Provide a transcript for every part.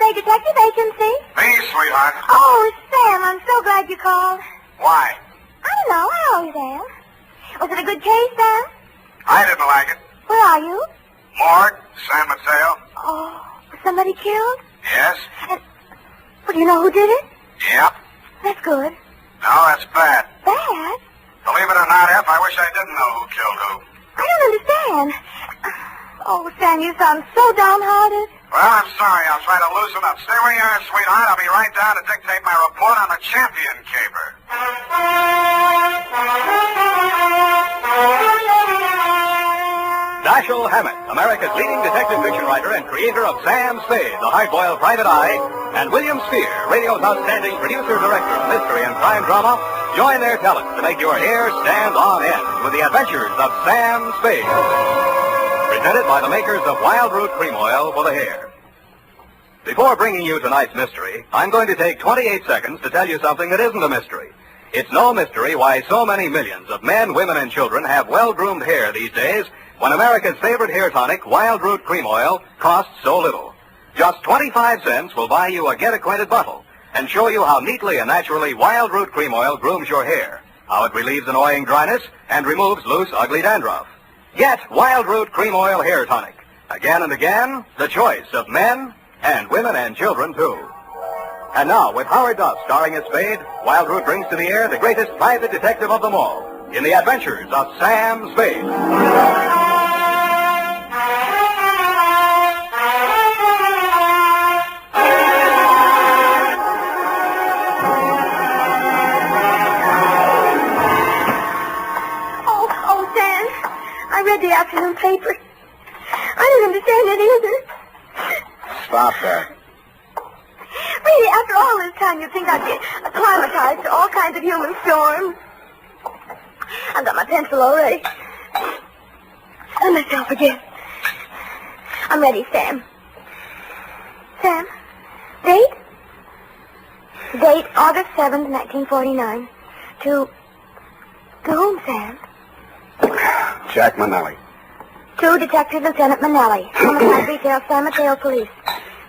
Spade Detective Agency. Me, sweetheart. Oh, Sam, I'm so glad you called. Why? I don't know. I always am. Was it a good case, Sam? I didn't like it. Where are you? Morgue, San Mateo. Oh, was somebody killed? Yes? Well, do you know who did it? Yep. That's good. No, that's bad. Bad? Believe it or not, F, I wish I didn't know who killed who. I don't understand. Oh, Sam, you sound so downhearted. Well, I'm sorry. I'll try to loosen up. Stay where you are, sweetheart. I'll be right down to dictate my report on the champion caper. Dashiell Hammett, America's leading detective fiction writer and creator of Sam Spade, the hard-boiled private eye, and William Spear, radio's outstanding producer-director of mystery and crime drama, join their talents to make your hair stand on end with the adventures of Sam Spade. Presented by the makers of Wild Root Cream Oil for the hair. Before bringing you tonight's mystery, I'm going to take 28 seconds to tell you something that isn't a mystery. It's no mystery why so many millions of men, women, and children have well-groomed hair these days when America's favorite hair tonic, Wild Root Cream Oil, costs so little. Just 25 cents will buy you a get-acquainted bottle and show you how neatly and naturally Wild Root Cream Oil grooms your hair, how it relieves annoying dryness and removes loose, ugly dandruff. Get Wild Root Cream Oil Hair Tonic. Again and again, the choice of men and women and children, too. And now, with Howard Duff starring as Spade, Wild Root brings to the air the greatest private detective of them all in the adventures of Sam Spade. I read the afternoon paper. I don't understand it either. Stop that. Really, after all this time, you'd think I'd be acclimatized to all kinds of human storms. I've got my pencil already. And myself again. I'm ready, Sam. Sam, date? Date, August 7th, 1949. To whom, Sam? Jack Manelli. To Detective Lieutenant Manelli, Homicide Detail, San Mateo Police.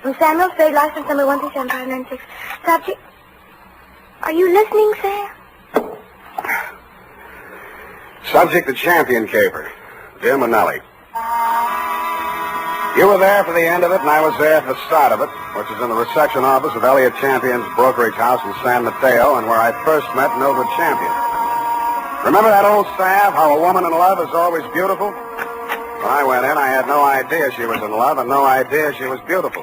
From Samuel Spade, license number 137-596. Subject. Are you listening, Sam? Subject, the champion caper. Dear Manelli. You were there for the end of it, and I was there for the start of it, which is in the reception office of Elliot Champion's brokerage house in San Mateo, and where I first met Mildred Champion. Remember that old staff, how a woman in love is always beautiful? When I went in, I had no idea she was in love and no idea she was beautiful.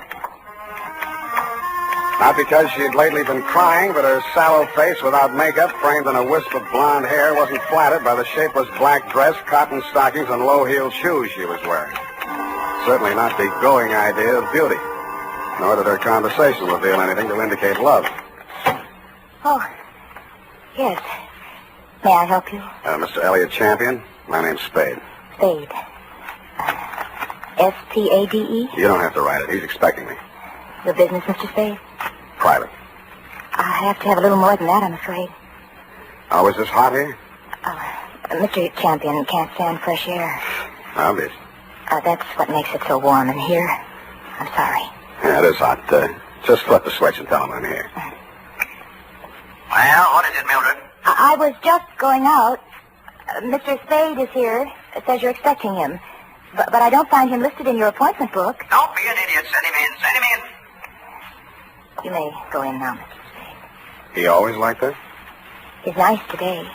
Not because she had lately been crying, but her sallow face without makeup, framed in a wisp of blonde hair, wasn't flattered by the shapeless black dress, cotton stockings, and low-heeled shoes she was wearing. Certainly not the going idea of beauty. Nor did her conversation reveal anything to indicate love. Oh, yes. May I help you? Mr. Elliot Champion, my name's Spade. Spade. S-P-A-D-E? You don't have to write it. He's expecting me. Your business, Mr. Spade? Private. I have to have a little more than that, I'm afraid. Oh, is this hot here? Mr. Champion can't stand fresh air. Obvious. That's what makes it so warm in here. I'm sorry. Yeah, it is hot. Just flip the switch and tell him I'm here. Well, what is it, Mildred? I was just going out. Mr. Spade is here. It says you're expecting him. But I don't find him listed in your appointment book. Don't be an idiot. Send him in. Send him in. You may go in now, Mr. Spade. He always like that? He's nice today.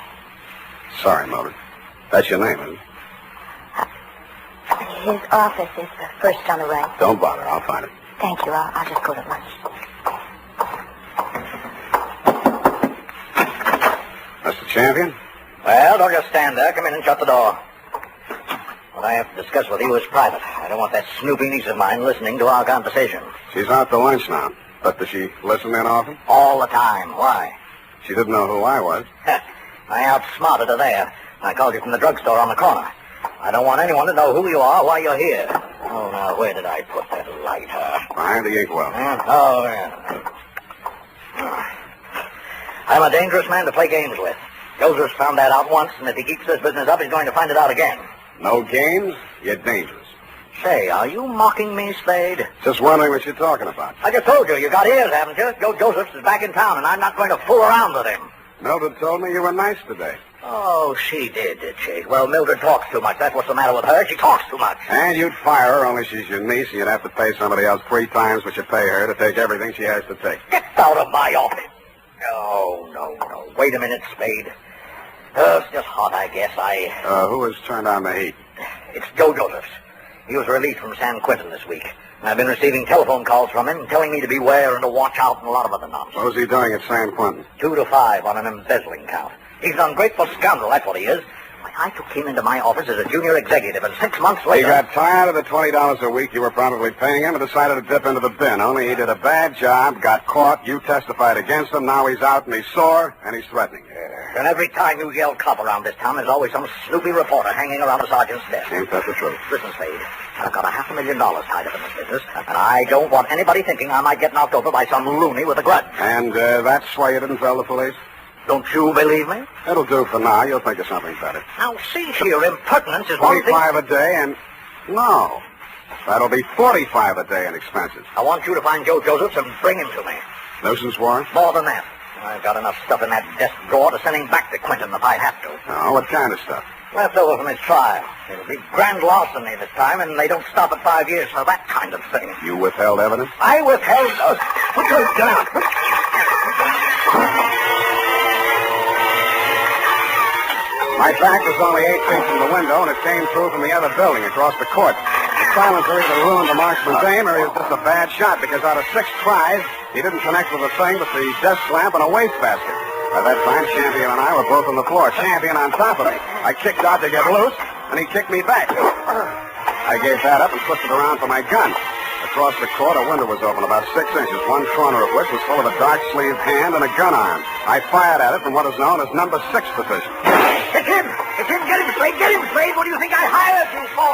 Sorry, Mildred. That's your name, isn't it? His office is the first on the right. Don't bother. I'll find it. Thank you. I'll just go to lunch. Mr. Champion? Well, don't just stand there. Come in and shut the door. What I have to discuss with you is private. I don't want that snoopy niece of mine listening to our conversation. She's out to lunch now. But does she listen in often? All the time. Why? She didn't know who I was. I outsmarted her there. I called you from the drugstore on the corner. I don't want anyone to know who you are while you're here. Oh, now, where did I put that lighter? Behind the inkwell. Oh, yeah. I'm a dangerous man to play games with. Joseph's found that out once, and if he keeps this business up, he's going to find it out again. No games, you're dangerous. Say, are you mocking me, Spade? Just wondering what you're talking about. I just told you got ears, haven't you? Joe Josephs is back in town, and I'm not going to fool around with him. Mildred told me you were nice today. Oh, she did she? Well, Mildred talks too much. That's what's the matter with her. She talks too much. And you'd fire her, only she's your niece, and you'd have to pay somebody else 3 times what you pay her to take everything she has to take. Get out of my office. No. Wait a minute, Spade. It's just hot, I guess. Who has turned on the heat? It's Joe Josephs. He was released from San Quentin this week. And I've been receiving telephone calls from him telling me to beware and to watch out and a lot of other nonsense. What was he doing at San Quentin? 2 to 5 on an embezzling count. He's an ungrateful scoundrel, that's what he is. Why, I took him into my office as a junior executive, and 6 months later... He got tired of the $20 a week you were probably paying him and decided to dip into the bin. Only he did a bad job, got caught, you testified against him, now he's out and he's sore, and he's threatening you. And every time you yell cop around this town, there's always some snoopy reporter hanging around the sergeant's desk. Ain't that the truth? Listen, Spade, I've got $500,000 tied up in this business, and I don't want anybody thinking I might get knocked over by some loony with a grudge. And that's why you didn't tell the police? Don't you believe me? It'll do for now. You'll think of something better. Now, see here, impertinence is one thing... 25 a day and... No. That'll be 45 a day in expenses. I want you to find Joe Josephs and bring him to me. Nuisance warrant? More than that. I've got enough stuff in that desk drawer to send him back to Quentin if I have to. Oh, what kind of stuff? Left over from his trial. It'll be grand larceny this time, and they don't stop at 5 years for that kind of thing. You withheld evidence? I withheld... Put your gun out. My back was only 8 feet from the window, and it came through from the other building across the court. The silencer either ruined the marksman's aim, or he was just a bad shot, because out of 6 tries, he didn't connect with a thing but the desk lamp and a wastebasket. By that time, Champion and I were both on the floor, Champion on top of me. I kicked out to get loose, and he kicked me back. I gave that up and twisted around for my gun. Across the court, a window was open about 6 inches, one corner of which was full of a dark-sleeved hand and a gun arm. I fired at it from what is known as number 6 position. It's him! It's him! Get him, Spade! Get him, Spade! What do you think I hired you for?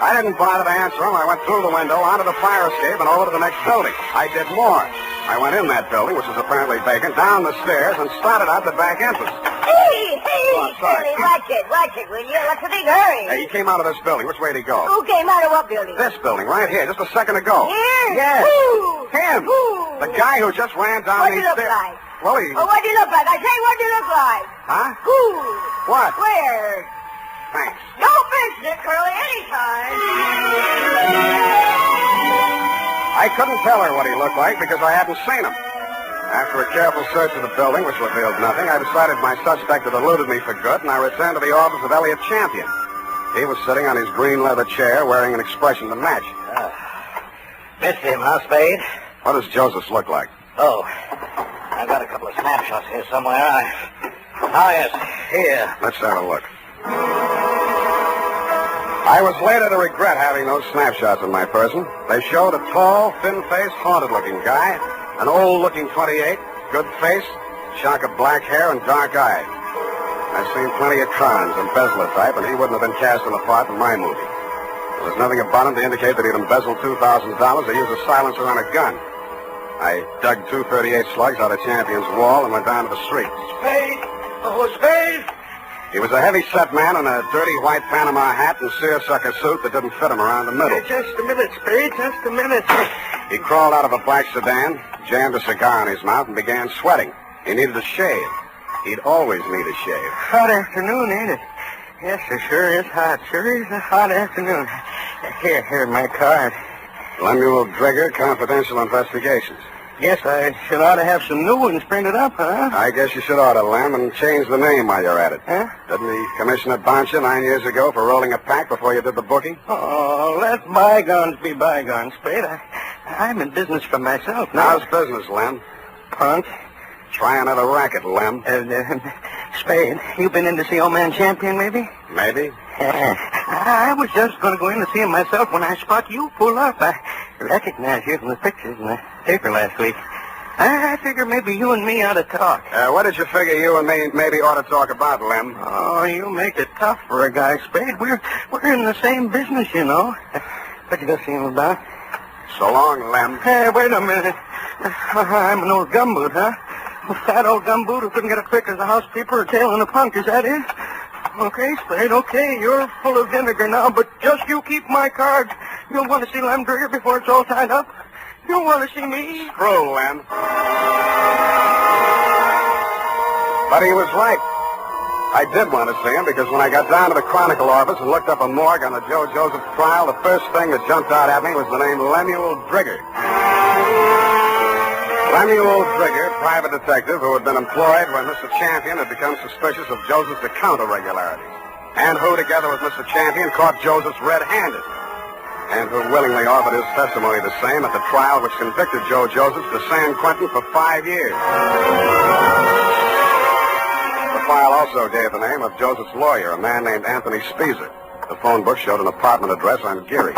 I didn't bother to answer him. I went through the window, onto the fire escape, and over to the next building. I did more. I went in that building, which was apparently vacant, down the stairs, and started out the back entrance. Hey, Oh, sorry. watch it, will you? What's the big hurry? Hey, he came out of this building. Which way did he go? Who came out of what building? This building, right here, just a second ago. Here? Yes. Who? Him. Who? The guy who just ran down What'd these he look stairs. like? Well, he... Oh, what'd he look like? I say, what'd he look like? Huh? Who? What? Where? Thanks. Don't mention it, Curly, anytime. I couldn't tell her what he looked like because I hadn't seen him. After a careful search of the building, which revealed nothing, I decided my suspect had eluded me for good, and I returned to the office of Elliot Champion. He was sitting on his green leather chair, wearing an expression to match. Missed him, huh, Spade? What does Joseph look like? Oh, I've got a couple of snapshots here somewhere. Yes, here. Let's have a look. I was later to regret having those snapshots of my person. They showed a tall, thin-faced, haunted-looking guy, an old-looking 28, good face, shock of black hair, and dark eyes. I've seen plenty of Trons, embezzler type, and he wouldn't have been cast in a part in my movie. There was nothing about him to indicate that he'd embezzled $2,000 or used a silencer on a gun. I dug 238 slugs out of Champion's wall and went down to the street. Spade! Oh, Spade! He was a heavy-set man in a dirty white Panama hat and seersucker suit that didn't fit him around the middle. Just a minute, Spade, just a minute. He crawled out of a black sedan, jammed a cigar in his mouth, and began sweating. He needed a shave. He'd always need a shave. Hot afternoon, ain't it? Yes, it sure is hot. Sure is a hot afternoon. Here, my card. Lemuel Drigger, Confidential Investigations. Guess I should ought to have some new ones printed up, huh? I guess you should order, Lem, and change the name while you're at it. Huh? Didn't the commissioner bounce you 9 years ago for rolling a pack before you did the booking? Oh, let bygones be bygones, Spade. I'm in business for myself now. How's business, Lem? Punk. Try another racket, Lem. Spade, you been in to see old man Champion, maybe? Maybe. I was just going to go in to see him myself when I spot you pull up. I recognize you from the pictures in the paper last week. I figure maybe you and me ought to talk. What did you figure you and me maybe ought to talk about, Lem? Oh, you make it tough for a guy, Spade. We're in the same business, you know. What you going to see him about? So long, Lem. Hey, wait a minute. I'm an old gumboot, huh? A fat old gumboot who couldn't get a quick as a housekeeper or tail in a punk, is that it? Okay, Spade, okay. You're full of vinegar now, but just you keep my card You don't want to see Lem Trigger before it's all tied up? You don't want to see me? Screw Lem. But he was right. I did want to see him because when I got down to the Chronicle office and looked up a morgue on the Joe Joseph trial, the first thing that jumped out at me was the name Lemuel Drigger. Lemuel Drigger, private detective who had been employed when Mr. Champion had become suspicious of Joseph's account irregularities, and who, together with Mr. Champion, caught Joseph's red-handed, and who willingly offered his testimony the same at the trial which convicted Joe Joseph to San Quentin for 5 years. The file also gave the name of Joseph's lawyer, a man named Anthony Speezer. The phone book showed an apartment address on Geary.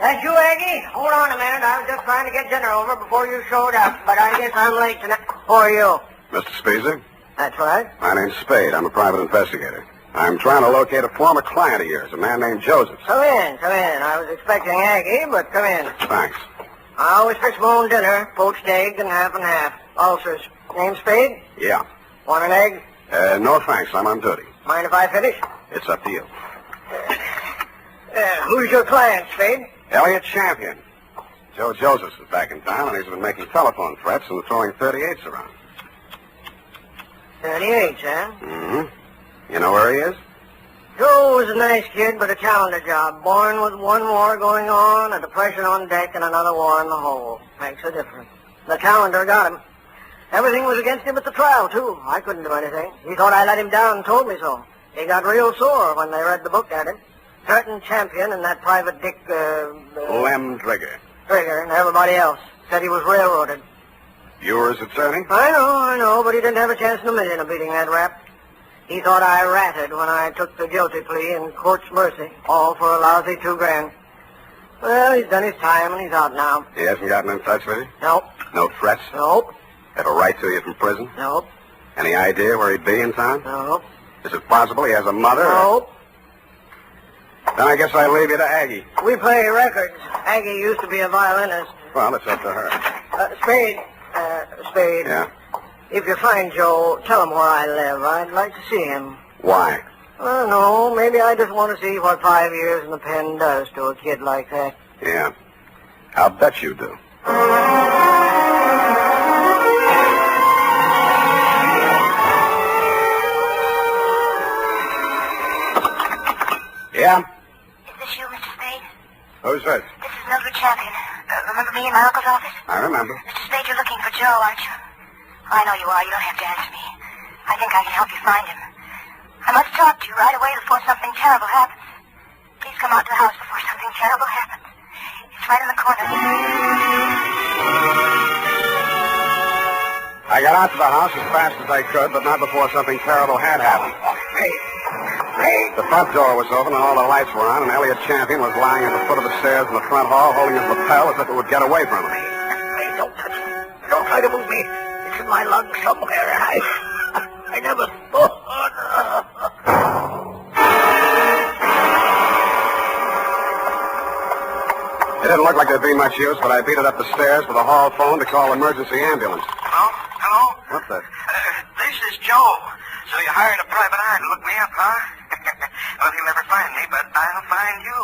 That's you, Aggie? Hold on a minute. I was just trying to get dinner over before you showed up, but I guess I'm late tonight. Who are you? Mr. Speezer? That's right. My name's Spade. I'm a private investigator. I'm trying to locate a former client of yours, a man named Joseph. Come in. I was expecting Aggie, but come in. Thanks. I always fix my own dinner, poached egg and half. Ulcers. Name Spade? Yeah. Want an egg? No thanks. I'm on duty. Mind if I finish? It's up to you. Who's your client, Spade? Elliot Champion. Joe Josephs is back in town, and he's been making telephone threats and throwing 38s around. 38, huh? Mm-hmm. You know where he is? Joe was a nice kid, but a calendar job. Born with one war going on, a depression on deck, and another war in the hole. Makes a difference. The calendar got him. Everything was against him at the trial, too. I couldn't do anything. He thought I let him down and told me so. He got real sore when they read the book at him. Threatened Champion and that private Dick, Lem Trigger. Trigger and everybody else. Said he was railroaded. You were his attorney? I know, but he didn't have a chance in a million of beating that rap. He thought I ratted when I took the guilty plea in court's mercy, all for a lousy $2,000. Well, he's done his time and he's out now. He hasn't gotten in touch with you? Nope. No threats? Nope. Have a right to you from prison? Nope. Any idea where he'd be in town? Nope. Is it possible he has a mother? Nope. Then I guess I leave you to Aggie. We play records. Aggie used to be a violinist. Well, it's up to her. Spade. Spade. Yeah? If you find Joe, tell him where I live. I'd like to see him. Why? I don't know. Maybe I just want to see what 5 years in the pen does to a kid like that. Yeah. I'll bet you do. Yeah? Is this you, Mr. Spade? Who's this? This is Mildred Champion. Remember me in my uncle's office? I remember. Mr. Spade, you're looking for Joe, aren't you? I know you are. You don't have to answer me. I think I can help you find him. I must talk to you right away before something terrible happens. Please come out to the house before something terrible happens. It's right in the corner. I got out to the house as fast as I could, but not before something terrible had happened. Hey. The front door was open and all the lights were on, and Elliot Champion was lying at the foot of the stairs in the front hall holding his lapel as if it would get away from him. Hey, don't touch me. Don't try to move me. It's in my lungs somewhere. I never thought. It didn't look like there'd be much use, but I beat it up the stairs with a hall phone to call emergency ambulance. Hello? What's that? This is Joe. So you hired a private eye to look me up, huh? Well, you'll never find me, but I'll find you.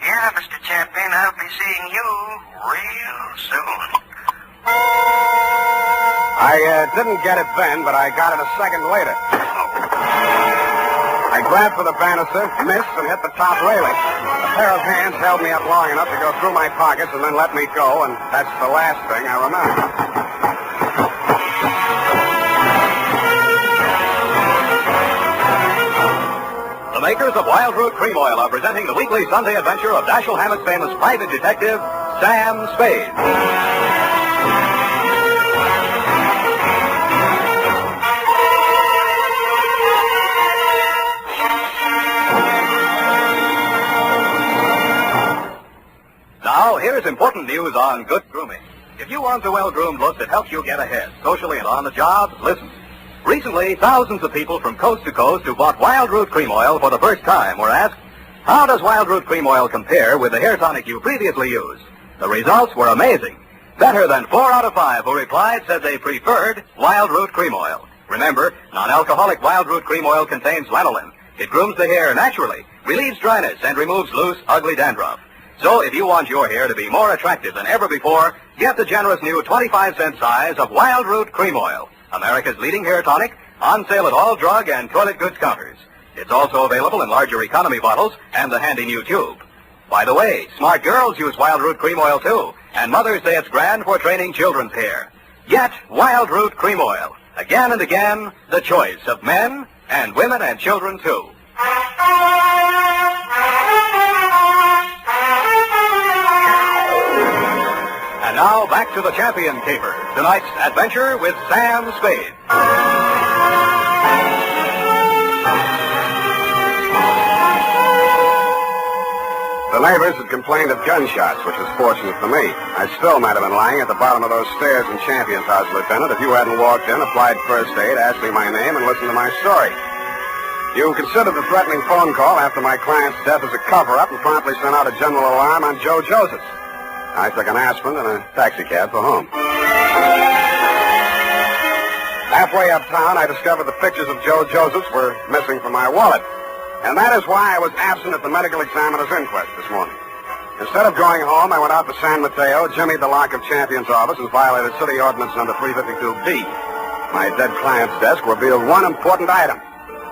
Yeah, Mr. Champion, I'll be seeing you real soon. I didn't get it then, but I got it a second later. I grabbed for the banister, missed, and hit the top railing. A pair of hands held me up long enough to go through my pockets and then let me go, and that's the last thing I remember. The makers of Wild Root Cream Oil are presenting the weekly Sunday adventure of Dashiell Hammett's famous private detective, Sam Spade. Now, here's important news on good grooming. If you want a well-groomed look that helps you get ahead, socially and on the job, listen. Recently, thousands of people from coast to coast who bought Wild Root Cream Oil for the first time were asked, how does Wild Root Cream Oil compare with the hair tonic you previously used? The results were amazing. Better than 4 out of 5 who replied said they preferred Wild Root Cream Oil. Remember, non-alcoholic Wild Root Cream Oil contains lanolin, It grooms the hair naturally, relieves dryness, and removes loose, ugly dandruff. So if you want your hair to be more attractive than ever before, get the generous new 25-cent size of Wild Root Cream Oil, America's leading hair tonic, on sale at all drug and toilet goods counters. It's also available in larger economy bottles and the handy new tube. By the way, smart girls use Wild Root Cream Oil too, and mothers say it's grand for training children's hair. Get Wild Root Cream Oil. Again and again, the choice of men and women and children too. And now back to the Champion Caper. Tonight's adventure with Sam Spade. The neighbors had complained of gunshots, which was fortunate for me. I still might have been lying at the bottom of those stairs in Champion's house, Lieutenant, if you hadn't walked in, applied first aid, asked me my name, and listened to my story. You considered the threatening phone call after my client's death as a cover-up and promptly sent out a general alarm on Joe Josephs. I took an aspirin and a taxicab for home. Halfway uptown, I discovered the pictures of Joe Josephs were missing from my wallet. And that is why I was absent at the medical examiner's inquest this morning. Instead of going home, I went out to San Mateo, jimmied the lock of Champion's office, and violated City Ordinance number 352B. My dead client's desk revealed one important item.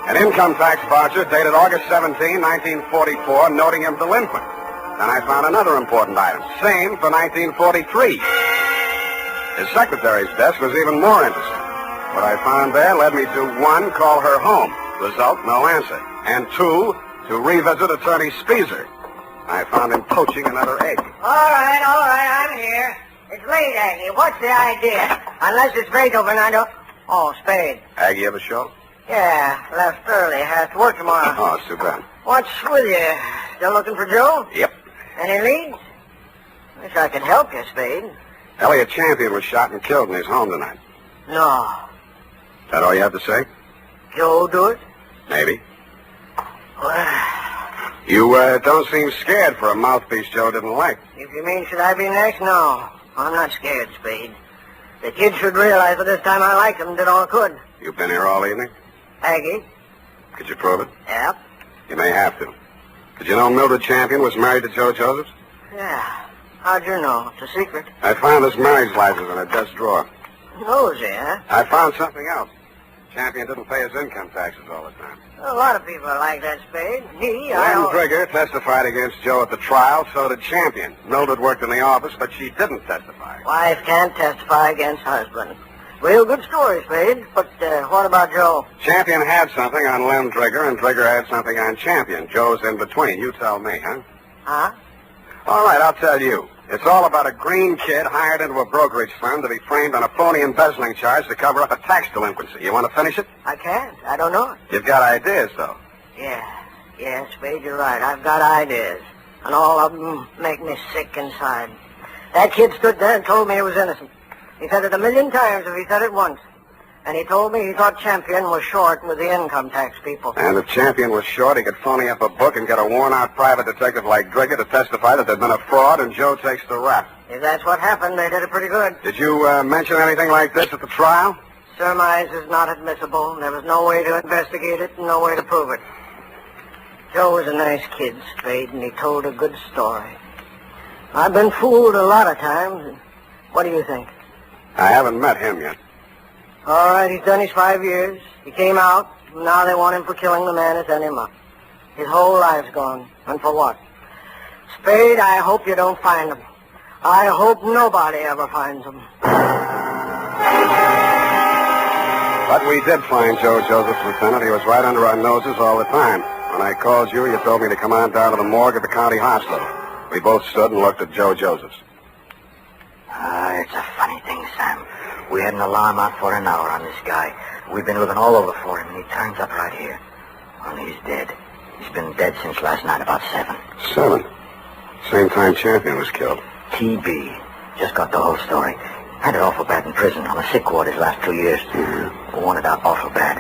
An income tax voucher dated August 17, 1944, noting him delinquent. Then I found another important item, same for 1943. His secretary's desk was even more interesting. What I found there led me to, 1, call her home. Result, no answer. And 2, to revisit Attorney Speezer. I found him poaching another egg. All right, I'm here. It's late, Aggie. What's the idea? Unless it's Beethoven, I don't... Oh, Spade. Aggie ever show? Yeah, left early. Has to work tomorrow. Oh, it's too bad. What's with you? Still looking for Joe? Yep. Any leads? Wish I could help you, Spade. Elliot Champion was shot and killed in his home tonight. No. That all you have to say? Joe do it? Maybe. Well, You don't seem scared for a mouthpiece Joe didn't like. if you mean should I be next, no. I'm not scared, Spade. The kid should realize that this time I liked him and did all I could. You've been here all evening? Aggie? Could you prove it? Yep. You may have to. Did you know Mildred Champion was married to Joe Josephs? Yeah. How'd you know? It's a secret. I found his marriage license in a desk drawer. Nosy, huh? I found something else. Champion didn't pay his income taxes all the time. A lot of people are like that, Spade. Me, Lem Trigger testified against Joe at the trial, so did Champion. Mildred worked in the office, but she didn't testify. Wife can't testify against husband. Real good story, Spade. But what about Joe? Champion had something on Lem Trigger, and Trigger had something on Champion. Joe's in between. You tell me, huh? Huh? All right, I'll tell you. It's all about a green kid hired into a brokerage firm to be framed on a phony embezzling charge to cover up a tax delinquency. You want to finish it? I can't. I don't know it. You've got ideas, though. Yeah, Spade, you're right. I've got ideas. And all of them make me sick inside. That kid stood there and told me he was innocent. He said it 1,000,000 times if he said it once. And he told me he thought Champion was short with the income tax people. And if Champion was short, he could phony up a book and get a worn-out private detective like Drigger to testify that there'd been a fraud, and Joe takes the rap. If that's what happened, they did it pretty good. Did you mention anything like this at the trial? Surmise is not admissible. There was no way to investigate it and no way to prove it. Joe was a nice kid, Spade, and he told a good story. I've been fooled a lot of times. What do you think? I haven't met him yet. All right, he's done his 5 years. He came out, and now they want him for killing the man who sent him up. His whole life's gone. And for what? Spade, I hope you don't find him. I hope nobody ever finds him. But we did find Joe Josephs, Lieutenant. He was right under our noses all the time. When I called you, you told me to come on down to the morgue at the county hospital. We both stood and looked at Joe Josephs. It's a funny thing, Sam. We had an alarm out for an hour on this guy. We've been looking all over for him, and he turns up right here. Only he's dead. He's been dead since last night about 7. 7? Same time Champion was killed. TB. Just got the whole story. Had it awful bad in prison on the sick ward his last 2 years. Mm-hmm. Wanted out awful bad.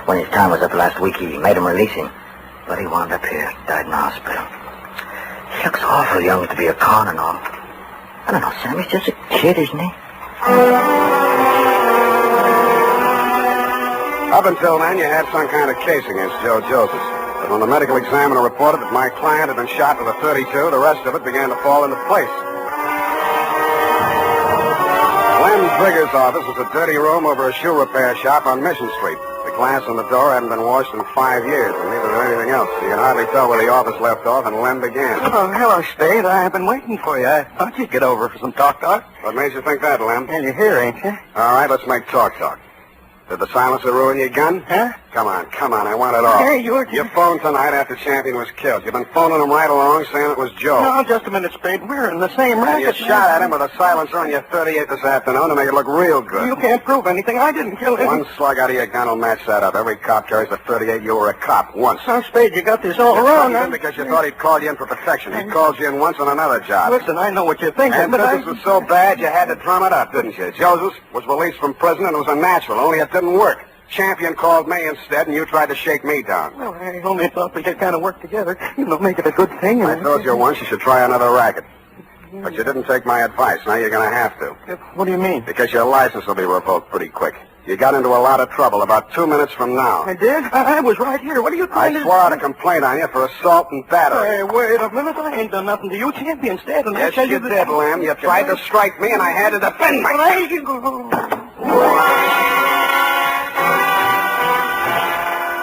When his time was up last week, he made him release him. But he wound up here, died in the hospital. He looks awful young to be a con and all. I don't know, Sam, he's just a kid, isn't he? Up until then, you had some kind of case against Joe Josephs. But when the medical examiner reported that my client had been shot with a .32, the rest of it began to fall into place. Lem Trigger's office was a dirty room over a shoe repair shop on Mission Street. The glass on the door hadn't been washed in 5 years, and neither did anything else. You can hardly tell where the office left off and Lem began. Oh, hello, Spade. I've been waiting for you. I thought you'd get over for some talk. What made you think that, Lem? Well, you're here, ain't you? All right, let's make talk. Did the silencer ruin your gun? Huh? Come on, I want it all. Hey, you phoned tonight after Champion was killed. You've been phoning him right along saying it was Joe. No, just a minute, Spade. We're in the same And racket. you shot at him with a silencer on your .38 this afternoon to make it look real good. You can't prove anything. I didn't kill him. One slug out of your gun will match that up. Every cop carries a .38. You were a cop once. So, Spade, you got this all You wrong, phoned him because you thought he'd called you in for protection. He called you in once on another job. Listen, I know what you're thinking, And but business was so bad you had to drum it up, didn't you? Joseph was released from prison and it was a natural, only it didn't work. Champion called me instead, and you tried to shake me down. Well, I only thought we could kind of work together. Make it a good thing. I told you once you should try another racket. But you didn't take my advice. Now you're going to have to. What do you mean? Because your license will be revoked pretty quick. You got into a lot of trouble about 2 minutes from now. I did? I was right here. What are you trying to do? I swore out a complaint on you for assault and battery. Hey, wait a minute. I ain't done nothing to you. Champion's dead, and I Yes, tell you that... did, Lem. You tried to strike me, and I had to defend myself.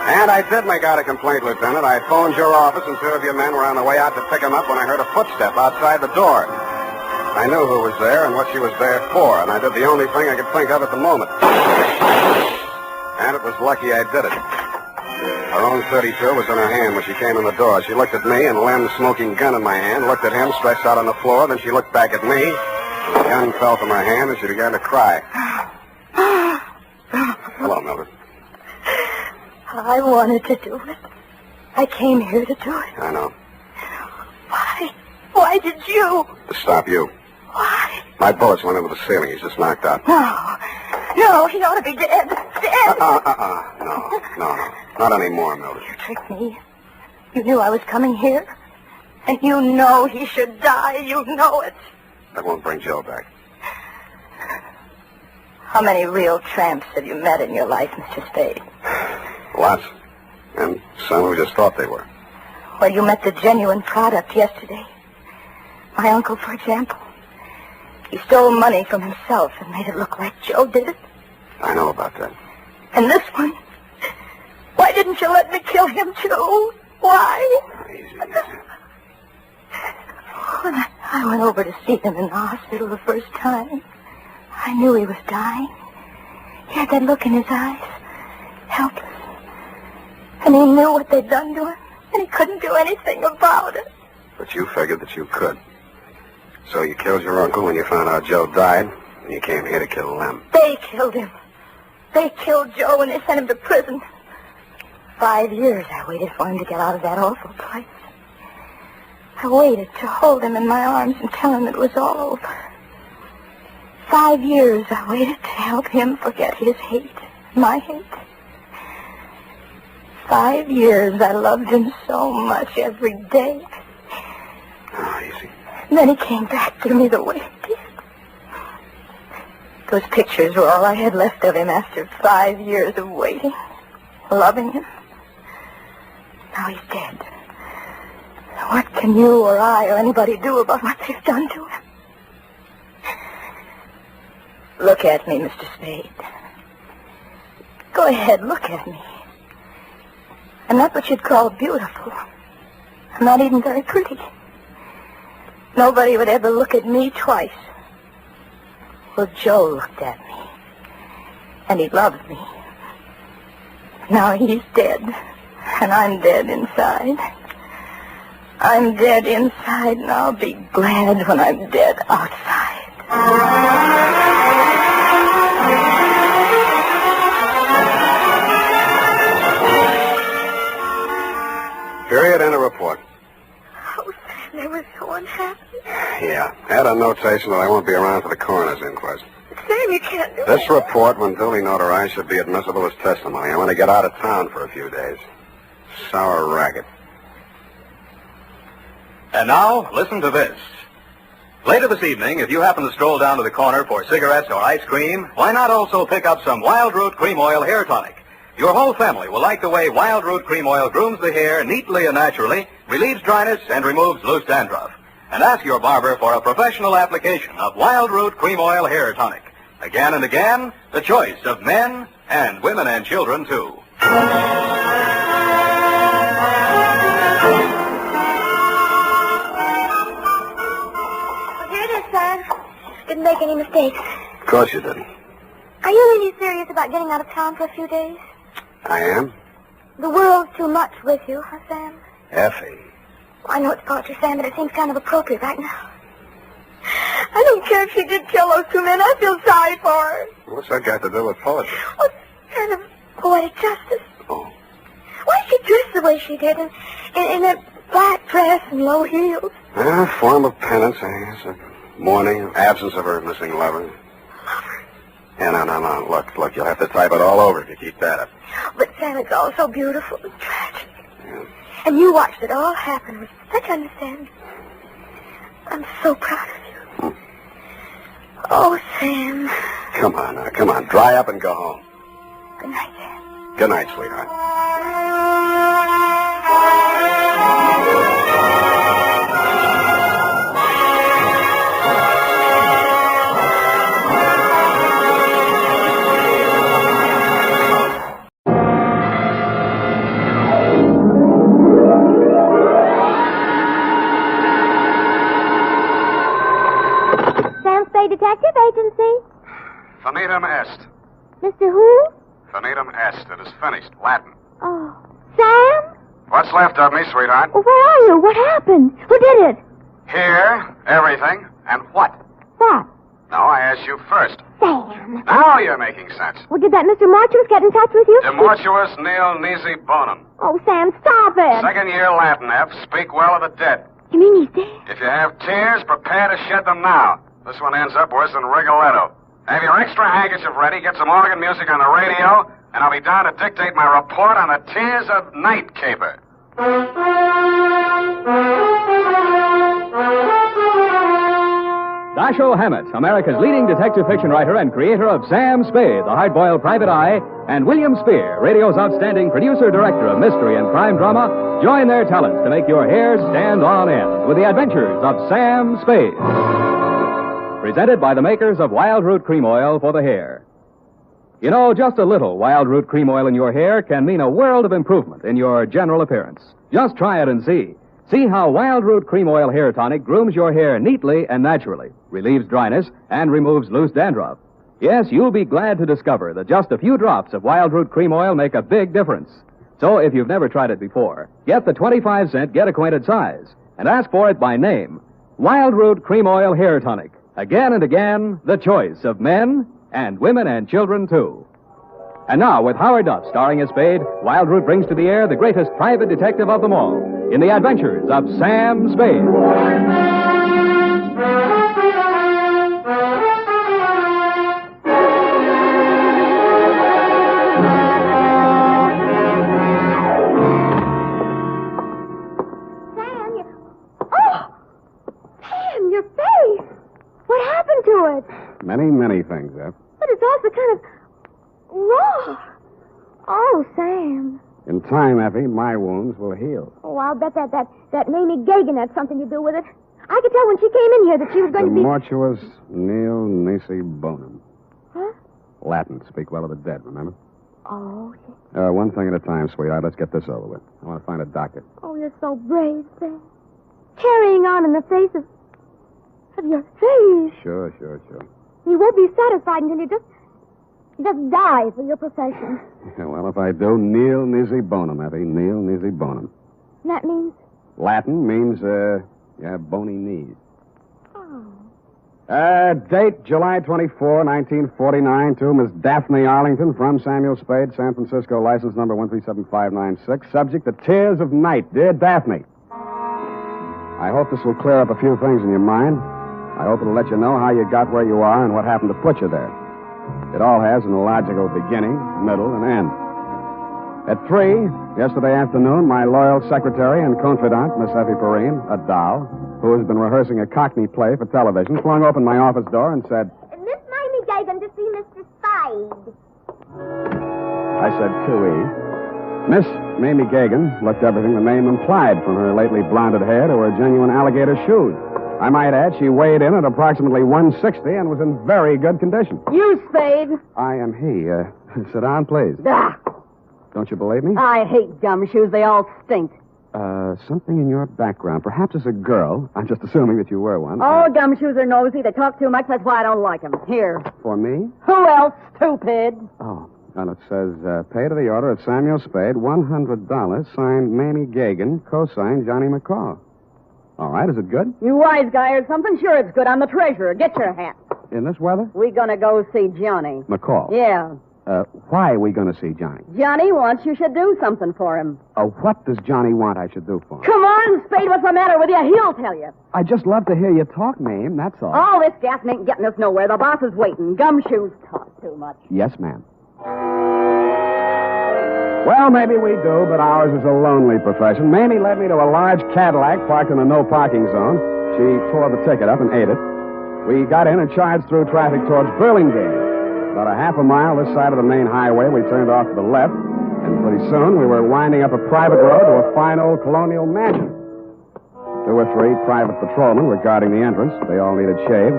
And I did make out a complaint, Lieutenant. I phoned your office, and 2 of your men were on the way out to pick him up when I heard a footstep outside the door. I knew who was there and what she was there for, and I did the only thing I could think of at the moment. And it was lucky I did it. Her own .32 was in her hand when she came in the door. She looked at me, and Lem's smoking gun in my hand, looked at him stretched out on the floor, then she looked back at me, and the gun fell from her hand, and she began to cry. Hello, Mildred. I wanted to do it. I came here to do it. I know. Why? Why did you? To stop you. Why? My bullets went into the ceiling. He's just knocked out. No, he ought to be dead. Dead. No. Not anymore, Mildred. You tricked me. You knew I was coming here. And you know he should die. You know it. That won't bring Joe back. How many real tramps have you met in your life, Mr. Spade? Lots. And some who just thought they were. Well, you met the genuine product yesterday. My uncle, for example. He stole money from himself and made it look like Joe did it. I know about that. And this one? Why didn't you let me kill him, too? Why? Easy. When I went over to see him in the hospital the first time, I knew he was dying. He had that look in his eyes, helpless. And he knew what they'd done to him, and he couldn't do anything about it. But you figured that you could. So you killed your uncle when you found out Joe died, and you came here to kill Lem. They killed him. They killed Joe and they sent him to prison. 5 years I waited for him to get out of that awful place. I waited to hold him in my arms and tell him it was all over. 5 years I waited to help him forget his hate, my hate. 5 years I loved him so much every day. Oh, easy. And then he came back to me the way he did. Those pictures were all I had left of him after 5 years of waiting, loving him. Now he's dead. What can you or I or anybody do about what they've done to him? Look at me, Mr. Spade. Go ahead, look at me. I'm not what you'd call beautiful. I'm not even very pretty. Nobody would ever look at me twice. Well, Joe looked at me, and he loved me. Now he's dead, and I'm dead inside. I'm dead inside, and I'll be glad when I'm dead outside. Period and a report. Oh, they were so unhappy. Yeah. Add a notation that I won't be around for the coroner's inquest. Sam, you can't do This it. report, when duly notarized, should be admissible as testimony. I want to get out of town for a few days. Sour racket. And now, listen to this. Later this evening, if you happen to stroll down to the corner for cigarettes or ice cream, why not also pick up some Wild Root Cream Oil Hair Tonic? Your whole family will like the way Wild Root Cream Oil grooms the hair neatly and naturally, relieves dryness, and removes loose dandruff. And ask your barber for a professional application of Wild Root Cream Oil Hair Tonic. Again and again, the choice of men and women and children, too. Here it is, Sam. Didn't make any mistakes. Of course you didn't. Are you really serious about getting out of town for a few days? I am? The world's too much with you, huh, Sam? Effie. I know it's Podge, Sam, but it seems kind of appropriate right now. I don't care if she did kill those two men. I feel sorry for her. What's that got to do with poetry? Well, it's kind of poetic justice. Oh. Why did she dress the way she did, in that black dress and low heels? A form of penance, I guess. A mourning, absence of her missing lover. Lover? Yeah, no. Look, you'll have to type it all over if you keep that up. But, Sam, it's all so beautiful and tragic. Yeah. And you watched it all happen with such understanding. I'm so proud of you. Oh, Sam. Come on now, come on. Dry up and go home. Good night, Sam. Good night, sweetheart. Spade Detective Agency. Finitum est. Mr. Who? Finitum est. It is finished. Latin. Oh. Sam? What's left of me, sweetheart? Well, where are you? What happened? Who did it? Here, everything, and what? What? No, I asked you first. Sam. Now you're making sense. Well, did that Mr. Mortuus get in touch with you? Demortuus nil nisi bonum. Oh, Sam, stop it. Second year Latin, F. Speak well of the dead. You mean he's dead? If you have tears, prepare to shed them now. This one ends up worse than Rigoletto. Have your extra handkerchief ready, get some organ music on the radio, and I'll be down to dictate my report on the tears of Night Caper. Dashiell Hammett, America's leading detective fiction writer and creator of Sam Spade, the hard-boiled private eye, and William Spear, radio's outstanding producer-director of mystery and crime drama, join their talents to make your hair stand on end with the adventures of Sam Spade. Presented by the makers of Wild Root Cream Oil for the hair. You know, just a little Wild Root Cream Oil in your hair can mean a world of improvement in your general appearance. Just try it and see. See how Wild Root Cream Oil Hair Tonic grooms your hair neatly and naturally, relieves dryness, and removes loose dandruff. Yes, you'll be glad to discover that just a few drops of Wild Root Cream Oil make a big difference. So if you've never tried it before, get the 25-cent get-acquainted size and ask for it by name. Wild Root Cream Oil Hair Tonic. Again and again, the choice of men and women and children, too. And now, with Howard Duff starring as Spade, Wild Root brings to the air the greatest private detective of them all in the adventures of Sam Spade. Sam, your face. What happened to it? Many things, F. But it's also kind of raw. Oh, Sam. In time, Effie, my wounds will heal. Oh, I'll bet that Mamie Gagan had something to do with it. I could tell when she came in here that she was going to be... Demortuus nil nisi bonum. Huh? Latin. Speak well of the dead, remember? Oh, yes. One thing at a time, sweetheart. Let's get this over with. I want to find a doctor. Oh, you're so brave, Sam. Carrying on in the face of your face. Sure. You won't be satisfied until you just die for your profession. Yeah, well, if I do, nil nisi bonum, Effie. Nil nisi bonum. That means? Latin means, you have bony knees. Oh. Date, July 24, 1949, to Miss Daphne Arlington from Samuel Spade, San Francisco, license number 137596. Subject, the tears of night. Dear Daphne, I hope this will clear up a few things in your mind. I hope it'll let you know how you got where you are and what happened to put you there. It all has an illogical beginning, middle, and end. At 3, yesterday afternoon, my loyal secretary and confidant, Miss Effie Perrine, a doll, who has been rehearsing a Cockney play for television, flung open my office door and said, Miss Mamie Gagan to see Mr. Spade. I said 2E. Miss Mamie Gagan looked everything the name implied, from her lately blonded hair to her genuine alligator shoes. I might add, she weighed in at approximately 160 and was in very good condition. You, Spade. I am he. Sit down, please. Ah, Don't you believe me? I hate gumshoes. They all stink. Something in your background. Perhaps as a girl. I'm just assuming that you were one. All gumshoes are nosy. They talk too much. That's why I don't like them. Here. For me? Who else, stupid? Oh. And it says, pay to the order of Samuel Spade, $100, signed Mamie Gagan, co-signed Johnny McCall. All right, is it good? You wise guy or something? Sure it's good. I'm the treasurer. Get your hat. In this weather? We gonna go see Johnny. McCall. Yeah. Why are we going to see Johnny? Johnny wants you should do something for him. What does Johnny want I should do for him? Come on, Spade, what's the matter with you? He'll tell you. I just love to hear you talk, Mame, that's all. All this gassing ain't getting us nowhere. The boss is waiting. Gumshoes talk too much. Yes, ma'am. Well, maybe we do, but ours is a lonely profession. Mamie led me to a large Cadillac parked in a no-parking zone. She tore the ticket up and ate it. We got in and charged through traffic towards Burlingame. About a half a mile this side of the main highway, we turned off to the left, and pretty soon we were winding up a private road to a fine old colonial mansion. 2 or 3 private patrolmen were guarding the entrance. They all needed shaves.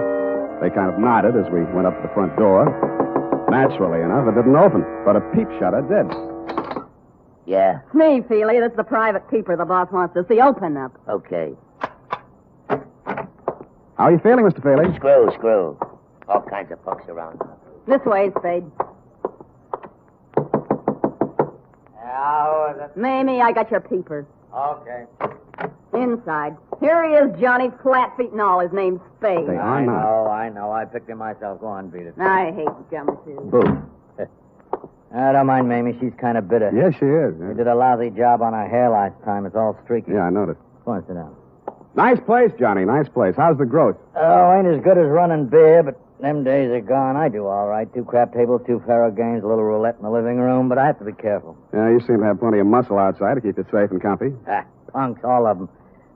They kind of nodded as we went up to the front door. Naturally enough, it didn't open, but a peep shutter did. Yeah, It's me, Feely. That's the private keeper the boss wants to see. Open up. okay. How are you feeling, Mr. Feely? Screw. All kinds of folks around. This way, Spade. How is it? Mamie, I got your peeper. Okay. Inside. Here he is, Johnny, flat feet and all. His name's Spade. They are not. I know. I picked him myself. Go on, beat it. I hate gumshoes. Boo. Don't mind Mamie. She's kind of bitter. Yes, she is. We did a lousy job on her hair last time. It's all streaky. Yeah, I noticed. Go on, sit down. Nice place, Johnny, nice place. How's the growth? Oh, ain't as good as running beer, but them days are gone. I do all right. 2 crap tables, 2 faro games, a little roulette in the living room, but I have to be careful. Yeah, you seem to have plenty of muscle outside to keep you safe and comfy. Punks, all of them.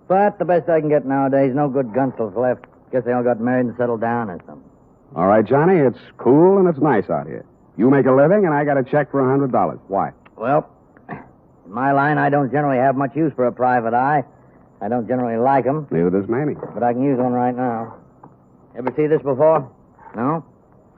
But the best I can get nowadays, no good gunsels left. Guess they all got married and settled down or something. All right, Johnny, it's cool and it's nice out here. You make a living, and I got a check for $100. Why? Well, in my line, I don't generally have much use for a private eye. I don't generally like them, Neither does Mamie. but I can use one right now. Ever see this before? No?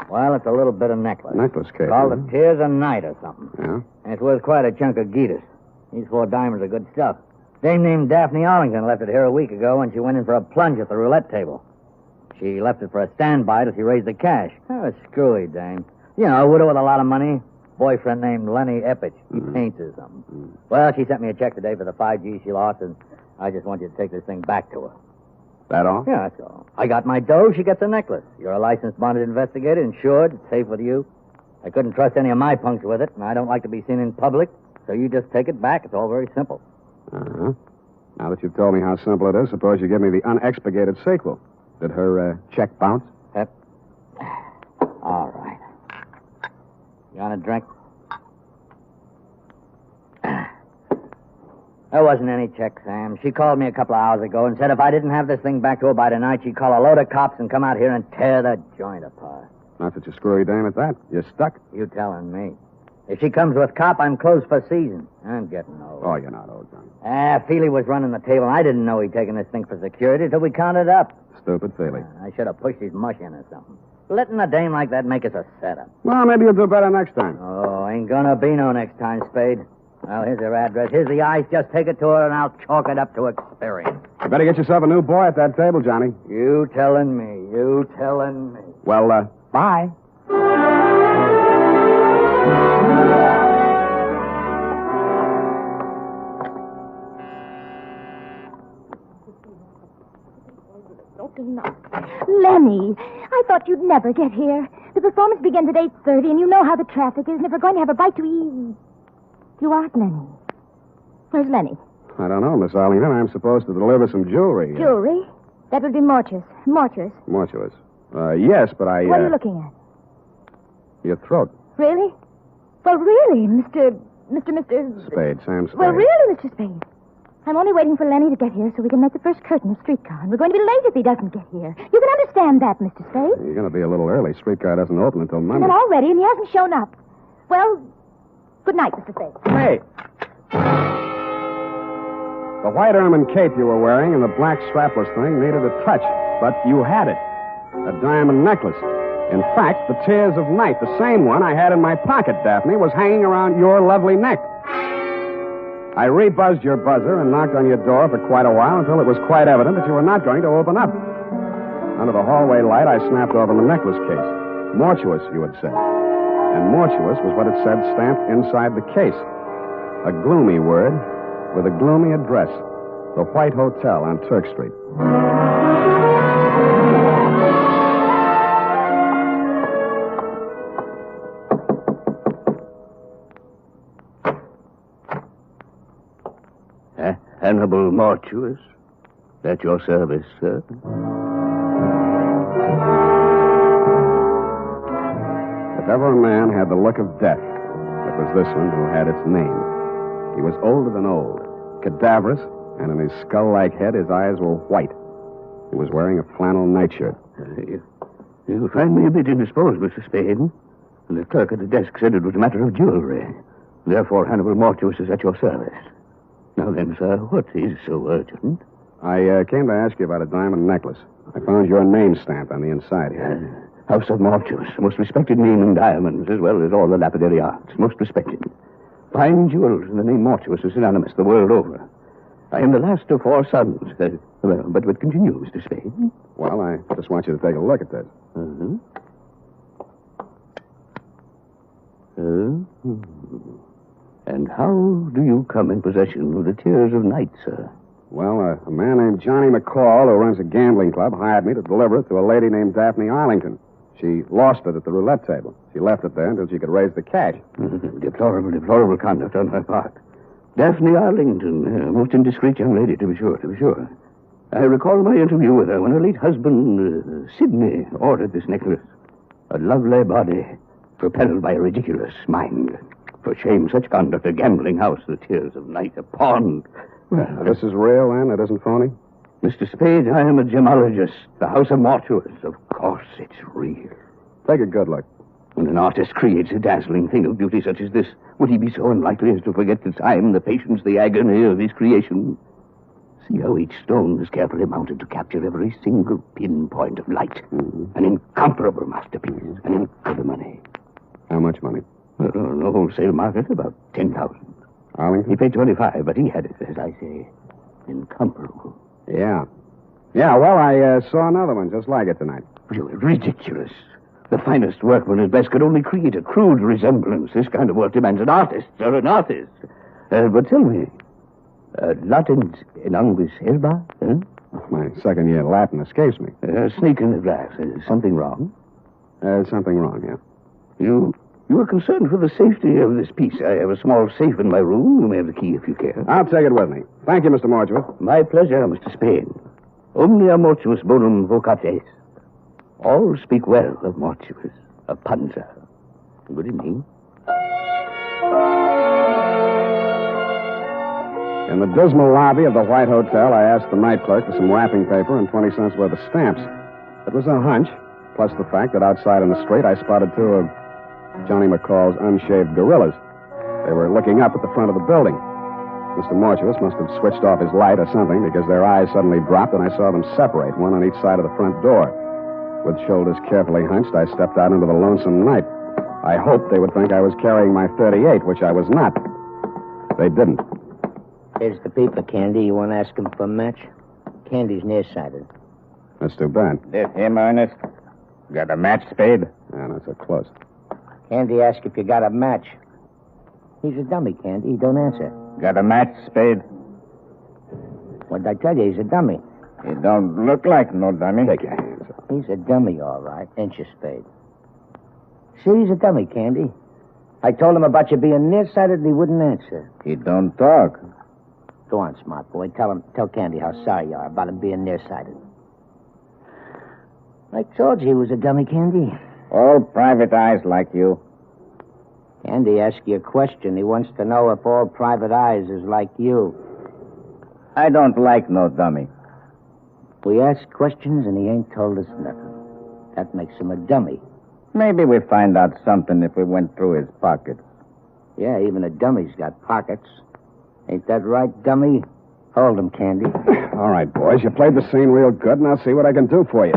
Well, it's a little bit of necklace. Necklace case. Called huh? the Tears of Night or something. Yeah? And it's worth quite a chunk of Geetus. These 4 diamonds are good stuff. Dame named Daphne Arlington left it here a week ago when she went in for a plunge at the roulette table. She left it for a standby till she raised the cash. Oh, screwy dame. You know, a widow with a lot of money. Boyfriend named Lenny Eppich. He paints or something. Well, she sent me a check today for the 5 G she lost, and I just want you to take this thing back to her. That all? Yeah, that's all. I got my dough, she gets a necklace. You're a licensed bonded investigator, insured, it's safe with you. I couldn't trust any of my punks with it, and I don't like to be seen in public, so you just take it back. It's all very simple. Uh-huh. Now that you've told me how simple it is, suppose you give me the unexpurgated sequel. Did her check bounce? Yep. All right. You want a drink? There wasn't any check, Sam. She called me a couple of hours ago and said if I didn't have this thing back to her by tonight, she'd call a load of cops and come out here and tear the joint apart. Not such a screwy dame at that. You're stuck. You telling me. If she comes with cop, I'm closed for season. I'm getting old. Oh, you're not old, Johnny. Feely was running the table, and I didn't know he'd taken this thing for security till we counted up. Stupid Feely. I should have pushed his mush in or something. Letting a dame like that make us a setup. Well, maybe you'll do better next time. Oh, ain't gonna be no next time, Spade. Well, here's her address. Here's the ice. Just take it to her, and I'll chalk it up to experience. You better get yourself a new boy at that table, Johnny. You telling me. You telling me. Well, bye. Lenny, I thought you'd never get here. The performance begins at 8:30, and you know how the traffic is, and if we're going to have a bite to eat... You aren't Lenny. Where's Lenny? I don't know, Miss Arlington. I'm supposed to deliver some jewelry. Jewelry? That would be Mortuous. Mortuous. Mortuous. Yes, but I... What are you looking at? Your throat. Really? Well, really, Mr. Spade, Sam Spade. Well, really, Mr. Spade. I'm only waiting for Lenny to get here so we can make the first curtain of Streetcar. And we're going to be late if he doesn't get here. You can understand that, Mr. Spade. You're going to be a little early. Streetcar doesn't open until Monday. Well, already, and he hasn't shown up. Well, Good night, Mr. Spade. Hey! The white ermine cape you were wearing and the black strapless thing needed a touch, but you had it. A diamond necklace. In fact, the Tears of Night, the same one I had in my pocket, Daphne, was hanging around your lovely neck. I rebuzzed your buzzer and knocked on your door for quite a while until it was quite evident that you were not going to open up. Under the hallway light, I snapped open the necklace case. Mortuous, you had said. And mortuous was what it said stamped inside the case. A gloomy word with a gloomy address. The White Hotel on Turk Street. Hannibal Mortuous. At your service, sir. If ever a man had the look of death, it was this one who had its name. He was older than old, cadaverous, and in his skull-like head, his eyes were white. He was wearing a flannel nightshirt. You find me a bit indisposed, Mr. Spade. The clerk at the desk said it was a matter of jewelry. Therefore, Hannibal Mortuous is at your service. Now then, sir, what is so urgent? I came to ask you about a diamond necklace. I found your name stamped on the inside here. House of Mortuous, most respected name in diamonds, as well as all the lapidary arts. Most respected. Fine jewels and the name Mortuous is synonymous the world over. I am the last of 4 sons. But continue, Mr. Spade. Well, I just want you to take a look at this. And how do you come in possession of the Tears of Night, sir? Well, a man named Johnny McCall, who runs a gambling club, hired me to deliver it to a lady named Daphne Arlington. She lost it at the roulette table. She left it there until she could raise the cash. Deplorable conduct on her part. Daphne Arlington, a most indiscreet young lady, to be sure. I recall my interview with her when her late husband, Sidney, ordered this necklace. A lovely body, propelled by a ridiculous mind. For shame, such conduct, a gambling house, the Tears of Night, a pond. Well, this is real, then? It isn't phony? Mr. Spade, I am a gemologist. The House of Mortuous. Of course, it's real. Take a good look. When an artist creates a dazzling thing of beauty such as this, would he be so unlikely as to forget the time, the patience, the agony of his creation? See how each stone is carefully mounted to capture every single pinpoint of light. An incomparable masterpiece. An incredible money. How much money? The wholesale market, about 10,000. Arlington? He paid 25, but he had it, as I say, incomparable. Yeah, well, I saw another one just like it tonight. Ridiculous. The finest workman at best could only create a crude resemblance. This kind of work demands an artist, or an artist. But tell me, Latin in Angus Elba? My second year Latin escapes me. Snake in the glass. Something wrong? Something wrong, yeah. You are concerned for the safety of this piece. I have a small safe in my room. You may have the key if you care. I'll take it with me. Thank you, Mr. Mortuous. My pleasure, Mr. Spade. Omnia mortuus bonum vocat est. All speak well of Mortuous, of Panzer. Good evening. In the dismal lobby of the White Hotel, I asked the night clerk for some wrapping paper and 20 cents worth of stamps. It was a hunch, plus the fact that outside in the street I spotted 2 of Johnny McCall's unshaved gorillas. They were looking up at the front of the building. Mr. Mortuous must have switched off his light or something because their eyes suddenly dropped and I saw them separate, one on each side of the front door. With shoulders carefully hunched, I stepped out into the lonesome night. I hoped they would think I was carrying my .38, which I was not. They didn't. Here's the paper, Candy. You want to ask him for a match? Candy's nearsighted. That's too bad. This him, Ernest? Got a match, Spade? Yeah, not so close. Candy asked if you got a match. He's a dummy, Candy. He don't answer. Got a match, Spade? What'd I tell you? He's a dummy. He don't look like no dummy. Take your hands. He's a dummy, all right. Ain't you, Spade? See, he's a dummy, Candy. I told him about you being nearsighted and he wouldn't answer. He don't talk. Go on, smart boy. Tell Candy how sorry you are about him being nearsighted. I told you he was a dummy, Candy. All private eyes like you. Candy asked you a question. He wants to know if all private eyes is like you. I don't like no dummy. We ask questions and he ain't told us nothing. That makes him a dummy. Maybe we find out something if we went through his pockets. Yeah, even the dummy's got pockets. Ain't that right, dummy? Hold 'em, Candy. All right, boys. You played the scene real good, and I'll see what I can do for you.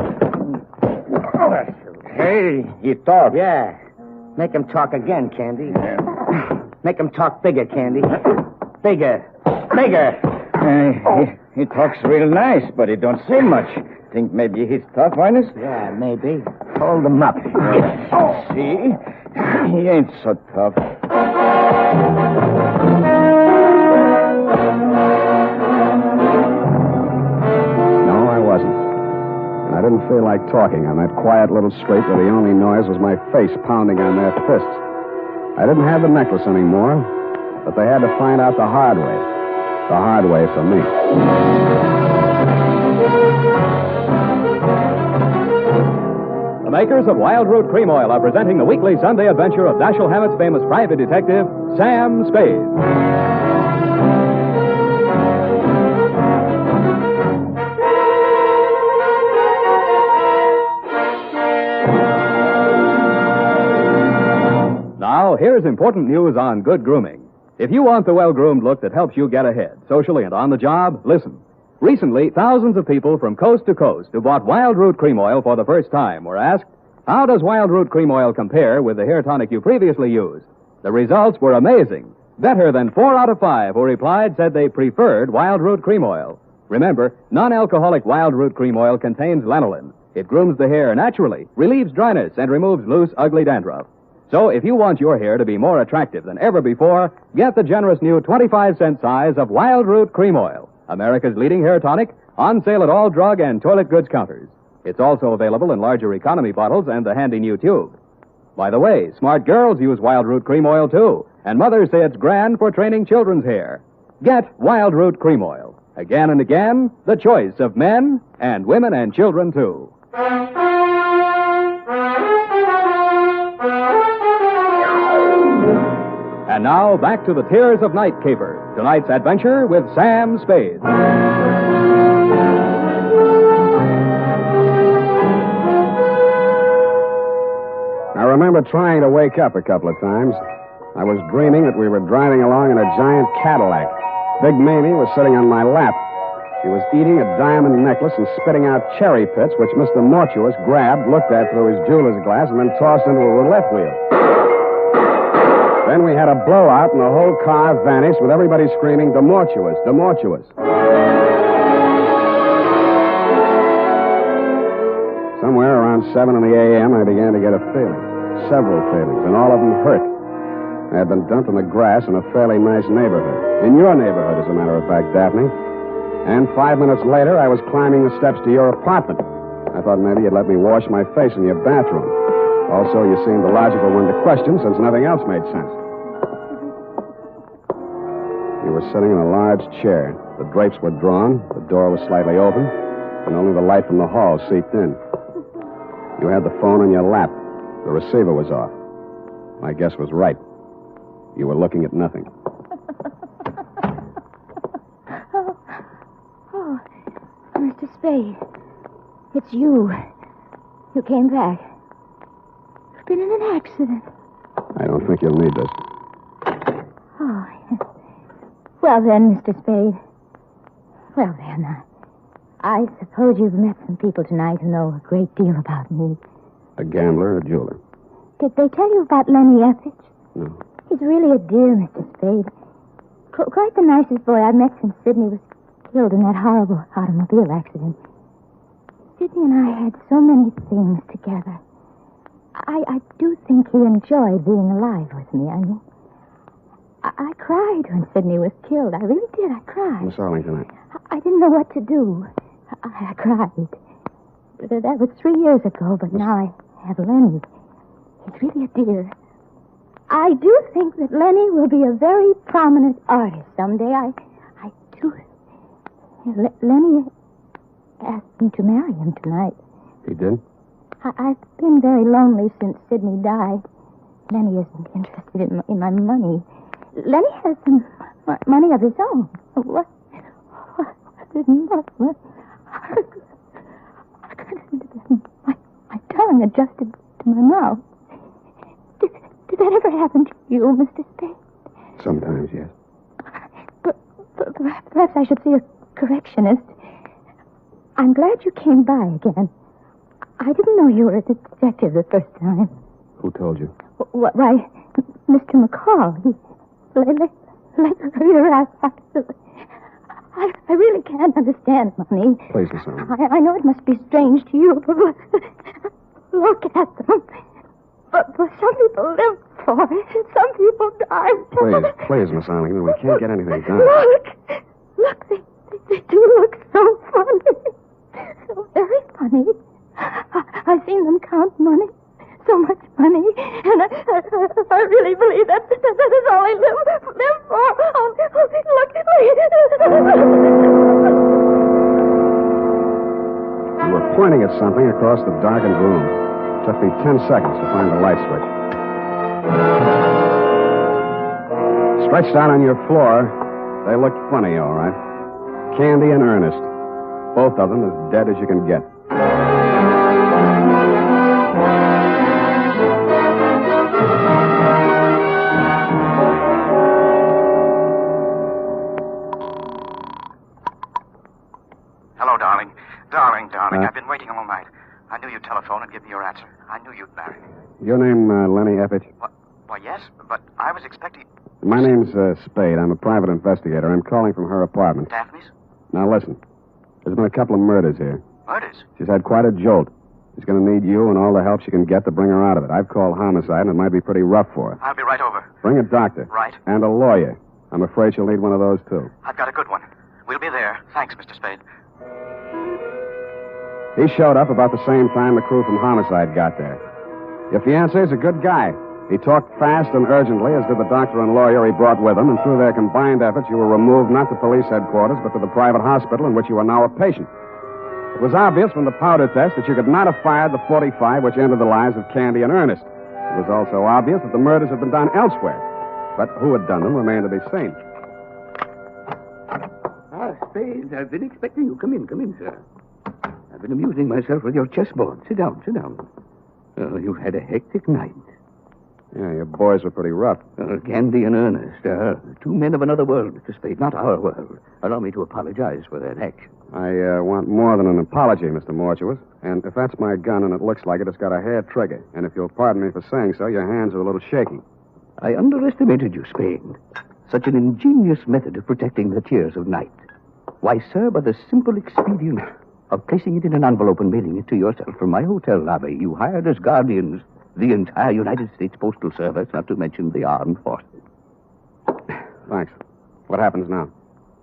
Hey, you talk. Yeah. Make him talk again, Candy. Make him talk bigger, Candy. Bigger. He talks real nice, but he don't say much. Think maybe he's tough, Ernest? Yeah, maybe. Hold him up. See? He ain't so tough. No, I wasn't. And I didn't feel like talking on that quiet little street where the only noise was my face pounding on their fists. I didn't have the necklace anymore, but they had to find out the hard way. The hard way for me. The makers of Wild Root Cream Oil are presenting the weekly Sunday adventure of Dashiell Hammett's famous private detective, Sam Spade. Now, here's important news on good grooming. If you want the well-groomed look that helps you get ahead, socially and on the job, listen. Recently, thousands of people from coast to coast who bought Wild Root Cream Oil for the first time were asked, how does Wild Root Cream Oil compare with the hair tonic you previously used? The results were amazing. Better than 4 out of 5 who replied said they preferred Wild Root Cream Oil. Remember, non-alcoholic Wild Root Cream Oil contains lanolin. It grooms the hair naturally, relieves dryness, and removes loose, ugly dandruff. So if you want your hair to be more attractive than ever before, get the generous new 25-cent size of Wild Root Cream Oil, America's leading hair tonic, on sale at all drug and toilet goods counters. It's also available in larger economy bottles and the handy new tube. By the way, smart girls use Wild Root Cream Oil, too, and mothers say it's grand for training children's hair. Get Wild Root Cream Oil. Again and again, the choice of men and women and children, too. And now, back to the Tears of Night caper. Tonight's adventure with Sam Spade. I remember trying to wake up a couple of times. I was dreaming that we were driving along in a giant Cadillac. Big Mamie was sitting on my lap. She was eating a diamond necklace and spitting out cherry pits, which Mr. Mortuus grabbed, looked at through his jeweler's glass, and then tossed into a roulette wheel. Then we had a blowout, and the whole car vanished with everybody screaming, "Demortuous, Demortuous." Somewhere around 7 in the a.m., I began to get a feeling. Several feelings, and all of them hurt. I had been dumped in the grass in a fairly nice neighborhood. In your neighborhood, as a matter of fact, Daphne. And 5 minutes later, I was climbing the steps to your apartment. I thought maybe you'd let me wash my face in your bathroom. Also, you seemed the logical one to question since nothing else made sense. You were sitting in a large chair. The drapes were drawn, the door was slightly open, and only the light from the hall seeped in. You had the phone in your lap. The receiver was off. My guess was right. You were looking at nothing. Oh, Mr. Spade. It's you. You came back. You've been in an accident. I don't think you'll need this. Oh, yes. Well then, Mr. Spade. Well then, I suppose you've met some people tonight who know a great deal about me. A gambler, a jeweler. Did they tell you about Lenny Effich? No. He's really a dear, Mr. Spade. Quite the nicest boy I've met since Sidney was killed in that horrible automobile accident. Sidney and I had so many things together. I do think he enjoyed being alive with me. I mean, I cried when Sidney was killed. I really did. I cried. Miss Arlington, I didn't know what to do. I cried. That was 3 years ago, but now I have Lenny. He's really a dear. I do think that Lenny will be a very prominent artist someday. I do. Lenny asked me to marry him tonight. He did? I've been very lonely since Sidney died. Lenny isn't interested in my money. Lenny has some money of his own. What didn't I couldn't. My tongue adjusted to my mouth. Did that ever happen to you, Mr. Spade? Sometimes, yes. But perhaps I should see a correctionist. I'm glad you came by again. I didn't know you were a detective the first time. Who told you? Why, Mr. McCall. I really can't understand money. Please, Miss Allen. I know it must be strange to you, but look at them. But some people live for it, some people die. Please, Miss Allen, we can't get anything done. Look, they do look so funny. So very funny. I've seen them count money. So much money. And I really believe that is all I live for. Oh, look at me. You were pointing at something across the darkened room. It took me 10 seconds to find the light switch. Stretched out on your floor, they looked funny, all right. Candy and Ernest. Both of them as dead as you can get. Hello, darling. Darling. I've been waiting all night. I knew you'd telephone and give me your answer. I knew you'd marry me. Your name, Lenny Eppich? Why, yes, but I was expecting... My name's Spade. I'm a private investigator. I'm calling from her apartment. Daphne's? Now, listen. There's been a couple of murders here. Murders? She's had quite a jolt. She's going to need you and all the help she can get to bring her out of it. I've called homicide, and it might be pretty rough for her. I'll be right over. Bring a doctor. Right. And a lawyer. I'm afraid she'll need one of those, too. I've got a good one. We'll be there. Thanks, Mr. Spade. He showed up about the same time the crew from homicide got there. Your fiancé's a good guy. He talked fast and urgently, as did the doctor and lawyer he brought with him, and through their combined efforts, you were removed not to police headquarters, but to the private hospital in which you are now a patient. It was obvious from the powder test that you could not have fired the .45 which ended the lives of Candy and Ernest. It was also obvious that the murders had been done elsewhere. But who had done them remained to be seen. Spade, I've been expecting you. Come in, sir. I've been amusing myself with your chessboard. Sit down. Oh, you've had a hectic night. Yeah, your boys were pretty rough. Candy and Ernest, two men of another world, Mr. Spade, not our world. Allow me to apologize for that action. I want more than an apology, Mr. Mortuus. And if that's my gun and it looks like it, it's got a hair trigger. And if you'll pardon me for saying so, your hands are a little shaky. I underestimated you, Spade. Such an ingenious method of protecting the tears of night. Why, sir, by the simple expedient of placing it in an envelope and mailing it to yourself from my hotel lobby, you hired as guardians the entire United States Postal Service, not to mention the armed forces. Thanks. What happens now?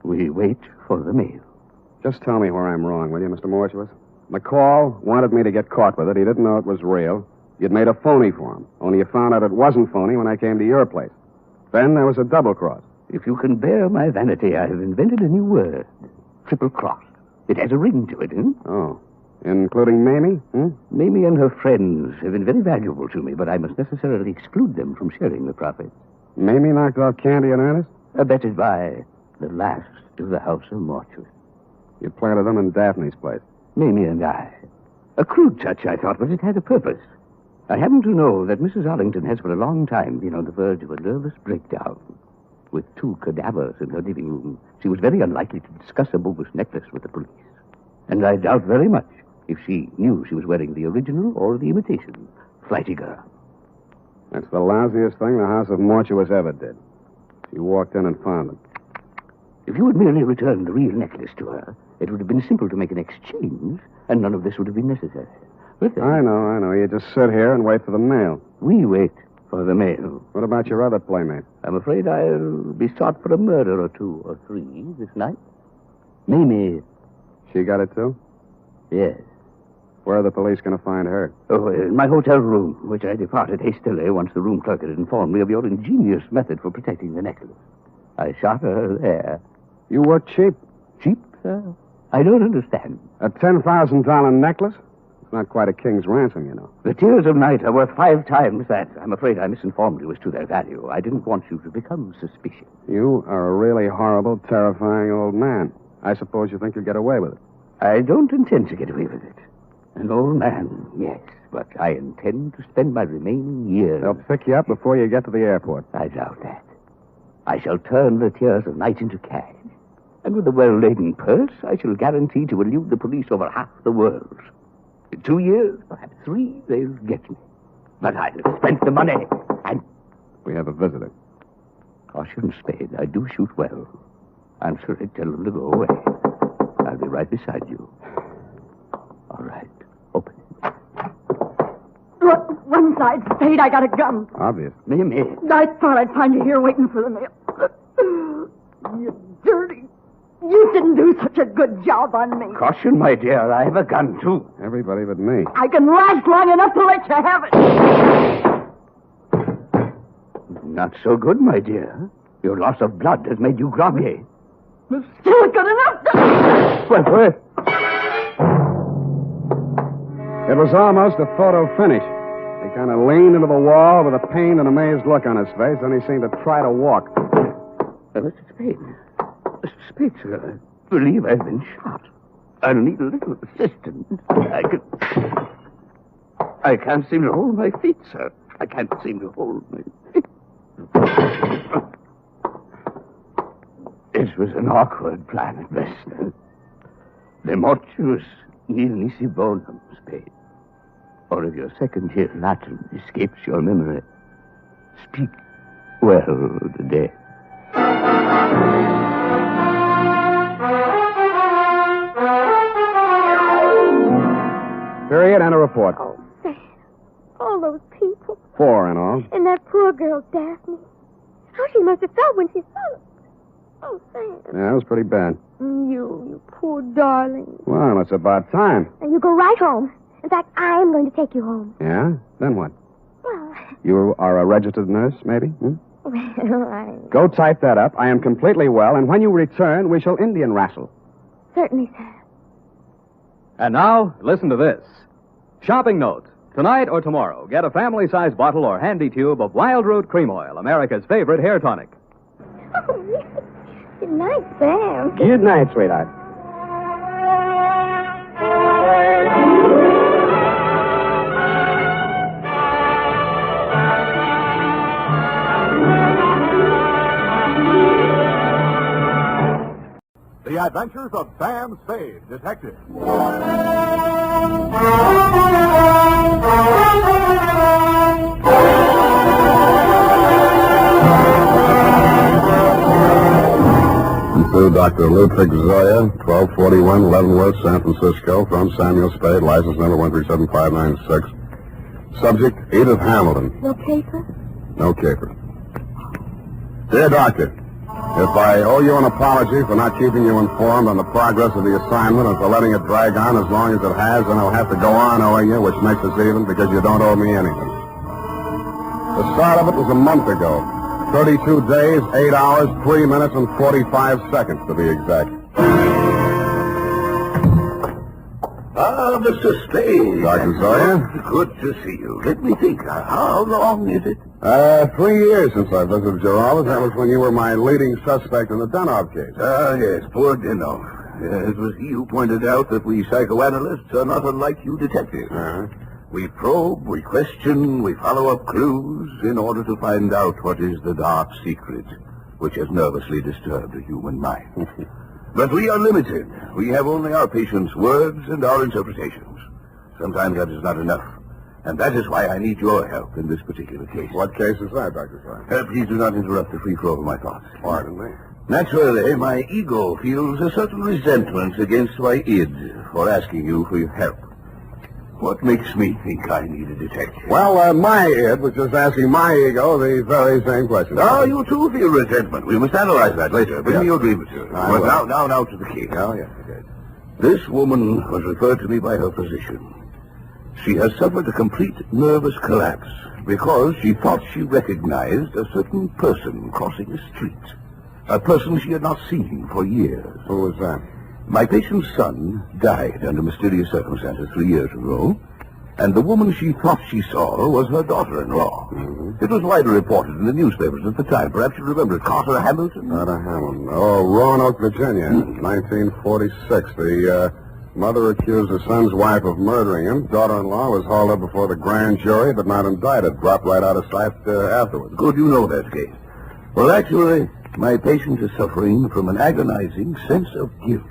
We wait for the mail. Just tell me where I'm wrong, will you, Mr. Mortuus? McCall wanted me to get caught with it. He didn't know it was real. You'd made a phony for him, only you found out it wasn't phony when I came to your place. Then there was a double cross. If you can bear my vanity, I have invented a new word. Triple cross. It has a ring to it, Oh. Including Mamie? Mamie and her friends have been very valuable to me, but I must necessarily exclude them from sharing the profits. Mamie knocked off Candy and Ernest? Abetted by the last of the House of Mortuus. You planted them in Daphne's place. Mamie and I. A crude touch, I thought, but it had a purpose. I happen to know that Mrs. Arlington has for a long time been on the verge of a nervous breakdown. With two cadavers in her living room, she was very unlikely to discuss a bogus necklace with the police. And I doubt very much if she knew she was wearing the original or the imitation. Flighty girl. That's the lousiest thing the House of Mortuus ever did. She walked in and found them. If you had merely returned the real necklace to her, it would have been simple to make an exchange, and none of this would have been necessary. But I know. You just sit here and wait for the mail. We wait for the mail. What about your other playmate? I'm afraid I'll be sought for a murder or two or three this night. Mamie. She got it, too? Yes. Where are the police going to find her? Oh, in my hotel room, which I departed hastily once the room clerk had informed me of your ingenious method for protecting the necklace. I shot her there. You work cheap. Cheap, sir? I don't understand. A $10,000 necklace? It's not quite a king's ransom, you know. The tears of night are worth 5 times that. I'm afraid I misinformed you as to their value. I didn't want you to become suspicious. You are a really horrible, terrifying old man. I suppose you think you'll get away with it. I don't intend to get away with it. An old man, yes, but I intend to spend my remaining years... They'll pick you up before you get to the airport. I doubt that. I shall turn the tears of night into cash. And with a well-laden purse, I shall guarantee to elude the police over half the world. In 2 years, perhaps 3, they'll get me. But I've spent the money, and... We have a visitor. Caution, Spade. I do shoot well. Answer it, tell them to go away. I'll be right beside you. All right. Open it. One side, Spade, I got a gun. Obvious. Me. I thought I'd find you here waiting for the mail. You dirty. You didn't do such a good job on me. Caution, my dear. I have a gun, too. Everybody but me. I can last long enough to let you have it. Not so good, my dear. Your loss of blood has made you groggy. It's still good enough. Well, It was almost a photo finish. He kind of leaned into the wall with a pained and amazed look on his face, then he seemed to try to walk. Mr. Spade. Mr. Spade, sir, I believe I've been shot. I'll need a little assistance. I can't seem to hold my feet, sir. I can't seem to hold my feet. This was an awkward plan at best. The mortuus nil nisi bonum, Spade. Or if your second year Latin escapes your memory, speak well the dead. Period and a report. Oh, Sam. All those people. 4 in all. And that poor girl, Daphne. How she must have felt when she saw it. Oh, Sam. Yeah, it was pretty bad. You poor darling. Well, it's about time. And you go right home. In fact, I'm going to take you home. Yeah? Then what? Well, You are a registered nurse, maybe? Hmm? I... Go type that up. I am completely well, and when you return, we shall Indian wrestle. Certainly, sir. And now, listen to this. Shopping note. Tonight or tomorrow, get a family-sized bottle or handy tube of Wild Root Cream Oil, America's favorite hair tonic. Oh, yes. Good night, Sam. Good night, sweetheart. The Adventures of Sam Spade, Detective. To Dr. Ludwig Zoya, 1241 Leavenworth, San Francisco, from Samuel Spade, license number 137596. Subject, Edith Hamilton. No paper? No caper. Dear Doctor, if I owe you an apology for not keeping you informed on the progress of the assignment and for letting it drag on as long as it has, then I'll have to go on owing you, which makes us even because you don't owe me anything. The start of it was a month ago. 32 days, 8 hours, 3 minutes, and 45 seconds, to be exact. Ah, Mr. Spade. Dr. Zoya? Good to see you. Let me think. How long is it? 3 years since I visited your office. That was when you were my leading suspect in the Denov case. Ah, yes, poor Denov. It was he who pointed out that we psychoanalysts are not unlike you detectives. We probe, we question, we follow up clues in order to find out what is the dark secret which has nervously disturbed the human mind. But we are limited. We have only our patients' words and our interpretations. Sometimes that is not enough. And that is why I need your help in this particular case. What case is that, Dr. Zoya? Please do not interrupt the free flow of my thoughts. Pardon me. Naturally, my ego feels a certain resentment against my id for asking you for your help. What makes me think I need a detective? Well, my id was just asking my ego the very same question. Ah, you too feel resentment. We must analyze that later. Bring me your grievances. I will. Now to the case. Oh, yes, okay. This woman was referred to me by her physician. She has suffered a complete nervous collapse because she thought she recognized a certain person crossing the street. A person she had not seen for years. Who was that? My patient's son died under mysterious circumstances 3 years ago, and the woman she thought she saw was her daughter-in-law. It was widely reported in the newspapers at the time. Perhaps you remember it. Carter Hamilton? Carter Hamilton. Oh, Roanoke, Virginia, 1946. The mother accused her son's wife of murdering him. Daughter-in-law was hauled up before the grand jury, but not indicted. Dropped right out of sight afterwards. Good, you know that case. Well, actually, my patient is suffering from an agonizing sense of guilt.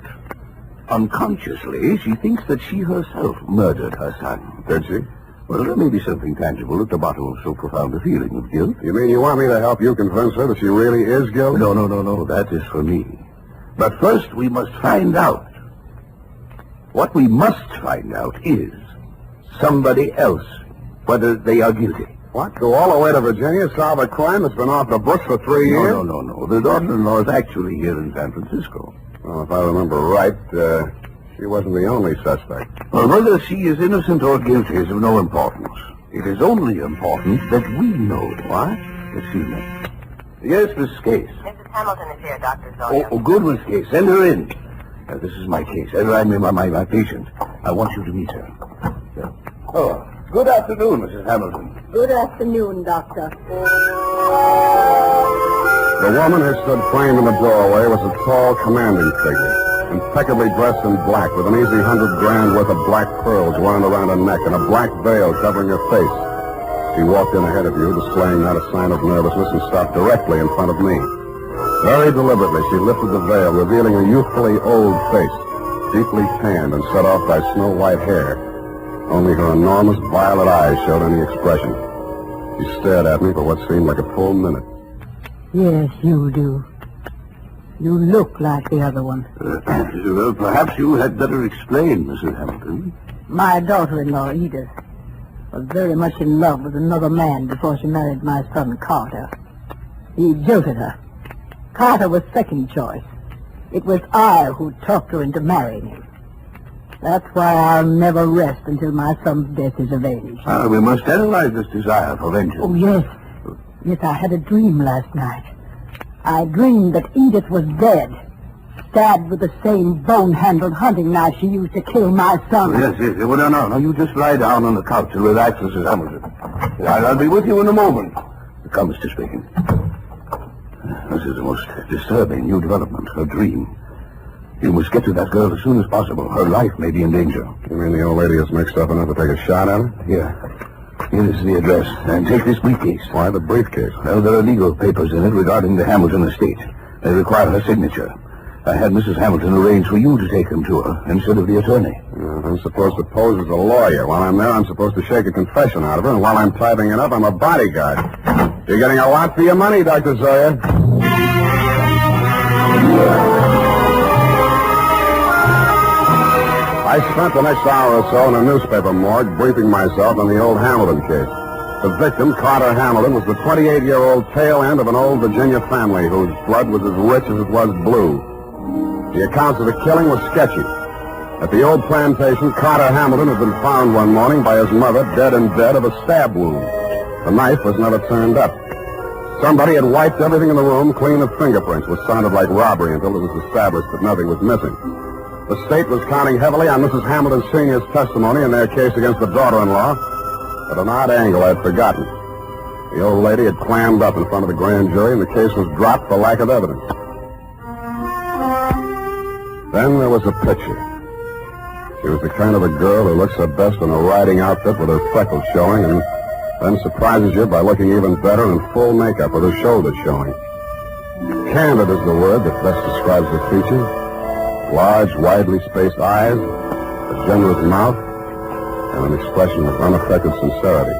Unconsciously, she thinks that she herself murdered her son. Did she? Well, there may be something tangible at the bottom of so profound a feeling of guilt. You mean you want me to help you convince her that she really is guilty? No. That is for me. But first, we must find out. What we must find out is somebody else, whether they are guilty. What? Go all the way to Virginia, solve a crime that's been off the books for 3 years? No. The daughter-in-law is actually here in San Francisco. Well, if I remember right, she wasn't the only suspect. Well, whether she is innocent or guilty is of no importance. It is only important that we know. What? Excuse me. Yes, Miss Case. Mrs. Hamilton is here, Dr. Zoya. Oh, good, Miss Case. Send her in. This is my case. I mean, my patient. I want you to meet her. Oh, good afternoon, Mrs. Hamilton. Good afternoon, Doctor. The woman who stood framed in the doorway was a tall, commanding figure, impeccably dressed in black, with an easy $100,000 worth of black pearls wound around her neck and a black veil covering her face. She walked in ahead of you, displaying not a sign of nervousness, and stopped directly in front of me. Very deliberately, she lifted the veil, revealing a youthfully old face, deeply tanned and set off by snow-white hair. Only her enormous violet eyes showed any expression. She stared at me for what seemed like a full minute. Yes, you do. You look like the other one. Well, perhaps you had better explain, Mrs. Hamilton. My daughter-in-law, Edith, was very much in love with another man before she married my son, Carter. He jilted her. Carter was second choice. It was I who talked her into marrying him. That's why I'll never rest until my son's death is avenged. We must analyze this desire for vengeance. Oh, yes. Yes, I had a dream last night. I dreamed that Edith was dead, stabbed with the same bone-handled hunting knife she used to kill my son. Yes. Well, no. You just lie down on the couch and relax, Mrs. Hamilton. I'll be with you in a moment. Come, Mr. Spade. This is the most disturbing new development, her dream. You must get to that girl as soon as possible. Her life may be in danger. You mean the old lady is mixed up enough to take a shot at her? Here is the address. And take this briefcase. Why the briefcase? Well, there are legal papers in it regarding the Hamilton estate. They require her signature. I had Mrs. Hamilton arrange for you to take them to her instead of the attorney. I'm supposed to pose as a lawyer. While I'm there, I'm supposed to shake a confession out of her, and while I'm typing it up, I'm a bodyguard. You're getting a lot for your money, Dr. Zoya. I spent the next hour or so in a newspaper morgue briefing myself on the old Hamilton case. The victim, Carter Hamilton, was the 28-year-old tail end of an old Virginia family whose blood was as rich as it was blue. The accounts of the killing were sketchy. At the old plantation, Carter Hamilton had been found one morning by his mother dead in bed of a stab wound. The knife was never turned up. Somebody had wiped everything in the room clean of fingerprints, which sounded like robbery until it was established that nothing was missing. The state was counting heavily on Mrs. Hamilton Sr.'s testimony in their case against the daughter-in-law. At an odd angle I'd forgotten. The old lady had clammed up in front of the grand jury, and the case was dropped for lack of evidence. Then there was a picture. She was the kind of a girl who looks her best in a riding outfit with her freckles showing, and then surprises you by looking even better in full makeup with her shoulders showing. Candid is the word that best describes her features. Large, widely spaced eyes, a generous mouth, and an expression of unaffected sincerity.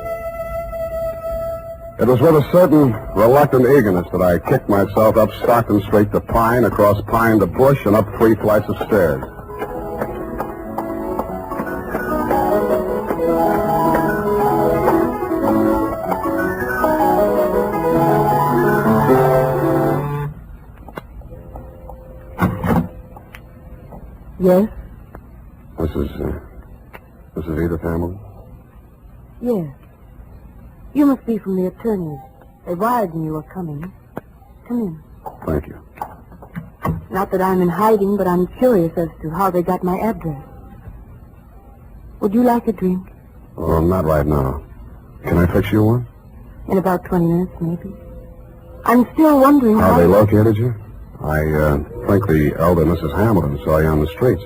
It was with a certain reluctant eagerness that I kicked myself up Stockton Street to Pine, across Pine to Bush, and up 3 flights of stairs. Yes? This is Edith Hamilton? Yes. You must be from the attorneys. They wired me you were coming. Come in. Thank you. Not that I'm in hiding, but I'm curious as to how they got my address. Would you like a drink? Oh, not right now. Can I fix you one? In about 20 minutes, maybe. I'm still wondering how they located you? I think the elder Mrs. Hamilton saw you on the streets.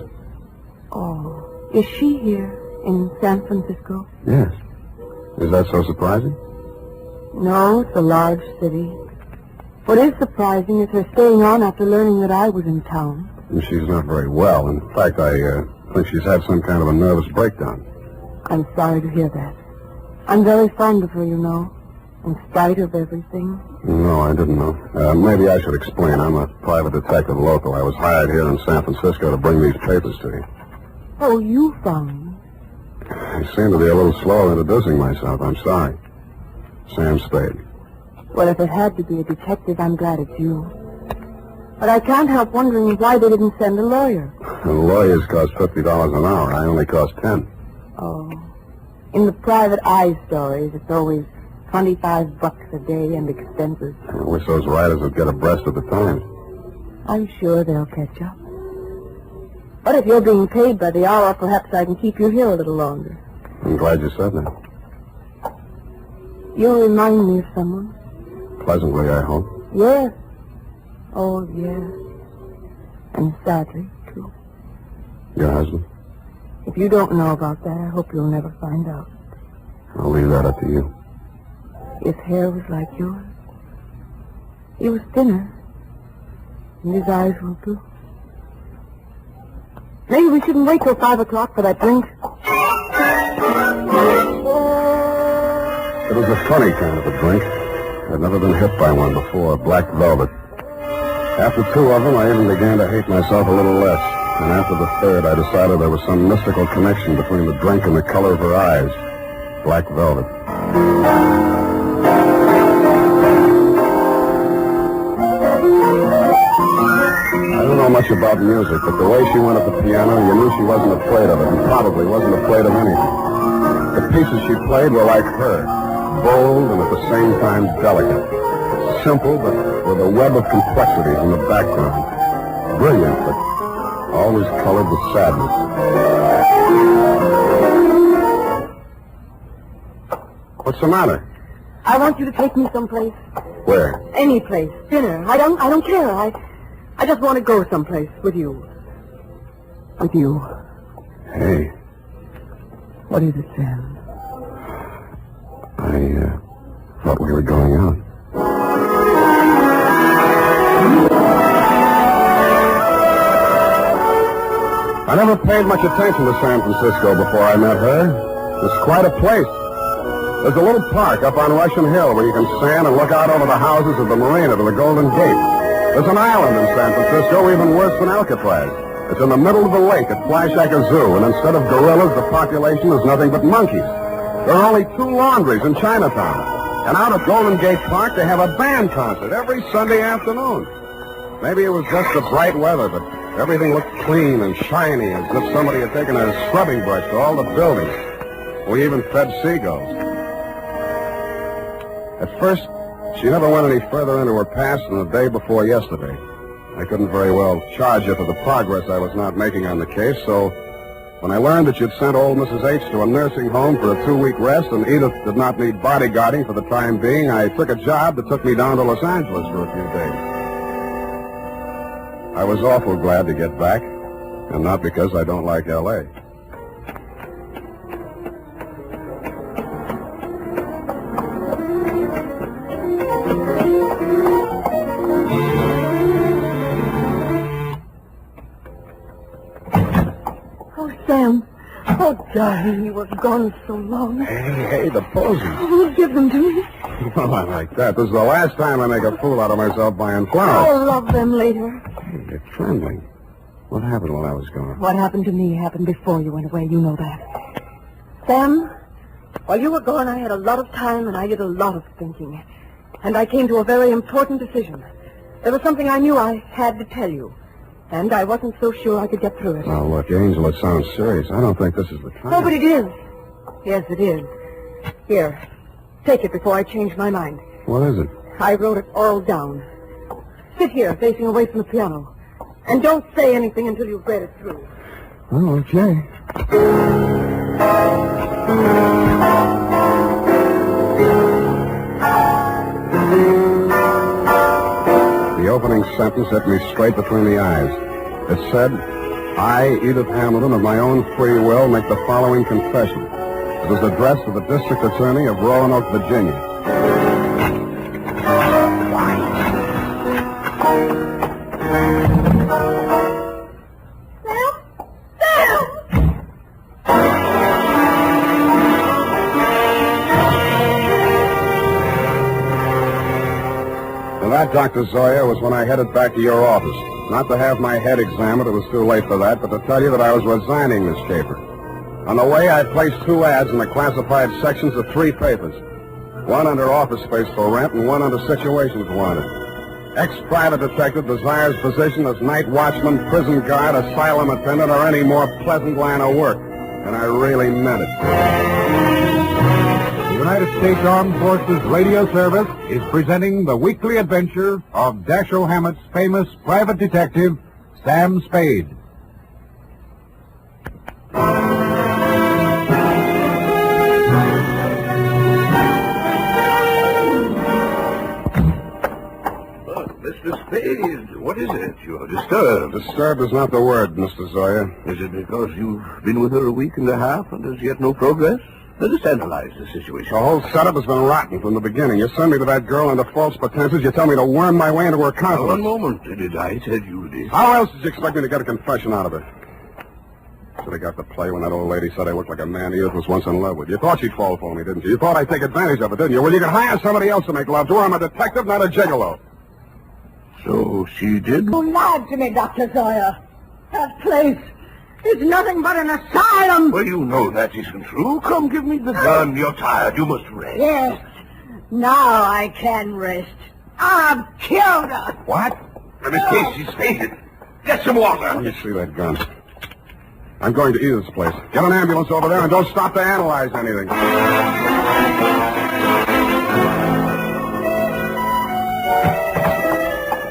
Oh, is she here in San Francisco? What is surprising is her staying on after learning that I was in town. And she's not very well. In fact, I think she's had some kind of a nervous breakdown. I'm sorry to hear that. I'm very fond of her, you know, in spite of everything. No, I didn't know. Maybe I should explain. I'm a private detective local. I was hired here in San Francisco to bring these papers to you. Oh, you found me. I seem to be a little slow introducing myself. I'm sorry. Sam Spade. Well, if it had to be a detective, I'm glad it's you. But I can't help wondering why they didn't send a lawyer. The lawyers cost $50 an hour. I only cost 10. Oh. In the private eye stories, it's always $25 a day and expenses. I wish those writers would get abreast of the times. I'm sure they'll catch up. But if you're being paid by the hour, perhaps I can keep you here a little longer. I'm glad you said that. You remind me of someone. Pleasantly, I hope. Yes. Oh, yes. And sadly, too. Your husband? If you don't know about that, I hope you'll never find out. I'll leave that up to you. His hair was like yours. He was thinner. And his eyes were blue. Maybe we shouldn't wait till 5 o'clock for that drink. It was a funny kind of a drink. I'd never been hit by one before, black velvet. After 2 of them, I even began to hate myself a little less. And after the third, I decided there was some mystical connection between the drink and the color of her eyes. Black velvet. I don't know much about music, but the way she went at the piano, you knew she wasn't afraid of it, and probably wasn't afraid of anything. The pieces she played were like her, bold and at the same time delicate. Simple, but with a web of complexities in the background. Brilliant, but always colored with sadness. What's the matter? I want you to take me someplace. Where? Any place. Dinner. I don't care. I just want to go someplace with you. With you. Hey. What is it, Sam? I thought we were going out. I never paid much attention to San Francisco before I met her. It's quite a place. There's a little park up on Russian Hill where you can stand and look out over the houses of the marina to the Golden Gate. There's an island in San Francisco even worse than Alcatraz. It's in the middle of the lake at Flashacre Zoo, and instead of gorillas, the population is nothing but monkeys. There are only 2 laundries in Chinatown. And out at Golden Gate Park, they have a band concert every Sunday afternoon. Maybe it was just the bright weather, but everything looked clean and shiny, as if somebody had taken a scrubbing brush to all the buildings. We even fed seagulls. At first, she never went any further into her past than the day before yesterday. I couldn't very well charge her for the progress I was not making on the case, so when I learned that you'd sent old Mrs. H to a nursing home for a 2-week rest and Edith did not need bodyguarding for the time being, I took a job that took me down to Los Angeles for a few days. I was awful glad to get back, and not because I don't like L.A. Oh, Sam. Oh, darling, you were gone so long. Hey, the posies. Oh, give them to me. Well, I like that. This is the last time I make a fool out of myself buying flowers. I'll love them later. Hey, you're trembling. What happened while I was gone? What happened to me happened before you went away. You know that. Sam, while you were gone, I had a lot of time and I did a lot of thinking. And I came to a very important decision. There was something I knew I had to tell you. And I wasn't so sure I could get through it. Oh, look, Angel, it sounds serious. I don't think this is the time. Oh, but it is. Yes, it is. Here, take it before I change my mind. What is it? I wrote it all down. Sit here, facing away from the piano. And don't say anything until you've read it through. Oh, okay. The opening sentence hit me straight between the eyes. It said, I, Edith Hamilton, of my own free will, make the following confession. It was addressed to the District Attorney of Roanoke, Virginia. that, Dr. Zoya, was when I headed back to your office. Not to have my head examined, it was too late for that, but to tell you that I was resigning this paper. On the way, I placed 2 ads in the classified sections of 3 papers. One under office space for rent and one under situations wanted. Ex-private detective desires position as night watchman, prison guard, asylum attendant, or any more pleasant line of work. And I really meant it. The United States Armed Forces Radio Service is presenting the weekly adventure of Dashiell Hammett's famous private detective, Sam Spade. Mr. Spade, what is it? You're disturbed. Disturbed is not the word, Mr. Zoya. Is it because you've been with her a week and a half and there's yet no progress? Let us analyze the situation. The whole setup has been rotten from the beginning. You send me to that girl under false pretenses. You tell me to worm my way into her confidence. One moment. Did I tell you this? How else did you expect me to get a confession out of her? Should have got the play when that old lady said I looked like a man Edith was once in love with. You thought she'd fall for me, didn't you? You thought I'd take advantage of it, didn't you? Well, you could hire somebody else to make love to her. I'm a detective, not a gigolo. So she did? You lied to me, Dr. Zoya. That place is nothing but an asylum. Well, you know that isn't true. Come, give me the gun. You're tired. You must rest. Yes. Now I can rest. I've killed her. What? In this case, she's fainted. Get some water. Let me see that gun. I'm going to Edith's place. Get an ambulance over there and don't stop to analyze anything.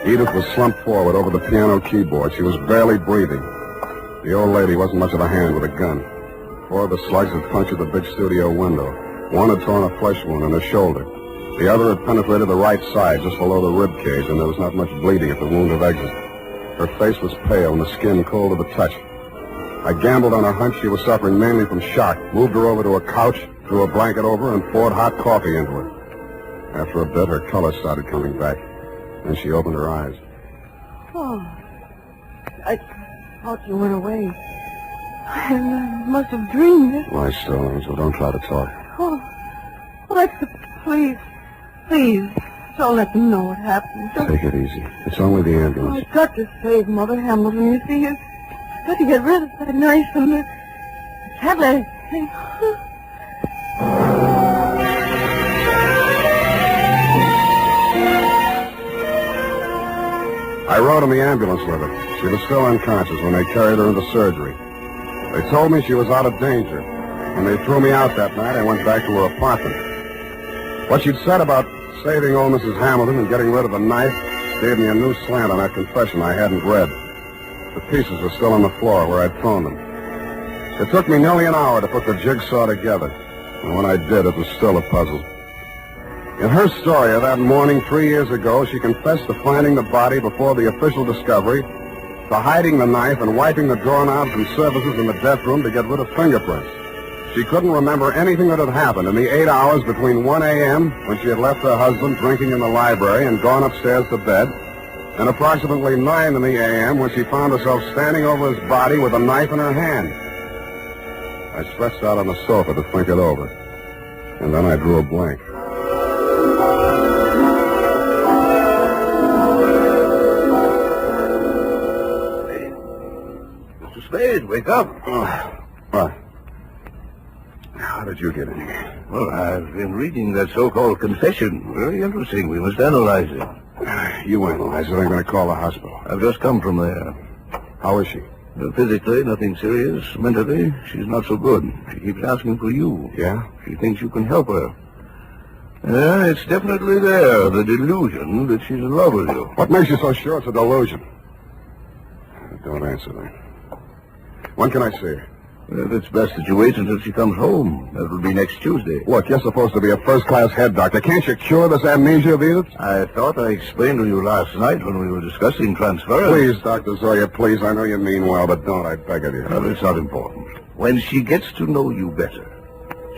Edith was slumped forward over the piano keyboard. She was barely breathing. The old lady wasn't much of a hand with a gun. 4 of the slugs had punctured the big studio window. One had torn a flesh wound in her shoulder. The other had penetrated the right side, just below the rib cage, and there was not much bleeding at the wound of exit. Her face was pale and the skin cold to the touch. I gambled on a hunch she was suffering mainly from shock, moved her over to a couch, threw a blanket over her, and poured hot coffee into her. After a bit, her color started coming back. Then she opened her eyes. Oh, I thought you went away. I must have dreamed it. Lie still, Angel. Don't try to talk. Oh, please, don't let them know what happened. Take it easy. It's only the ambulance. I've got to save Mother Hamilton. You see, I've got to get rid of that knife and the tablet. I rode in the ambulance with her. She was still unconscious when they carried her into surgery. They told me she was out of danger. When they threw me out that night, I went back to her apartment. What she'd said about saving old Mrs. Hamilton and getting rid of the knife gave me a new slant on that confession I hadn't read. The pieces were still on the floor where I'd thrown them. It took me nearly an hour to put the jigsaw together. And when I did, it was still a puzzle. In her story of that morning 3 years ago, she confessed to finding the body before the official discovery, to hiding the knife and wiping the doorknobs and surfaces in the death room to get rid of fingerprints. She couldn't remember anything that had happened in the 8 hours between 1 a.m., when she had left her husband drinking in the library and gone upstairs to bed, and approximately 9 in the a.m. when she found herself standing over his body with a knife in her hand. I stretched out on the sofa to think it over, and then I drew a blank. Spade, wake up. What? How did you get in here? Well, I've been reading that so-called confession. Very interesting. We must analyze it. You analyze it. I'm going to call the hospital. I've just come from there. How is she? Physically, nothing serious. Mentally, she's not so good. She keeps asking for you. Yeah? She thinks you can help her. Yeah, it's definitely there, the delusion that she's in love with you. What makes you so sure it's a delusion? Don't answer that. When can I see her? Well, it's best that you wait until she comes home. That will be next Tuesday. Look, you're supposed to be a first-class head doctor. Can't you cure this amnesia of Edith? I thought I explained to you last night when we were discussing transference. Please, Dr. Zoya, please. I know you mean well, but don't, I beg of you. Well, it's not important. When she gets to know you better,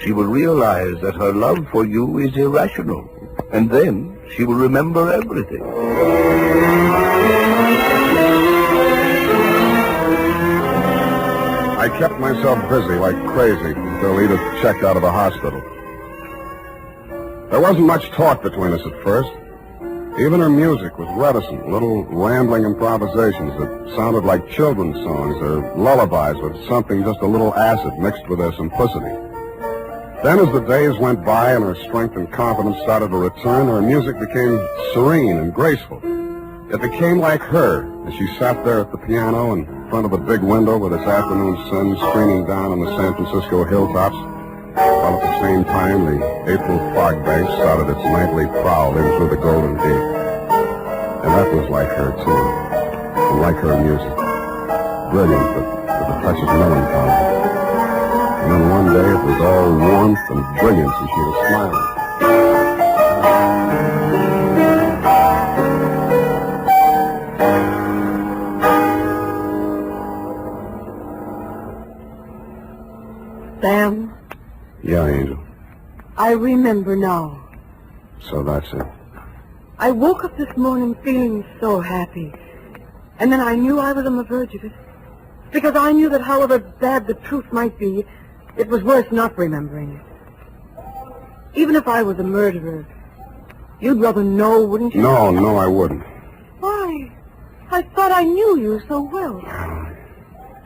she will realize that her love for you is irrational. And then she will remember everything. I kept myself busy like crazy until Edith checked out of the hospital. There wasn't much talk between us at first. Even her music was reticent, little rambling improvisations that sounded like children's songs or lullabies with something just a little acid mixed with their simplicity. Then as the days went by and her strength and confidence started to return, her music became serene and graceful. It became like her as she sat there at the piano in front of the big window with its afternoon sun streaming down on the San Francisco hilltops, while at the same time the April fog bank started its nightly prowl in through the Golden Gate. And that was like her, too, and like her music. Brilliant, but with a touch of melancholy. And then one day it was all warmth and brilliance and she was smiling. Sam? Yeah, Angel. I remember now. So that's it. I woke up this morning feeling so happy. And then I knew I was on the verge of it. Because I knew that however bad the truth might be, it was worth not remembering it. Even if I was a murderer, you'd rather know, wouldn't you? No, I wouldn't. Why? I thought I knew you so well.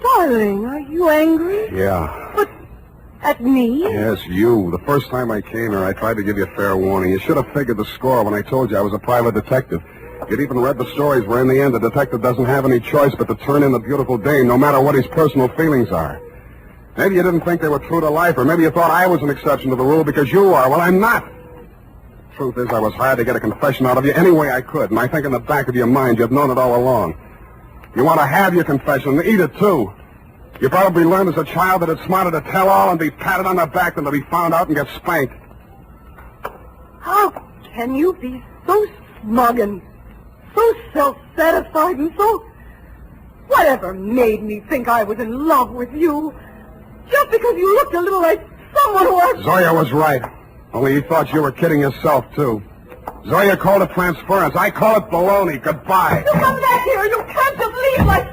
Darling, are you angry? Yeah. But at me? Yes, you. The first time I came here, I tried to give you fair warning. You should have figured the score when I told you I was a private detective. You'd even read the stories where in the end the detective doesn't have any choice but to turn in the beautiful dame, no matter what his personal feelings are. Maybe you didn't think they were true to life, or maybe you thought I was an exception to the rule because you are. Well, I'm not. Truth is, I was hired to get a confession out of you any way I could, and I think in the back of your mind you've known it all along. You want to have your confession, and eat it too. You probably learned as a child that it's smarter to tell all and be patted on the back than to be found out and get spanked. How can you be so smug and so self-satisfied and so... Whatever made me think I was in love with you? Just because you looked a little like someone who was... Zoya was right. Only you thought you were kidding yourself, too. Zoya called it transference. I call it baloney. Goodbye. You come back here. You can't just leave like...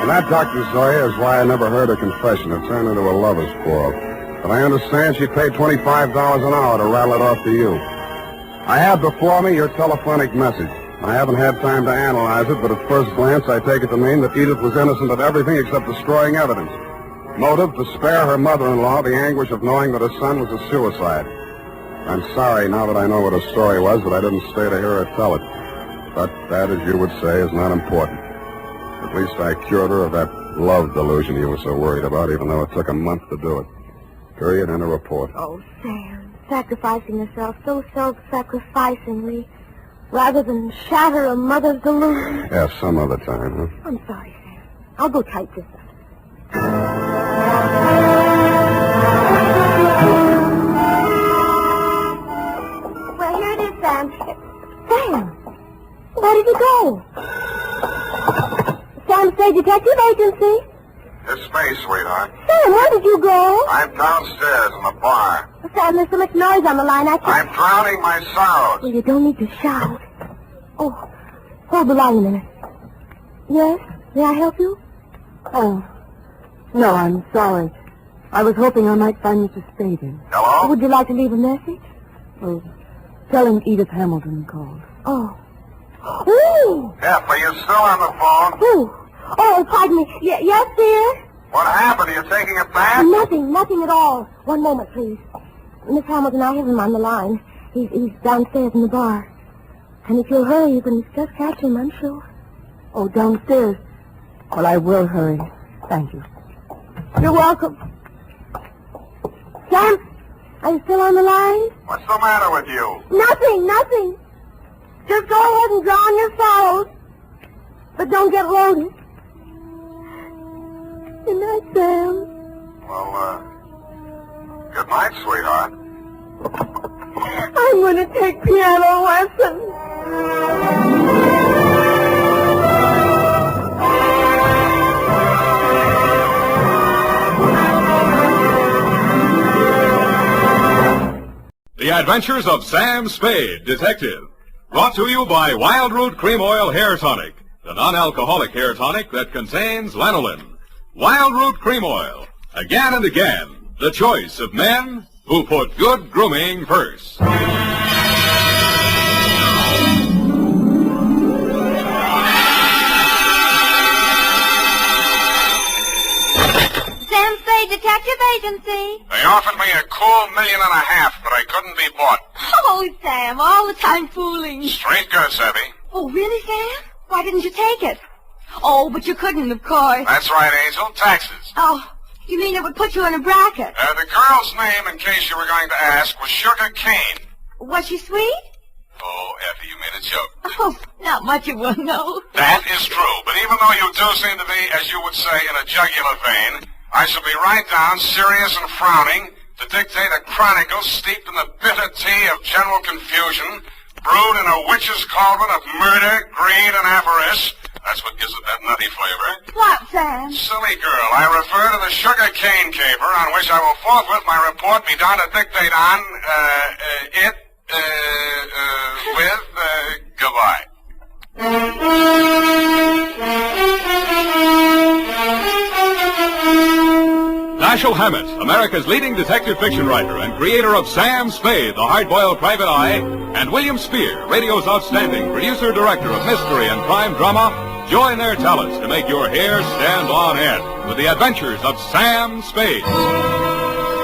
And that, Dr. Zoya, is why I never heard her confession. It turned into a lover's quarrel. But I understand she paid $25 an hour to rattle it off to you. I have before me your telephonic message. I haven't had time to analyze it, but at first glance I take it to mean that Edith was innocent of everything except destroying evidence. Motive, to spare her mother-in-law the anguish of knowing that her son was a suicide. I'm sorry, now that I know what her story was, that I didn't stay to hear her tell it. But that, as you would say, is not important. At least I cured her of that love delusion you were so worried about, even though it took a month to do it. Period, and a report. Oh, Sam, sacrificing yourself so self-sacrificingly, rather than shatter a mother's delusion. Yeah, some other time, huh? I'm sorry, Sam. I'll go type this up. Well, here it is, Sam. Sam, where did you go? Sam Spade Detective Agency. It's Spade, sweetheart. Sam, where did you go? I'm downstairs in the bar. Sam, there's so much noise on the line, I can't... I'm drowning my sorrows. Well, you don't need to shout. Oh, hold the line a minute. Yes? May I help you? Oh, no, I'm sorry. I was hoping I might find Mr. Spade in. Hello? Would you like to leave a message? Oh, tell him Edith Hamilton called. Oh. Ooh! F, are you still on the phone? Ooh. Oh, pardon me. Yes, dear? What happened? Are you taking it back? Nothing at all. One moment, please. Miss Hamilton, I have him on the line. He's downstairs in the bar. And if you'll hurry, you can just catch him, I'm sure. Oh, downstairs. Well, I will hurry. Thank you. You're welcome. Sam, are you still on the line? What's the matter with you? Nothing. Just go ahead and drown your sorrows. But don't get loaded. Good night, Sam. Well, good night, sweetheart. I'm going to take piano lessons. The Adventures of Sam Spade, Detective. Brought to you by Wild Root Cream Oil Hair Tonic, the non-alcoholic hair tonic that contains lanolin. Wild Root Cream Oil, Again and again, the choice of men who put good grooming first. Sam Spade, Detective Agency. They offered me a cool $1.5 million, but I couldn't be bought. Oh, Sam, all the time fooling. Straight goods, Evie. Oh, really, Sam? Why didn't you take it? Oh, but you couldn't, of course. That's right, Angel. Taxes. Oh, you mean it would put you in a bracket? The girl's name, in case you were going to ask, was Sugar Kane. Was she sweet? Oh, Effie, you made a joke. Oh, not much of one, no. That is true, but even though you do seem to be, as you would say, in a jugular vein, I shall be right down, serious and frowning, to dictate a chronicle steeped in the bitter tea of general confusion, brewed in a witch's cauldron of murder, greed, and avarice. That's what gives it that nutty flavor. What, Sam? Silly girl, I refer to the Sugar Cane caper, on which I will forthwith my report be done to dictate on, goodbye. Dashiell Hammett, America's leading detective fiction writer and creator of Sam Spade, the hard-boiled private eye, and William Spear, radio's outstanding producer-director of mystery and crime drama, join their talents to make your hair stand on end with the adventures of Sam Spade.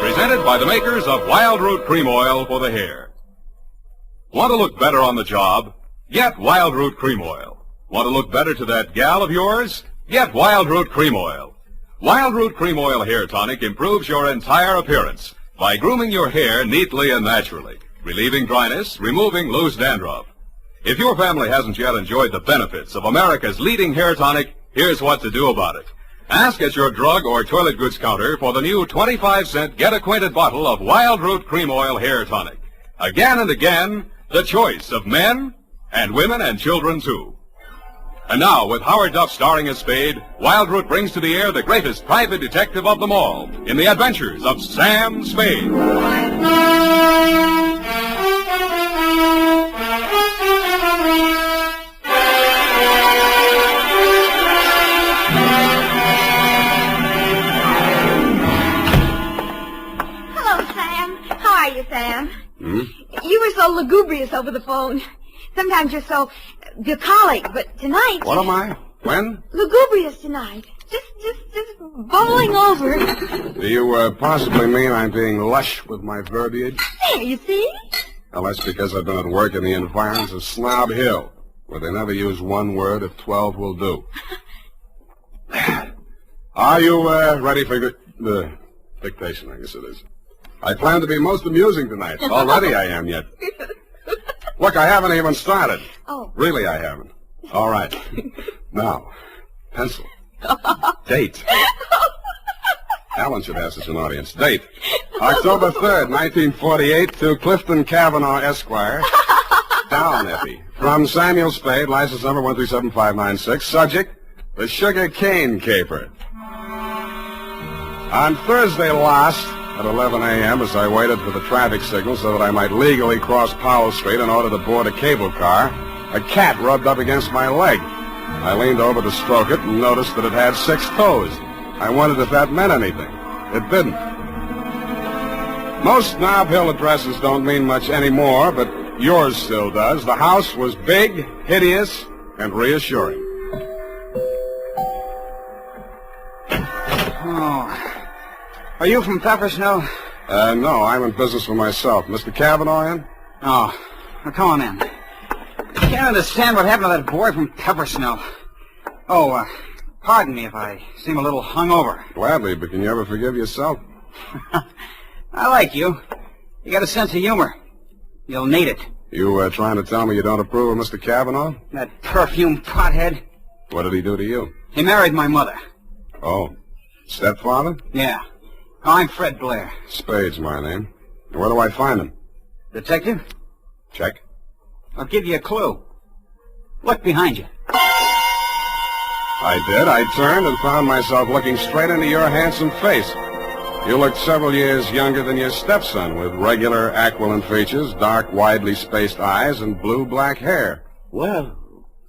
Presented by the makers of Wild Root Cream Oil for the hair. Want to look better on the job? Get Wild Root Cream Oil. Want to look better to that gal of yours? Get Wild Root Cream Oil. Wild Root Cream Oil Hair Tonic improves your entire appearance by grooming your hair neatly and naturally, relieving dryness, removing loose dandruff. If your family hasn't yet enjoyed the benefits of America's leading hair tonic, here's what to do about it. Ask at your drug or toilet goods counter for the new 25-cent get-acquainted bottle of Wild Root Cream Oil Hair Tonic. Again and again, the choice of men and women and children, too. And now, with Howard Duff starring as Spade, Wild Root brings to the air the greatest private detective of them all in the adventures of Sam Spade. Hello, Sam. How are you, Sam? You were so lugubrious over the phone. Sometimes you're so bucolic, but tonight... What am I? When? Lugubrious tonight. Just bubbling over. Do you possibly mean I'm being lush with my verbiage? There, you see? Well, that's because I've been at work in the environs of Snob Hill, where they never use one word if 12 will do. Are you ready for the dictation, I guess it is? I plan to be most amusing tonight. Already I am yet. Look, I haven't even started. Oh. Really, I haven't. All right. Now, pencil. Date. Alan should have such an audience. Date. October 3rd, 1948, to Clifton Cavanaugh, Esquire. Down, Effie. From Samuel Spade, license number 137596. Subject, the Sugar Cane Caper. On Thursday last, at 11 a.m., as I waited for the traffic signal so that I might legally cross Powell Street in order to board a cable car, a cat rubbed up against my leg. I leaned over to stroke it and noticed that it had 6 toes. I wondered if that meant anything. It didn't. Most Snob Hill addresses don't mean much anymore, but yours still does. The house was big, hideous, and reassuring. Oh. Are you from Peppersnell? No, I'm in business for myself. Mr. Cavanaugh in? Oh. Well, come on in. I can't understand what happened to that boy from Peppersnell. Oh, pardon me if I seem a little hungover. Gladly, but can you ever forgive yourself? I like you. You got a sense of humor. You'll need it. You trying to tell me you don't approve of Mr. Cavanaugh? That perfume pothead. What did he do to you? He married my mother. Oh. Stepfather? Yeah. I'm Fred Blair. Spade's my name. Where do I find him? Detective? Check. I'll give you a clue. Look behind you. I did. I turned and found myself looking straight into your handsome face. You looked several years younger than your stepson, with regular aquiline features, dark, widely spaced eyes, and blue-black hair. Well,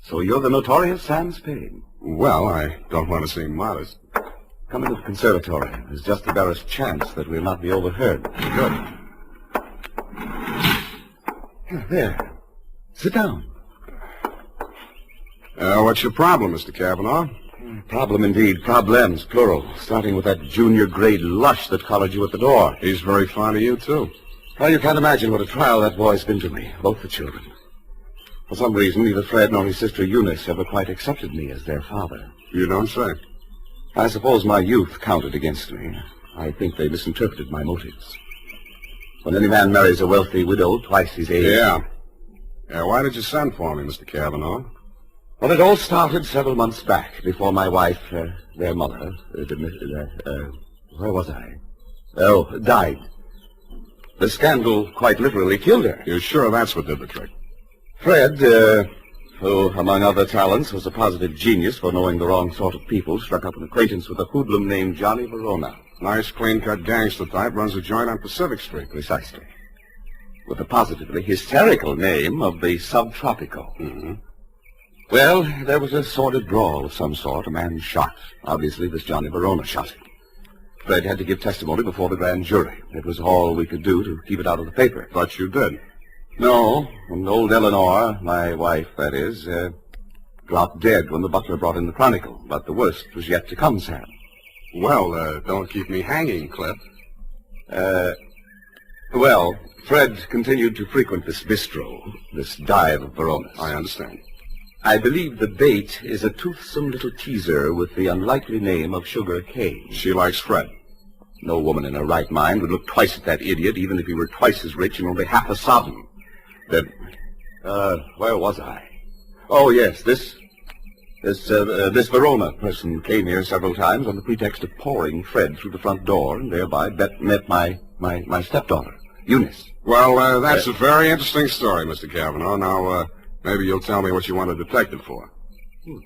so you're the notorious Sam Spade. Well, I don't want to seem modest. Come into the conservatory. There's just the barest chance that we'll not be overheard. Good. There. Sit down. What's your problem, Mr. Cavanaugh? Problem indeed. Problems, plural. Starting with that junior grade lush that collared you at the door. He's very fond of you, too. Well, you can't imagine what a trial that boy's been to me. Both the children. For some reason, neither Fred nor his sister Eunice ever quite accepted me as their father. You don't say. I suppose my youth counted against me. I think they misinterpreted my motives. When any man marries a wealthy widow twice his age... Yeah, why did you send for me, Mr. Cavanaugh? Well, it all started several months back, before my wife, their mother, where was I? Oh, died. The scandal quite literally killed her. You're sure that's what did the trick? Fred, who, among other talents, was a positive genius for knowing the wrong sort of people, struck up an acquaintance with a hoodlum named Johnny Verona. Nice, clean-cut gangster type, runs a joint on Pacific Street. Precisely. With the positively hysterical name of the Subtropico. Mm-hmm. Well, there was a sordid brawl of some sort. A man shot. Obviously, this Johnny Verona shot him. Fred had to give testimony before the grand jury. It was all we could do to keep it out of the paper. But you did. No, and old Eleanor, my wife, that is, dropped dead when the butler brought in the Chronicle. But the worst was yet to come, Sam. Well, don't keep me hanging, Cliff. Well, Fred continued to frequent this bistro, this dive of Verona's. I understand. I believe the bait is a toothsome little teaser with the unlikely name of Sugar Kane. She likes Fred. No woman in her right mind would look twice at that idiot, even if he were twice as rich and only half as sodden. Where was I? Oh, yes, this Verona person came here several times on the pretext of pouring Fred through the front door, and thereby met my stepdaughter, Eunice. Well, that's a very interesting story, Mr. Cavanaugh. Now, maybe you'll tell me what you want a detective for.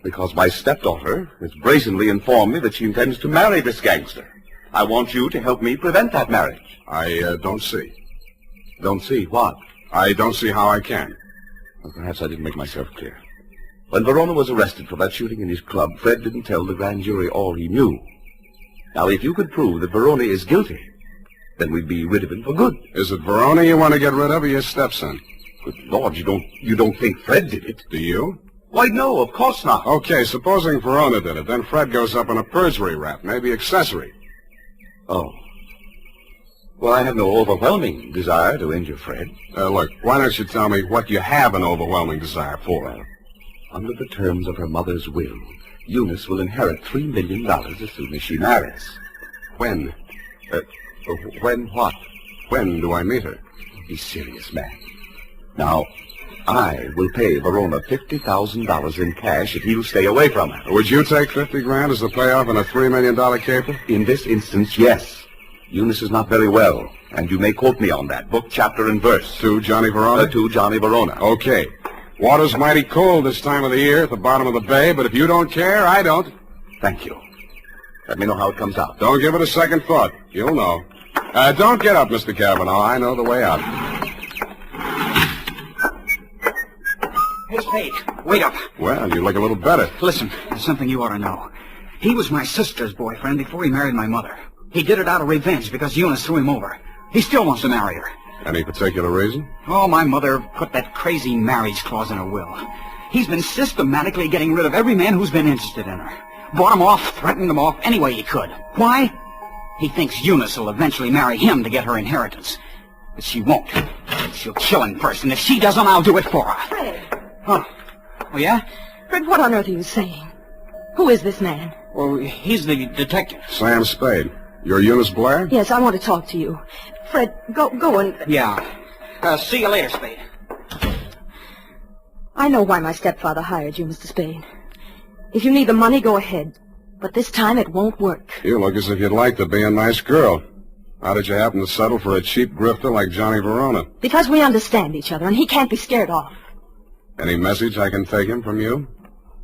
Because my stepdaughter has brazenly informed me that she intends to marry this gangster. I want you to help me prevent that marriage. I don't see. Don't see what? I don't see how I can. Well, perhaps I didn't make myself clear. When Verona was arrested for that shooting in his club, Fred didn't tell the grand jury all he knew. Now, if you could prove that Verona is guilty, then we'd be rid of him for good. Is it Verona you want to get rid of, or your stepson? Good Lord, you don't think Fred did it? Do you? Why, no, of course not. Okay, supposing Verona did it, then Fred goes up on a perjury rap, maybe accessory. Oh. Well, I have no overwhelming desire to injure Fred. Look, why don't you tell me what you have an overwhelming desire for? Well, under the terms of her mother's will, Eunice will inherit $3 million as soon as she marries. When? When what? When do I meet her? Be serious, man. Now, I will pay Verona $50,000 in cash if he'll stay away from her. Would you take $50,000 as the payoff in a $3 million caper? In this instance, yes. Eunice is not very well, and you may quote me on that, book, chapter, and verse. To Johnny Verona? To Johnny Verona. Okay. Water's mighty cold this time of the year at the bottom of the bay, but if you don't care, I don't. Thank you. Let me know how it comes out. Don't give it a second thought. You'll know. Don't get up, Mr. Cavanaugh. I know the way out. Hey, Spade, wait up. Well, you look a little better. Listen, there's something you ought to know. He was my sister's boyfriend before he married my mother. He did it out of revenge because Eunice threw him over. He still wants to marry her. Any particular reason? Oh, my mother put that crazy marriage clause in her will. He's been systematically getting rid of every man who's been interested in her. Bought him off, threatened him off any way he could. Why? He thinks Eunice will eventually marry him to get her inheritance. But she won't. She'll kill him first, and if she doesn't, I'll do it for her. Fred. Huh? Oh, yeah? Fred, what on earth are you saying? Who is this man? Well, he's the detective. Sam Spade. You're Eunice Blair? Yes, I want to talk to you. Fred, go and... Yeah. See you later, Spade. I know why my stepfather hired you, Mr. Spade. If you need the money, go ahead. But this time it won't work. You look as if you'd like to be a nice girl. How did you happen to settle for a cheap grifter like Johnny Verona? Because we understand each other, and he can't be scared off. Any message I can take him from you?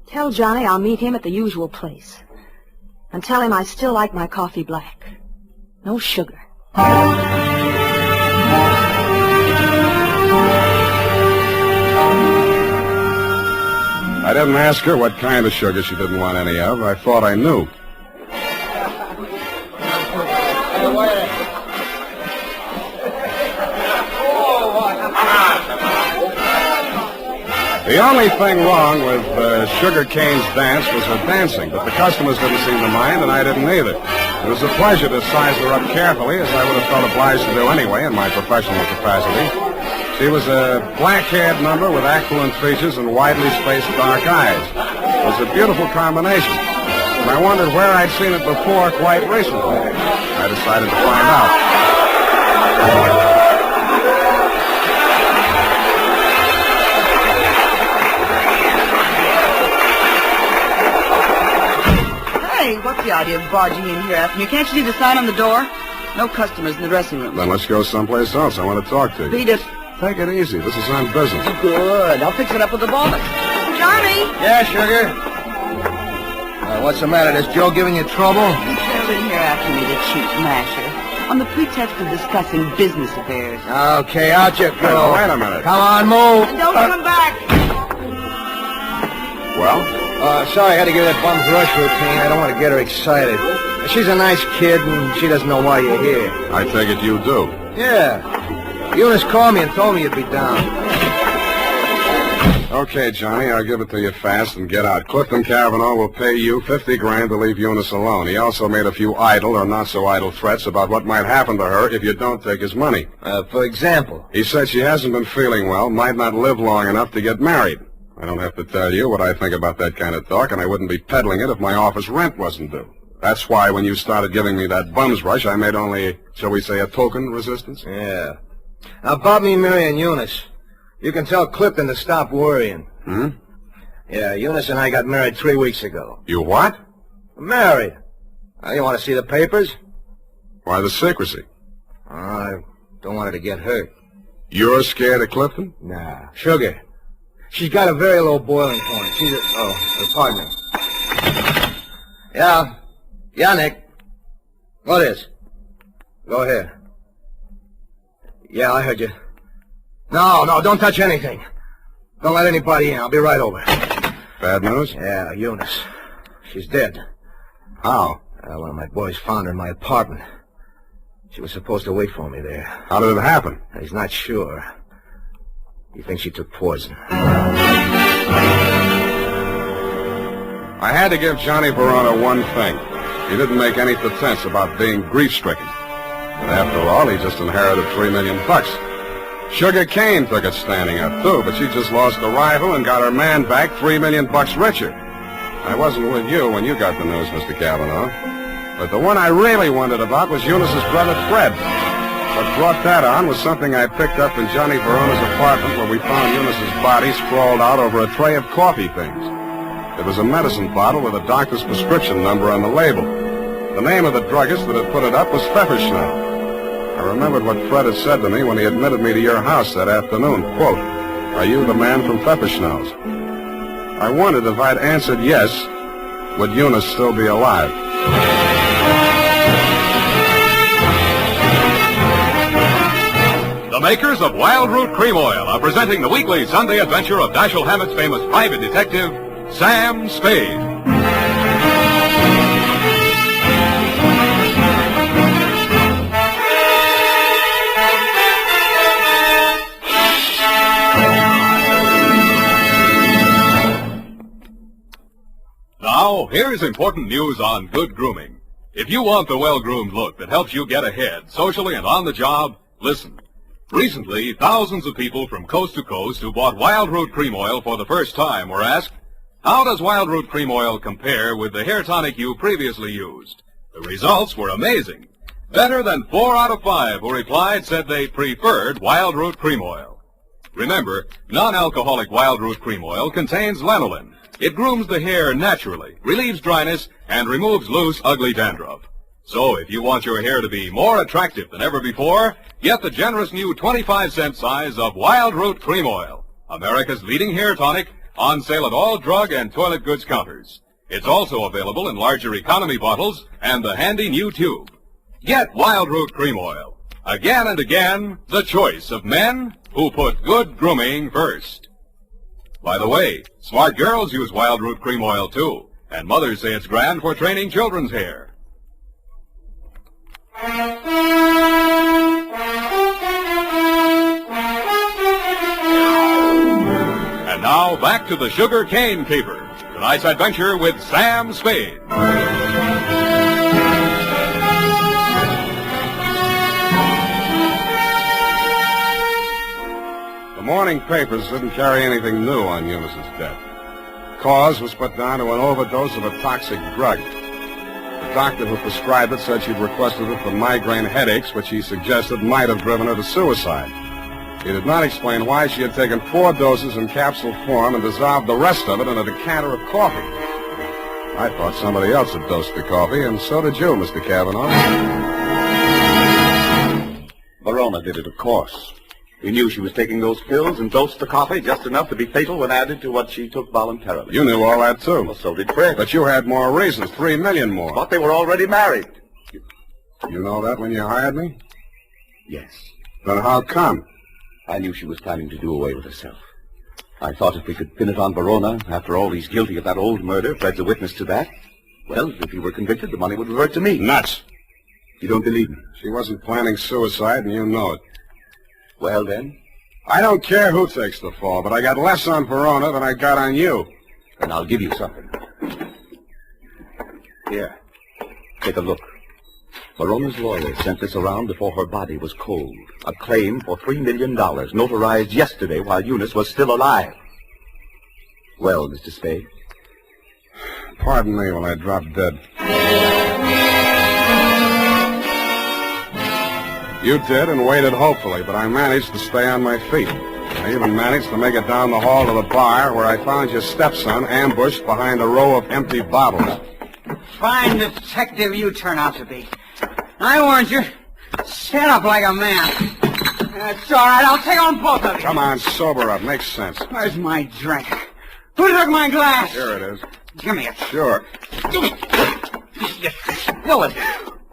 Tell Johnny I'll meet him at the usual place. And tell him I still like my coffee black. No sugar. I didn't ask her what kind of sugar she didn't want any of. I thought I knew. The only thing wrong with Sugar Kane's dance was her dancing, but the customers didn't seem to mind, and I didn't either. It was a pleasure to size her up carefully, as I would have felt obliged to do anyway in my professional capacity. She was a black-haired number with aquiline features and widely spaced dark eyes. It was a beautiful combination, and I wondered where I'd seen it before quite recently. I decided to find out. Hey, what's the idea of barging in here after me? Can't you see the sign on the door? No customers in the dressing room. Then let's go someplace else. I want to talk to you. Beat it. Take it easy. This is on business. Good. I'll fix it up with the ball. Johnny! Yeah, Sugar? What's the matter? Is Joe giving you trouble? He trailed in here after me, the cheap masher, on the pretext of discussing business affairs. Okay, out you go. Wait a minute. Come on, move. And don't come back! Well? Sorry, I had to give that bum's rush routine. I don't want to get her excited. She's a nice kid, and she doesn't know why you're here. I take it you do. Yeah. Eunice called me and told me you'd be down. Okay, Johnny, I'll give it to you fast and get out. Clifton Cavanaugh will pay you $50,000 to leave Eunice alone. He also made a few idle or not-so-idle threats about what might happen to her if you don't take his money. For example? He said she hasn't been feeling well, might not live long enough to get married. I don't have to tell you what I think about that kind of talk, and I wouldn't be peddling it if my office rent wasn't due. That's why when you started giving me that bum's rush, I made only, shall we say, a token resistance? Yeah. Now, about me marrying Eunice, you can tell Clifton to stop worrying. Hmm? Yeah, Eunice and I got married 3 weeks ago. You what? Married. You want to see the papers? Why the secrecy? I don't want her to get hurt. You're scared of Clifton? Nah. Sugar. She's got a very low boiling point. She's a... Oh, pardon me. Yeah. Yeah, Nick. What is? Go ahead. Yeah, I heard you. No, don't touch anything. Don't let anybody in. I'll be right over. Bad news? Yeah, Eunice. She's dead. How? One of my boys found her in my apartment. She was supposed to wait for me there. How did it happen? He's not sure. He thinks she took poison. I had to give Johnny Verona one thing. He didn't make any pretense about being grief-stricken. But after all, he just inherited $3 million. Sugar Kane took it standing up, too, but she just lost a rival and got her man back $3 million richer. I wasn't with you when you got the news, Mr. Cavanaugh. But the one I really wondered about was Eunice's brother, Fred. What brought that on was something I picked up in Johnny Verona's apartment where we found Eunice's body sprawled out over a tray of coffee things. It was a medicine bottle with a doctor's prescription number on the label. The name of the druggist that had put it up was Pfefferschnell. I remembered what Fred had said to me when he admitted me to your house that afternoon. Quote, "Are you the man from Pfefferschnell's?" I wondered if I'd answered yes, would Eunice still be alive? The makers of Wild Root Cream Oil are presenting the weekly Sunday adventure of Dashiell Hammett's famous private detective, Sam Spade. Now, here's important news on good grooming. If you want the well-groomed look that helps you get ahead, socially and on the job, listen. Recently, thousands of people from coast to coast who bought Wild Root Cream Oil for the first time were asked, how does Wild Root Cream Oil compare with the hair tonic you previously used? The results were amazing. Better than 4 out of 5 who replied said they preferred Wild Root Cream Oil. Remember, non-alcoholic Wild Root Cream Oil contains lanolin. It grooms the hair naturally, relieves dryness, and removes loose, ugly dandruff. So if you want your hair to be more attractive than ever before, get the generous new 25-cent size of Wild Root Cream Oil, America's leading hair tonic, on sale at all drug and toilet goods counters. It's also available in larger economy bottles and the handy new tube. Get Wild Root Cream Oil. Again and again, the choice of men who put good grooming first. By the way, smart girls use Wild Root Cream Oil too, and mothers say it's grand for training children's hair. And now, back to the Sugar Cane Caper. Tonight's adventure with Sam Spade. The morning papers didn't carry anything new on Eunice's death. Cause was put down to an overdose of a toxic drug. The doctor who prescribed it said she'd requested it for migraine headaches, which he suggested might have driven her to suicide. He did not explain why she had taken 4 doses in capsule form and dissolved the rest of it in a decanter of coffee. I thought somebody else had dosed the coffee, and so did you, Mr. Cavanaugh. Verona did it, of course. He knew she was taking those pills and dosed the coffee just enough to be fatal when added to what she took voluntarily. You knew all that, too. Well, so did Fred. But you had more reasons, 3 million more. But they were already married. You know that when you hired me? Yes. Then how come? I knew she was planning to do away with herself. I thought if we could pin it on Verona, after all, he's guilty of that old murder. Fred's a witness to that. Well, if he were convicted, the money would revert to me. Nuts. You don't believe me? She wasn't planning suicide, and you know it. Well, then? I don't care who takes the fall, but I got less on Verona than I got on you. And I'll give you something. Here. Take a look. Verona's lawyer sent this around before her body was cold. A claim for $3 million, notarized yesterday while Eunice was still alive. Well, Mr. Spade? Pardon me while I drop dead. You did and waited hopefully, but I managed to stay on my feet. I even managed to make it down the hall to the bar where I found your stepson ambushed behind a row of empty bottles. Fine detective you turn out to be. I warned you. Stand up like a man. It's all right. I'll take on both of you. Come on, sober up. Makes sense. Where's my drink? Who took my glass? Here it is. Give me it. Sure. You spill it.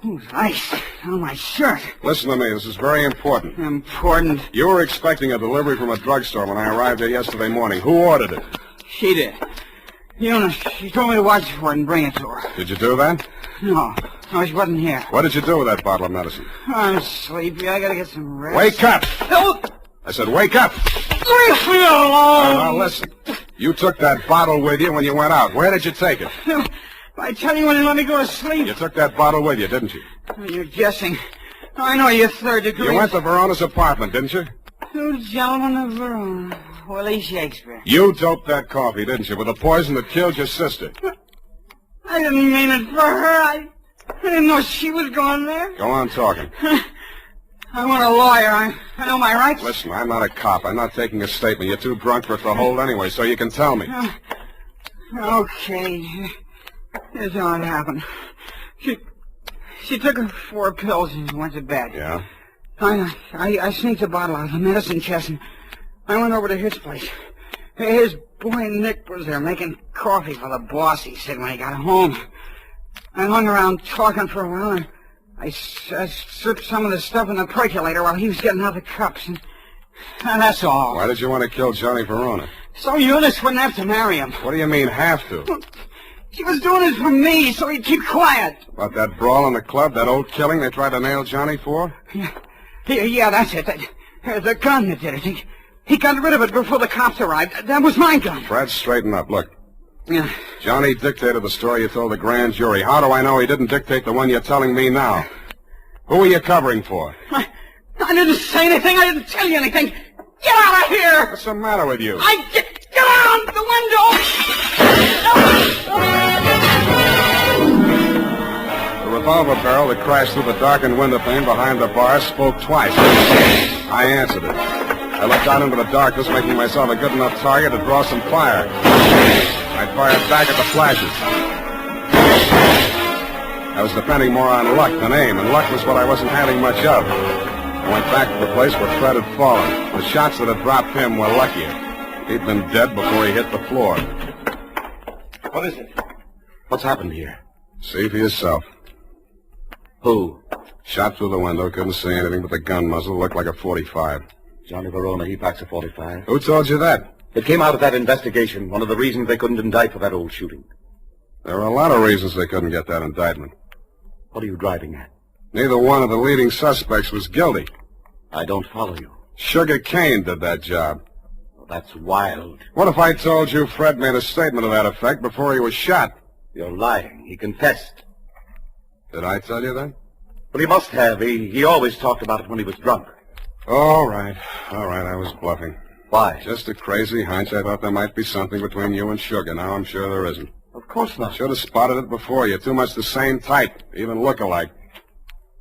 Ooh, ice on my shirt. Listen to me. This is very important. Important? You were expecting a delivery from a drugstore when I arrived there yesterday morning. Who ordered it? She did. Eunice, she told me to watch for it and bring it to her. Did you do that? No, she wasn't here. What did you do with that bottle of medicine? I'm sleepy. I gotta get some rest. Wake up! No! I said wake up! Leave me alone! Now listen. You took that bottle with you when you went out. Where did you take it? I tell you when you let me go to sleep. You took that bottle with you, didn't you? You're guessing. I know you're third degree. You went to Verona's apartment, didn't you? 2 gentlemen of Verona. Willie Shakespeare. You doped that coffee, didn't you, with the poison that killed your sister? I didn't mean it for her. I didn't know she was going there. Go on talking. I want a lawyer. I know my rights. Listen, I'm not a cop. I'm not taking a statement. You're too drunk for it to hold anyway, so you can tell me. Okay. Here's how it happened. She took her 4 pills and went to bed. Yeah? I sneaked a bottle out of the medicine chest and I went over to his place. His boy Nick was there making coffee for the boss, he said, when he got home. I hung around talking for a while and I stripped some of the stuff in the percolator while he was getting out the cups. And that's all. Why did you want to kill Johnny Verona? So Eunice wouldn't have to marry him. What do you mean, have to? She was doing it for me, so he'd keep quiet. About that brawl in the club, that old killing they tried to nail Johnny for? Yeah, that's it. The gun that did it. He got rid of it before the cops arrived. That was my gun. Fred, straighten up. Look. Yeah. Johnny dictated the story you told the grand jury. How do I know he didn't dictate the one you're telling me now? Who are you covering for? I didn't say anything. I didn't tell you anything. Get out of here! What's the matter with you? Get out the window! The revolver barrel that crashed through the darkened window pane behind the bar spoke twice. I answered it. I looked out into the darkness, making myself a good enough target to draw some fire. I fired back at the flashes. I was depending more on luck than aim, and luck was what I wasn't having much of. I went back to the place where Fred had fallen. The shots that had dropped him were luckier. He'd been dead before he hit the floor. What is it? What's happened here? See for yourself. Who? Shot through the window, couldn't see anything but the gun muzzle. Looked like a .45. Johnny Verona, he packs a .45. Who told you that? It came out of that investigation. One of the reasons they couldn't indict for that old shooting. There were a lot of reasons they couldn't get that indictment. What are you driving at? Neither one of the leading suspects was guilty. I don't follow you. Sugar Kane did that job. Well, that's wild. What if I told you Fred made a statement to that effect before he was shot? You're lying. He confessed. Did I tell you that? Well, he must have. He always talked about it when he was drunk. All right, I was bluffing. Why? Just a crazy hunch. I thought there might be something between you and Sugar. Now I'm sure there isn't. Of course not. Should have spotted it before. You're too much the same type, even look alike.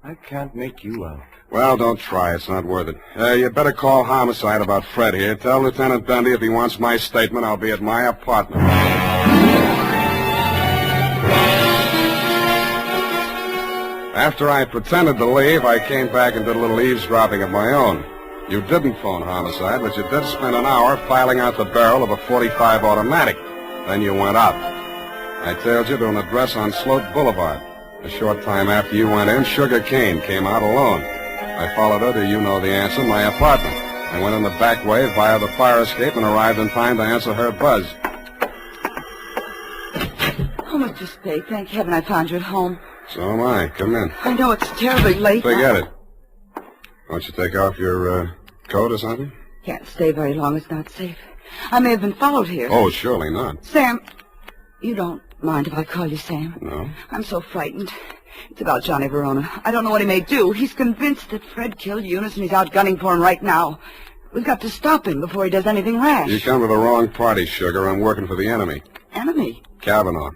I can't make you out. Well, don't try. It's not worth it. You better call Homicide about Fred here. Tell Lieutenant Dundee if he wants my statement, I'll be at my apartment. After I pretended to leave, I came back and did a little eavesdropping of my own. You didn't phone Homicide, but you did spend an hour filing out the barrel of a .45 automatic. Then you went out. I tailed you to an address on Sloat Boulevard. A short time after you went in, Sugar Kane came out alone. I followed her to you know the answer, my apartment. I went in the back way via the fire escape and arrived in time to answer her buzz. Oh, Mr. Spade, thank heaven I found you at home. So am I. Come in. I know it's terribly late. Forget it. Won't you take off your coat or something? Can't stay very long. It's not safe. I may have been followed here. Oh, surely not. Sam, you don't mind if I call you Sam? No. I'm so frightened. It's about Johnny Verona. I don't know what he may do. He's convinced that Fred killed Eunice and he's out gunning for him right now. We've got to stop him before he does anything rash. You come to the wrong party, Sugar. I'm working for the enemy. Enemy? Kavanaugh.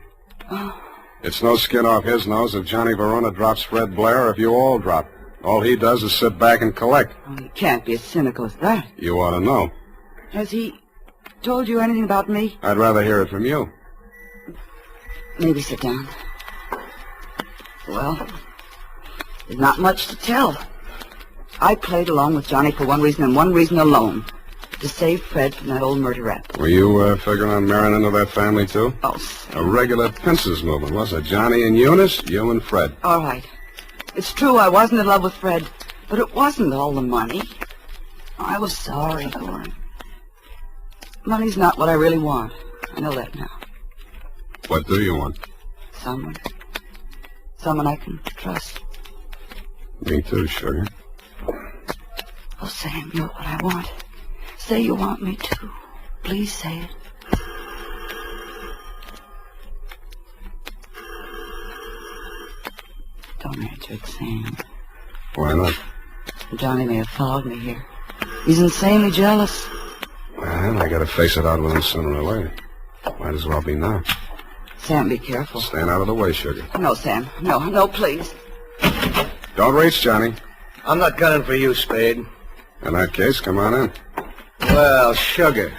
Oh. It's no skin off his nose if Johnny Verona drops Fred Blair or if you all drop. All he does is sit back and collect. Oh, he can't be as cynical as that. You ought to know. Has he told you anything about me? I'd rather hear it from you. Maybe sit down. Well, there's not much to tell. I played along with Johnny for one reason and one reason alone. To save Fred from that old murder rap. Were you figuring on marrying into that family, too? Oh, a regular pincers movement, was it? Johnny and Eunice, you and Fred. All right. It's true I wasn't in love with Fred, but it wasn't all the money. I was sorry for him. Money's not what I really want. I know that now. What do you want? Someone. Someone I can trust. Me too, Sugar. Oh, Sam, you're what I want. Say you want me to. Please say it. Don't answer it, Sam. Why not? Johnny may have followed me here. He's insanely jealous. Well, I gotta face it out with him sooner or later. Might as well be now. Sam, be careful. Stand out of the way, Sugar. No, Sam. No, please. Don't reach, Johnny. I'm not gunning for you, Spade. In that case, come on in. Well, Sugar,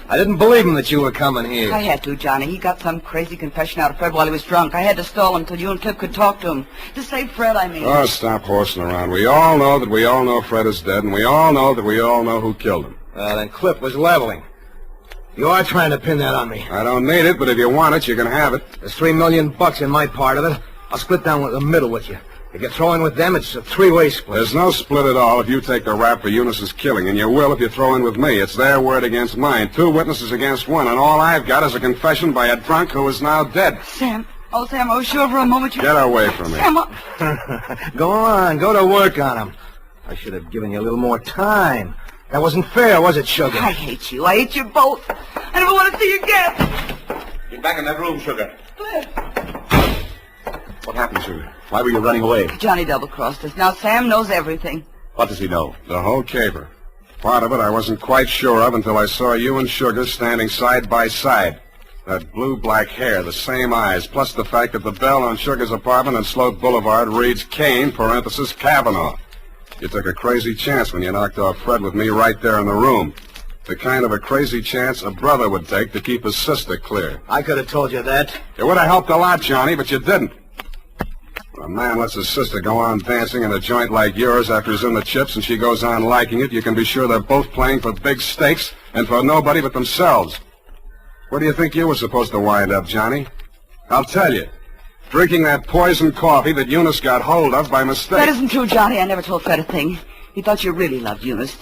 I didn't believe him that you were coming here. I had to, Johnny. He got some crazy confession out of Fred while he was drunk. I had to stall him until you and Cliff could talk to him. To save Fred, I mean. Oh, stop horsing around. We all know that we all know Fred is dead, and we all know that we all know who killed him. Well, then Cliff was leveling. You are trying to pin that on me. I don't need it, but if you want it, you can have it. There's $3 million in my part of it. I'll split down the middle with you. If you throw in with them, it's a three-way split. There's no split at all if you take the rap for Eunice's killing, and you will if you throw in with me. It's their word against mine. 2 witnesses against 1, and all I've got is a confession by a drunk who is now dead. Sam. Oh, Sam, I was sure for a moment you... Get away from me. Sam, Go on. Go to work on him. I should have given you a little more time. That wasn't fair, was it, Sugar? I hate you. I hate you both. I never want to see you again. Get back in that room, Sugar. Cliff. What happened, Sugar? Why were you running away? Johnny double-crossed us. Now Sam knows everything. What does he know? The whole caper. Part of it I wasn't quite sure of until I saw you and Sugar standing side by side. That blue-black hair, the same eyes, plus the fact that the bell on Sugar's apartment on Sloat Boulevard reads Kane, parenthesis, Kavanaugh. You took a crazy chance when you knocked off Fred with me right there in the room. The kind of a crazy chance a brother would take to keep his sister clear. I could have told you that. It would have helped a lot, Johnny, but you didn't. When a man lets his sister go on dancing in a joint like yours after he's in the chips and she goes on liking it, you can be sure they're both playing for big stakes and for nobody but themselves. Where do you think you were supposed to wind up, Johnny? I'll tell you. Drinking that poison coffee that Eunice got hold of by mistake. That isn't true, Johnny. I never told Fred a thing. He thought you really loved Eunice.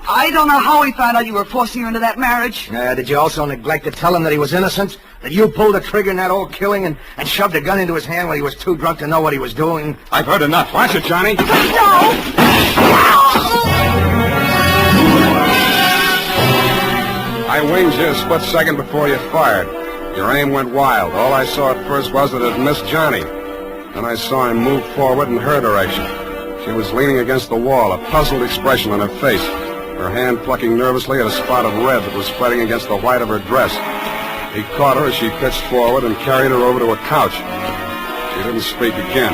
I don't know how he found out you were forcing her into that marriage. Did you also neglect to tell him that he was innocent? That you pulled the trigger in that old killing and shoved a gun into his hand when he was too drunk to know what he was doing? I've heard enough. Flash it, Johnny. I winged you a split second before you fired. Your aim went wild. All I saw at first was that it missed Johnny. Then I saw him move forward in her direction. She was leaning against the wall, a puzzled expression on her face, her hand plucking nervously at a spot of red that was spreading against the white of her dress. He caught her as she pitched forward and carried her over to a couch. She didn't speak again.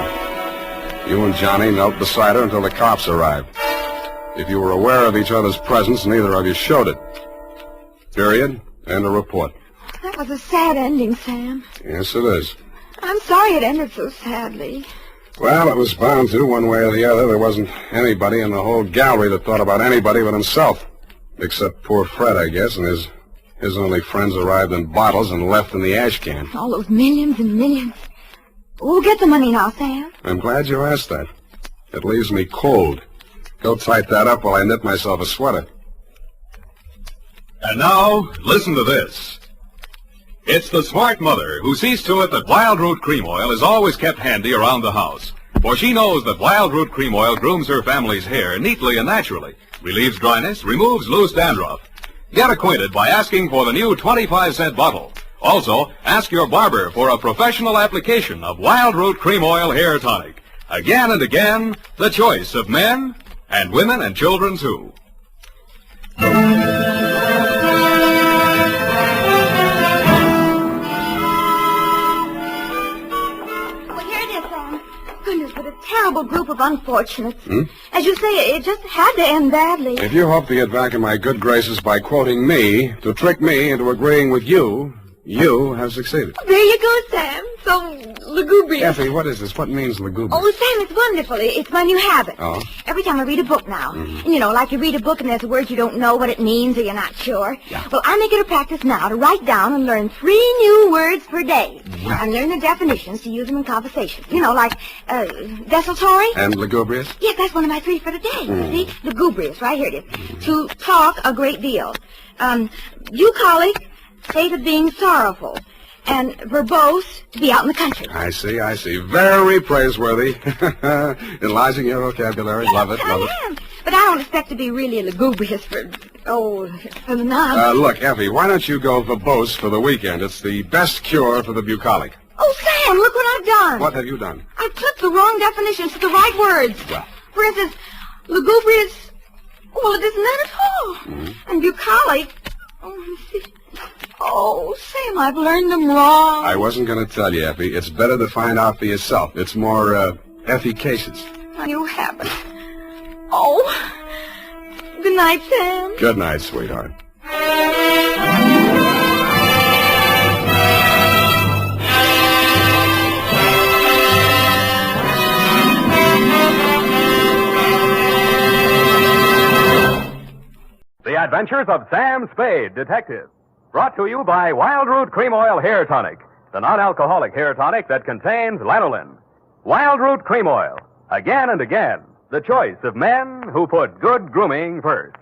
You and Johnny knelt beside her until the cops arrived. If you were aware of each other's presence, neither of you showed it. Period. End of report. That was a sad ending, Sam. Yes, it is. I'm sorry it ended so sadly. Well, it was bound to, one way or the other. There wasn't anybody in the whole gallery that thought about anybody but himself. Except poor Fred, I guess, and his only friends arrived in bottles and left in the ash can. All those millions and millions. We'll get the money now, Sam. I'm glad you asked that. It leaves me cold. Go tight that up while I knit myself a sweater. And now, listen to this. It's the smart mother who sees to it that Wild Root Cream Oil is always kept handy around the house. For she knows that Wild Root Cream Oil grooms her family's hair neatly and naturally, relieves dryness, removes loose dandruff. Get acquainted by asking for the new 25-cent bottle. Also, ask your barber for a professional application of Wild Root Cream Oil Hair Tonic. Again and again, the choice of men and women and children, too. Goodness, what a terrible group of unfortunates. As you say, it just had to end badly. If you hope to get back in my good graces by quoting me, to trick me into agreeing with you, you have succeeded. There you go, Sam. So lugubrious. Effie, what is this? What means lugubrious? Oh, Sam, it's wonderful. It's my new habit. Oh? Every time I read a book now. You know, like you read a book and there's a word you don't know what it means or you're not sure. Yeah. Well, I make it a practice now to write down and learn 3 new words per day. Wow. And learn the definitions to use them in conversation. You know, like desultory. And lugubrious? Yes, that's one of my 3 for today. You see? Lugubrious, right here it is. To talk a great deal. Bucolic, state of being sorrowful. And verbose, to be out in the country. I see. Very praiseworthy. Enlarging your vocabulary. Love it. But I don't expect to be really lugubrious for the nonsense. Look, Effie, why don't you go verbose for the weekend? It's the best cure for the bucolic. Oh, Sam, look what I've done. What have you done? I've clipped the wrong definitions to the right words. Well. For instance, lugubrious, well, it isn't that at all. And bucolic, oh, Sam, I've learned them wrong. I wasn't going to tell you, Effie. It's better to find out for yourself. It's more, efficacious. A new habit. Oh, good night, Sam. Good night, sweetheart. The Adventures of Sam Spade, Detective. Brought to you by Wild Root Cream Oil Hair Tonic, the non-alcoholic hair tonic that contains lanolin. Wild Root Cream Oil. Again and again, the choice of men who put good grooming first.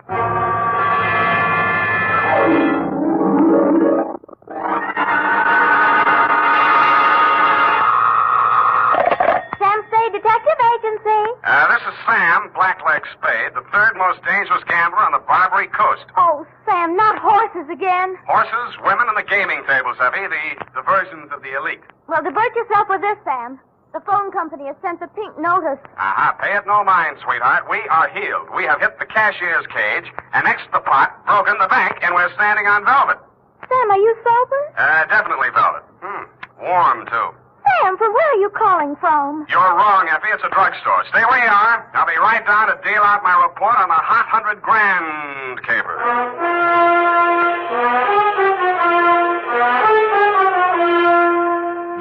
Sam Spade Detective Agency. This is Sam, Blackleg Spade, the 3rd most dangerous gambler on the Barbary Coast. Oh, Sam, not horses again. Horses, women, and the gaming tables, Effie, the diversions of the elite. Well, divert yourself with this, Sam. The phone company has sent a pink notice. Pay it no mind, sweetheart. We are healed. We have hit the cashier's cage, annexed the pot, broken the bank, and we're standing on velvet. Sam, are you sober? Definitely velvet. Warm, too. Sam, from where are you calling from? You're wrong, Effie. It's a drugstore. Stay where you are. I'll be right down to deal out my report on the hot 100 grand caper.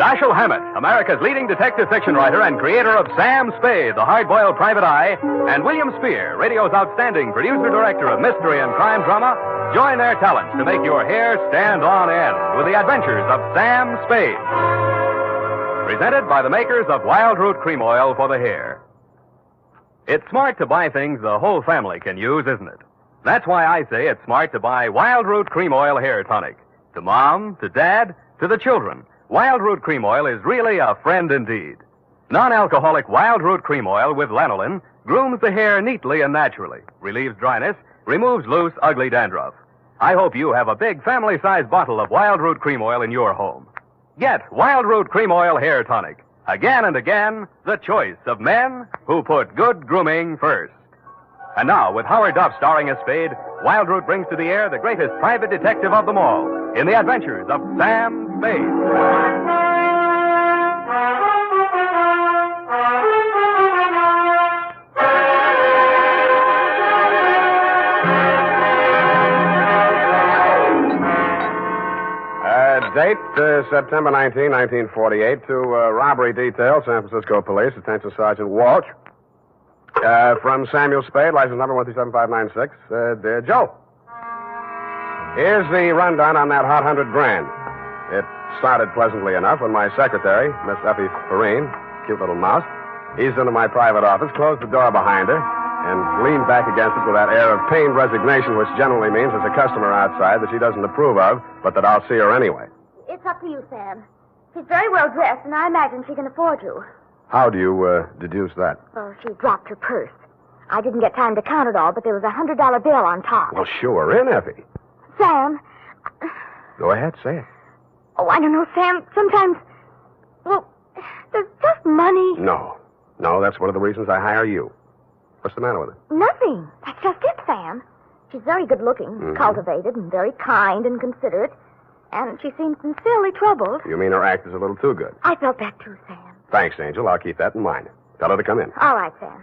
Dashiell Hammett, America's leading detective fiction writer and creator of Sam Spade, the hard-boiled private eye, and William Spear, radio's outstanding producer-director of mystery and crime drama, join their talents to make your hair stand on end with the adventures of Sam Spade. Presented by the makers of Wild Root Cream Oil for the hair. It's smart to buy things the whole family can use, isn't it? That's why I say it's smart to buy Wild Root Cream Oil Hair Tonic. To Mom, to Dad, to the children, Wild Root Cream Oil is really a friend indeed. Non-alcoholic Wild Root Cream Oil with lanolin grooms the hair neatly and naturally, relieves dryness, removes loose, ugly dandruff. I hope you have a big family-sized bottle of Wild Root Cream Oil in your home. Get Wild Root Cream Oil Hair Tonic. Again and again, the choice of men who put good grooming first. And now, with Howard Duff starring as Spade, Wild Root brings to the air the greatest private detective of them all in the adventures of Sam Spade. Date, September 19, 1948, to robbery detail, San Francisco Police, attention Sergeant Walsh. From Samuel Spade, license number 137596, dear Joe. Here's the rundown on that hot $100 grand. It started pleasantly enough when my secretary, Miss Effie Perrine, cute little mouse, eased into my private office, closed the door behind her, and leaned back against it with that air of pained resignation, which generally means there's a customer outside that she doesn't approve of, but that I'll see her anyway. It's up to you, Sam. She's very well dressed, and I imagine she can afford you. How do you deduce that? Well, she dropped her purse. I didn't get time to count it all, but there was a $100 bill on top. Well, sure, in, Effie. Sam. Go ahead, say it. Oh, I don't know, Sam. Sometimes, well, there's just money. No, that's one of the reasons I hire you. What's the matter with her? Nothing. That's just it, Sam. She's very good-looking, cultivated, and very kind and considerate. And she seemed sincerely troubled. You mean her act is a little too good? I felt that too, Sam. Thanks, Angel. I'll keep that in mind. Tell her to come in. All right, Sam.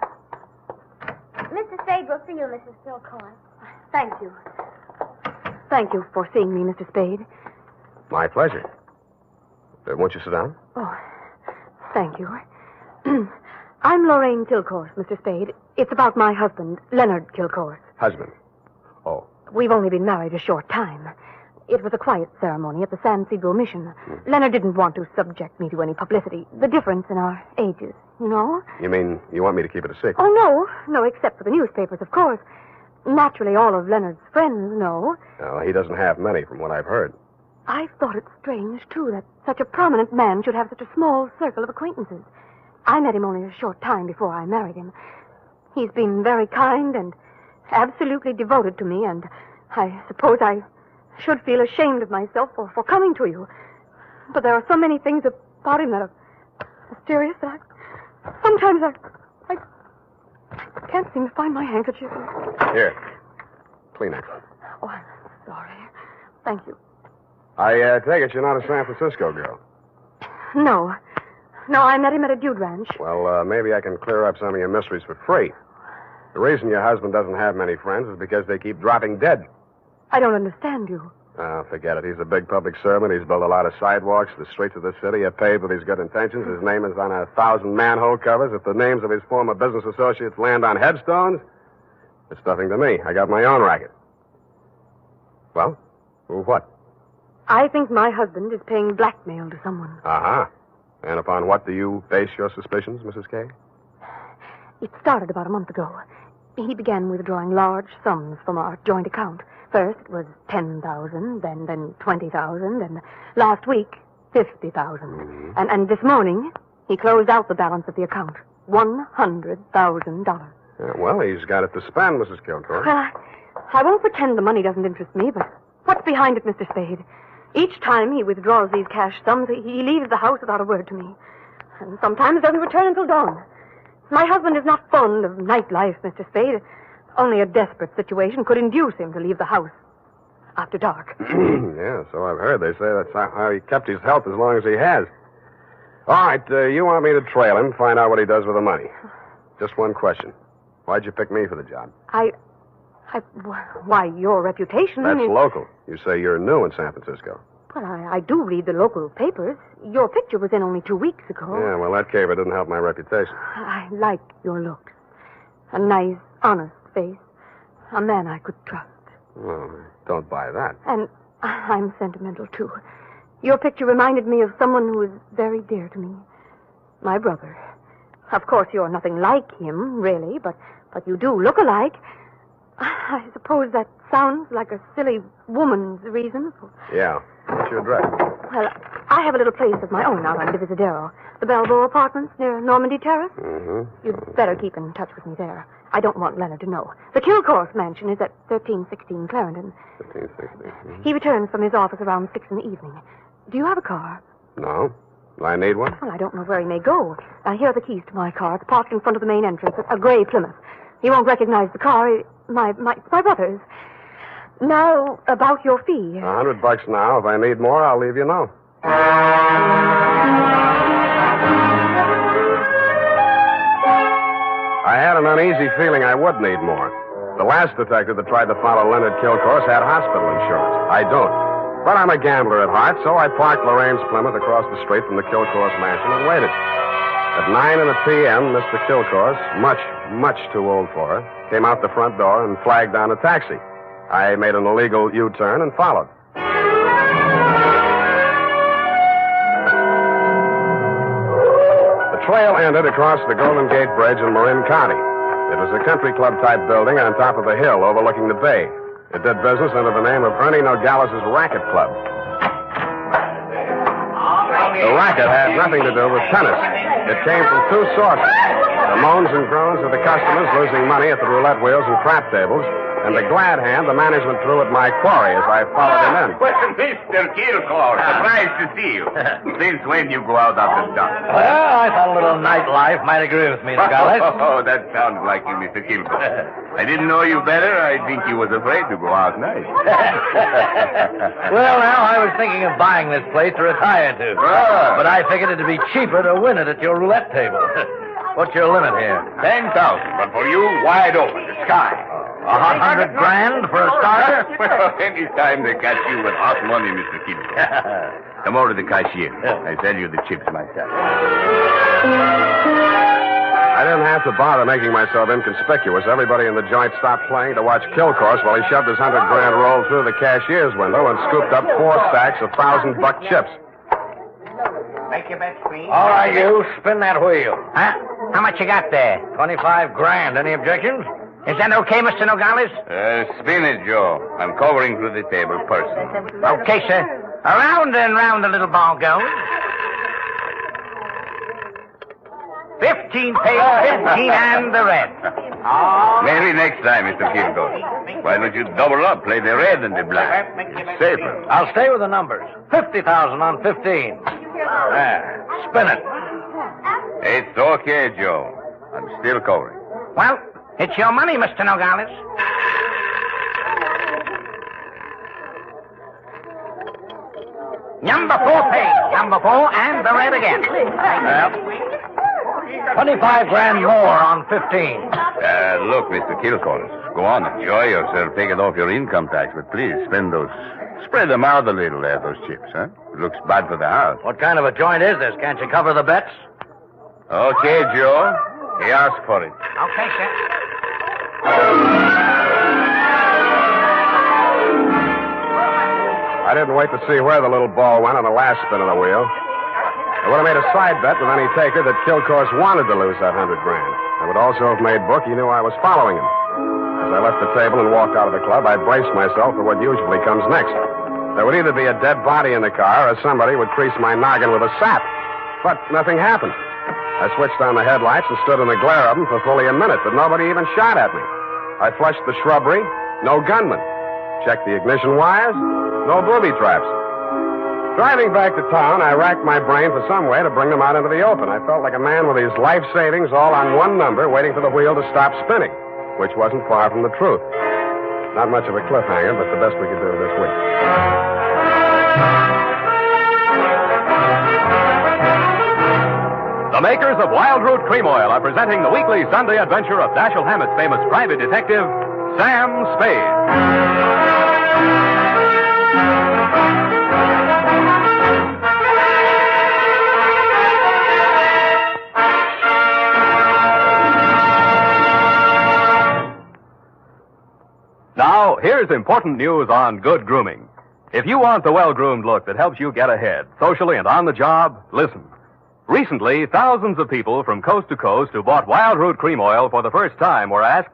Mr. Spade will see you, Mrs. Philcoy. Thank you. Thank you for seeing me, Mr. Spade. My pleasure. Won't you sit down? Oh, thank you. I'm Lorraine Kilcourse, Mr. Spade. It's about my husband, Leonard Kilcourse. Husband? Oh. We've only been married a short time. It was a quiet ceremony at the San Cedro Mission. Leonard didn't want to subject me to any publicity. The difference in our ages, you know? You mean you want me to keep it a secret? Oh, no, except for the newspapers, of course. Naturally, all of Leonard's friends know. No, he doesn't have many, from what I've heard. I've thought it strange, too, that such a prominent man should have such a small circle of acquaintances. I met him only a short time before I married him. He's been very kind and absolutely devoted to me, and I suppose I should feel ashamed of myself for coming to you. But there are so many things about him that are mysterious that sometimes I can't seem to find my handkerchief. Here. Kleenex. Oh, I'm sorry. Thank you. I take it you're not a San Francisco girl. No, I met him at a dude ranch. Well, maybe I can clear up some of your mysteries for free. The reason your husband doesn't have many friends is because they keep dropping dead. I don't understand you. Oh, forget it. He's a big public servant. He's built a lot of sidewalks. The streets of the city are paved with his good intentions. His name is on 1,000 manhole covers. If the names of his former business associates land on headstones, it's nothing to me. I got my own racket. Well, what? I think my husband is paying blackmail to someone. Uh-huh. And upon what do you base your suspicions, Mrs. Kane? It started about a month ago. He began withdrawing large sums from our joint account. First it was $10,000, then $20,000, and last week, $50,000. And this morning, he closed out the balance of the account. $100,000. Well, he's got it to spend, Mrs. Kilcourse. Well, I won't pretend the money doesn't interest me, but what's behind it, Mr. Spade? Each time he withdraws these cash sums, he leaves the house without a word to me. And sometimes doesn't return until dawn. My husband is not fond of nightlife, Mr. Spade. Only a desperate situation could induce him to leave the house after dark. Yeah, so I've heard. They say that's how he kept his health as long as he has. All right, you want me to trail him, find out what he does with the money. Just one question. Why'd you pick me for the job? Why, your reputation That's is... local. You say you're new in San Francisco. Well, I do read the local papers. Your picture was in only 2 weeks ago. Yeah, well, that caper didn't help my reputation. I like your looks. A nice, honest face. A man I could trust. Well, don't buy that. And I'm sentimental, too. Your picture reminded me of someone who is very dear to me. My brother. Of course, you're nothing like him, really, but you do look alike. I suppose that sounds like a silly woman's reason. Yeah. What's your address? Well, I have a little place of my own out on Divisadero. The Balboa Apartments near Normandy Terrace. Mm-hmm. You'd better keep in touch with me there. I don't want Leonard to know. The Kilcourse mansion is at 1316 Clarendon. 1316. Mm-hmm. He returns from his office around 6 in the evening. Do you have a car? No. Do I need one? Well, I don't know where he may go. Here are the keys to my car. It's parked in front of the main entrance. A gray Plymouth. He won't recognize the car. My brother's. Now, about your fee. $100 now. If I need more, I'll leave you know. I had an uneasy feeling I would need more. The last detective that tried to follow Leonard Kilcourse had hospital insurance. I don't. But I'm a gambler at heart, so I parked Lorraine's Plymouth across the street from the Kilcourse mansion and waited. At 9 p.m., Mr. Kilcourse, much too old for her, came out the front door and flagged down a taxi. I made an illegal U-turn and followed. The trail ended across the Golden Gate Bridge in Marin County. It was a country club-type building on top of a hill overlooking the bay. It did business under the name of Ernie Nogales' Racket Club. The racket had nothing to do with tennis. It came from two sources. The moans and groans of the customers losing money at the roulette wheels and crap tables, and the glad hand the management threw at my quarry as I followed him in. Well, Mr. Kilcourse, surprised to see you. Since when you go out after dark? Well, I thought a little nightlife might agree with me, Nogales. Oh, that sounds like you, Mr. Kilcourse. I didn't know you better. I think you was afraid to go out night. Well, now, I was thinking of buying this place to retire to. But I figured it'd be cheaper to win it at your roulette table. What's your limit here? 10,000, but for you, wide open, the sky. $100 grand for a starter? Well, any time they catch you with hot money, Mr. Kilcourse. Come over to the cashier. I sell you the chips myself. I didn't have to bother making myself inconspicuous. Everybody in the joint stopped playing to watch Kilcourse while he shoved his $100 grand roll through the cashier's window and scooped up 4 stacks of $1,000 chips. Make your bets, please. All right, you. Spin that wheel. Huh? How much you got there? $25 grand. Any objections? Is that okay, Mr. Nogales? Spin it, Joe. I'm covering through the table personally. Okay, sir. Around and round the little ball goes. 15 pays 15 and the red. Maybe next time, Mr. Kilcourse. Why don't you double up, play the red and the black? It's safer. I'll stay with the numbers. 50,000 on 15. There. Spin it. It's okay, Joe. I'm still covering. Well, it's your money, Mr. Nogales. Number 4 pays. Number 4 and the red again. Well, 25 grand more on 15. Look, Mr. Kilcourse, go on, enjoy yourself. Take it off your income tax, but please spend those. Spread them out a little there, those chips, huh? It looks bad for the house. What kind of a joint is this? Can't you cover the bets? Okay, Joe. He asked for it. Okay, sir. I didn't wait to see where the little ball went on the last spin of the wheel. I would have made a side bet with any taker that Kilcourse wanted to lose that $100 grand. I would also have made book he knew I was following him. As I left the table and walked out of the club, I braced myself for what usually comes next. There would either be a dead body in the car or somebody would crease my noggin with a sap. But nothing happened. I switched on the headlights and stood in the glare of them for fully a minute, but nobody even shot at me. I flushed the shrubbery, no gunman. Checked the ignition wires, no booby traps. Driving back to town, I racked my brain for some way to bring them out into the open. I felt like a man with his life savings all on one number, waiting for the wheel to stop spinning, which wasn't far from the truth. Not much of a cliffhanger, but the best we could do this week. The makers of Wild Root Cream Oil are presenting the weekly Sunday adventure of Dashiell Hammett's famous private detective, Sam Spade. Now, here's important news on good grooming. If you want the well-groomed look that helps you get ahead, socially and on the job, listen. Recently, thousands of people from coast to coast who bought Wild Root Cream Oil for the first time were asked,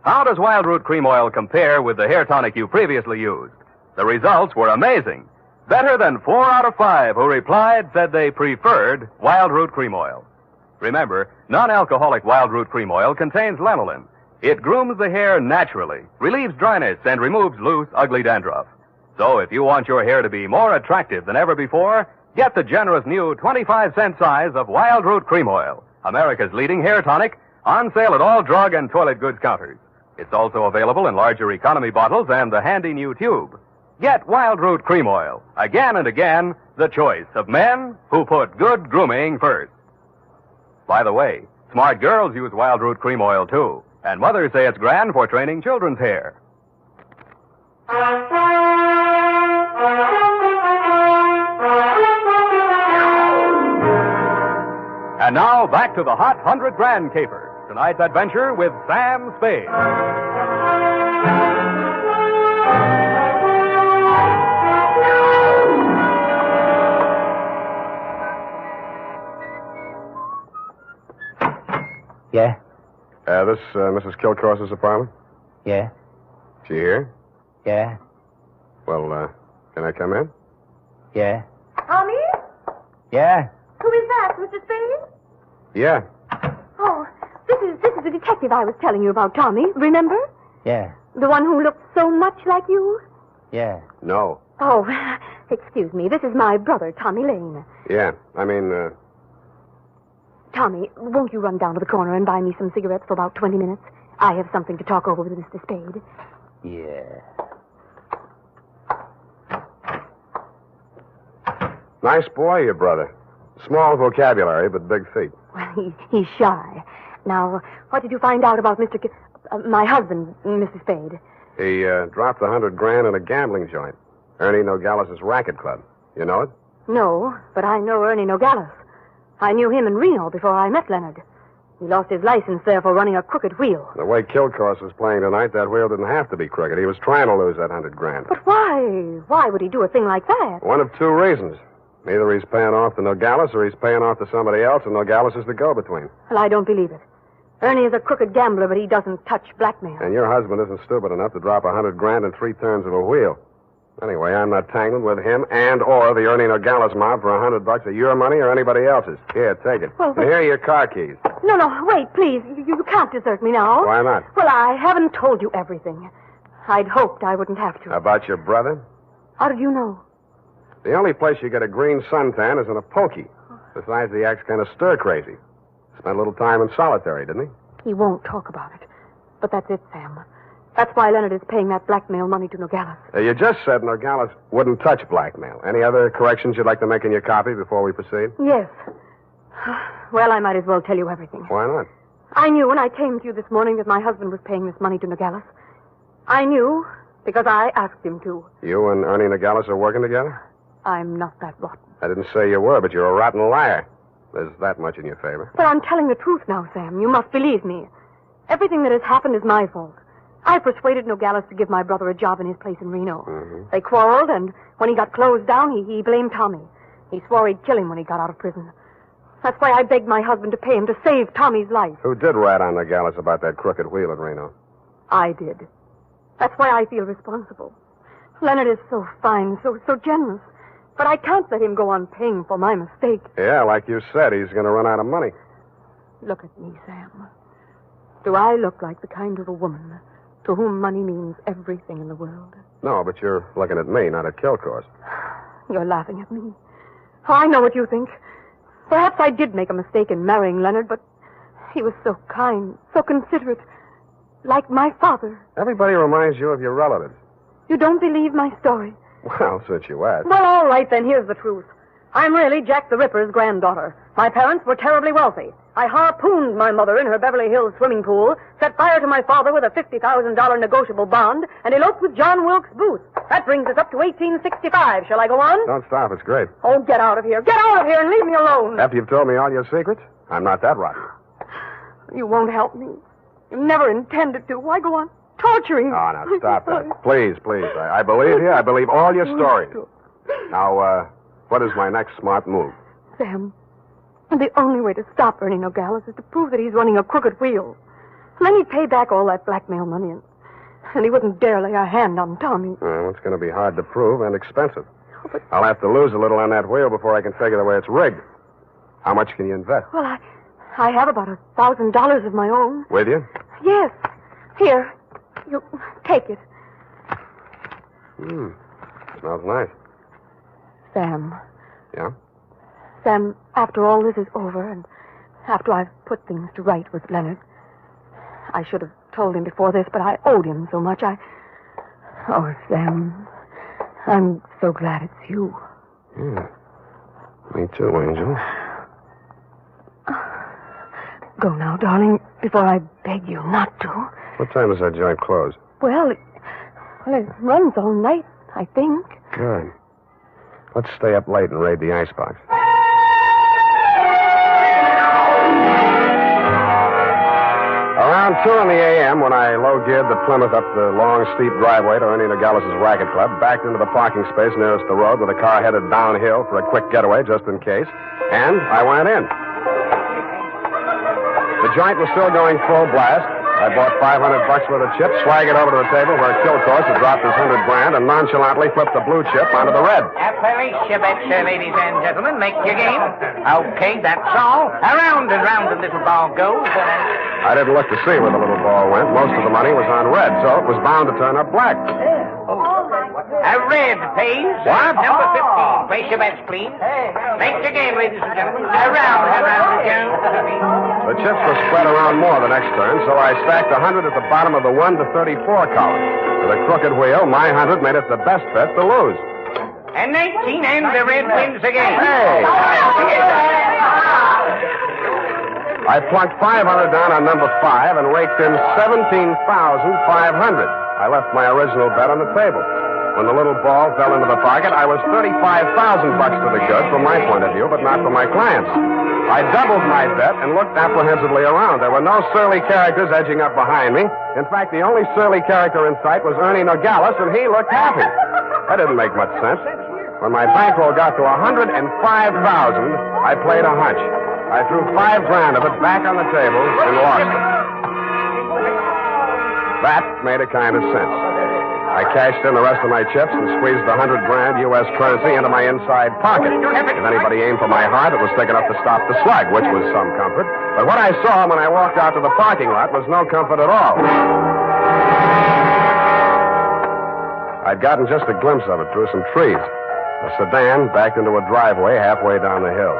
How does Wild Root Cream Oil compare with the hair tonic you previously used? The results were amazing. Better than 4 out of 5 who replied said they preferred Wild Root Cream Oil. Remember, non-alcoholic Wild Root Cream Oil contains lanolin. It grooms the hair naturally, relieves dryness, and removes loose, ugly dandruff. So if you want your hair to be more attractive than ever before, get the generous new 25-cent size of Wild Root Cream Oil, America's leading hair tonic, on sale at all drug and toilet goods counters. It's also available in larger economy bottles and the handy new tube. Get Wild Root Cream Oil. Again and again, the choice of men who put good grooming first. By the way, smart girls use Wild Root Cream Oil, too. And mothers say it's grand for training children's hair. And now, back to the hot 100 Grand caper. Tonight's adventure with Sam Spade. Yeah? This Mrs. Kilcross's apartment? Yeah? She here? Yeah? Well, can I come in? Yeah? Tommy? Yeah? Who is that, Mr. Spade? Yeah. Oh, this is the detective I was telling you about, Tommy. Remember? Yeah? The one who looked so much like you? Yeah? No. Oh, excuse me. This is my brother, Tommy Lane. Yeah. I mean, Tommy, won't you run down to the corner and buy me some cigarettes for about 20 minutes? I have something to talk over with Mr. Spade. Yeah. nice boy, your brother. Small vocabulary, but big feet. Well, he's shy. Now, what did you find out about my husband, Mr. Spade? He dropped $100 grand in a gambling joint. Ernie Nogales' racket club. You know it? No, but I know Ernie Nogales. I knew him in Reno before I met Leonard. He lost his license there for running a crooked wheel. The way Kilcourse was playing tonight, that wheel didn't have to be crooked. He was trying to lose that $100 grand. But why? Why would he do a thing like that? One of 2 reasons. Either he's paying off to Nogales or he's paying off to somebody else, and Nogales is the go-between. Well, I don't believe it. Ernie is a crooked gambler, but he doesn't touch blackmail. And your husband isn't stupid enough to drop $100 grand in 3 turns of a wheel. Anyway, I'm not tangled with him and or the Ernie Nogales mob for $100 of your money or anybody else's. Here, take it. Well, and here are your car keys. No, wait, please. You can't desert me now. Why not? Well, I haven't told you everything. I'd hoped I wouldn't have to. About your brother? How did you know? The only place you get a green suntan is in a pokey. Besides, he acts kind of stir-crazy. Spent a little time in solitary, didn't he? He won't talk about it. But that's it, Sam. That's why Leonard is paying that blackmail money to Nogales. You just said Nogales wouldn't touch blackmail. Any other corrections you'd like to make in your copy before we proceed? Yes. Well, I might as well tell you everything. Why not? I knew when I came to you this morning that my husband was paying this money to Nogales. I knew because I asked him to. You and Ernie Nogales are working together? I'm not that rotten. I didn't say you were, but you're a rotten liar. There's that much in your favor. But I'm telling the truth now, Sam. You must believe me. Everything that has happened is my fault. I persuaded Nogales to give my brother a job in his place in Reno. Mm-hmm. They quarreled, and when he got closed down, he blamed Tommy. He swore he'd kill him when he got out of prison. That's why I begged my husband to pay him to save Tommy's life. Who did rat on Nogales about that crooked wheel in Reno? I did. That's why I feel responsible. Leonard is so fine, so generous. But I can't let him go on paying for my mistake. Yeah, like you said, he's going to run out of money. Look at me, Sam. Do I look like the kind of a woman to whom money means everything in the world? No, but you're looking at me, not at Kilcourse. You're laughing at me. Oh, I know what you think. Perhaps I did make a mistake in marrying Leonard, but he was so kind, so considerate, like my father. Everybody reminds you of your relatives. You don't believe my story? Well, since you asked. Well, all right, then here's the truth. I'm really Jack the Ripper's granddaughter. My parents were terribly wealthy. I harpooned my mother in her Beverly Hills swimming pool, set fire to my father with a $50,000 negotiable bond, and eloped with John Wilkes Booth. That brings us up to 1865. Shall I go on? Don't stop. It's great. Oh, get out of here. Get out of here and leave me alone. After you've told me all your secrets, I'm not that rotten. You won't help me. You never intended to. Why go on torturing me? Oh, now, stop that. Please. I believe you. I believe all your stories. Now, what is my next smart move? Sam, the only way to stop Ernie Nogales is to prove that he's running a crooked wheel. And then he'd pay back all that blackmail money, and he wouldn't dare lay a hand on Tommy. Well, it's going to be hard to prove and expensive. I'll have to lose a little on that wheel before I can figure the way it's rigged. How much can you invest? Well, I have about $1,000 of my own. With you? Yes. Here. You take it. Smells nice. Sam. Yeah? Sam, after all this is over, and after I've put things to right with Leonard, I should have told him before this, but I owed him so much. Oh, Sam, I'm so glad it's you. Yeah. Me too, Angel. Go now, darling, before I beg you not to. What time does that joint close? Well, it runs all night, I think. Good. Let's stay up late and raid the icebox. Around 2 a.m., when I low-geared the Plymouth up the long, steep driveway to Ernie Nogales' racket club, backed into the parking space nearest the road with a car headed downhill for a quick getaway, just in case, and I went in. The joint was still going full blast. I bought $500 worth of chips, swaggered over to the table where Kill Course had dropped his $100,000, and nonchalantly flipped the blue chip onto the red. Appalachia, betcha, ladies and gentlemen. Make your game. Okay, that's all. Around and round the little ball goes. I didn't look to see where the little ball went. Most of the money was on red, so it was bound to turn up black. A red, please. What? Number 15. Place your bets, please. Make your game, ladies and gentlemen. Around and round it goes. The chips were spread around more the next turn, so I stacked 100 at the bottom of the 1 to 34 column. With a crooked wheel, my 100 made it the best bet to lose. And 19, and the red wins again. Hey! I plunked 500 down on number 5 and raked in 17,500. I left my original bet on the table. When the little ball fell into the pocket, I was $35,000 to the good from my point of view, but not from my clients. I doubled my bet and looked apprehensively around. There were no surly characters edging up behind me. In fact, the only surly character in sight was Ernie Nogales, and he looked happy. That didn't make much sense. When my bankroll got to $105,000, I played a hunch. I threw $5,000 of it back on the table and lost it. That made a kind of sense. I cashed in the rest of my chips and squeezed the $100,000 U.S. currency into my inside pocket. If anybody aimed for my heart, it was thick enough to stop the slug, which was some comfort. But what I saw when I walked out to the parking lot was no comfort at all. I'd gotten just a glimpse of it through some trees. A sedan backed into a driveway halfway down the hill.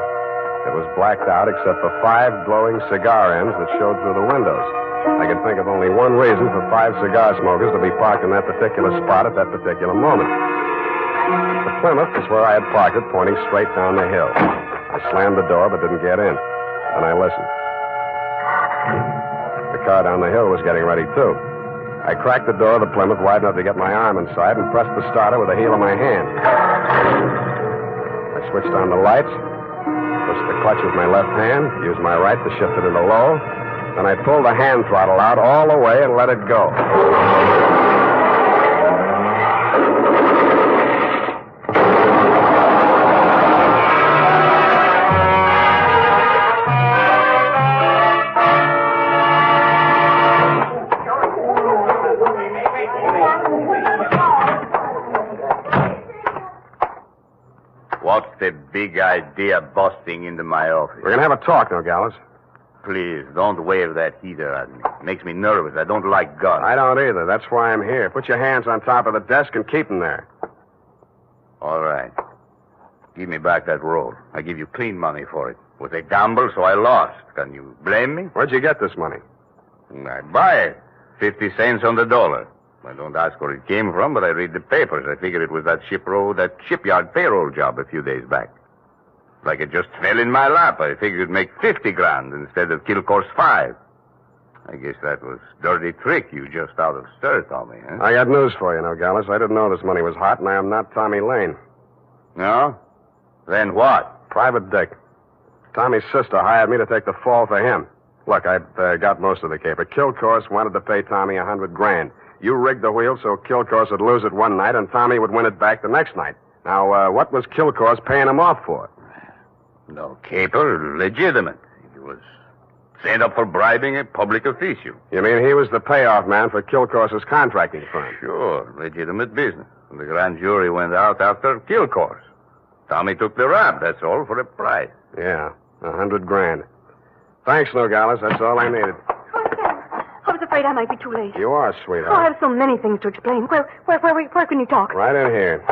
It was blacked out except for 5 glowing cigar ends that showed through the windows. I could think of only one reason for 5 cigar smokers to be parked in that particular spot at that particular moment. The Plymouth was where I had parked it, pointing straight down the hill. I slammed the door but didn't get in. Then I listened. The car down the hill was getting ready, too. I cracked the door of the Plymouth wide enough to get my arm inside and pressed the starter with the heel of my hand. I switched on the lights, pushed the clutch with my left hand, used my right to shift it into low. Then I pulled the hand throttle out all the way and let it go. What's the big idea busting into my office? We're going to have a talk, Nogales. Please, don't wave that heater at me. It makes me nervous. I don't like guns. I don't either. That's why I'm here. Put your hands on top of the desk and keep them there. All right. Give me back that roll. I give you clean money for it. It was a gamble, so I lost. Can you blame me? Where'd you get this money? I buy it. 50 cents on the dollar. I don't ask where it came from, but I read the papers. I figured it was that shipyard payroll job a few days back. Like it just fell in my lap. I figured it'd make $50,000 instead of kill course 5. I guess that was dirty trick you just out of stir, Tommy, huh? I got news for you, Nogales. I didn't know this money was hot, and I am not Tommy Lane. No? Then what? Private Dick. Tommy's sister hired me to take the fall for him. Look, I'd got most of the caper. Kill Course wanted to pay Tommy $100,000. You rigged the wheel so Kill Course would lose it one night and Tommy would win it back the next night. Now, what was Kill Course paying him off for? No caper, legitimate. It was Stand up for bribing a public official. You mean he was the payoff man for Kilcourse's contracting firm? Sure, legitimate business. The grand jury went out after Kilcourse. Tommy took the rap, that's all, for a price. Yeah, $100,000. Thanks, Nogales. That's all I needed. I was afraid I might be too late. You are, Oh, I sweetheart. have so many things to explain. Where can you talk? Right in here.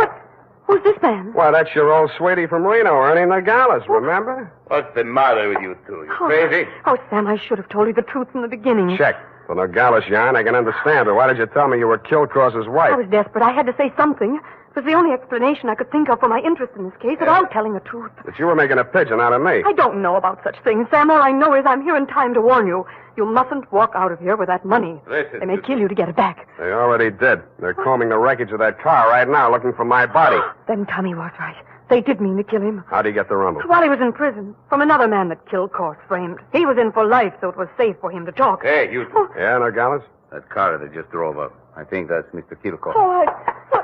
Who's this man? Why, that's your old sweetie from Reno, Ernie Nogales, remember? What's the matter with you two? You crazy? Oh, Sam, I should have told you the truth from the beginning. Check. The Nogales yarn, I can understand, but why did you tell me you were Kilcourse's wife? I was desperate. I had to say something. It was the only explanation I could think of for my interest in this case without telling the truth. That you were making a pigeon out of me. I don't know about such things, Sam. All I know is I'm here in time to warn you. You mustn't walk out of here with that money. Listen, They may kill you to get it back. They already did. They're combing the wreckage of that car right now, looking for my body. Then Tommy was right. They did mean to kill him. How'd he get the rumble? While he was in prison, from another man that Kilcourse framed. He was in for life, so it was safe for him to talk. Hey, you two. Yeah, Nogales? That car that just drove up. I think that's Mr. Kilcourse. Oh,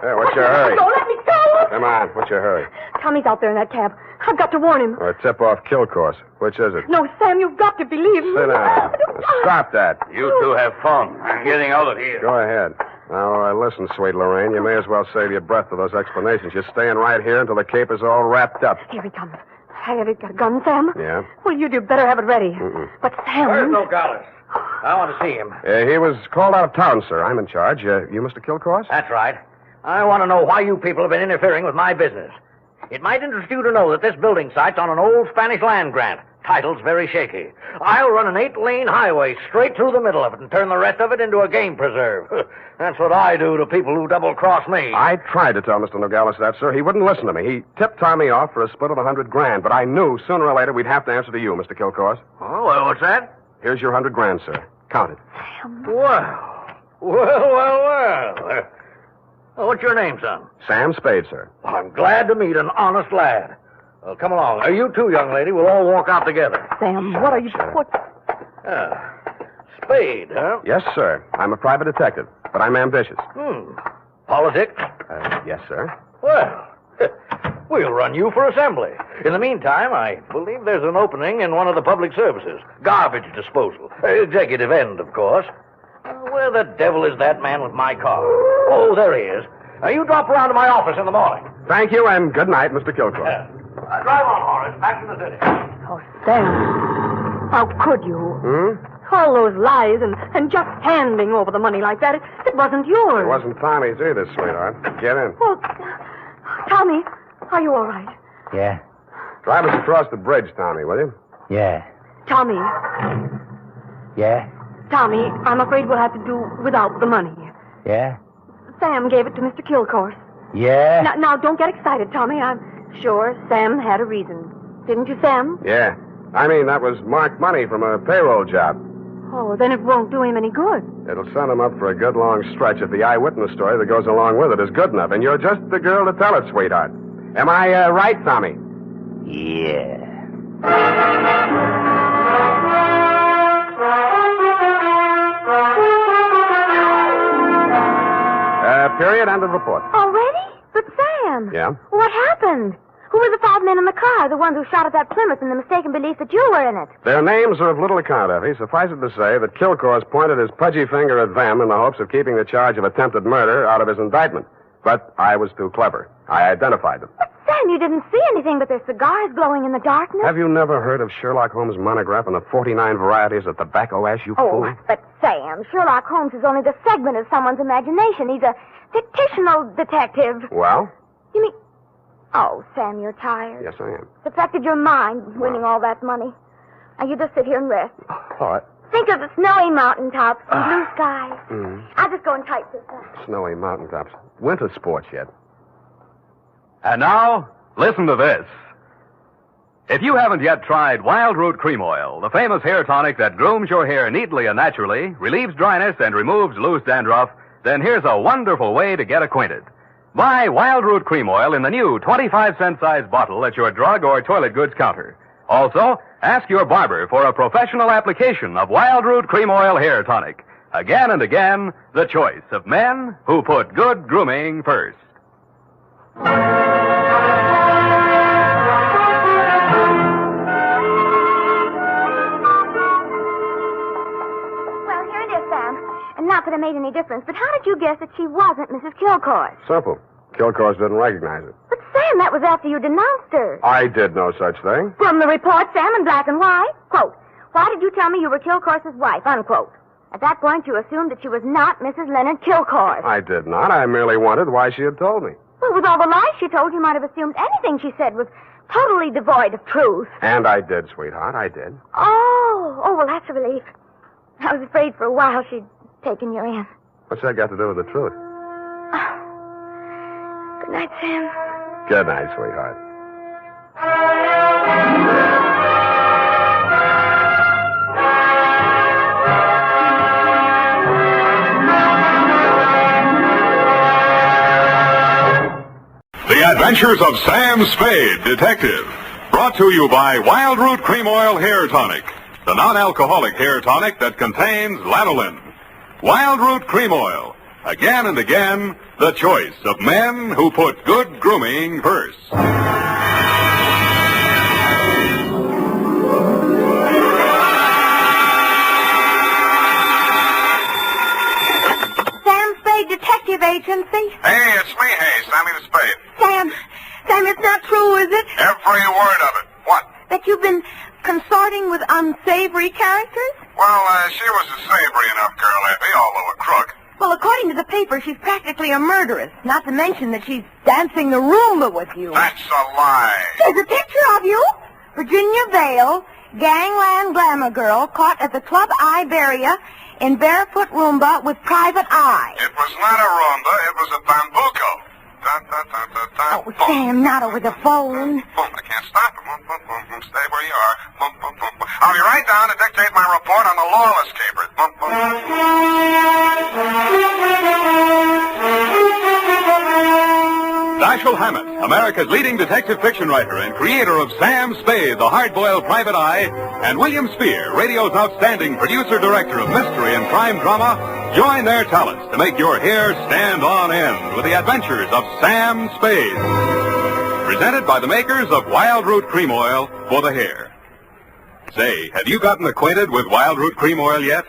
Hey, what's your hurry? Don't let me go! Come on, what's your hurry? Tommy's out there in that cab. I've got to warn him. Or tip off Kilcourse. Which is it? No, Sam, you've got to believe me. Sit down. Stop that. You two have fun. I'm getting out of here. Go ahead. Now, listen, sweet Lorraine, you may as well save your breath for those explanations. You're staying right here until the cape is all wrapped up. Here he comes. Have you got a gun, Sam? Yeah? Well, you better have it ready. Mm-mm. But Sam... Where's Nogales? I want to see him. He was called out of town, sir. I'm in charge. You Mr. Kilcourse? That's right. I want to know why you people have been interfering with my business. It might interest you to know that this building site's on an old Spanish land grant. Title's very shaky. I'll run an 8-lane highway straight through the middle of it and turn the rest of it into a game preserve. That's what I do to people who double-cross me. I tried to tell Mr. Nogales that, sir. He wouldn't listen to me. He tipped Tommy off for a split of $100,000, but I knew sooner or later we'd have to answer to you, Mr. Kilcourse. Oh, well, what's that? Here's your $100,000, sir. Count it. Well. What's your name, son? Sam Spade, sir. I'm glad to meet an honest lad. Well, come along. You too, young lady. We'll all walk out together. Sam, what are you... What? Spade, huh? Yes, sir. I'm a private detective, but I'm ambitious. Politics? Yes, sir. Well, we'll run you for assembly. In the meantime, I believe there's an opening in one of the public services. Garbage disposal. Executive end, of course. Where the devil is that man with my car? Oh, there he is. You drop around to my office in the morning. Thank you, and good night, Mr. Kilcourse. Drive on, Horace. Back to the city. Oh, Sam. How could you? All those lies and just handing over the money like that, it wasn't yours. It wasn't Tommy's either, sweetheart. Get in. Well, Tommy, are you all right? Yeah. Drive us across the bridge, Tommy, will you? Yeah. Tommy, Yeah. Tommy, I'm afraid we'll have to do without the money. Yeah. Sam gave it to Mr. Kilcourse. Yeah. Now, don't get excited, Tommy. I'm sure Sam had a reason. Didn't you, Sam? Yeah. I mean, that was marked money from a payroll job. Oh, then it won't do him any good. It'll send him up for a good long stretch if the eyewitness story that goes along with it is good enough. And you're just the girl to tell it, sweetheart. Am I right, Tommy? Yeah. Period. End of report. Already? But Sam. Yeah? What happened? Who were the 5 men in the car, the ones who shot at that Plymouth in the mistaken belief that you were in it? Their names are of little account, Effie. Suffice it to say that Kilcourse pointed his pudgy finger at them in the hopes of keeping the charge of attempted murder out of his indictment. But I was too clever. I identified them. But Sam, you didn't see anything but their cigars glowing in the darkness. Have you never heard of Sherlock Holmes' monograph on the 49 varieties of tobacco ash, you fool? But Sam, Sherlock Holmes is only the segment of someone's imagination. He's a fictional detective. Well? You mean... Oh, Sam, you're tired. Yes, I am. It's affected your mind, winning all that money. Now, you just sit here and rest. What? Think of the snowy mountaintops and blue skies. I'll just go and type this up. Snowy mountaintops. Winter sports yet. And now, listen to this. If you haven't yet tried Wild Root Cream Oil, the famous hair tonic that grooms your hair neatly and naturally, relieves dryness, and removes loose dandruff, then here's a wonderful way to get acquainted. Buy Wild Root Cream Oil in the new 25-cent size bottle at your drug or toilet goods counter. Also, ask your barber for a professional application of Wild Root Cream Oil hair tonic. Again and again, the choice of men who put good grooming first. Not that it made any difference, but how did you guess that she wasn't Mrs. Kilcoyne? Simple. Kilcoyne didn't recognize it. But, Sam, that was after you denounced her. I did no such thing. From the report, Sam, in black and white. Quote, why did you tell me you were Kilcoyne's wife? Unquote. At that point, you assumed that she was not Mrs. Leonard Kilcoyne. I did not. I merely wondered why she had told me. Well, with all the lies she told, you might have assumed anything she said was totally devoid of truth. And I did, sweetheart. I did. Oh, well, that's a relief. I was afraid for a while she'd taken you in. What's that got to do with the truth? Good night, Sam. Good night, sweetheart. The Adventures of Sam Spade, Detective. Brought to you by Wild Root Cream Oil Hair Tonic, the non-alcoholic hair tonic that contains lanolin. Wild Root Cream Oil. Again and again, the choice of men who put good grooming first. Sam Spade, Detective Agency. Hey, it's me, hey, Sammy the Spade. Sam, it's not true, is it? Every word of it. What? That you've been consorting with unsavory characters? Well, she was a savory enough girl, Effie, although a crook. Well, according to the paper, she's practically a murderess. Not to mention that she's dancing the Roomba with you. That's a lie. There's a picture of you. Virginia Vale, gangland glamour girl, caught at the Club Iberia in barefoot Roomba with private eye. It was not a Roomba, it was a bambuco. Oh, Sam, not over the phone. Boom, I can't stop it. Boom, boom, boom, boom. Stay where you are. Boom, boom, boom, boom. I'll be right down to dictate my report on the Lawless capers. Boom, boom. Dashiell Hammett, America's leading detective fiction writer and creator of Sam Spade, the hard-boiled private eye, and William Spear, radio's outstanding producer-director of mystery and crime drama, join their talents to make your hair stand on end with the adventures of Sam Spade. Presented by the makers of Wild Root Cream Oil for the hair. Say, have you gotten acquainted with Wild Root Cream Oil yet?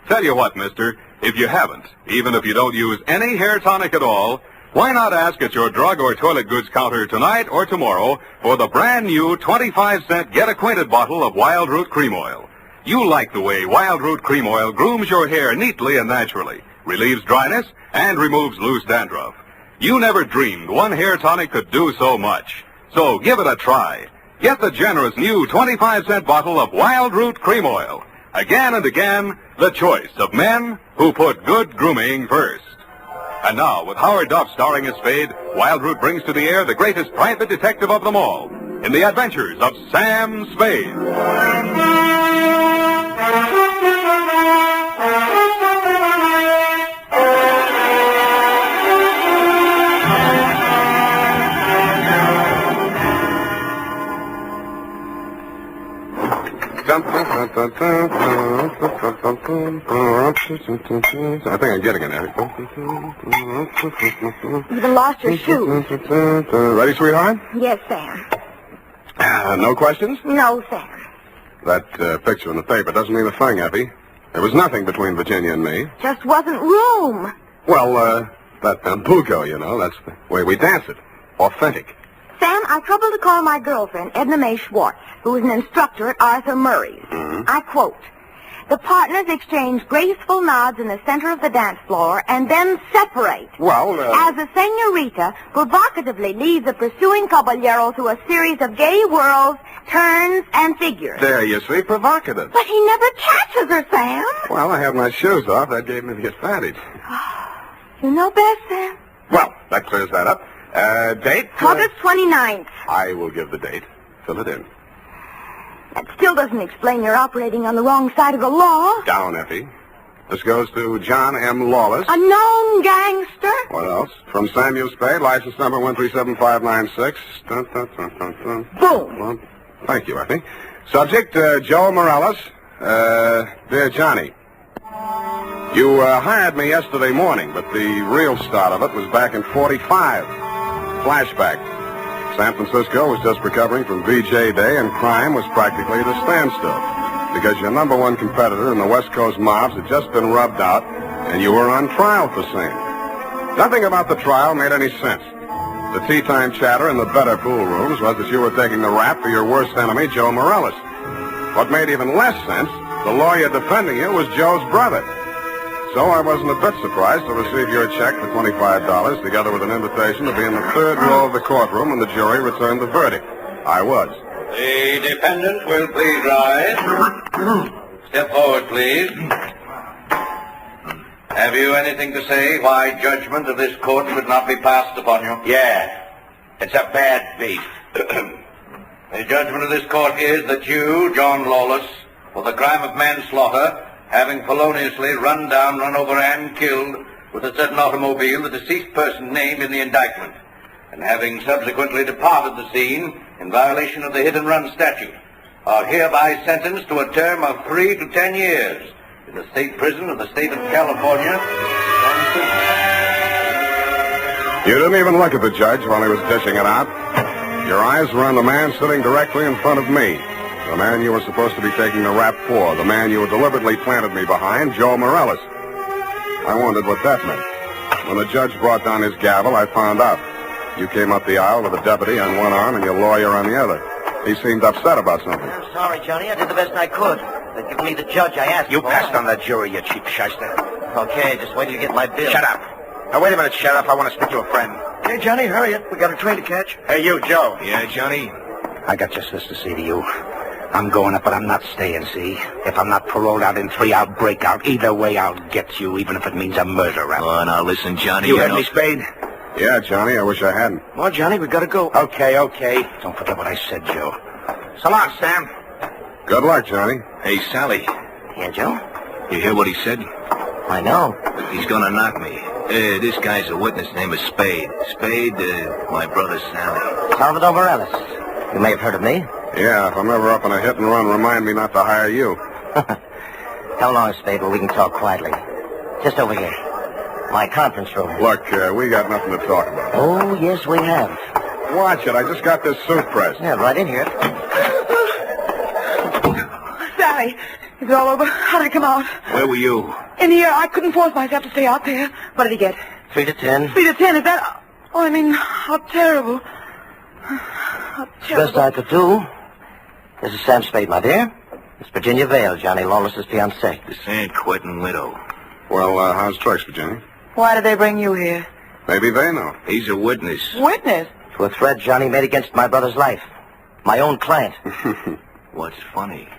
Tell you what, mister, if you haven't, even if you don't use any hair tonic at all, why not ask at your drug or toilet goods counter tonight or tomorrow for the brand new 25-cent Get Acquainted bottle of Wild Root Cream Oil. You'll like the way Wild Root Cream Oil grooms your hair neatly and naturally, relieves dryness, and removes loose dandruff. You never dreamed one hair tonic could do so much. So give it a try. Get the generous new 25-cent bottle of Wild Root Cream Oil. Again and again, the choice of men who put good grooming first. And now, with Howard Duff starring as Spade, Wild Root brings to the air the greatest private detective of them all, in the adventures of Sam Spade. I think I'm getting it now. You even lost your shoes. Ready, sweetheart? Yes, Sam. No questions? No, Sam. That picture in the paper doesn't mean a thing, Effie. There was nothing between Virginia and me. Just wasn't room. Well, that bambuco, you know, that's the way we dance it. Authentic. Sam, I troubled to call my girlfriend, Edna Mae Schwartz, who is an instructor at Arthur Murray's. I quote, "The partners exchange graceful nods in the center of the dance floor and then separate. Well, As the senorita provocatively leads the pursuing caballero through a series of gay whirls, turns, and figures." There you see, provocative. But he never catches her, Sam. Well, I had my shoes off. That gave me the advantage. You know best, Sam. Well, that clears that up. Date? August 29th. I will give the date. Fill it in. That still doesn't explain your operating on the wrong side of the law. Down, Effie. This goes to John M. Lawless. A known gangster. What else? From Samuel Spade, license number 137596. Dun, dun, dun, dun, dun. Boom. Well, thank you, Effie. Subject, Joe Morales. Dear Johnny, you hired me yesterday morning, but the real start of it was back in 45. Flashback. San Francisco was just recovering from VJ Day, and crime was practically at a standstill because your number one competitor in the West Coast mobs had just been rubbed out, and you were on trial for same. Nothing about the trial made any sense. The tea-time chatter in the better pool rooms was that you were taking the rap for your worst enemy, Joe Morales. What made even less sense, the lawyer defending you was Joe's brother. So I wasn't a bit surprised to receive your check for $25, together with an invitation to be in the third row of the courtroom when the jury returned the verdict. I was. The defendant will please rise. Step forward, please. Have you anything to say why judgment of this court should not be passed upon you? Yeah. It's a bad beef. The judgment of this court is that you, John Lawless, for the crime of manslaughter, having feloniously run down, run over, and killed with a certain automobile the deceased person named in the indictment, and having subsequently departed the scene in violation of the hit-and-run statute, are hereby sentenced to a term of 3 to 10 years in the state prison of the state of California. You didn't even look at the judge while he was dishing it out. Your eyes were on the man sitting directly in front of me. The man you were supposed to be taking the rap for. The man you had deliberately planted me behind, Joe Morales. I wondered what that meant. When the judge brought down his gavel, I found out. You came up the aisle with a deputy on one arm and your lawyer on the other. He seemed upset about something. I'm sorry, Johnny. I did the best I could. They've given me the judge I asked for. You passed on the jury, you cheap shyster. Okay, just wait till you get my bill. Shut up. Now, wait a minute, Sheriff. I want to speak to a friend. Hey, Johnny, hurry it. We got a train to catch. Hey, you, Joe. Yeah, Johnny? I got just this to say to you. I'm going up, but I'm not staying, see? If I'm not paroled out in 3, I'll break out. Either way, I'll get you, even if it means a murder rap. Oh, now listen, Johnny. You heard me, Spade? Yeah, Johnny, I wish I hadn't. Well, Johnny, we gotta go. Okay. Don't forget what I said, Joe. So long, Sam. Good luck, Johnny. Hey, Sally. Yeah, Joe? You hear what he said? I know. He's gonna knock me. This guy's a witness named is Spade. Spade, my brother Sally. Salvador Morales. You may have heard of me. Yeah, if I'm ever up in a hit and run, remind me not to hire you. Come along, Spade, where we can talk quietly. Just over here. My conference room. Look, we got nothing to talk about. Oh, yes, we have. Watch it. I just got this suit pressed. Yeah, right in here. Sally, is it all over? How did it come out? Where were you? In the air. I couldn't force myself to stay out there. What did he get? 3 to 10. 3 to 10, is that... Oh, I mean, how terrible. How terrible. Best I could do. This is Sam Spade, my dear. It's Virginia Vale, Johnny Lawless's fiancée. The San Quentin widow. Well, how's tricks, Virginia? Why did they bring you here? Maybe they know. He's a witness. Witness? To a threat Johnny made against my brother's life. My own client. What's funny?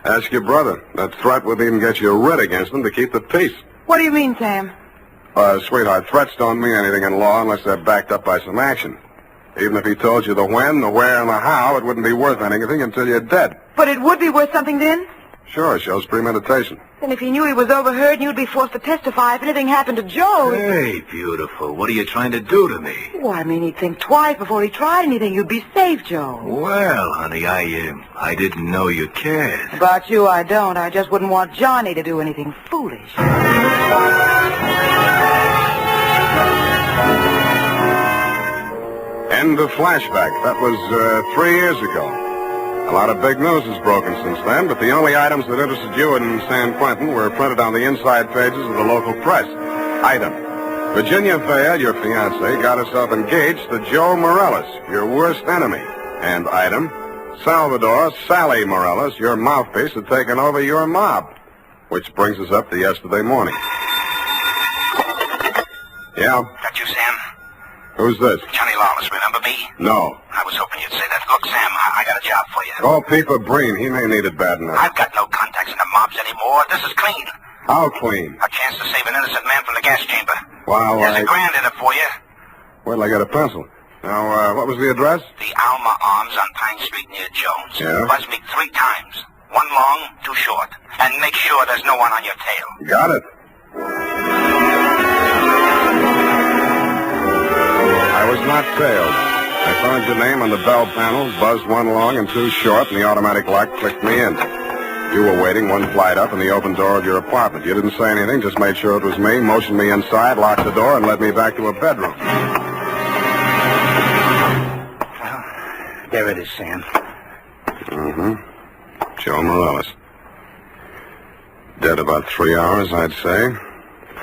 Ask your brother. That threat would even get you a writ against him to keep the peace. What do you mean, Sam? Sweetheart, threats don't mean anything in law unless they're backed up by some action. Even if he told you the when, the where, and the how, it wouldn't be worth anything until you're dead. But it would be worth something then? Sure, it shows premeditation. Then if he knew he was overheard, you'd be forced to testify if anything happened to Joe. Hey, beautiful. What are you trying to do to me? Well, I mean, he'd think twice before he tried anything. You'd be safe, Joe. Well, honey, I didn't know you cared. About you, I don't. I just wouldn't want Johnny to do anything foolish. End of flashback. That was 3 years ago. A lot of big news has broken since then, but the only items that interested you in San Quentin were printed on the inside pages of the local press. Item: Virginia Vale, your fiancée, got herself engaged to Joe Morales, your worst enemy. And item: Salvador Sally Morales, your mouthpiece, had taken over your mob. Which brings us up to yesterday morning. Yeah? That you, Sam? Who's this? Johnny Lawless, remember me? No. I was hoping you'd say that. Look, Sam, I got a job for you. Call Peeper Breen. He may need it bad enough. I've got no contacts in the mobs anymore. This is clean. How clean? A chance to save an innocent man from the gas chamber. Well, There's $1,000 in it for you. Wait till I get a pencil. Now, what was the address? The Alma Arms on Pine Street near Jones. Yeah? Buzz me 3 times. 1 long, 2 short. And make sure there's no one on your tail. Got it. I was not tailed. I found your name on the bell panel, buzzed 1 long and 2 short, and the automatic lock clicked me in. You were waiting 1 flight up in the open door of your apartment. You didn't say anything, just made sure it was me, motioned me inside, locked the door, and led me back to a bedroom. Well, there it is, Sam. Mm-hmm. Joe Morales. Dead about 3 hours, I'd say.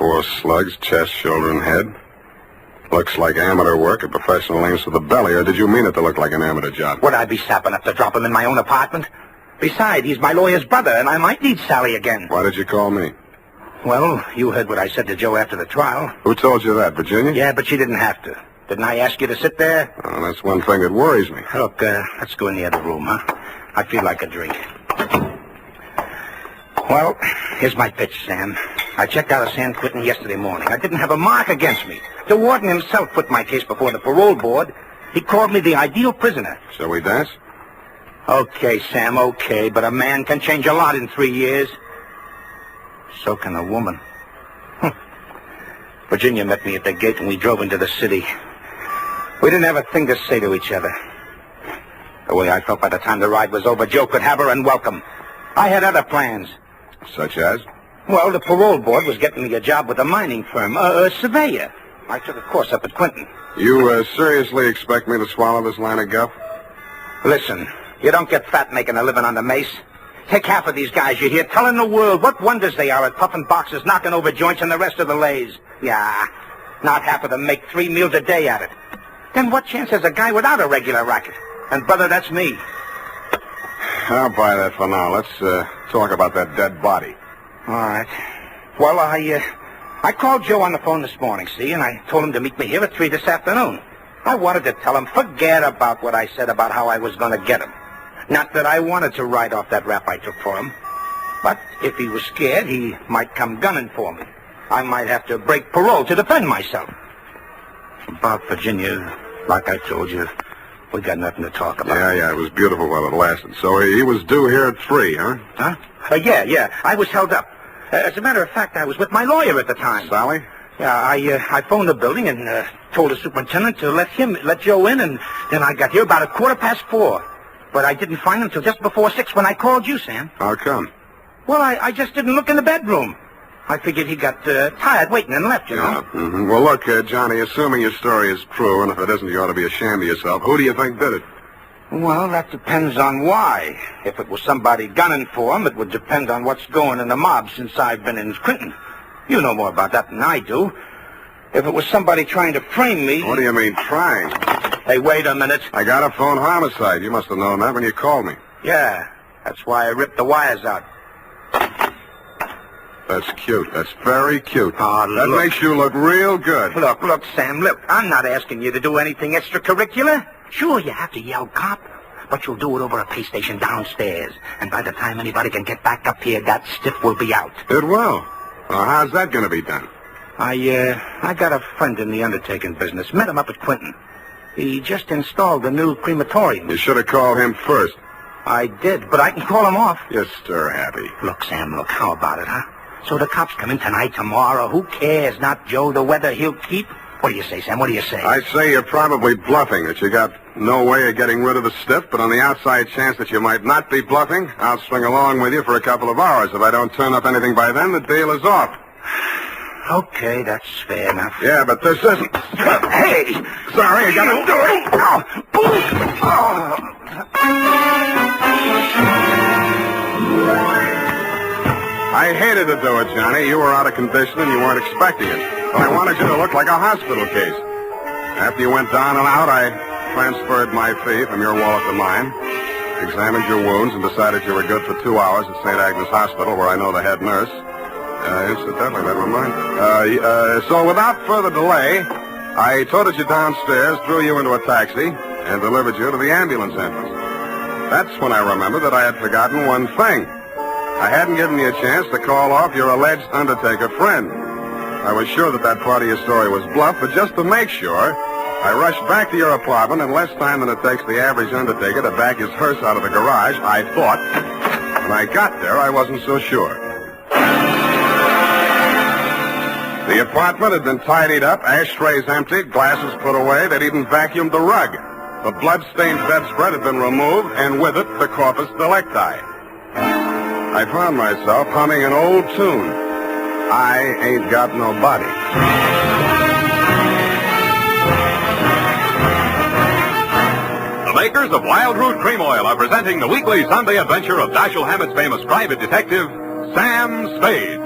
4 slugs, chest, shoulder, and head. Looks like amateur work at professional aims to the belly, or did you mean it to look like an amateur job? Would I be sap enough to drop him in my own apartment? Besides, he's my lawyer's brother, and I might need Sally again. Why did you call me? Well, you heard what I said to Joe after the trial. Who told you that, Virginia? Yeah, but she didn't have to. Didn't I ask you to sit there? Oh, that's one thing that worries me. Look, let's go in the other room, huh? I feel like a drink. Well, here's my pitch, Sam. I checked out of San Quentin yesterday morning. I didn't have a mark against me. The warden himself put my case before the parole board. He called me the ideal prisoner. Shall we dance? Okay, Sam, okay, but a man can change a lot in 3 years. So can a woman. Virginia met me at the gate and we drove into the city. We didn't have a thing to say to each other. The way I felt by the time the ride was over, Joe could have her and welcome. I had other plans. Such as? Well, the parole board was getting me a job with a mining firm, a surveyor. I took a course up at Quentin. You seriously expect me to swallow this line of guff? Listen, you don't get fat making a living on the mace. Take half of these guys you hear telling the world what wonders they are at puffing boxes, knocking over joints, and the rest of the lays. Yeah, not half of them make 3 meals a day at it. Then what chance has a guy without a regular racket? And, brother, that's me. I'll buy that for now. Let's talk about that dead body. All right. Well, I called Joe on the phone this morning, see, and I told him to meet me here at 3 this afternoon. I wanted to tell him, forget about what I said about how I was going to get him. Not that I wanted to write off that rap I took for him. But if he was scared, he might come gunning for me. I might have to break parole to defend myself. About Virginia, like I told you, we got nothing to talk about. Yeah, it was beautiful while it lasted. So he was due here at 3, huh? Huh? Yeah, I was held up. As a matter of fact, I was with my lawyer at the time. Sally? Yeah, I phoned the building and told the superintendent to let Joe in, and then I got here about 4:15. But I didn't find him till just before 6 when I called you, Sam. How come? Well, I just didn't look in the bedroom. I figured he got tired waiting and left, you know. Mm-hmm. Well, look, Johnny, assuming your story is true, and if it isn't, you ought to be ashamed of yourself. Who do you think did it? Well, that depends on why. If it was somebody gunning for him, it would depend on what's going in the mob since I've been in Quentin. You know more about that than I do. If it was somebody trying to frame me... What do you mean, trying? Hey, wait a minute. I got a phone homicide. You must have known that when you called me. Yeah, that's why I ripped the wires out. That's cute. That's very cute. Oh, that makes you look real good. Look, Sam, look, I'm not asking you to do anything extracurricular. Sure, you have to yell cop, but you'll do it over a pay station downstairs. And by the time anybody can get back up here, that stiff will be out. It will. Well, how's that going to be done? I got a friend in the undertaking business. Met him up at Quentin. He just installed a new crematorium. You should have called him first. I did, but I can call him off. You're stir-happy. Look, Sam, how about it, huh? So the cops come in tonight, tomorrow. Who cares? Not Joe, the weather he'll keep. What do you say, Sam? What do you say? I say you're probably bluffing, that you got no way of getting rid of the stiff, but on the outside chance that you might not be bluffing, I'll swing along with you for a couple of hours. If I don't turn up anything by then, the deal is off. Okay, that's fair enough. Yeah, but this isn't... Hey! Sorry, I got to... I hated to do it, Johnny. You were out of condition and you weren't expecting it. But I wanted you to look like a hospital case. After you went down and out, I transferred my fee from your wallet to mine, examined your wounds, and decided you were good for 2 hours at St. Agnes Hospital, where I know the head nurse. Incidentally, that reminds... So without further delay, I toted you downstairs, threw you into a taxi, and delivered you to the ambulance entrance. That's when I remembered that I had forgotten one thing. I hadn't given you a chance to call off your alleged undertaker friend. I was sure that part of your story was bluff, but just to make sure, I rushed back to your apartment in less time than it takes the average undertaker to back his hearse out of the garage, I thought. When I got there, I wasn't so sure. The apartment had been tidied up, ashtrays emptied, glasses put away. They'd even vacuumed the rug. The blood-stained bedspread had been removed, and with it, the corpus delicti. I found myself humming an old tune. I ain't got no body. The makers of Wild Root Cream Oil are presenting the weekly Sunday adventure of Dashiell Hammett's famous private detective, Sam Spade.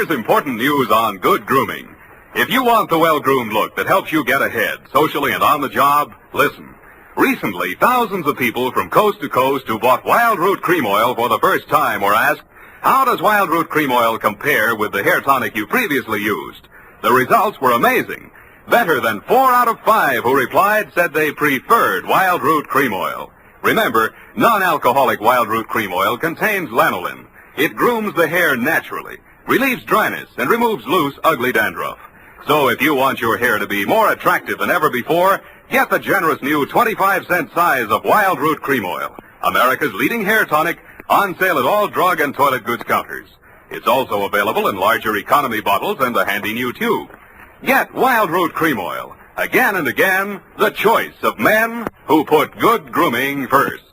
Here's important news on good grooming. If you want the well-groomed look that helps you get ahead, socially and on the job, listen. Recently, thousands of people from coast to coast who bought Wild Root Cream Oil for the first time were asked, how does Wild Root Cream Oil compare with the hair tonic you previously used? The results were amazing. Better than 4 out of 5 who replied said they preferred Wild Root Cream Oil. Remember, non-alcoholic Wild Root Cream Oil contains lanolin. It grooms the hair naturally, relieves dryness, and removes loose, ugly dandruff. So if you want your hair to be more attractive than ever before, get the generous new 25-cent size of Wild Root Cream Oil, America's leading hair tonic, on sale at all drug and toilet goods counters. It's also available in larger economy bottles and a handy new tube. Get Wild Root Cream Oil. Again and again, the choice of men who put good grooming first.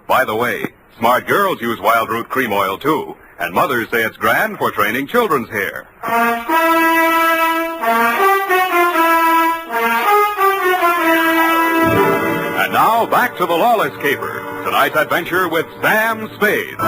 By the way, smart girls use Wild Root Cream Oil, too, and mothers say it's grand for training children's hair. And now, back to the Lawless Caper. Tonight's adventure with Sam Spade.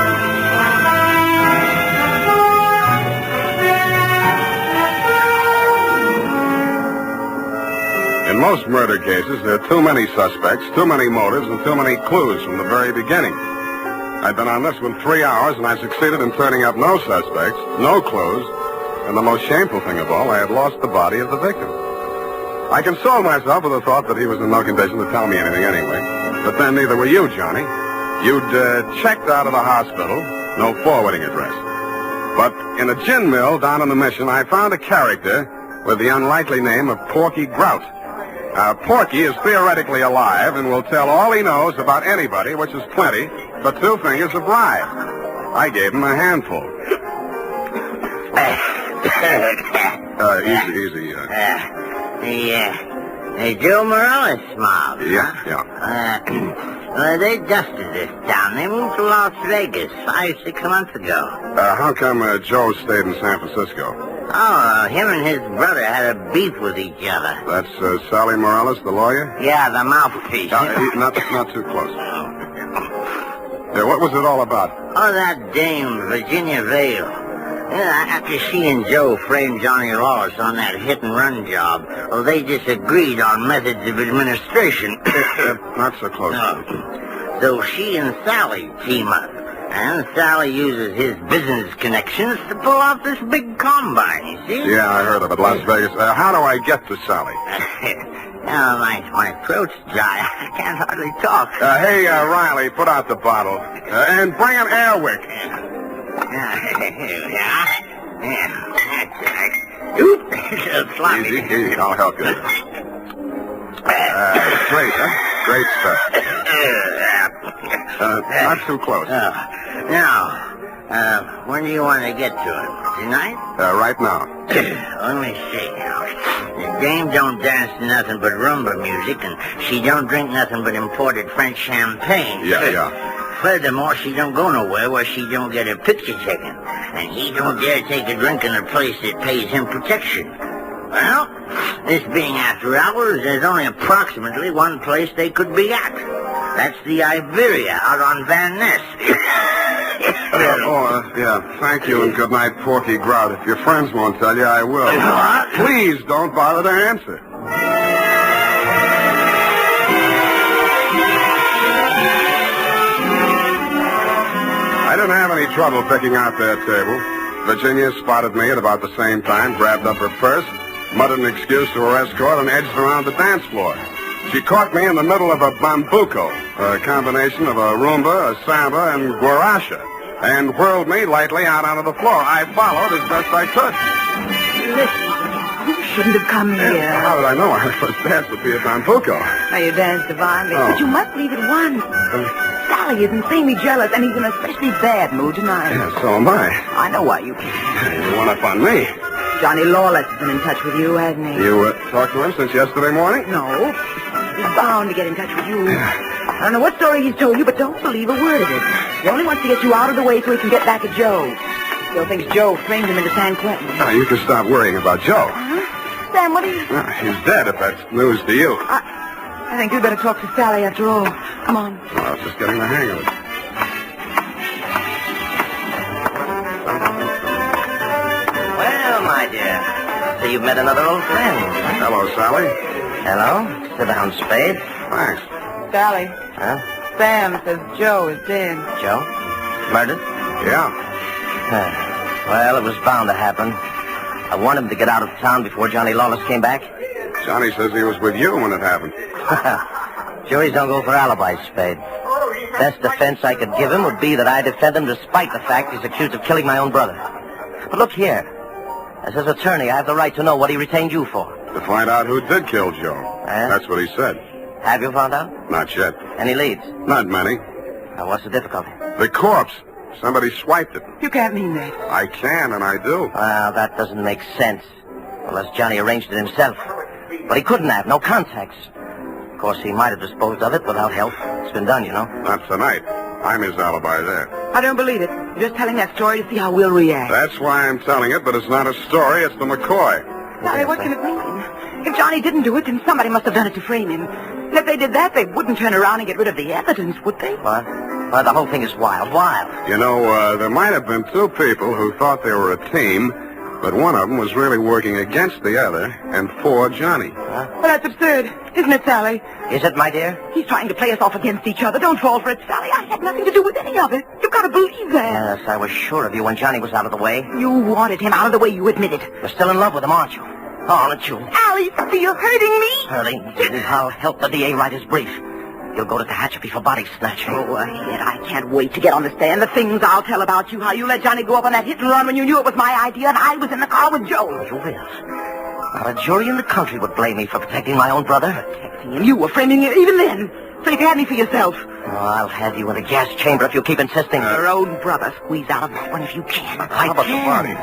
In most murder cases, there are too many suspects, too many motives, and too many clues from the very beginning. I've been on this one 3 hours, and I succeeded in turning up no suspects, no clues, and the most shameful thing of all, I had lost the body of the victim. I consoled myself with the thought that he was in no condition to tell me anything anyway. But then neither were you, Johnny. You'd checked out of the hospital, no forwarding address. But in a gin mill down on the Mission, I found a character with the unlikely name of Porky Grout. Porky is theoretically alive and will tell all he knows about anybody, which is plenty, for 2 fingers a bribe. I gave him a handful. Easy. The Joe Morales mob. Yeah. They dusted this town. They moved to Las Vegas 5-6 months ago. How come Joe stayed in San Francisco? Oh, him and his brother had a beef with each other. That's Sally Morales, the lawyer? Yeah, the mouthpiece. Not too close. What was it all about? Oh, that dame, Virginia Vale. After she and Joe framed Johnny Lawless on that hit-and-run job, well, they disagreed on methods of administration. Not so close. No. So she and Sally team up. And Sally uses his business connections to pull off this big combine, you see? Yeah, I heard of it, Las Vegas. How do I get to Sally? My throat's dry. I can't hardly talk. Hey, Riley, put out the bottle. And bring an air wick. Easy, I'll help you. Great, huh? Great stuff. Not too close. Now, when do you want to get to him? Tonight? Right now. Let me see now. The dame don't dance to nothing but rumba music, and she don't drink nothing but imported French champagne. Yeah. Furthermore, she don't go nowhere where she don't get her picture taken. And he don't dare take a drink in a place that pays him protection. Well, this being after hours, there's only approximately one place they could be at. That's the Iberia out on Van Ness. Thank you and good night, Porky Grout. If your friends won't tell you, I will. What? Please don't bother to answer. I didn't have any trouble picking out their table. Virginia spotted me at about the same time, grabbed up her purse, muttered an excuse to her escort, and edged around the dance floor. She caught me in the middle of a bambuco, a combination of a rumba, a samba, and guaracha, and whirled me lightly out onto the floor. I followed as best I could. Listen, you shouldn't have come here. How did I know our first dance would be a bambuco? Now, you danced divinely, Oh. but you must leave at once. Sally is insanely jealous, and he's in an especially bad mood tonight. Yeah, so am I. I know why you came. You one up on me. Johnny Lawless has been in touch with you, hasn't he? You talked to him since yesterday morning? No. He's bound to get in touch with you. I don't know what story he's told you, but don't believe a word of it. He only wants to get you out of the way so he can get back at Joe. Still thinks Joe framed him into San Quentin. Now, you can stop worrying about Joe. Huh? Sam, what are you... He's dead, if that's news to you. I think you'd better talk to Sally after all. Come on. Well, I was just getting the hang of it. my dear. So you've met another old friend. Hello, Sally. Hello. Sit down, Spade. Thanks. Sally, Huh? Sam says Joe is dead. Joe? Murdered? Yeah. Well, it was bound to happen. I wanted him to get out of town before Johnny Lawless came back. Johnny says he was with you when it happened. Juries don't go for alibis, Spade. Best defense I could give him would be that I defend him despite the fact he's accused of killing my own brother. But look here. As his attorney, I have the right to know what he retained you for. To find out who did kill Joe. That's what he said. Have you found out? Not yet. Any leads? Not many. Now, what's the difficulty? The corpse. Somebody swiped it. You can't mean that. I can, and I do. Well, that doesn't make sense. Unless Johnny arranged it himself. But he couldn't have. No contacts. Of course, he might have disposed of it without help. It's been done, you know. Not tonight. I'm his alibi there. I don't believe it. You're just telling that story to see how we'll react. That's why I'm telling it, but it's not a story. It's the McCoy. Sally, what can it mean? If Johnny didn't do it, then somebody must have done it to frame him. And if they did that, they wouldn't turn around and get rid of the evidence, would they? What? Well, the whole thing is wild. You know, there might have been two people who thought they were a team, but one of them was really working against the other and for Johnny. Well, that's absurd, isn't it, Sally? Is it, my dear? He's trying to play us off against each other. Don't fall for it, Sally. I had nothing to do with any of it. You've got to believe that. Yes, I was sure of you when Johnny was out of the way. You wanted him out of the way, you admit it. You're still in love with him, aren't you? Oh, aren't you? Alice, you're hurting me. Hurting? I'll help the DA write his brief. You'll go to Tehachapi for body snatching. Go ahead. I can't wait to get on the stand. The things I'll tell about you. How you let Johnny go up on that hit and run when you knew it was my idea and I was in the car with Joe. You will. Not a jury in the country would blame me for protecting my own brother. Protecting him? You were framing him even then. So you can have me for yourself. Oh, I'll have you in a gas chamber if you keep insisting. Your own brother. Squeeze out of that one if you can. How about the body?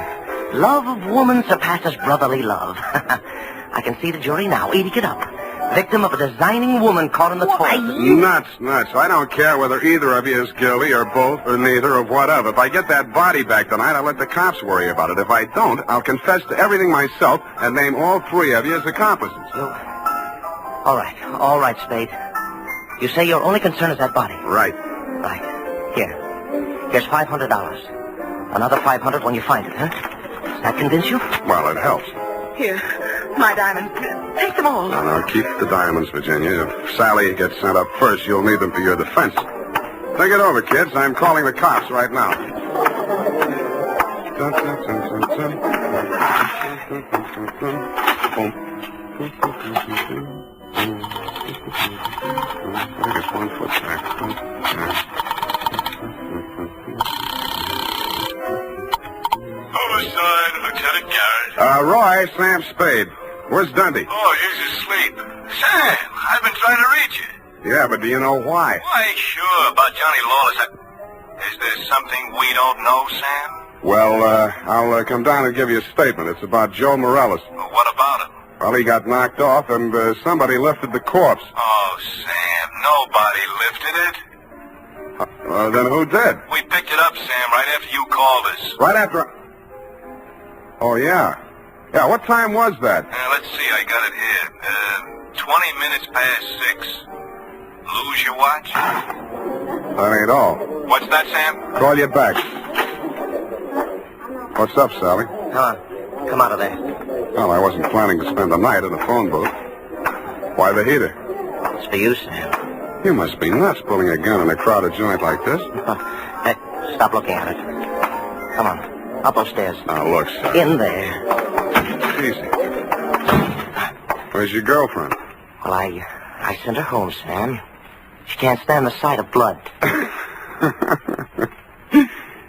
Love of woman surpasses brotherly love. I can see the jury now, eating it up. Victim of a designing woman caught in the toilet. Nuts. I don't care whether either of you is guilty or both or neither or whatever. If I get that body back tonight, I'll let the cops worry about it. If I don't, I'll confess to everything myself and name all three of you as accomplices. All right, Spade. You say your only concern is that body? Right. Here's $500. Another $500 when you find it, huh? Does that convince you? Well, it helps. Here, my diamonds. Take them all. No, keep the diamonds, Virginia. If Sally gets sent up first, you'll need them for your defense. Think it over, kids. I'm calling the cops right now. I guess 1 foot back. Homicide, Lieutenant Garrett. Roy, Sam Spade. Where's Dundee? Oh, he's asleep. Sam, I've been trying to reach you. Yeah, but do you know why? Why, sure, about Johnny Lawless. Is there something we don't know, Sam? Well, I'll come down and give you a statement. It's about Joe Morales. Well, what about him? Well, he got knocked off, and somebody lifted the corpse. Oh, Sam, nobody lifted it. Then who did? We picked it up, Sam, right after you called us. Right after... Oh, yeah. Yeah, what time was that? Let's see, I got it here. 20 minutes past 6. Lose your watch? That ain't all. What's that, Sam? Call you back. What's up, Sally? Come out of there. Well, I wasn't planning to spend the night in a phone booth. Why the heater? It's for you, Sam. You must be nuts pulling a gun in a crowded joint like this. Hey, stop looking at it. Come on. Up those stairs. Now, look, son. In there. Easy. Where's your girlfriend? Well, I sent her home, Sam. She can't stand the sight of blood.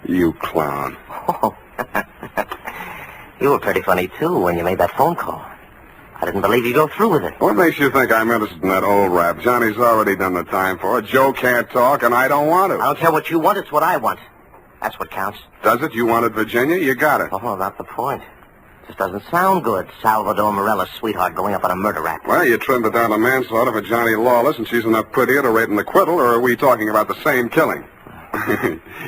You clown. Oh. You were pretty funny, too, when you made that phone call. I didn't believe you'd go through with it. What makes you think I'm interested in that old rap? Johnny's already done the time for it. Joe can't talk, and I don't want to. I don't care what you want. It's what I want. That's what counts. Does it? You wanted Virginia? You got it. Oh, not the point. Just doesn't sound good. Salvador Morella's sweetheart going up on a murder rap. Well, you trimmed it down to manslaughter for Johnny Lawless, and she's enough prettier to rate an acquittal, or are we talking about the same killing?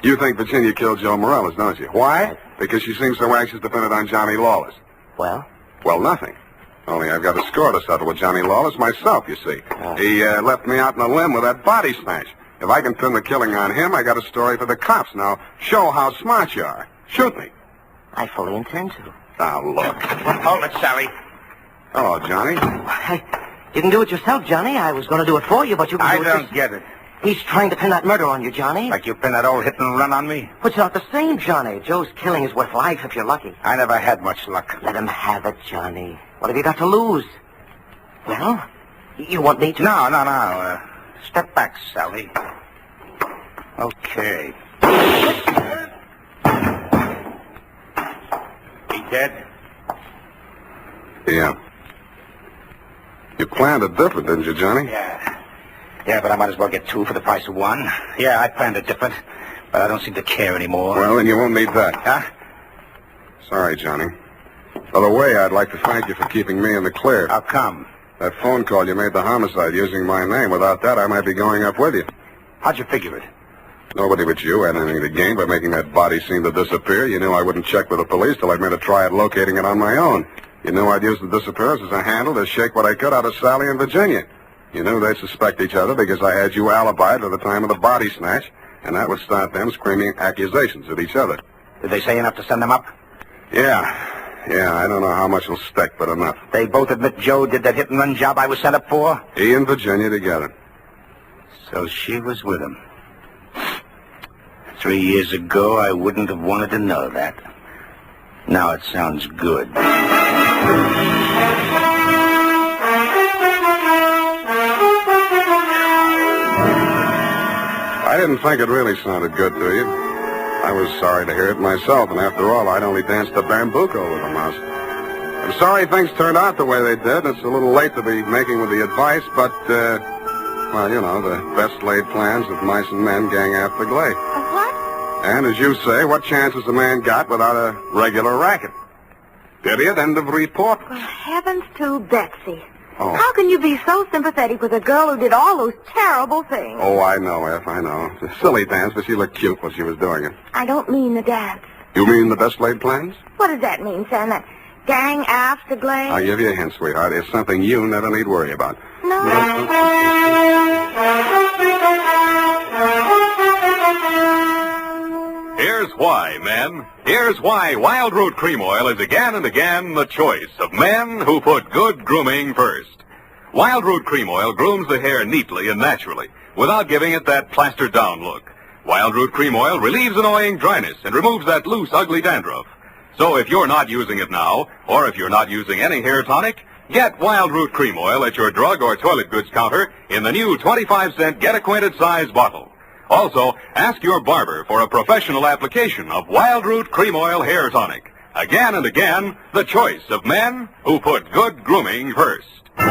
You think Virginia killed Joe Morales, don't you? Why? Because she seems so anxious to pin it on Johnny Lawless. Well? Well, nothing. Only I've got a score to settle with Johnny Lawless myself, you see. He left me out in a limb with that body snatch. If I can pin the killing on him, I got a story for the cops. Now, show how smart you are. Shoot me. I fully intend to. Now, look. Hold it, Sally. Hello, Johnny. Didn't do it yourself, Johnny. I was going to do it for you, but you can I do it don't get it. He's trying to pin that murder on you, Johnny. Like you pin that old hit and run on me? But it's not the same, Johnny. Joe's killing is worth life if you're lucky. I never had much luck. Let him have it, Johnny. What have you got to lose? Well, you want me to... No. Step back, Sally. Okay. He dead? Yeah. You planned it different, didn't you, Johnny? Yeah, but I might as well get two for the price of one. Yeah, I planned it different, but I don't seem to care anymore. Well, then you won't need that. Huh? Sorry, Johnny. By the way, I'd like to thank you for keeping me in the clear. How come? That phone call you made the homicide using my name. Without that, I might be going up with you. How'd you figure it? Nobody but you had anything to gain by making that body seem to disappear. You knew I wouldn't check with the police till I'd made a try at locating it on my own. You knew I'd use the disappearance as a handle to shake what I could out of Sally and Virginia. You knew they'd suspect each other because I had you alibied to the time of the body snatch, and that would start them screaming accusations at each other. Did they say enough to send them up? Yeah, I don't know how much will stick, but enough. They both admit Joe did that hit-and-run job I was sent up for? He and Virginia together. So she was with him. 3 years ago, I wouldn't have wanted to know that. Now it sounds good. I didn't think it really sounded good to you. I was sorry to hear it myself, and after all, I'd only danced the bambuco with a mouse. I'm sorry things turned out the way they did. It's a little late to be making with the advice, but, well, you know, the best laid plans of mice and men gang after Glade. What? And as you say, what chance has a man got without a regular racket? Period. End of report. Well, heavens to Betsy. Oh. How can you be so sympathetic with a girl who did all those terrible things? Oh, I know, F, I know. It's a silly dance, but she looked cute while she was doing it. I don't mean the dance. You mean the best laid plans? What does that mean, Sam? That gang after Glade? I'll give you a hint, sweetheart. It's something you never need worry about. No. Here's why, men. Here's why Wild Root Cream Oil is again and again the choice of men who put good grooming first. Wild Root Cream Oil grooms the hair neatly and naturally without giving it that plastered down look. Wild Root Cream Oil relieves annoying dryness and removes that loose, ugly dandruff. So if you're not using it now, or if you're not using any hair tonic, get Wild Root Cream Oil at your drug or toilet goods counter in the new 25-cent Get Acquainted size bottle. Also, ask your barber for a professional application of Wild Root Cream Oil Hair Tonic. Again and again, the choice of men who put good grooming first. Well,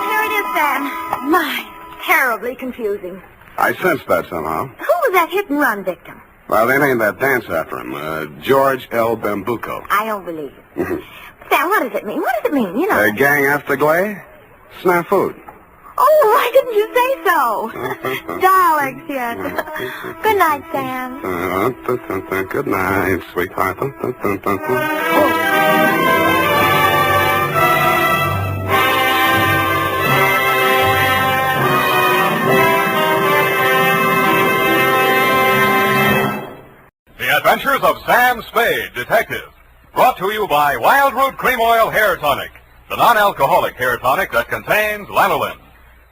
here it is, Sam. My, terribly confusing. I sensed that somehow. Who was that hit-and-run victim? Well, they named that dance after him, George L. Bambuco. I don't believe it. Sam, what does it mean? What does it mean, you know? Gang after Glade? Snafu. Oh, why didn't you say so? Darlings, yes. Good night, Sam. Good night, sweetheart. The Adventures of Sam Spade, Detective. Brought to you by Wild Root Cream Oil Hair Tonic, the non-alcoholic hair tonic that contains lanolin.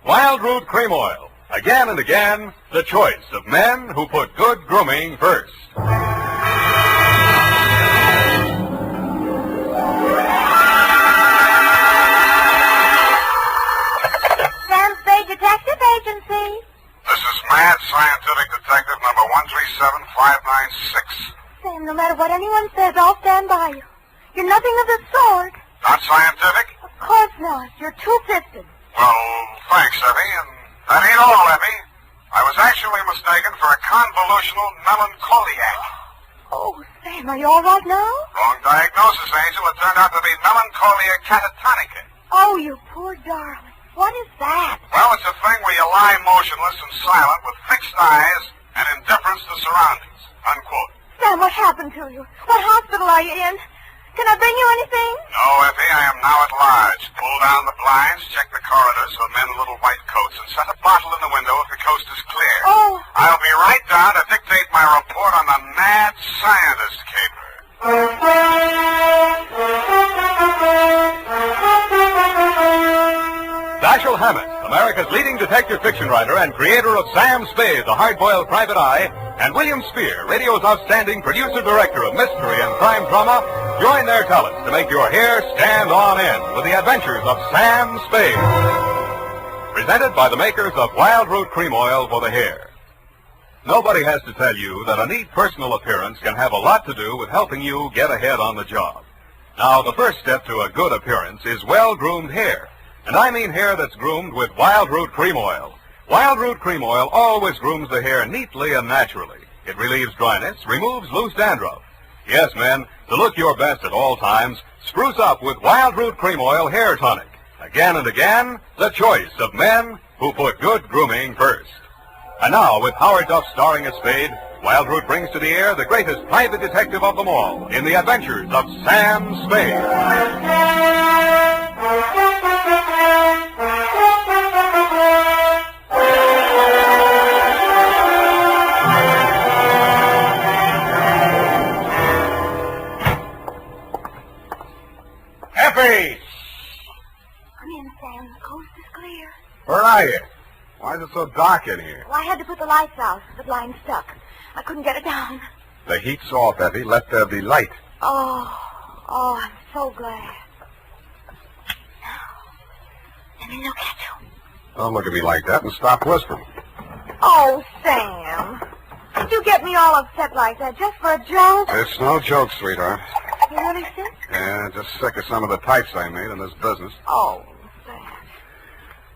Wild Root Cream Oil. Again and again, the choice of men who put good grooming first. Sam Spade Detective Agency. This is Mad Scientific Detective number 137596. Sam, no matter what anyone says, I'll stand by you. You're nothing of the sort. Not scientific? Of course not. You're two-fisted. Well, thanks, Effie, and that ain't all, Effie. I was actually mistaken for a convolutional melancholiac. Oh, Sam, are you all right now? Wrong diagnosis, Angel. It turned out to be melancholia catatonica. Oh, you poor darling. What is that? Well, it's a thing where you lie motionless and silent with fixed eyes and indifference to surroundings. Unquote. Sam, what happened to you? What hospital are you in? Can I bring you anything? No, Effie, I am now at large. Pull down the blinds, check the corridors for men in little white coats, and set a bottle in the window if the coast is clear. Oh. I'll be right down to dictate my report on the mad scientist caper. Dashiell Hammett, America's leading detective fiction writer and creator of Sam Spade, the hard-boiled private eye, and William Spear, radio's outstanding producer-director of mystery and crime drama, join their talents to make your hair stand on end with the adventures of Sam Spade. Presented by the makers of Wild Root Cream Oil for the hair. Nobody has to tell you that a neat personal appearance can have a lot to do with helping you get ahead on the job. Now, the first step to a good appearance is well-groomed hair. And I mean hair that's groomed with Wild Root Cream Oil. Wild Root Cream Oil always grooms the hair neatly and naturally. It relieves dryness, removes loose dandruff. Yes, men, to look your best at all times, spruce up with Wild Root Cream Oil Hair Tonic. Again and again, the choice of men who put good grooming first. And now, with Howard Duff starring as Spade, Wild Root brings to the air the greatest private detective of them all in the adventures of Sam Spade. Effie! Come in, Sam. The coast is clear. Where are you? Why is it so dark in here? Well, I had to put the lights out. The blind stuck. I couldn't get it down. The heat's off, Effie. Let there be light. Oh, I'm so glad. Let me look at you. Don't look at me like that and stop whispering. Oh, Sam. Did you get me all upset like that just for a joke? It's no joke, sweetheart. You really sick? Yeah, just sick of some of the types I made in this business. Oh,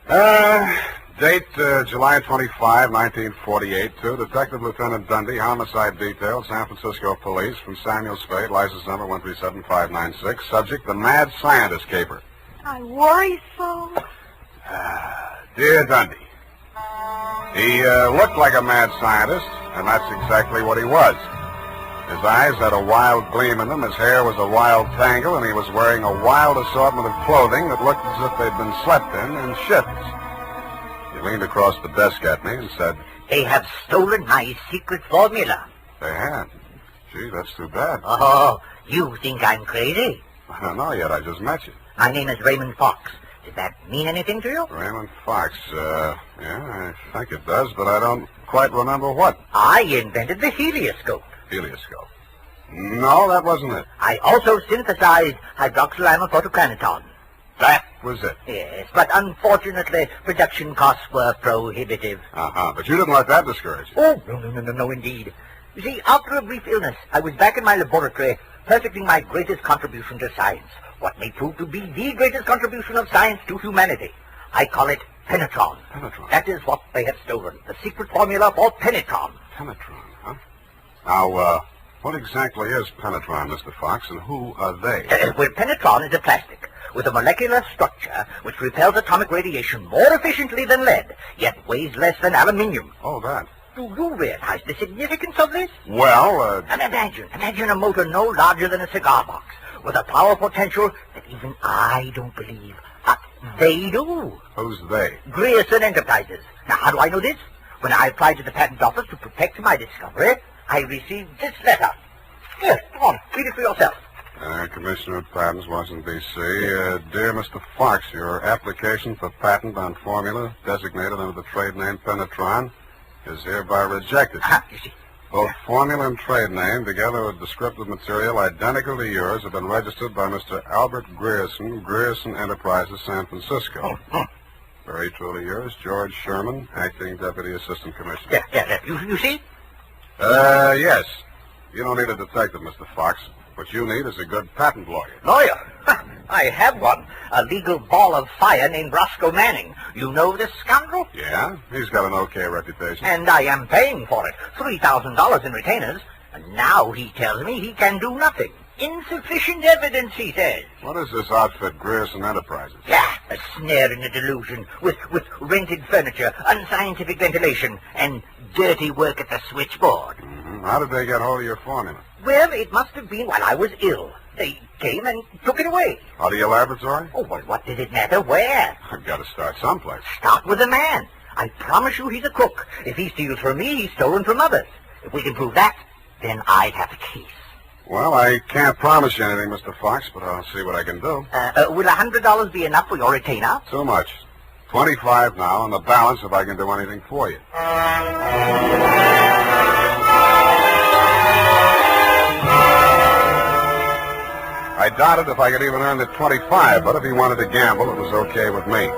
Sam. Date July 25, 1948, to Detective Lieutenant Dundee, Homicide Detail, San Francisco Police, from Samuel Spade, license number 137596. Subject, the mad scientist caper. I worry so. Dear Dundee, he looked like a mad scientist, and that's exactly what he was. His eyes had a wild gleam in them, his hair was a wild tangle, and he was wearing a wild assortment of clothing that looked as if they'd been slept in shifts. He leaned across the desk at me and said, They have stolen my secret formula. They had? Gee, that's too bad. Oh, you think I'm crazy? I don't know yet, I just met you. My name is Raymond Fox. Does that mean anything to you? Raymond Fox, yeah, I think it does, but I don't quite remember what. I invented the helioscope. Helioscope? No, that wasn't it. I also synthesized hydroxylamophotochronaton. That was it? Yes, but unfortunately, production costs were prohibitive. But you didn't let that discourage you. Oh, no, indeed. You see, after a brief illness, I was back in my laboratory, perfecting my greatest contribution to science. What may prove to be the greatest contribution of science to humanity. I call it penetron. Penetron? That is what they have stolen. The secret formula for penetron. Penetron, huh? Now, what exactly is penetron, Mr. Fox, and who are they? Well, penetron is a plastic with a molecular structure which repels atomic radiation more efficiently than lead, yet weighs less than aluminium. Oh, that. Do you realize the significance of this? Well, And imagine a motor no larger than a cigar box, with a power potential that even I don't believe, but they do. Who's they? Grierson Enterprises. Now, how do I know this? When I applied to the patent office to protect my discovery, I received this letter. Here, come on, read it for yourself. Commissioner of Patents, Washington, D.C. Dear Mr. Fox, your application for patent on formula designated under the trade name Penetron is hereby rejected. You see. Both formula and trade name, together with descriptive material identical to yours, have been registered by Mr. Albert Grierson, Grierson Enterprises, San Francisco. Very truly yours, George Sherman, Acting Deputy Assistant Commissioner. Yeah. You see? Yes. You don't need a detective, Mr. Fox. What you need is a good patent lawyer. Lawyer? I have one. A legal ball of fire named Roscoe Manning. You know this scoundrel? Yeah? He's got an okay reputation. And I am paying for it. $3,000 in retainers. And now he tells me he can do nothing. Insufficient evidence, he says. What is this outfit, Grierson Enterprises? Yeah, a snare in a delusion, with rented furniture, unscientific ventilation, and dirty work at the switchboard. How did they get hold of your formula? Well, it must have been while I was ill. They came and took it away. Out of your laboratory? Oh, well, what did it matter where? I've got to start someplace. Start with the man. I promise you he's a crook. If he steals from me, he's stolen from others. If we can prove that, then I have a case. Well, I can't promise you anything, Mr. Fox, but I'll see what I can do. Will $100 be enough for your retainer? Too much. 25 now, and the balance if I can do anything for you. I doubted if I could even earn the 25, but if he wanted to gamble, it was okay with me.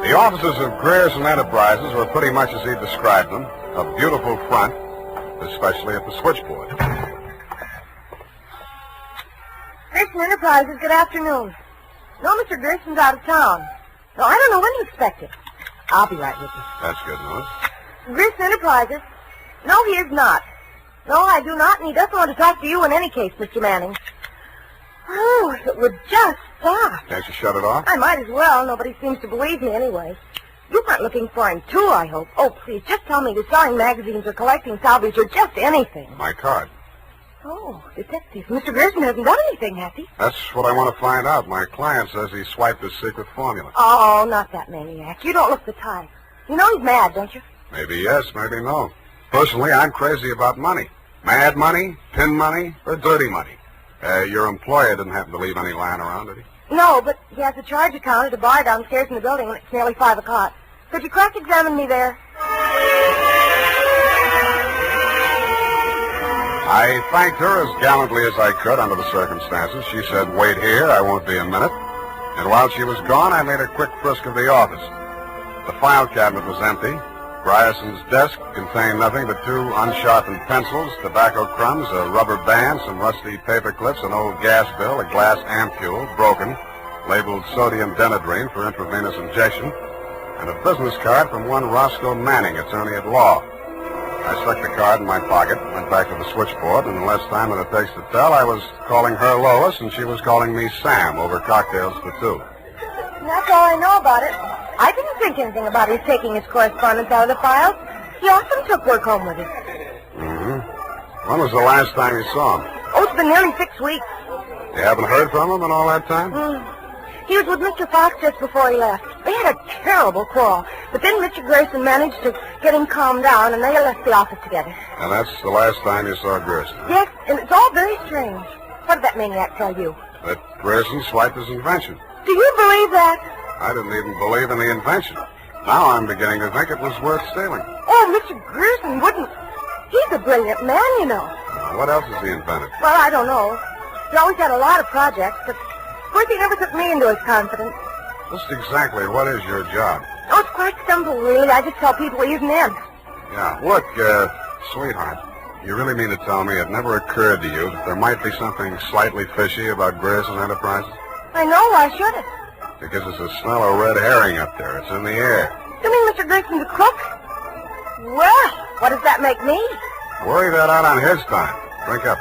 The offices of Grierson Enterprises were pretty much as he described them, a beautiful front, especially at the switchboard. Grierson Enterprises, good afternoon. No, Mr. Grierson's out of town. No, I don't know when to expect it. I'll be right with you. That's good news. Grierson Enterprises? No, he is not. No, I do not, and he doesn't want to talk to you in any case, Mr. Manning. Oh, if it would just stop. Can't you shut it off? I might as well. Nobody seems to believe me anyway. You weren't looking for him, too, I hope. Oh, please, just tell me you're selling magazines or collecting salvage or just anything. My card. Oh, detective. Mr. Grierson hasn't done anything, has he? That's what I want to find out. My client says he swiped his secret formula. Oh, not that maniac. You don't look the type. You know he's mad, don't you? Maybe yes, maybe no. Personally, I'm crazy about money. Mad money, pin money, or dirty money. Your employer didn't happen to leave any lying around, did he? No, but he has a charge account at a bar downstairs in the building, and it's nearly 5 o'clock. Could you cross-examine me there? I thanked her as gallantly as I could under the circumstances. She said, "Wait here, I won't be a minute." And while she was gone, I made a quick frisk of the office. The file cabinet was empty. Grierson's desk contained nothing but 2 unsharpened pencils, tobacco crumbs, a rubber band, some rusty paper clips, an old gas bill, a glass ampule, broken, labeled sodium denadrine for intravenous injection, and a business card from one Roscoe Manning, attorney at law. I stuck the card in my pocket, went back to the switchboard, and in less time than it takes to tell, I was calling her Lawless, and she was calling me Sam over cocktails for 2. That's all I know about it. I didn't think anything about his taking his correspondence out of the files. He often took work home with him. Mm-hmm. When was the last time you saw him? Oh, it's been nearly 6 weeks. You haven't heard from him in all that time? He was with Mr. Fox just before he left. They had a terrible quarrel, but then Mr. Grierson managed to get him calmed down, and they left the office together. And that's the last time you saw Grierson? Yes, and it's all very strange. What did that maniac tell you? That Grierson swiped his invention. Do you believe that? I didn't even believe in the invention. Now I'm beginning to think it was worth stealing. Oh, Mr. Grierson wouldn't. He's a brilliant man, you know. What else has he invented? Well, I don't know. He always had a lot of projects, but of course he never took me into his confidence. Just exactly what is your job? Oh, it's quite simple, really. I just tell people he isn't in. Yeah. Look, sweetheart, you really mean to tell me it never occurred to you that there might be something slightly fishy about Grierson Enterprises? I know. Why should it? Because there's a smell of red herring up there. It's in the air. You mean Mr. Grierson's a crook? Well, what does that make me? Worry that out on his time. Drink up.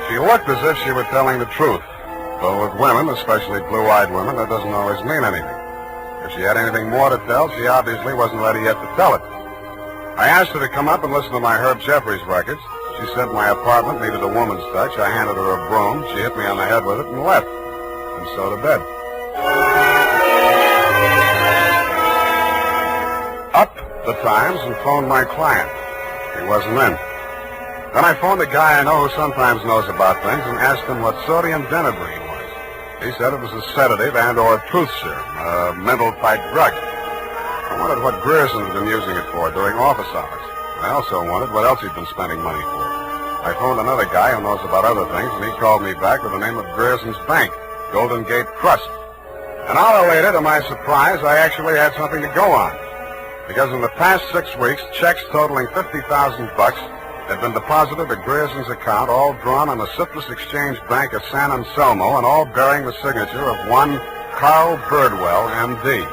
She looked as if she were telling the truth. Though with women, especially blue-eyed women, that doesn't always mean anything. If she had anything more to tell, she obviously wasn't ready yet to tell it. I asked her to come up and listen to my Herb Jeffries records. She said my apartment needed a woman's touch. I handed her a broom. She hit me on the head with it and left. And so to bed. Up the Times and phoned my client. He wasn't in. Then I phoned a guy I know who sometimes knows about things and asked him what sodium denadrine was. He said it was a sedative and/or a truth serum, a mental-type drug. I wondered what Grierson had been using it for during office hours. I also wondered what else he'd been spending money for. I phoned another guy who knows about other things, and he called me back with the name of Grierson's Bank, Golden Gate Trust. An hour later, to my surprise, I actually had something to go on. Because in the past 6 weeks, checks totaling $50,000 had been deposited at Grierson's account, all drawn on the Citrus Exchange Bank of San Anselmo, and all bearing the signature of one Carl Birdwell, M.D.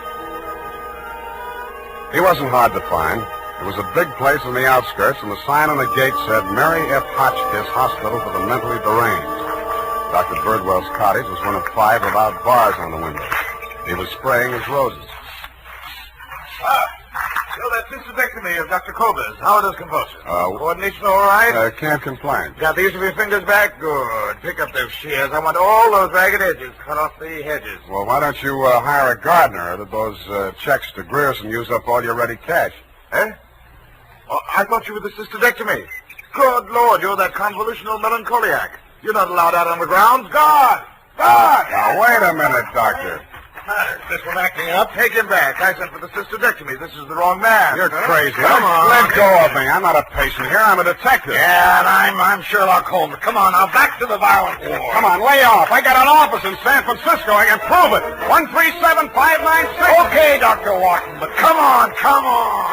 He wasn't hard to find. It was a big place in the outskirts, and the sign on the gate said, Mary F. Hotchkiss Hospital for the Mentally Deranged. Dr. Birdwell's cottage was one of 5 without bars on the window. He was spraying his roses. Fill that cystectomy of Dr. Cobas. How does compulsion? Coordination all right? Can't complain. Got the use of your fingers back? Good. Pick up those shears. I want all those ragged edges. Cut off the hedges. Well, why don't you hire a gardener? Or did those checks to Grierson use up all your ready cash? Eh? Oh, I thought you were the cystectomy. Good Lord, you're that convolutional melancholiac. You're not allowed out on the grounds. Guard! Guard! Now, wait a minute, Doctor. This one acting up. Take him back. I sent for the cystectomy. This is the wrong man. You're crazy. Come on. Let go of me. I'm not a patient here. I'm a detective. Yeah, and I'm Sherlock Holmes. Come on, now, back to the violent war. Come on, lay off. I got an office in San Francisco. I can prove it. 137596. Okay, Dr. Wharton, but come on, come on.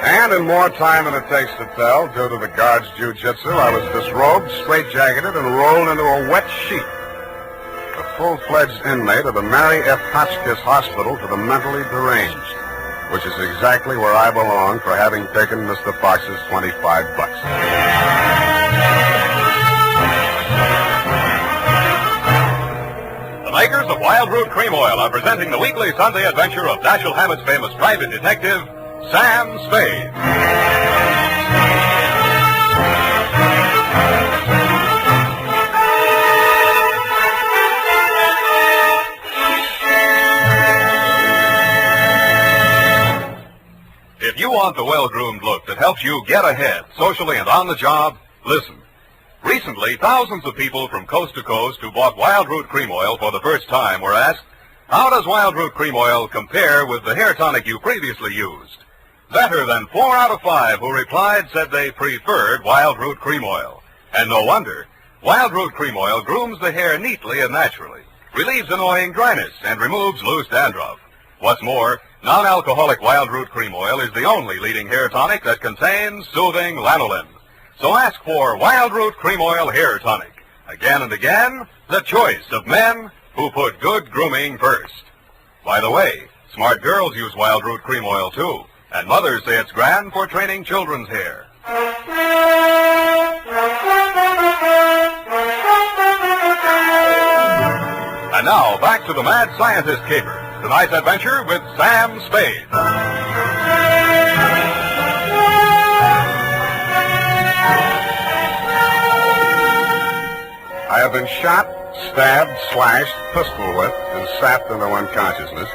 And in more time than it takes to tell, due to the guard's jiu-jitsu, I was disrobed, straitjacketed, and rolled into a wet sheet. A full-fledged inmate of the Mary F. Hotchkiss Hospital for the Mentally Deranged, which is exactly where I belong for having taken Mr. Fox's $25. The makers of Wild Root Cream Oil are presenting the weekly Sunday adventure of Dashiell Hammett's famous private detective, Sam Spade. If you want the well-groomed look that helps you get ahead socially and on the job, listen. Recently, thousands of people from coast to coast who bought Wild Root Cream Oil for the first time were asked, how does Wild Root Cream Oil compare with the hair tonic you previously used? Better than 4 out of 5 who replied said they preferred Wild Root Cream Oil. And no wonder. Wild Root Cream Oil grooms the hair neatly and naturally, relieves annoying dryness, and removes loose dandruff. What's more, non-alcoholic Wild Root Cream Oil is the only leading hair tonic that contains soothing lanolin. So ask for Wild Root Cream Oil Hair Tonic. Again and again, the choice of men who put good grooming first. By the way, smart girls use Wild Root Cream Oil too. And mothers say it's grand for training children's hair. And now, back to the Mad Scientist Caper. Tonight's adventure with Sam Spade. I have been shot, stabbed, slashed, pistol whipped, and sapped into unconsciousness.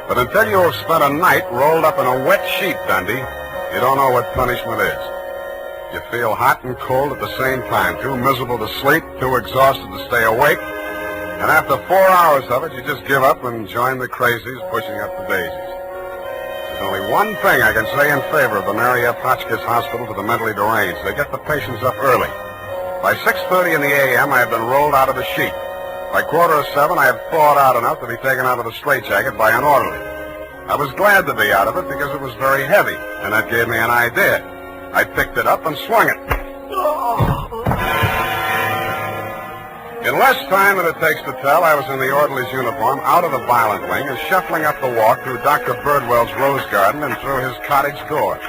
But until you have spent a night rolled up in a wet sheet, Dundee, you don't know what punishment is. You feel hot and cold at the same time, too miserable to sleep, too exhausted to stay awake. And after 4 hours of it, you just give up and join the crazies pushing up the daisies. There's only one thing I can say in favor of the Mary F. Hotchkiss Hospital for the Mentally Deranged. They get the patients up early. By 6:30 in the a.m., I have been rolled out of the sheet. By 6:45, I had thawed out enough to be taken out of the straitjacket by an orderly. I was glad to be out of it because it was very heavy, and that gave me an idea. I picked it up and swung it. In less time than it takes to tell, I was in the orderly's uniform, out of the violent wing, and shuffling up the walk through Dr. Birdwell's rose garden and through his cottage door.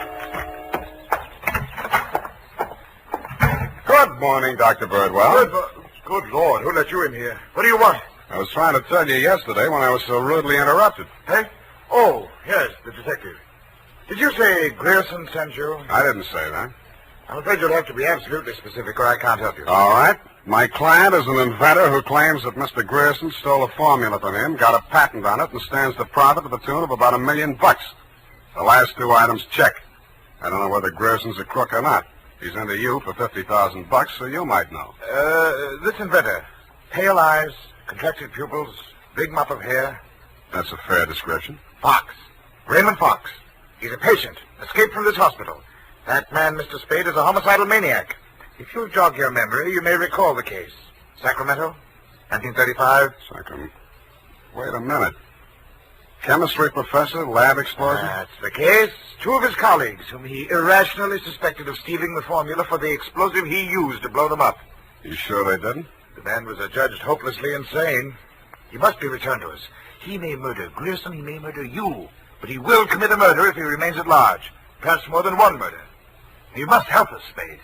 Good morning, Dr. Birdwell. Good Lord, who let you in here? What do you want? I was trying to tell you yesterday when I was so rudely interrupted. Eh? Oh, yes, the detective. Did you say Grierson sent you? I didn't say that. I'm afraid you'll have to be absolutely specific or I can't help you. All right. My client is an inventor who claims that Mr. Grierson stole a formula from him, got a patent on it, and stands to profit to the tune of about $1 million. The last 2 items check. I don't know whether Grierson's a crook or not. He's into you for $50,000, so you might know. This inventor. Pale eyes, contracted pupils, big mop of hair. That's a fair description. Fox. Raymond Fox. He's a patient, escaped from this hospital. That man, Mr. Spade, is a homicidal maniac. If you'll jog your memory, you may recall the case. Sacramento, 1935. Sacramento. Wait a minute. Chemistry professor, lab explosion? That's the case. 2 of his colleagues, whom he irrationally suspected of stealing the formula for the explosive he used to blow them up. You sure they didn't? The man was adjudged hopelessly insane. He must be returned to us. He may murder Grierson, he may murder you, but he will commit a murder if he remains at large. Perhaps more than one murder. You must help us, Spade.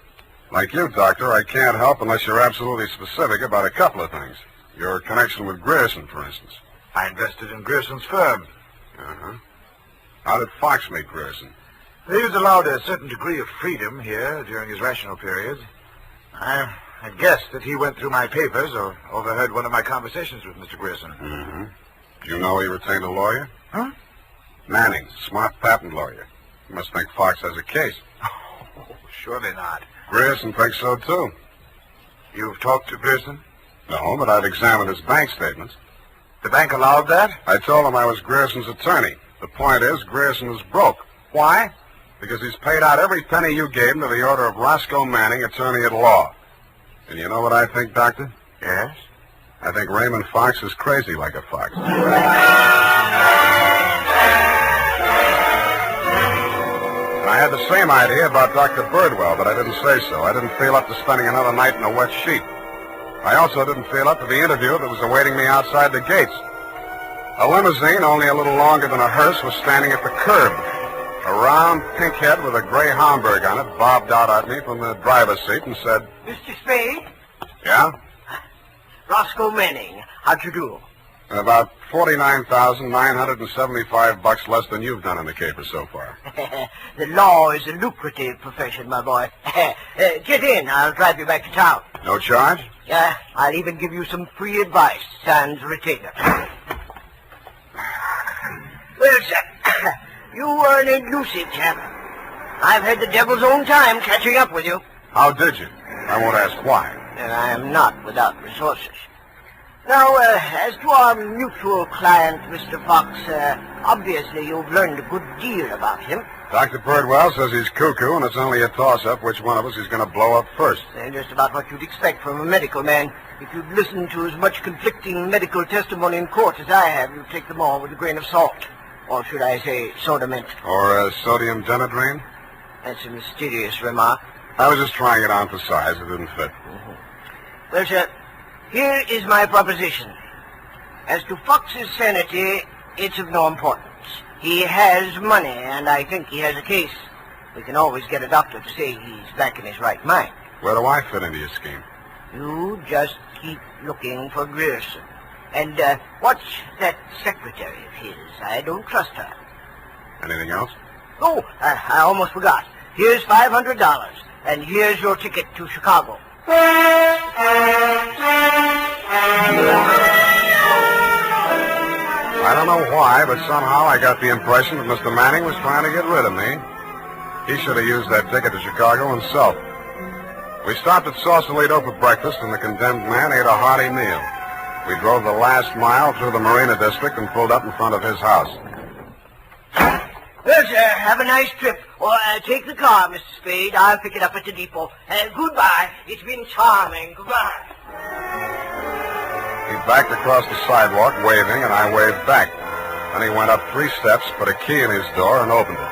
Like you, Doctor, I can't help unless you're absolutely specific about a couple of things. Your connection with Grierson, for instance. I invested in Grierson's firm. Uh-huh. How did Fox meet Grierson? He was allowed a certain degree of freedom here during his rational periods. I guessed that he went through my papers or overheard one of my conversations with Mr. Grierson. Mm-hmm. Do you know he retained a lawyer? Huh? Manning, smart patent lawyer. You must think Fox has a case. Oh, surely not. Grierson thinks so, too. You've talked to Grierson? No, but I've examined his bank statements. The bank allowed that? I told him I was Grierson's attorney. The point is, Grierson is broke. Why? Because he's paid out every penny you gave him to the order of Roscoe Manning, attorney at law. And you know what I think, Doctor? Yes? I think Raymond Fox is crazy like a fox. I had the same idea about Dr. Birdwell, but I didn't say so. I didn't feel up to spending another night in a wet sheet. I also didn't feel up to the interview that was awaiting me outside the gates. A limousine, only a little longer than a hearse, was standing at the curb. A round pink head with a gray Homburg on it bobbed out at me from the driver's seat and said, Mr. Spade? Yeah? Roscoe Manning. How'd you do? About $49,975 less than you've done in the caper so far. The law is a lucrative profession, my boy. Get in. I'll drive you back to town. No charge? Yeah, I'll even give you some free advice, sans retainer. Well, sir, you are an elusive chap. I've had the devil's own time catching up with you. How did you? I won't ask why. And I am not without resources. Now, as to our mutual client, Mr. Fox, obviously you've learned a good deal about him. Dr. Birdwell says he's cuckoo, and it's only a toss-up which one of us is going to blow up first. Just about what you'd expect from a medical man. If you'd listened to as much conflicting medical testimony in court as I have, you'd take them all with a grain of salt. Or should I say soda mint? Or sodium Denadrine? That's a mysterious remark. I was just trying it on for size. It didn't fit. Mm-hmm. Well, sir, here is my proposition. As to Fox's sanity, it's of no importance. He has money, and I think he has a case. We can always get a doctor to say he's back in his right mind. Where do I fit into your scheme? You just keep looking for Grierson. And watch that secretary of his. I don't trust her. Anything else? Oh, I almost forgot. Here's $500, and here's your ticket to Chicago. I don't know why, but somehow I got the impression that Mr. Manning was trying to get rid of me. He should have used that ticket to Chicago himself. We stopped at Sausalito for breakfast, and the condemned man ate a hearty meal. We drove the last mile through the Marina District and pulled up in front of his house. Well, sir, have a nice trip. Or take the car, Mr. Spade. I'll pick it up at the depot. Goodbye. It's been charming. Goodbye. He backed across the sidewalk, waving, and I waved back. Then he went up 3 steps, put a key in his door, and opened it.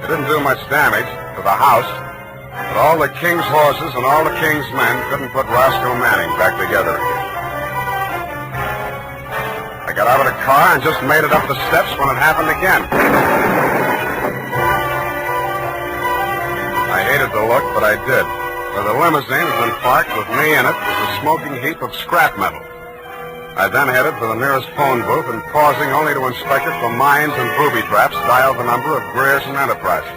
It didn't do much damage to the house, but all the king's horses and all the king's men couldn't put Roscoe Manning back together again. I got out of the car and just made it up the steps when it happened again. I hated the look, but I did. For the limousine had been parked with me in it was a smoking heap of scrap metal. I then headed for the nearest phone booth and, pausing only to inspect it for mines and booby traps, dialed the number of Grierson Enterprises.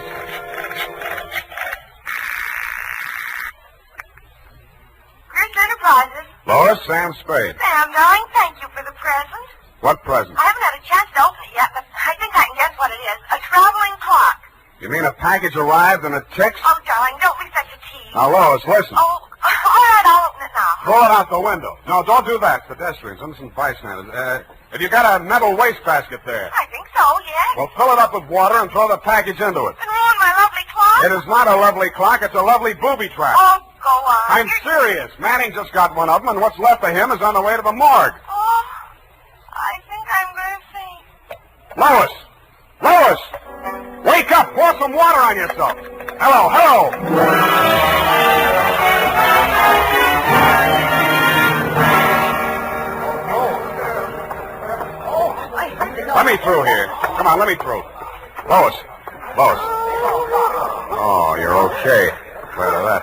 Grierson Enterprises. Lois, Sam Spade. Sam, darling, thank you for the present. What present? I haven't had a chance to open it yet, but I think I can guess what it is. A traveling clock. You mean a package arrived and it ticks? Oh, darling, don't be such a tease. Now, Lois, listen. Oh, all right, I'll open it now. Throw it out the window. No, don't do that. Pedestrians, innocent bystanders. Have you got a metal wastebasket there? I think so, yes. Well, fill it up with water and throw the package into it. And ruin my lovely clock? It is not a lovely clock. It's a lovely booby trap. Oh, go on. I'm serious. Manning just got one of them, and what's left of him is on the way to the morgue. Oh, I think I'm going to faint. Lois! Lois! Wake up! Pour some water on yourself. Hello, hello! Let me through here. Come on, let me through. Lois. Lois. Oh, you're okay. Glad of that.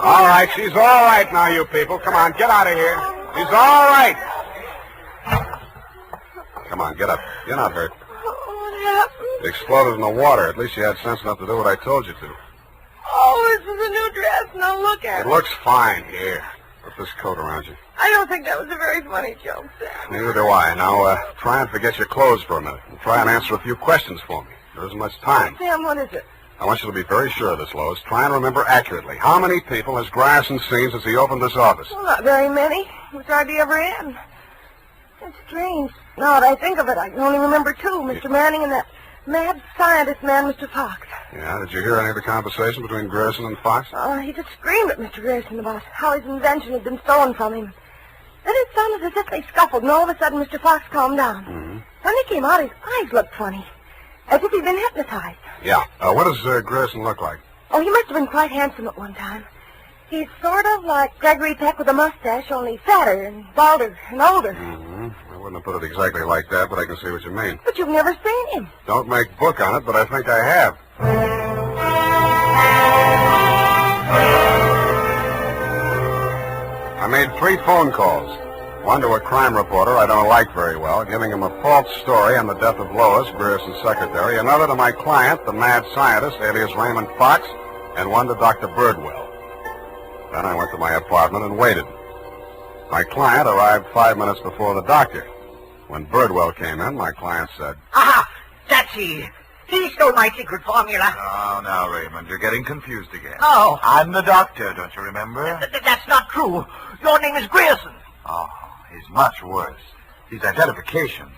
All right, she's all right now, you people. Come on, get out of here. She's all right. Come on, get up. You're not hurt. What happened? It exploded in the water. At least you had sense enough to do what I told you to. Oh, this is a new dress. Now look at It it. looks fine. Here, put this coat around you. I don't think that was a very funny joke, Sam. Neither do I. Now, try and forget your clothes for a minute. And try and answer a few questions for me. There isn't much time. Sam, what is it? I want you to be very sure of this, Lois. Try and remember accurately. How many people has Grierson seen since he opened this office? Well, not very many. Who's hardly ever in. It's strange. Now that I think of it, I can only remember two. Mr. Manning and that mad scientist man, Mr. Fox. Yeah, did you hear any of the conversation between Grierson and Fox? He just screamed at Mr. Grierson about how his invention had been stolen from him. Then it sounded as if they scuffled, and all of a sudden Mr. Fox calmed down. Mm-hmm. When he came out, his eyes looked funny, as if he'd been hypnotized. Yeah. What does Grierson look like? Oh, he must have been quite handsome at one time. He's sort of like Gregory Peck with a mustache, only fatter and balder and older. Mm-hmm. I wouldn't have put it exactly like that, but I can see what you mean. But you've never seen him. Don't make book on it, but I think I have. I made 3 phone calls. One to a crime reporter I don't like very well, giving him a false story on the death of Lois, Grierson's secretary. Another to my client, the mad scientist, alias Raymond Fox, and one to Dr. Birdwell. Then I went to my apartment and waited. My client arrived 5 minutes before the doctor. When Birdwell came in, my client said, Aha! That's he. He stole my secret formula. Oh, now, Raymond, you're getting confused again. No. I'm the doctor, don't you remember? That's not true. Your name is Grierson. Oh, he's much worse. He's identification.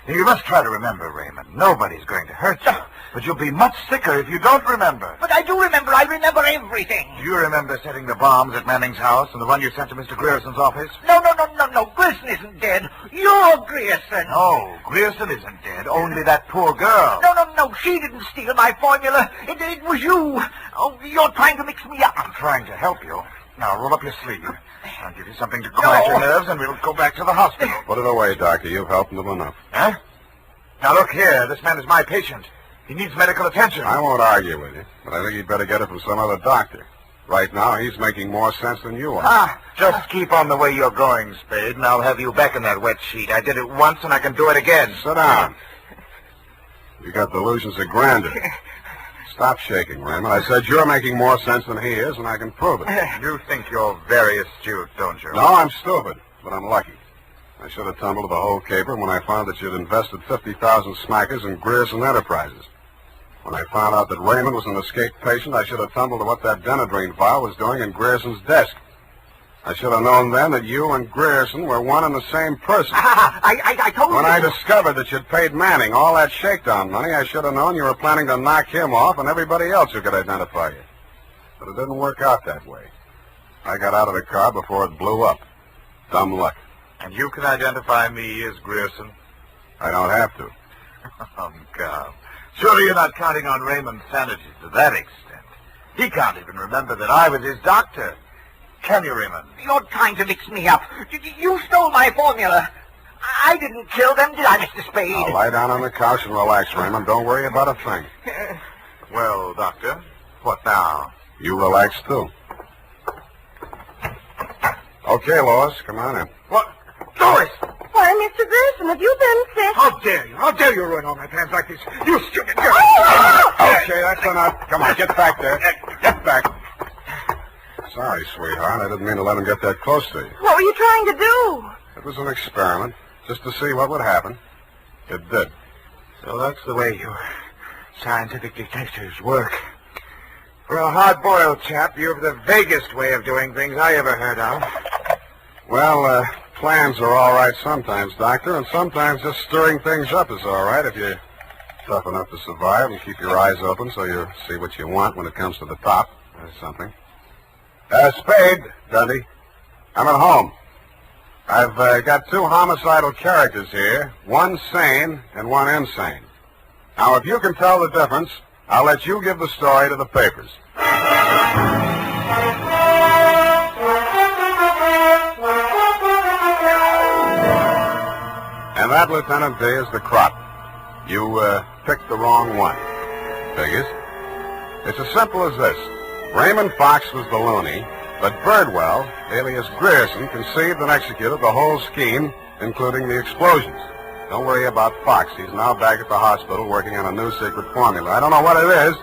Now, you must try to remember, Raymond. Nobody's going to hurt you. But you'll be much sicker if you don't remember. But I do remember. I remember everything. Do you remember setting the bombs at Manning's house and the one you sent to Mr. Grierson's office? No. Grierson isn't dead. You're Grierson. No, Grierson isn't dead. Only that poor girl. No. She didn't steal my formula. It was you. Oh, you're trying to mix me up. I'm trying to help you. Now, roll up your sleeve. I'll give you something to quiet your nerves, and we'll go back to the hospital. Put it away, Doctor. You've helped him enough. Huh? Now, look here. This man is my patient. He needs medical attention. I won't argue with you, but I think you'd better get it from some other doctor. Right now, he's making more sense than you are. Just keep on the way you're going, Spade, and I'll have you back in that wet sheet. I did it once, and I can do it again. Sit down. You got delusions of grandeur. Stop shaking, Raymond. I said you're making more sense than he is, and I can prove it. You think you're very astute, don't you? No, I'm stupid, but I'm lucky. I should have tumbled to the whole caper when I found that you'd invested 50,000 smackers in Grierson Enterprises. When I found out that Raymond was an escaped patient, I should have tumbled to what that Denadrine file was doing in Grierson's desk. I should have known then that you and Grierson were one and the same person. I told you. When I discovered that you'd paid Manning all that shakedown money, I should have known you were planning to knock him off and everybody else who could identify you. But it didn't work out that way. I got out of the car before it blew up. Dumb luck. And you can identify me as Grierson? I don't have to. Oh, God. Surely you're not counting on Raymond's sanity to that extent. He can't even remember that I was his doctor. Can you, Raymond? You're trying to mix me up. You stole my formula. I didn't kill them, did I, Mr. Spade? Now lie down on the couch and relax, Raymond. Don't worry about a thing. Well, Doctor, what now? You relax, too. Okay, Lois, come on in. What? Lois! Why, Mr. Grierson, have you been sick? How dare you? How dare you ruin all my plans like this? You stupid girl! Okay, that's enough. Come on, get back there. Get back. Sorry, sweetheart. I didn't mean to let him get that close to you. What were you trying to do? It was an experiment, just to see what would happen. It did. So that's the way you scientific detectives work. For a hard-boiled chap, you have the vaguest way of doing things I ever heard of. Well, plans are all right sometimes, Doctor, and sometimes just stirring things up is all right if you're tough enough to survive and keep your eyes open so you see what you want when it comes to the top or something. Spade, Dundee. I'm at home. I've got 2 homicidal characters here, one sane and one insane. Now, if you can tell the difference, I'll let you give the story to the papers. And that, Lieutenant D, is the crop. You picked the wrong one. Figures. It's as simple as this. Raymond Fox was the loony, But Birdwell, alias Grierson, conceived and executed the whole scheme, including the explosions. Don't worry about Fox. He's now back at the hospital working on a new secret formula. I don't know what it is,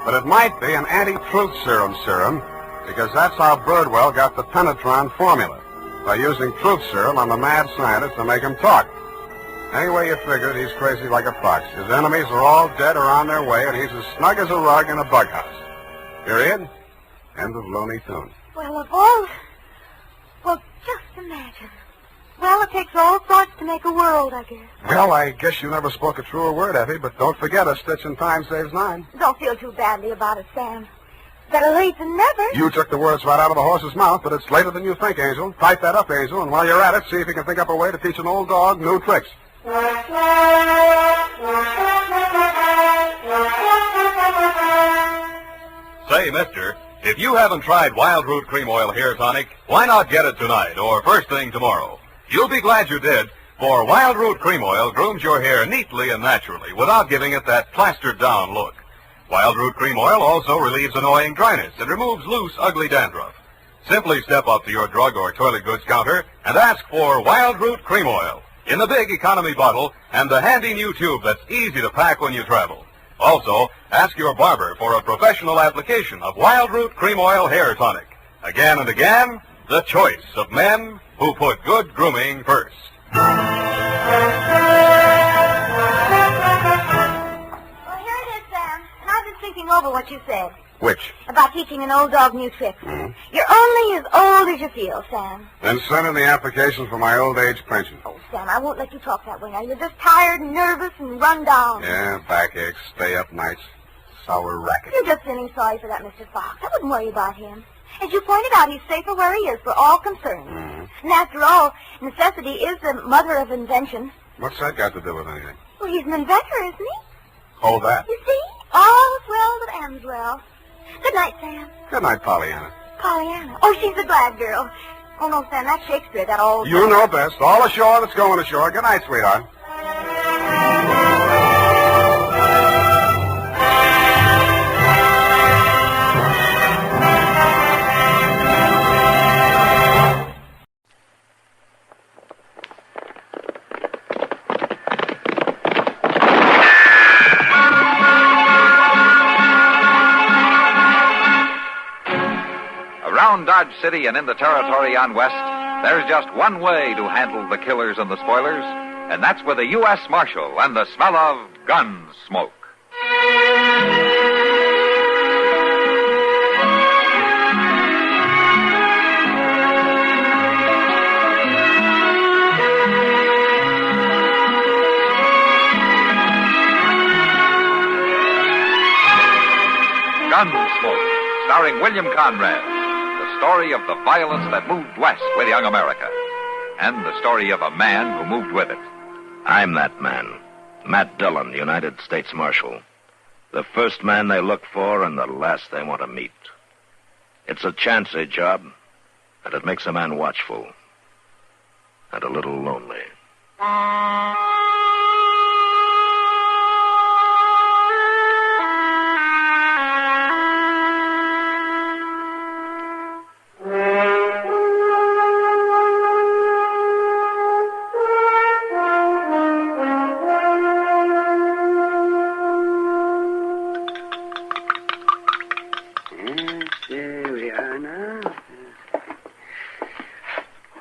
but it might be an anti-truth serum, because that's how Birdwell got the Penetron formula, by using truth serum on the mad scientist to make him talk. Anyway you figure it, he's crazy like a fox. His enemies are all dead or on their way, and he's as snug as a rug in a bug house. Period. End of Looney Tunes. Well, of all... Well, just imagine. Well, it takes all sorts to make a world, I guess. Well, I guess you never spoke a truer word, Effie, but don't forget a stitch in time saves 9. Don't feel too badly about it, Sam. Better late than never. You took the words right out of the horse's mouth, but it's later than you think, Angel. Type that up, Angel, and while you're at it, see if you can think up a way to teach an old dog new tricks. Say, mister, if you haven't tried Wild Root Cream Oil Hair Tonic, why not get it tonight or first thing tomorrow? You'll be glad you did, for Wild Root Cream Oil grooms your hair neatly and naturally without giving it that plastered-down look. Wild Root Cream Oil also relieves annoying dryness and removes loose, ugly dandruff. Simply step up to your drug or toilet goods counter and ask for Wild Root Cream Oil in the big economy bottle and the handy new tube that's easy to pack when you travel. Also, ask your barber for a professional application of Wild Root Cream Oil Hair Tonic. Again and again, the choice of men who put good grooming first. Well, here it is, Sam. And I've been thinking over what you said. Which? About teaching an old dog new tricks. You're only as old as you feel, Sam. Then send in the application for my old age pension. Oh, Sam, I won't let you talk that way now. You're just tired and nervous and run down. Yeah, backaches, stay up nights, sour racket. You're just feeling sorry for that Mr. Fox. I wouldn't worry about him. As you pointed out, he's safer where he is for all concerned. And after all, necessity is the mother of invention. What's that got to do with anything? Well, he's an inventor, isn't he? Oh, that. You see? All's well that ends well. Good night, Sam. Good night, Pollyanna. Pollyanna. Oh, she's a glad girl. Oh, no, Sam, that's Shakespeare, that old... You know best. All ashore that's going ashore. Good night, sweetheart. Around Dodge City and in the territory on West, there's just one way to handle the killers and the spoilers, and that's with a U.S. Marshal and the smell of Gunsmoke. Gunsmoke, starring William Conrad. The story of the violence that moved west with young America. And the story of a man who moved with it. I'm that man. Matt Dillon, United States Marshal. The first man they look for and the last they want to meet. It's a chancy job, and it makes a man watchful. And a little lonely.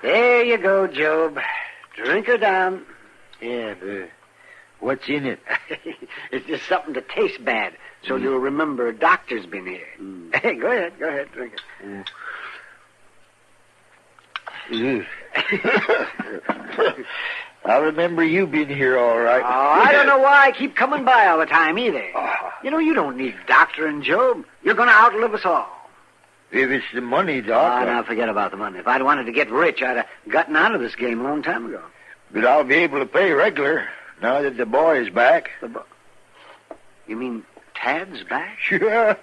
There you go, Jobe. Drink her down. Yeah, but what's in it? It's just something to taste bad, so you'll remember a doctor's been here. Hey, go ahead, drink it. I remember you being here all right. Oh, I don't know why I keep coming by all the time either. You know, you don't need doctoring, Jobe. You're going to outlive us all. If it's the money, Doc. Oh, now forget about the money. If I'd wanted to get rich, I'd have gotten out of this game a long time ago. But I'll be able to pay regular now that the boy is back. You mean Tad's back? Sure.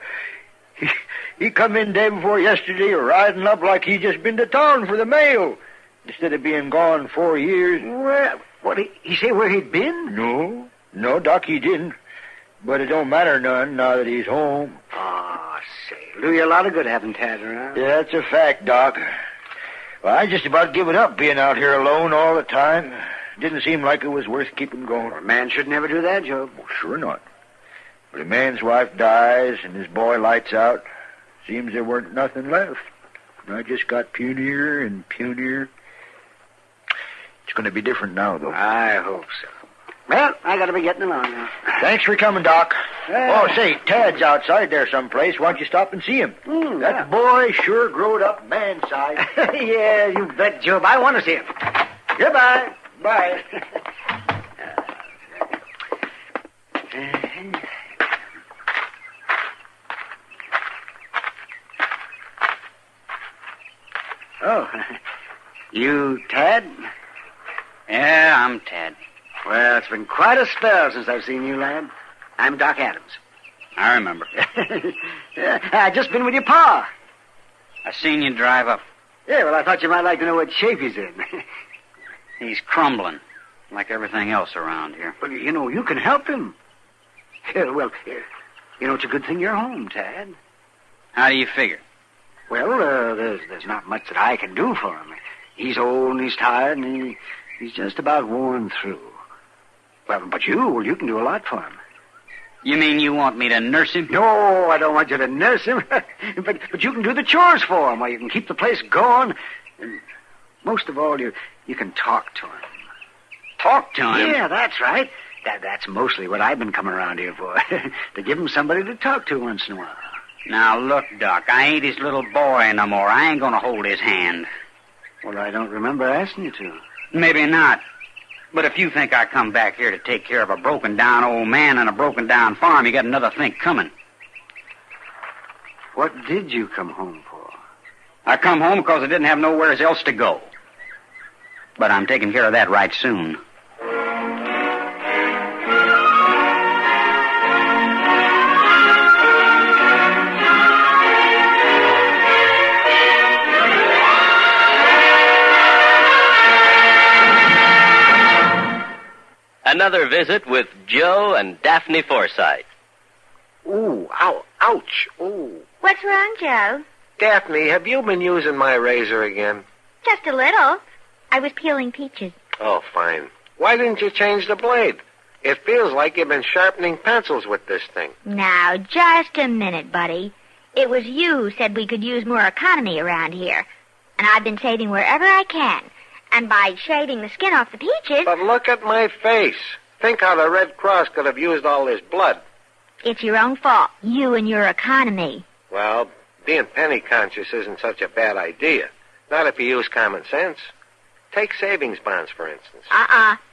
He come in day before yesterday riding up like he just been to town for the mail. Instead of being gone 4 years. Where? What, he say where he'd been? No, Doc, he didn't. But it don't matter none now that he's home. Oh, say, it'll do you a lot of good having Tad around. Yeah, that's a fact, Doc. Well, I just about given up being out here alone all the time. Didn't seem like it was worth keeping going. A man should never do that, Jobe. Well, sure not. But a man's wife dies and his boy lights out. Seems there weren't nothing left. And I just got punier and punier. It's going to be different now, though. I hope so. Well, I got to be getting along now. Thanks for coming, Doc. Oh, say, Tad's outside there someplace. Why don't you stop and see him? That boy sure growed up man-sized. Yeah, you bet, Jobe. I want to see him. Goodbye. Bye. Oh, you Tad? Yeah, I'm Tad. Well, it's been quite a spell since I've seen you, lad. I'm Doc Adams. I remember. I just been with your pa. I seen you drive up. Yeah, well, I thought you might like to know what shape he's in. He's crumbling, like everything else around here. But, you know, you can help him. Well, you know, it's a good thing you're home, Tad. How do you figure? Well, there's not much that I can do for him. He's old and he's tired and he's just about worn through. Well, but you can do a lot for him. You mean you want me to nurse him? No, I don't want you to nurse him. but you can do the chores for him, or you can keep the place going. And most of all, you can talk to him. Talk to him? Yeah, that's right. That's mostly what I've been coming around here for. To give him somebody to talk to once in a while. Now, look, Doc, I ain't his little boy no more. I ain't gonna hold his hand. Well, I don't remember asking you to. Maybe not. But if you think I come back here to take care of a broken-down old man and a broken-down farm, you got another think coming. What did you come home for? I come home because I didn't have nowhere else to go. But I'm taking care of that right soon. Another visit with Joe and Daphne Forsythe. Ooh, ow, ouch, ooh. What's wrong, Joe? Daphne, have you been using my razor again? Just a little. I was peeling peaches. Oh, fine. Why didn't you change the blade? It feels like you've been sharpening pencils with this thing. Now, just a minute, buddy. It was you who said we could use more economy around here. And I've been saving wherever I can. And by shaving the skin off the peaches... But look at my face. Think how the Red Cross could have used all this blood. It's your own fault. You and your economy. Well, being penny conscious isn't such a bad idea. Not if you use common sense. Take savings bonds, for instance.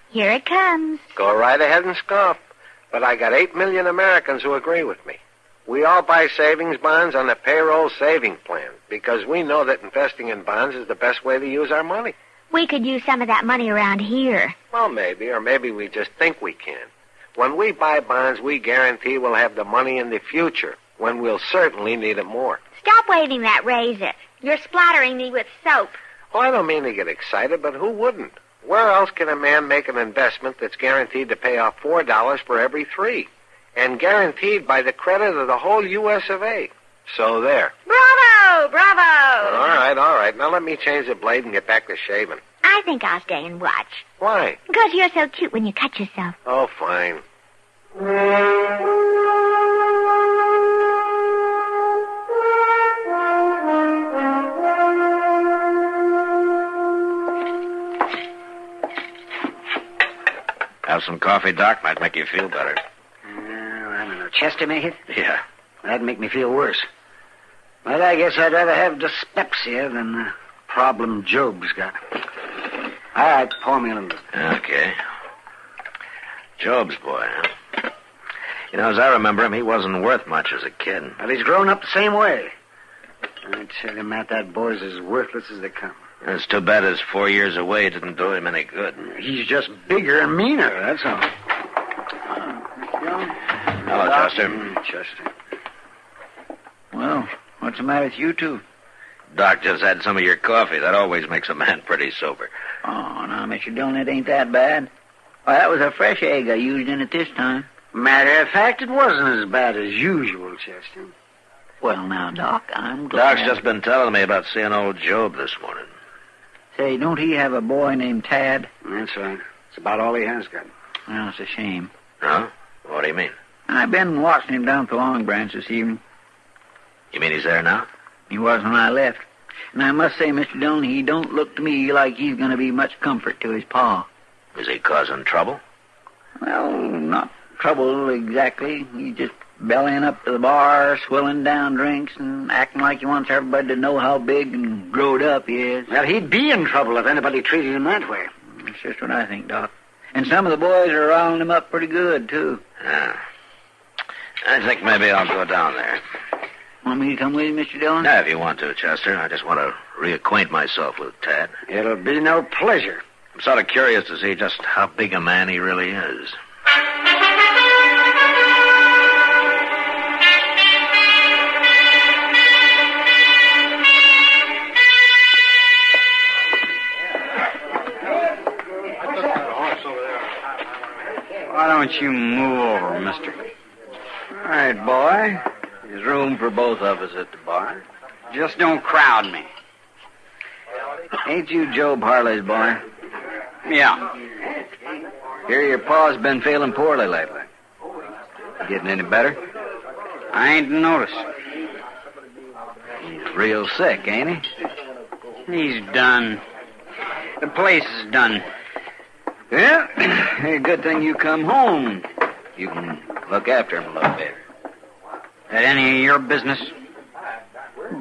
Here it comes. Go right ahead and scoff. But I got 8 million Americans who agree with me. We all buy savings bonds on the payroll saving plan because we know that investing in bonds is the best way to use our money. We could use some of that money around here. Well, maybe, or maybe we just think we can. When we buy bonds, we guarantee we'll have the money in the future, when we'll certainly need it more. Stop waving that razor. You're splattering me with soap. Oh, I don't mean to get excited, but who wouldn't? Where else can a man make an investment that's guaranteed to pay off $4 for every 3? And guaranteed by the credit of the whole U.S. of A. So there. Bravo! Bravo! All right. Now let me change the blade and get back to shaving. I think I'll stay and watch. Why? Because you're so cute when you cut yourself. Oh, fine. Have some coffee, Doc? Might make you feel better. I don't know. Chester made it? Yeah. That'd make me feel worse. But I guess I'd rather have dyspepsia than the problem Jobe's got. All right, pour me a little bit. Okay. Jobe's boy, huh? You know, as I remember him, he wasn't worth much as a kid. But he's grown up the same way. I tell you, Matt, that boy's as worthless as they come. It's too bad his 4 years away didn't do him any good. He's just bigger and meaner, that's all. Hello, Chester. Chester. Well, what's the matter with you two? Doc just had some of your coffee. That always makes a man pretty sober. Oh, now, Mr. Dillon, it ain't that bad. Well, that was a fresh egg I used in it this time. Matter of fact, it wasn't as bad as usual, Chester. Well, now, Doc, I'm glad. Doc's just been telling me about seeing old Jobe this morning. Say, don't he have a boy named Tad? That's right. It's about all he has got. Well, it's a shame. No? What do you mean? I've been watching him down at the Long Branch this evening. You mean he's there now? He was when I left. And I must say, Mr. Dillon, he don't look to me like he's going to be much comfort to his pa. Is he causing trouble? Well, not trouble exactly. He's just bellying up to the bar, swilling down drinks, and acting like he wants everybody to know how big and growed up he is. Well, he'd be in trouble if anybody treated him that way. That's just what I think, Doc. And some of the boys are riling him up pretty good, too. Yeah. I think maybe I'll go down there. Want me to come with you, Mr. Dillon? Yeah, if you want to, Chester. I just want to reacquaint myself with Tad. It'll be no pleasure. I'm sort of curious to see just how big a man he really is. Why don't you move over, mister? All right, boy. There's room for both of us at the bar. Just don't crowd me. Ain't you Jobe Harley's boy? Yeah. Hear your pa's been feeling poorly lately. Getting any better? I ain't noticed. He's real sick, ain't he? He's done. The place is done. Yeah, hey, good thing you come home. You can look after him a little bit. That any of your business?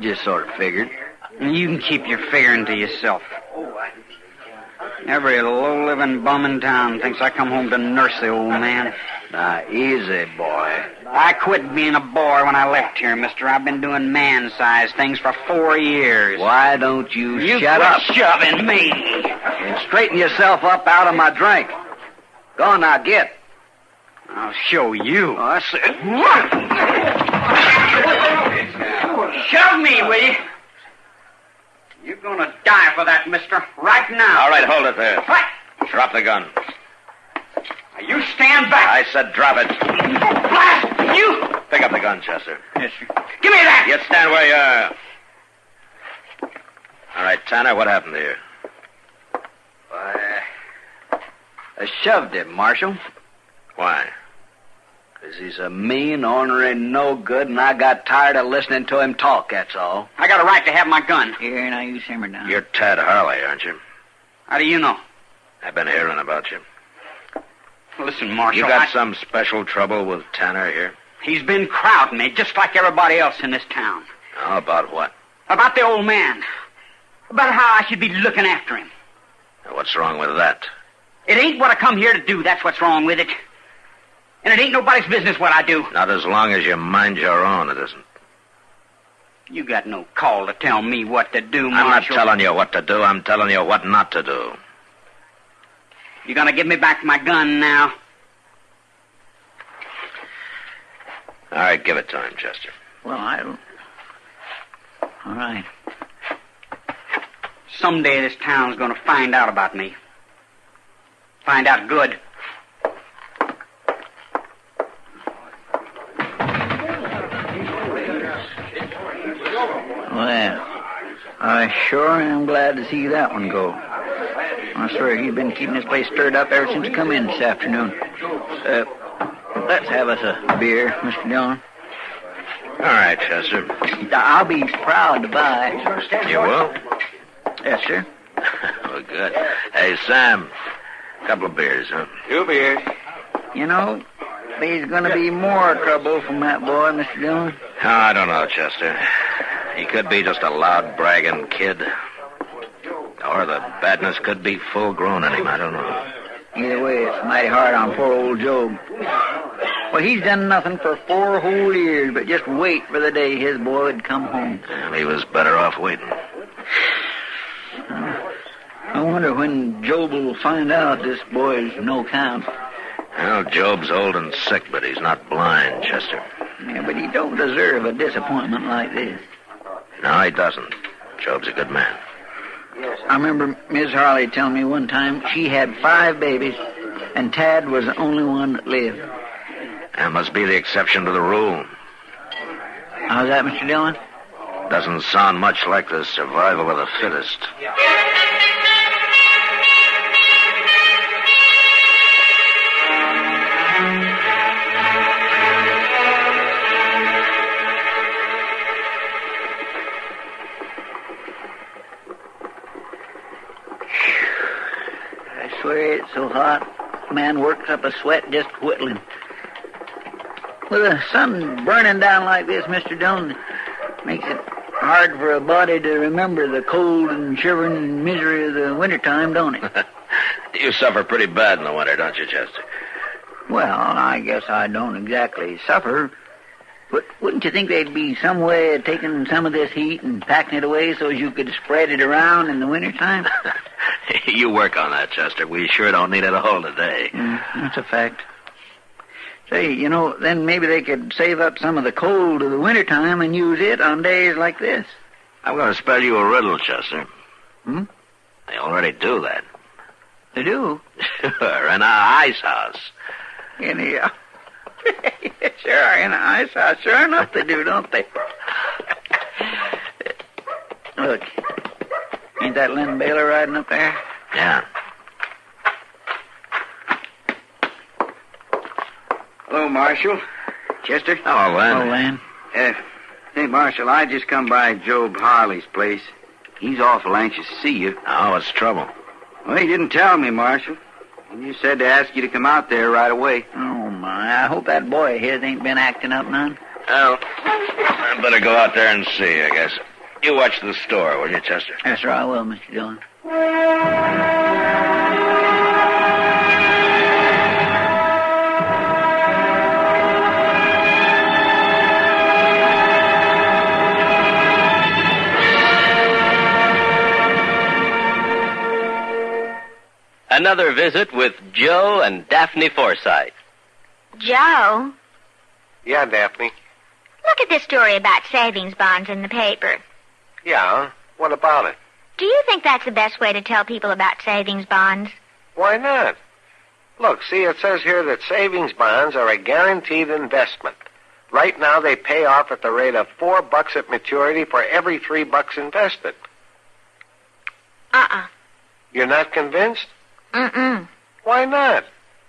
Just sort of figured. You can keep your figuring to yourself. Every low-living bum in town thinks I come home to nurse the old man. Now, easy, boy. I quit being a boy when I left here, mister. I've been doing man-sized things for 4 years. Why don't you shut quit up? shoving me. And straighten yourself up out of my drink. Go on now, get. I'll show you. Oh, I said... Shove me, will you? You're gonna die for that, mister, right now. All right, hold it there. What? Drop the gun. Now, you stand back. I said drop it. Blast you! Pick up the gun, Chester. Yes, sir. Give me that! You stand where you are. All right, Tanner, what happened here? I shoved him, Marshal. Why? Because he's a mean, ornery, no good, and I got tired of listening to him talk, that's all. I got a right to have my gun. Here, now you simmer down. You're Tad Harley, aren't you? How do you know? I've been hearing about you. Listen, Marshal, You got some special trouble with Tanner here? He's been crowding me, just like everybody else in this town. Oh, about what? About the old man. About how I should be looking after him. Now, what's wrong with that? It ain't what I come here to do, that's what's wrong with it. And it ain't nobody's business what I do. Not as long as you mind your own, it isn't. You got no call to tell me what to do, I'm not Marshal. telling you what to do. I'm telling you what not to do. You gonna give me back my gun now? All right, give it to him, Chester. Well, I don't... All right. Someday this town's gonna find out about me. Find out good. Well, I sure am glad to see that one go. I swear he's been keeping this place stirred up ever since I come in this afternoon. Let's have us a beer, Mr. Dillon. All right, Chester. I'll be proud to buy. You will? Yes, sir. Well, good. Hey, Sam, a couple of beers, huh? 2 beers. You know, there's going to be more trouble from that boy, Mr. Dillon. Oh, I don't know, Chester. He could be just a loud, bragging kid. Or the badness could be full-grown in him. I don't know. Either way, it's mighty hard on poor old Jobe. Well, he's done nothing for 4 whole years, but just wait for the day his boy would come home. Well, he was better off waiting. I wonder when Jobe will find out this boy's no count. Well, Jobe's old and sick, but he's not blind, Chester. Yeah, but he don't deserve a disappointment like this. No, he doesn't. Jobe's a good man. I remember Miss Harley telling me one time she had 5 babies, and Tad was the only one that lived. That must be the exception to the rule. How's that, Mr. Dillon? Doesn't sound much like the survival of the fittest. I swear it's so hot. Man works up a sweat just whittling. With the sun burning down like this, Mr. Dillon, makes it hard for a body to remember the cold and shivering and misery of the wintertime, don't it? You suffer pretty bad in the winter, don't you, Chester? Well, I guess I don't exactly suffer. But wouldn't you think there'd be some way of taking some of this heat and packing it away so as you could spread it around in the wintertime? You work on that, Chester. We sure don't need it all today. That's a fact. Say, then maybe they could save up some of the cold of the wintertime and use it on days like this. I'm going to spell you a riddle, Chester. Hmm? They already do that. They do? Sure, in our ice house. Sure, in an ice house. Sure enough they do, don't they? Look, ain't that Len Baylor riding up there? Yeah. Hello, Marshal. Chester? Hello, Len. Hello, Len. Hey, Marshal, I just come by Jobe Harley's place. He's awful anxious to see you. Oh, what's the trouble? Well, he didn't tell me, Marshal. He just said to ask you to come out there right away. Oh, my. I hope that boy of his ain't been acting up none. Well, I better go out there and see, I guess. You watch the store, will you, Chester? Yes, sir, I will, Mr. Dillon. Another visit with Joe and Daphne Forsythe. Joe, Yeah, Daphne. look at this story about savings bonds in the paper. Yeah? What about it? Do you think that's the best way to tell people about savings bonds? Why not? Look, see, it says here that savings bonds are a guaranteed investment. Right now, they pay off at the rate of $4 at maturity for every $3 invested. Uh-uh. You're not convinced? Mm-mm. Why not?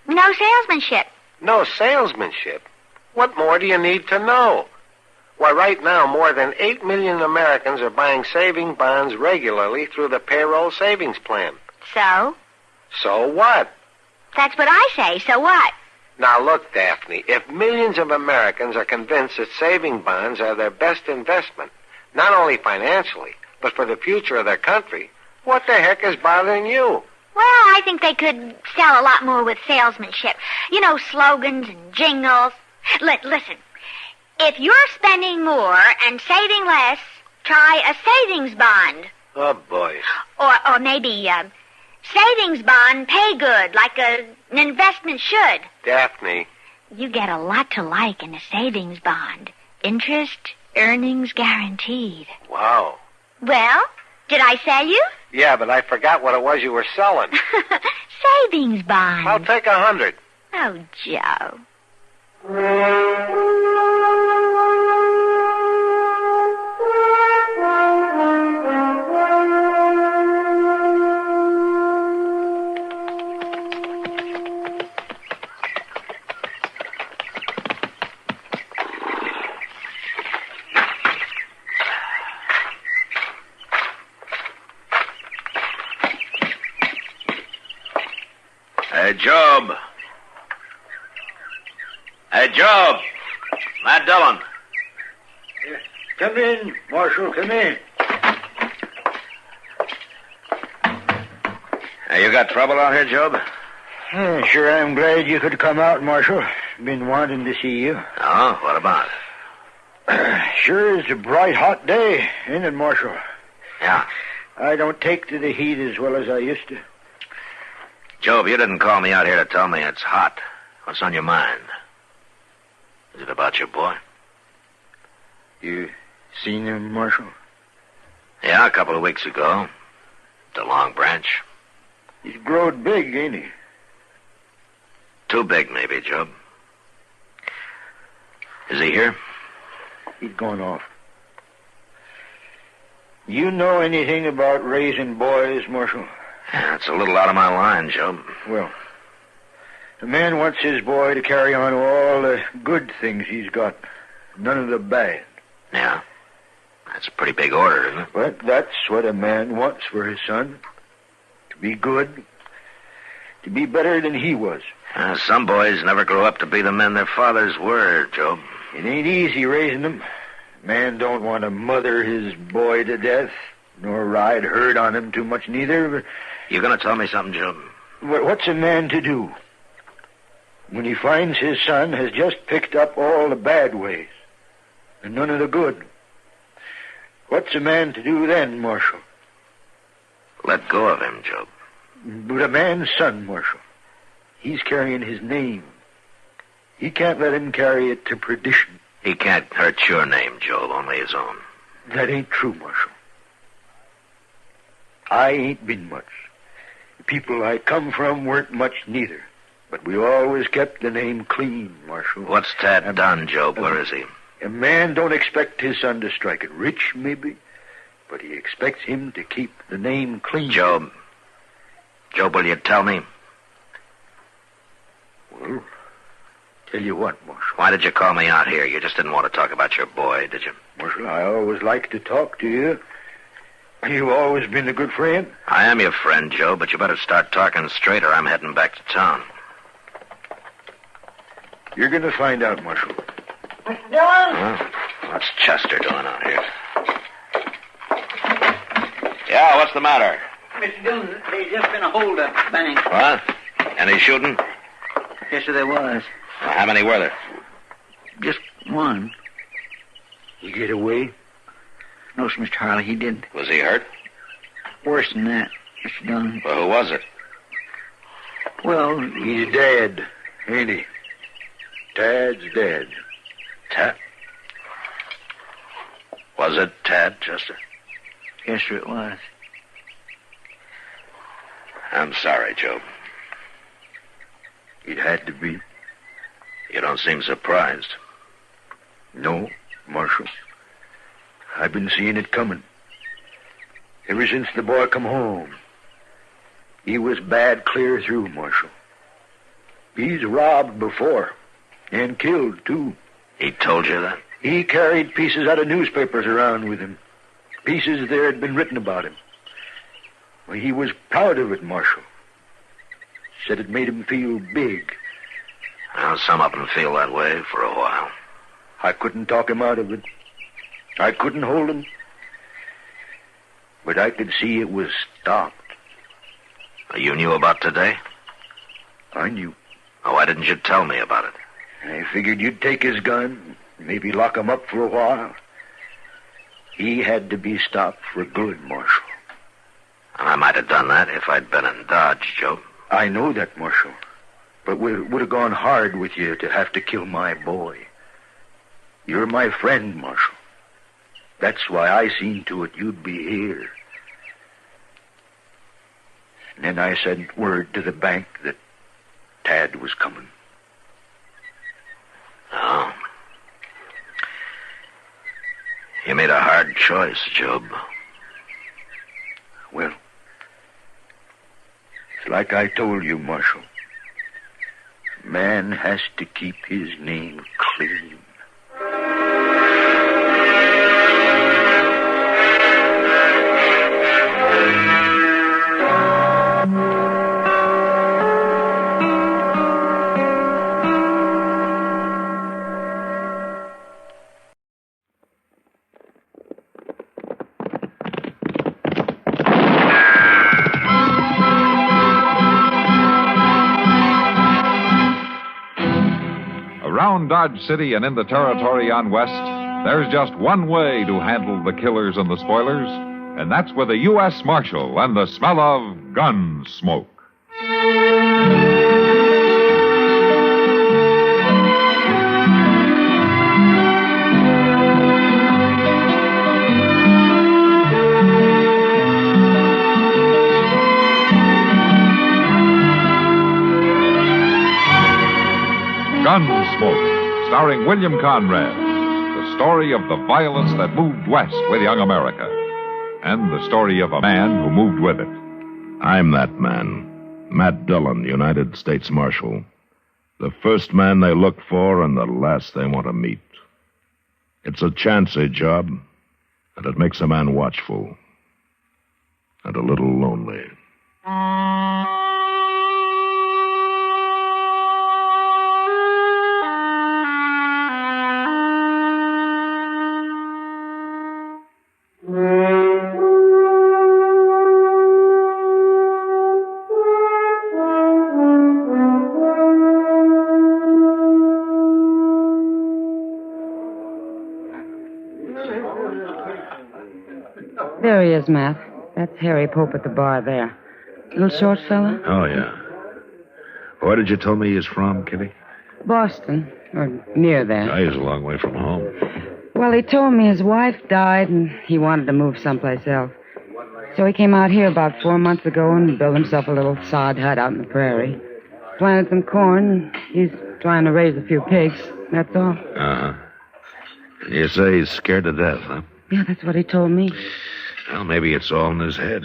No salesmanship. No salesmanship? What more do you need to know? Why, right now, more than 8 million Americans are buying saving bonds regularly through the payroll savings plan. So? So what? That's what I say. So what? Now, look, Daphne, if millions of Americans are convinced that saving bonds are their best investment, not only financially, but for the future of their country, what the heck is bothering you? Well, I think they could sell a lot more with salesmanship. You know, slogans and jingles. Listen, if you're spending more and saving less, try a savings bond. Oh, boy. Or maybe savings bond pay good, like an investment should. Daphne. You get a lot to like in a savings bond. Interest, earnings guaranteed. Wow. Well, did I sell you? Yeah, but I forgot what it was you were selling. Savings bond. I'll take 100. Oh, Joe. Hey, Jobe. Hey, Jobe. Matt Dillon. Come in, Marshal, come in. Hey, you got trouble out here, Jobe? Sure, I'm glad you could come out, Marshal. Been wanting to see you. Oh, what about? Sure is a bright, hot day, ain't it, Marshal? Yeah. I don't take to the heat as well as I used to. Jobe, you didn't call me out here to tell me it's hot. What's on your mind? Is it about your boy? You seen him, Marshal? Yeah, a couple of weeks ago. The Long Branch. He's growed big, ain't he? Too big, maybe, Jobe. Is he here? He'd gone off. You know anything about raising boys, Marshal? Yeah, it's a little out of my line, Joe. Well, a man wants his boy to carry on all the good things he's got, none of the bad. Yeah. That's a pretty big order, isn't it? But that's what a man wants for his son. To be good. To be better than he was. Some boys never grow up to be the men their fathers were, Joe. It ain't easy raising them. Man don't want to mother his boy to death, nor ride herd on him too much neither. But You gonna tell me something, Joe? what's a man to do when he finds his son has just picked up all the bad ways and none of the good? What's a man to do then, Marshal? Let go of him, Joe. But a man's son, Marshal, he's carrying his name. He can't let him carry it to perdition. He can't hurt your name, Joe, only his own. That ain't true, Marshal. I ain't been much. The people I come from weren't much neither. But we always kept the name clean, Marshal. What's Tad done, Joe? Where is he? A man don't expect his son to strike it rich, maybe, but he expects him to keep the name clean. Joe, will you tell me? Well, tell you what, Marshal. Why did you call me out here? You just didn't want to talk about your boy, did you? Marshal, I always like to talk to you. You've always been a good friend. I am your friend, Joe, but you better start talking straight or I'm heading back to town. You're going to find out, Marshal. Mr. Dillon? Huh? What's Chester doing out here? Yeah, what's the matter? Mr. Dillon, there's just been a holdup at the bank. What? Any shooting? Yes, sir, there was. Well, how many were there? Just one. He get away? No, sir, Mr. Harley, he didn't. Was he hurt? Worse than that, Mr. Dillon. Well, who was it? Well, he's dead, ain't he? Tad's dead. Tad? Was it Tad, Chester? Yes, sir, it was. I'm sorry, Joe. It had to be. You don't seem surprised. No, Marshal. I've been seeing it coming. Ever since the boy come home. He was bad clear through, Marshal. He's robbed before. And killed, too. He told you that? He carried pieces out of newspapers around with him. Pieces there had been written about him. Well, he was proud of it, Marshal. Said it made him feel big. Well, some of them feel that way for a while. I couldn't talk him out of it. I couldn't hold him. But I could see it was stopped. You knew about today? I knew. Oh, why didn't you tell me about it? I figured you'd take his gun, maybe lock him up for a while. He had to be stopped for good, Marshal. And I might have done that if I'd been in Dodge, Joe. I know that, Marshal. But it would have gone hard with you to have to kill my boy. You're my friend, Marshal. That's why I seen to it you'd be here. And then I sent word to the bank that Tad was coming. Oh. You made a hard choice, Job. Well, it's like I told you, Marshal. Man has to keep his name clean. Around Dodge City and in the territory on West, there's just one way to handle the killers and the spoilers, and that's with a U.S. Marshal and the smell of Gunsmoke. Gunsmoke, starring William Conrad. The story of the violence that moved west with young America. And the story of a man who moved with it. I'm that man. Matt Dillon, United States Marshal. The first man they look for and the last they want to meet. It's a chancy job, and it makes a man watchful. And a little lonely. There he is, Matt. That's Harry Pope at the bar there. Little short fella? Oh, yeah. Where did you tell me he's from, Kitty? Boston, or near there. Oh, he's a long way from home. Well, he told me his wife died and he wanted to move someplace else. So he came out here about 4 months ago and built himself a little sod hut out in the prairie. Planted some corn, and he's trying to raise a few pigs. That's all. Uh-huh. You say he's scared to death, huh? Yeah, that's what he told me. Well, maybe it's all in his head.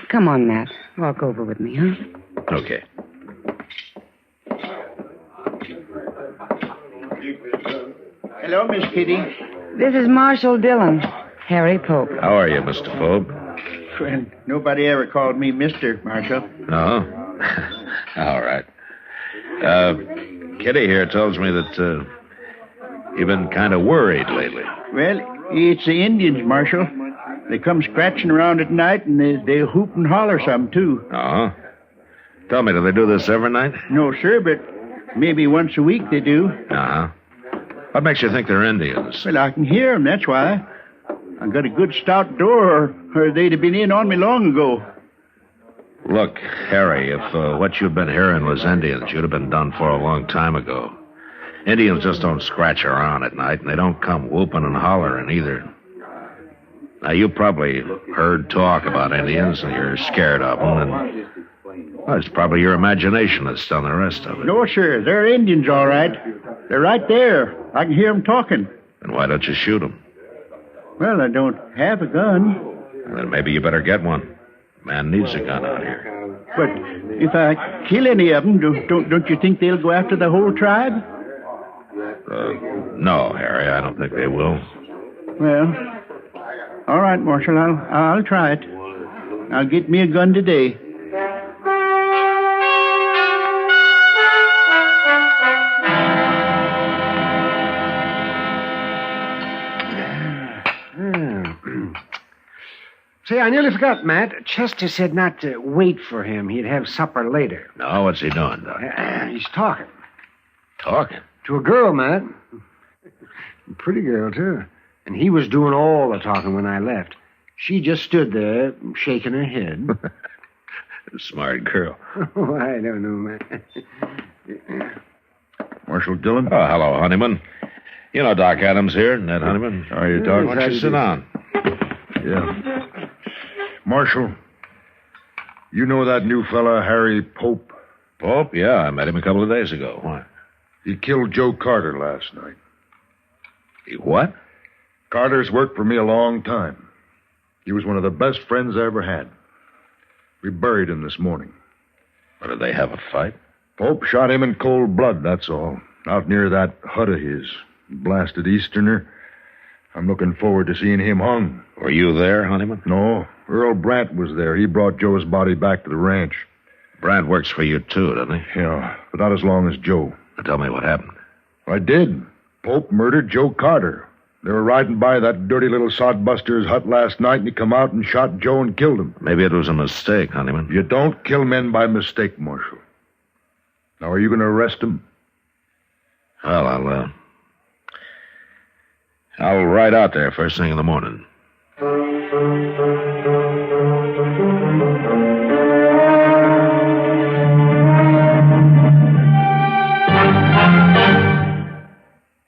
Come on, Matt. Walk over with me, huh? Okay. Hello, Miss Kitty. This is Marshal Dillon, Harry Pope. How are you, Mr. Pope? Well, nobody ever called me Mr. Marshal. No? All right. Kitty here tells me that you've been kind of worried lately. Well, it's the Indians, Marshal. They come scratching around at night, and they hoop and holler some, too. Oh? Tell me, do they do this every night? No, sir, but maybe once a week they do. Uh-huh. What makes you think they're Indians? Well, I can hear them, that's why. I got a good stout door, or they'd have been in on me long ago. Look, Harry, if what you've been hearing was Indians, you'd have been done for a long time ago. Indians just don't scratch around at night, and they don't come whooping and hollering either. Now, you probably heard talk about Indians, and you're scared of them, and well, it's probably your imagination that's done the rest of it. No, sir, they're Indians, all right. They're right there. I can hear them talking. Then why don't you shoot them? Well, I don't have a gun. Then maybe you better get one. Man needs a gun out here. But if I kill any of them, don't you think they'll go after the whole tribe? No, Harry, I don't think they will. Well, all right, Marshal, I'll try it. I'll get me a gun today. Say, I nearly forgot, Matt. Chester said not to wait for him. He'd have supper later. No, what's he doing, Doc? He's talking. Talking? To a girl, Matt. A pretty girl, too. And he was doing all the talking when I left. She just stood there, shaking her head. Smart girl. Oh, I don't know, Matt. Marshal Dillon? Oh, hello, Honeyman. You know Doc Adams here, Ned Honeyman. How are you, Doc? Why don't you sit down? Yeah. Marshal, you know that new fella, Harry Pope? Pope? Yeah, I met him a couple of days ago. Why? He killed Joe Carter last night. He what? Carter's worked for me a long time. He was one of the best friends I ever had. We buried him this morning. Or did they have a fight? Pope shot him in cold blood, that's all. Out near that hut of his. Blasted Easterner. I'm looking forward to seeing him hung. Were you there, Honeyman? No. Earl Brandt was there. He brought Joe's body back to the ranch. Brandt works for you, too, doesn't he? Yeah, but not as long as Joe. Now tell me what happened. I did. Pope murdered Joe Carter. They were riding by that dirty little sodbuster's hut last night, and he come out and shot Joe and killed him. Maybe it was a mistake, Honeyman. You don't kill men by mistake, Marshal. Now, are you going to arrest him? Well, I'll ride out there first thing in the morning.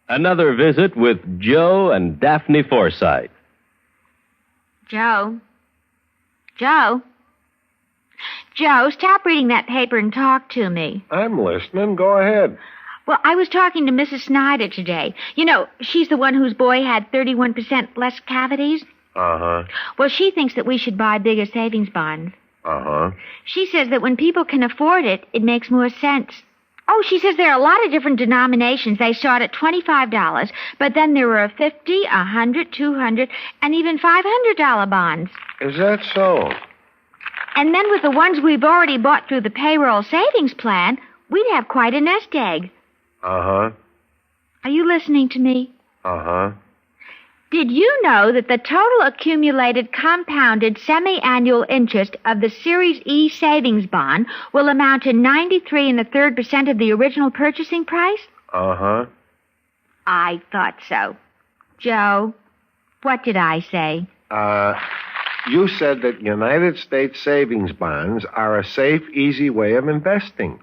Another visit with Joe and Daphne Forsythe. Joe? Joe? Joe, stop reading that paper and talk to me. I'm listening. Go ahead. Well, I was talking to Mrs. Snyder today. You know, she's the one whose boy had 31% less cavities. Uh-huh. Well, she thinks that we should buy bigger savings bonds. Uh-huh. She says that when people can afford it, it makes more sense. Oh, she says there are a lot of different denominations. They start at $25, but then there are $50, $100, $200, and even $500 bonds. Is that so? And then with the ones we've already bought through the payroll savings plan, we'd have quite a nest egg. Uh-huh. Are you listening to me? Uh-huh. Did you know that the total accumulated compounded semi-annual interest of the Series E savings bond will amount to 93 3/3% of the original purchasing price? Uh-huh. I thought so. Joe, what did I say? You said that United States savings bonds are a safe, easy way of investing.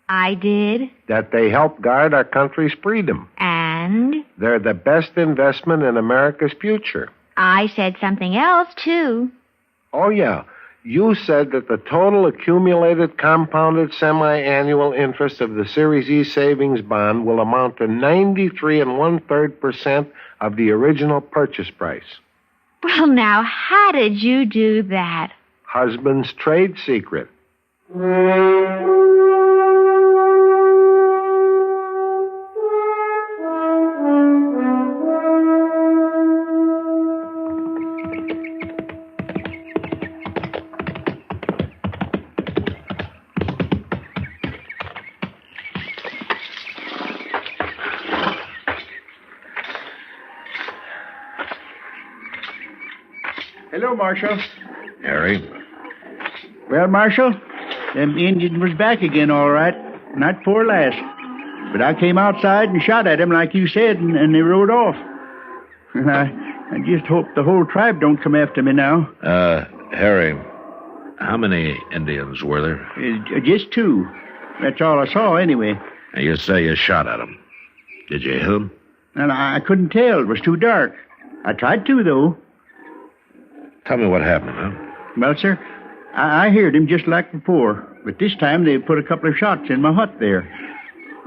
I did. That they help guard our country's freedom. And? They're the best investment in America's future. I said something else, too. Oh, yeah. You said that the total accumulated compounded semi-annual interest of the Series E savings bond will amount to 93 1/3% of the original purchase price. Well, now, how did you do that? Husband's trade secret. Hello, Marshal. Harry? Well, Marshal, them Indians was back again, all right. Not poor last. But I came outside and shot at them like you said, and they rode off. And I just hope the whole tribe don't come after me now. Harry, how many Indians were there? Just 2. That's all I saw, anyway. Now, you say you shot at them. Did you hit them? And I couldn't tell. It was too dark. I tried to, though. Tell me what happened, huh? Well, sir, I heard him just like before. But this time they put a couple of shots in my hut there.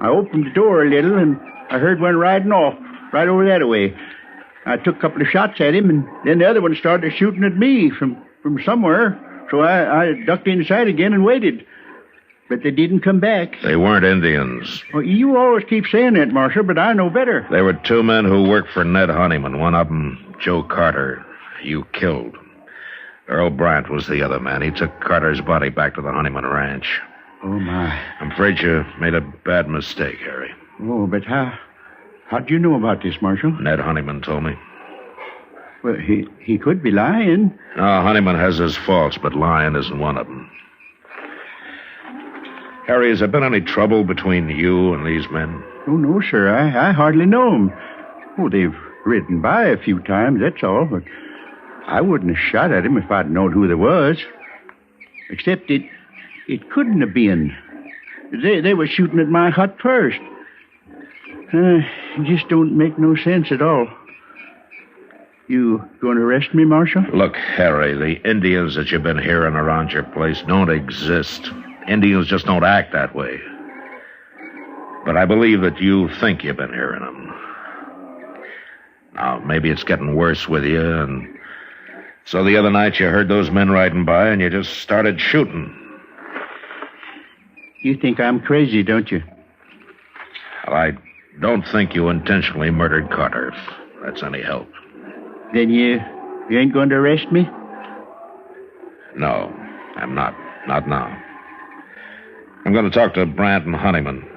I opened the door a little, and I heard one riding off right over that way. I took a couple of shots at him, and then the other one started shooting at me from somewhere. So I ducked inside again and waited. But they didn't come back. They weren't Indians. Well, you always keep saying that, Marshal, but I know better. They were 2 men who worked for Ned Honeyman. One of them, Joe Carter, you killed. Earl Brandt was the other man. He took Carter's body back to the Honeyman Ranch. Oh, my. I'm afraid you made a bad mistake, Harry. Oh, but how'd you know about this, Marshal? Ned Honeyman told me. Well, he could be lying. No, Honeyman has his faults, but lying isn't one of them. Harry, has there been any trouble between you and these men? Oh, no, sir. I hardly know them. Oh, they've ridden by a few times, that's all, but I wouldn't have shot at him if I'd known who there was. Except it couldn't have been. They were shooting at my hut first. It just don't make no sense at all. You going to arrest me, Marshal? Look, Harry, the Indians that you've been hearing around your place don't exist. Indians just don't act that way. But I believe that you think you've been hearing them. Now, maybe it's getting worse with you, and so the other night you heard those men riding by and you just started shooting. You think I'm crazy, don't you? Well, I don't think you intentionally murdered Carter, if that's any help. Then you ain't going to arrest me? No, I'm not. Not now. I'm going to talk to Brandt and Honeyman.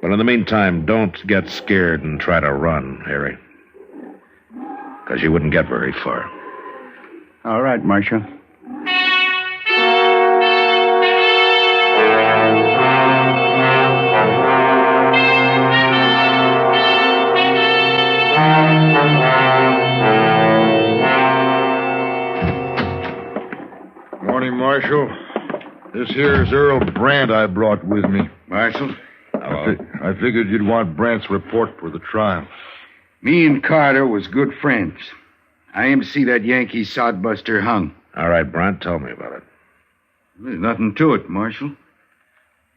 But in the meantime, don't get scared and try to run, Harry. Because you wouldn't get very far. All right, Marshal. Morning, Marshal. This here's Earl Brandt I brought with me. Marshal? Hello. I figured you'd want Brandt's report for the trial. Me and Carter was good friends. I aim to see that Yankee sodbuster hung. All right, Brandt, tell me about it. There's nothing to it, Marshal.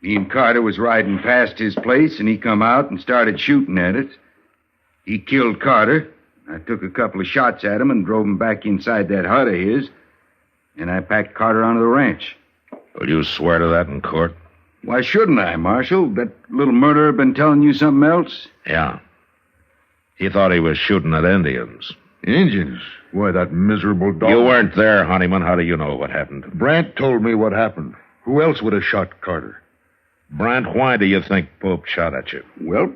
Me and Carter was riding past his place, and he come out and started shooting at us. He killed Carter. I took a couple of shots at him and drove him back inside that hut of his, and I packed Carter onto the ranch. Will you swear to that in court? Why shouldn't I, Marshal? That little murderer been telling you something else? Yeah. He thought he was shooting at Indians. Indians? Why, that miserable dog... You weren't there, Honeyman. How do you know what happened? Brant told me what happened. Who else would have shot Carter? Brant, why do you think Pope shot at you? Well,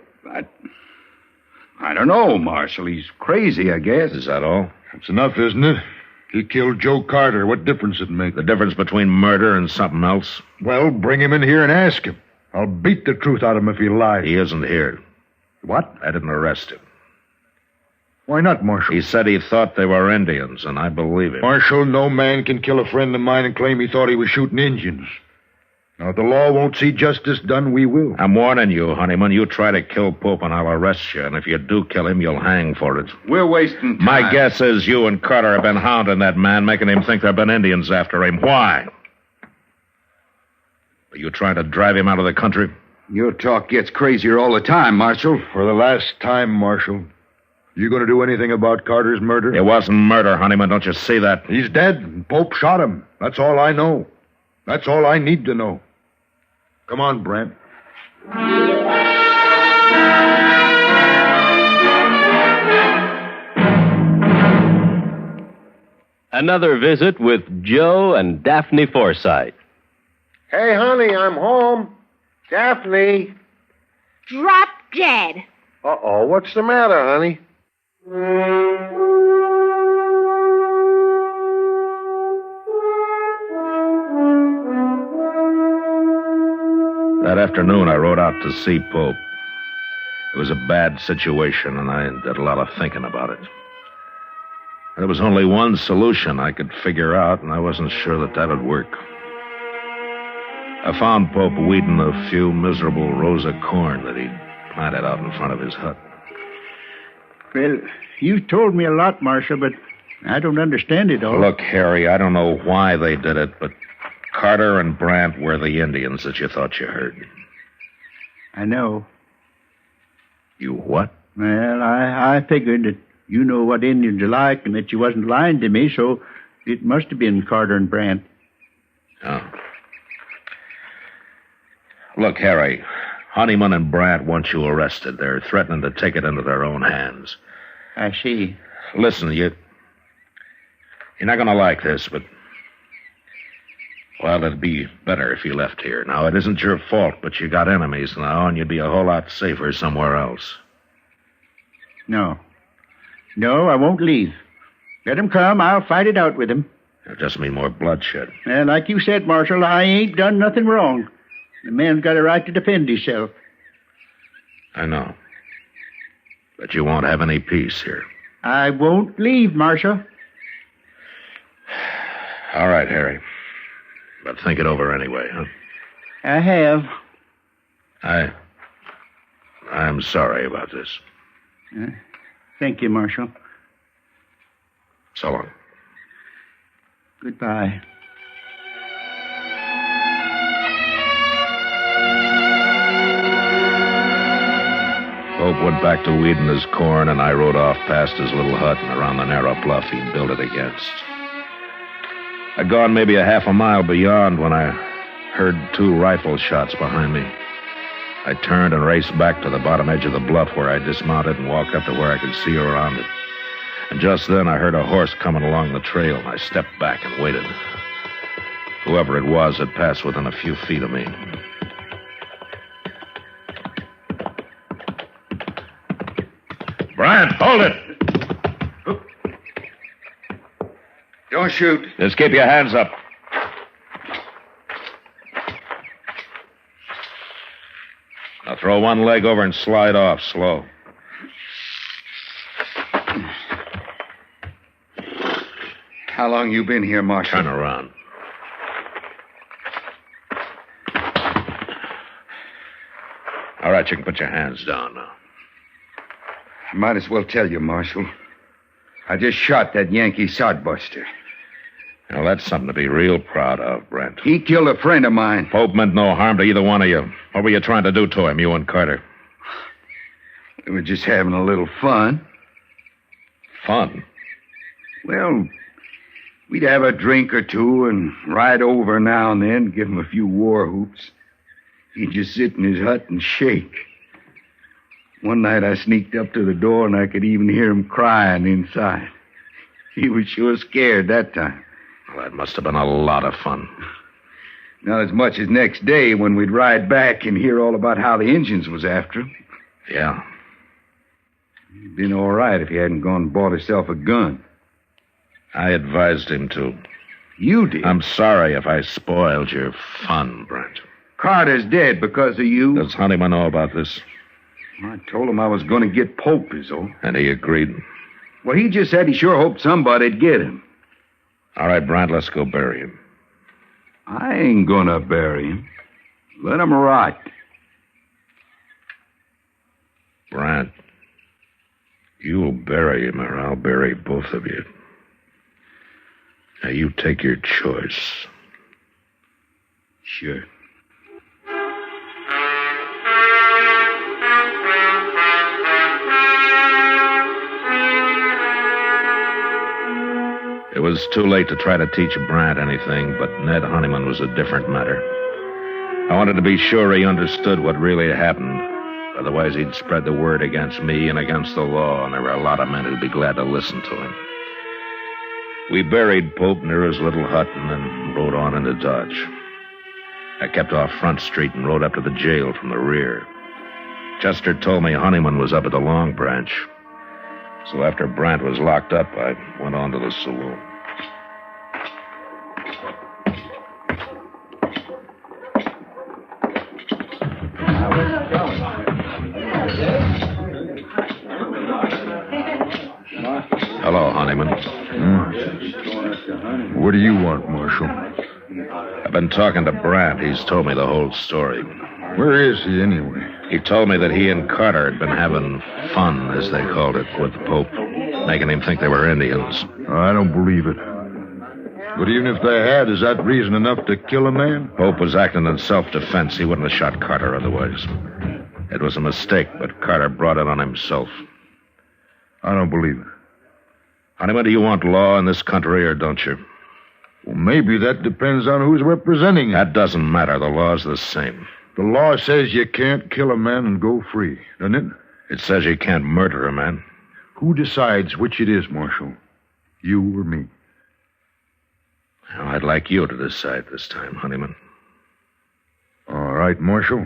I don't know, Marshal. He's crazy, I guess. Is that all? That's enough, isn't it? He killed Joe Carter. What difference it make? The difference between murder and something else? Well, bring him in here and ask him. I'll beat the truth out of him if he lies. He isn't here. What? I didn't arrest him. Why not, Marshal? He said he thought they were Indians, and I believe him. Marshal, no man can kill a friend of mine and claim he thought he was shooting Indians. Now, if the law won't see justice done, we will. I'm warning you, Honeyman. You try to kill Pope, and I'll arrest you. And if you do kill him, you'll hang for it. We're wasting time. My guess is you and Carter have been hounding that man, making him think there have been Indians after him. Why? Are you trying to drive him out of the country? Your talk gets crazier all the time, Marshal. For the last time, Marshal. You going to do anything about Carter's murder? It wasn't murder, Honeyman. Don't you see that? He's dead, and Pope shot him. That's all I know. That's all I need to know. Come on, Brent. Another visit with Joe and Daphne Forsythe. Hey, honey, I'm home. Daphne. Drop dead. Uh-oh, what's the matter, honey? That afternoon, I rode out to see Pope. It was a bad situation, and I did a lot of thinking about it. There was only one solution I could figure out, and I wasn't sure that would work. I found Pope weeding a few miserable rows of corn that he'd planted out in front of his hut. Well, you told me a lot, Marshal, but I don't understand it all. Look, Harry, I don't know why they did it, but Carter and Brant were the Indians that you thought you heard. I know. You what? Well, I figured that you know what Indians are like and that you wasn't lying to me, so it must have been Carter and Brant. Oh. Look, Harry, Honeyman and Brant want you arrested. They're threatening to take it into their own hands. I see. Listen, you're not going to like this, but... well, it'd be better if you left here. Now, it isn't your fault, but you got enemies now, and you'd be a whole lot safer somewhere else. No, I won't leave. Let him come. I'll fight it out with him. It'll just mean more bloodshed. And like you said, Marshal, I ain't done nothing wrong. The man's got a right to defend himself. I know. But you won't have any peace here. I won't leave, Marshal. All right, Harry. But think it over anyway, huh? I have. I'm sorry about this. Thank you, Marshal. So long. Goodbye. Pope went back to weeding his corn, and I rode off past his little hut and around the narrow bluff he'd built it against. I'd gone maybe a half a mile beyond when I heard 2 rifle shots behind me. I turned and raced back to the bottom edge of the bluff where I dismounted and walked up to where I could see around it. And just then I heard a horse coming along the trail, and I stepped back and waited. Whoever it was had passed within a few feet of me. Brant, hold it! Don't shoot. Just keep your hands up. Now throw one leg over and slide off, slow. How long you been here, Marshal? Turn around. All right, you can put your hands down now. I might as well tell you, Marshal. I just shot that Yankee sodbuster. Now, that's something to be real proud of, Brent. He killed a friend of mine. Pope meant no harm to either one of you. What were you trying to do to him, you and Carter? We were just having a little fun. Fun? Well, we'd have a drink or two and ride over now and then, give him a few war whoops. He'd just sit in his hut and shake. One night I sneaked up to the door and I could even hear him crying inside. He was sure scared that time. Well, that must have been a lot of fun. Not as much as next day when we'd ride back and hear all about how the Injuns was after him. Yeah. He'd been all right if he hadn't gone and bought himself a gun. I advised him to. You did? I'm sorry if I spoiled your fun, Brent. Carter's dead because of you. Does Honeyman know about this? I told him I was going to get Pope, is all. And he agreed? Well, he just said he sure hoped somebody'd get him. All right, Brent, let's go bury him. I ain't gonna bury him. Let him rot. Brent, you'll bury him or I'll bury both of you. Now, you take your choice. Sure. It was too late to try to teach Brant anything, but Ned Honeyman was a different matter. I wanted to be sure he understood what really happened. Otherwise, he'd spread the word against me and against the law, and there were a lot of men who'd be glad to listen to him. We buried Pope near his little hut and then rode on into Dodge. I kept off Front Street and rode up to the jail from the rear. Chester told me Honeyman was up at the Long Branch. So after Brant was locked up, I went on to the saloon. Hello, Honeyman. What do you want, Marshal? I've been talking to Brant. He's told me the whole story. Where is he, anyway? He told me that he and Carter had been having fun, as they called it, with Pope, making him think they were Indians. I don't believe it. But even if they had, is that reason enough to kill a man? Pope was acting in self-defense. He wouldn't have shot Carter otherwise. It was a mistake, but Carter brought it on himself. I don't believe it. Honeyman, do you want law in this country or don't you? Well, maybe that depends on who's representing it. That doesn't matter. The law's the same. The law says you can't kill a man and go free, doesn't it? It says you can't murder a man. Who decides which it is, Marshal? You or me? Well, I'd like you to decide this time, Honeyman. All right, Marshal.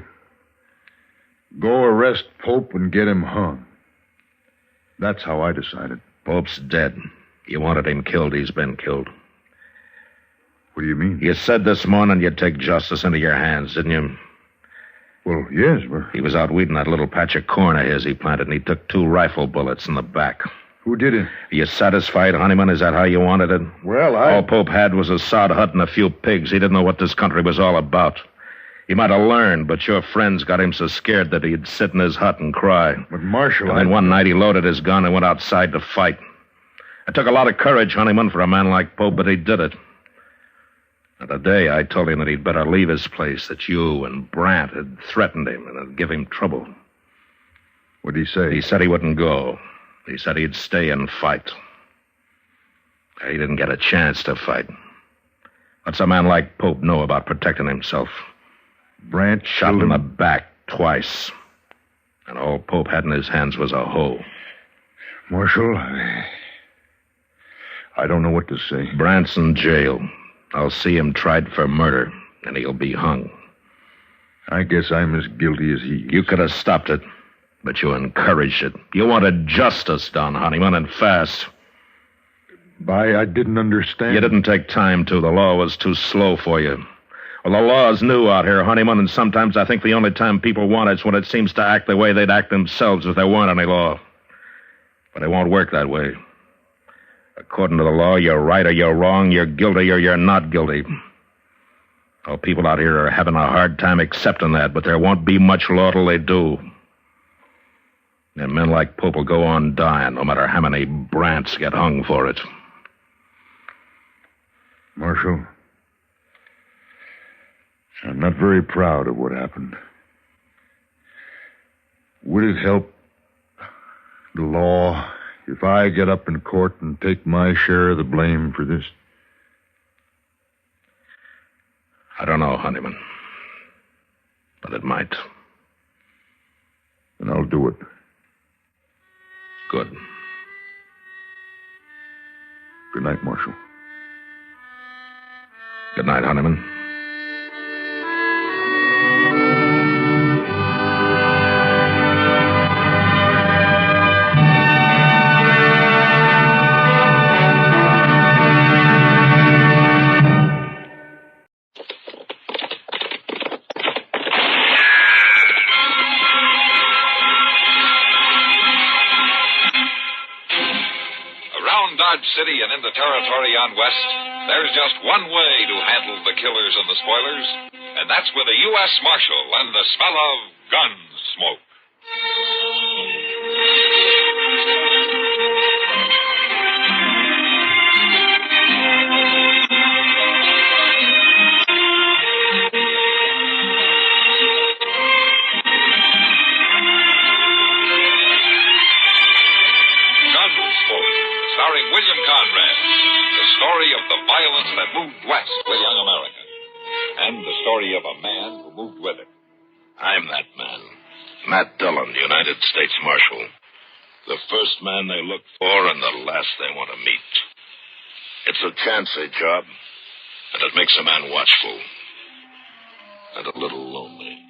Go arrest Pope and get him hung. That's how I decided. Pope's dead. You wanted him killed. He's been killed. What do you mean? You said this morning you'd take justice into your hands, didn't you? Well, yes, but... He was out weeding that little patch of corn of his he planted, and he took 2 rifle bullets in the back. Who did it? Are you satisfied, Honeyman? Is that how you wanted it? Well, All Pope had was a sod hut and a few pigs. He didn't know what this country was all about. He might have learned, but your friends got him so scared that he'd sit in his hut and cry. But, Marshal, And then one night he loaded his gun and went outside to fight. It took a lot of courage, Honeyman, for a man like Pope, but he did it. And today I told him that he'd better leave his place, that you and Brant had threatened him and had given him trouble. What'd he say? He said he wouldn't go. He said he'd stay and fight. He didn't get a chance to fight. What's a man like Pope know about protecting himself? Brant shot him in the back twice. And all Pope had in his hands was a hoe. Marshal, I don't know what to say. Brant's in jail. I'll see him tried for murder, and he'll be hung. I guess I'm as guilty as he is. You could have stopped it, but you encouraged it. You wanted justice done, Honeyman, and fast. I didn't understand. You didn't take time to. The law was too slow for you. Well, the law's new out here, Honeyman, and sometimes I think the only time people want it's when it seems to act the way they'd act themselves if there weren't any law. But it won't work that way. According to the law, you're right or you're wrong, you're guilty or you're not guilty. Oh, people out here are having a hard time accepting that, but there won't be much law till they do. And men like Pope will go on dying, no matter how many Brants get hung for it. Marshal. I'm not very proud of what happened. Would it help the law if I get up in court and take my share of the blame for this? I don't know, Honeyman. But it might. Then I'll do it. Good. Good night, Marshal. Good night, Honeyman. Dodge City and in the territory on West, there's just one way to handle the killers and the spoilers, and that's with a U.S. Marshal and the smell of Gunsmoke. Starring William Conrad, the story of the violence that moved west with young America, and the story of a man who moved with it. I'm that man, Matt Dillon, United States Marshal. The first man they look for and the last they want to meet. It's a chancy job, and it makes a man watchful and a little lonely.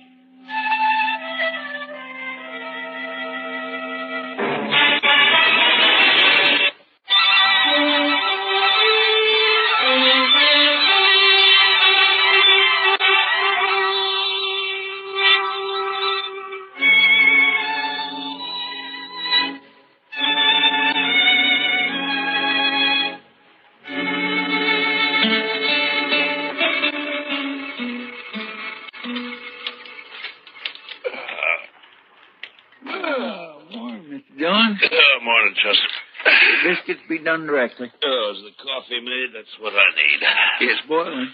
Morning, Chester. The biscuits be done directly. Oh, is the coffee made? That's what I need. It's boiling.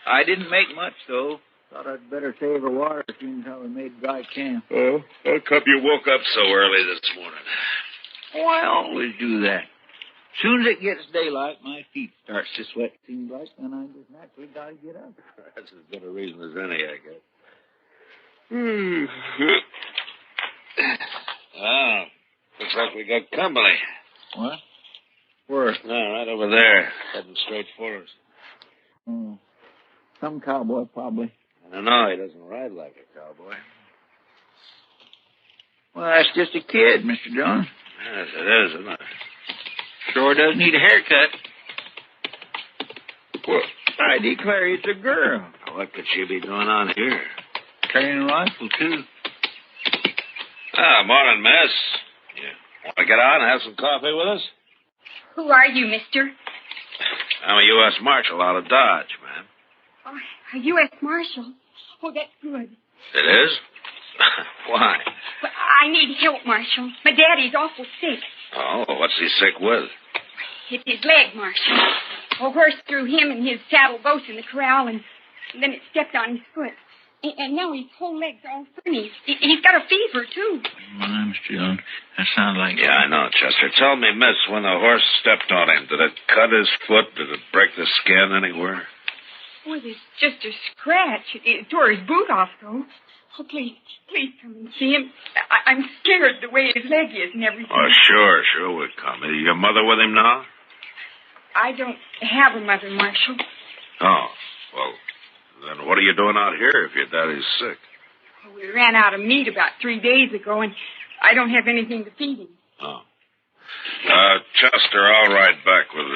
I didn't make much, though. Thought I'd better save the water, seeing how we made dry camp. Oh, how come you woke up so early this morning? Oh, I always do that. Soon as it gets daylight, my feet starts to sweat, seems like, and I just naturally got to get up. That's as good a reason as any, I guess. Looks like we got company. What? Where? No, right over there, heading straight for us. Oh, some cowboy, probably. I don't know, he doesn't ride like a cowboy. Well, that's just a kid, Mr. John. Yes, it is, isn't it? Sure does need a haircut. Well, I declare it's a girl. what could she be doing on here? Carrying a rifle, too. Morning, miss. You want to get on and have some coffee with us? Who are you, mister? I'm a U.S. Marshal out of Dodge, ma'am. Oh, a U.S. Marshal? Oh, that's good. It is? Why? Well, I need help, Marshal. My daddy's awful sick. Oh, what's he sick with? It's his leg, Marshal. A horse threw him and his saddle both in the corral, and then it stepped on his foot. And now his whole leg's all funny. He's got a fever, too. My Mr. Young, that sounds like... Yeah, I know, Chester. Tell me, miss, when the horse stepped on him, did it cut his foot? Did it break the skin anywhere? Oh, there's just a scratch. It tore his boot off, though. Oh, please come and see him. I'm scared the way his leg is and everything. Oh, sure we'll come. Is your mother with him now? I don't have a mother, Marshal. Oh, well, then what are you doing out here if your daddy's sick? Well, we ran out of meat about 3 days ago, and I don't have anything to feed him. Oh. Chester, I'll ride back with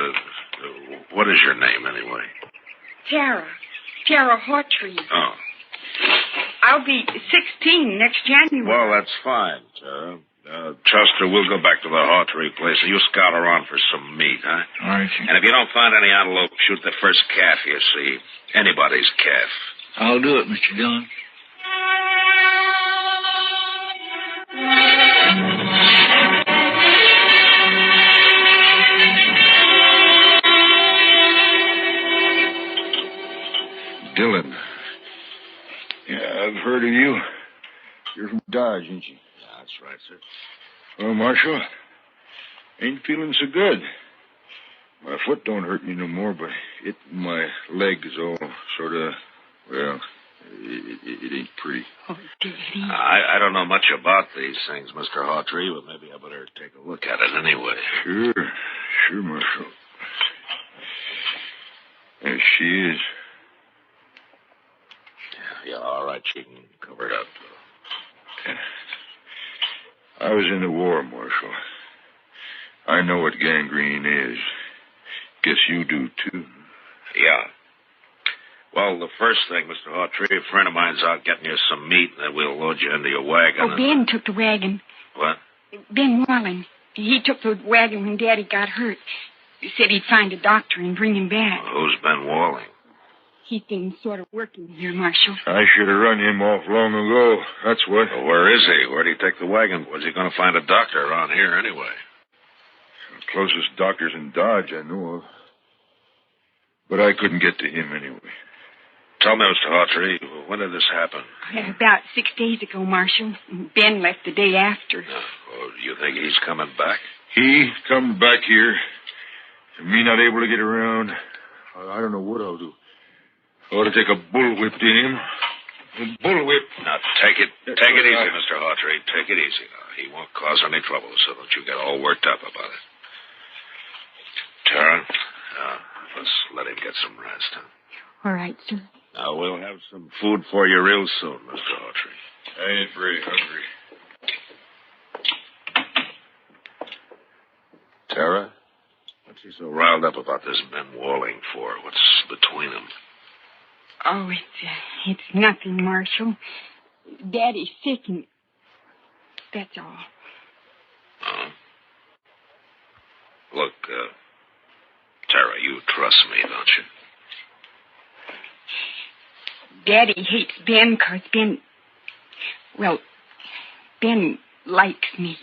what is your name, anyway? Tara Hawtree. Oh. I'll be 16 next January. Well, that's fine, Tara. Chester, we'll go back to the Hawtree place, and you scout around for some meat, huh? All right. And if you don't find any antelope, shoot the first calf you see. Anybody's calf. I'll do it, Mr. Dillon. Dillon. Yeah, I've heard of you. You're from Dodge, ain't you? Yeah, that's right, sir. Well, Marshal, ain't feeling so good. My foot don't hurt me no more, but my leg is all sort of, well, it ain't pretty. Oh, Daddy. I don't know much about these things, Mr. Hawtree, but maybe I better take a look at it anyway. Sure, Marshal. There she is. Yeah, all right, she can cover it up. I was in the war, Marshal. I know what gangrene is. Guess you do, too. Yeah. Well, the first thing, Mr. Hawtree, a friend of mine's out getting you some meat, and then we'll load you into your wagon. Oh, Ben took the wagon. What? Ben Wallen. He took the wagon when Daddy got hurt. He said he'd find a doctor and bring him back. Well, who's Ben Walling? He's been sort of working here, Marshal. I should have run him off long ago. That's what. Well, where is he? Where'd he take the wagon? Was he going to find a doctor around here anyway? The closest doctor's in Dodge I know of. But I couldn't get to him anyway. Tell me, Mr. Hawtree, when did this happen? About 6 days ago, Marshal. Ben left the day after. Oh, do you think he's coming back? He come back here, and me not able to get around. I don't know what I'll do. I ought to take a bullwhip to him. A bullwhip. Now, take it easy, Mr. Hawtree. Take it easy now. He won't cause any trouble, so don't you get all worked up about it. Tara, let's let him get some rest, huh? All right, sir. Now, we'll have some food for you real soon, Mr. Hawtree. I ain't very hungry. Tara, what's he so riled up about this Ben Walling for? What's between them? Oh, it's nothing, Marshal. Daddy's sick, and that's all. Oh. Look, Tara, you trust me, don't you? Daddy hates Ben because Ben likes me.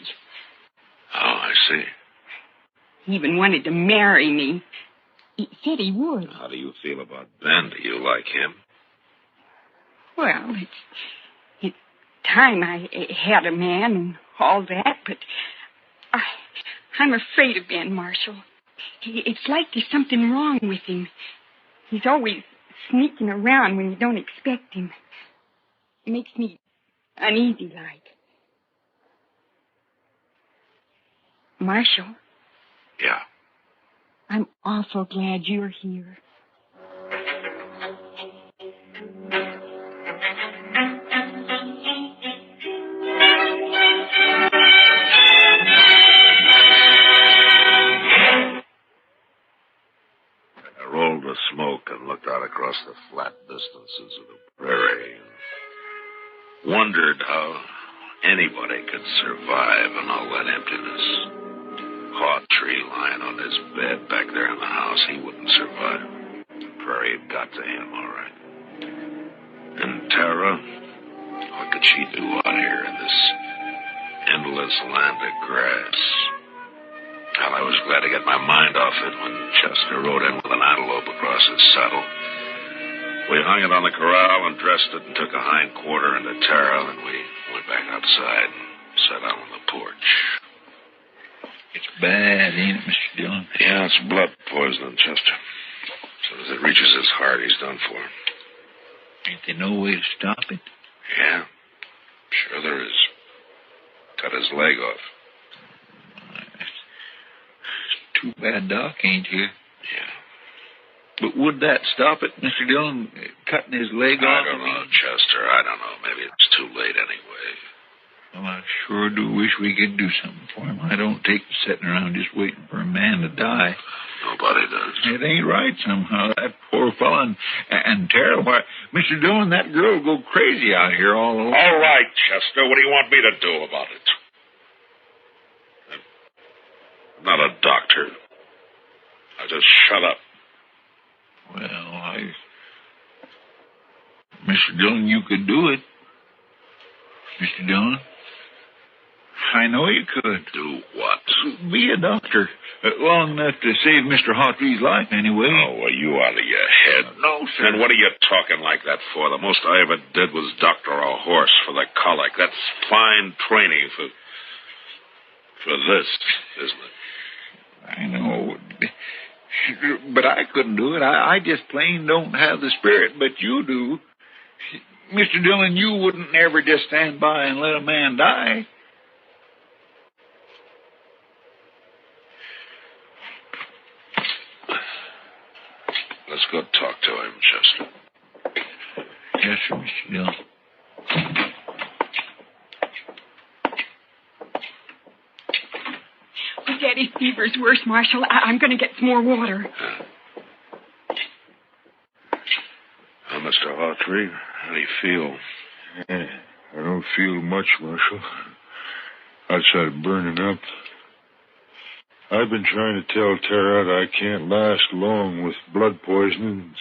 Oh, I see. He even wanted to marry me. He said he would. How do you feel about Ben? Do you like him? Well, it's time I had a man and all that, but I'm afraid of Ben, Marshal. It's like there's something wrong with him. He's always sneaking around when you don't expect him. It makes me uneasy like. Marshal? Yeah. I'm awful glad you're here. I rolled the smoke and looked out across the flat distances of the prairie and wondered how anybody could survive in all that emptiness. Hawtree lying on his bed back there in the house, he wouldn't survive. The prairie had got to him, all right. And Tara, what could she do out here in this endless land of grass? Well, I was glad to get my mind off it when Chester rode in with an antelope across his saddle. We hung it on the corral and dressed it and took a hind quarter into Tara, and we went back outside and sat out on the porch. It's bad, ain't it, Mr. Dillon? Yeah, it's blood poisoning, Chester. As soon as it reaches his heart, he's done for. Ain't there no way to stop it? Yeah, sure there is. Cut his leg off. It's too bad Doc ain't here. Yeah. But would that stop it, Mr. Dillon, cutting his leg off? I don't know, Chester. I don't know. Maybe it's too late anyway. Well, I sure do wish we could do something for him. I don't take sitting around just waiting for a man to die. Nobody does. It ain't right somehow, that poor fella. And Tara, why, Mr. Dillon, that girl will go crazy out here all alone. All right, Chester. What do you want me to do about it? I'm not a doctor. I just shut up. Well, Mr. Dillon, you could do it. Mr. Dillon? I know you could. Do what? Be a doctor. Long enough to save Mr. Hawtree's life, anyway. Oh, well, you out of your head. No, Imposter. And what are you talking like that for? The most I ever did was doctor a horse for the colic. That's fine training for this, isn't it? I know. But I couldn't do it. I just plain don't have the spirit, but you do. Mr. Dillon, you wouldn't ever just stand by and let a man die. Let's go talk to him, Chester. Yes, sir, Mr. Dillon. Daddy's fever's worse, Marshal. I'm going to get some more water. Mr. Hawtree, how do you feel? I don't feel much, Marshal. Outside of burning up. I've been trying to tell Tara that I can't last long with blood poisoning.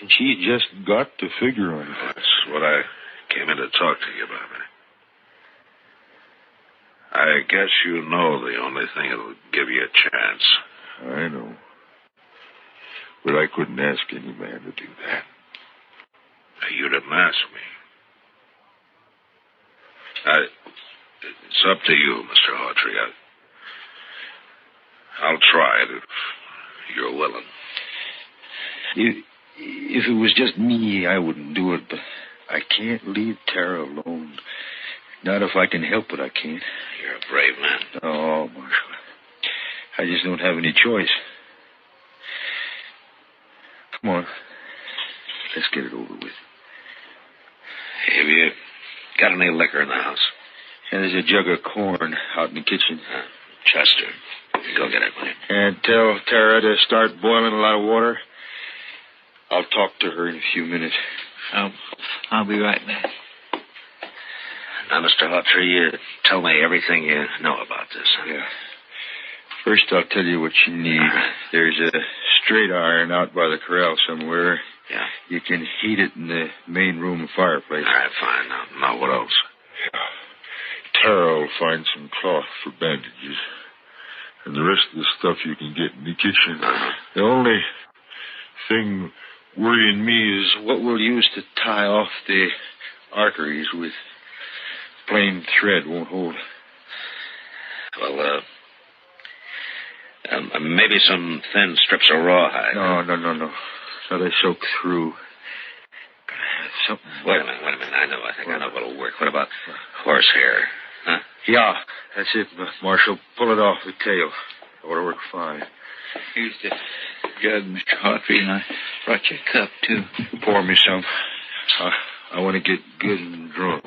And she just got to figure on it. That's what I came in to talk to you about. I guess you know the only thing that'll give you a chance. I know. But I couldn't ask any man to do that. You didn't ask me. It's up to you, Mr. Hawtree. I'll try it if you're willing. If it was just me, I wouldn't do it, but I can't leave Tara alone. Not if I can help it, I can't. You're a brave man. Oh, Marshal. I just don't have any choice. Come on. Let's get it over with. Have you got any liquor in the house? Yeah, there's a jug of corn out in the kitchen. Chester, go get it, will you? And tell Tara to start boiling a lot of water. I'll talk to her in a few minutes. I'll be right back. Now, Mr. Hawtree, tell me everything you know about this. Yeah. First, I'll tell you what you need. There's a straight iron out by the corral somewhere. Yeah. You can heat it in the main room fireplace. All right, fine. Now what else? Yeah. Tara will find some cloth for bandages. And the rest of the stuff you can get in the kitchen. The only thing worrying me is what we'll use to tie off the arteries with. Plain thread won't hold. Well, maybe some thin strips of rawhide. No. So they soak through. Something. Wait a minute. I think I know what'll work. What about horsehair? Huh? Yeah, that's it, Marshal. Pull it off the tail. It'll work fine. Here's the jug, Mr. Hawtree, and I brought you a cup, too. Pour me some. I want to get good and drunk.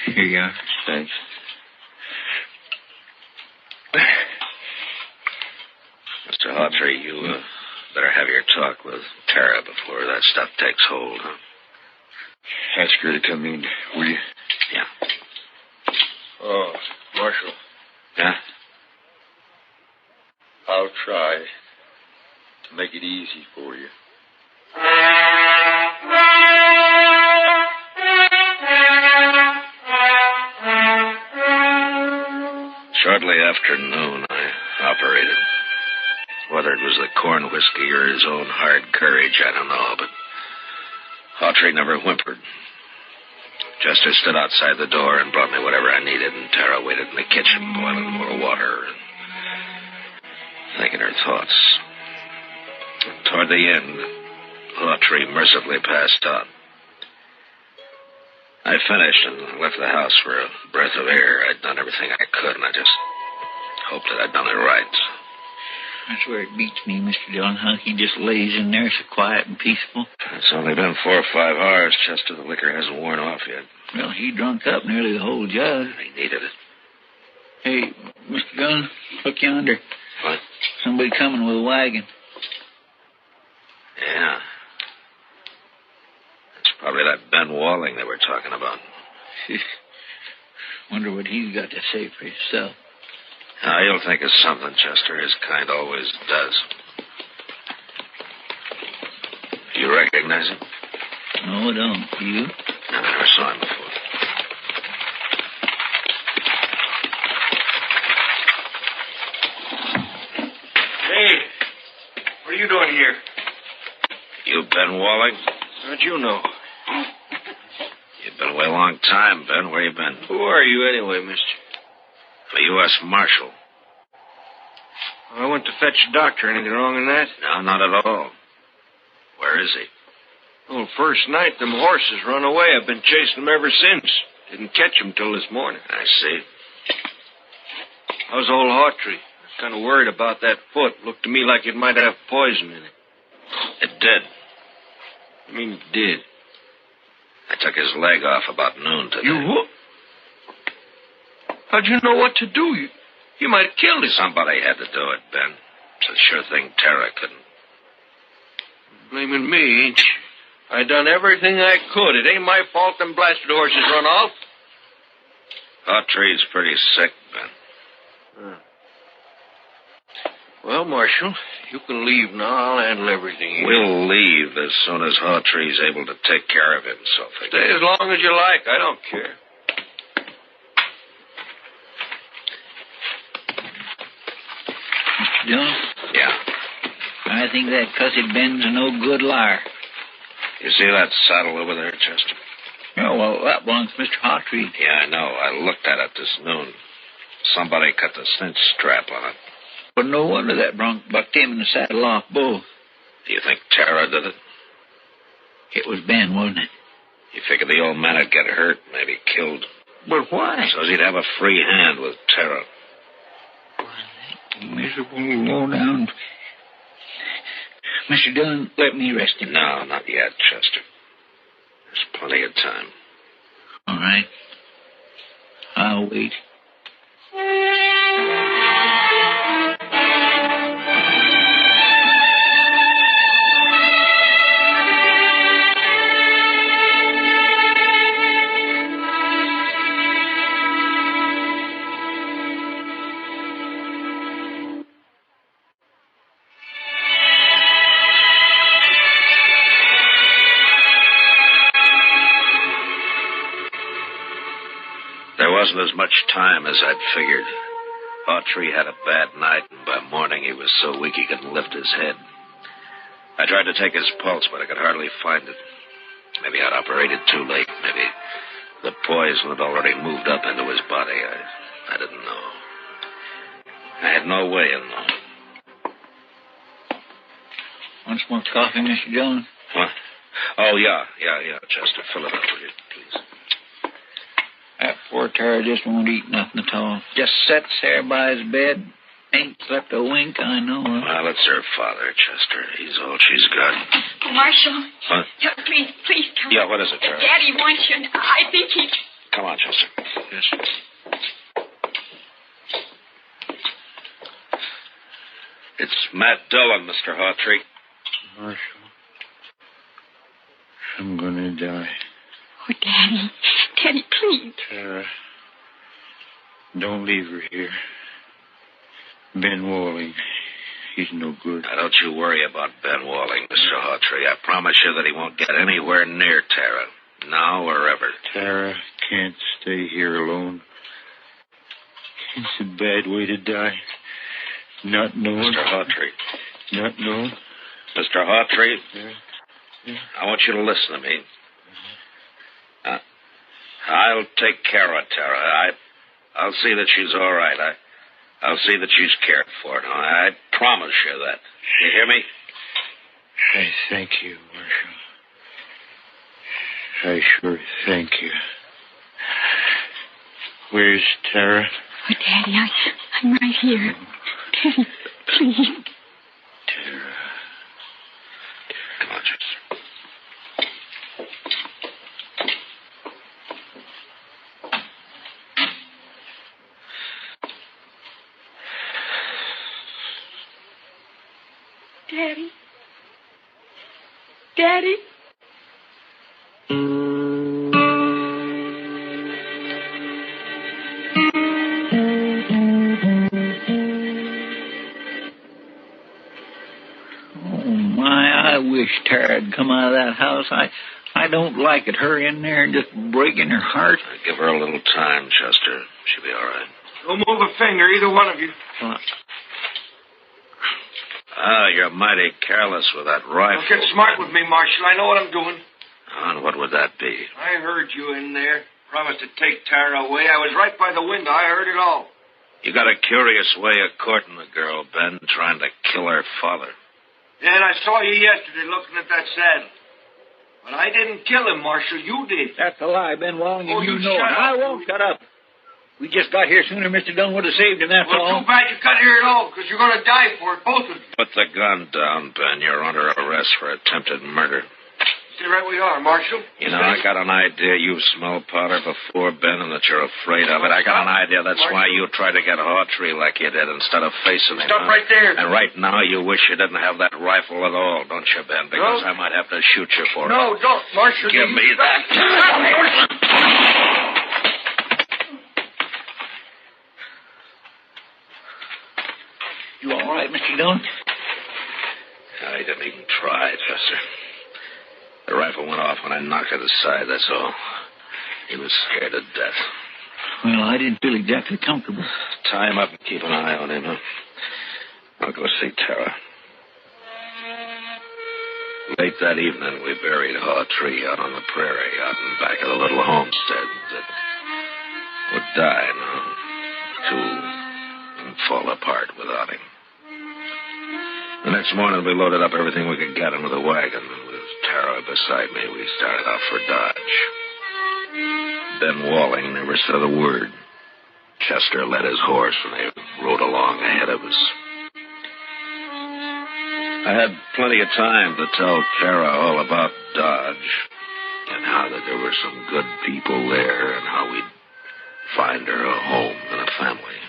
Here you are. Thanks. Mr. Hawtree, you better have your talk with Tara before that stuff takes hold, huh? Ask her to come in, will you? Yeah. Oh, Marshal. Yeah? I'll try to make it easy for you. Shortly after noon, I operated. Whether it was the corn whiskey or his own hard courage, I don't know, but Hawtree never whimpered. Chester stood outside the door and brought me whatever I needed, and Tara waited in the kitchen, boiling more water and thinking her thoughts. Toward the end, Hawtree mercifully passed out. I finished and left the house for a breath of air. I'd done everything I could, and I just hoped that I'd done it right. That's where it beats me, Mr. Dillon, how he just lays in there so quiet and peaceful. It's only been 4 or 5 hours, Chester. The liquor hasn't worn off yet. Well, he drunk up nearly the whole jug. He needed it. Hey, Mr. Dillon, look yonder. What? Somebody coming with a wagon. Yeah. It's probably that Ben Walling they were talking about. Wonder what he's got to say for himself. Now, he'll think of something, Chester. His kind always does. You recognize him? No, I don't. You? I never saw him before. Hey, What are you doing here? You Ben Walling? How'd you know? You've been away a long time, Ben. Where you been? Who are you anyway, mister? The U.S. Marshal. I went to fetch a doctor. Anything wrong in that? No, not at all. Where is he? Well, first night, them horses run away. I've been chasing them ever since. Didn't catch them till this morning. I see. How's old Hawtrey? I was kind of worried about that foot. Looked to me like it might have poison in it. It did. I mean, it did. I took his leg off about noon today. You what? How'd you know what to do? You might have killed him. Somebody had to do it, Ben. It's a sure thing Tara couldn't. Blaming me, ain't you? I done everything I could. It ain't my fault them blasted horses run off. Hawtrey's pretty sick, Ben. Well, Marshal, you can leave now. I'll handle everything here. We'll leave as soon as Hawtrey's able to take care of himself again. Stay as long as you like. I don't care. Mr. Dillon? Yeah. I think that cussed Ben's a no good liar. You see that saddle over there, Chester? Yeah, well, that belongs to Mr. Hawtrey. Yeah, I know. I looked at it this noon. Somebody cut the cinch strap on it. But no wonder that bronc bucked him and the saddle off both. Do you think Tara did it? It was Ben, wasn't it? You figured the old man would get hurt, maybe killed. But why? So he'd have a free hand with Tara. Miserable low down. Mr. Dillon, let me rest him. No, not yet, Chester. There's plenty of time. All right. I'll wait. There wasn't as much time as I'd figured. Hawtrey had a bad night, and by morning he was so weak he couldn't lift his head. I tried to take his pulse, but I could hardly find it. Maybe I'd operated too late. Maybe the poison had already moved up into his body. I didn't know. I had no way of knowing. Want some more coffee, Mr. Dillon? What? Oh, yeah, Chester. Fill it up, will you, please? That poor Tara just won't eat nothing at all. Just sits there by his bed. Ain't slept a wink, I know. Well, it's her father, Chester. He's all she's got. Oh, Marshal. Huh? Please come. Yeah, what is it, Tara? Daddy wants you, and I think he... Come on, Chester. Yes. It's Matt Dillon, Mr. Hawtrey. Marshal, I'm gonna die. Oh, Daddy. Daddy, please. Tara, don't leave her here. Ben Walling, he's no good. Now, don't you worry about Ben Walling, Mr. Hawtrey. I promise you that he won't get anywhere near Tara, now or ever. Tara can't stay here alone. It's a bad way to die. Not knowing. Mr. Hawtrey. Not knowing. Mr. Hawtrey, Yeah. I want you to listen to me. I'll take care of Tara. I'll see that she's all right. I'll see that she's cared for. Now, I promise you that. You hear me? I thank you, Marshal. I sure thank you. Where's Tara? Oh, Daddy, I'm right here. Daddy, please. Tara. Come on, Chester. Daddy. Daddy. I wish Tara'd come out of that house. I don't like it. Her in there and just breaking her heart. Give her a little time, Chester. She'll be all right. Don't move a finger, either one of you. Oh, you're mighty careless with that rifle. Don't get smart with me, Marshal. I know what I'm doing. And what would that be? I heard you in there. Promised to take Tara away. I was right by the window. I heard it all. You got a curious way of courting the girl, Ben, trying to kill her father. Yeah, and I saw you yesterday looking at that saddle. But I didn't kill him, Marshal. You did. That's a lie, Ben Wong, and Oh, you you know it. shut up. I won't shut up. We just got here sooner. Mr. Dunn would have saved him, that's Well, all. too bad you got here at all, because you're going to die for it, both of you. Put the gun down, Ben. You're under arrest for attempted murder. Stay right where you are, Marshal. You know, I got an idea you smell powder before, Ben, and that you're afraid of it. I got an idea that's why you tried to get Hawtrey like you did instead of facing him. Stop right there. And right now you wish you didn't have that rifle at all, don't you, Ben? Because I might have to shoot you for it. No, don't, Marshal. Give me that. You all right, Mr. Dunn? I didn't even try, Chester. The rifle went off when I knocked it aside, that's all. He was scared to death. Well, I didn't feel exactly comfortable. Tie him up and keep an eye on him, huh? I'll go see Tara. Late that evening, we buried Hawtrey out on the prairie, out in back of the little homestead that would die now, too, and fall apart without him. The next morning, we loaded up everything we could get into the wagon, and with Tara beside me, we started off for Dodge. Ben Walling never said a word. Chester led his horse, and they rode along ahead of us. I had plenty of time to tell Tara all about Dodge, and how that there were some good people there, and how we'd find her a home and a family.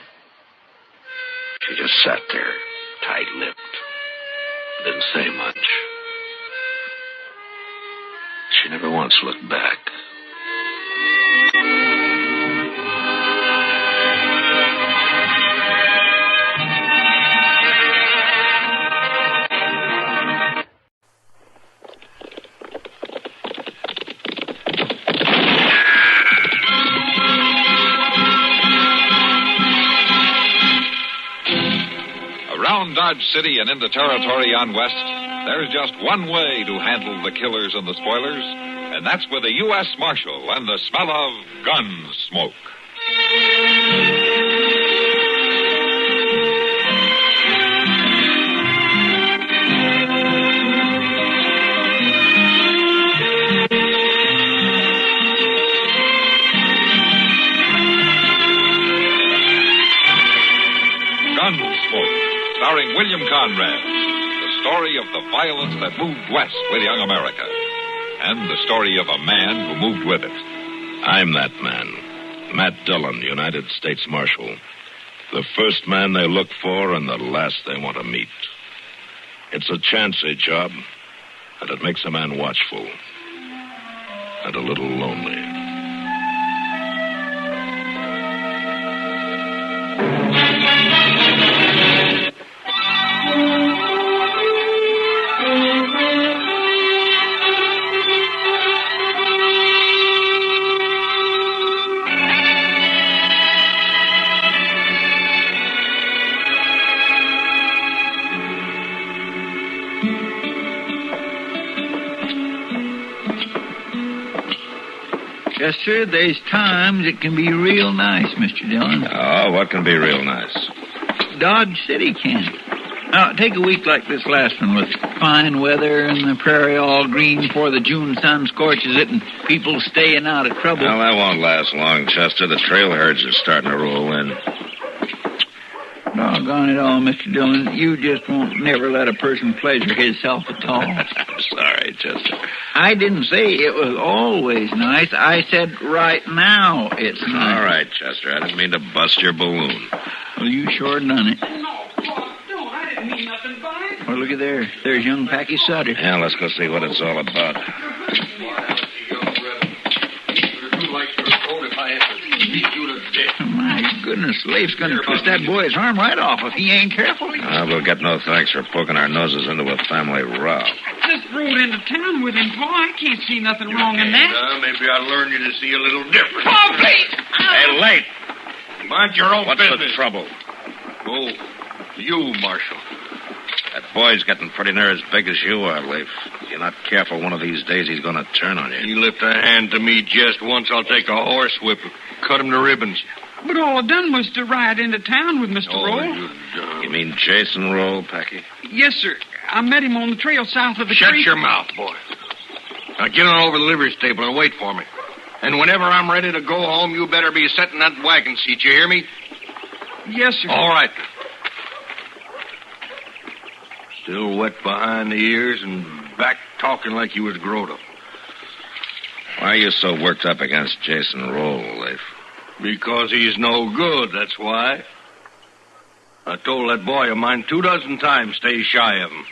She just sat there, tight-lipped. Didn't say much. She never once looked back. Around Dodge City and into territory on West, there's just one way to handle the killers and the spoilers, and that's with a U.S. Marshal and the smell of Gunsmoke. Gunsmoke, starring William Conrad. The story of the violence that moved west with young America. And the story of a man who moved with it. I'm that man. Matt Dillon, United States Marshal. The first man they look for and the last they want to meet. It's a chancy job, and it makes a man watchful. And a little lonely. Chester, there's times it can be real nice, Mr. Dillon. Oh, what can be real nice? Dodge City can. Now, take a week like this last one with fine weather and the prairie all green before the June sun scorches it and people staying out of trouble. Well, that won't last long, Chester. The trail herds are starting to roll in. Doggone it all, Mr. Dillon. You just won't never let a person pleasure himself at all. Sorry, Chester. I didn't say it was always nice. I said right now it's nice. All right, Chester. I didn't mean to bust your balloon. Well, you sure done it. No, I didn't mean nothing by it. Well, look at there. There's young Packy Sutter. Yeah, let's go see what it's all about. My goodness, Leif's going to twist that boy's arm right off if he ain't careful. We'll get no thanks for poking our noses into a family row. Just rode into town with him, Pa. I can't see nothing wrong in that. Maybe I'll learn you to see a little different. Pa, please! Hey, Late! Mind your own What's business. the trouble? Oh, you, Marshal. That boy's getting pretty near as big as you are, Leif. If you're not careful, one of these days he's going to turn on you. You lift a hand to me just once, I'll take a horsewhip and cut him to ribbons. But all I done was to ride into town with Mr. Roll. You mean Jason Roll, Packy? Yes, sir. I met him on the trail south of the creek. Shut your mouth, boy. Now get on over to the livery stable and wait for me. And whenever I'm ready to go home, you better be sitting in that wagon seat. You hear me? Yes, sir. All right. Still wet behind the ears and back talking like you was growed up. Why are you so worked up against Jason Roll, Leif? Because he's no good, that's why. I told that boy of mine 24 times stay shy of him.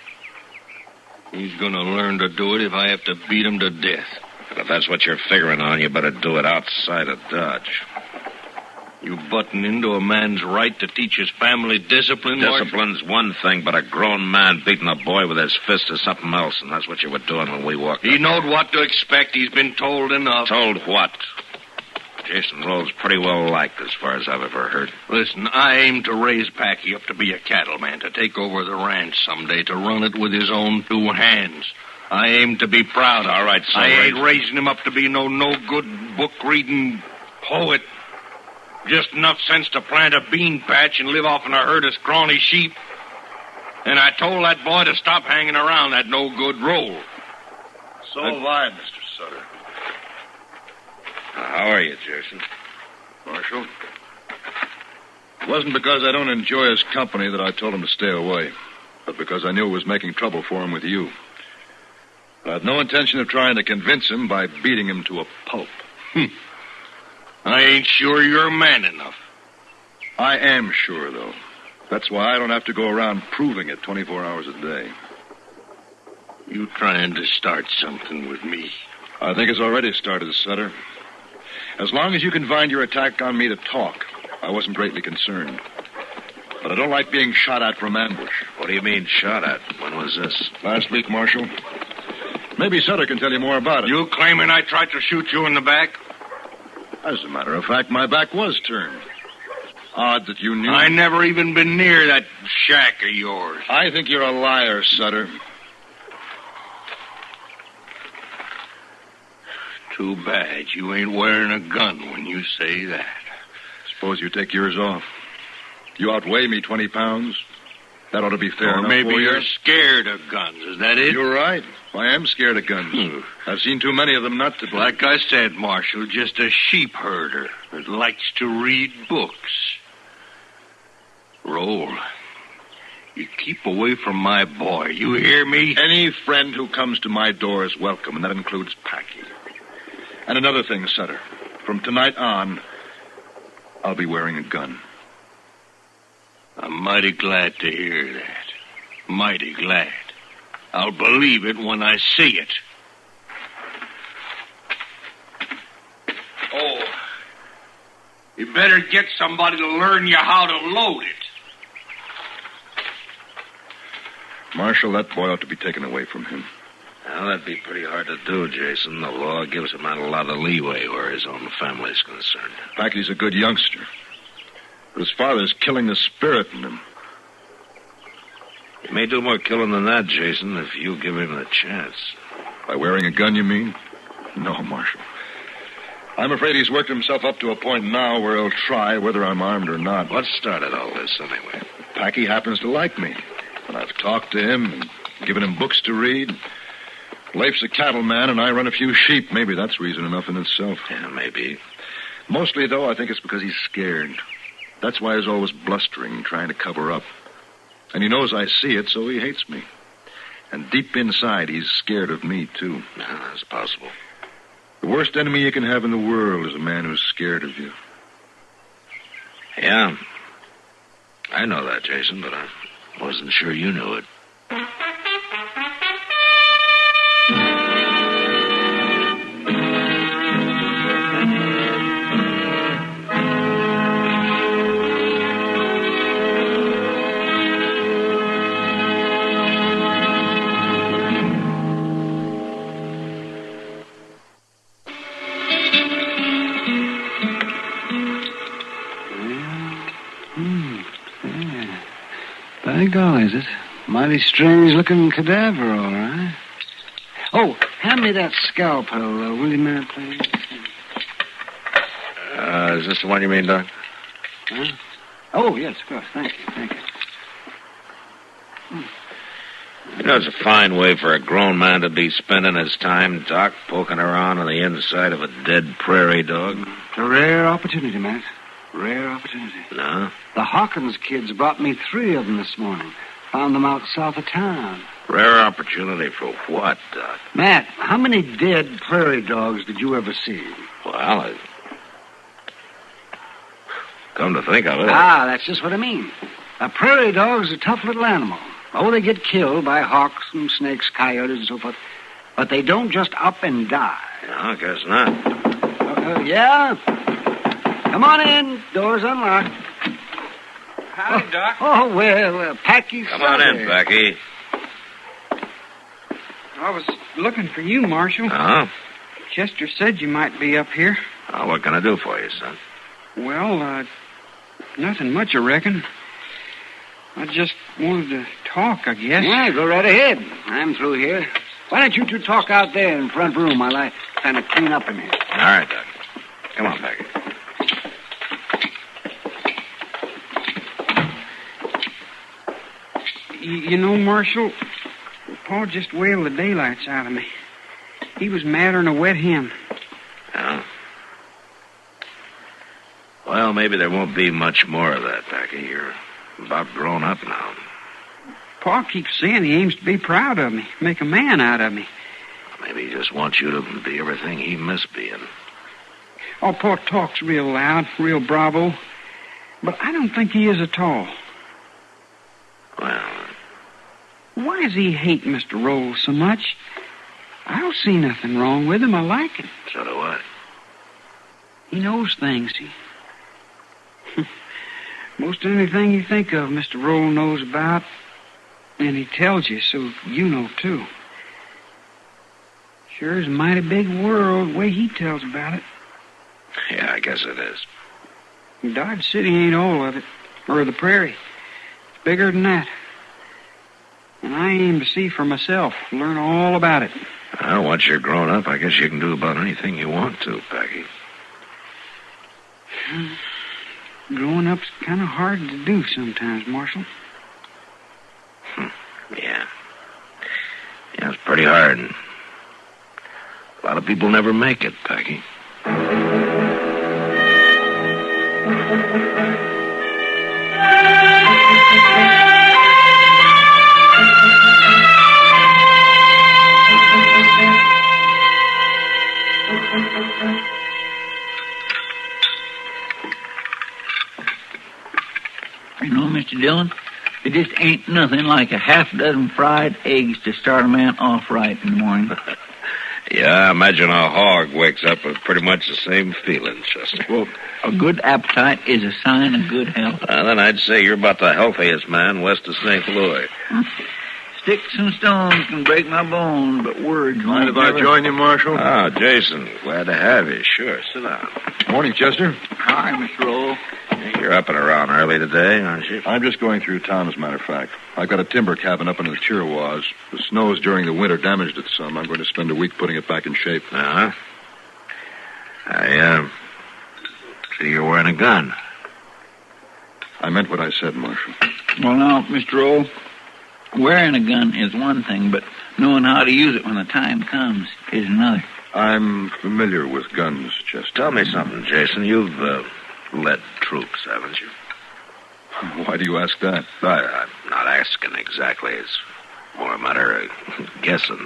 He's gonna learn to do it if I have to beat him to death. But if that's what you're figuring on, you better do it outside of Dodge. You button into a man's right to teach his family discipline, Discipline's one thing, but a grown man beating a boy with his fist is something else, and that's what you were doing when we walked He up. knowed what to expect. He's been told enough. Told what? Jason Roll's pretty well liked as far as I've ever heard. Listen, I aim to raise Packy up to be a cattleman, to take over the ranch someday, to run it with his own 2 hands. I aim to be proud of him. All right, so I ain't raising him up to be no good book-reading poet. Just enough sense to plant a bean patch and live off in a herd of scrawny sheep. And I told that boy to stop hanging around that no-good Roll. So have I, Mr. Sutter. How are you, Jason? Marshal? It wasn't because I don't enjoy his company that I told him to stay away, but because I knew it was making trouble for him with you. I had no intention of trying to convince him by beating him to a pulp. I ain't sure you're man enough. I am sure, though. That's why I don't have to go around proving it 24 hours a day. You trying to start something with me? I think it's already started, Sutter. As long as you confined your attack on me to talk, I wasn't greatly concerned. But I don't like being shot at from ambush. What do you mean, shot at? When was this? Last week, Marshal. Maybe Sutter can tell you more about it. You claiming I tried to shoot you in the back? As a matter of fact, my back was turned. Odd that you knew. I never even been near that shack of yours. I think you're a liar, Sutter. Too bad you ain't wearing a gun when you say that. Suppose you take yours off. You outweigh me 20 pounds. That ought to be fair Or enough maybe for you. you're scared of guns. Is that it? You're right. I am scared of guns. I've seen too many of them not to be. Like I said, Marshal, just a sheep herder that likes to read books. Roll. You keep away from my boy. You hear me? Any friend who comes to my door is welcome, and that includes Packy. And another thing, Sutter. From tonight on, I'll be wearing a gun. I'm mighty glad to hear that. Mighty glad. I'll believe it when I see it. Oh. You better get somebody to learn you how to load it. Marshal, that boy ought to be taken away from him. Well, that'd be pretty hard to do, Jason. The law gives a man a lot of leeway where his own family's concerned. Packy's a good youngster. But his father's killing the spirit in him. He may do more killing than that, Jason, if you give him the chance. By wearing a gun, you mean? No, Marshal. I'm afraid he's worked himself up to a point now where he'll try, whether I'm armed or not. What started all this, anyway? Packy happens to like me. And I've talked to him and given him books to read. Leif's a cattleman, and I run a few sheep. Maybe that's reason enough in itself. Yeah, maybe. Mostly, though, I think it's because he's scared. That's why he's always blustering, trying to cover up. And he knows I see it, so he hates me. And deep inside, he's scared of me, too. Yeah, that's possible. The worst enemy you can have in the world is a man who's scared of you. Yeah. I know that, Jason, but I wasn't sure you knew it. By golly, is Mighty strange-looking cadaver, all right. Oh, hand me that scalpel, will you, man, please? Is this the one you mean, Doc? Huh? Oh, yes, of course. Thank you. You know, it's a fine way for a grown man to be spending his time, Doc, poking around on the inside of a dead prairie dog. It's a rare opportunity, Matt. Rare opportunity. No? The Hawkins kids brought me 3 of them this morning. Found them out south of town. Rare opportunity for what, Doc? Matt, how many dead prairie dogs did you ever see? Well, come to think of it. That's just what I mean. A prairie dog's a tough little animal. Oh, they get killed by hawks and snakes, coyotes, and so forth. But they don't just up and die. No, I guess not. Yeah? Come on in. Door's unlocked. Howdy, Doc. Oh, well, Packy's Come on in, Becky. I was looking for you, Marshal. Oh? Chester said you might be up here. Oh, what can I do for you, son? Well, nothing much, I reckon. I just wanted to talk, I guess. Yeah, go right ahead. I'm through here. Why don't you two talk out there in front room while I kind of clean up in here? All right, Doc. Come on, Becky. You know, Marshal, Paul just wailed the daylights out of me. He was madder than a wet hen. Yeah? Well, maybe there won't be much more of that, Becky. You're about grown up now. Pa keeps saying he aims to be proud of me, make a man out of me. Maybe he just wants you to be everything he missed being. Oh, Pa talks real loud, real bravo. But I don't think he is at all. Well, why does he hate Mr. Rolls so much? I don't see nothing wrong with him. I like him. So do I. He knows things. Most anything you think of, Mr. Roll knows about, and he tells you, so you know, too. Sure is a mighty big world, the way he tells about it. Yeah, I guess it is. Dodge City ain't all of it, or the prairie. It's bigger than that. And I aim to see for myself, learn all about it. Well, once you're grown up, I guess you can do about anything you want to, Becky. Growing up's kind of hard to do sometimes, Marshal. Yeah. Yeah, it's pretty hard. A lot of people never make it, Becky. You know, Mr. Dillon, it just ain't nothing like a half dozen fried eggs to start a man off right in the morning. Yeah, I imagine a hog wakes up with pretty much the same feeling, Chester. Well, a good appetite is a sign of good health. Then I'd say you're about the healthiest man west of St. Louis. Sticks and stones can break my bones, but words won't. Mind if I join you, Marshal? Oh, Jason, glad to have you. Sure, sit down. Morning, Chester. Hi, Mr. Roll. You're up and around early today, aren't you? I'm just going through town, as a matter of fact. I've got a timber cabin up in the Chiricahua. The snows during the winter damaged it some. I'm going to spend a week putting it back in shape. Uh-huh. I see you're wearing a gun. I meant what I said, Marshal. Well, now, Mr. Roll, wearing a gun is one thing, but knowing how to use it when the time comes is another. I'm familiar with guns, Chester. Tell me something, Jason. You've led troops, haven't you? Why do you ask that? I'm not asking exactly. It's more a matter of guessing.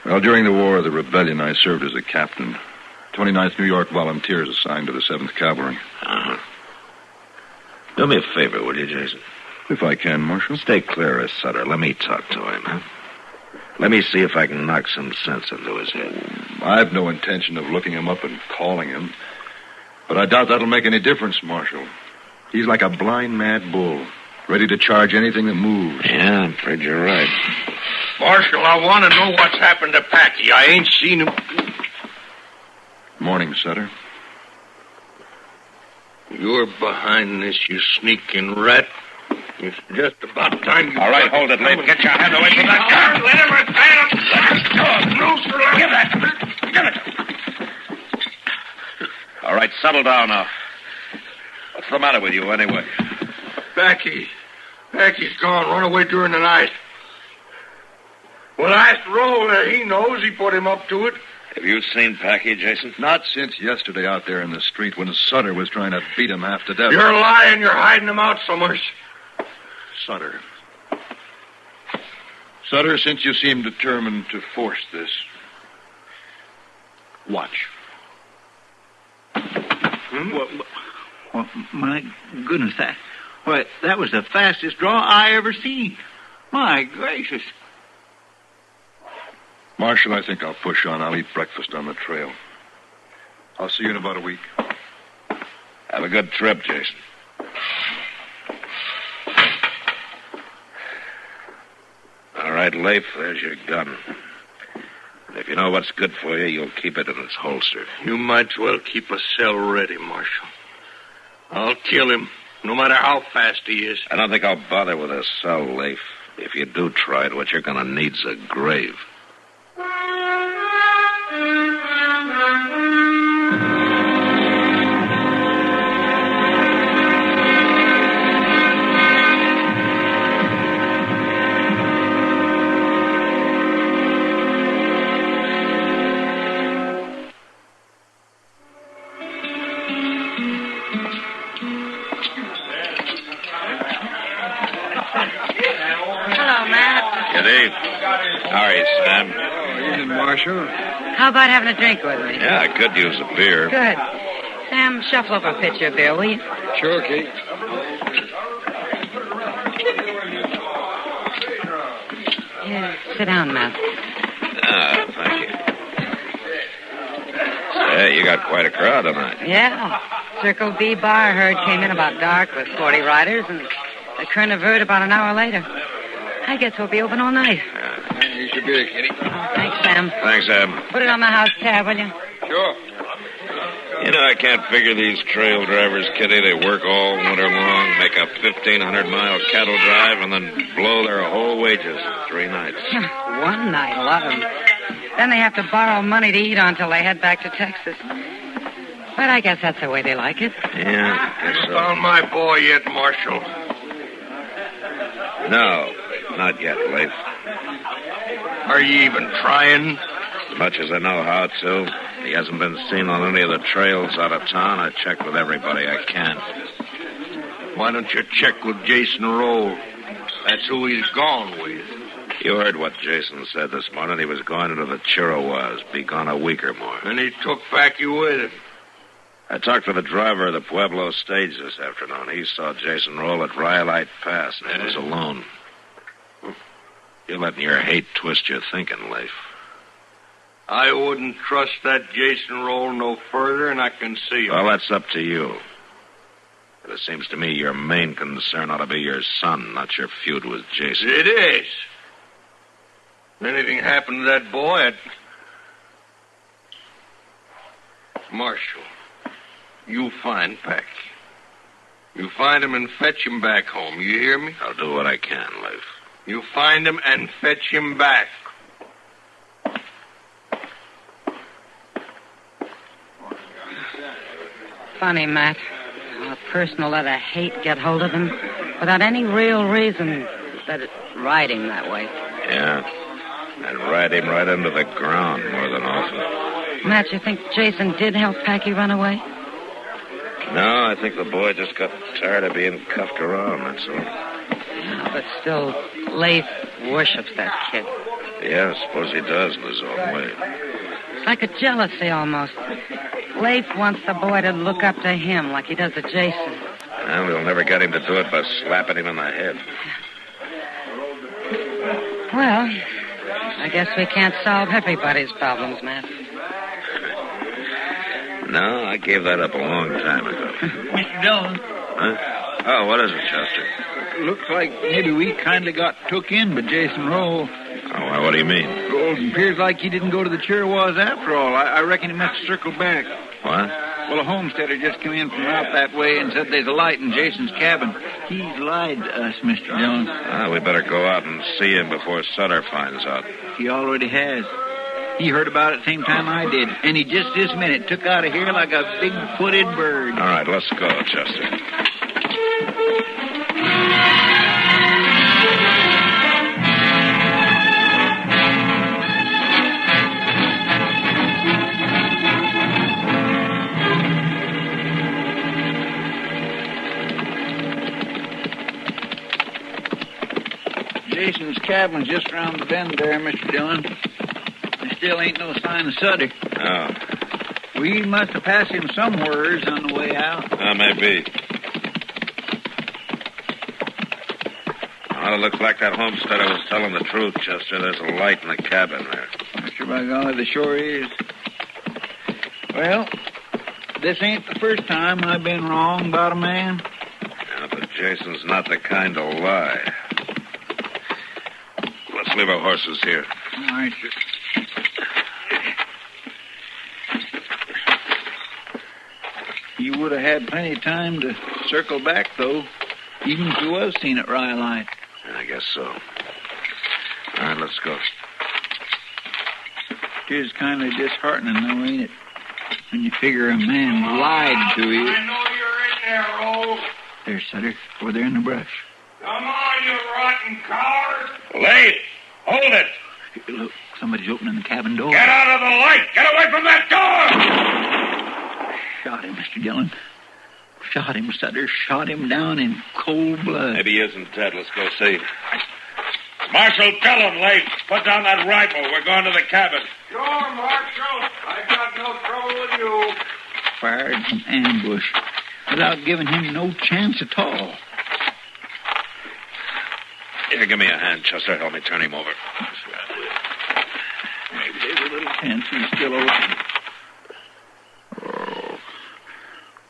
Well, during the War of the Rebellion, I served as a captain. 29th New York Volunteers assigned to the 7th Cavalry. Uh-huh. Do me a favor, will you, Jason? If I can, Marshal. Stay clear of Sutter. Let me talk to him, huh? Let me see if I can knock some sense into his head. I've no intention of looking him up and calling him. But I doubt that'll make any difference, Marshal. He's like a blind mad bull, ready to charge anything that moves. Yeah, I'm afraid you're right. Marshal, I want to know what's happened to Packy. I ain't seen him. Morning, Sutter. You're behind this, you sneaking rat. It's just about time you... All right, hold it, Leif. Get your hand away from that gun. Let him stand him. Let him go. Loose or let Give that. Give it. All right, settle down now. What's the matter with you, anyway? Packy's gone. Run away during the night. Well, ask Roll. He knows. He put him up to it. Have you seen Packy, Jason? Not since yesterday out there in the street when Sutter was trying to beat him half to death. You're lying. You're hiding him out somewhere. Sutter. Sutter, since you seem determined to force this, watch. Well, my goodness, that was the fastest draw I ever seen. My gracious. Marshal, I think I'll push on. I'll eat breakfast on the trail. I'll see you in about a week. Have a good trip, Jason. All right, Leif, there's your gun. If you know what's good for you, you'll keep it in its holster. You might as well keep a cell ready, Marshal. I'll kill him, no matter how fast he is. I don't think I'll bother with a cell, Leif. If you do try it, what you're going to need's a grave. How about having a drink with me? Yeah, I could use a beer. Good. Sam, shuffle up a pitcher of beer, will you? Sure, Kate. Yeah, sit down, Matt. Thank you. Say, you got quite a crowd tonight. Yeah. Circle B bar herd came in about dark with 40 riders, and the Kern of Verd about an hour later. I guess we'll be open all night. Here's your beer, Kitty. Oh, thanks, Sam. Thanks, Em. Put it on the house tab, will you? Sure. You know, I can't figure these trail drivers, Kitty. They work all winter long, make a 1,500-mile cattle drive, and then blow their whole wages in 3 nights. One night, a lot of them. Then they have to borrow money to eat on till they head back to Texas. But I guess that's the way they like it. Yeah, I guess so. Found my boy yet, Marshal? No, not yet, Leif. Are you even trying? As much as I know how to. He hasn't been seen on any of the trails out of town. I checked with everybody I can. Why don't you check with Jason Roll? That's who he's gone with. You heard what Jason said this morning. He was going into the Chiricahua. Be gone a week or more. And he took Packy with him. I talked to the driver of the Pueblo stage this afternoon. He saw Jason Roll at Rhyolite Pass, and he was alone. You're letting your hate twist your thinking, Leif. I wouldn't trust that Jason Roll no further, and I can see him. Well, that's up to you. But it seems to me your main concern ought to be your son, not your feud with Jason. It is. If anything happened to that boy, Marshal, you find Packy. You find him and fetch him back home. You hear me? I'll do what I can, Leif. You find him and fetch him back. Funny, Matt. A person will let a hate get hold of him without any real reason that it ride him that way. Yeah. And ride him right into the ground more than often. Matt, you think Jason did help Packy run away? No, I think the boy just got tired of being cuffed around, that's all. Yeah, but still, Leif worships that kid. Yeah, I suppose he does in his own way. It's like a jealousy, almost. Leif wants the boy to look up to him like he does to Jason. And we'll never get him to do it by slapping him in the head. Well, I guess we can't solve everybody's problems, Matt. No, I gave that up a long time ago. Mr. Dillon. Huh? Oh, what is it, Chester? Looks like maybe we kindly got took in by Jason Roll. Oh, well, what do you mean? Well, it appears like he didn't go to the Chiricahua after all. I reckon he must have circled back. What? Well, a homesteader just come in from out that way and said there's a light in Jason's cabin. He's lied to us, Mr. Dillon. We better go out and see him before Sutter finds out. He already has. He heard about it the same time I did, and he just this minute took out of here like a big-footed bird. All right, let's go, Chester. Jason's cabin's just around the bend there, Mr. Dillon. There still ain't no sign of Sutter. Oh. We must have passed him somewheres on the way out. Maybe. Well, it looks like that homesteader was telling the truth, Chester. There's a light in the cabin there. Sure, by golly, there sure is. Well, this ain't the first time I've been wrong about a man. Yeah, but Jason's not the kind to lie. Let's leave our horses here. All right, sir. You would have had plenty of time to circle back, though, even if you was seen at Rhyolite. I guess so. All right, let's go. It is kind of disheartening, though, ain't it? When you figure a man lied to you. I know you're in there, Roll. There's Sutter, over there in the brush. Come on, you rotten coward. Late. Hold it. Hey, look, somebody's opening the cabin door. Get out of the light. Get away from that door. Shot him, Mr. Dillon. Shot him, Sutter. Shot him down in cold blood. Maybe he isn't dead. Let's go see. Marshal, tell him, Late. Put down that rifle. We're going to the cabin. Sure, Marshal. I got no trouble with you. Fired from ambush without giving him no chance at all. Here, give me a hand, Chester. Help me turn him over. Maybe there's a little chance he's still open. Oh,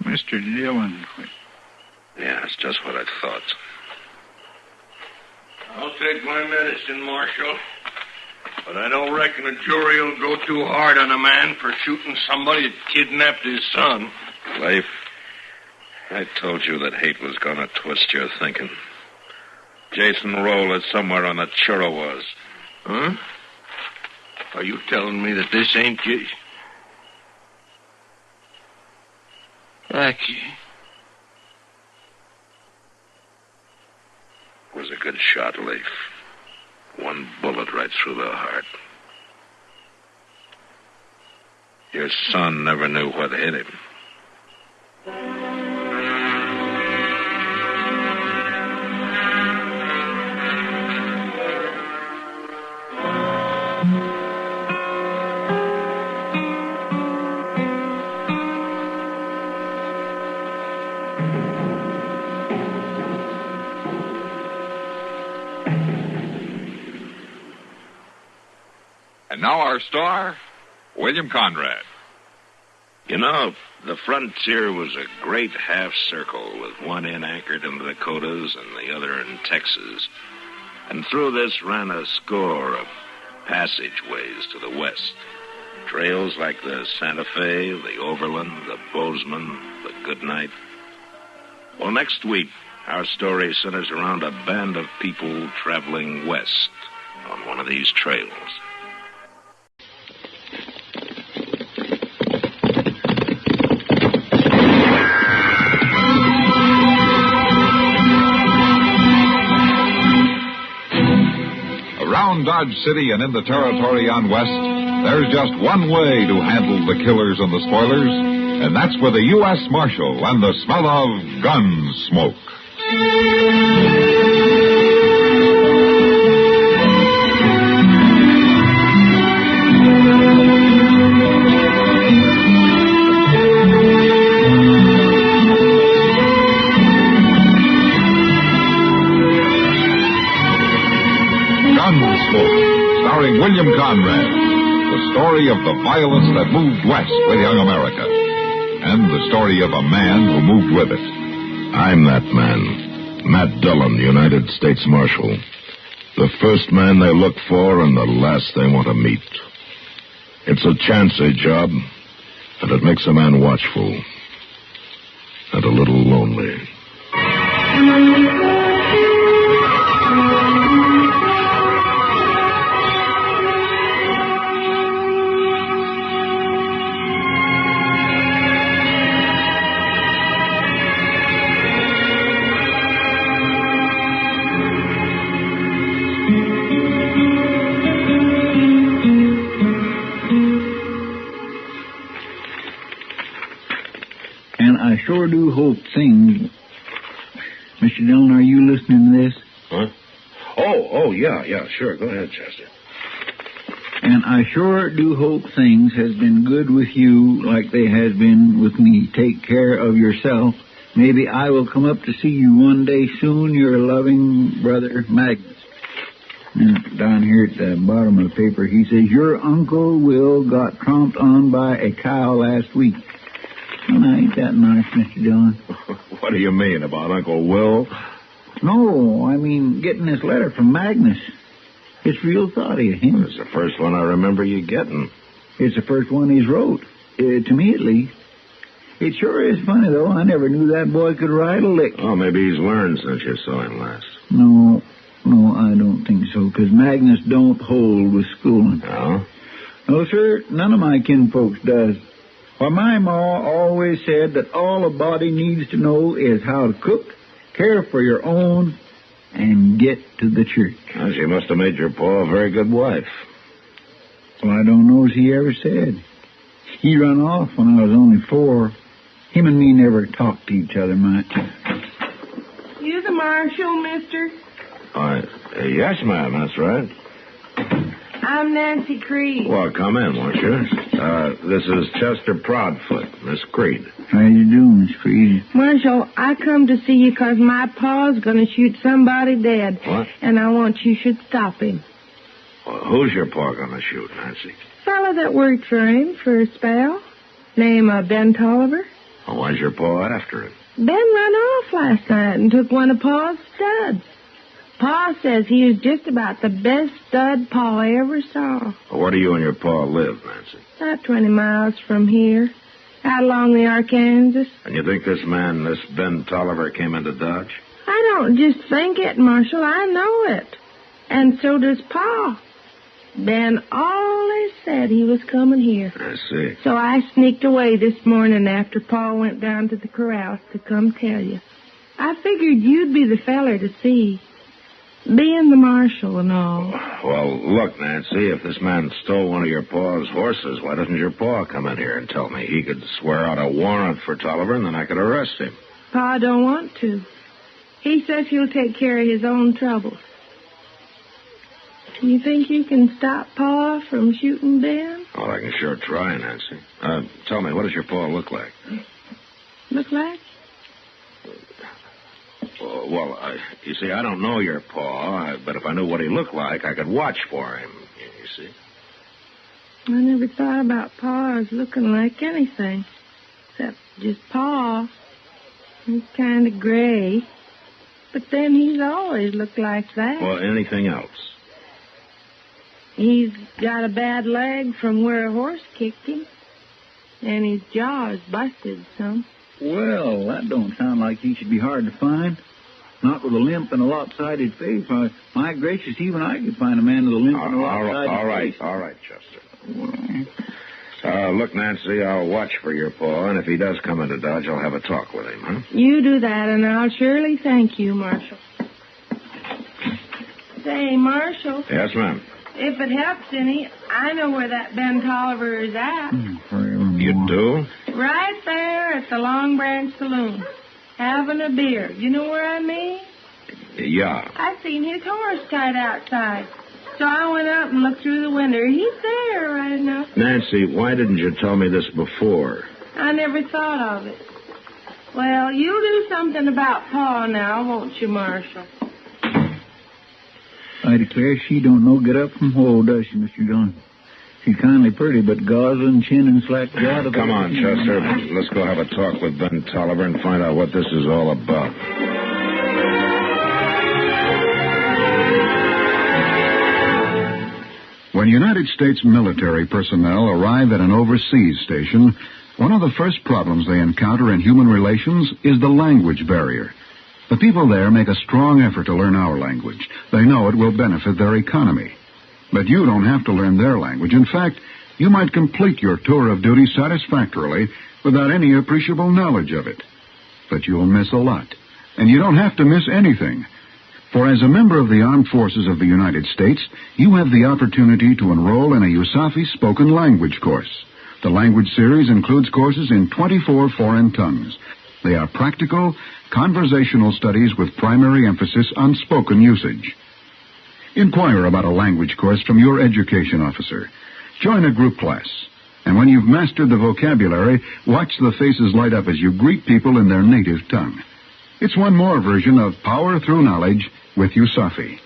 Mr. Dillon. Yeah, it's just what I thought. I'll take my medicine, Marshal. But I don't reckon a jury will go too hard on a man for shooting somebody that kidnapped his son. Leif, I told you that hate was going to twist your thinking. Jason Roll is somewhere on the Churrowas. Huh? Are you telling me that this ain't Jason? Blackie. Was a good shot, Leif. One bullet right through the heart. Your son never knew what hit him. And now our star, William Conrad. You know, the frontier was a great half circle with one end anchored in the Dakotas and the other in Texas. And through this ran a score of passageways to the west. Trails like the Santa Fe, the Overland, the Bozeman, the Goodnight. Well, next week, our story centers around a band of people traveling west on one of these trails. Around Dodge City and in the territory on west, there's just one way to handle the killers and the spoilers, and that's with a U.S. Marshal and the smell of Gunsmoke. Gunsmoke, starring William Conrad. The story of the violence that moved west with young America. And the story of a man who moved with it. I'm that man. Matt Dillon, United States Marshal. The first man they look for and the last they want to meet. It's a chancy job, And it makes a man watchful and a little lonely. I sure do hope things... Mr. Dillon, are you listening to this? Huh? Oh, yeah, sure. Go ahead, Chester. And I sure do hope things has been good with you like they has been with me. Take care of yourself. Maybe I will come up to see you one day soon. Your loving brother, Magnus. And down here at the bottom of the paper, he says, your Uncle Will got tromped on by a cow last week. Well, now, ain't that nice, Mr. Dillon? What do you mean about Uncle Will? No, I mean getting this letter from Magnus. It's real thoughty of him. It's the first one I remember you getting. It's the first one he's wrote. To me, at least. It sure is funny, though. I never knew that boy could ride a lick. Oh, maybe he's learned since you saw him last. No, I don't think so, because Magnus don't hold with schooling. No? No, sir, none of my kinfolks does. Well, my ma always said that all a body needs to know is how to cook, care for your own, and get to the church. Well, she must have made your pa a very good wife. Well, I don't know as he ever said. He run off when I was only 4. Him and me never talked to each other much. You the marshal, mister? Yes, ma'am, that's right. I'm Nancy Creed. Well, come in, won't you? This is Chester Proudfoot, Miss Creed. How you doing, Miss Creed? Marshal, I come to see you 'cause my pa's going to shoot somebody dead. What? And I want you should stop him. Well, who's your pa going to shoot, Nancy? Fella that worked for him for a spell. Name of Ben Tolliver. Well, why's your pa after it? Ben run off last night and took one of Pa's studs. Pa says he was just about the best stud Pa ever saw. Well, where do you and your pa live, Nancy? About 20 miles from here. Out along the Arkansas. And you think this man, this Ben Tolliver, came into Dodge? I don't just think it, Marshal. I know it. And so does Pa. Ben always said he was coming here. I see. So I sneaked away this morning after Pa went down to the corrals to come tell you. I figured you'd be the feller to see. Being the marshal and all. Well, look, Nancy, if this man stole one of your pa's horses, why doesn't your pa come in here and tell me? He could swear out a warrant for Tolliver, and then I could arrest him. Pa don't want to. He says he'll take care of his own troubles. You think you can stop Pa from shooting Ben? Well, I can sure try, Nancy. Tell me, what does your pa look like? Look like? Well, you see, I don't know your pa, but if I knew what he looked like, I could watch for him, you see. I never thought about Pa as looking like anything, except just Pa. He's kind of gray, but then he's always looked like that. Well, anything else? He's got a bad leg from where a horse kicked him, and his jaw is busted some. Well, that don't sound like he should be hard to find. Not with a limp and a lopsided face. My gracious, even I could find a man with a limp and a lopsided face. All right, Chester. Look, Nancy, I'll watch for your pa, and if he does come into Dodge, I'll have a talk with him, huh? You do that, and I'll surely thank you, Marshal. Say, Marshal. Yes, ma'am. If it helps any, I know where that Ben Tolliver is at. You do? Right there at the Long Branch Saloon. Having a beer. You know where I mean? Yeah. I seen his horse tied outside. So I went up and looked through the window. He's there right enough. Nancy, why didn't you tell me this before? I never thought of it. Well, you'll do something about Pa now, won't you, Marshal? I declare she don't know get up from whoa, does she, Mr. Dillon? She's kindly pretty, but goslin, chin, and slack jaw. Come on, Chester. Let's go have a talk with Ben Tolliver and find out what this is all about. When United States military personnel arrive at an overseas station, One of the first problems they encounter in human relations is the language barrier. The people there make a strong effort to learn our language. They know it will benefit their economy. But you don't have to learn their language. In fact, you might complete your tour of duty satisfactorily without any appreciable knowledge of it. But you'll miss a lot. And you don't have to miss anything. For as a member of the Armed Forces of the United States, you have the opportunity to enroll in a USAFI spoken language course. The language series includes courses in 24 foreign tongues. They are practical, conversational studies with primary emphasis on spoken usage. Inquire about a language course from your education officer. Join a group class. And when you've mastered the vocabulary, watch the faces light up as you greet people in their native tongue. It's one more version of Power Through Knowledge with USAFI.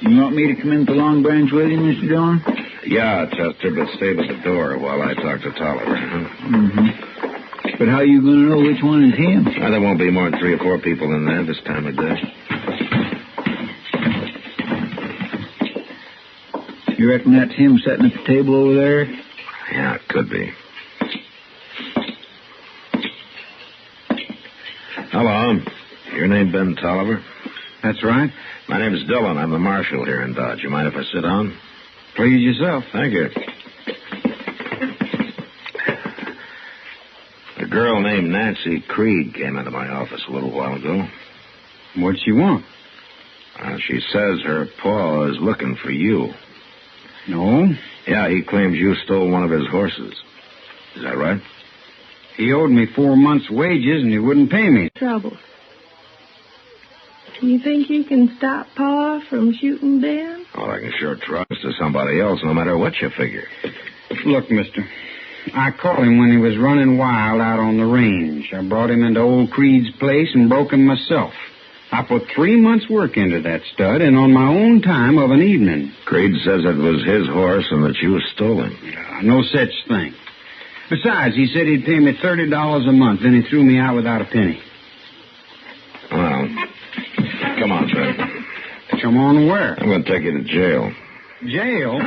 You want me to come into Long Branch with you, Mr. Dillon? Yeah, Chester, but stay by the door while I talk to Tolliver. Mm-hmm. But how are you going to know which one is him? There won't be more than 3 or 4 people in there this time of day. You reckon that's him sitting at the table over there? Yeah, it could be. Hello. Your name Ben Tolliver? That's right. My name's Dillon. I'm the marshal here in Dodge. You mind if I sit down? Please yourself. Thank you. A girl named Nancy Creed came into my office a little while ago. What'd she want? She says her pa is looking for you. No? Yeah, he claims you stole one of his horses. Is that right? He owed me 4 months' wages and he wouldn't pay me. Trouble. Do you think you can stop Pa from shooting Ben? Well, I can sure trust to somebody else, no matter what you figure. Look, mister, I caught him when he was running wild out on the range. I brought him into old Creed's place and broke him myself. I put 3 months' work into that stud, and on my own time of an evening. Creed says it was his horse and that you stole him. No such thing. Besides, he said he'd pay me $30 a month, then he threw me out without a penny. Well, come on, Ben. Come on where? I'm going to take you to jail. Jail?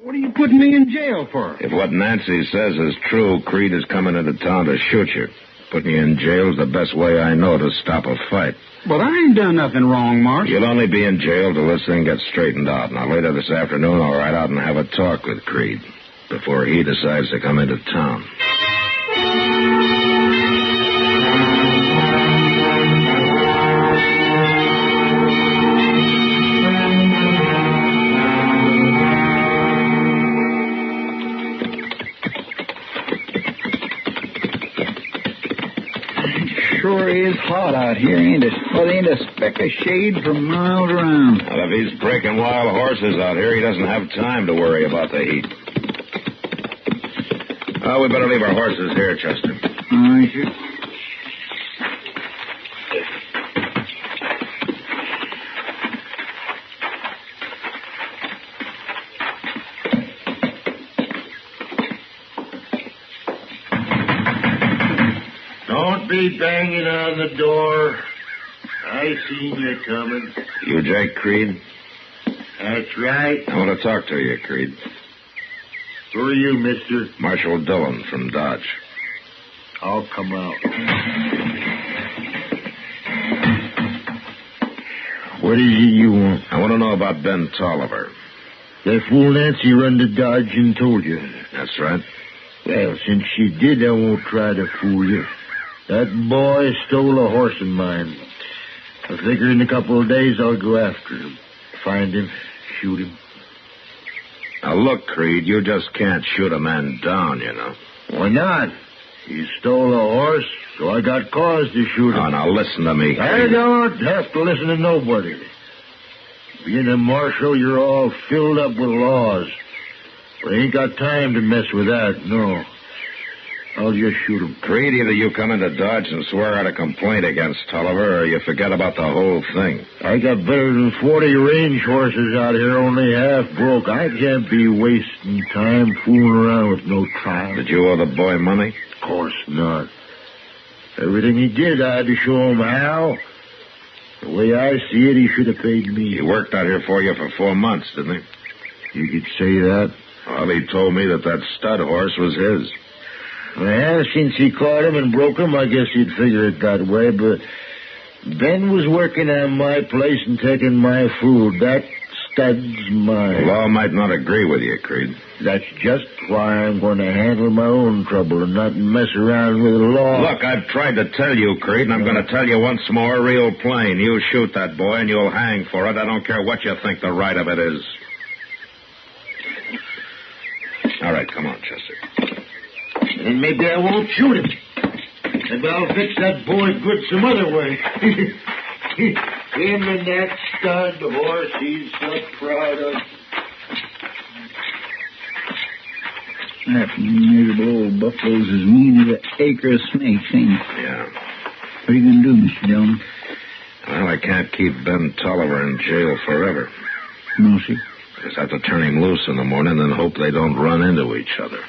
What are you putting me in jail for? If what Nancy says is true, Creed is coming into town to shoot you. Putting you in jail is the best way I know to stop a fight. But I ain't done nothing wrong, Marsh. You'll only be in jail till this thing gets straightened out. Now, later this afternoon, I'll ride out and have a talk with Creed before he decides to come into town. Sure is hot out here, ain't it? Well, there ain't a speck of shade for miles around. Well, if he's breaking wild horses out here, he doesn't have time to worry about the heat. We better leave our horses here, Chester. All right, sure. Don't be banging on the door. I seen you coming. You Jake Creed? That's right. I want to talk to you, Creed. Who are you, mister? Marshal Dillon from Dodge. I'll come out. What is it you want? I want to know about Ben Tolliver. That fool Nancy run to Dodge and told you. That's right. Well, since she did, I won't try to fool you. That boy stole a horse of mine. I figure in a couple of days I'll go after him. Find him, shoot him. Now, look, Creed, you just can't shoot a man down, you know. Why not? He stole a horse, so I got cause to shoot him. Oh, now listen to me, Creed. I don't have to listen to nobody. Being a marshal, you're all filled up with laws. We ain't got time to mess with that, no. I'll just shoot him. Creed, either you come into Dodge and swear out a complaint against Tolliver, or you forget about the whole thing. I got better than 40 range horses out here, only half broke. I can't be wasting time fooling around with no trial. Did you owe the boy money? Of course not. Everything he did, I had to show him how. The way I see it, he should have paid me. He worked out here for you for 4 months, didn't he? You could say that. Well, he told me that stud horse was his. Well, since he caught him and broke him, I guess he'd figure it that way, but Ben was working on my place and taking my food. That stud's mine. The law might not agree with you, Creed. That's just why I'm going to handle my own trouble and not mess around with the law. Look, I've tried to tell you, Creed, and I'm going to tell you once more, real plain. You shoot that boy and you'll hang for it. I don't care what you think the right of it is. All right, come on, Chester. And maybe I won't shoot him. Maybe I'll fix that boy good some other way. Him and that stud horse he's so proud of. That miserable old buffalo's as mean as an acre of snakes, ain't he? Yeah. What are you going to do, Mr. Dillon? Well, I can't keep Ben Tolliver in jail forever. No, sir. Just have to turn him loose in the morning and hope they don't run into each other.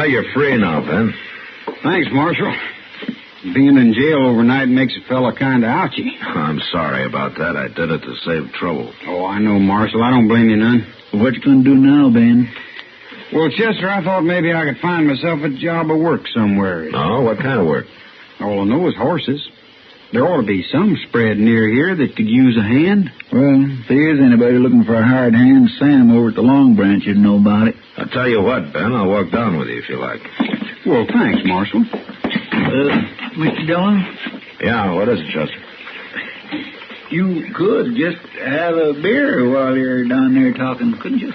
You're free now, Ben. Thanks, Marshal. Being in jail overnight makes a fella kind of ouchy. I'm sorry about that. I did it to save trouble. Oh, I know, Marshal. I don't blame you none. What you going to do now, Ben? Well, Chester, I thought maybe I could find myself a job of work somewhere. Oh, what kind of work? All I know is horses. There ought to be some spread near here that could use a hand. Well, if there is anybody looking for a hired hand, Sam over at the Long Branch would know about it. I'll tell you what, Ben. I'll walk down with you if you like. Well, thanks, Marshal. Mr. Dillon? Yeah, what is it, Chester? You could just have a beer while you're down there talking, couldn't you?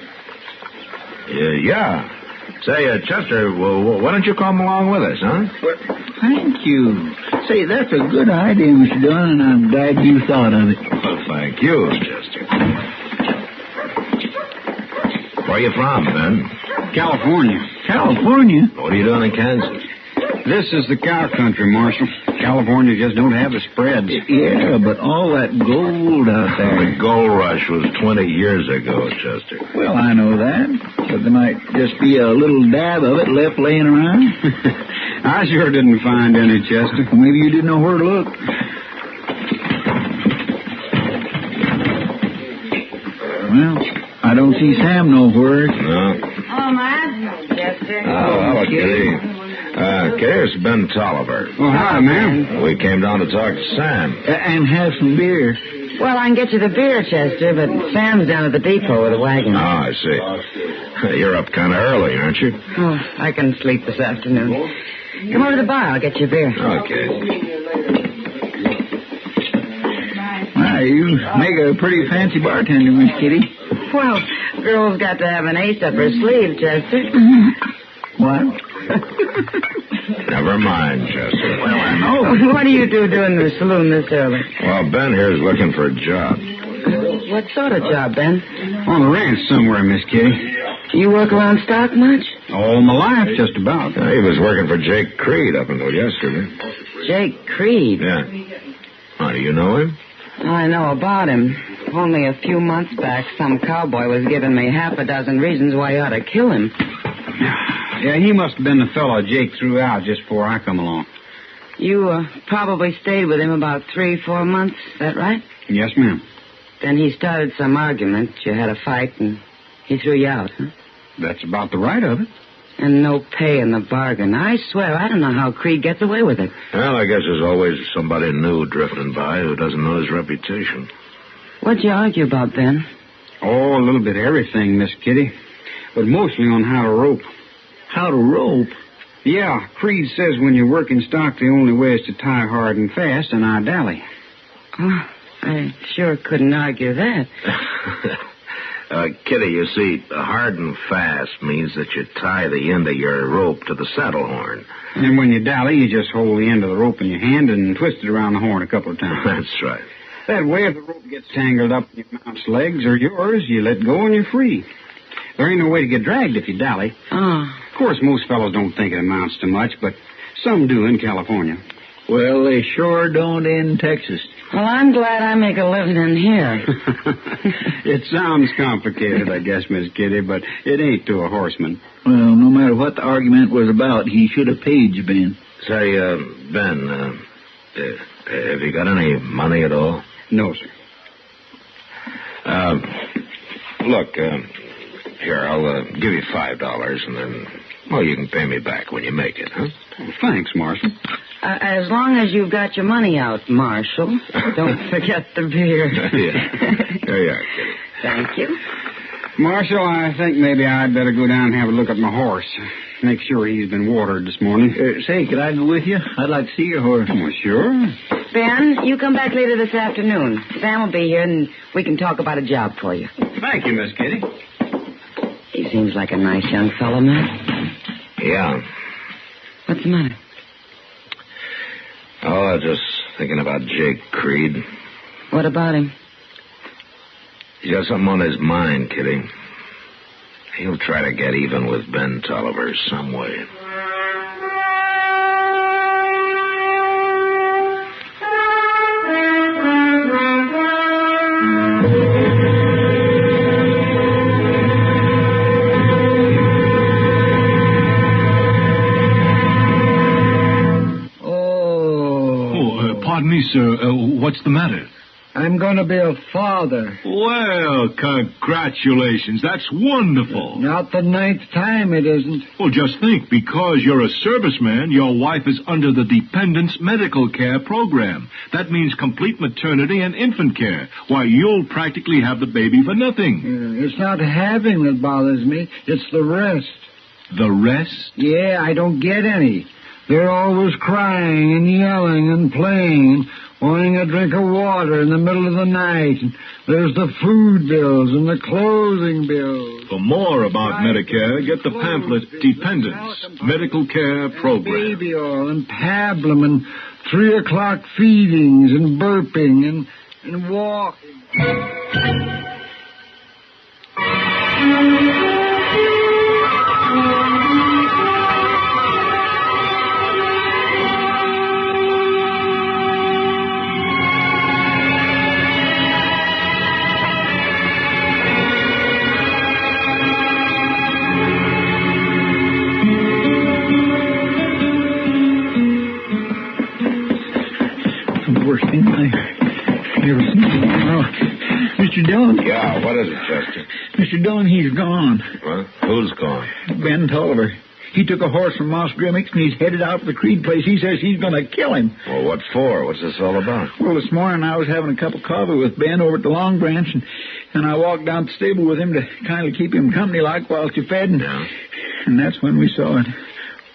Yeah. Say, Chester, well, why don't you come along with us, huh? Well, thank you. Say, that's a good idea, Mr. Dillon, and I'm glad you thought of it. Well, thank you, Chester. Where are you from, Ben? California. California? What are you doing in Kansas? This is the cow country, Marshal. California just don't have the spreads. Yeah, but all that gold out there. The gold rush was 20 years ago, Chester. Well, I know that. But there might just be a little dab of it left laying around. I sure didn't find any, Chester. Well, maybe you didn't know where to look. Well, I don't see Sam nowhere. No. Oh, my, Chester. Oh, hello, Kitty. Here's Ben Tolliver. Oh, hi, ma'am. We came down to talk to Sam. And have some beer. Well, I can get you the beer, Chester, but Sam's down at the depot with a wagon. Oh, I see. You're up kind of early, aren't you? Oh, I can sleep this afternoon. Come over to the bar. I'll get you a beer. Okay. Wow, you make a pretty fancy bartender, Miss Kitty. Well, girl's got to have an ace up her sleeve, Chester. What? Never mind, Chester. Well, I know. What do you do doing in the saloon this early? Well, Ben here's looking for a job. What sort of job, Ben? On the ranch somewhere, Miss Kitty. You work around stock much? All my life, just about. He was working for Jake Creed up until yesterday. Jake Creed? Yeah. Oh, do you know him? I know about him. Only a few months back, some cowboy was giving me half a dozen reasons why you ought to kill him. Yeah, he must have been the fellow Jake threw out just before I come along. You probably stayed with him about 3-4 months, is that right? Yes, ma'am. Then he started some argument. You had a fight, and he threw you out, huh? That's about the right of it. And no pay in the bargain. I swear, I don't know how Creed gets away with it. Well, I guess there's always somebody new drifting by who doesn't know his reputation. What'd you argue about, Ben? Oh, a little bit of everything, Miss Kitty. But mostly on how to rope. How to rope? Yeah, Creed says when you work in stock, the only way is to tie hard and fast, and I dally. Oh, I sure couldn't argue that. Kitty, you see, hard and fast means that you tie the end of your rope to the saddle horn. And when you dally, you just hold the end of the rope in your hand and twist it around the horn a couple of times. That's right. That way, if the rope gets tangled up in your mount's legs or yours, you let go and you're free. There ain't no way to get dragged if you dally. Of course, most fellows don't think it amounts to much, but some do in California. Well, they sure don't in Texas. Well, I'm glad I make a living in here. It sounds complicated, I guess, Miss Kitty, but it ain't to a horseman. Well, no matter what the argument was about, he should have paid you, Ben. Say, Ben, have you got any money at all? No, sir. Look, here, I'll give you $5, and then, well, you can pay me back when you make it, huh? Well, thanks, Marshal. As long as you've got your money out, Marshal. Don't forget the beer. Yeah. There you are, Kitty. Thank you. Marshal, I think maybe I'd better go down and have a look at my horse. Make sure he's been watered this morning. Say, could I go with you? I'd like to see your horse. Oh, sure. Ben, you come back later this afternoon. Sam will be here, and we can talk about a job for you. Thank you, Miss Kitty. He seems like a nice young fellow, Matt. Yeah. What's the matter? Oh, I was just thinking about Jake Creed. What about him? He's got something on his mind, Kitty. He'll try to get even with Ben Tolliver some way. Pardon me, sir. What's the matter? I'm going to be a father. Well, congratulations. That's wonderful. Not the 9th time it isn't. Well, just think. Because you're a serviceman, your wife is under the Dependents Medical Care Program. That means complete maternity and infant care. Why, you'll practically have the baby for nothing. It's not having that bothers me. It's the rest. The rest? Yeah, I don't get any. They're always crying and yelling and playing and wanting a drink of water in the middle of the night. And there's the food bills and the clothing bills. For more about Medicare, get the pamphlet Dependents Medical Care Program. Baby oil and pablum and 3 o'clock feedings and burping and walking. Worst thing I ever seen. Mr. Dillon? Yeah, what is it, Chester? Mr. Dillon, he's gone. What? Who's gone? Ben Tolliver. He took a horse from Moss Grimmick's and he's headed out to the Creed place. He says he's going to kill him. Well, what for? What's this all about? Well, this morning I was having a cup of coffee with Ben over at the Long Branch, and I walked down to the stable with him to kind of keep him company like while she fed. And that's when we saw it.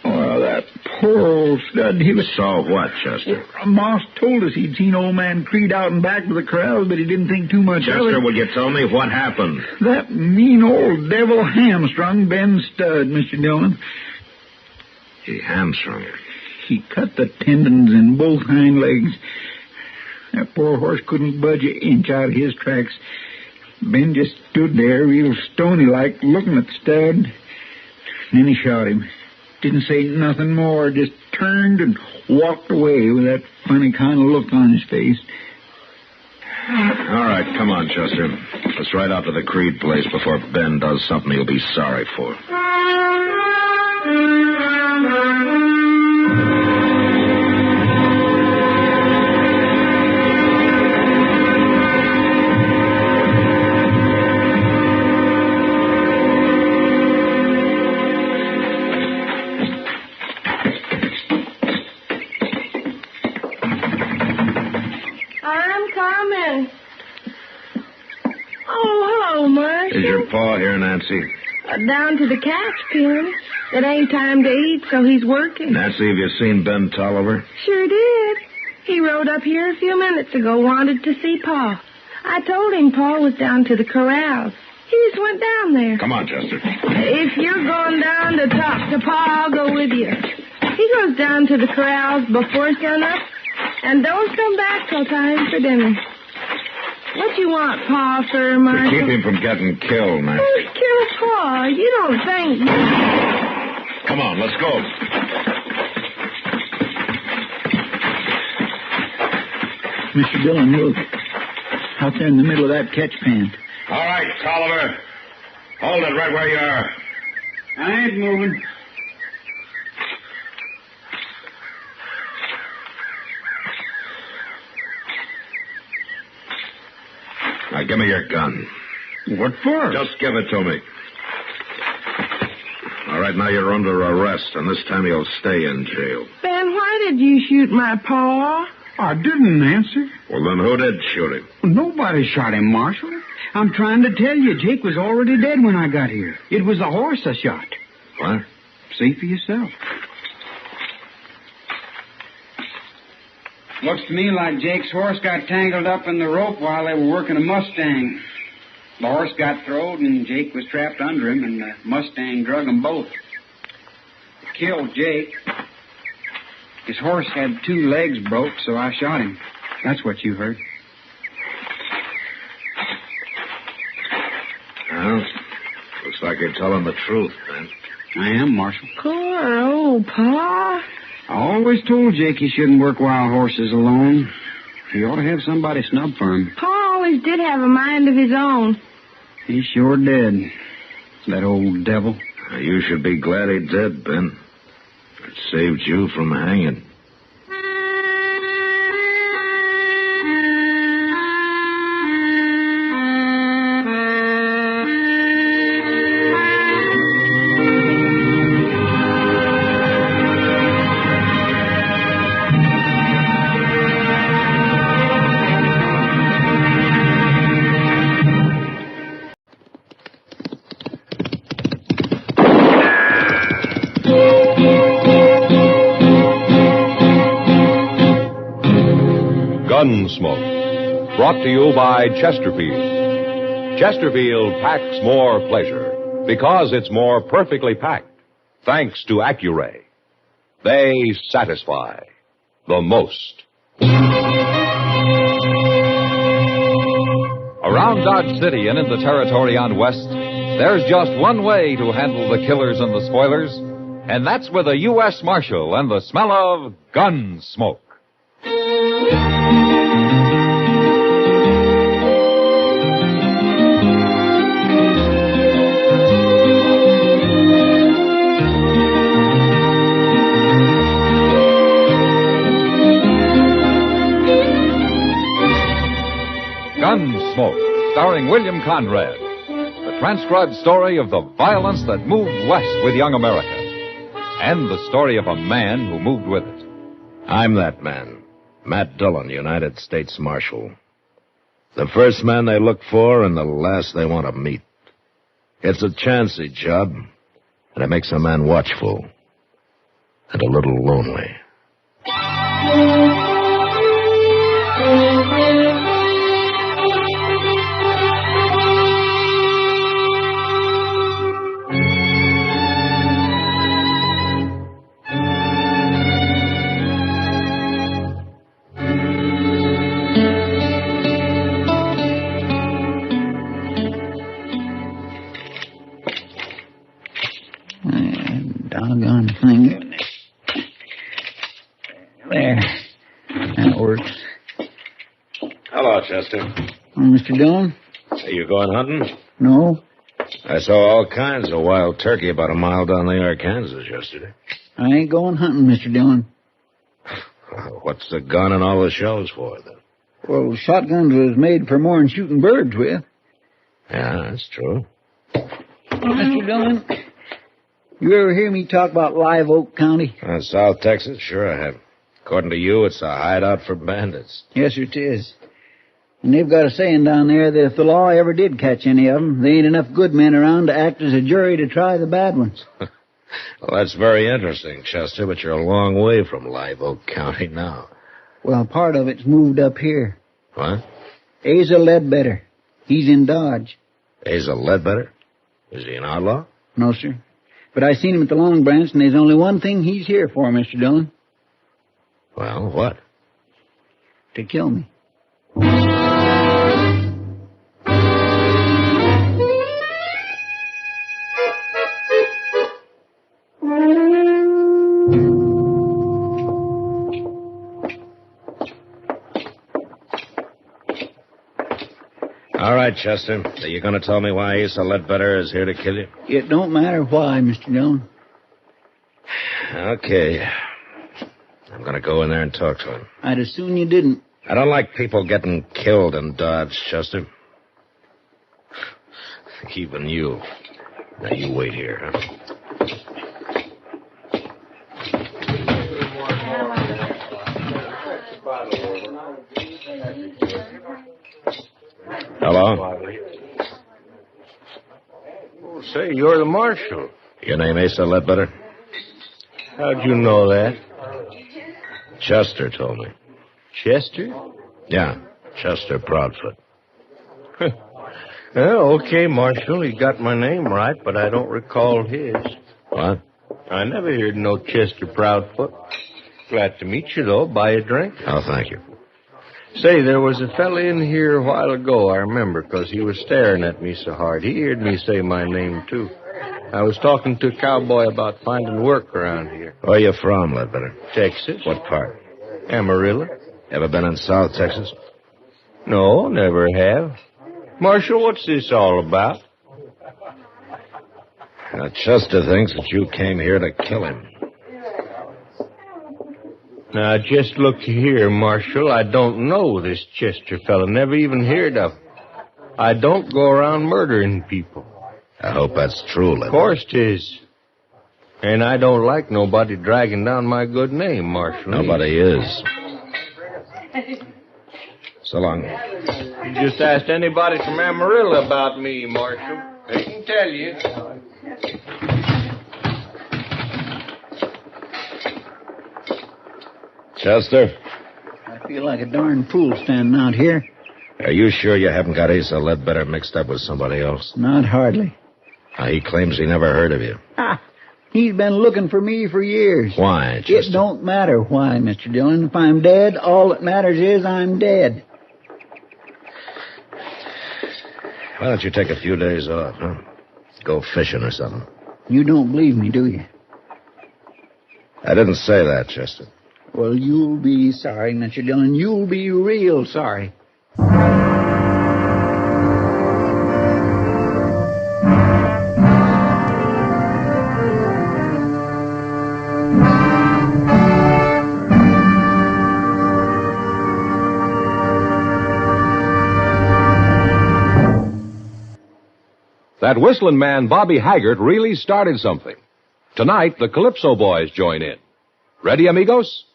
Oh, that poor old stud. He was... Saw what, Chester? Moss told us he'd seen old man Creed out and back with the corrals, but he didn't think too much of it. Chester, will you tell me what happened? That mean old devil hamstrung Ben's stud, Mr. Dillon. He hamstrung her. He cut the tendons in both hind legs. That poor horse couldn't budge an inch out of his tracks. Ben just stood there, real stony-like, looking at the stud. And then he shot him. Didn't say nothing more, just turned and walked away with that funny kind of look on his face. All right, come on, Chester. Let's ride out to the Creed place before Ben does something he'll be sorry for. Is your pa here, Nancy? Down to the catch pen. It ain't time to eat, so he's working. Nancy, have you seen Ben Tolliver? Sure did. He rode up here a few minutes ago, wanted to see Pa. I told him Pa was down to the corrals. He just went down there. Come on, Chester. If you're going down to talk to Pa, I'll go with you. He goes down to the corrals before sunup, and don't come back till time for dinner. What you want, Pa, for, Marshal? To keep him from getting killed, man. Who's killed Pa? You don't think... Come on, let's go. Mr. Dillon, look. Out there in the middle of that catch pan. All right, Tolliver. Hold it right where you are. I ain't moving. Now, give me your gun. What for? Just give it to me. All right, now you're under arrest, and this time you'll stay in jail. Ben, why did you shoot my Pa? I didn't, Nancy. Well, then who did shoot him? Nobody shot him, Marshal. I'm trying to tell you, Jake was already dead when I got here. It was the horse I shot. What? See for yourself. Looks to me like Jake's horse got tangled up in the rope while they were working a Mustang. The horse got throwed, and Jake was trapped under him, and the Mustang drug them both. It killed Jake. His horse had 2 legs broke, so I shot him. That's what you heard. Well, looks like you're telling the truth, then. I am, Marshal. Poor old Pa. I always told Jake he shouldn't work wild horses alone. He ought to have somebody snub for him. Pa always did have a mind of his own. He sure did. That old devil. You should be glad he did, Ben. It saved you from hanging. Gunsmoke, brought to you by Chesterfield. Chesterfield packs more pleasure because it's more perfectly packed, thanks to Accuray. They satisfy the most. Around Dodge City and in the territory on West, there's just one way to handle the killers and the spoilers, and that's with a U.S. Marshal and the smell of Gunsmoke. Gunsmoke, starring William Conrad. The transcribed story of the violence that moved west with young America. And the story of a man who moved with it. I'm that man, Matt Dillon, United States Marshal. The first man they look for and the last they want to meet. It's a chancy job, and it makes a man watchful and a little lonely. Doggone thing. There. That works. Hello, Chester. Oh, Mr. Dillon? Are you going hunting? No. I saw all kinds of wild turkey about a mile down the Arkansas yesterday. I ain't going hunting, Mr. Dillon. What's the gun and all the shells for, then? Well, shotguns was made for more than shooting birds with. Yeah, that's true. Mr. Dillon, you ever hear me talk about Live Oak County? South Texas? Sure I have. According to you, it's a hideout for bandits. Yes, it is. And they've got a saying down there that if the law ever did catch any of them, there ain't enough good men around to act as a jury to try the bad ones. Well, that's very interesting, Chester, but you're a long way from Live Oak County now. Well, part of it's moved up here. What? Asa Ledbetter. He's in Dodge. Asa Ledbetter? Is he an outlaw? No, sir. But I seen him at the Long Branch, and there's only one thing he's here for, Mr. Dillon. Well, what? To kill me. All right, Chester. So you're going to tell me why Asa Ledbetter is here to kill you? It don't matter why, Mr. Dillon. Okay. I'm going to go in there and talk to him. I'd as soon you didn't. I don't like people getting killed in Dodge, Chester. Even you. Now, you wait here, huh? Hello? Oh, say, you're the marshal. Your name Asa Ledbetter? How'd you know that? Chester told me. Chester? Yeah, Chester Proudfoot. Well, okay, Marshal, you got my name right, but I don't recall his. What? I never heard no Chester Proudfoot. Glad to meet you, though. Buy a drink? Oh, thank you. Say, there was a fella in here a while ago, I remember, 'cause he was staring at me so hard. He heard me say my name, too. I was talking to a cowboy about finding work around here. Where you from, Ledbetter? Texas. What part? Amarillo. Ever been in South Texas? No, never have. Marshal, what's this all about? Now, Chester thinks that you came here to kill him. Now, just look here, Marshal. I don't know this Chester fella. Never even heard of him. I don't go around murdering people. I hope that's true, Ledbetter. Of course 'tis. And I don't like nobody dragging down my good name, Marshal. Nobody is. So long. You just asked anybody from Amarillo about me, Marshal. They can tell you. Chester? I feel like a darn fool standing out here. Are you sure you haven't got Asa Ledbetter mixed up with somebody else? Not hardly. He claims he never heard of you. He's been looking for me for years. Why, Chester? It don't matter why, Mr. Dillon. If I'm dead, all that matters is I'm dead. Why don't you take a few days off, huh? Go fishing or something. You don't believe me, do you? I didn't say that, Chester. Well, you'll be sorry, Mr. Dillon. You'll be real sorry. That whistling man, Bobby Haggart, really started something. Tonight, the Calypso Boys join in. Ready, amigos?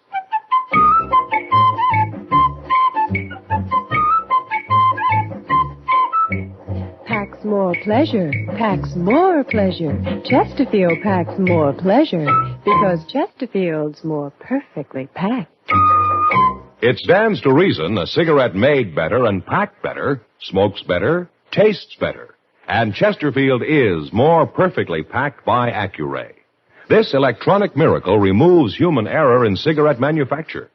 Packs more pleasure, packs more pleasure. Chesterfield packs more pleasure because Chesterfield's more perfectly packed. It stands to reason a cigarette made better and packed better, smokes better, tastes better. And Chesterfield is more perfectly packed by Accuray. This electronic miracle removes human error in cigarette manufacture.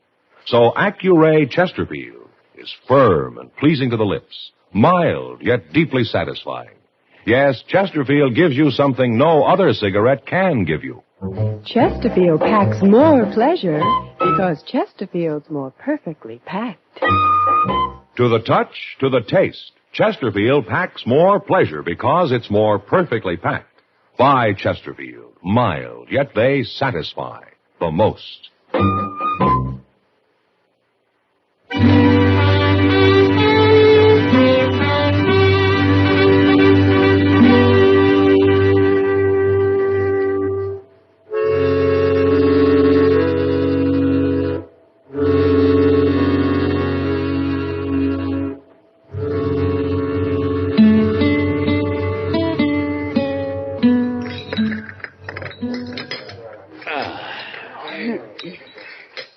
So Accuray Chesterfield is firm and pleasing to the lips, mild yet deeply satisfying. Yes, Chesterfield gives you something no other cigarette can give you. Chesterfield packs more pleasure because Chesterfield's more perfectly packed. To the touch, to the taste, Chesterfield packs more pleasure because it's more perfectly packed. By Chesterfield, mild, yet they satisfy the most.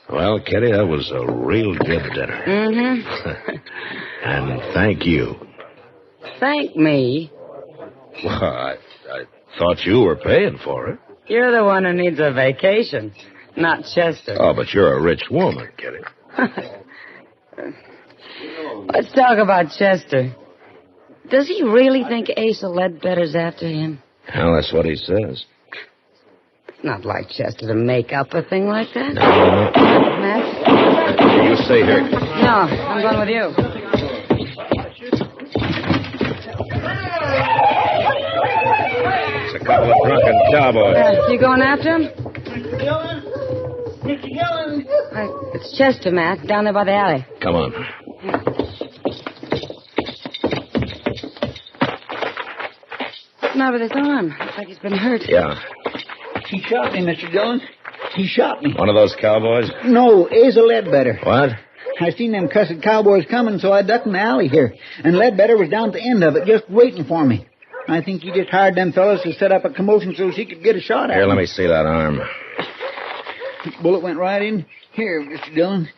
Well, Kitty, that was a real good dinner. Mm-hmm. And thank you. Thank me. Well, I thought you were paying for it. You're the one who needs a vacation, not Chester. Oh, but you're a rich woman, Kitty. Let's talk about Chester. Does he really think Asa Ledbetter's after him? Well, that's what he says. It's not like Chester to make up a thing like that. No. Matt? You stay here. No, I'm going with you. It's a couple of drunken cowboys. You going after him? Mr. Dillon. It's Chester, Matt, down there by the alley. Come on. What's the matter with his arm? Looks like he's been hurt. Yeah. He shot me, Mr. Dillon. He shot me. One of those cowboys? No, Asa Ledbetter. What? I seen them cussed cowboys coming, so I ducked in the alley here. And Ledbetter was down at the end of it, just waiting for me. I think he just hired them fellas to set up a commotion so he could get a shot at me. Here, let me see that arm. The bullet went right in here, Mr. Dillon.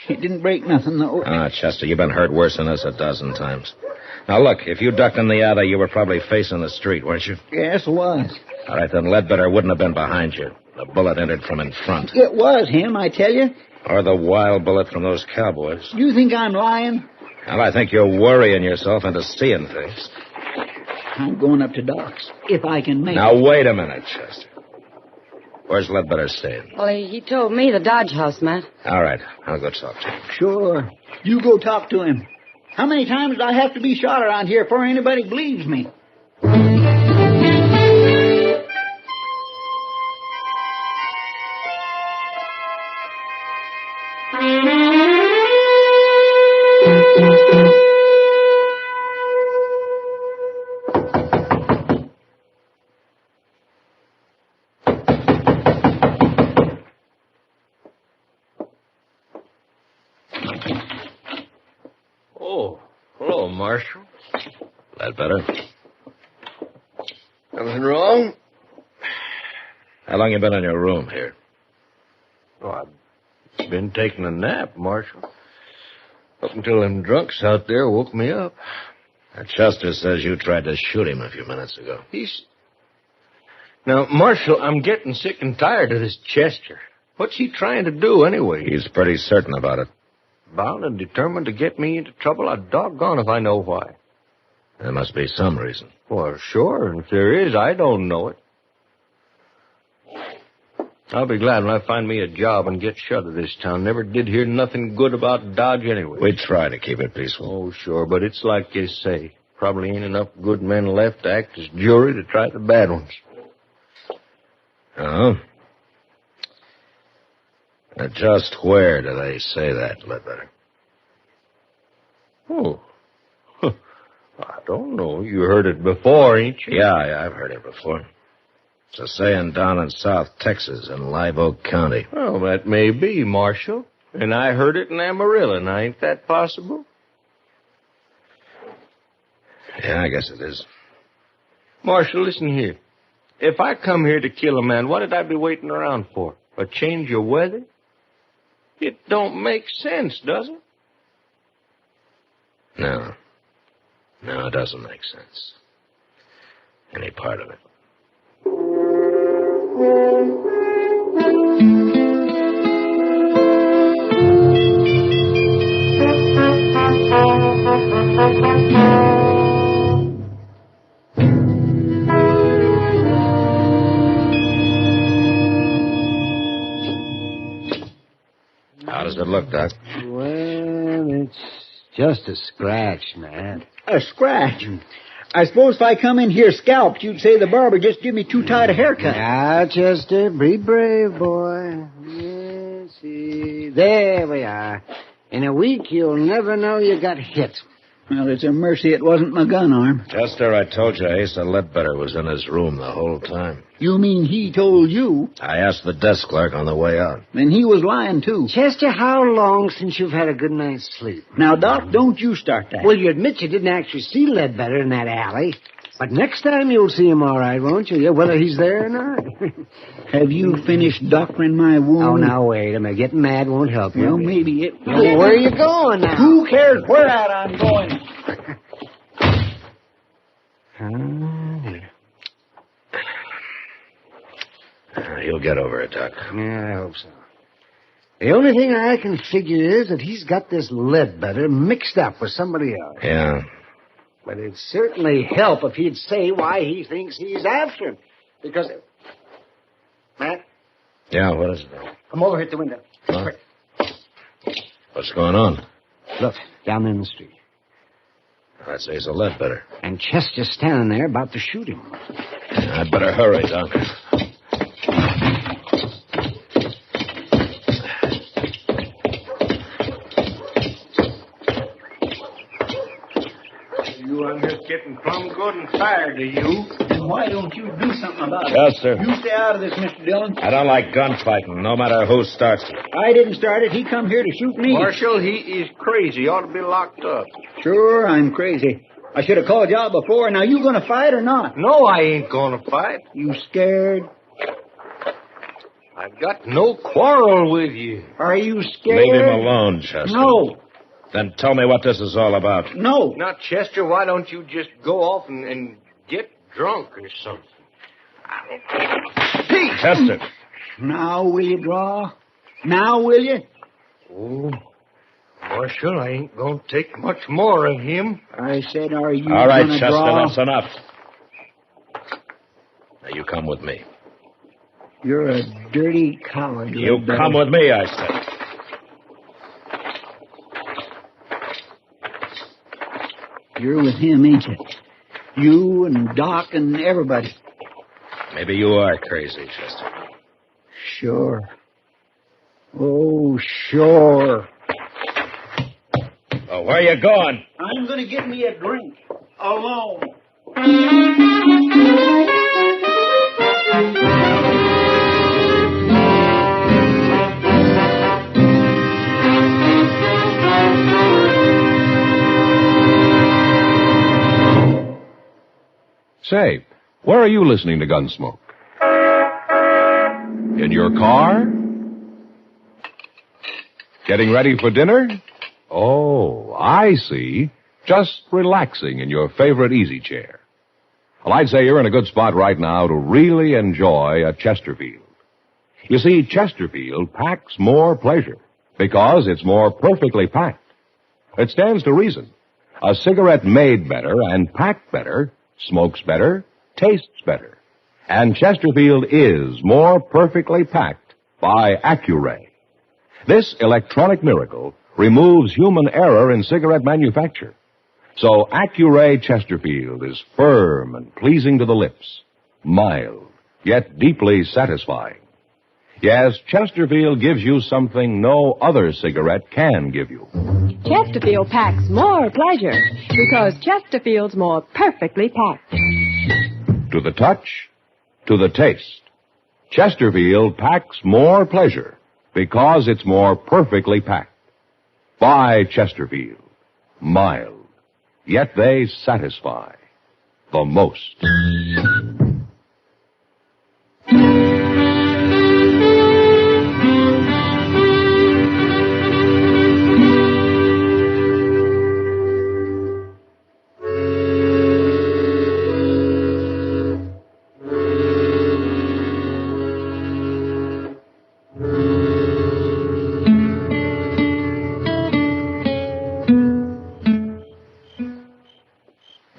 It didn't break nothing, though. Ah, Chester, you've been hurt worse than this a dozen times. Now, look, if you ducked in the alley, you were probably facing the street, weren't you? Yes, it was. All right, then Ledbetter wouldn't have been behind you. The bullet entered from in front. It was him, I tell you. Or the wild bullet from those cowboys. You think I'm lying? Well, I think you're worrying yourself into seeing things. I'm going up to Doc's, if I can make it. Now, wait a minute, Chester. Where's Ledbetter staying? Well, he told me the Dodge House, Matt. All right, I'll go talk to him. Sure. You go talk to him. How many times do I have to be shot around here before anybody believes me? Oh, hello, Marshal. Ledbetter. Nothing wrong? How long you been in your room here? Oh, I've been taking a nap, Marshal. Up until them drunks out there woke me up. Chester says you tried to shoot him a few minutes ago. Now, Marshal, I'm getting sick and tired of this Chester. What's he trying to do, anyway? He's pretty certain about it. Bound and determined to get me into trouble? I'm doggone if I know why. There must be some reason. Well, sure, and if there is, I don't know it. I'll be glad when I find me a job and get shut of this town. Never did hear nothing good about Dodge anyway. We try to keep it peaceful. Oh, sure, but it's like you say. Probably ain't enough good men left to act as jury to try the bad ones. Oh? Now, just where do they say that, Ledbetter? Oh. I don't know. You heard it before, ain't you? Yeah, I've heard it before. It's a saying down in South Texas in Live Oak County. Well, that may be, Marshal. And I heard it in Amarillo. Now, ain't that possible? Yeah, I guess it is. Marshal, listen here. If I come here to kill a man, what did I be waiting around for? A change of weather? It don't make sense, does it? No. No, it doesn't make sense. Any part of it. How does it look, Doc? Well, it's just a scratch, man. A scratch? I suppose if I come in here scalped, you'd say the barber just give me too tight a haircut. Now, Chester, be brave, boy. Yes, see. There we are. In a week, you'll never know you got hit. Well, it's a mercy it wasn't my gun arm. Chester, I told you Asa Ledbetter was in his room the whole time. You mean he told you? I asked the desk clerk on the way out. Then he was lying, too. Chester, how long since you've had a good night's sleep? Now, Doc, don't you start that. Well, you admit you didn't actually see Ledbetter in that alley. But next time you'll see him all right, won't you? Yeah, whether he's there or not. Have you finished doctoring my wound? Oh, now, wait a minute. Getting mad won't help you. Well, maybe it will. Well, where are you going now? Who cares where I'm going? He'll get over it, Doc. Yeah, I hope so. The only thing I can figure is that he's got this Ledbetter mixed up with somebody else. Yeah. But it'd certainly help if he'd say why he thinks he's after him. Because... Matt, Yeah, what is it? come over here at the window. Huh? Quick. What's going on? Look, down there in the street. I'd say it's a Ledbetter. And Chester's standing there about to shoot him. I'd better hurry, Doc. You are just getting plumb good and tired, are you? Then why don't you do something about it? Chester. You stay out of this, Mr. Dillon. I don't like gunfighting, no matter who starts it. I didn't start it. He come here to shoot me. Marshal, he is crazy. He ought to be locked up. Sure, I'm crazy. I should have called you out before. Now, you going to fight or not? No, I ain't gonna fight. You scared? I've got no quarrel with you. Are you scared? Leave him alone, Chester. No. Then tell me what this is all about. No. Now, Chester, why don't you just go off and get drunk or something? Pete! Chester. Now will you draw? Now will you? Oh, Marshal, I ain't gonna take much more of him. I said, are you All right, gonna Chester, draw? that's enough. Now, you come with me. You're a dirty coward. You Ledbetter. come with me, I said. You're with him, ain't you? You and Doc and everybody. Maybe you are crazy, Chester. Sure. Oh, sure. Oh, where you going? I'm going to get me a drink. Alone. Say, where are you listening to Gunsmoke? In your car? Getting ready for dinner? Oh, I see. Just relaxing in your favorite easy chair. Well, I'd say you're in a good spot right now to really enjoy a Chesterfield. You see, Chesterfield packs more pleasure because it's more perfectly packed. It stands to reason. A cigarette made better and packed better smokes better, tastes better. And Chesterfield is more perfectly packed by Accuray. This electronic miracle removes human error in cigarette manufacture. So Accuray Chesterfield is firm and pleasing to the lips, mild, yet deeply satisfying. Yes, Chesterfield gives you something no other cigarette can give you. Chesterfield packs more pleasure because Chesterfield's more perfectly packed. To the touch, to the taste. Chesterfield packs more pleasure because it's more perfectly packed. Buy Chesterfield. Mild, yet they satisfy the most.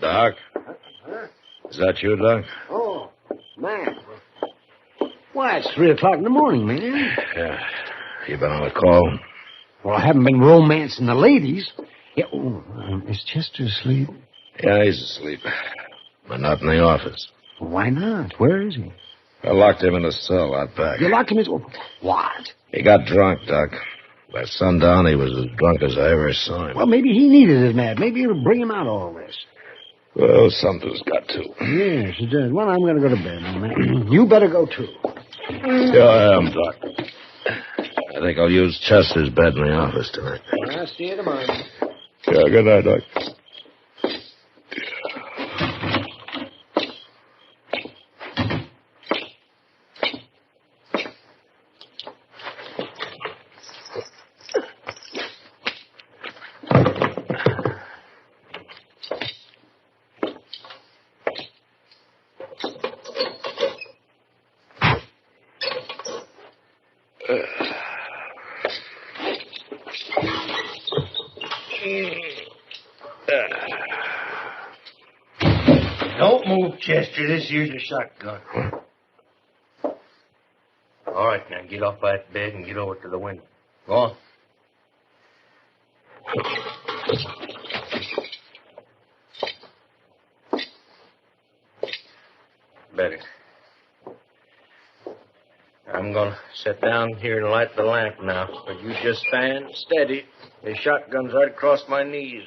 Doc? Is that you, Doc? Oh, man. Why, it's 3 o'clock in the morning, man. Yeah. You been on a call? Well, I haven't been romancing the ladies. Yeah, is Chester asleep? Yeah, he's asleep. But not in the office. Why not? Where is he? I locked him in a cell out back. You locked him in... What? He got drunk, Doc. By sundown, he was as drunk as I ever saw him. Well, maybe he needed it, Matt. Maybe it'll bring him out all this. Well, something's got to. Yes, it does. Well, I'm going to go to bed, man. You better go, too. Yeah, I am, Doc. I think I'll use Chester's bed in the office tonight. I'll see you tomorrow. Yeah, good night, Doc. move, Chester. This here's a shotgun. All right, now get off that bed and get over to the window. Go on. Better. I'm going to sit down here and light the lamp now. But you just stand steady. The shotgun's right across my knees.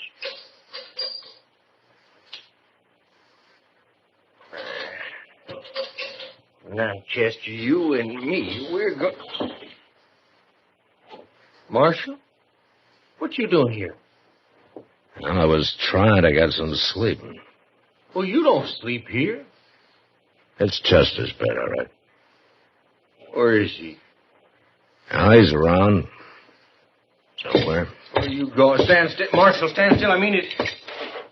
Now, Chester, you and me, we're going... Marshal? What you doing here? I was trying to get some sleep. Well, you don't sleep here. It's Chester's bed, all right. Where is he? Now, he's around. Somewhere. Where you going? Stand still. Marshal, stand still. I mean it.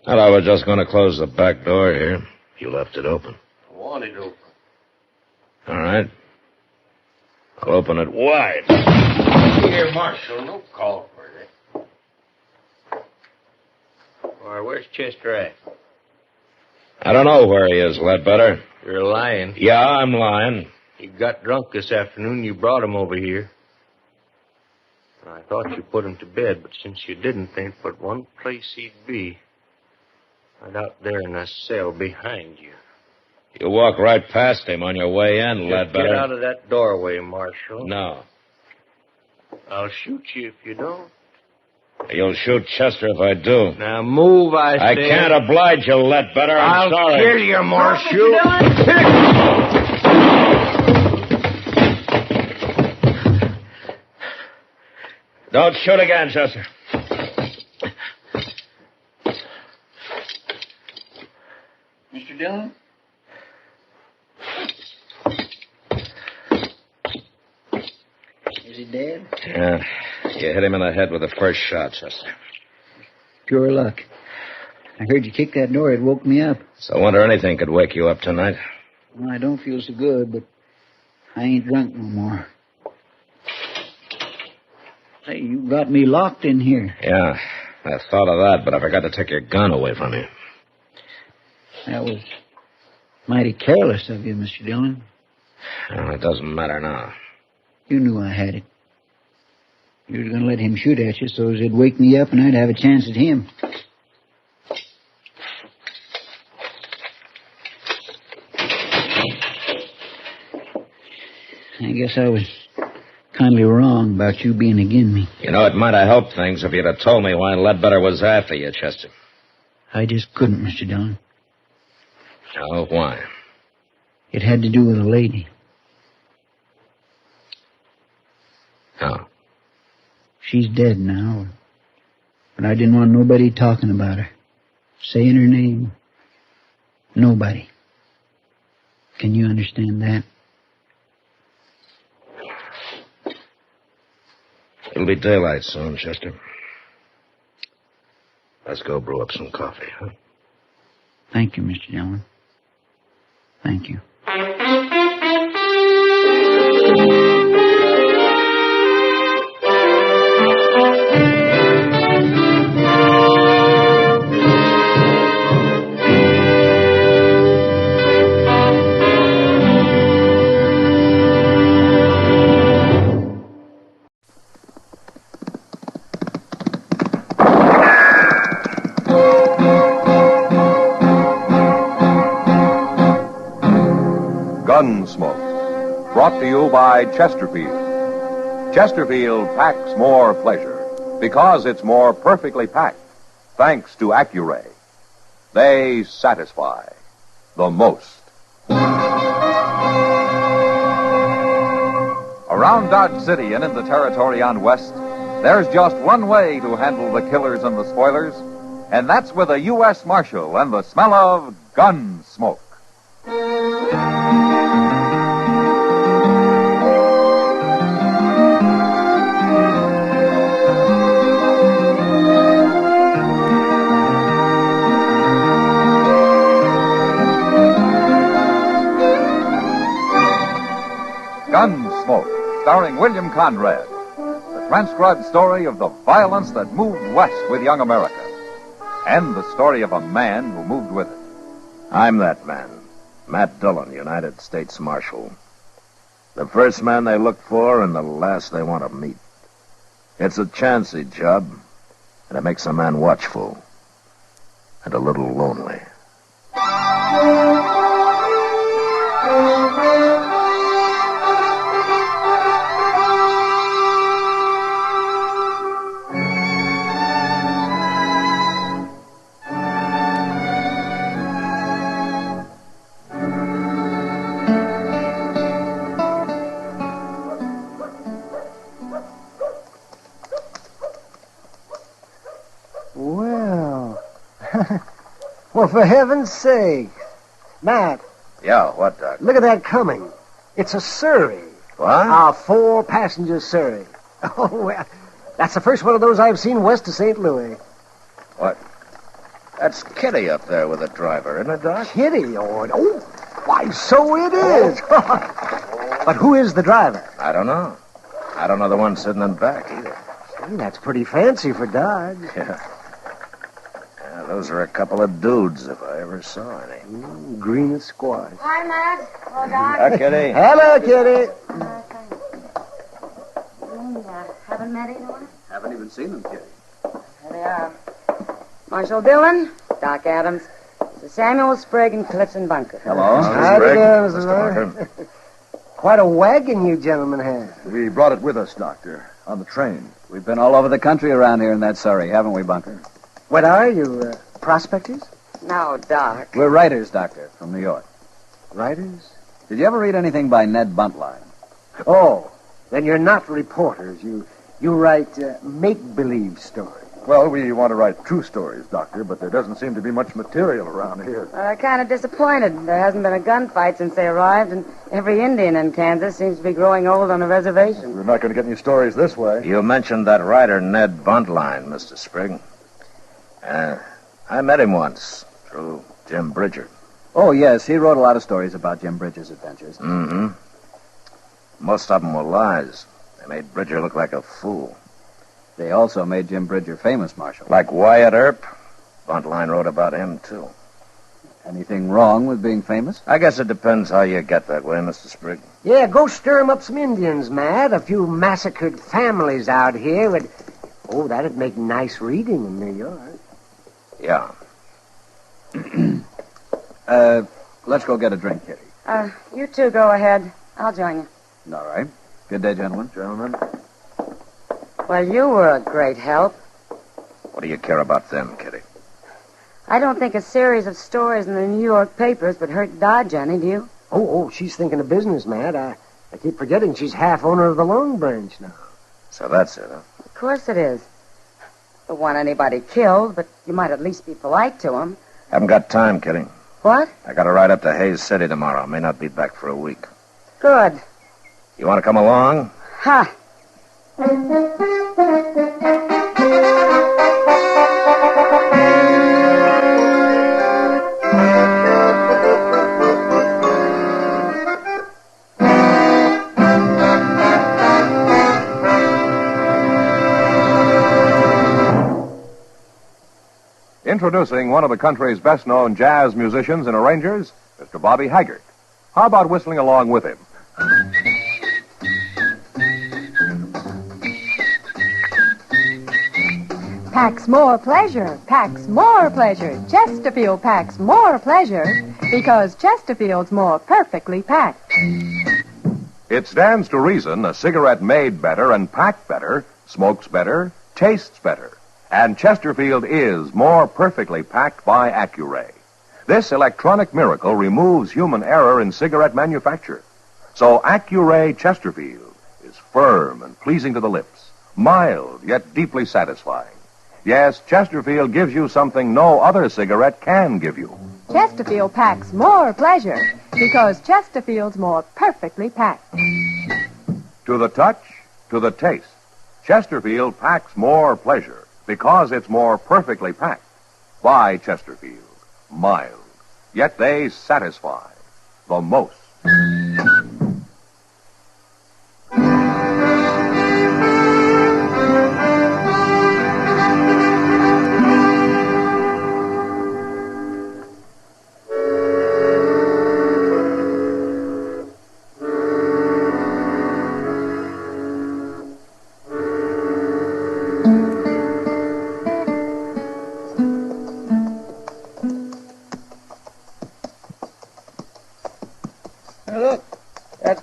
Well, I was just going to close the back door here. You left it open. I want it open. All right. I'll open it wide. Here, Marshal. No call for that. All right, where's Chester at? I don't know where he is, Ledbetter. You're lying. Yeah, I'm lying. He got drunk this afternoon. You brought him over here. I thought you put him to bed, but since you didn't, there ain't but one place he'd be. Right out there in that cell behind you. You walk right past him on your way in, Ledbetter. Get out of that doorway, Marshal. No. I'll shoot you if you don't. You'll shoot Chester if I do. Now move, I I say. can't oblige you, Ledbetter. I'm sorry. I'll kill you, Marshal. Don't shoot again, Chester. Mr. Dillon? Is he dead? Yeah. You hit him in the head with the first shot, Chester. Pure luck. I heard you kick that door. It woke me up. So I wonder anything could wake you up tonight. Well, I don't feel so good, but I ain't drunk no more. Say, you got me locked in here. Yeah, I thought of that, but I forgot to take your gun away from you. That was mighty careless of you, Mr. Dillon. Well, it doesn't matter now. You knew I had it. You was going to let him shoot at you so it'd wake me up and I'd have a chance at him. I guess I was kindly wrong about you being agin me. You know, it might have helped things if you'd have told me why Ledbetter was after you, Chester. I just couldn't, Mr. Dillon. Oh, why? It had to do with a lady. Oh. She's dead now. But I didn't want nobody talking about her. Saying her name. Nobody. Can you understand that? It'll be daylight soon, Chester. Let's go brew up some coffee, huh? Thank you, Mr. Dillon. Thank you. Gunsmoke, brought to you by Chesterfield. Chesterfield packs more pleasure because it's more perfectly packed, thanks to Accuray. They satisfy the most. Around Dodge City and in the territory on West, there's just one way to handle the killers and the spoilers, and that's with a U.S. Marshal and the smell of Gunsmoke. Gunsmoke, starring William Conrad, the transcribed story of the violence that moved west with young America, and the story of a man who moved with it. I'm that man, Matt Dillon, United States Marshal. The first man they look for and the last they want to meet. It's a chancy job, and it makes a man watchful and a little lonely. Well, for heaven's sake. Matt. Yeah, what, Doc? Look at that coming. It's a Surrey. What? A 4-passenger Surrey. Oh, well, that's the first one of those I've seen west of St. Louis. What? That's Kitty up there with the driver, isn't it, Doc? Kitty? Oh, why, so it is. But who is the driver? I don't know. I don't know the one sitting in back either. Hey, that's pretty fancy for Dodge. Yeah. Those are a couple of dudes, if I ever saw any. Green as squash. Hi, Matt. Hello, Doc. Hi, Kitty. Hello, Kitty. Haven't met either one? Haven't even seen them, Kitty. Here they are. Marshal Dillon, Doc Adams, Sir Samuel Sprague, and Clifton Bunker. Hello. Howdy, Sprague. Mr. Mr. Bunker. Quite a wagon you gentlemen have. We brought it with us, Doctor, on the train. We've been all over the country around here in that Surrey, haven't we, Bunker? What are you, prospectors? No, Doc. We're writers, Doctor, from New York. Writers? Did you ever read anything by Ned Buntline? Oh, then you're not reporters. You write make-believe stories. Well, we want to write true stories, Doctor, but there doesn't seem to be much material around here. Kind of disappointed. There hasn't been a gunfight since they arrived, and every Indian in Kansas seems to be growing old on a reservation. We're not going to get any stories this way. You mentioned that writer, Ned Buntline, Mr. Sprague. I met him once through Jim Bridger. Oh, yes, he wrote a lot of stories about Jim Bridger's adventures. Mm-hmm. Most of them were lies. They made Bridger look like a fool. They also made Jim Bridger famous, Marshal. Like Wyatt Earp, Buntline wrote about him, too. Anything wrong with being famous? I guess it depends how you get that way, Mr. Sprague. Yeah, go stir 'em up some Indians, Matt. A few massacred families out here would... Oh, that'd make nice reading in New York. Yeah. Let's go get a drink, Kitty. You two go ahead. I'll join you. All right. Good day, gentlemen. Well, you were a great help. What do you care about them, Kitty? I don't think a series of stories in the New York papers would hurt Dodge any, do you? Oh, she's thinking of business, Matt. I keep forgetting she's half owner of the Long Branch now. So that's it, huh? Of course it is. Don't want anybody killed, but you might at least be polite to them. Haven't got time, Kitty. What? I got to ride up to Hayes City tomorrow. May not be back for a week. Good. You want to come along? Ha! Introducing one of the country's best-known jazz musicians and arrangers, Mr. Bobby Haggart. How about whistling along with him? Packs more pleasure, packs more pleasure. Chesterfield packs more pleasure because Chesterfield's more perfectly packed. It stands to reason a cigarette made better and packed better, smokes better, tastes better. And Chesterfield is more perfectly packed by Accuray. This electronic miracle removes human error in cigarette manufacture. So Accuray Chesterfield is firm and pleasing to the lips, mild yet deeply satisfying. Yes, Chesterfield gives you something no other cigarette can give you. Chesterfield packs more pleasure because Chesterfield's more perfectly packed. To the touch, to the taste, Chesterfield packs more pleasure because it's more perfectly packed. By Chesterfield, mild, yet they satisfy the most.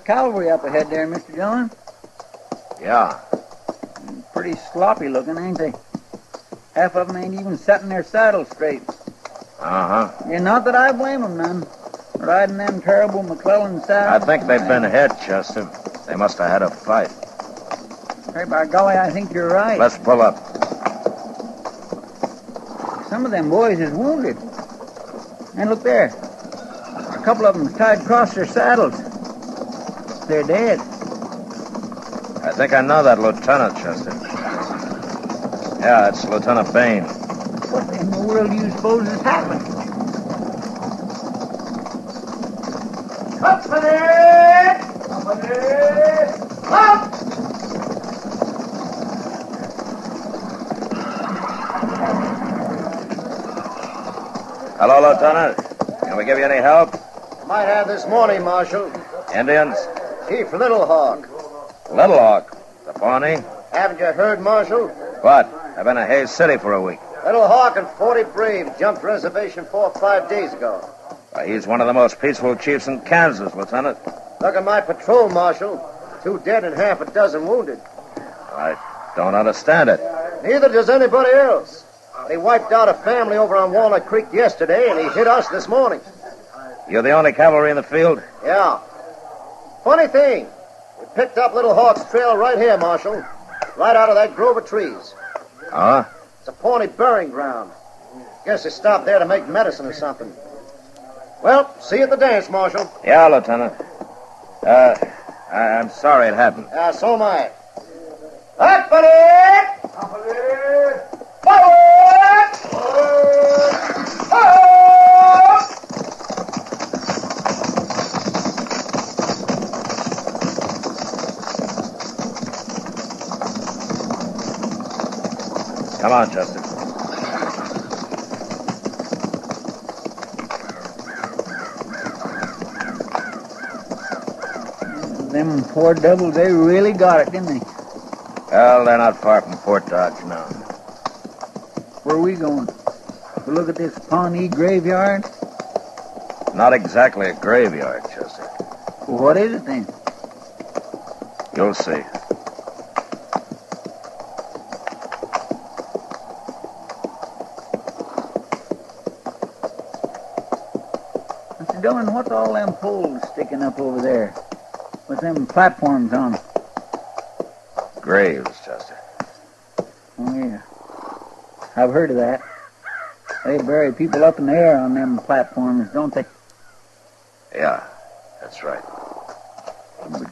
cavalry up ahead there, Mr. Dillon. Yeah. Pretty sloppy looking, ain't they? Half of them ain't even setting their saddles straight. Uh-huh. Yeah, not that I blame them none. Riding them terrible McClellan saddles. I think they've been hit, Chester. They must have had a fight. Hey, by golly, I think you're right. Let's pull up. Some of them boys is wounded. And look there. A couple of them tied across their saddles. They're dead. I think I know that lieutenant, Chester. Yeah, it's Lieutenant Bain. What in the world do you suppose has happened? Company! Up! Hello, Lieutenant. Can we give you any help? Might have this morning, Marshal. Indians? Chief Little Hawk. Little Hawk. The Pawnee? Haven't you heard, Marshal? What? I've been in Hays City for a week. Little Hawk and 40 Braves jumped reservation 4 or 5 days ago. Why, he's one of the most peaceful chiefs in Kansas, Lieutenant. Look at my patrol, Marshal. 2 dead and half a dozen wounded. I don't understand it. Neither does anybody else. They wiped out a family over on Walnut Creek yesterday, and he hit us this morning. You're the only cavalry in the field? Yeah. Funny thing, we picked up Little Hawk's trail right here, Marshal. Right out of that grove of trees. Huh? It's a Pawnee burying ground. Guess they stopped there to make medicine or something. Well, see you at the dance, Marshal. Yeah, Lieutenant. I'm sorry it happened. Yeah, so am I. Company! Forward! Forward! Come on, Chester. Them poor devils, they really got it, didn't they? Well, they're not far from Fort Dodge now. Where are we going? To look at this Pawnee graveyard? Not exactly a graveyard, Chester. Well, what is it then? You'll see. Mr. Dillon, what's all them poles sticking up over there? With them platforms on them? Graves, Chester. Oh, yeah. I've heard of that. They bury people up in the air on them platforms, don't they? Yeah, that's right. But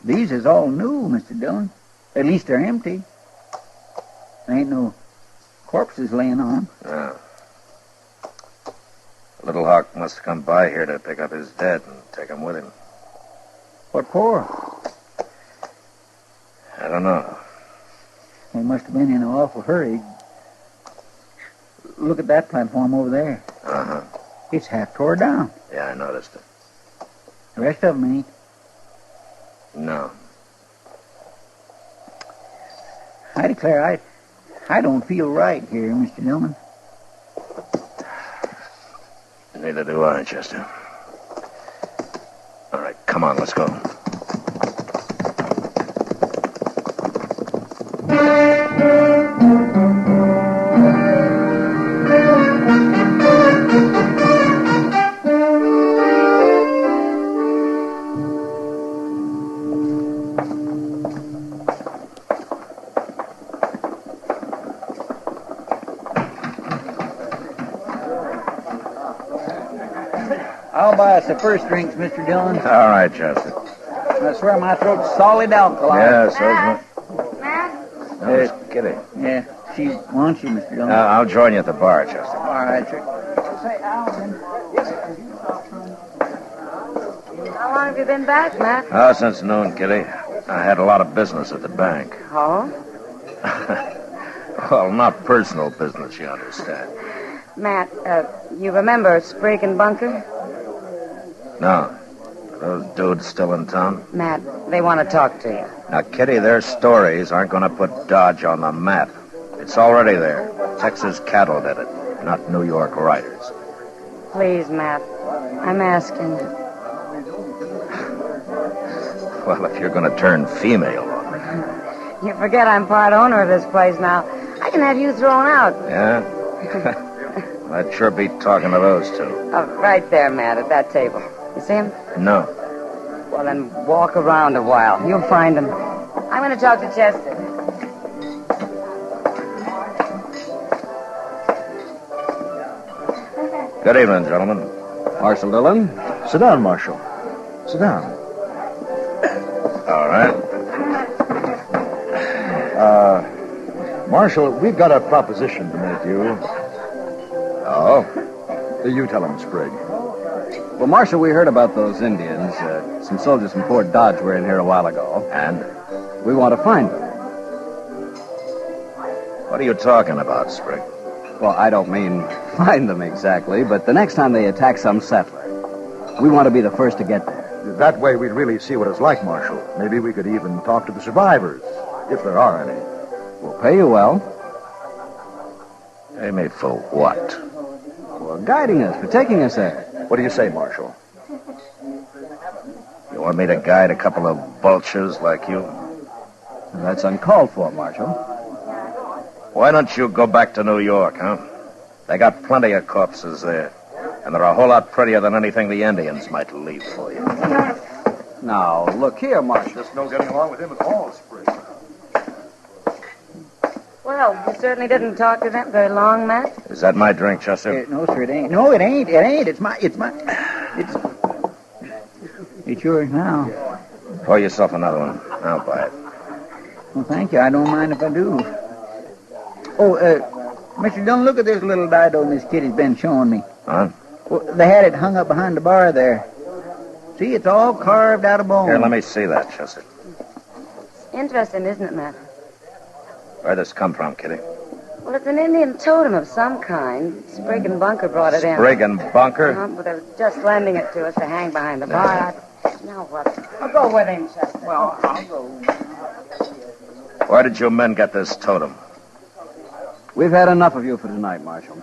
these is all new, Mr. Dillon. At least they're empty. There ain't no corpses laying on them. Yeah. Little Hawk must have come by here to pick up his dead and take him with him. What for? I don't know. They must have been in an awful hurry. Look at that platform over there. Uh-huh. It's half tore down. Yeah, I noticed it. The rest of them ain't. No. I declare, I don't feel right here, Mr. Dillon. Neither do I, Chester. All right, come on, let's go. I'll buy us the first drinks, Mr. Dillon. All right, Chester. I swear my throat's solid alkali. Yeah, so's Matt? my... It's Kitty. Yeah, she wants you, Mr. Dillon. I'll join you at the bar, Chester. All right, sir. Say, Alvin. How long have you been back, Matt? Oh, since noon, Kitty. I had a lot of business at the bank. Oh? Well, not personal business, you understand. Matt, you remember Sprague and Bunker? No. Are those dudes still in town? Matt, they want to talk to you. Now, Kitty, their stories aren't going to put Dodge on the map. It's already there. Texas cattle did it, not New York riders. Please, Matt. I'm asking you. Well, if you're going to turn female. You forget I'm part owner of this place now. I can have you thrown out. Yeah? I'd sure be talking to those two. Oh, right there, Matt, at that table. You see him? No. Well, then walk around a while. You'll find him. I'm going to talk to Chester. Good evening, gentlemen. Marshal Dillon. Sit down, Marshal. Sit down. All right. Marshal, we've got a proposition to make you. Oh? You tell him, Sprague. Well, Marshal, we heard about those Indians. Some soldiers from Fort Dodge were in here a while ago. And? We want to find them. What are you talking about, Sprague? Well, I don't mean find them exactly, but the next time they attack some settler, we want to be the first to get there. That way we'd really see what it's like, Marshal. Maybe we could even talk to the survivors, if there are any. We'll pay you well. Pay me for what? For guiding us, for taking us there. What do you say, Marshal? You want me to guide a couple of vultures like you? That's uncalled for, Marshal. Why don't you go back to New York, huh? They got plenty of corpses there. And they're a whole lot prettier than anything the Indians might leave for you. Now, look here, Marshal. There's no getting along with him at all, Sprague. Well, you certainly didn't talk to them very long, Matt. Is that my drink, Chester? No, sir, it ain't. No, it ain't. It ain't. It's yours now. Pour yourself another one. I'll buy it. Well, thank you. I don't mind if I do. Oh, Mr. Dillon, look at this little dido Miss Kitty's been showing me. Huh? Well, they had it hung up behind the bar there. See, it's all carved out of bone. Here, let me see that, Chester. Interesting, isn't it, Matt? Where'd this come from, Kitty? Well, it's an Indian totem of some kind. Sprague and Bunker brought it in. Sprague and Bunker? But they were just lending it to us to hang behind the bar. Now what? I'll go with him, Chester. Well, I'll go. Where did you men get this totem? We've had enough of you for tonight, Marshal.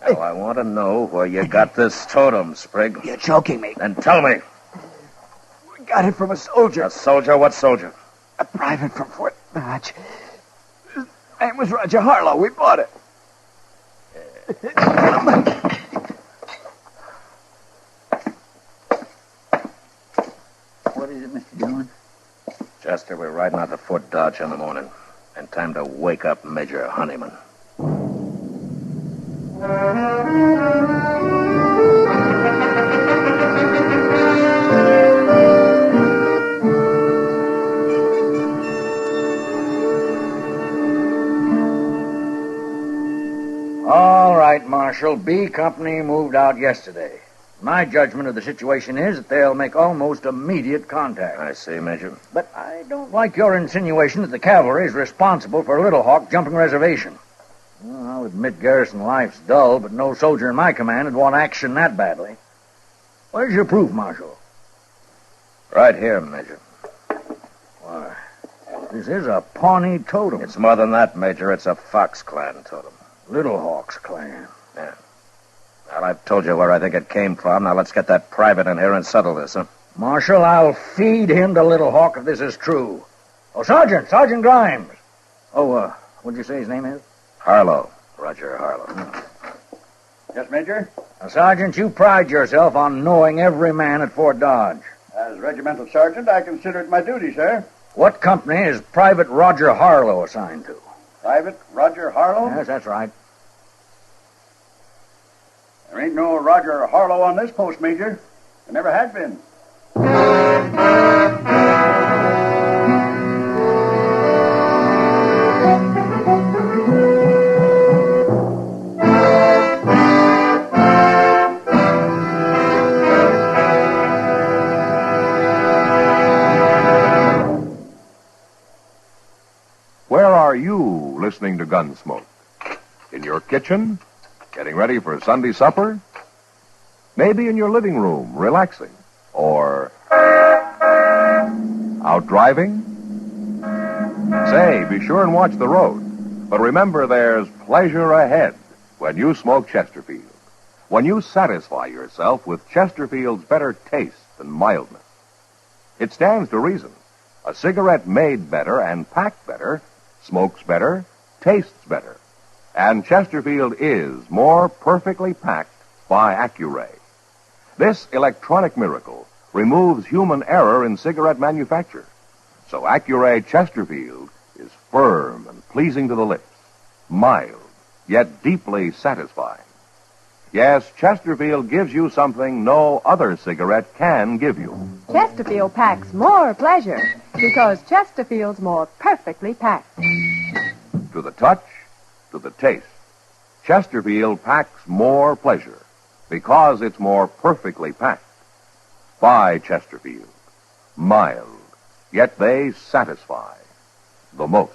Well, I want to know where you got this totem, Sprague. You're choking me. Then tell me. We got it from a soldier. A soldier? What soldier? A private from Fort Dodge. His name was Roger Harlow. We bought it. What is it, Mr. Dillon? Chester, we're riding out to Fort Dodge in the morning. And time to wake up Major Honeyman. All right, Marshal. B Company moved out yesterday. My judgment of the situation is that they'll make almost immediate contact. I see, Major. But I don't like your insinuation that the cavalry is responsible for Little Hawk jumping reservation. Well, I'll admit garrison life's dull, but no soldier in my command would want action that badly. Where's your proof, Marshal? Right here, Major. Why, this is a Pawnee totem. It's more than that, Major. It's a Fox Clan totem. Little Hawk's clan. Yeah. Well, I've told you where I think it came from. Now let's get that private in here and settle this, huh? Marshal, I'll feed him to Little Hawk if this is true. Oh, Sergeant Grimes. Oh, what'd you say his name is? Harlow. Roger Harlow. Yes, Major? Now, Sergeant, you pride yourself on knowing every man at Fort Dodge. As regimental sergeant, I consider it my duty, sir. What company is Private Roger Harlow assigned to? Private Roger Harlow? Yes, that's right. There ain't no Roger Harlow on this post, Major. There never had been. Where are you listening to Gunsmoke? In your kitchen? Getting ready for Sunday supper? Maybe in your living room, relaxing? Or out driving? Say, be sure and watch the road. But remember, there's pleasure ahead when you smoke Chesterfield. when you satisfy yourself with Chesterfield's better taste and mildness. It stands to reason. A cigarette made better and packed better smokes better, tastes better. And Chesterfield is more perfectly packed by Accuray. This electronic miracle removes human error in cigarette manufacture. So Accuray Chesterfield is firm and pleasing to the lips, mild, yet deeply satisfying. Yes, Chesterfield gives you something no other cigarette can give you. Chesterfield packs more pleasure because Chesterfield's more perfectly packed. To the touch, to the taste, Chesterfield packs more pleasure because it's more perfectly packed. By Chesterfield. Mild, yet they satisfy the most.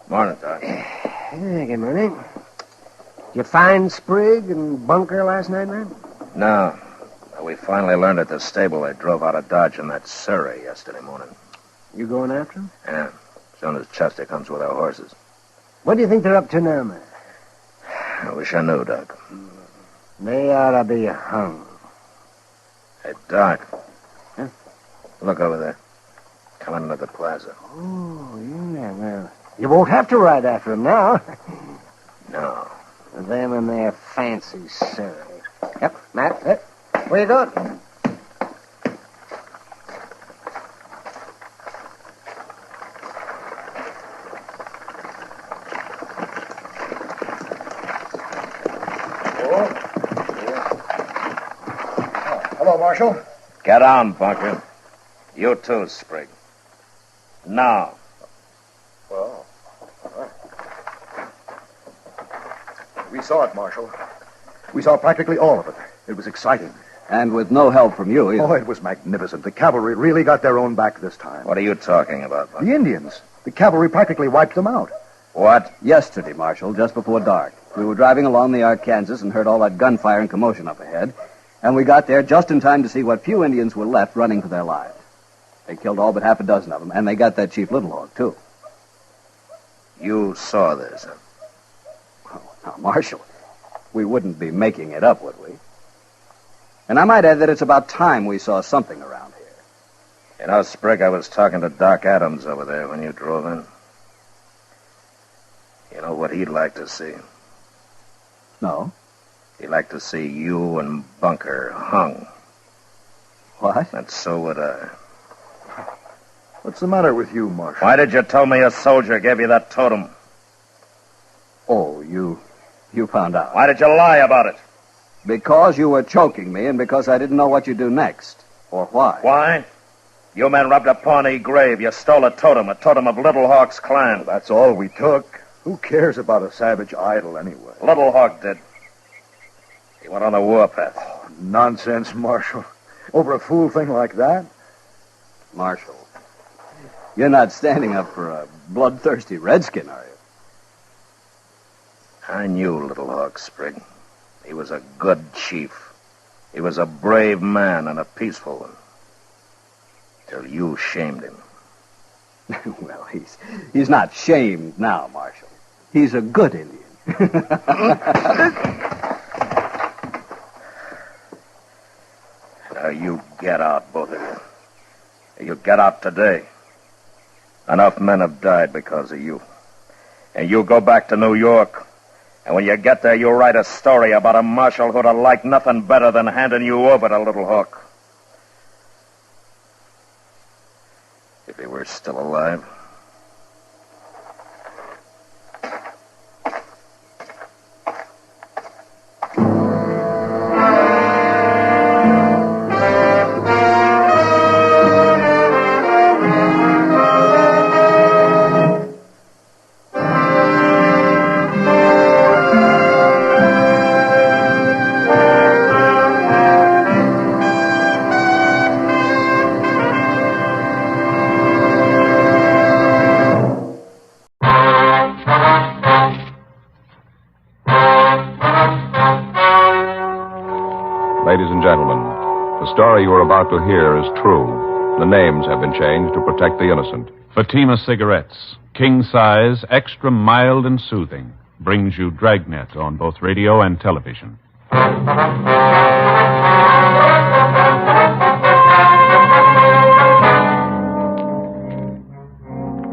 Morning, Doc. Good morning. Did you find Sprigg and Bunker last night, man? No. We finally learned at the stable they drove out of Dodge in that Surrey yesterday morning. You going after them? Yeah. As soon as Chester comes with our horses. What do you think they're up to now, man? I wish I knew, Doc. They ought to be hung. Hey, Doc. Huh? Look over there. Coming into the plaza. Oh, yeah, well, you won't have to ride after them now. No. Them and their fancy Surrey. Yep, Matt, where you going? Hello, Marshal. Get on, Bunker. You too, Sprigg. Now. Well, all right. We saw it, Marshal. We saw practically all of it. It was exciting. And with no help from you either. Oh, it was magnificent. The cavalry really got their own back this time. What are you talking about, Bunker? The Indians. The cavalry practically wiped them out. What? Yesterday, Marshal, just before dark. We were driving along the Arkansas and heard all that gunfire and commotion up ahead. And we got there just in time to see what few Indians were left running for their lives. They killed all but half a dozen of them, and they got that Chief Little Hawk, too. You saw this, huh? Oh, now, Marshal, we wouldn't be making it up, would we? And I might add that it's about time we saw something around here. You know, Sprigg, I was talking to Doc Adams over there when you drove in. You know what he'd like to see? No? He'd like to see you and Bunker hung. What? And so would I. What's the matter with you, Marshal? Why did you tell me a soldier gave you that totem? Oh, you found out. Why did you lie about it? Because you were choking me and because I didn't know what you'd do next. Or why. Why? You men robbed a Pawnee grave. You stole a totem of Little Hawk's clan. Well, that's all we took. Who cares about a savage idol anyway? Little Hawk did. He went on the warpath. Oh, nonsense, Marshal. Over a fool thing like that? Marshal, you're not standing up for a bloodthirsty redskin, are you? I knew Little Hawk, Sprigg. He was a good chief. He was a brave man and a peaceful one. Till you shamed him. Well, he's not shamed now, Marshal. He's a good Indian. Now you get out, both of you. You get out today. Enough men have died because of you. And you go back to New York. And when you get there, you write a story about a marshal who'd have liked nothing better than handing you over to Little Hawk. If he were still alive. Ladies and gentlemen, the story you are about to hear is true. The names have been changed to protect the innocent. Fatima Cigarettes, king size, extra mild and soothing, brings you Dragnet on both radio and television.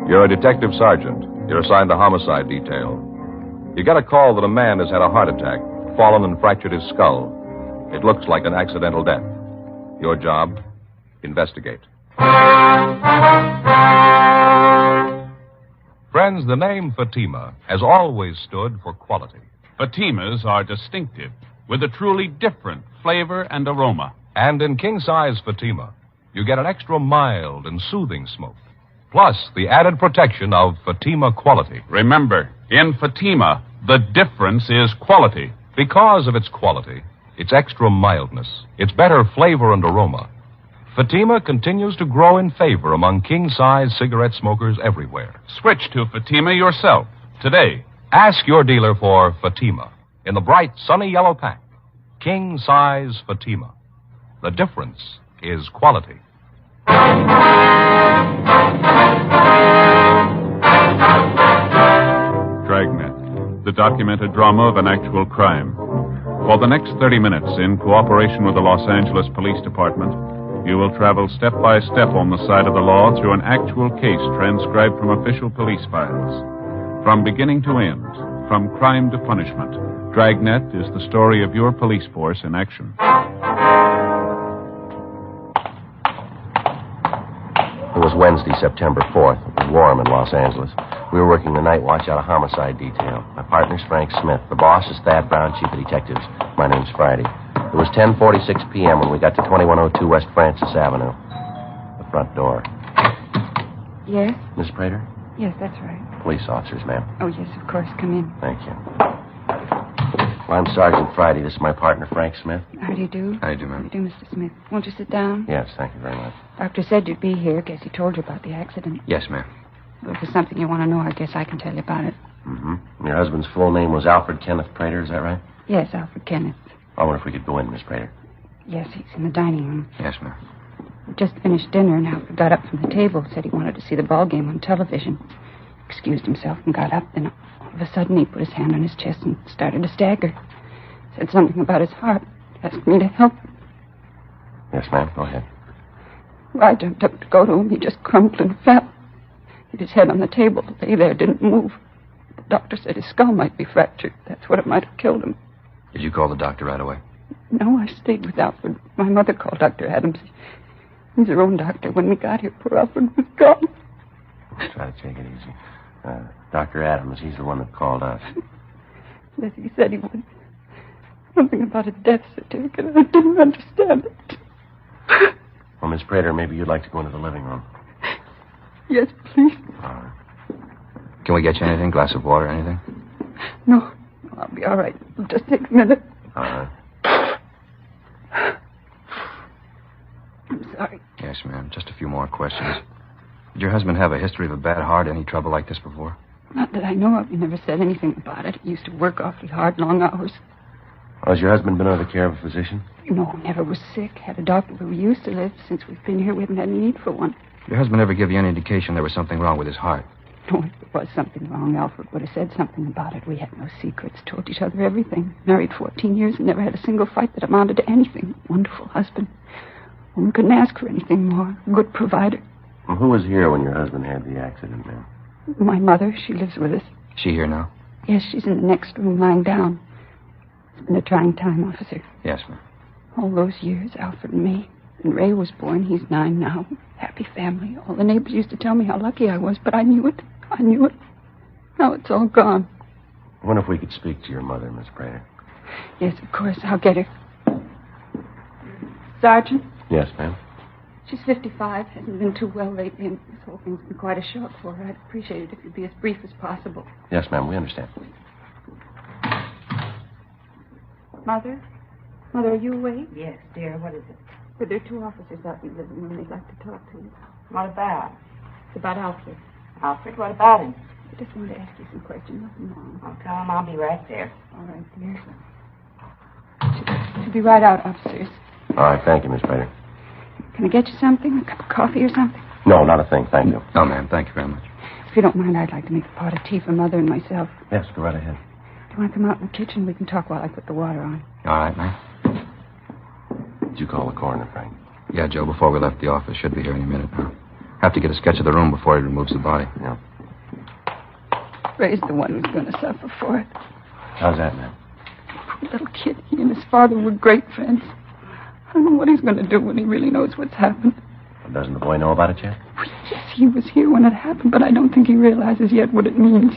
You're a detective sergeant. You're assigned to homicide detail. You get a call that a man has had a heart attack, fallen and fractured his skull. It looks like an accidental death. Your job, investigate. Friends, the name Fatima has always stood for quality. Fatimas are distinctive, with a truly different flavor and aroma. And in king-size Fatima, you get an extra mild and soothing smoke, plus the added protection of Fatima quality. Remember, in Fatima, the difference is quality. Because of its quality, its extra mildness, its better flavor and aroma, Fatima continues to grow in favor among king-size cigarette smokers everywhere. Switch to Fatima yourself today. Ask your dealer for Fatima in the bright, sunny yellow pack. King-size Fatima. The difference is quality. Dragnet, the documented drama of an actual crime. For the next 30 minutes, in cooperation with the Los Angeles Police Department, you will travel step by step on the side of the law through an actual case transcribed from official police files. From beginning to end, from crime to punishment, Dragnet is the story of your police force in action. It was Wednesday, September 4th. It was warm in Los Angeles. We were working the night watch out of homicide detail. My partner's Frank Smith. The boss is Thad Brown, chief of detectives. My name's Friday. It was 10:46 p.m. when we got to 2102 West Francis Avenue. The front door. Yes? Miss Prater? Yes, that's right. Police officers, ma'am. Oh, yes, of course. Come in. Thank you. Well, I'm Sergeant Friday. This is my partner, Frank Smith. How do you do? How do you do, ma'am? How do you do, Mr. Smith? Won't you sit down? Yes, thank you very much. Doctor said you'd be here. Guess he told you about the accident. Yes, ma'am. Well, if there's something you want to know, I guess I can tell you about it. Mm-hmm. Your husband's full name was Alfred Kenneth Prater, is that right? Yes, Alfred Kenneth. I wonder if we could go in, Miss Prater. Yes, he's in the dining room. Yes, ma'am. We just finished dinner, and Alfred got up from the table, said he wanted to see the ball game on television. Excused himself and got up, then all of a sudden he put his hand on his chest and started to stagger. Said something about his heart. Asked me to help him. Yes, ma'am. Go ahead. Well, I jumped up to go to him. He just crumpled and fell. Hit his head on the table. Lay there, didn't move. The doctor said his skull might be fractured. That's what it might have killed him. Did you call the doctor right away? No, I stayed with Alfred. My mother called Dr. Adams. He's her own doctor. When we got here, poor Alfred was gone. Try to take it easy. Dr. Adams, he's the one that called us. Yes, he said he would. Something about a death certificate. I didn't understand it. Well, Miss Prater, maybe you'd like to go into the living room. Yes, please. All right. Can we get you anything? Glass of water, anything? No, I'll be all right. It'll just take a minute. All right. I'm sorry. Yes, ma'am. Just a few more questions. Did your husband have a history of a bad heart, any trouble like this before? Not that I know of. He never said anything about it. He used to work awfully hard, long hours. Has your husband been under the care of a physician? No, never was sick. Had a doctor where we used to live. Since we've been here, we haven't had any need for one. Did your husband ever give you any indication there was something wrong with his heart? No, if there was something wrong, Alfred would have said something about it. We had no secrets, told each other everything. Married 14 years and never had a single fight that amounted to anything. Wonderful husband. One couldn't ask for anything more. Good provider. Well, who was here when your husband had the accident, ma'am? My mother, she lives with us. Is she here now? Yes, she's in the next room lying down. It's been a trying time, officer. Yes, ma'am. All those years, Alfred and me. When Ray was born, he's 9 now. Happy family. All the neighbors used to tell me how lucky I was, but I knew it. I knew it. Now it's all gone. I wonder if we could speak to your mother, Miss Prater. Yes, of course. I'll get her. Sergeant? Yes, ma'am. She's 55. Hasn't been too well lately, and this whole thing's been quite a shock for her. I'd appreciate it if you'd be as brief as possible. Yes, ma'am. We understand. Mother? Mother, are you awake? Yes, dear. What is it? Well, there are 2 officers out in the living room. They'd like to talk to you. What about? It's about Alfred. Alfred, what about him? I just wanted to ask you some questions. Nothing wrong. I'll tell him I'll be right there. All right, dear. She'll be right out, officers. All right, thank you, Miss Prater. Can I get you something? A cup of coffee or something? No, not a thing, thank you. No, ma'am, thank you very much. If you don't mind, I'd like to make a pot of tea for Mother and myself. Yes, go right ahead. Do you want to come out in the kitchen? We can talk while I put the water on. All right, ma'am. Did you call the coroner, Frank? Yeah, Joe, before we left the office. Should be here any minute now. Have to get a sketch of the room before he removes the body. Yeah. Ray's the one who's going to suffer for it. How's that, ma'am? Poor little kid. He and his father were great friends. I don't know what he's going to do when he really knows what's happened. Well, doesn't the boy know about it yet? Yes, he was here when it happened, but I don't think he realizes yet what it means.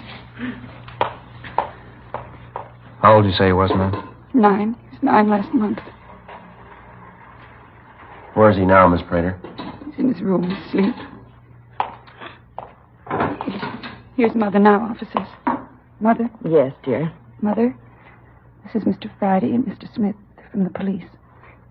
How old did you say he was, ma'am? 9. He was 9 last month. Where is he now, Miss Prater? He's in his room, asleep. Here's Mother now, officers. Mother? Yes, dear. Mother, this is Mr. Friday and Mr. Smith from the police.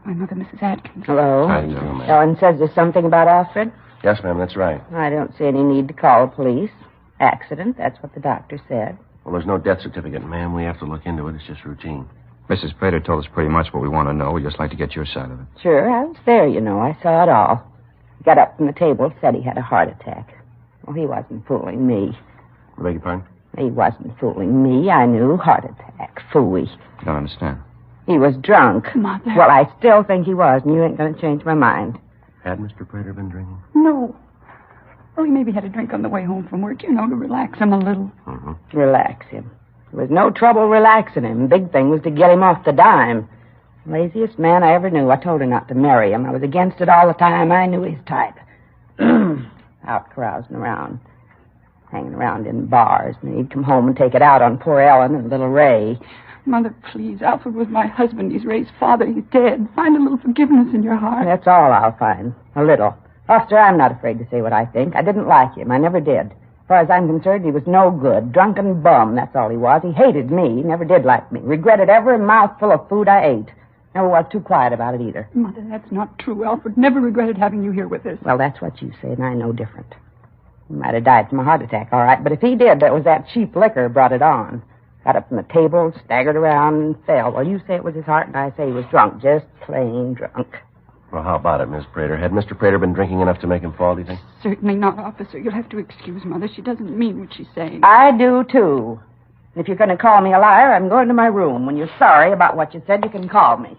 My mother, Mrs. Atkins. Hello. How do you do, ma'am? Ellen says there's something about Alfred. Yes, ma'am, that's right. I don't see any need to call the police. Accident, that's what the doctor said. Well, there's no death certificate, ma'am. We have to look into it. It's just routine. Mrs. Prater told us pretty much what we want to know. We'd just like to get your side of it. Sure, I was there, you know. I saw it all. He got up from the table, said he had a heart attack. Well, he wasn't fooling me. I beg your pardon? He wasn't fooling me. I knew. Heart attack. Phooey. Don't understand. He was drunk. Mother. Well, I still think he was, and you ain't going to change my mind. Had Mr. Prater been drinking? No. Well, he maybe had a drink on the way home from work, you know, to relax him a little. Mm-hmm. Relax him. There was no trouble relaxing him. Big thing was to get him off the dime. Laziest man I ever knew. I told her not to marry him. I was against it all the time. I knew his type. Out carousing around. Hanging around in bars. And he'd come home and take it out on poor Ellen and little Ray. Mother, please. Alfred was my husband. He's Ray's father. He's dead. Find a little forgiveness in your heart. That's all I'll find. A little. Officer, I'm not afraid to say what I think. I didn't like him. I never did. As far as I'm concerned, he was no good. Drunken bum, that's all he was. He hated me. He never did like me. Regretted every mouthful of food I ate. Never was too quiet about it either. Mother, that's not true. Alfred never regretted having you here with us. Well, that's what you say, and I know different. He might have died from a heart attack, all right, but if he did, that was that cheap liquor brought it on. Got up from the table, staggered around, and fell. Well, you say it was his heart, and I say he was drunk. Just plain drunk. Well, how about it, Miss Prater? Had Mr. Prater been drinking enough to make him fall, do you think? Certainly not, officer. You'll have to excuse Mother. She doesn't mean what she's saying. I do, too. If you're going to call me a liar, I'm going to my room. When you're sorry about what you said, you can call me.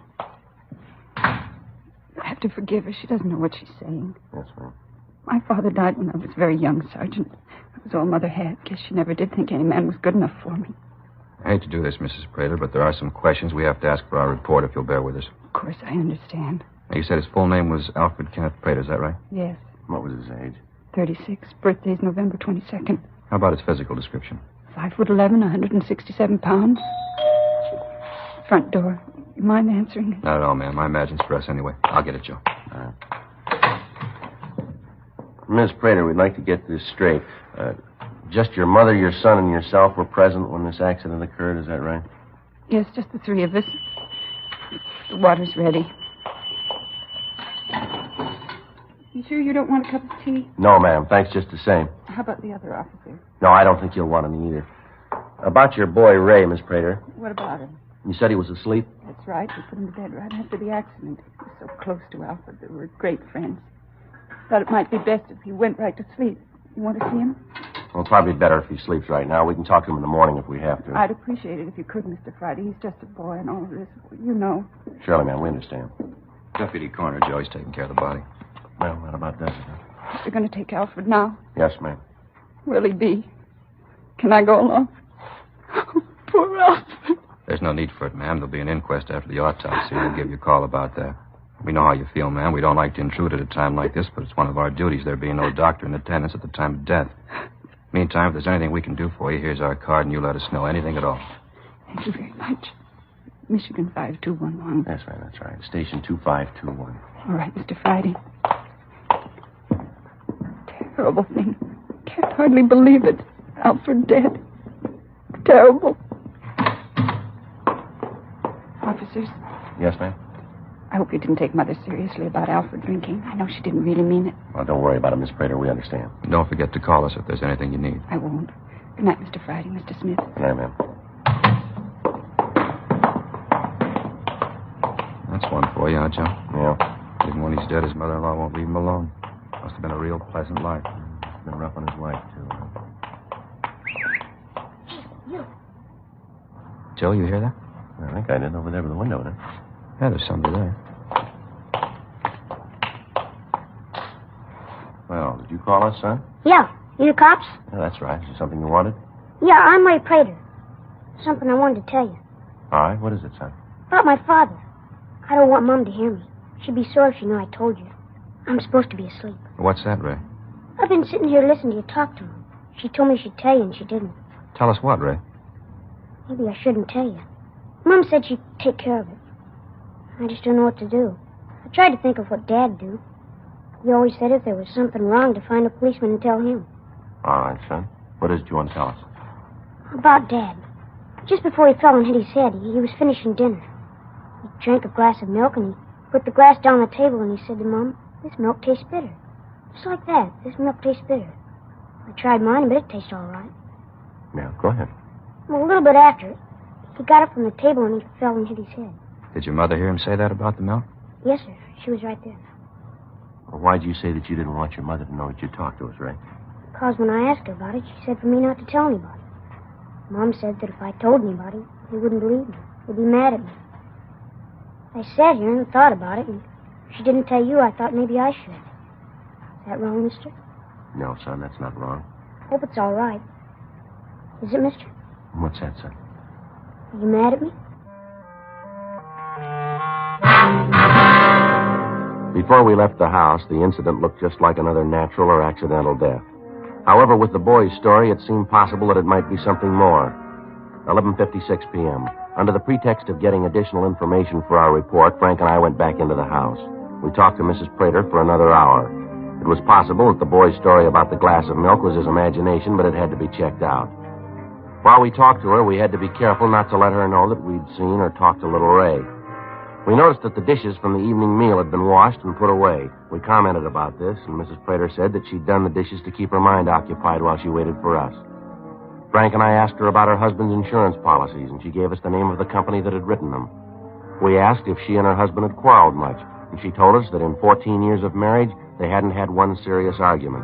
You'll have to forgive her. She doesn't know what she's saying. Yes, ma'am. My father died when I was very young, Sergeant. That was all Mother had. Guess she never did think any man was good enough for me. I hate to do this, Mrs. Prater, but there are some questions we have to ask for our report, if you'll bear with us. Of course, I understand. You said his full name was Alfred Kenneth Prater, is that right? Yes. What was his age? 36. Birthday's November 22nd. How about his physical description? 5'11", 167 pounds. Front door. You mind answering it? Not at all, ma'am. My imagine's for us anyway. I'll get it, Joe. All right. Miss Prater, we'd like to get this straight. Just your mother, your son, and yourself were present when this accident occurred, is that right? Yes, just the three of us. The water's ready. You sure you don't want a cup of tea? No, ma'am. Thanks just the same. How about the other officer? No, I don't think you'll want any either. About your boy, Ray, Miss Prater. What about him? You said he was asleep? That's right. We put him to bed right after the accident. He was so close to Alfred. They were great friends. Thought it might be best if he went right to sleep. You want to see him? Well, probably better if he sleeps right now. We can talk to him in the morning if we have to. I'd appreciate it if you could, Mr. Friday. He's just a boy and all of this. You know. Surely, ma'am. We understand. Deputy Coroner Joey's taking care of the body. Well, that about does it, huh? You're going to take Alfred now? Yes, ma'am. Will he be? Can I go along? Poor Alfred. There's no need for it, ma'am. There'll be an inquest after the autopsy. We'll give you a call about that. We know how you feel, ma'am. We don't like to intrude at a time like this, but it's one of our duties, there being no doctor in attendance at the time of death. Meantime, if there's anything we can do for you, here's our card, and you let us know anything at all. Thank you very much. Michigan 5211. That's right, that's right. Station 2521. All right, Mr. Friday. Terrible thing. Can't hardly believe it. Alfred dead. Terrible. Officers. Yes, ma'am? I hope you didn't take Mother seriously about Alfred drinking. I know she didn't really mean it. Well, don't worry about it, Miss Prater. We understand. And don't forget to call us if there's anything you need. I won't. Good night, Mr. Friday, Mr. Smith. Good night, ma'am. That's one for you, huh, Joe? Yeah. Even when he's dead, his mother-in-law won't leave him alone. Must have been a real pleasant life. Been rough on his wife, too. You. Joe, you hear that? I think I did over there by the window, didn't I? Yeah, there's somebody there. Well, did you call us, son? Yeah. You the cops? Yeah, that's right. Is there something you wanted? Yeah, I'm Ray Prater. Something I wanted to tell you. All right. What is it, son? About my father. I don't want Mom to hear me. She'd be sore if she knew I told you. I'm supposed to be asleep. What's that, Ray? I've been sitting here listening to you talk to him. She told me she'd tell you, and she didn't. Tell us what, Ray? Maybe I shouldn't tell you. Mom said she'd take care of it. I just don't know what to do. I tried to think of what Dad'd do. He always said if there was something wrong to find a policeman and tell him. All right, son. What is it you want to tell us? About Dad. Just before he fell and hit his head, he was finishing dinner. He drank a glass of milk, and he put the glass down on the table, and he said to Mom, "This milk tastes bitter." Just like that. This milk tastes bitter. I tried mine, but it tastes all right. Yeah, go ahead. Well, a little bit after it, he got up from the table, and he fell and hit his head. Did your mother hear him say that about the milk? Yes, sir. She was right there. Well, why'd you say that you didn't want your mother to know that you talked to us, Ray? Because when I asked her about it, she said for me not to tell anybody. Mom said that if I told anybody, he wouldn't believe me. He'd be mad at me. I sat here and thought about it, and if she didn't tell you, I thought maybe I should. Is that wrong, mister? No, son, that's not wrong. Hope it's all right. Is it, mister? What's that, son? Are you mad at me? Before we left the house, the incident looked just like another natural or accidental death. However, with the boy's story, it seemed possible that it might be something more. 11:56 p.m. Under the pretext of getting additional information for our report, Frank and I went back into the house. We talked to Mrs. Prater for another hour. It was possible that the boy's story about the glass of milk was his imagination, but it had to be checked out. While we talked to her, we had to be careful not to let her know that we'd seen or talked to little Ray. We noticed that the dishes from the evening meal had been washed and put away. We commented about this, and Mrs. Prater said that she'd done the dishes to keep her mind occupied while she waited for us. Frank and I asked her about her husband's insurance policies, and she gave us the name of the company that had written them. We asked if she and her husband had quarreled much, and she told us that in 14 years of marriage, they hadn't had one serious argument.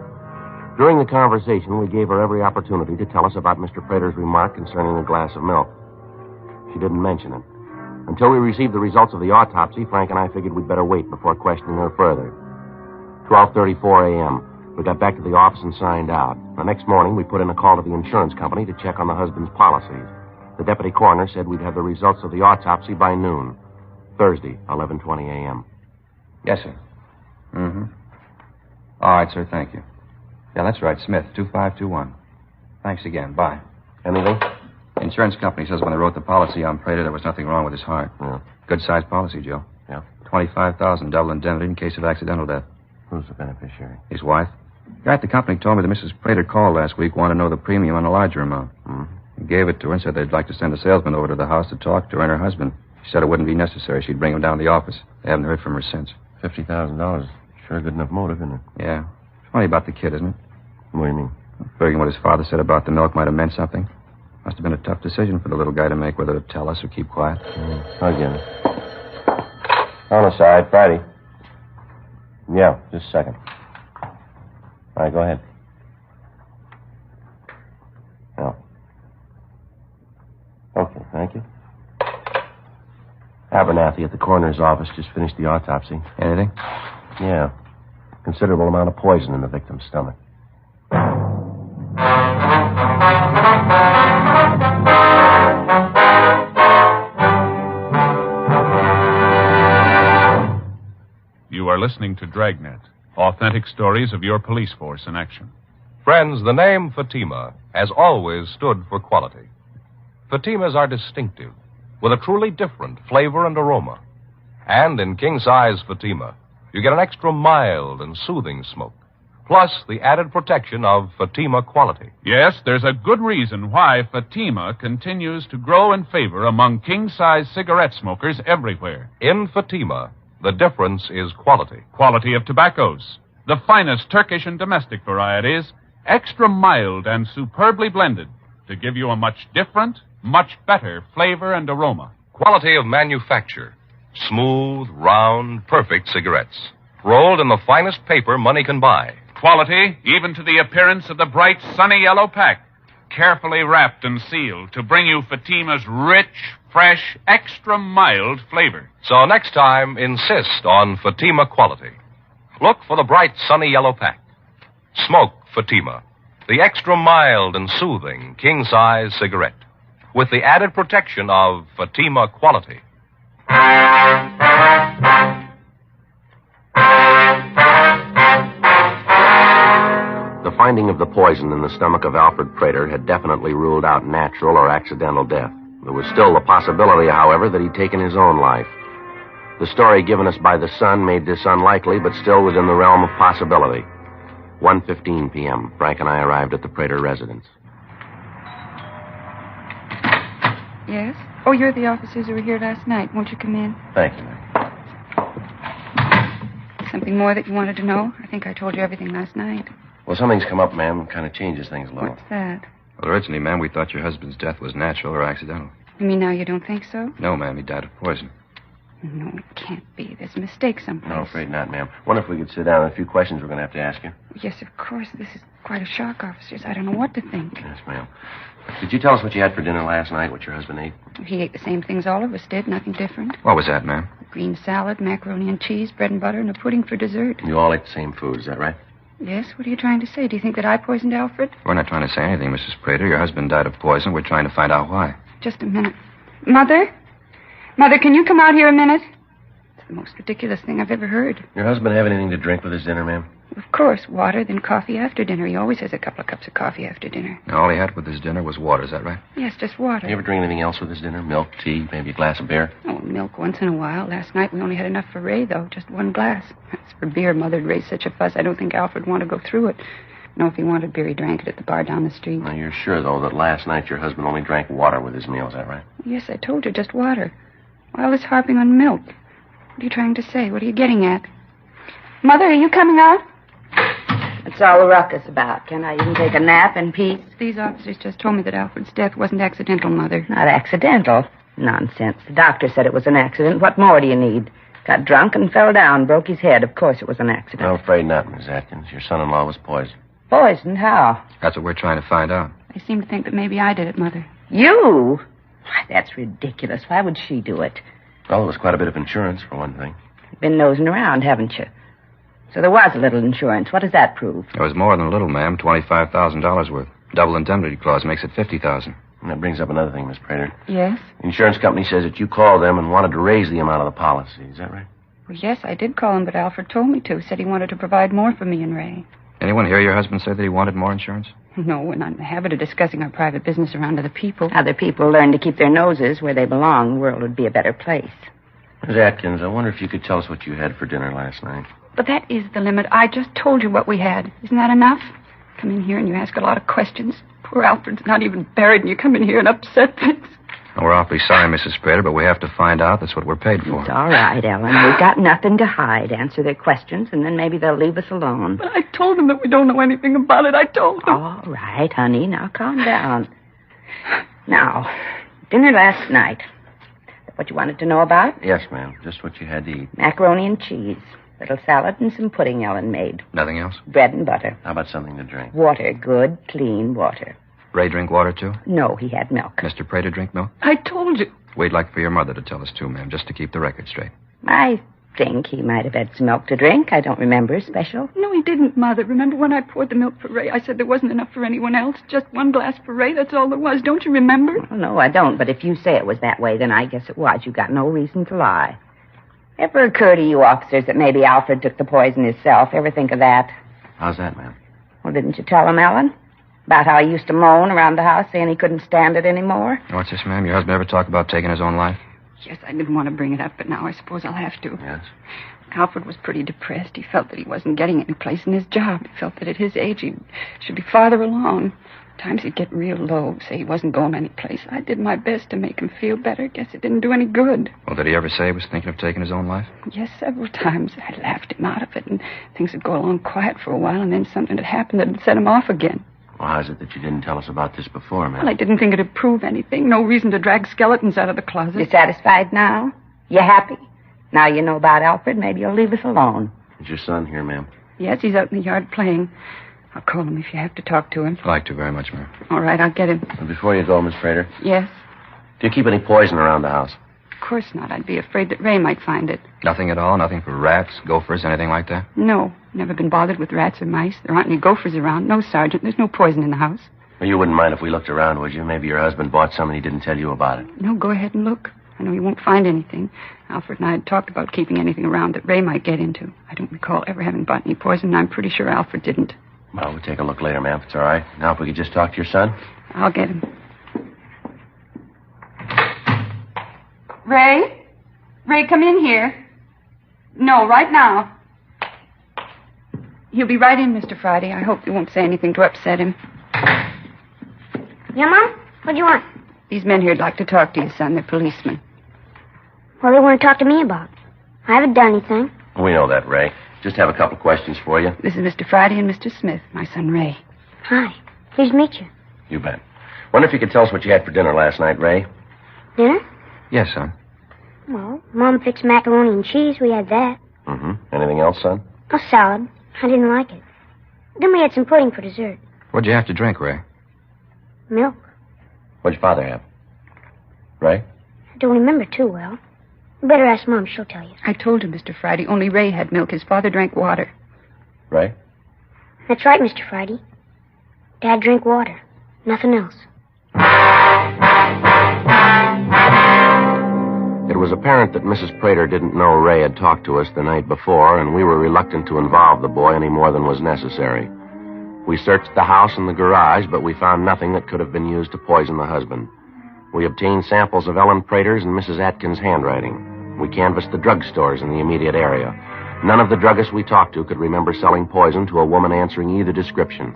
During the conversation, we gave her every opportunity to tell us about Mr. Prater's remark concerning a glass of milk. She didn't mention it. Until we received the results of the autopsy, Frank and I figured we'd better wait before questioning her further. 12:34 a.m. We got back to the office and signed out. The next morning, we put in a call to the insurance company to check on the husband's policies. The deputy coroner said we'd have the results of the autopsy by noon. Thursday, 11:20 a.m. Yes, sir. Mm-hmm. All right, sir, thank you. Yeah, that's right, Smith, 2521. Thanks again. Bye. Anything? The insurance company says when they wrote the policy on Prater, there was nothing wrong with his heart. Yeah. Good-sized policy, Joe. Yeah. $25,000 double indemnity in case of accidental death. Who's the beneficiary? His wife. The guy at the company told me that Mrs. Prater called last week, wanted to know the premium on a larger amount. Mm-hmm. He gave it to her and said they'd like to send a salesman over to the house to talk to her and her husband. She said it wouldn't be necessary. She'd bring him down to the office. They haven't heard from her since. $50,000. Sure good enough motive, isn't it? Yeah. Funny about the kid, isn't it? What do you mean? Figuring what his father said about the milk might have meant something. Must have been a tough decision for the little guy to make, whether to tell us or keep quiet. I'll get it. On the side, Friday. Yeah, just a second. All right, go ahead. Yeah. Okay, thank you. Abernathy at the coroner's office just finished the autopsy. Anything? Yeah. Considerable amount of poison in the victim's stomach. You are listening to Dragnet, authentic stories of your police force in action. Friends, the name Fatima has always stood for quality. Fatimas are distinctive, with a truly different flavor and aroma. And in king-size Fatima, you get an extra mild and soothing smoke, plus the added protection of Fatima quality. Yes, there's a good reason why Fatima continues to grow in favor among king-size cigarette smokers everywhere. In Fatima, the difference is quality. Quality of tobaccos. The finest Turkish and domestic varieties, extra mild and superbly blended to give you a much different, much better flavor and aroma. Quality of manufacture. Smooth, round, perfect cigarettes. Rolled in the finest paper money can buy. Quality, even to the appearance of the bright, sunny yellow pack. Carefully wrapped and sealed to bring you Fatima's rich, fresh, extra mild flavor. So next time, insist on Fatima quality. Look for the bright, sunny yellow pack. Smoke Fatima, the extra mild and soothing king-size cigarette, with the added protection of Fatima quality. The finding of the poison in the stomach of Alfred Prater had definitely ruled out natural or accidental death. There was still the possibility, however, that he'd taken his own life. The story given us by the Sun made this unlikely, but still within the realm of possibility. 1:15 p.m. Frank and I arrived at the Prater residence. Yes? Oh, you're the officers who were here last night. Won't you come in? Thank you, ma'am. Something more that you wanted to know? I think I told you everything last night. Well, something's come up, ma'am. Kind of changes things a little. What's that? Well, originally, ma'am, we thought your husband's death was natural or accidental. You mean now you don't think so? No, ma'am, he died of poison. No, it can't be. There's a mistake someplace. No, afraid not, ma'am. Wonder if we could sit down. A few questions we're going to have to ask you. Yes, of course. This is quite a shock, officers. I don't know what to think. Yes, ma'am. Did you tell us what you had for dinner last night, what your husband ate? He ate the same things all of us did, nothing different. What was that, ma'am? Green salad, macaroni and cheese, bread and butter, and a pudding for dessert. You all ate the same food, is that right? Yes, what are you trying to say? Do you think that I poisoned Alfred? We're not trying to say anything, Mrs. Prater. Your husband died of poison. We're trying to find out why. Just a minute. Mother? Mother, can you come out here a minute? It's the most ridiculous thing I've ever heard. Your husband have anything to drink with his dinner, ma'am? Of course, water, then coffee after dinner. He always has a couple of cups of coffee after dinner. Now, all he had with his dinner was water, is that right? Yes, just water. You ever drink anything else with his dinner? Milk, tea, maybe a glass of beer? Oh, milk once in a while. Last night we only had enough for Ray, though. Just one glass. As for beer, Mother'd raised such a fuss, I don't think Alfred wanted to go through it. No, if he wanted beer, he drank it at the bar down the street. Now, you're sure, though, that last night your husband only drank water with his meal, is that right? Yes, I told you, just water. Why all this harping on milk? What are you trying to say? What are you getting at? Mother, are you coming out? That's all the ruckus about. Can I even take a nap in peace? These officers just told me that Alfred's death wasn't accidental, Mother. Not accidental? Nonsense. The doctor said it was an accident. What more do you need? Got drunk and fell down, broke his head. Of course it was an accident. I'm afraid not, Miss Atkins. Your son-in-law was poisoned. Poisoned? How? That's what we're trying to find out. They seem to think that maybe I did it, Mother. You? Why, that's ridiculous. Why would she do it? Well, there was quite a bit of insurance, for one thing. You've been nosing around, haven't you? So there was a little insurance. What does that prove? It was more than a little, ma'am. $25,000 worth. Double indemnity clause makes it $50,000. And that brings up another thing, Miss Prater. Yes? The insurance company says that you called them and wanted to raise the amount of the policy. Is that right? Well, yes, I did call him, but Alfred told me to. Said he wanted to provide more for me and Ray. Anyone hear your husband say that he wanted more insurance? No, we're not in the habit of discussing our private business around other people. Other people learn to keep their noses where they belong. The world would be a better place. Miss Atkins, I wonder if you could tell us what you had for dinner last night. But that is the limit. I just told you what we had. Isn't that enough? Come in here and you ask a lot of questions. Poor Alfred's not even buried and you come in here and upset things. We're awfully sorry, Mrs. Prater, but we have to find out. That's what we're paid for. It's all right, Ellen. We've got nothing to hide. Answer their questions, and then maybe they'll leave us alone. But I told them that we don't know anything about it. I told them. All right, honey. Now, calm down. Now, dinner last night. What you wanted to know about? Yes, ma'am. Just what you had to eat. Macaroni and cheese. Little salad and some pudding Ellen made. Nothing else? Bread and butter. How about something to drink? Water. Good, clean water. Ray drink water, too? No, he had milk. Mr. Prater drink milk? I told you. We'd like for your mother to tell us, too, ma'am, just to keep the record straight. I think he might have had some milk to drink. I don't remember special. No, he didn't, Mother. Remember when I poured the milk for Ray? I said there wasn't enough for anyone else. Just one glass for Ray. That's all there was. Don't you remember? Oh, no, I don't. But if you say it was that way, then I guess it was. You got no reason to lie. Ever occur to you officers that maybe Alfred took the poison himself? Ever think of that? How's that, ma'am? Well, didn't you tell him, Ellen? About how he used to moan around the house saying he couldn't stand it anymore? What's this, ma'am? Your husband ever talk about taking his own life? Yes, I didn't want to bring it up, but now I suppose I'll have to. Yes? Alfred was pretty depressed. He felt that he wasn't getting any place in his job. He felt that at his age he should be farther along. Times he'd get real low, say he wasn't going any place. I did my best to make him feel better. Guess it didn't do any good. Well, did he ever say he was thinking of taking his own life? Yes, several times. I laughed him out of it, and things would go along quiet for a while, and then something would happen that would set him off again. Well, how is it that you didn't tell us about this before, ma'am? Well, I didn't think it'd prove anything. No reason to drag skeletons out of the closet. You satisfied now? You happy? Now you know about Alfred, maybe you'll leave us alone. Is your son here, ma'am? Yes, he's out in the yard playing. I'll call him if you have to talk to him. I'd like to very much, ma'am. All right, I'll get him. And before you go, Miss Prater, Yes? do you keep any poison around the house? Of course not. I'd be afraid that Ray might find it. Nothing at all? Nothing for rats, gophers, anything like that? No, never been bothered with rats or mice. There aren't any gophers around. No, Sergeant. There's no poison in the house. Well, you wouldn't mind if we looked around, would you? Maybe your husband bought some and he didn't tell you about it. No, go ahead and look. I know you won't find anything. Alfred and I had talked about keeping anything around that Ray might get into. I don't recall ever having bought any poison, and I'm pretty sure Alfred didn't. Well, we'll take a look later, ma'am, if it's all right. Now, if we could just talk to your son. I'll get him. Ray? Ray, come in here. No, right now. He'll be right in, Mr. Friday. I hope you won't say anything to upset him. Yeah, Mom? What do you want? These men here'd like to talk to you, son. They're policemen. What do they want to talk to me about? I haven't done anything. We know that, Ray. Just have a couple questions for you. This is Mr. Friday and Mr. Smith, my son Ray. Hi. Pleased to meet you. You bet. Wonder if you could tell us what you had for dinner last night, Ray? Dinner? Yes, son. Well, Mom fixed macaroni and cheese. We had that. Mm-hmm. Anything else, son? A salad. I didn't like it. Then we had some pudding for dessert. What'd you have to drink, Ray? Milk. What'd your father have? Ray? I don't remember too well. You better ask Mom. She'll tell you. I told him, Mr. Friday, only Ray had milk. His father drank water. Ray? That's right, Mr. Friday. Dad drank water. Nothing else. It was apparent that Mrs. Prater didn't know Ray had talked to us the night before, and we were reluctant to involve the boy any more than was necessary. We searched the house and the garage, but we found nothing that could have been used to poison the husband. We obtained samples of Ellen Prater's and Mrs. Atkins' handwriting. We canvassed the drugstores in the immediate area. None of the druggists we talked to could remember selling poison to a woman answering either description.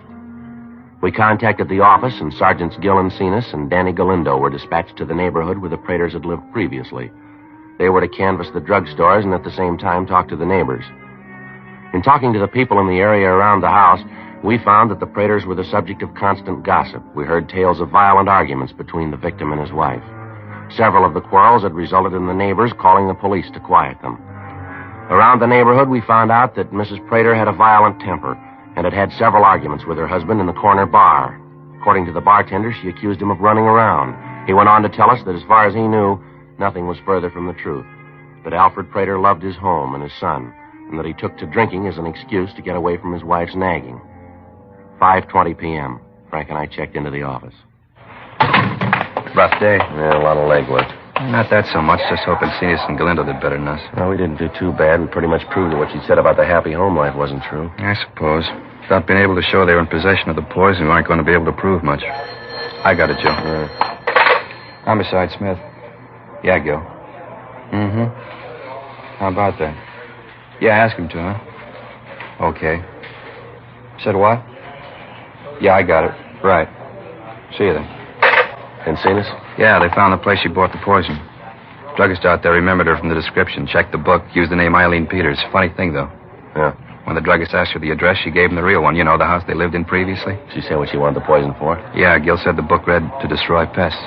We contacted the office, and Sergeants Gill and Cenas and Danny Galindo were dispatched to the neighborhood where the Praters had lived previously. They were to canvass the drugstores and at the same time talk to the neighbors. In talking to the people in the area around the house, we found that the Praters were the subject of constant gossip. We heard tales of violent arguments between the victim and his wife. Several of the quarrels had resulted in the neighbors calling the police to quiet them. Around the neighborhood, we found out that Mrs. Prater had a violent temper and had had several arguments with her husband in the corner bar. According to the bartender, she accused him of running around. He went on to tell us that as far as he knew, nothing was further from the truth. That Alfred Prater loved his home and his son, and that he took to drinking as an excuse to get away from his wife's nagging. 5:20 p.m. Frank and I checked into the office. Rough day. Yeah, a lot of legwork. Not that so much. Just hoping Cenas and Galindo did better than us. Well, we didn't do too bad. We pretty much proved that what she said about the happy home life wasn't true. I suppose. Without being able to show they were in possession of the poison, we aren't going to be able to prove much. I got it, Joe. I'm beside Smith. Yeah, Gil. Mm-hmm. How about that? Yeah, ask him to, huh? Okay. Said what? Yeah, I got it. Right. See you then. And Cenas? Yeah, they found the place she bought the poison. Druggist out there remembered her from the description, checked the book, used the name Eileen Peters. Funny thing, though. Yeah. When the druggist asked her the address, she gave him the real one. You know, the house they lived in previously. She said what she wanted the poison for? Yeah, Gil said the book read to destroy pests.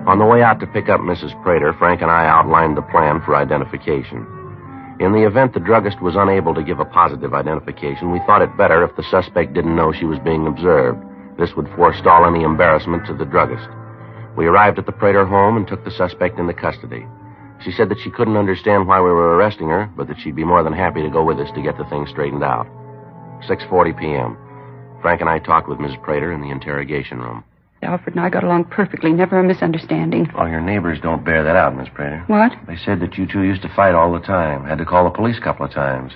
On the way out to pick up Mrs. Prater, Frank and I outlined the plan for identification. In the event the druggist was unable to give a positive identification, we thought it better if the suspect didn't know she was being observed. This would forestall any embarrassment to the druggist. We arrived at the Prater home and took the suspect into custody. She said that she couldn't understand why we were arresting her, but that she'd be more than happy to go with us to get the thing straightened out. 6:40 p.m. Frank and I talked with Mrs. Prater in the interrogation room. Alfred and I got along perfectly, never a misunderstanding. Oh, your neighbors don't bear that out, Miss Prater. What? They said that you two used to fight all the time. Had to call the police a couple of times.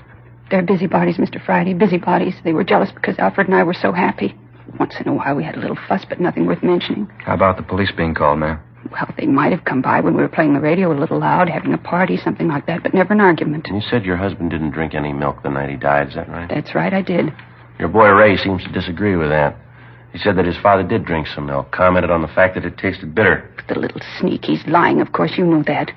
They're busybodies, Mr. Friday, busybodies. They were jealous because Alfred and I were so happy. Once in a while we had a little fuss, but nothing worth mentioning. How about the police being called, ma'am? Well, they might have come by when we were playing the radio a little loud, having a party, something like that, but never an argument. And you said your husband didn't drink any milk the night he died, is that right? That's right, I did. Your boy Ray seems to disagree with that. He said that his father did drink some milk, commented on the fact that it tasted bitter. But the little sneak, he's lying, of course, you knew that.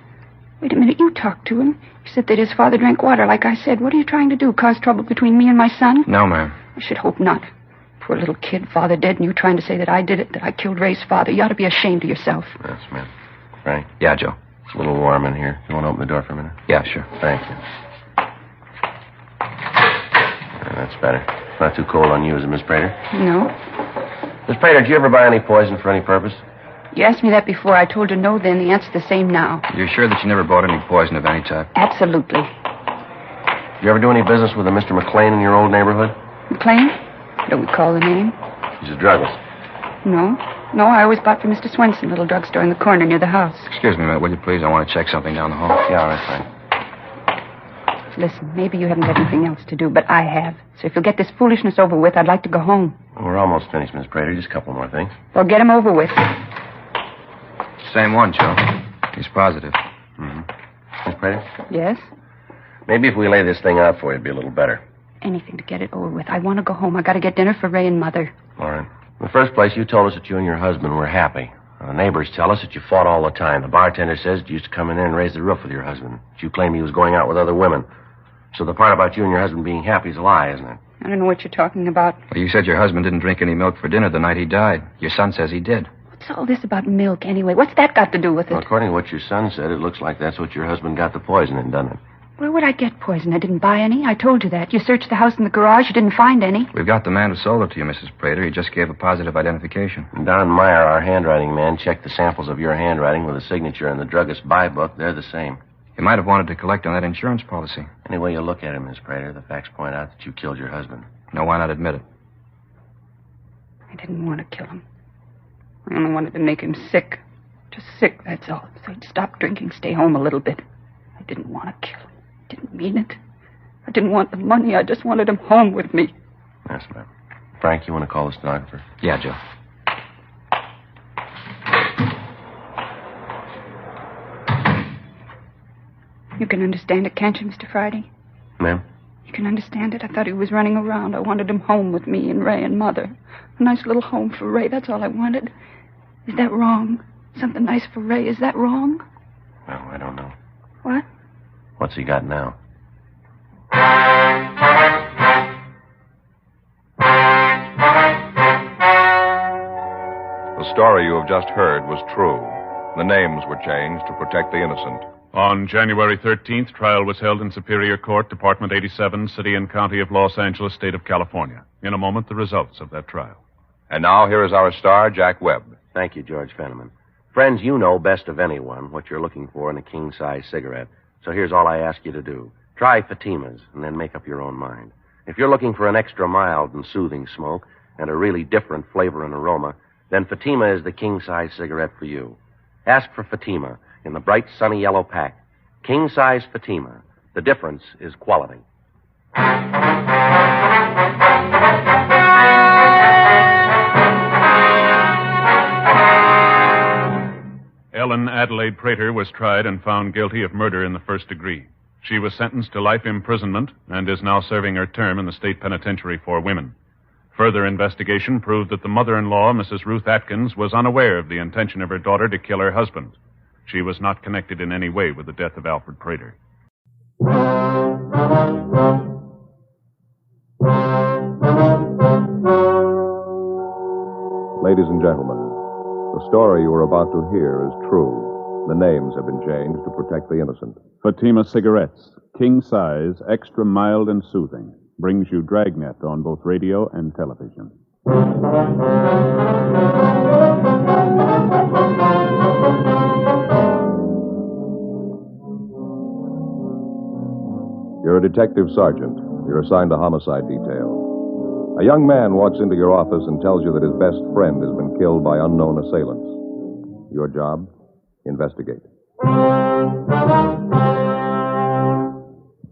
Wait a minute, you talked to him. He said that his father drank water, like I said. What are you trying to do, cause trouble between me and my son? No, ma'am. I should hope not. Poor little kid, father dead, and you trying to say that I did it, that I killed Ray's father. You ought to be ashamed of yourself. Yes, ma'am. Frank? Yeah, Joe. It's a little warm in here. You want to open the door for a minute? Yeah, sure. Thank you. That's better. Not too cold on you, is it, Miss Prater? No. Miss Prater, did you ever buy any poison for any purpose? You asked me that before. I told you no then. The answer's the same now. You're sure that you never bought any poison of any type? Absolutely. Did you ever do any business with a Mr. McLean in your old neighborhood? McLean? Don't recall the name. He's a druggist. No. No, I always bought from Mr. Swenson, little drugstore in the corner near the house. Excuse me a minute, will you please? I want to check something down the hall. Yeah, all right, fine. Listen, maybe you haven't got anything else to do, but I have. So if you'll get this foolishness over with, I'd like to go home. Well, we're almost finished, Miss Prater. Just a couple more things. Well, get 'em over with. Same one, Joe. He's positive. Mm-hmm. Miss Prater? Yes? Maybe if we lay this thing out for you, it'd be a little better. Anything to get it over with. I want to go home. I got to get dinner for Ray and Mother. All right. In the first place, you told us that you and your husband were happy. The neighbors tell us that you fought all the time. The bartender says that you used to come in there and raise the roof with your husband. That you claim he was going out with other women. So the part about you and your husband being happy is a lie, isn't it? I don't know what you're talking about. Well, you said your husband didn't drink any milk for dinner the night he died. Your son says he did. What's all this about milk, anyway? What's that got to do with it? Well, according to what your son said, it looks like that's what your husband got the poison in, doesn't it? Where would I get poison? I didn't buy any. I told you that. You searched the house and the garage. You didn't find any. We've got the man who sold it to you, Mrs. Prater. He just gave a positive identification. And Don Meyer, our handwriting man, checked the samples of your handwriting with a signature in the druggist's buy book. They're the same. He might have wanted to collect on that insurance policy. Any way you look at it, Miss Prater, the facts point out that you killed your husband. No, why not admit it? I didn't want to kill him. I only wanted to make him sick. Just sick, that's all. So he'd stop drinking, stay home a little bit. I didn't want to kill him. Didn't mean it. I didn't want the money. I just wanted him home with me. Yes, ma'am. Frank, you want to call the stenographer? Yeah, Joe. You can understand it, can't you, Mr. Friday? Ma'am? You can understand it? I thought he was running around. I wanted him home with me and Ray and Mother. A nice little home for Ray. That's all I wanted. Is that wrong? Something nice for Ray. Is that wrong? Well, I don't know. What? What's he got now? The story you have just heard was true. The names were changed to protect the innocent. On January 13th, trial was held in Superior Court, Department 87, City and County of Los Angeles, State of California. In a moment, the results of that trial. And now, here is our star, Jack Webb. Thank you, George Fenneman. Friends, you know best of anyone what you're looking for in a king-size cigarette. So here's all I ask you to do. Try Fatima's and then make up your own mind. If you're looking for an extra mild and soothing smoke and a really different flavor and aroma, then Fatima is the king-size cigarette for you. Ask for Fatima in the bright sunny yellow pack. King-size Fatima. The difference is quality. Ellen Adelaide Prater was tried and found guilty of murder in the first degree. She was sentenced to life imprisonment and is now serving her term in the state penitentiary for women. Further investigation proved that the mother-in-law, Mrs. Ruth Atkins, was unaware of the intention of her daughter to kill her husband. She was not connected in any way with the death of Alfred Prater. Ladies and gentlemen, the story you are about to hear is true. The names have been changed to protect the innocent. Fatima Cigarettes, king size, extra mild and soothing, brings you Dragnet on both radio and television. You're a detective sergeant. You're assigned to homicide detail. A young man walks into your office and tells you that his best friend has been killed by unknown assailants. Your job? Investigate.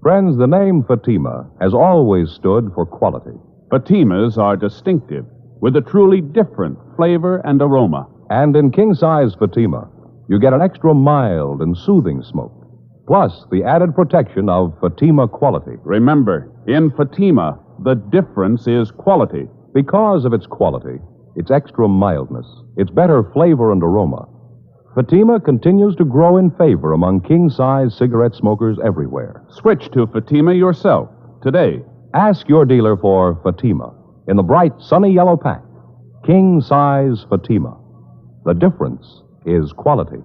Friends, the name Fatima has always stood for quality. Fatimas are distinctive, with a truly different flavor and aroma. And in king-size Fatima, you get an extra mild and soothing smoke, plus the added protection of Fatima quality. Remember, in Fatima, the difference is quality. Because of its quality, its extra mildness, its better flavor and aroma, Fatima continues to grow in favor among king-size cigarette smokers everywhere. Switch to Fatima yourself today. Ask your dealer for Fatima in the bright, sunny yellow pack. King-size Fatima. The difference is quality.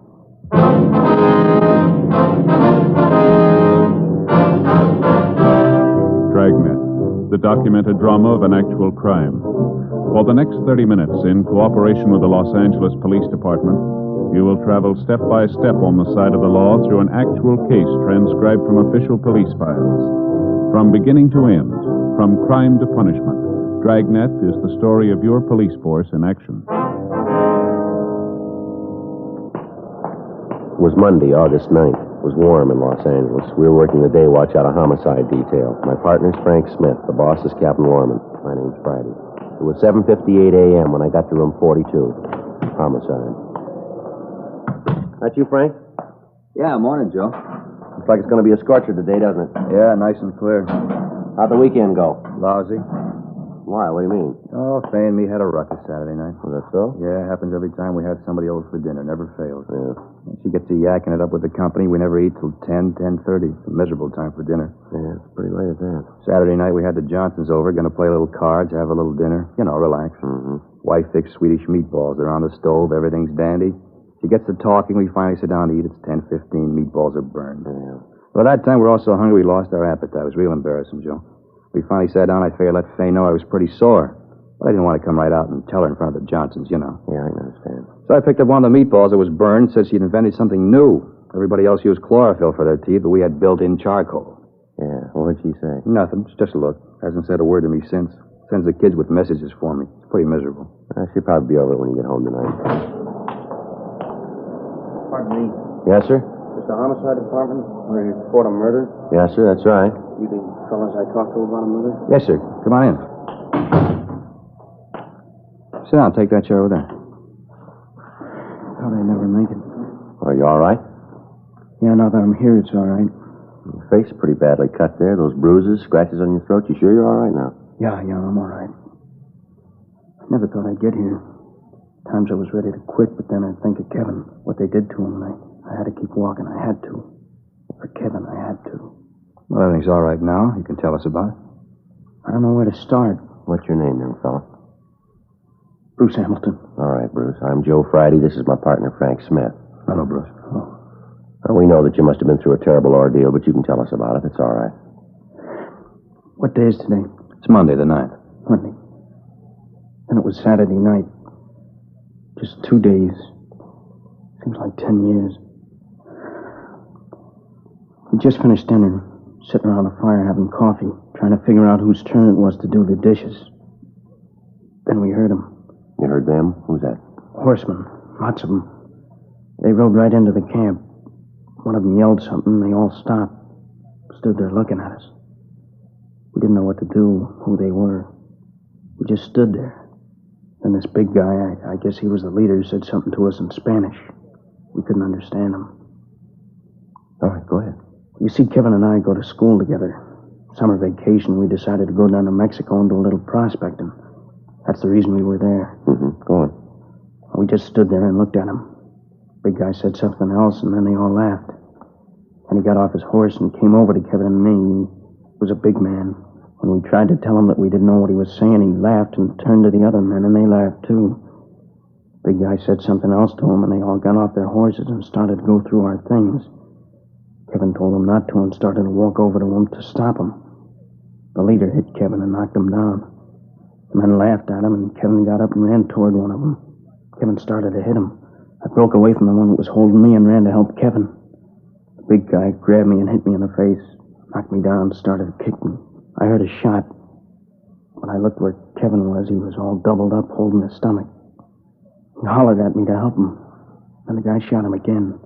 Dragnet, the documented drama of an actual crime. For the next 30 minutes, in cooperation with the Los Angeles Police Department, you will travel step by step on the side of the law through an actual case transcribed from official police files. From beginning to end, from crime to punishment, Dragnet is the story of your police force in action. It was Monday, August 9th. It was warm in Los Angeles. We were working the day watch out of homicide detail. My partner's Frank Smith. The boss is Captain Lorman. My name's Friday. It was 7:58 a.m. when I got to room 42. Homicide. That you, Frank? Yeah, morning, Joe. Looks like it's going to be a scorcher today, doesn't it? Yeah, nice and clear. How'd the weekend go? Lousy. Why? What do you mean? Oh, Faye and me had a ruckus Saturday night. Was that so? Yeah, it happens every time we have somebody over for dinner. Never fails. Yeah. She gets to yakking it up with the company. We never eat till 10, 10:30. It's a miserable time for dinner. Yeah, it's pretty late at that. Saturday night, we had the Johnsons over, going to play a little cards, have a little dinner. You know, relax. Mm-hmm. Wife fixed Swedish meatballs. They're on the stove. Everything's dandy. She gets to talking. We finally sit down to eat. It's 10:15. Meatballs are burned. Yeah. Well, that time, we're all so hungry, we lost our appetite. It was real embarrassing, Joe. We finally sat down. I figured I'd let Faye know I was pretty sore. But I didn't want to come right out and tell her in front of the Johnsons, you know. Yeah, I understand. So I picked up one of the meatballs that was burned, said she'd invented something new. Everybody else used chlorophyll for their teeth, but we had built-in charcoal. Yeah, what did she say? Nothing, just a look. Hasn't said a word to me since. Sends the kids with messages for me. It's pretty miserable. She'll probably be over when you get home tonight. Pardon me. Yes, sir? Is the homicide department where you report a murder? Yes, sir, that's right. You the fellas I talked to about a murder? Yes, sir. Come on in. Sit down. Take that chair over there. How'd I never make it? Are you all right? Yeah, now that I'm here, it's all right. Your face is pretty badly cut there. Those bruises, scratches on your throat. You sure you're all right now? Yeah, I'm all right. I never thought I'd get here. Times I was ready to quit, but then I'd think of Kevin, what they did to him, and I had to keep walking. I had to. For Kevin, I had to. Well, everything's all right now. You can tell us about it. I don't know where to start. What's your name, young fella? Bruce Hamilton. All right, Bruce. I'm Joe Friday. This is my partner, Frank Smith. Hello, Bruce. Oh. Well, we know that you must have been through a terrible ordeal, but you can tell us about it. It's all right. What day is today? It's Monday the 9th. Monday. And it was Saturday night. Just 2 days. Seems like 10 years. We just finished dinner, sitting around the fire having coffee, trying to figure out whose turn it was to do the dishes. Then we heard them. You heard them? Who's that? Horsemen. Lots of them. They rode right into the camp. One of them yelled something, and they all stopped. Stood there looking at us. We didn't know what to do, who they were. We just stood there. Then this big guy, I guess he was the leader, said something to us in Spanish. We couldn't understand him. All right, go ahead. You see, Kevin and I go to school together. Summer vacation, we decided to go down to Mexico and do a little prospecting. That's the reason we were there. Mm-hmm. Go on. We just stood there and looked at him. Big guy said something else, and then they all laughed. And he got off his horse and came over to Kevin and me. He was a big man. When we tried to tell him that we didn't know what he was saying, he laughed and turned to the other men, and they laughed too. Big guy said something else to him, and they all got off their horses and started to go through our things. Kevin told them not to and started to walk over to him to stop him. The leader hit Kevin and knocked him down. The men laughed at him, and Kevin got up and ran toward one of them. Kevin started to hit him. I broke away from the one that was holding me and ran to help Kevin. The big guy grabbed me and hit me in the face, knocked me down, started to kick me. I heard a shot. When I looked where Kevin was, he was all doubled up, holding his stomach. He hollered at me to help him. And the guy shot him again.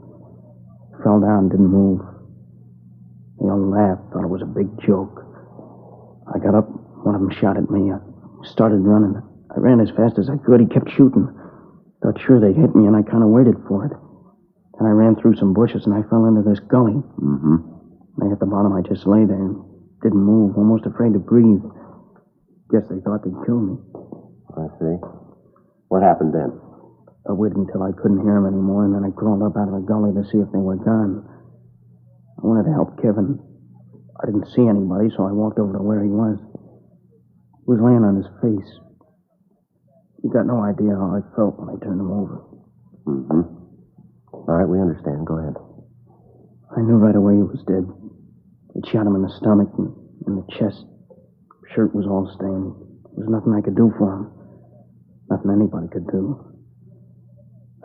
He fell down, didn't move. They all laughed, thought it was a big joke. I got up, one of them shot at me. I started running. I ran as fast as I could. He kept shooting. Thought sure they'd hit me, and I kind of waited for it. Then I ran through some bushes, and I fell into this gully. Mm-hmm. When I hit the bottom, I just lay there and didn't move, almost afraid to breathe. Guess they thought they'd kill me. I see. What happened then? I waited until I couldn't hear them anymore, and then I crawled up out of the gully to see if they were gone. I wanted to help Kevin. I didn't see anybody, so I walked over to where he was. He was laying on his face. You got no idea how I felt when I turned him over. Mm-hmm. All right, we understand. Go ahead. I knew right away he was dead. It shot him in the stomach and in the chest. Shirt was all stained. There was nothing I could do for him. Nothing anybody could do.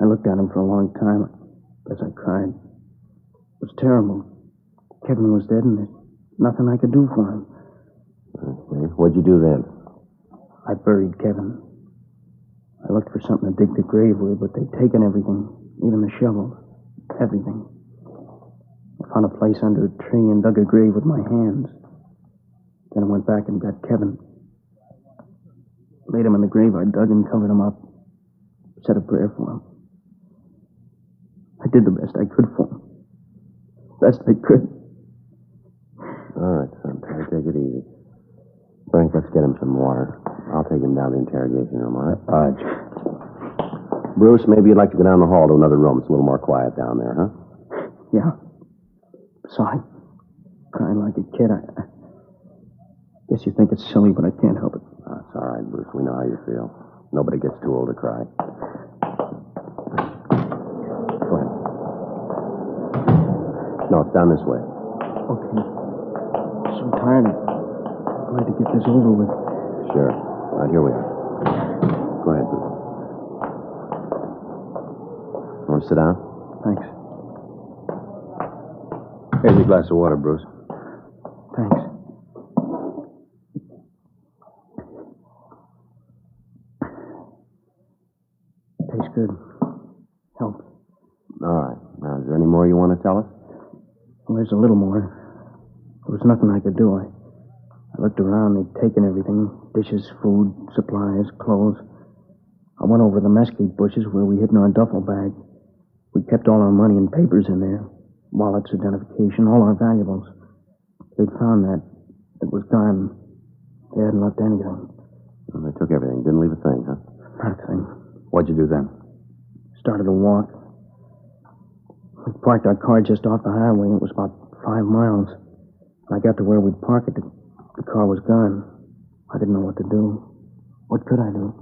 I looked at him for a long time. I guess I cried. It was terrible. Kevin was dead and there's nothing I could do for him. Okay. What'd you do then? I buried Kevin. I looked for something to dig the grave with, but they'd taken everything, even the shovel. Everything. I found a place under a tree and dug a grave with my hands. Then I went back and got Kevin. Laid him in the grave I dug and covered him up. Said a prayer for him. I did the best I could for him. Best I could. All right, son. Try to take it easy. Frank, let's get him some water. I'll take him down to the interrogation room, all right? Podge. Bruce, maybe you'd like to go down the hall to another room. It's a little more quiet down there, huh? Yeah. Sorry. Crying like a kid. I guess you think it's silly, but I can't help it. It's all right, Bruce. We know how you feel. Nobody gets too old to cry. Go ahead. No, it's down this way. Okay. I'm so tired. I'm glad to get this over with. Sure. All right, here we are. Go ahead, Bruce. Want to sit down? Thanks. Here's your glass of water, Bruce. Thanks. Tastes good. Helps. All right. Now, is there any more you want to tell us? Well, there's a little more. There was nothing I could do. I looked around. They'd taken everything. Dishes, food, supplies, clothes. I went over the mesquite bushes where we hid in our duffel bag. We kept all our money and papers in there. Wallets, identification, all our valuables. They'd found that. It was gone. They hadn't left anything. Well, they took everything. Didn't leave a thing, huh? Not a thing. What'd you do then? Started to walk. We parked our car just off the highway. It was about 5 miles. When I got to where we'd park it, the car was gone. I didn't know what to do. What could I do?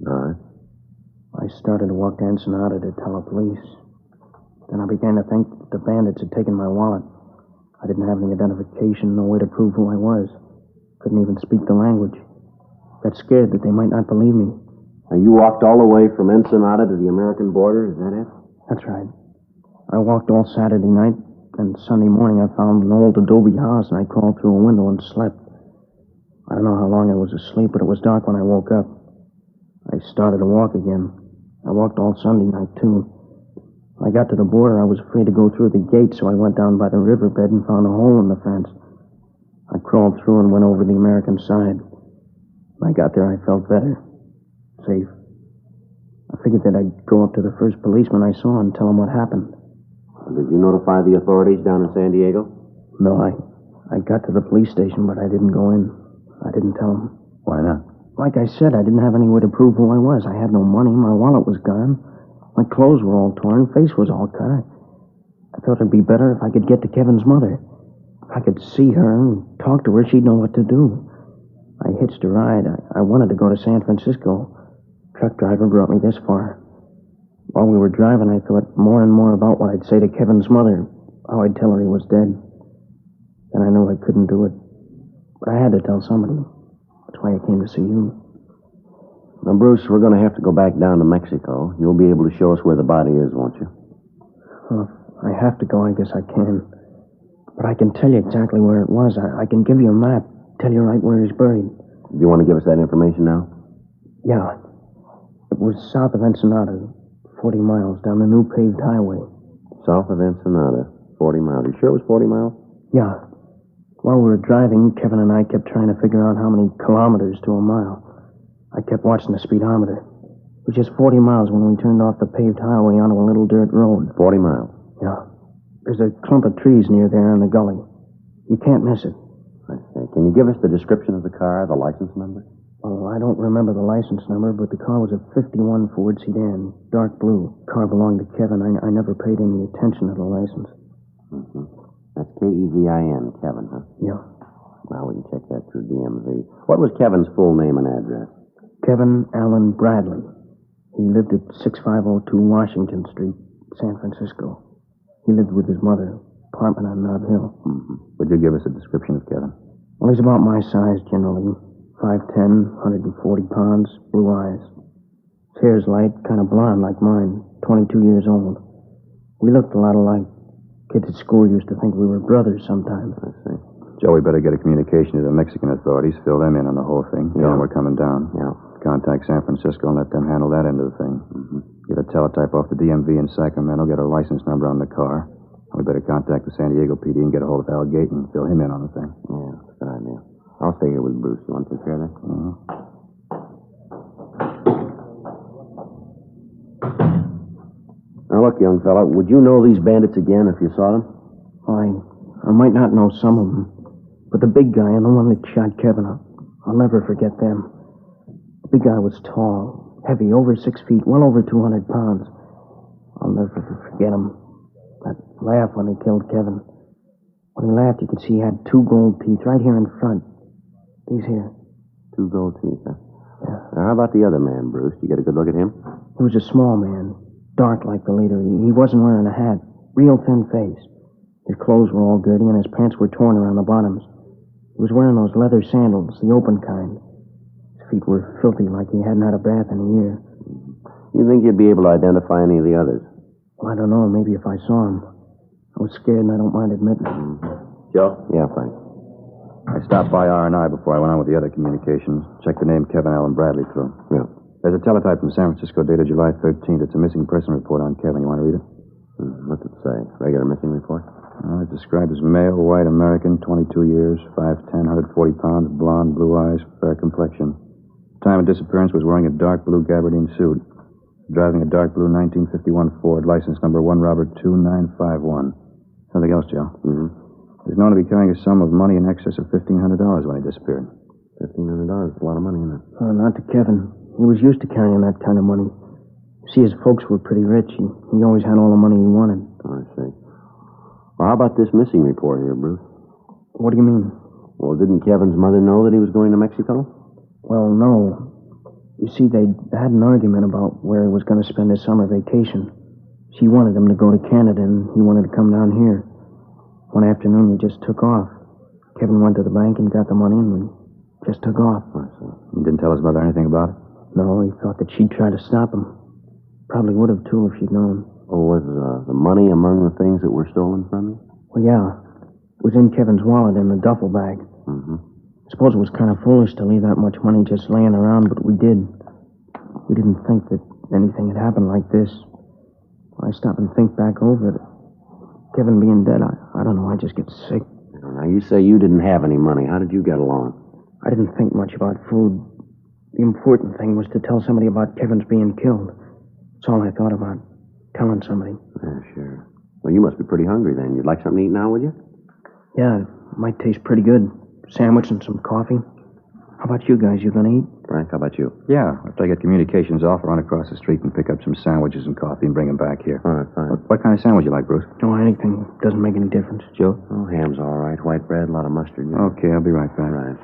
All right. I started to walk to Ensenada to tell the police. Then I began to think that the bandits had taken my wallet. I didn't have any identification, no way to prove who I was. Couldn't even speak the language. Got scared that they might not believe me. Now, you walked all the way from Ensenada to the American border, is that it? That's right. I walked all Saturday night, and Sunday morning I found an old adobe house, and I crawled through a window and slept. I don't know how long I was asleep, but it was dark when I woke up. I started to walk again. I walked all Sunday night, too. When I got to the border, I was afraid to go through the gate, so I went down by the riverbed and found a hole in the fence. I crawled through and went over the American side. When I got there, I felt better. Safe. I figured that I'd go up to the first policeman I saw and tell him what happened. Did you notify the authorities down in San Diego? No, I got to the police station, but I didn't go in. I didn't tell them. Why not? Like I said, I didn't have any way to prove who I was. I had no money. My wallet was gone. My clothes were all torn. Face was all cut. I thought it'd be better if I could get to Kevin's mother. If I could see her and talk to her, she'd know what to do. I hitched a ride. I wanted to go to San Francisco. Truck driver brought me this far. While we were driving, I thought more and more about what I'd say to Kevin's mother, how I'd tell her he was dead. Then I knew I couldn't do it. But I had to tell somebody. That's why I came to see you. Now, Bruce, we're going to have to go back down to Mexico. You'll be able to show us where the body is, won't you? Well, if I have to go, I guess I can. But I can tell you exactly where it was. I can give you a map, tell you right where he's buried. Do you want to give us that information now? Yeah. It was south of Ensenada, 40 miles down the new paved highway. South of Ensenada, 40 miles. You sure it was 40 miles? Yeah. While we were driving, Kevin and I kept trying to figure out how many kilometers to a mile. I kept watching the speedometer. It was just 40 miles when we turned off the paved highway onto a little dirt road. 40 miles? Yeah. There's a clump of trees near there in the gully. You can't miss it. I see. Can you give us the description of the car, the license number? Oh, I don't remember the license number, but the car was a 51 Ford sedan, dark blue. Car belonged to Kevin. I never paid any attention to the license. Mm-hmm. That's Kevin, Kevin, huh? Yeah. Well, we can check that through DMV. What was Kevin's full name and address? Kevin Allen Bradley. He lived at 6502 Washington Street, San Francisco. He lived with his mother. apartment on Nob Hill. Would you give us a description of Kevin? Well, he's about my size, generally. 5'10", 140 pounds, blue eyes. His hair's light, kind of blonde like mine, 22 years old. We looked a lot alike. Kids at school used to think we were brothers sometimes. I see. Joe, we better get a communication to the Mexican authorities, fill them in on the whole thing. Tell them we're coming down. Yeah. Contact San Francisco and let them handle that end of the thing. Get a teletype off the DMV in Sacramento, get a license number on the car. We better contact the San Diego PD and get a hold of Al Gate and fill him in on the thing. Yeah, that's a good idea. I'll stay here with Bruce. You want to take care of that? Now, look, young fella, would you know these bandits again if you saw them? I might not know some of them, but the big guy and the one that shot Kevin, I'll never forget them. The big guy was tall, heavy, over 6 feet, well over 200 pounds. I'll never forget him. That laugh when he killed Kevin. When he laughed, you could see he had 2 gold teeth right here in front. These here. 2 gold teeth, huh? Yeah. Now, how about the other man, Bruce? You get a good look at him? He was a small man, dark like the leader. He wasn't wearing a hat. Real thin face. His clothes were all dirty, and his pants were torn around the bottoms. He was wearing those leather sandals, the open kind. His feet were filthy, like he hadn't had a bath in a year. You think you'd be able to identify any of the others? Well, I don't know. Maybe if I saw him. I was scared, and I don't mind admitting it. Joe? Yeah, Frank. I stopped by R&I before I went on with the other communications. Checked the name Kevin Allen Bradley through. Yeah. There's a teletype from San Francisco dated July 13th. It's a missing person report on Kevin. You want to read it? What's it say? Regular missing report? It's described as male, white American, 22 years, 5'10", 140 pounds, blonde, blue eyes, fair complexion. Time of disappearance was wearing a dark blue gabardine suit. Driving a dark blue 1951 Ford, license number 1 Robert 2951. Something else, Joe. He's known to be carrying a sum of money in excess of $1,500 when he disappeared. $1,500? That's a lot of money, isn't it? Not to Kevin. He was used to carrying that kind of money. See, his folks were pretty rich. He always had all the money he wanted. I see. Well, how about this missing report here, Bruce? What do you mean? Well, didn't Kevin's mother know that he was going to Mexico? Well, no. You see, they had an argument about where he was going to spend his summer vacation. She wanted him to go to Canada, and he wanted to come down here. One afternoon, we just took off. Kevin went to the bank and got the money, and we just took off. I see. You didn't tell his mother anything about it? No, he thought that she'd try to stop him. Probably would have, too, if she'd known. Oh, was the money among the things that were stolen from you? Well, yeah. It was in Kevin's wallet in the duffel bag. I suppose it was kind of foolish to leave that much money just laying around, but we did. We didn't think that anything had happened like this. I stop and think back over it. Kevin being dead, I don't know, I just get sick. Now, you say you didn't have any money. How did you get along? I didn't think much about food. The important thing was to tell somebody about Kevin's being killed. That's all I thought about, telling somebody. Yeah, sure. Well, you must be pretty hungry then. You'd like something to eat now, would you? Yeah, it might taste pretty good. Sandwich and some coffee. How about you guys? You gonna eat? Frank, how about you? Yeah, after I get communications off, I'll run across the street and pick up some sandwiches and coffee and bring them back here. All right, fine. What kind of sandwich you like, Bruce? No, anything. Doesn't make any difference. Joe? Oh, ham's all right. White bread, a lot of mustard. Okay, I'll be right back. All right.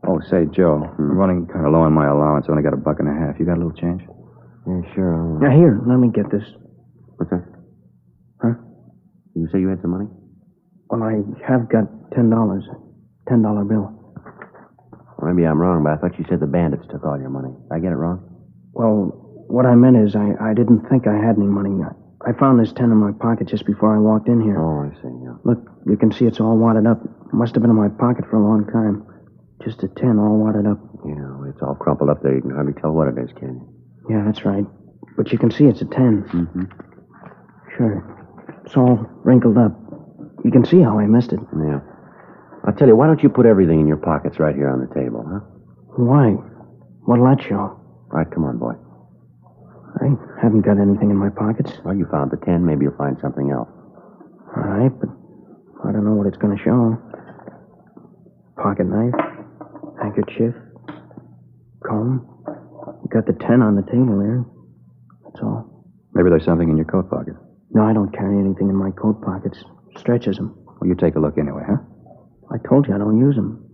Oh, say, Joe, I'm running kind of low on my allowance. I only got $1.50. You got a little change? Yeah, sure. Now, here, let me get this. What's that? Huh? You say you had some money? Well, I have got $10. $10 bill. Well, maybe I'm wrong, but I thought you said the bandits took all your money. Did I get it wrong? Well, what I meant is I didn't think I had any money. I found this 10 in my pocket just before I walked in here. Oh, I see, yeah. Look, you can see it's all wadded up. It must have been in my pocket for a long time. Just a 10 all wadded up. Yeah, well, it's all crumpled up there. You can hardly tell what it is, can you? Yeah, that's right. But you can see it's a 10. Sure. It's all wrinkled up. You can see how I missed it. Yeah. I'll tell you, why don't you put everything in your pockets right here on the table, huh? Why? What'll that show? All right, come on, boy. I haven't got anything in my pockets. Well, you found the 10. Maybe you'll find something else. All right, but I don't know what it's going to show. Pocket knife, handkerchief, comb. You got the 10 on the table there. That's all. Maybe there's something in your coat pocket. No, I don't carry anything in my coat pockets. Stretches them. Well, you take a look anyway, huh? I told you I don't use them.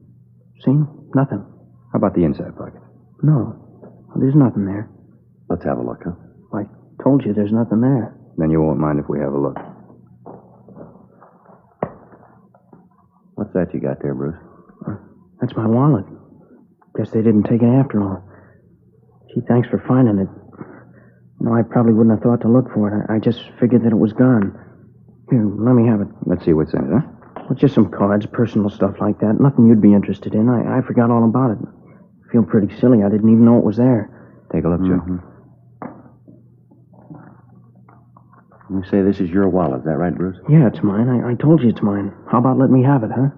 See? Nothing. How about the inside pocket? No. Well, there's nothing there. Let's have a look, huh? I told you there's nothing there. Then you won't mind if we have a look. What's that you got there, Bruce? That's my wallet. Guess they didn't take it after all. Gee, thanks for finding it. No, I probably wouldn't have thought to look for it. I just figured that it was gone. Here, let me have it. Let's see what's in it, huh? Well, just some cards, personal stuff like that. Nothing you'd be interested in. I forgot all about it. I feel pretty silly. I didn't even know it was there. Take a look, Joe. You say this is your wallet, is that right, Bruce? Yeah, it's mine. I told you it's mine. How about letting me have it, huh?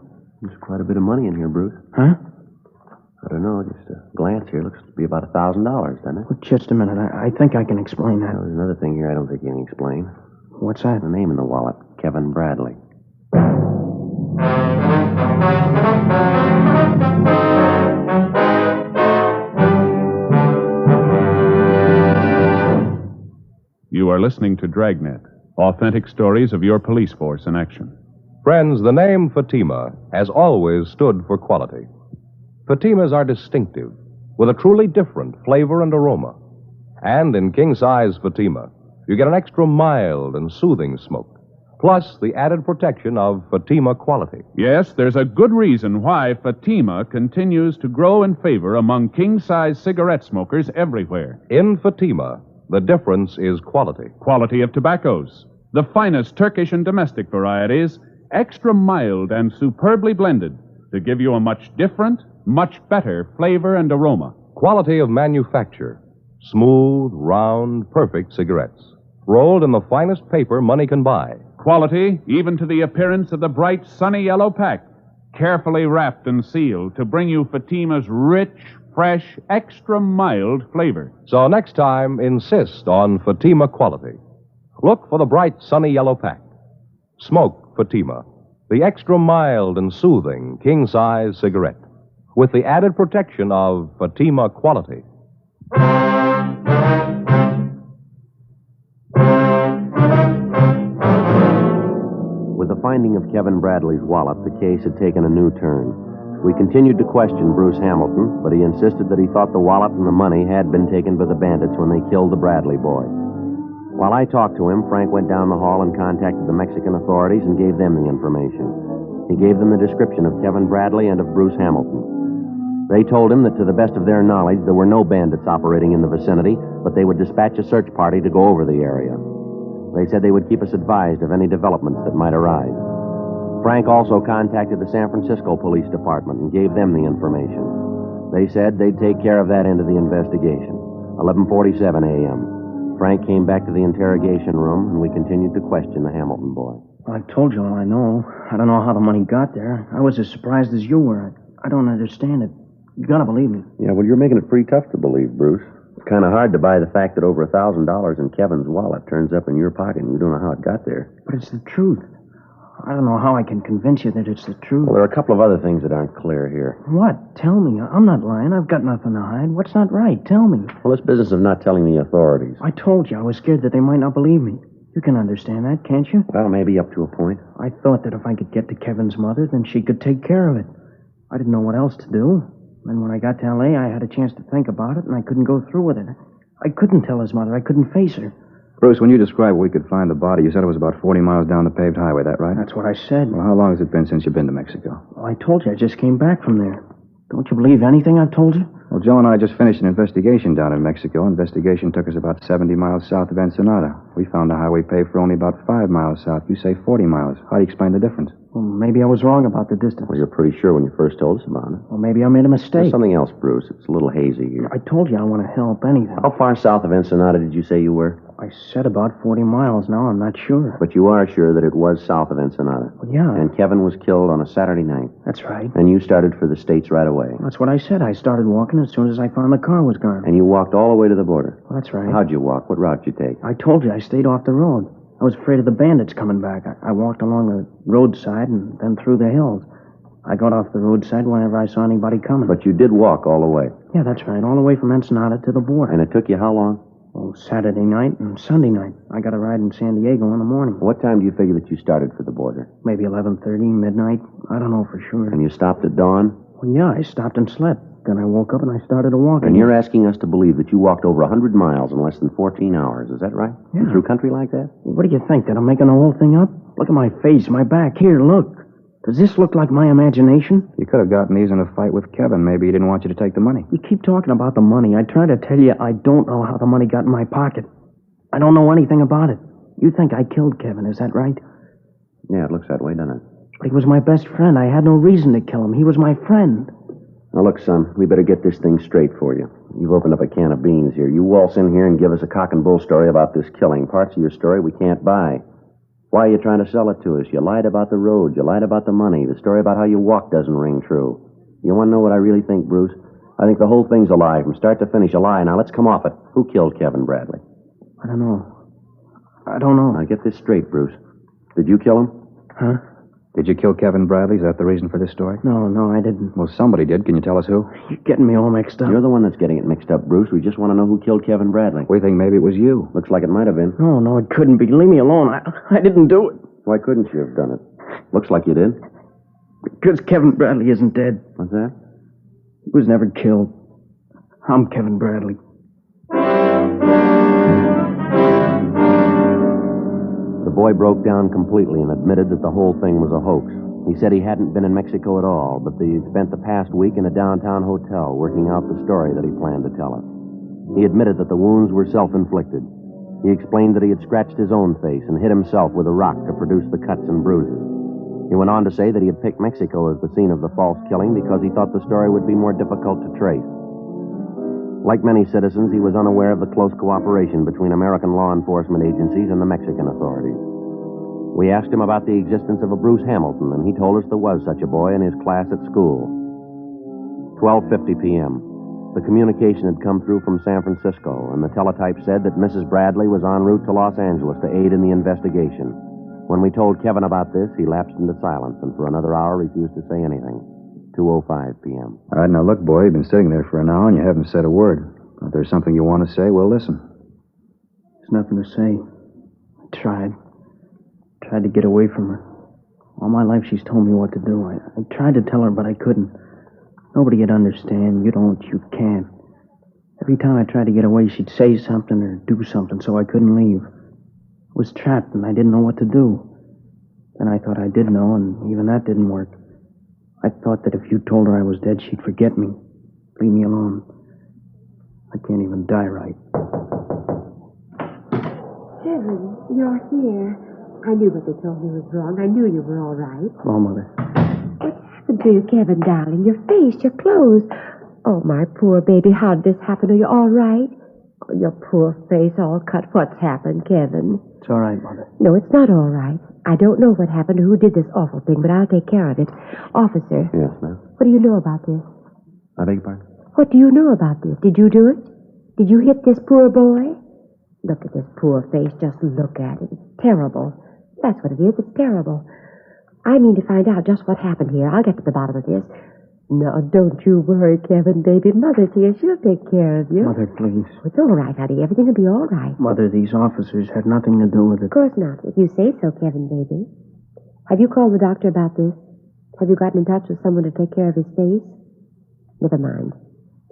There's quite a bit of money in here, Bruce. Huh? I don't know. Just a glance here. Looks to be about $1,000, doesn't it? Well, just a minute. I think I can explain that. There's another thing here I don't think you can explain. What's that? The name in the wallet. Kevin Bradley. You are listening to Dragnet, authentic stories of your police force in action. Friends, the name Fatima has always stood for quality. Fatimas are distinctive, with a truly different flavor and aroma. And in king-size Fatima, you get an extra mild and soothing smoke, plus the added protection of Fatima quality. Yes, there's a good reason why Fatima continues to grow in favor among king-size cigarette smokers everywhere. In Fatima, the difference is quality. Quality of tobaccos, the finest Turkish and domestic varieties, extra mild and superbly blended to give you a much different, much better flavor and aroma. Quality of manufacture. Smooth, round, perfect cigarettes. Rolled in the finest paper money can buy. Quality, even to the appearance of the bright, sunny yellow pack. Carefully wrapped and sealed to bring you Fatima's rich, fresh, extra mild flavor. So next time, insist on Fatima quality. Look for the bright, sunny yellow pack. Smoke Fatima, the extra mild and soothing king-size cigarette, with the added protection of Fatima quality. With the finding of Kevin Bradley's wallet, the case had taken a new turn. We continued to question Bruce Hamilton, but he insisted that he thought the wallet and the money had been taken by the bandits when they killed the Bradley boy. While I talked to him, Frank went down the hall and contacted the Mexican authorities and gave them the information. He gave them the description of Kevin Bradley and of Bruce Hamilton. They told him that to the best of their knowledge, there were no bandits operating in the vicinity, but they would dispatch a search party to go over the area. They said they would keep us advised of any developments that might arise. Frank also contacted the San Francisco Police Department and gave them the information. They said they'd take care of that end of the investigation. 11:47 a.m. Frank came back to the interrogation room, and we continued to question the Hamilton boy. Well, I told you all I know. I don't know how the money got there. I was as surprised as you were. I don't understand it. You gotta believe me. Yeah, well, you're making it pretty tough to believe, Bruce. It's kind of hard to buy the fact that over $1,000 in Kevin's wallet turns up in your pocket and you don't know how it got there. But it's the truth. I don't know how I can convince you that it's the truth. Well, there are a couple of other things that aren't clear here. What? Tell me. I'm not lying. I've got nothing to hide. What's not right? Tell me. Well, this business of not telling the authorities. I told you I was scared that they might not believe me. You can understand that, can't you? Well, maybe up to a point. I thought that if I could get to Kevin's mother, then she could take care of it. I didn't know what else to do. And when I got to L.A., I had a chance to think about it, and I couldn't go through with it. I couldn't tell his mother. I couldn't face her. Bruce, when you described where we could find the body, you said it was about 40 miles down the paved highway, that right? That's what I said. Well, how long has it been since you've been to Mexico? Well, I told you I just came back from there. Don't you believe anything I've told you? Well, Joe and I just finished an investigation down in Mexico. Investigation took us about 70 miles south of Ensenada. We found a highway paved for only about 5 miles south. You say 40 miles. How do you explain the difference? Well, maybe I was wrong about the distance. Well, you're pretty sure when you first told us about it. Well, maybe I made a mistake. There's something else, Bruce. It's a little hazy here. I told you I want to help anything. How far south of Ensenada did you say you were? I said about 40 miles. Now I'm not sure. But you are sure that it was south of Ensenada? Well, yeah. And Kevin was killed on a Saturday night? That's right. And you started for the States right away? That's what I said. I started walking as soon as I found the car was gone. And you walked all the way to the border? Well, that's right. How'd you walk? What route did you take? I told you I stayed off the road. I was afraid of the bandits coming back. I walked along the roadside and then through the hills. I got off the roadside whenever I saw anybody coming. But you did walk all the way? Yeah, that's right. All the way from Ensenada to the border. And it took you how long? Oh, Saturday night and Sunday night. I got a ride in San Diego in the morning. What time do you figure that you started for the border? Maybe 11:30, midnight. I don't know for sure. And you stopped at dawn? Well, yeah, I stopped and slept. Then I woke up and I started to walk. And you're asking us to believe that you walked over 100 miles in less than 14 hours. Is that right? Yeah. Through country like that? What do you think? That I'm making the whole thing up? Look at my face, my back. Here, look. Does this look like my imagination? You could have gotten these in a fight with Kevin. Maybe he didn't want you to take the money. You keep talking about the money. I try to tell you I don't know how the money got in my pocket. I don't know anything about it. You think I killed Kevin, is that right? Yeah, it looks that way, doesn't it? But he was my best friend. I had no reason to kill him. He was my friend. Now, look, son, we better get this thing straight for you. You've opened up a can of beans here. You waltz in here and give us a cock and bull story about this killing. Parts of your story we can't buy. Why are you trying to sell it to us? You lied about the road. You lied about the money. The story about how you walked doesn't ring true. You want to know what I really think, Bruce? I think the whole thing's a lie. From start to finish, a lie. Now, let's come off it. Who killed Kevin Bradley? I don't know. Now, get this straight, Bruce. Did you kill him? Huh? Did you kill Kevin Bradley? Is that the reason for this story? No, I didn't. Well, somebody did. Can you tell us who? You're getting me all mixed up. You're the one that's getting it mixed up, Bruce. We just want to know who killed Kevin Bradley. We think maybe it was you. Looks like it might have been. No, it couldn't be. Leave me alone. I didn't do it. Why couldn't you have done it? Looks like you did. Because Kevin Bradley isn't dead. What's that? He was never killed. I'm Kevin Bradley. The boy broke down completely and admitted that the whole thing was a hoax. He said he hadn't been in Mexico at all, but that he'd spent the past week in a downtown hotel working out the story that he planned to tell us. He admitted that the wounds were self-inflicted. He explained that he had scratched his own face and hit himself with a rock to produce the cuts and bruises. He went on to say that he had picked Mexico as the scene of the false killing because he thought the story would be more difficult to trace. Like many citizens, he was unaware of the close cooperation between American law enforcement agencies and the Mexican authorities. We asked him about the existence of a Bruce Hamilton, and he told us there was such a boy in his class at school. 12:50 p.m. The communication had come through from San Francisco, and the teletype said that Mrs. Bradley was en route to Los Angeles to aid in the investigation. When we told Kevin about this, he lapsed into silence, and for another hour refused to say anything. 2:05 p.m. All right, now look, boy, you've been sitting there for an hour and you haven't said a word. If there's something you want to say, we'll listen. There's nothing to say. I tried to get away from her. All my life she's told me what to do. I tried to tell her, but I couldn't. Nobody'd understand. You don't, you can't. Every time I tried to get away, she'd say something or do something, so I couldn't leave. I was trapped, and I didn't know what to do. Then I thought I did know, and even that didn't work. I thought that if you told her I was dead, she'd forget me. Leave me alone. I can't even die right. Kevin, you're here. I knew what they told me was wrong. I knew you were all right. Hello, Mother. What happened to you, Kevin, darling? Your face, your clothes. Oh, my poor baby, how did this happen? Are you all right? Oh, your poor face all cut. What's happened, Kevin? It's all right, Mother. No, it's not all right. I don't know what happened or who did this awful thing, but I'll take care of it. Officer. Yes, ma'am. What do you know about this? I beg your pardon? What do you know about this? Did you do it? Did you hit this poor boy? Look at this poor face. Just look at it. It's terrible. That's what it is. It's terrible. I mean to find out just what happened here. I'll get to the bottom of this. No, don't you worry, Kevin, baby. Mother's here. She'll take care of you. Mother, please. It's all right, honey. Everything will be all right. Mother, these officers had nothing to do with it. Of course not. If you say so, Kevin, baby. Have you called the doctor about this? Have you gotten in touch with someone to take care of his face? Never mind.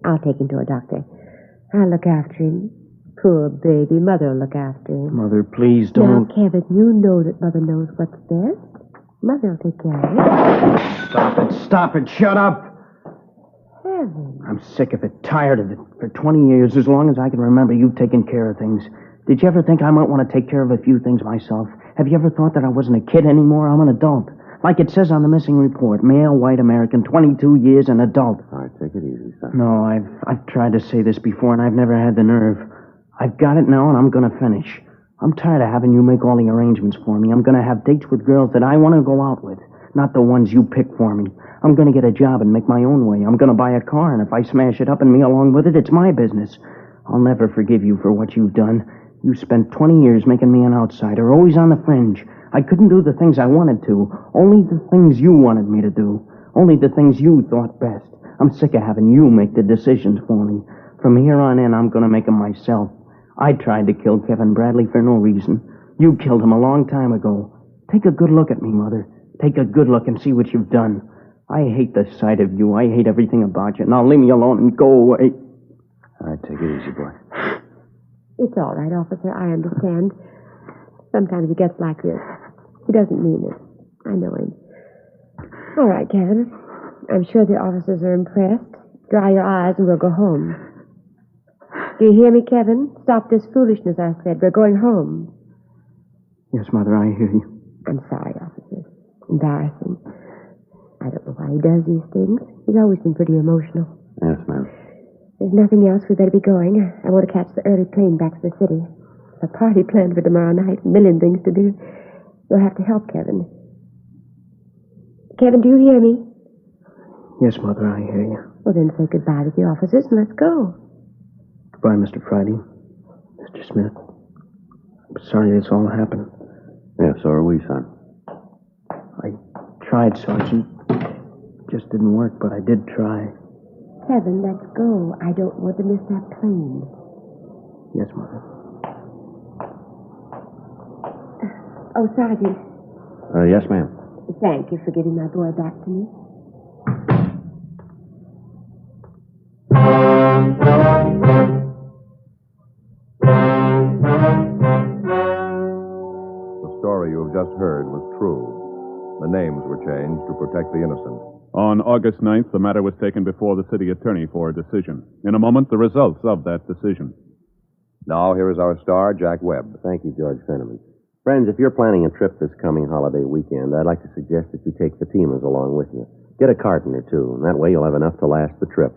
I'll take him to a doctor. I'll look after him. Poor baby. Mother will look after him. Mother, please don't. Now, Kevin, you know that Mother knows what's best. Mother will take care of it. Stop it. Shut up. Kevin. I'm sick of it, tired of it. For 20 years, as long as I can remember, you've taken care of things. Did you ever think I might want to take care of a few things myself? Have you ever thought that I wasn't a kid anymore? I'm an adult. Like it says on the missing report, male, white American, 22 years, an adult. All right, take it easy, son. No, I've tried to say this before, and I've never had the nerve. I've got it now, and I'm going to finish. I'm tired of having you make all the arrangements for me. I'm going to have dates with girls that I want to go out with, not the ones you pick for me. I'm going to get a job and make my own way. I'm going to buy a car, and if I smash it up and me along with it, it's my business. I'll never forgive you for what you've done. You spent 20 years making me an outsider, always on the fringe. I couldn't do the things I wanted to, only the things you wanted me to do, only the things you thought best. I'm sick of having you make the decisions for me. From here on in, I'm going to make them myself. I tried to kill Kevin Bradley for no reason. You killed him a long time ago. Take a good look at me, Mother. Take a good look and see what you've done. I hate the sight of you. I hate everything about you. Now leave me alone and go away. All right, take it easy, boy. It's all right, officer. I understand. Sometimes he gets like this. He doesn't mean it. I know him. All right, Kevin. I'm sure the officers are impressed. Dry your eyes and we'll go home. Do you hear me, Kevin? Stop this foolishness, I said. We're going home. Yes, Mother, I hear you. I'm sorry, officers. Embarrassing. I don't know why he does these things. He's always been pretty emotional. Yes, ma'am. There's nothing else. We better be going. I want to catch the early plane back to the city. A party planned for tomorrow night. A million things to do. You'll have to help Kevin. Kevin, do you hear me? Yes, Mother, I hear you. Well, then say goodbye to the officers and let's go. Goodbye, Mr. Friday. Mr. Smith. I'm sorry this all happened. Yeah, so are we, son. I tried, Sergeant. Just didn't work, but I did try. Kevin, let's go. I don't want to miss that plane. Yes, Mother. Oh, Sergeant. Yes, ma'am. Thank you for giving my boy back to me. The story you have just heard was true. The names were changed to protect the innocent. On August 9th, the matter was taken before the city attorney for a decision. In a moment, the results of that decision. Now, here is our star, Jack Webb. Thank you, George Fenneman. Friends, if you're planning a trip this coming holiday weekend, I'd like to suggest that you take Fatima's along with you. Get a carton or two, and that way you'll have enough to last the trip.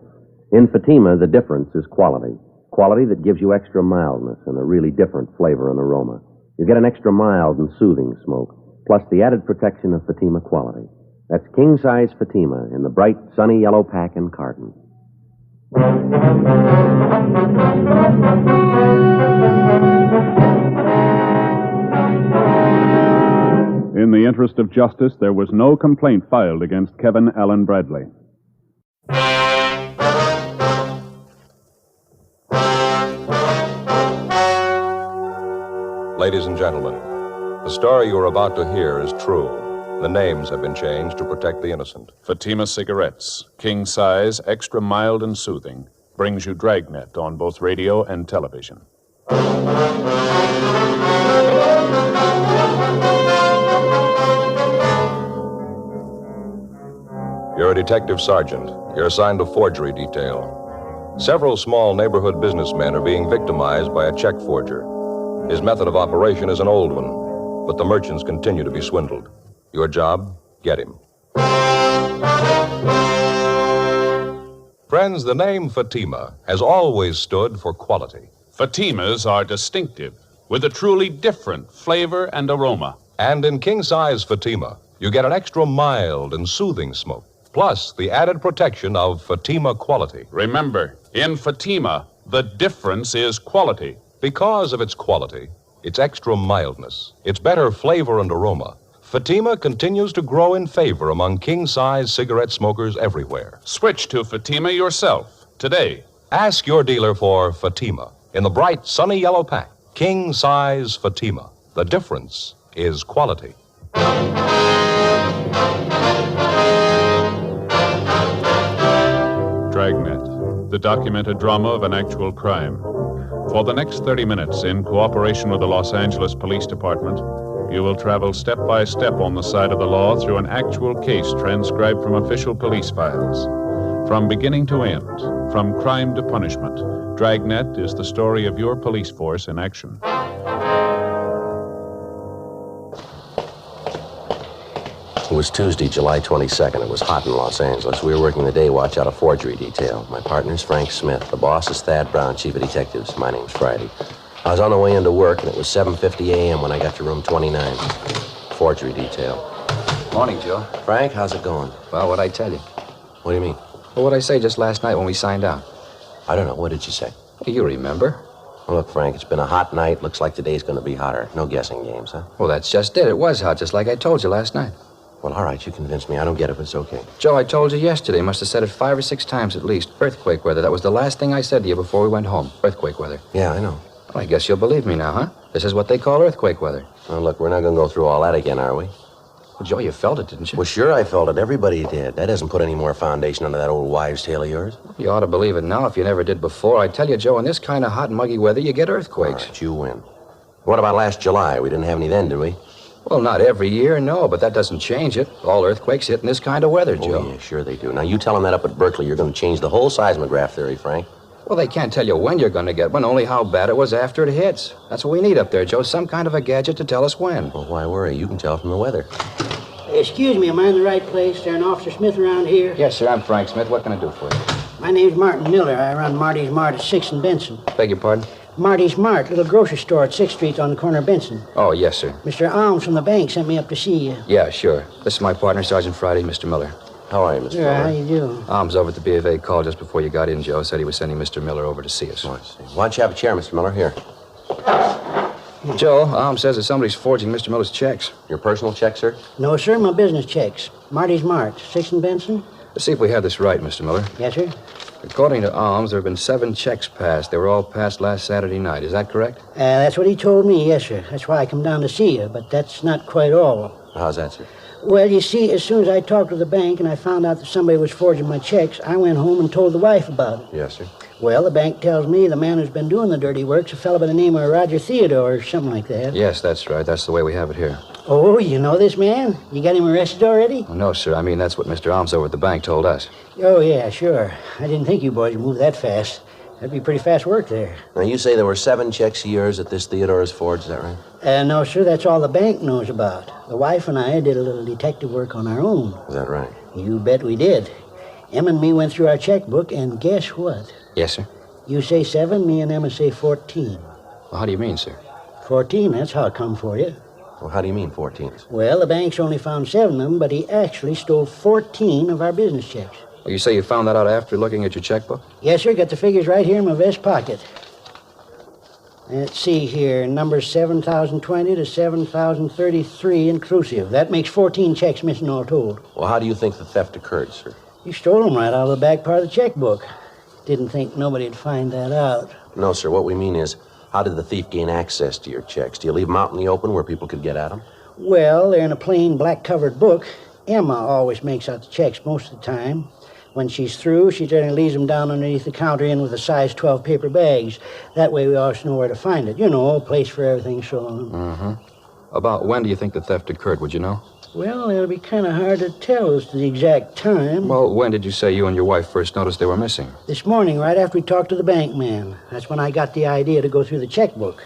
In Fatima, the difference is quality. Quality that gives you extra mildness and a really different flavor and aroma. You get an extra mild and soothing smoke, plus the added protection of Fatima quality. That's king-size Fatima in the bright, sunny yellow pack and carton. In the interest of justice, there was no complaint filed against Kevin Allen Bradley. Ladies and gentlemen, the story you are about to hear is true. The names have been changed to protect the innocent. Fatima Cigarettes, king size, extra mild and soothing, brings you Dragnet on both radio and television. You're a detective sergeant. You're assigned to forgery detail. Several small neighborhood businessmen are being victimized by a check forger. His method of operation is an old one, but the merchants continue to be swindled. Your job? Get him. Friends, the name Fatima has always stood for quality. Fatimas are distinctive, with a truly different flavor and aroma. And in king-size Fatima, you get an extra mild and soothing smoke, plus the added protection of Fatima quality. Remember, in Fatima, the difference is quality. Because of its quality, its extra mildness, its better flavor and aroma, Fatima continues to grow in favor among king-size cigarette smokers everywhere. Switch to Fatima yourself today. Ask your dealer for Fatima in the bright, sunny yellow pack. King-size Fatima. The difference is quality. Dragnet, the documented drama of an actual crime. For the next 30 minutes, in cooperation with the Los Angeles Police Department, you will travel step by step on the side of the law through an actual case transcribed from official police files. From beginning to end, from crime to punishment, Dragnet is the story of your police force in action. It was Tuesday, July 22nd. It was hot in Los Angeles. We were working the day watch out of forgery detail. My partner's Frank Smith. The boss is Thad Brown, chief of detectives. My name's Friday. I was on the way into work, and it was 7:50 a.m. when I got to room 29. Forgery detail. Morning, Joe. Frank, how's it going? Well, what'd I tell you? What do you mean? Well, what'd I say just last night when we signed out? I don't know. What did you say? Do you remember? Well, look, Frank, it's been a hot night. Looks like today's going to be hotter. No guessing games, huh? Well, that's just it. It was hot, just like I told you last night. Well, all right, you convinced me. I don't get it, but it's okay. Joe, I told you yesterday. Must have said it 5 or 6 times at least. Earthquake weather. That was the last thing I said to you before we went home. Earthquake weather. Yeah, I know. Well, I guess you'll believe me now, huh? This is what they call earthquake weather. Well, look, we're not going to go through all that again, are we? Well, Joe, you felt it, didn't you? Well, sure I felt it. Everybody did. That doesn't put any more foundation under that old wives' tale of yours. You ought to believe it now if you never did before. I tell you, Joe, in this kind of hot, muggy weather, you get earthquakes. All right, you win. What about last July? We didn't have any then, did we? Well, not every year, no, but that doesn't change it. All earthquakes hit in this kind of weather, Joe. Oh, yeah, sure they do. Now, you tell them that up at Berkeley, you're going to change the whole seismograph theory, Frank. Well, they can't tell you when you're going to get one, only how bad it was after it hits. That's what we need up there, Joe, some kind of a gadget to tell us when. Well, why worry? You can tell from the weather. Excuse me, am I in the right place? Is there an Officer Smith around here? Yes, sir, I'm Frank Smith. What can I do for you? My name's Martin Miller. I run Marty's Mart at 6th and Benson. Beg your pardon? Marty's Mart, little grocery store at 6th Street on the corner of Benson. Oh, yes, sir. Mr. Alms from the bank sent me up to see you. Yeah, sure. This is my partner, Sergeant Friday, Mr. Miller. How are you, Mr. Miller? How you do? Alms over at the B of A called just before you got in, Joe. Said he was sending Mr. Miller over to see us. Oh, I see. Why don't you have a chair, Mr. Miller? Here. Joe, Alms says that somebody's forging Mr. Miller's checks. Your personal check, sir? No, sir, my business checks. Marty's Mart, 6th and Benson. Let's see if we have this right, Mr. Miller. Yes, sir. According to Alms, there have been 7 checks passed. They were all passed last Saturday night. Is that correct? That's what he told me, yes, sir. That's why I come down to see you, but that's not quite all. How's that, sir? Well, you see, as soon as I talked to the bank and I found out that somebody was forging my checks, I went home and told the wife about it. Yes, sir. Well, the bank tells me the man who's been doing the dirty work's a fellow by the name of Roger Theodore or something like that. Yes, that's right. That's the way we have it here. Oh, you know this man? You got him arrested already? Well, no, sir. I mean, that's what Mr. Alms over at the bank told us. Oh, yeah, sure. I didn't think you boys would move that fast. That'd be pretty fast work there. Now, you say there were 7 checks of yours that this Theodore has forged, is that right? No, sir, that's all the bank knows about. The wife and I did a little detective work on our own. Is that right? You bet we did. Em and me went through our checkbook, and guess what? Yes, sir. You say 7, me and Emma say 14. Well, how do you mean, sir? 14, that's how it come for you. Well, how do you mean 14? Well, the bank's only found 7 of them, but he actually stole 14 of our business checks. Well, you say you found that out after looking at your checkbook? Yes, sir. Got the figures right here in my vest pocket. Let's see here. Numbers 7,020 to 7,033 inclusive. That makes 14 checks missing all told. Well, how do you think the theft occurred, sir? You stole them right out of the back part of the checkbook. Didn't think nobody'd find that out. No, sir. What we mean is, how did the thief gain access to your checks? Do you leave them out in the open where people could get at them? Well, they're in a plain black-covered book. Emma always makes out the checks most of the time. When she's through, she generally leaves them down underneath the counter in with a size 12 paper bags. That way we always know where to find it. You know, a place for everything so on. Mm-hmm. About when do you think the theft occurred, would you know? Well, it'll be kind of hard to tell as to the exact time. Well, when did you say you and your wife first noticed they were missing? This morning, right after we talked to the bank man. That's when I got the idea to go through the checkbook.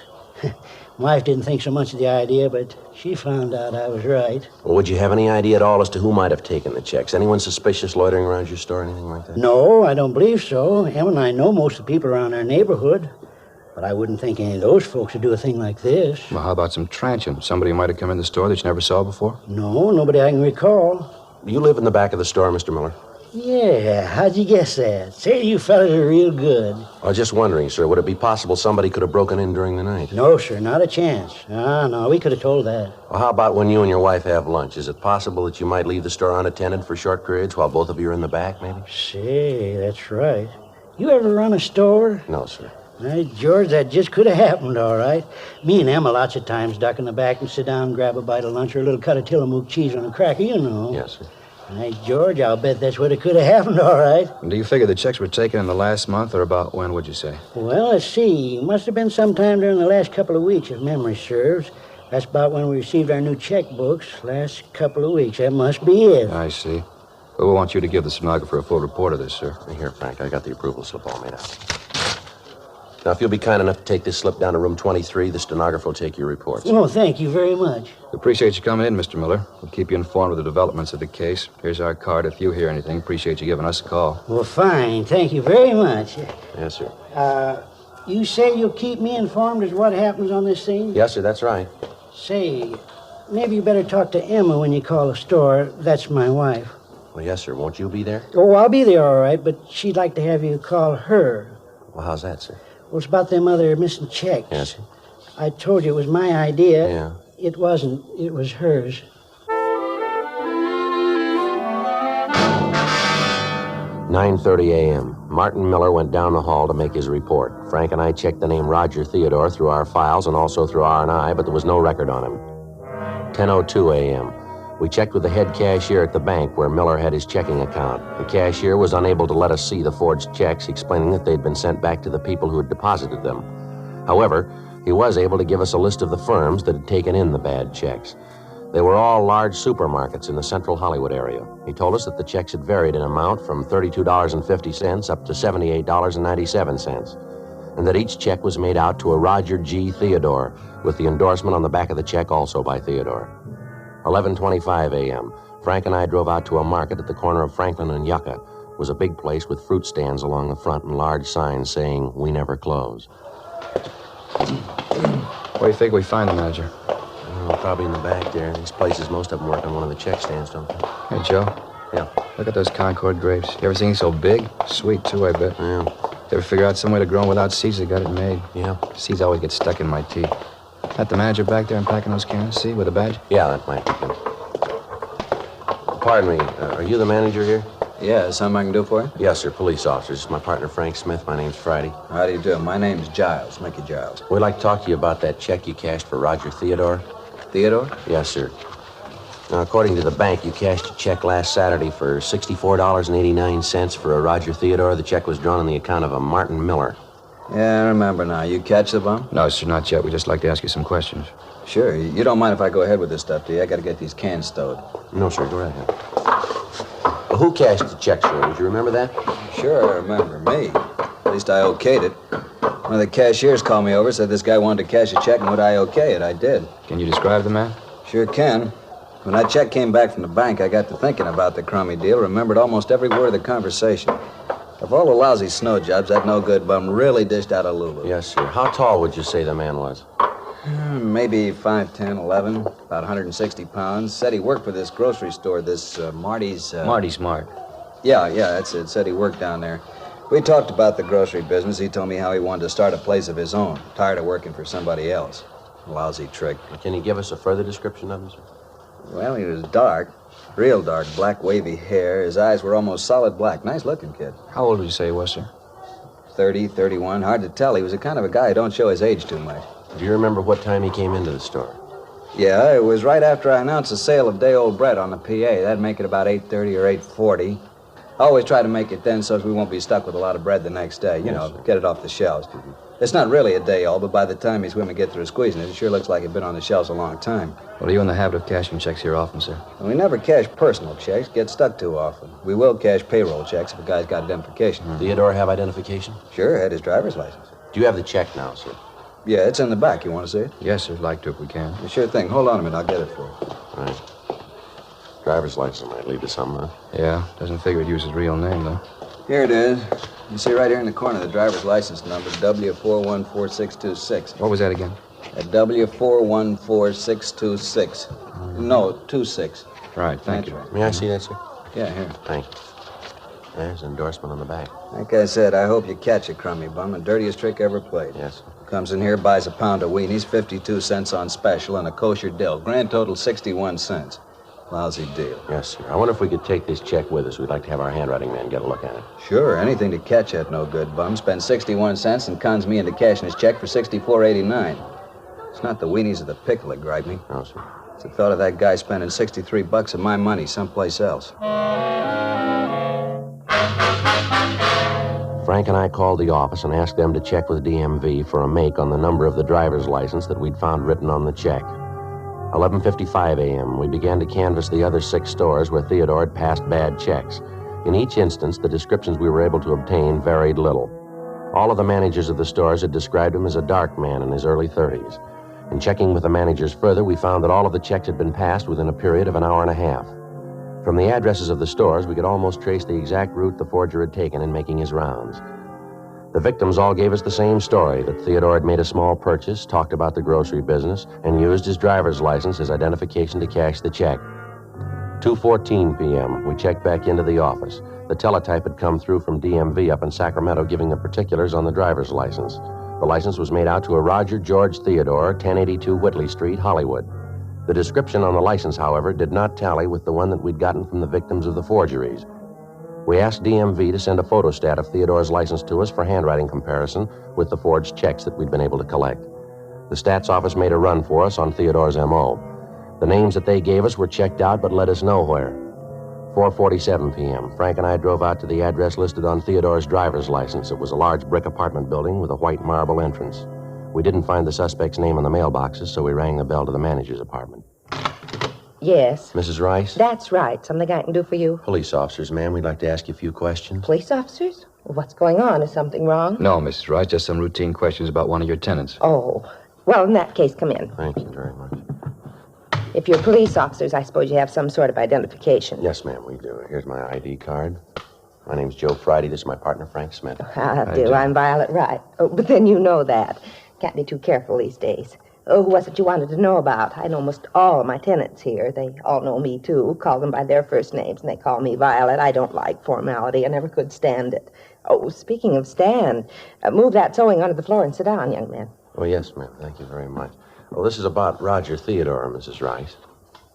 My wife didn't think so much of the idea, but she found out I was right. Well, would you have any idea at all as to who might have taken the checks? Anyone suspicious loitering around your store, anything like that? No, I don't believe so. Em and I know most of the people around our neighborhood. But I wouldn't think any of those folks would do a thing like this. Well, how about some transients? Somebody who might have come in the store that you never saw before? No, nobody I can recall. Do you live in the back of the store, Mr. Miller? Yeah, how'd you guess that? Say, you fellas are real good. I was just wondering, sir, would it be possible somebody could have broken in during the night? No, sir, not a chance. No, we could have told that. Well, how about when you and your wife have lunch? Is it possible that you might leave the store unattended for short periods while both of you are in the back, maybe? Say, that's right. You ever run a store? No, sir. Hey, George, that just could have happened, all right. Me and Emma lots of times duck in the back and sit down and grab a bite of lunch or a little cut of Tillamook cheese on a cracker, you know. Yes, sir. Hey, George, I'll bet that's what it could have happened, all right. And do you figure the checks were taken in the last month, or about when, would you say? Well, let's see. Must have been sometime during the last couple of weeks, if memory serves. That's about when we received our new checkbooks, last couple of weeks. That must be it. I see. Well, we want you to give the stenographer a full report of this, sir. Here, Frank, I got the approval slip all made out. Now, if you'll be kind enough to take this slip down to room 23, the stenographer will take your reports. Oh, thank you very much. We appreciate you coming in, Mr. Miller. We'll keep you informed of the developments of the case. Here's our card. If you hear anything, appreciate you giving us a call. Well, fine. Thank you very much. Yes, sir. You say you'll keep me informed as what happens on this thing? Yes, sir, that's right. Say, maybe you better talk to Emma when you call the store. That's my wife. Well, yes, sir. Won't you be there? Oh, I'll be there, all right, but she'd like to have you call her. Well, how's that, sir? Well, it's about them other missing checks. Yes, sir. I told you it was my idea. Yeah. It wasn't. It was hers. 9:30 a.m. Martin Miller went down the hall to make his report. Frank and I checked the name Roger Theodore through our files and also through R&I, but there was no record on him. 10:02 a.m. We checked with the head cashier at the bank where Miller had his checking account. The cashier was unable to let us see the forged checks, explaining that they'd been sent back to the people who had deposited them. However, he was able to give us a list of the firms that had taken in the bad checks. They were all large supermarkets in the central Hollywood area. He told us that the checks had varied in amount from $32.50 up to $78.97, and that each check was made out to a Roger G. Theodore, with the endorsement on the back of the check also by Theodore. 11:25 a.m., Frank and I drove out to a market at the corner of Franklin and Yucca. It was a big place with fruit stands along the front and large signs saying, "We never close." Where do you think we find the manager? Probably in the back there. These places, most of them work on one of the check stands, don't they? Hey, Joe. Yeah. Look at those Concord grapes. You ever seen so big? Sweet, too, I bet. Yeah. You ever figure out some way to grow them without seeds that got it made? Yeah. Seeds always get stuck in my teeth. That the manager back there unpacking those cans, see, with a badge? Yeah, that might be him. Pardon me, are you the manager here? Yeah, something I can do for you? Yes, sir, police officers. This is my partner, Frank Smith. My name's Friday. How do you do? My name's Giles, Mickey Giles. We'd like to talk to you about that check you cashed for Roger Theodore. Theodore? Yes, sir. Now, according to the bank, you cashed a check last Saturday for $64.89 for a Roger Theodore. The check was drawn on the account of a Martin Miller. Yeah, I remember now. You catch the bum? No, sir, not yet. We'd just like to ask you some questions. Sure. You don't mind if I go ahead with this stuff, do you? I gotta get these cans stowed. No, sir. Go right ahead. Well, who cashed the check, sir? Would you remember that? Sure, I remember. Me. At least I okayed it. One of the cashiers called me over, said this guy wanted to cash a check, and would I okay it? I did. Can you describe the man? Sure can. When that check came back from the bank, I got to thinking about the crummy deal, remembered almost every word of the conversation. Of all the lousy snow jobs, that no-good bum really dished out a lulu. Yes, sir. How tall would you say the man was? Maybe 5'10", 11, about 160 pounds. Said he worked for this grocery store, this Marty's... Marty's Mart. Yeah, that's it. Said he worked down there. We talked about the grocery business. He told me how he wanted to start a place of his own. Tired of working for somebody else. Lousy trick. Can you give us a further description of him, sir? Well, he was dark. Real dark, black wavy hair. His eyes were almost solid black. Nice-looking kid. How old would you say he was, sir? 30, 31. Hard to tell. He was the kind of a guy who don't show his age too much. Do you remember what time he came into the store? Yeah, it was right after I announced the sale of day-old bread on the PA. That'd make it about 8:30 or 8:40. I always try to make it then so we won't be stuck with a lot of bread the next day. You know, get it off the shelves. It's not really a day-old, but by the time these women get through squeezing it, it sure looks like it's been on the shelves a long time. Well, are you in the habit of cashing checks here often, sir? Well, we never cash personal checks. Get stuck too often. We will cash payroll checks if a guy's got identification. Theodore have identification? Sure, had his driver's license. Do you have the check now, sir? Yeah, it's in the back. You want to see it? Yes, sir. Like to if we can. Yeah, sure thing. Hold on a minute. I'll get it for you. All right. Driver's license might lead to something, huh? Yeah, doesn't figure he'd use his real name, though. Here it is. You see right here in the corner the driver's license number, W414626. What was that again? W414626. No, 26. Right, thank you. Right. May I see that, sir? Yeah, here. Thank you. There's an endorsement on the back. Like I said, I hope you catch a crummy bum. The dirtiest trick ever played. Yes, sir. Comes in here, buys a pound of weenies, 52 cents on special, and a kosher dill. Grand total, 61 cents. Lousy deal. Yes, sir. I wonder if we could take this check with us. We'd like to have our handwriting man get a look at it. Sure, anything to catch that no-good bum. Spends 61 cents and cons me into cashing his check for $64.89. It's not the weenies or the pickle that gripe me. No, sir. It's the thought of that guy spending $63 of my money someplace else. Frank and I called the office and asked them to check with DMV for a make on the number of the driver's license that we'd found written on the check. 11:55 a.m., we began to canvass the other 6 stores where Theodore had passed bad checks. In each instance, the descriptions we were able to obtain varied little. All of the managers of the stores had described him as a dark man in his early 30s. In checking with the managers further, we found that all of the checks had been passed within a period of an hour and a half. From the addresses of the stores, we could almost trace the exact route the forger had taken in making his rounds. The victims all gave us the same story, that Theodore had made a small purchase, talked about the grocery business, and used his driver's license as identification to cash the check. 2:14 p.m., we checked back into the office. The teletype had come through from DMV up in Sacramento giving the particulars on the driver's license. The license was made out to a Roger George Theodore, 1082 Whitley Street, Hollywood. The description on the license, however, did not tally with the one that we'd gotten from the victims of the forgeries. We asked DMV to send a photostat of Theodore's license to us for handwriting comparison with the forged checks that we'd been able to collect. The stats office made a run for us on Theodore's M.O. The names that they gave us were checked out but led us nowhere. 4:47 p.m., Frank and I drove out to the address listed on Theodore's driver's license. It was a large brick apartment building with a white marble entrance. We didn't find the suspect's name in the mailboxes, so we rang the bell to the manager's apartment. Yes. Mrs. Rice? That's right. Something I can do for you? Police officers, ma'am. We'd like to ask you a few questions. Police officers? Well, what's going on? Is something wrong? No, Mrs. Rice, just some routine questions about one of your tenants. Oh. Well, in that case, come in. Thank you very much. If you're police officers, I suppose you have some sort of identification. Yes, ma'am, we do. Here's my ID card. My name's Joe Friday. This is my partner, Frank Smith. I do. I'm Violet Wright. Oh, but then you know that. Can't be too careful these days. Oh, who was it you wanted to know about? I know almost all of my tenants here. They all know me, too. Call them by their first names, and they call me Violet. I don't like formality. I never could stand it. Oh, speaking of stand, move that sewing onto the floor and sit down, young man. Oh, yes, ma'am. Thank you very much. Well, this is about Roger Theodore, Mrs. Rice.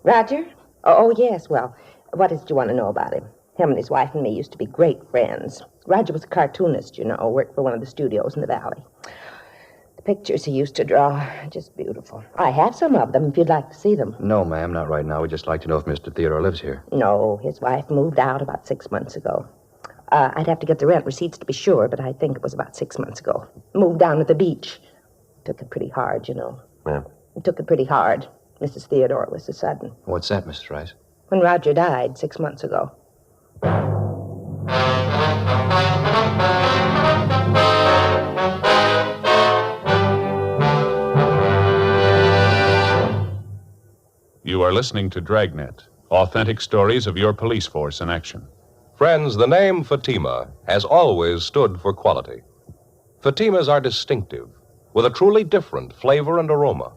Roger? Oh, yes. Well, what is it you want to know about him? Him and his wife and me used to be great friends. Roger was a cartoonist, you know, worked for one of the studios in the valley. The pictures he used to draw, just beautiful. I have some of them if you'd like to see them. No, ma'am, not right now. We'd just like to know if Mr. Theodore lives here. No, his wife moved out about 6 months ago. I'd have to get the rent receipts to be sure, but I think it was about 6 months ago. Moved down to the beach. Took it pretty hard, you know. Ma'am? Took it pretty hard. Mrs. Theodore was so sudden. What's that, Mrs. Rice? When Roger died 6 months ago. You are listening to Dragnet, authentic stories of your police force in action. Friends, the name Fatima has always stood for quality. Fatimas are distinctive, with a truly different flavor and aroma.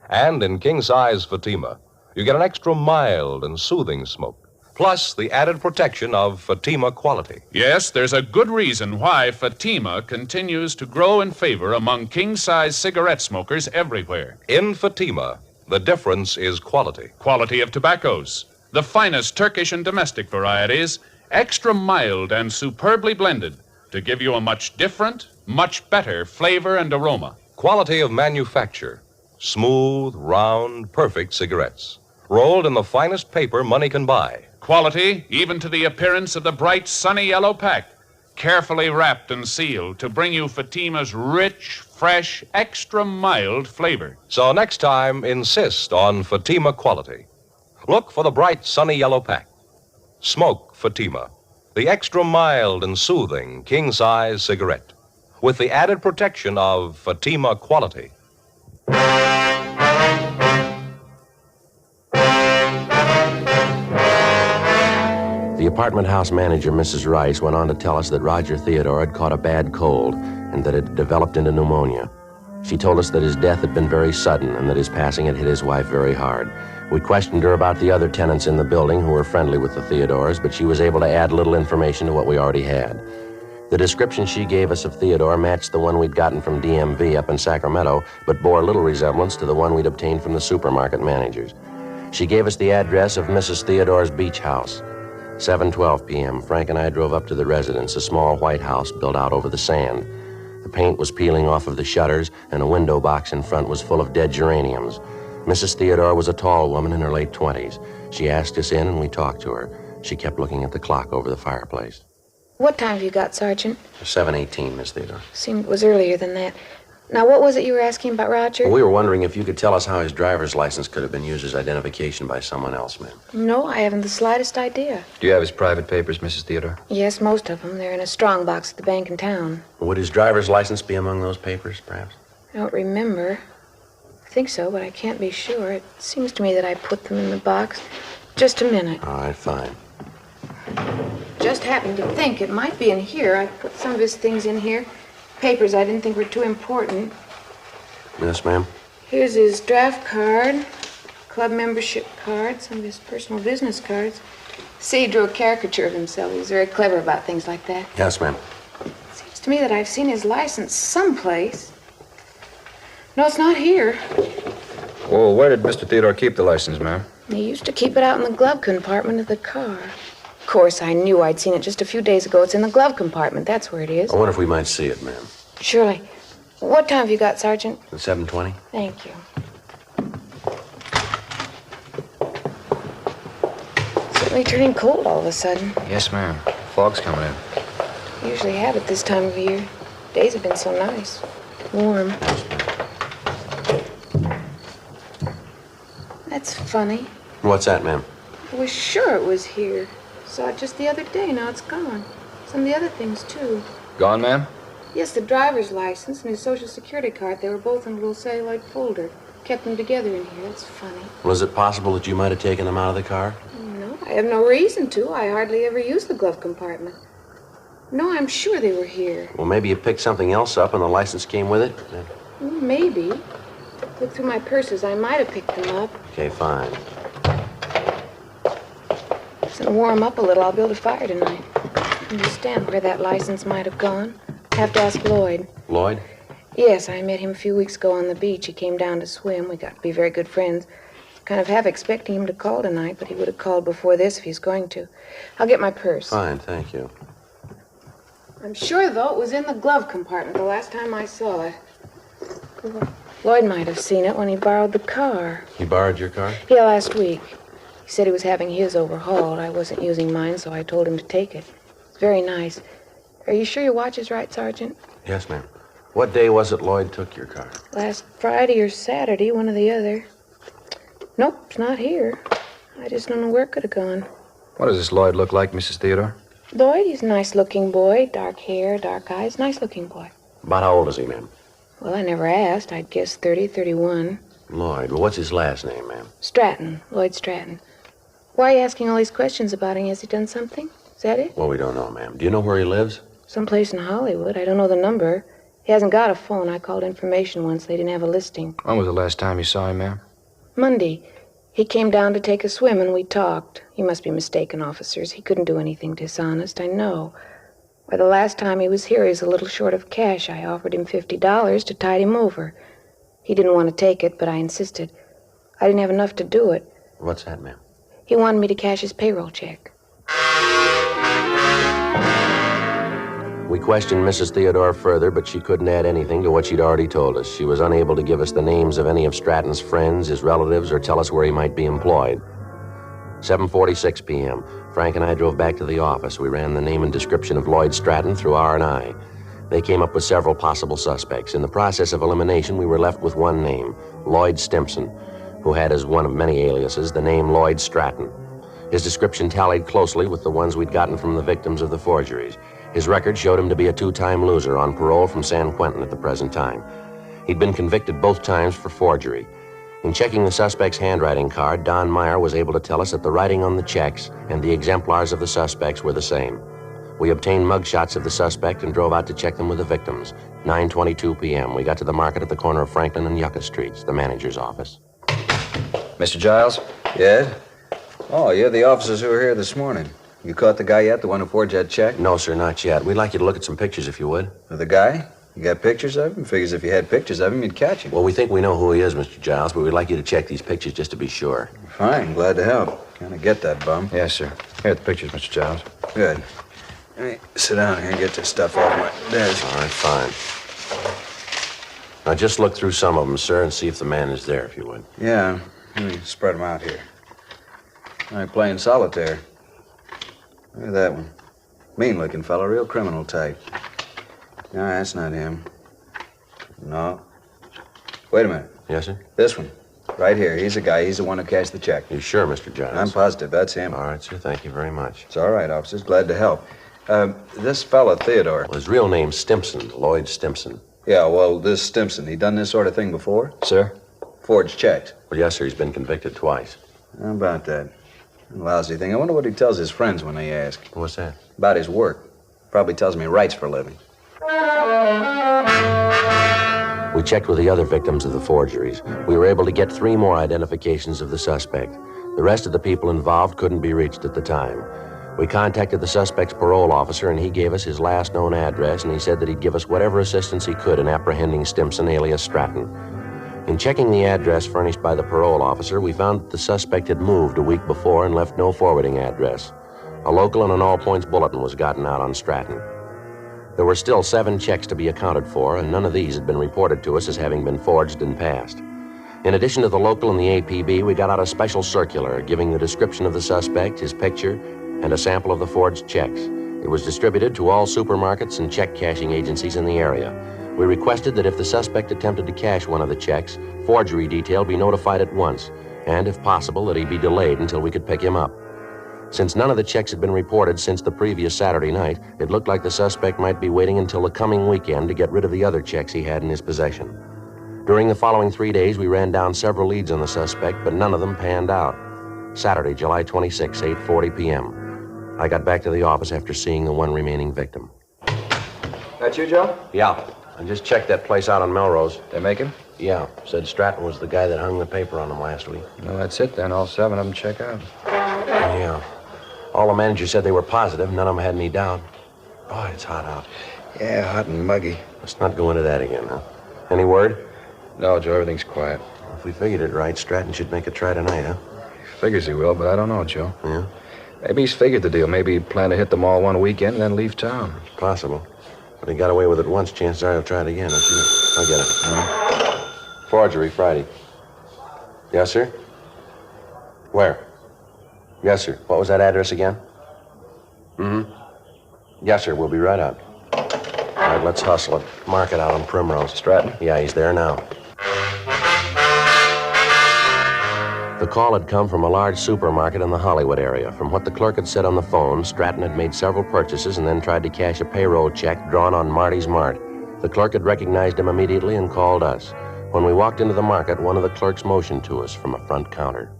And in king-size Fatima, you get an extra mild and soothing smoke, plus the added protection of Fatima quality. Yes, there's a good reason why Fatima continues to grow in favor among king-size cigarette smokers everywhere. In Fatima, the difference is quality. Quality of tobaccos, the finest Turkish and domestic varieties, extra mild and superbly blended to give you a much different, much better flavor and aroma. Quality of manufacture. Smooth, round, perfect cigarettes. Rolled in the finest paper money can buy. Quality, even to the appearance of the bright, sunny yellow pack. Carefully wrapped and sealed to bring you Fatima's rich, fresh, extra mild flavor. So next time, insist on Fatima quality. Look for the bright, sunny yellow pack. Smoke Fatima, the extra mild and soothing king-size cigarette, with the added protection of Fatima quality. The apartment house manager, Mrs. Rice, went on to tell us that Roger Theodore had caught a bad cold and that it had developed into pneumonia. She told us that his death had been very sudden and that his passing had hit his wife very hard. We questioned her about the other tenants in the building who were friendly with the Theodores, but she was able to add little information to what we already had. The description she gave us of Theodore matched the one we'd gotten from DMV up in Sacramento, but bore little resemblance to the one we'd obtained from the supermarket managers. She gave us the address of Mrs. Theodore's beach house. 7:12 p.m., Frank and I drove up to the residence, a small white house built out over the sand. The paint was peeling off of the shutters, and a window box in front was full of dead geraniums. Mrs. Theodore was a tall woman in her late 20s. She asked us in, and we talked to her. She kept looking at the clock over the fireplace. What time have you got, Sergeant? 7:18, Miss Theodore. Seemed it was earlier than that. Now, what was it you were asking about Roger? Well, we were wondering if you could tell us how his driver's license could have been used as identification by someone else, ma'am. No, I haven't the slightest idea. Do you have his private papers, Mrs. Theodore? Yes, most of them. They're in a strong box at the bank in town. Would his driver's license be among those papers, perhaps? I don't remember. I think so, but I can't be sure. It seems to me that I put them in the box. Just a minute. All right, fine. Just happened to think it might be in here. I put some of his things in here. Papers I didn't think were too important. Yes, ma'am. Here's his draft card, club membership card, some of his personal business cards. See, he drew a caricature of himself. He was very clever about things like that. Yes, ma'am. Seems to me that I've seen his license someplace. No, it's not here. Well, where did Mr. Theodore keep the license, ma'am? He used to keep it out in the glove compartment of the car. Of course, I knew I'd seen it just a few days ago. It's in the glove compartment. That's where it is. I wonder if we might see it, ma'am. Surely. What time have you got, Sergeant? 7:20. Thank you. Certainly turning cold all of a sudden. Yes, ma'am. Fog's coming in. Usually have it this time of year. Days have been so nice. Warm. That's funny. What's that, ma'am? I was sure it was here. Saw it just the other day. Now it's gone. Some of the other things, too. Gone, ma'am? Yes, the driver's license and his social security card. They were both in a little celluloid folder. Kept them together in here. That's funny. Well, is it possible that you might have taken them out of the car? No, I have no reason to. I hardly ever use the glove compartment. No, I'm sure they were here. Well, maybe you picked something else up and the license came with it? Well, maybe. Look through my purses. I might have picked them up. Okay, fine. Just to warm up a little, I'll build a fire tonight. Understand where that license might have gone. Have to ask Lloyd. Lloyd? Yes, I met him a few weeks ago on the beach. He came down to swim. We got to be very good friends. Kind of half expecting him to call tonight, but he would have called before this if he's going to. I'll get my purse. Fine, thank you. I'm sure, though, it was in the glove compartment the last time I saw it. Lloyd might have seen it when he borrowed the car. He borrowed your car? Yeah, last week. He said he was having his overhauled. I wasn't using mine, so I told him to take it. It's very nice. Are you sure your watch is right, Sergeant? Yes, ma'am. What day was it Lloyd took your car? Last Friday or Saturday, one or the other. Nope, it's not here. I just don't know where it could have gone. What does this Lloyd look like, Mrs. Theodore? Lloyd, he's a nice-looking boy. Dark hair, dark eyes. Nice-looking boy. About how old is he, ma'am? Well, I never asked. I'd guess 30, 31. Lloyd. Well, what's his last name, ma'am? Stratton. Lloyd Stratton. Why are you asking all these questions about him? Has he done something? Is that it? Well, we don't know, ma'am. Do you know where he lives? Someplace in Hollywood. I don't know the number. He hasn't got a phone. I called information once. They didn't have a listing. When was the last time you saw him, ma'am? Monday. He came down to take a swim, and we talked. You must be mistaken, officers. He couldn't do anything dishonest, I know. Why, the last time he was here, he was a little short of cash. I offered him $50 to tide him over. He didn't want to take it, but I insisted. I didn't have enough to do it. What's that, ma'am? He wanted me to cash his payroll check. We questioned Mrs. Theodore further, but she couldn't add anything to what she'd already told us. She was unable to give us the names of any of Stratton's friends, his relatives, or tell us where he might be employed. 7:46 p.m. Frank and I drove back to the office. We ran the name and description of Lloyd Stratton through R&I. They came up with several possible suspects. In the process of elimination, we were left with one name, Lloyd Stimpson, who had as one of many aliases the name Lloyd Stratton. His description tallied closely with the ones we'd gotten from the victims of the forgeries. His record showed him to be a two-time loser on parole from San Quentin at the present time. He'd been convicted both times for forgery. In checking the suspect's handwriting card, Don Meyer was able to tell us that the writing on the checks and the exemplars of the suspects were the same. We obtained mugshots of the suspect and drove out to check them with the victims. 9:22 p.m. We got to the market at the corner of Franklin and Yucca Streets, the manager's office. Mr. Giles? Yes? Oh, you're the officers who were here this morning. You caught the guy yet, the one who forged that check? No, sir, not yet. We'd like you to look at some pictures, if you would. Of the guy? You got pictures of him? Figures if you had pictures of him, you'd catch him. Well, we think we know who he is, Mr. Giles, but we'd like you to check these pictures just to be sure. Fine, glad to help. Kind of get that bum. Yes, sir. Here are the pictures, Mr. Giles. Good. Let me sit down here and get this stuff off my desk. All right, fine. Now, just look through some of them, sir, and see if the man is there, if you would. Yeah. Let me spread them out here. All right, playing solitaire. Look at that one. Mean-looking fella, real criminal type. No, that's not him. No. Wait a minute. Yes, sir? This one. Right here. He's the guy. He's the one who cashed the check. You sure, Mr. Giles? I'm positive. That's him. All right, sir. Thank you very much. It's all right, officers. Glad to help. This fella, Theodore. Well, his real name's Stimpson, Lloyd Stimpson. Yeah, well, this Stimpson, he done this sort of thing before? Sir? Forged checks. Well, yes, sir. He's been convicted twice. How about that? Lousy thing. I wonder what he tells his friends when they ask. What's that? About his work. Probably tells me he writes for a living. We checked with the other victims of the forgeries. We were able to get 3 more identifications of the suspect. The rest of the people involved couldn't be reached at the time. We contacted the suspect's parole officer, and he gave us his last known address, and he said that he'd give us whatever assistance he could in apprehending Stimpson, alias Stratton. In checking the address furnished by the parole officer, we found that the suspect had moved a week before and left no forwarding address. A local and an all-points bulletin was gotten out on Stratton. There were still 7 checks to be accounted for, and none of these had been reported to us as having been forged in past. In addition to the local and the APB, we got out a special circular giving the description of the suspect, his picture, and a sample of the forged checks. It was distributed to all supermarkets and check cashing agencies in the area. We requested that if the suspect attempted to cash one of the checks, forgery detail be notified at once. and, if possible, that he be delayed until we could pick him up. Since none of the checks had been reported since the previous Saturday night, it looked like the suspect might be waiting until the coming weekend to get rid of the other checks he had in his possession. During the following 3 days, we ran down several leads on the suspect, but none of them panned out. Saturday, July 26, 8:40 p.m. I got back to the office after seeing the one remaining victim. That you, Joe? Yeah. I just checked that place out on Melrose. They make him? Yeah. Said Stratton was the guy that hung the paper on him last week. Well, that's it then. All 7 of them check out. Yeah. All the managers said they were positive. None of them had any doubt. Boy, it's hot out. Yeah, hot and muggy. Let's not go into that again, huh? Any word? No, Joe, everything's quiet. If we figured it right, Stratton should make a try tonight, huh? Figures he will, but I don't know, Joe. Yeah? Maybe he's figured the deal. Maybe he planned to hit them all one weekend and then leave town. It's possible. But he got away with it once. Chances are he'll try it again. I'll get it. Forgery, Friday. Yes, sir? Where? Yes, sir. What was that address again? Mm-hmm. Yes, sir. We'll be right out. All right, let's hustle it. Mark it out on Primrose. Stratton? Yeah, he's there now. The call had come from a large supermarket in the Hollywood area. From what the clerk had said on the phone, Stratton had made several purchases and then tried to cash a payroll check drawn on Marty's Mart. The clerk had recognized him immediately and called us. When we walked into the market, one of the clerks motioned to us from a front counter.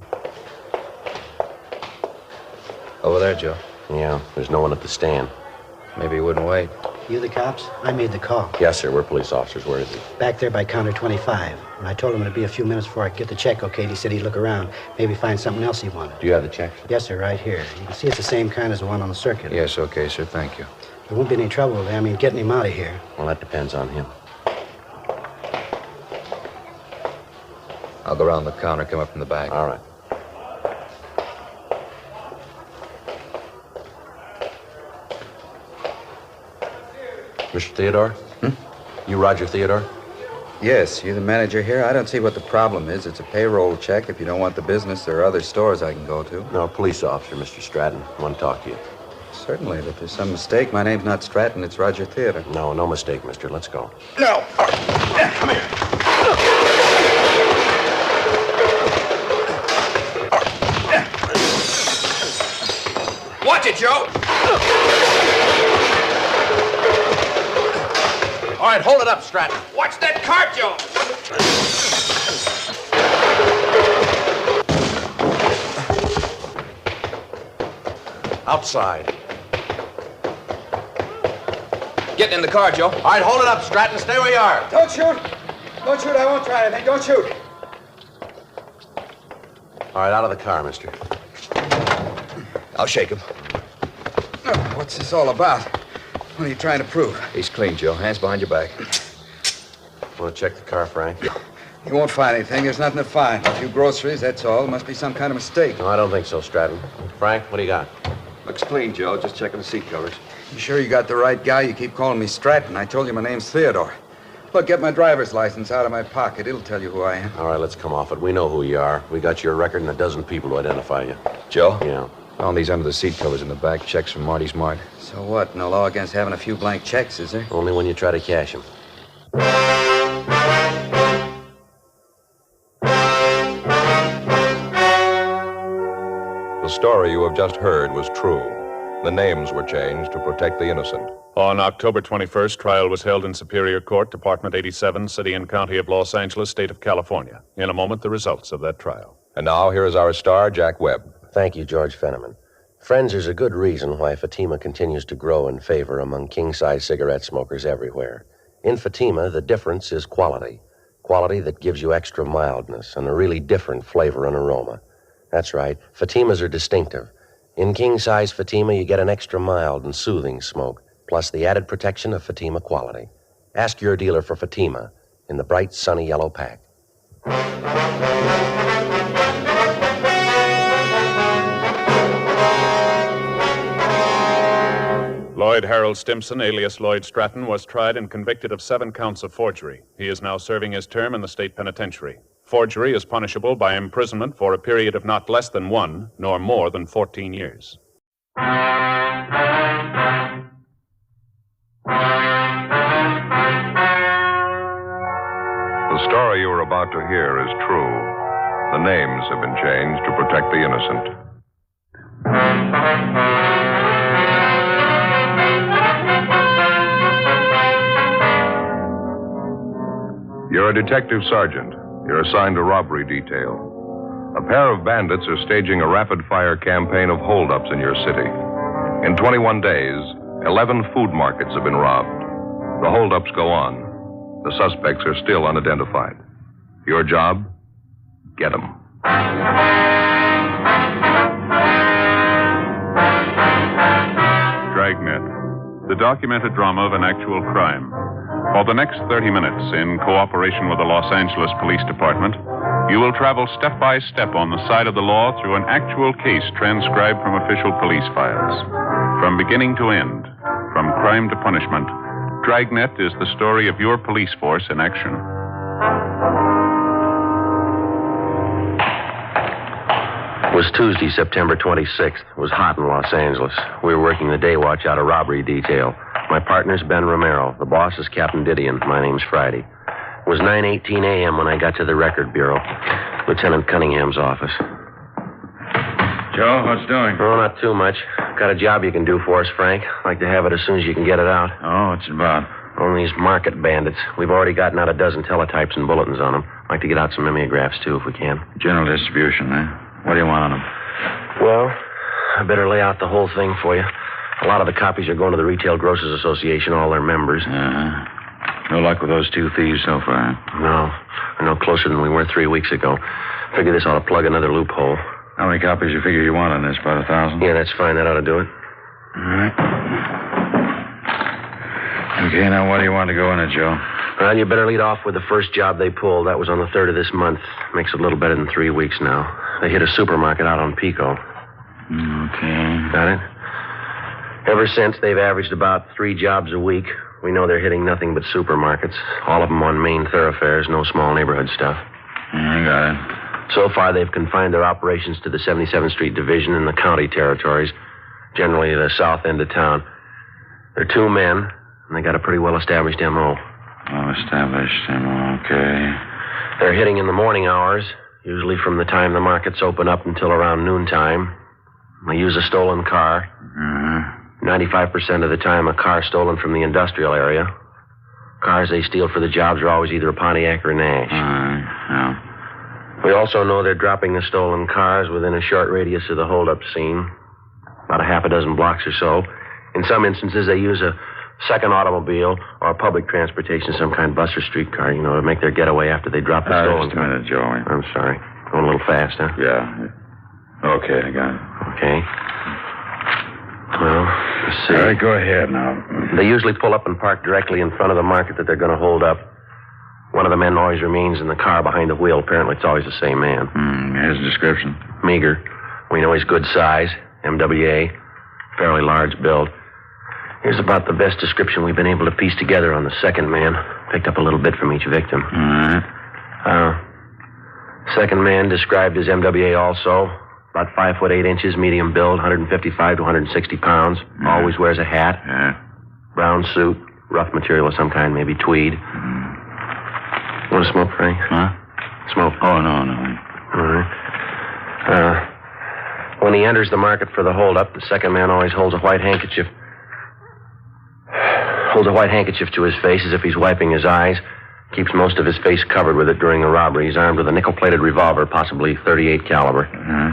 Over there, Joe. Yeah, there's no one at the stand. Maybe he wouldn't wait. You the cops? I made the call. Yes, sir. We're police officers. Where is he? Back there by counter 25. And I told him it'd be a few minutes before I could get the check okayed. He said he'd look around, maybe find something else he wanted. Do you have the check? Yes, sir, right here. You can see it's the same kind as the one on the circuit. Yes, okay, sir. Thank you. There won't be any trouble there. I mean, getting him out of here. Well, that depends on him. I'll go around the counter, come up from the back. All right. Mr. Theodore? You Roger Theodore? Yes, you the manager here? I don't see what the problem is. It's a payroll check. If you don't want the business, there are other stores I can go to. No, police officer, Mr. Stratton. I want to talk to you. Certainly, but there's some mistake. My name's not Stratton, it's Roger Theodore. No mistake, mister. Let's go. No! Come here. Watch it, Joe! All right, hold it up, Stratton. Watch that cart, Joe! Outside. Getting in the car, Joe. All right, hold it up, Stratton. Stay where you are. Don't shoot! Don't shoot, I won't try anything. Don't shoot! All right, out of the car, mister. I'll shake him. Oh, what's this all about? What are you trying to prove? He's clean, Joe. Hands behind your back. Want to check the car, Frank? You won't find anything. There's nothing to find. A few groceries, that's all. Must be some kind of mistake. No, I don't think so, Stratton. Frank, what do you got? Looks clean, Joe. Just checking the seat covers. You sure you got the right guy? You keep calling me Stratton. I told you my name's Theodore. Look, get my driver's license out of my pocket. It'll tell you who I am. All right, let's come off it. We know who you are. We got your record and a dozen people to identify you. Joe? Yeah. Found these under the seat covers in the back. Checks from Marty's Mart. So what? No law against having a few blank checks, is there? Only when you try to cash them. The story you have just heard was true. The names were changed to protect the innocent. On October 21st, trial was held in Superior Court, Department 87, City and County of Los Angeles, State of California. In a moment, the results of that trial. And now, here is our star, Jack Webb. Thank you, George Fenneman. Friends, there's a good reason why Fatima continues to grow in favor among king-size cigarette smokers everywhere. In Fatima, the difference is quality. Quality that gives you extra mildness and a really different flavor and aroma. That's right, Fatimas are distinctive. In king-size Fatima, you get an extra mild and soothing smoke, plus the added protection of Fatima quality. Ask your dealer for Fatima in the bright, sunny yellow pack. Lloyd Harold Stimson, alias Lloyd Stratton, was tried and convicted of 7 counts of forgery. He is now serving his term in the state penitentiary. Forgery is punishable by imprisonment for a period of not less than 1, nor more than 14 years. The story you are about to hear is true. The names have been changed to protect the innocent. You're a detective sergeant. You're assigned to robbery detail. A pair of bandits are staging a rapid-fire campaign of holdups in your city. In 21 days, 11 food markets have been robbed. The holdups go on. The suspects are still unidentified. Your job? Get them. Dragnet, the documented drama of an actual crime. For the next 30 minutes, in cooperation with the Los Angeles Police Department, you will travel step by step on the side of the law through an actual case transcribed from official police files. From beginning to end, from crime to punishment, Dragnet is the story of your police force in action. It was Tuesday, September 26th. It was hot in Los Angeles. We were working the day watch out of robbery detail. My partner's Ben Romero. The boss is Captain Didion. My name's Friday. It was 9:18 a.m. when I got to the record bureau, Lieutenant Cunningham's office. Joe, what's doing? Oh, not too much. Got a job you can do for us, Frank. Like to have it as soon as you can get it out. Oh, what's it about? On these market bandits. We've already gotten out a dozen teletypes and bulletins on them. Like to get out some mimeographs, too, if we can. General distribution, eh? What do you want on them? Well, I better lay out the whole thing for you. A lot of the copies are going to the Retail Grocers Association, all their members. No luck with those two thieves so far? No. We're no closer than we were 3 weeks ago. Figure this ought to plug another loophole. How many copies you figure you want on this? About 1,000? Yeah, that's fine. That ought to do it. All right. Okay, now what do you want to go in it, Joe? Well, you better lead off with the first job they pulled. That was on the 3rd of this month. Makes it a little better than 3 weeks now. They hit a supermarket out on Pico. Okay. Got it? Ever since, they've averaged about 3 jobs a week. We know they're hitting nothing but supermarkets. All of them on main thoroughfares, no small neighborhood stuff. I got it. So far, they've confined their operations to the 77th Street Division and the county territories, generally the south end of town. They're 2 men, and they got a pretty well-established M.O. Well-established M.O., okay. They're hitting in the morning hours, usually from the time the markets open up until around noontime. They use a stolen car. 95% of the time, a car stolen from the industrial area. Cars they steal for the jobs are always either a Pontiac or Nash. Yeah. We also know they're dropping the stolen cars within a short radius of the holdup scene, about a half a dozen blocks or so. In some instances, they use a second automobile or public transportation, some kind of bus or streetcar, to make their getaway after they drop the stolen just a minute, Joey. I'm sorry. Going a little fast, huh? Yeah. Okay, I got it. Okay. Well, let's see. All right, go ahead now. They usually pull up and park directly in front of the market that they're going to hold up. One of the men always remains in the car behind the wheel. Apparently, it's always the same man. Here's the description. Meager. We know he's good size. MWA. Fairly large build. Here's about the best description we've been able to piece together on the second man. Picked up a little bit from each victim. All right. Second man described as MWA also. About 5 foot 8 inches, medium build, 155 to 160 pounds. Always wears a hat. Yeah. Brown suit, rough material of some kind, maybe tweed. Want to smoke, Frank? Huh? Smoke. Oh, no. All right. When he enters the market for the holdup, the second man always holds a white handkerchief. Holds a white handkerchief to his face as if he's wiping his eyes. Keeps most of his face covered with it during the robbery. He's armed with a nickel-plated revolver, possibly .38 caliber.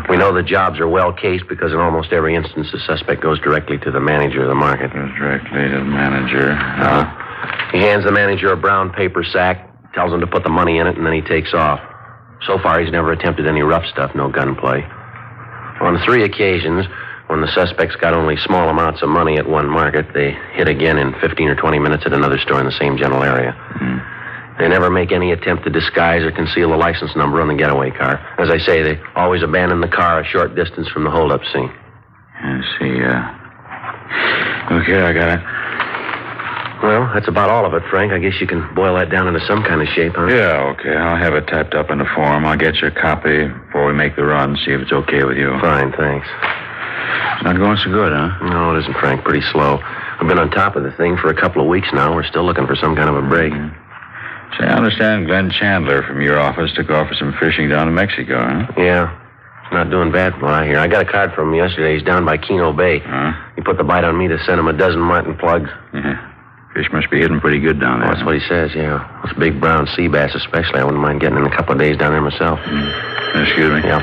We know the jobs are well cased because in almost every instance the suspect goes directly to the manager of the market. Goes directly to the manager. He hands the manager a brown paper sack, tells him to put the money in it, and then he takes off. So far, he's never attempted any rough stuff, no gunplay. On 3 occasions, when the suspects got only small amounts of money at one market, they hit again in 15 or 20 minutes at another store in the same general area. They never make any attempt to disguise or conceal the license number on the getaway car. As I say, they always abandon the car a short distance from the holdup scene. I see, Okay, I got it. Well, that's about all of it, Frank. I guess you can boil that down into some kind of shape, huh? Yeah, okay. I'll have it typed up in a form. I'll get you a copy before we make the run, see if it's okay with you. Fine, thanks. It's not going so good, huh? No, it isn't, Frank. Pretty slow. We've been on top of the thing for a couple of weeks now. We're still looking for some kind of a break. Say, I understand Glenn Chandler from your office took off for some fishing down in Mexico, huh? Yeah. He's not doing bad from what I hear. I got a card from him yesterday. He's down by Keno Bay. He put the bite on me to send him a dozen martin plugs. Yeah. Fish must be hidden pretty good down there. Oh, that's what he says, yeah. Those big brown sea bass especially. I wouldn't mind getting in a couple of days down there myself. Excuse me. Yeah.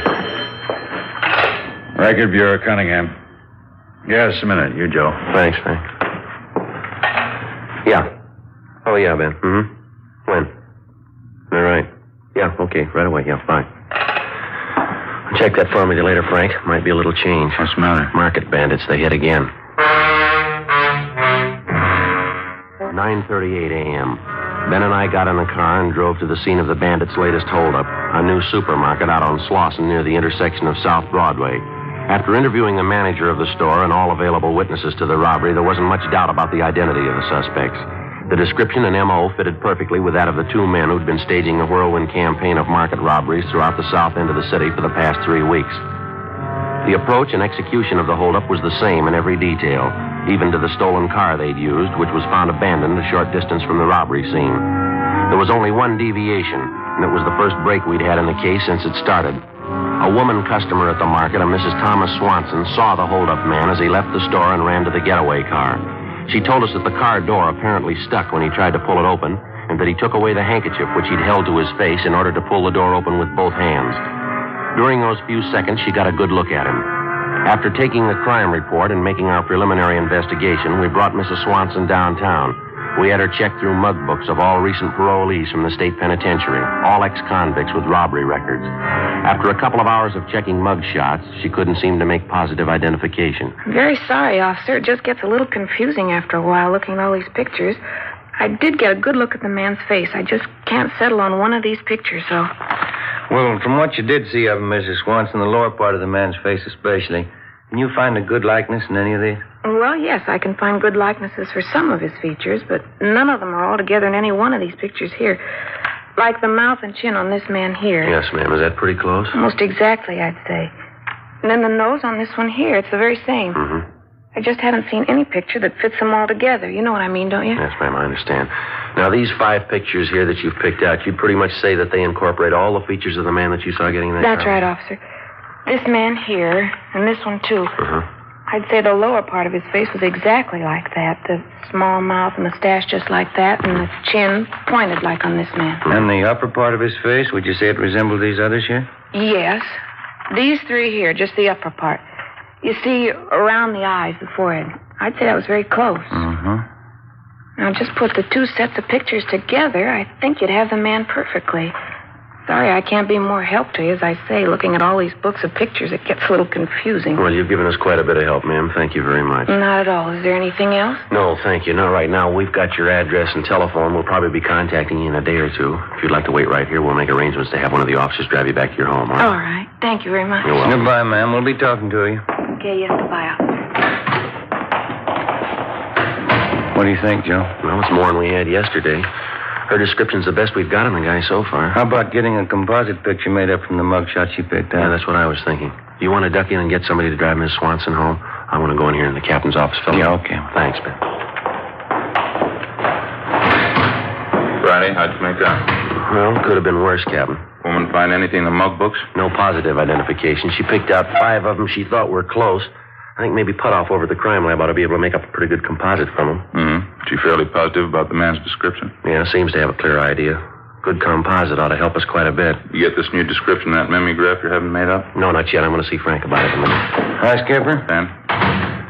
Record Bureau, Cunningham. Yeah, just a minute. You, Joe. Thanks, Frank. Yeah. Oh, yeah, Ben. When? All right. Yeah, okay. Right away. Yeah, fine. Check that for me later, Frank. Might be a little change. What's the matter? Market bandits. They hit again. 9:38 a.m. Ben and I got in the car and drove to the scene of the bandits' latest holdup, a new supermarket out on Slauson near the intersection of South Broadway. After interviewing the manager of the store and all available witnesses to the robbery, there wasn't much doubt about the identity of the suspects. The description and M.O. fitted perfectly with that of the two men who'd been staging a whirlwind campaign of market robberies throughout the south end of the city for the past 3 weeks. The approach and execution of the holdup was the same in every detail, even to the stolen car they'd used, which was found abandoned a short distance from the robbery scene. There was only one deviation, and it was the first break we'd had in the case since it started. A woman customer at the market, a Mrs. Thomas Swanson, saw the holdup man as he left the store and ran to the getaway car. She told us that the car door apparently stuck when he tried to pull it open, and that he took away the handkerchief which he'd held to his face in order to pull the door open with both hands. During those few seconds, she got a good look at him. After taking the crime report and making our preliminary investigation, we brought Mrs. Swanson downtown. We had her check through mug books of all recent parolees from the state penitentiary, all ex-convicts with robbery records. After a couple of hours of checking mug shots, she couldn't seem to make positive identification. I'm very sorry, officer. It just gets a little confusing after a while looking at all these pictures. I did get a good look at the man's face. I just can't settle on one of these pictures, so... Well, from what you did see of him, Mrs. Swanson, the lower part of the man's face especially, can you find a good likeness in any of these? Well, yes, I can find good likenesses for some of his features, but none of them are all together in any one of these pictures here. Like the mouth and chin on this man here. Yes, ma'am. Is that pretty close? Almost exactly, I'd say. And then the nose on this one here, it's the very same. I just haven't seen any picture that fits them all together. You know what I mean, don't you? Yes, ma'am, I understand. Now, these 5 pictures here that you've picked out, you'd pretty much say that they incorporate all the features of the man that you saw getting in that That's car? right, officer. This man here, and this one, too. I'd say the lower part of his face was exactly like that. The small mouth and mustache just like that, and the chin pointed like on this man. And the upper part of his face, would you say it resembled these others here? Yes. These 3 here, just the upper part. You see, around the eyes, the forehead. I'd say that was very close. Now, just put the 2 sets of pictures together, I think you'd have the man perfectly. Sorry, I can't be more help to you. As I say, looking at all these books of pictures, it gets a little confusing. Well, you've given us quite a bit of help, ma'am. Thank you very much. Not at all. Is there anything else? No, thank you. Not right now. We've got your address and telephone. We'll probably be contacting you in a day or 2. If you'd like to wait right here, we'll make arrangements to have one of the officers drive you back to your home, all right? All right. Thank you very much. You're welcome. Goodbye, ma'am. We'll be talking to you. Okay, yes, goodbye, officer. What do you think, Joe? Well, it's more than we had yesterday. Her description's the best we've got on the guy so far. How about getting a composite picture made up from the mug shots you picked out? Yeah, that's what I was thinking. Do you want to duck in and get somebody to drive Miss Swanson home? I want to go in here in the captain's office, Phil. Yeah, okay. Thanks, Ben. Friday, how'd you make out? Well, could have been worse, Captain. Woman find anything in the mug books? No positive identification. She picked out 5 of them she thought were close. I think maybe Putoff over at the crime lab ought to be able to make up a pretty good composite from them. She fairly positive about the man's description? Yeah, seems to have a clear idea. Good composite ought to help us quite a bit. You get this new description of that mimeograph you're having made up? No, not yet. I'm going to see Frank about it in a minute. Hi, Skipper. Ben?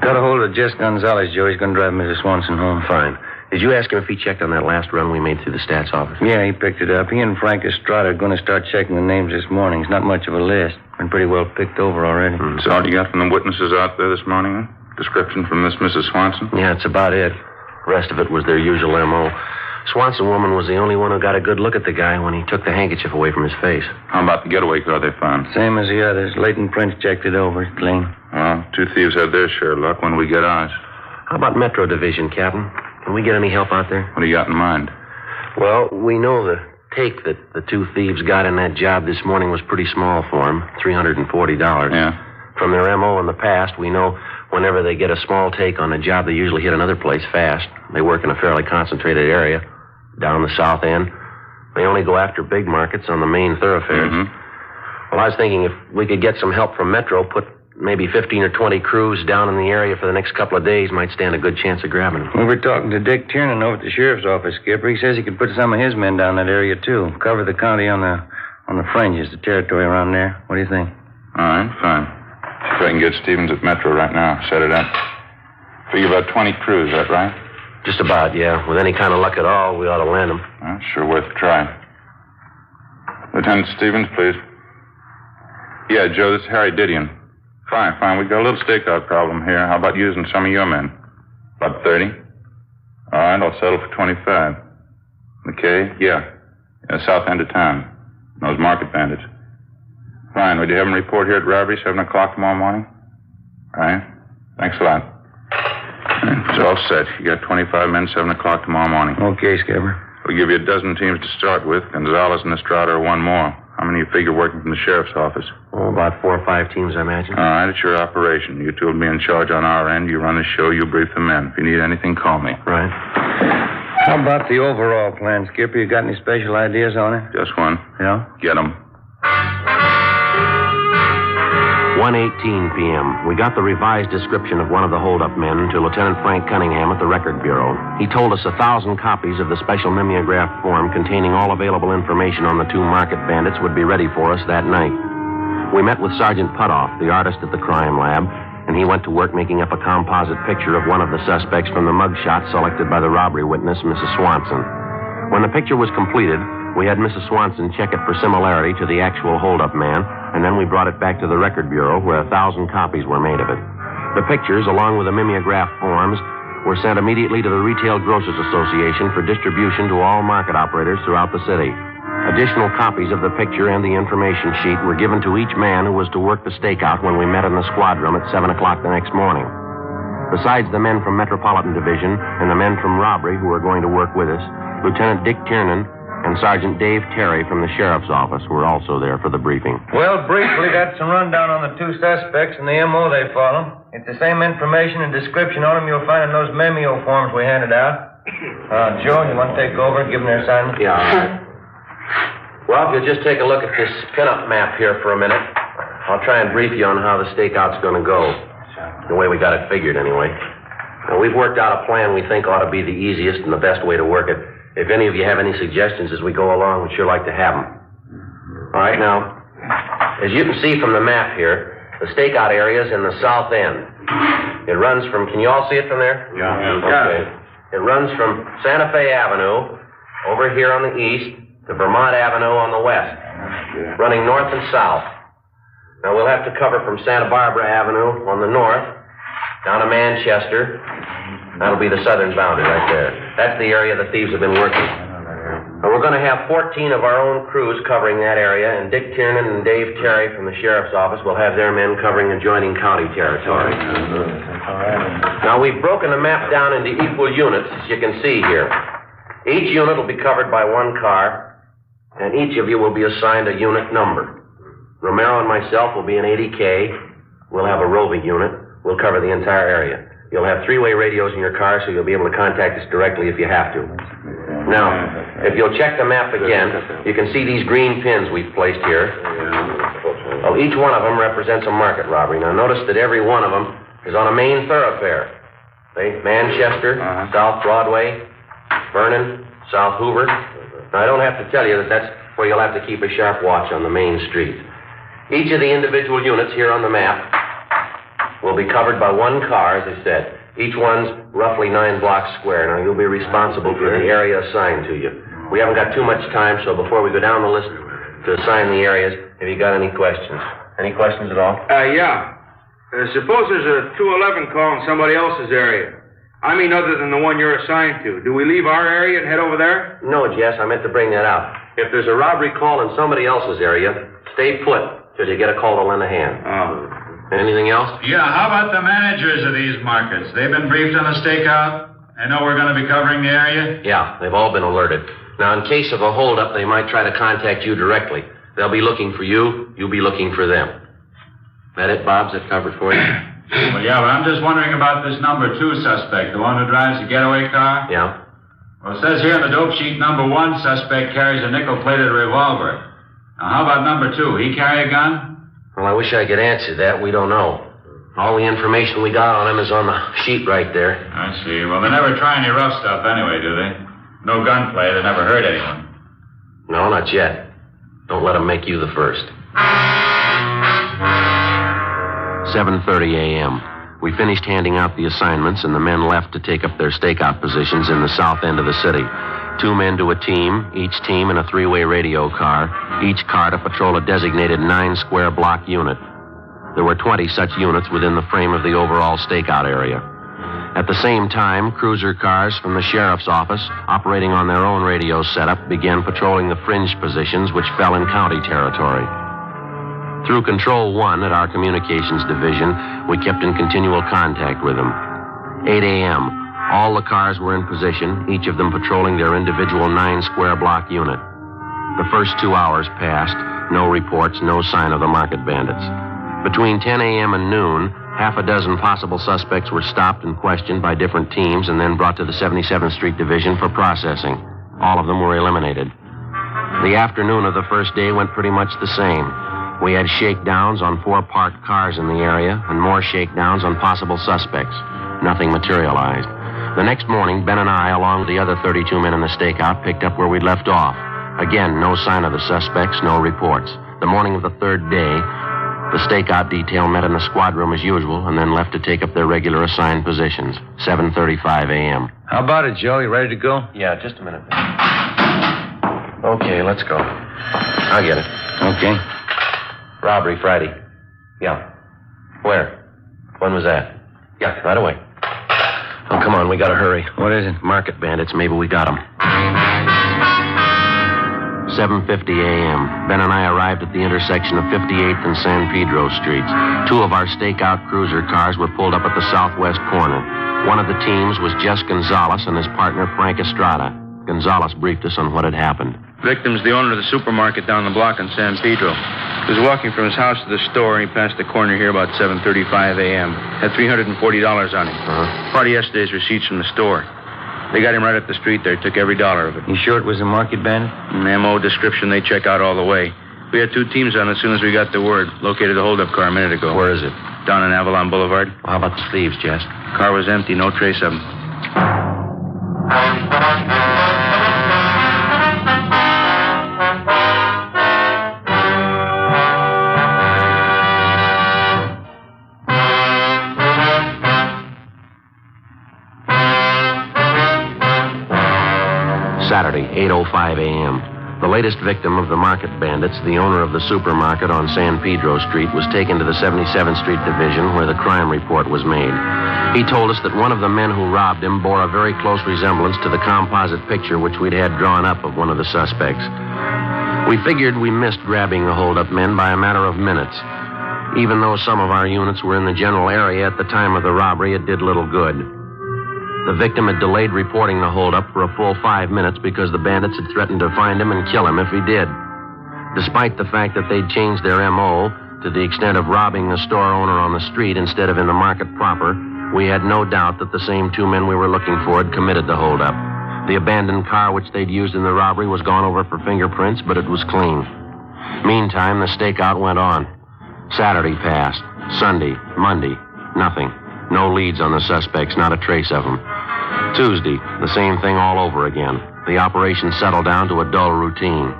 Got a hold of Jess Gonzalez, Joe. He's going to drive Mrs. Swanson home. Fine. Did you ask him if he checked on that last run we made through the stats office? Yeah, he picked it up. He and Frank Estrada are going to start checking the names this morning. It's not much of a list. Been pretty well picked over already. So all you got from the witnesses out there this morning, huh? Description from this Mrs. Swanson? Yeah, that's about it. The rest of it was their usual M.O. Swanson woman was the only one who got a good look at the guy when he took the handkerchief away from his face. How about the getaway car they found? Same as the others. Leighton Prince checked it over. It's clean. Well, 2 thieves had their share of luck. When do we get ours? How about Metro Division, Captain? Can we get any help out there? What do you got in mind? Well, we know the take that the 2 thieves got in that job this morning was pretty small for them, $340. Yeah. From their M.O. in the past, we know whenever they get a small take on a job, they usually hit another place fast. They work in a fairly concentrated area, down the south end. They only go after big markets on the main thoroughfares. Well, I was thinking if we could get some help from Metro, put maybe 15 or 20 crews down in the area for the next couple of days, might stand a good chance of grabbing them. We were talking to Dick Tiernan over at the sheriff's office, Skipper. He says he could put some of his men down that area, too. Cover the county on the fringes, the territory around there. What do you think? All right, fine. See if I can get Stevens at Metro right now. Set it up. Figure about 20 crews, is that right? Just about, yeah. With any kind of luck at all, we ought to land them. Well, sure worth a try. Lieutenant Stevens, please. Yeah, Joe, this is Harry Didion. Fine. We've got a little stakeout problem here. How about using some of your men? About 30? All right, I'll settle for 25. McKay? Yeah, south end of town. Those market bandits. Fine, would you have them report here at robbery, 7 o'clock tomorrow morning? All right. Thanks a lot. It's all set. You got 25 men, 7 o'clock tomorrow morning. Okay, Skipper. We'll give you a dozen teams to start with. Gonzalez and Estrada are one more. How many you figure working from the sheriff's office? Oh, about 4 or 5 teams, I imagine. All right, it's your operation. You two will be in charge on our end. You run the show, you brief the men. If you need anything, call me. Right. How about the overall plan, Skipper? You got any special ideas on it? Just one. Yeah? Get 'em. 1:18 p.m. We got the revised description of one of the hold-up men to Lieutenant Frank Cunningham at the Record Bureau. He told us 1,000 copies of the special mimeograph form containing all available information on the 2 market bandits would be ready for us that night. We met with Sergeant Putoff, the artist at the crime lab, and he went to work making up a composite picture of one of the suspects from the mugshot selected by the robbery witness, Mrs. Swanson. When the picture was completed, we had Mrs. Swanson check it for similarity to the actual hold-up man, and then we brought it back to the Record Bureau, where 1,000 copies were made of it. The pictures, along with the mimeograph forms, were sent immediately to the Retail Grocers Association for distribution to all market operators throughout the city. Additional copies of the picture and the information sheet were given to each man who was to work the stakeout when we met in the squad room at 7 o'clock the next morning. Besides the men from Metropolitan Division and the men from Robbery who were going to work with us, Lieutenant Dick Tiernan and Sergeant Dave Terry from the sheriff's office were also there for the briefing. Well, briefly, that's a rundown on the 2 suspects and the M.O. they follow. It's the same information and description on them you'll find in those memo forms we handed out. Joe, you want to take over and give them their assignment? Yeah, all right. Well, if you'll just take a look at this pinup map here for a minute, I'll try and brief you on how the stakeout's going to go. The way we got it figured, anyway. Now, we've worked out a plan we think ought to be the easiest and the best way to work it. If any of you have any suggestions as we go along, we'd sure like to have them. All right, now, as you can see from the map here, the stakeout area is in the south end. It runs from, can you all see it from there? Yeah. Okay. It runs from Santa Fe Avenue over here on the east to Vermont Avenue on the west, running north and south. Now, we'll have to cover from Santa Barbara Avenue on the north down to Manchester. That'll be the southern boundary right there. That's the area the thieves have been working. And we're going to have 14 of our own crews covering that area, and Dick Tiernan and Dave Terry from the sheriff's office will have their men covering adjoining county territory. Now, we've broken the map down into equal units, as you can see here. Each unit will be covered by 1 car, and each of you will be assigned a unit number. Romero and myself will be an 80K. We'll have a roving unit. We'll cover the entire area. You'll have 3-way radios in your car, so you'll be able to contact us directly if you have to. Now, if you'll check the map again, you can see these green pins we've placed here. Well, each one of them represents a market robbery. Now, notice that every one of them is on a main thoroughfare. See? Manchester, South Broadway, Vernon, South Hoover. Now, I don't have to tell you that that's where you'll have to keep a sharp watch on the main street. Each of the individual units here on the map will be covered by 1 car, as I said. Each one's roughly 9 blocks square. Now, you'll be responsible for the area assigned to you. We haven't got too much time, so before we go down the list to assign the areas, have you got any questions? Any questions at all? Yeah. Suppose there's a 211 call in somebody else's area. I mean, other than the one you're assigned to. Do we leave our area and head over there? No, Jess, I meant to bring that out. If there's a robbery call in somebody else's area, stay put till you get a call to lend a hand. Oh. Anything else? Yeah, how about the managers of these markets? They've been briefed on the stakeout? They know we're going to be covering the area? Yeah, they've all been alerted. Now, in case of a holdup, they might try to contact you directly. They'll be looking for you. You'll be looking for them. That it, Bob? Is that covered for you? Well, yeah, but I'm just wondering about this number 2 suspect, the one who drives the getaway car. Yeah. Well, it says here on the dope sheet, number 1 suspect carries a nickel-plated revolver. Now, how about number 2? He carry a gun? Well, I wish I could answer that. We don't know. All the information we got on him is on the sheet right there. I see. Well, they never try any rough stuff anyway, do they? No gunplay. They never hurt anyone. No, not yet. Don't let him make you the first. 7:30 a.m. We finished handing out the assignments, and the men left to take up their stakeout positions in the south end of the city. 2 men to a team, each team in a 3-way radio car, each car to patrol a designated 9-square block unit. There were 20 such units within the frame of the overall stakeout area. At the same time, cruiser cars from the sheriff's office, operating on their own radio setup, began patrolling the fringe positions which fell in county territory. Through Control 1 at our communications division, we kept in continual contact with them. 8 a.m. All the cars were in position, each of them patrolling their individual 9-square block unit. The first 2 hours passed, no reports, no sign of the market bandits. Between 10 a.m. and noon, half a dozen possible suspects were stopped and questioned by different teams and then brought to the 77th Street Division for processing. All of them were eliminated. The afternoon of the first day went pretty much the same. We had shakedowns on 4 parked cars in the area and more shakedowns on possible suspects. Nothing materialized. The next morning, Ben and I, along with the other 32 men in the stakeout, picked up where we'd left off. Again, no sign of the suspects, no reports. The morning of the third day, the stakeout detail met in the squad room as usual and then left to take up their regular assigned positions. 7:35 a.m. How about it, Joe? You ready to go? Yeah, just a minute. Okay, let's go. I'll get it. Okay. Robbery Friday. Yeah. Where? When was that? Yeah, right away. Oh, come on, we gotta hurry. What is it? Market bandits. Maybe we got them. 7:50 a.m. Ben and I arrived at the intersection of 58th and San Pedro Streets. 2 of our stakeout cruiser cars were pulled up at the southwest corner. One of the teams was Jess Gonzalez and his partner Frank Estrada. Gonzalez briefed us on what had happened. Victim's the owner of the supermarket down the block in San Pedro. He was walking from his house to the store, and he passed the corner here about 7:35 a.m. Had $340 on him. Part of yesterday's receipts from the store. They got him right up the street there, took every dollar of it. You sure it was a market bandit? An MO description, they check out all the way. We had 2 teams on it as soon as we got the word. Located the holdup car a minute ago. Where is it? Down on Avalon Boulevard. Well, how about the thieves, Jess? Car was empty, no trace of them. Saturday, 8:05 a.m. The latest victim of the market bandits, the owner of the supermarket on San Pedro Street, was taken to the 77th Street Division where the crime report was made. He told us that one of the men who robbed him bore a very close resemblance to the composite picture which we'd had drawn up of one of the suspects. We figured we missed grabbing the holdup men by a matter of minutes. Even though some of our units were in the general area at the time of the robbery, it did little good. The victim had delayed reporting the holdup for a full 5 minutes because the bandits had threatened to find him and kill him if he did. Despite the fact that they'd changed their M.O. to the extent of robbing the store owner on the street instead of in the market proper, we had no doubt that the same 2 men we were looking for had committed the holdup. The abandoned car which they'd used in the robbery was gone over for fingerprints, but it was clean. Meantime, the stakeout went on. Saturday passed. Sunday, Monday, nothing. No leads on the suspects, not a trace of them. Tuesday, the same thing all over again. The operation settled down to a dull routine.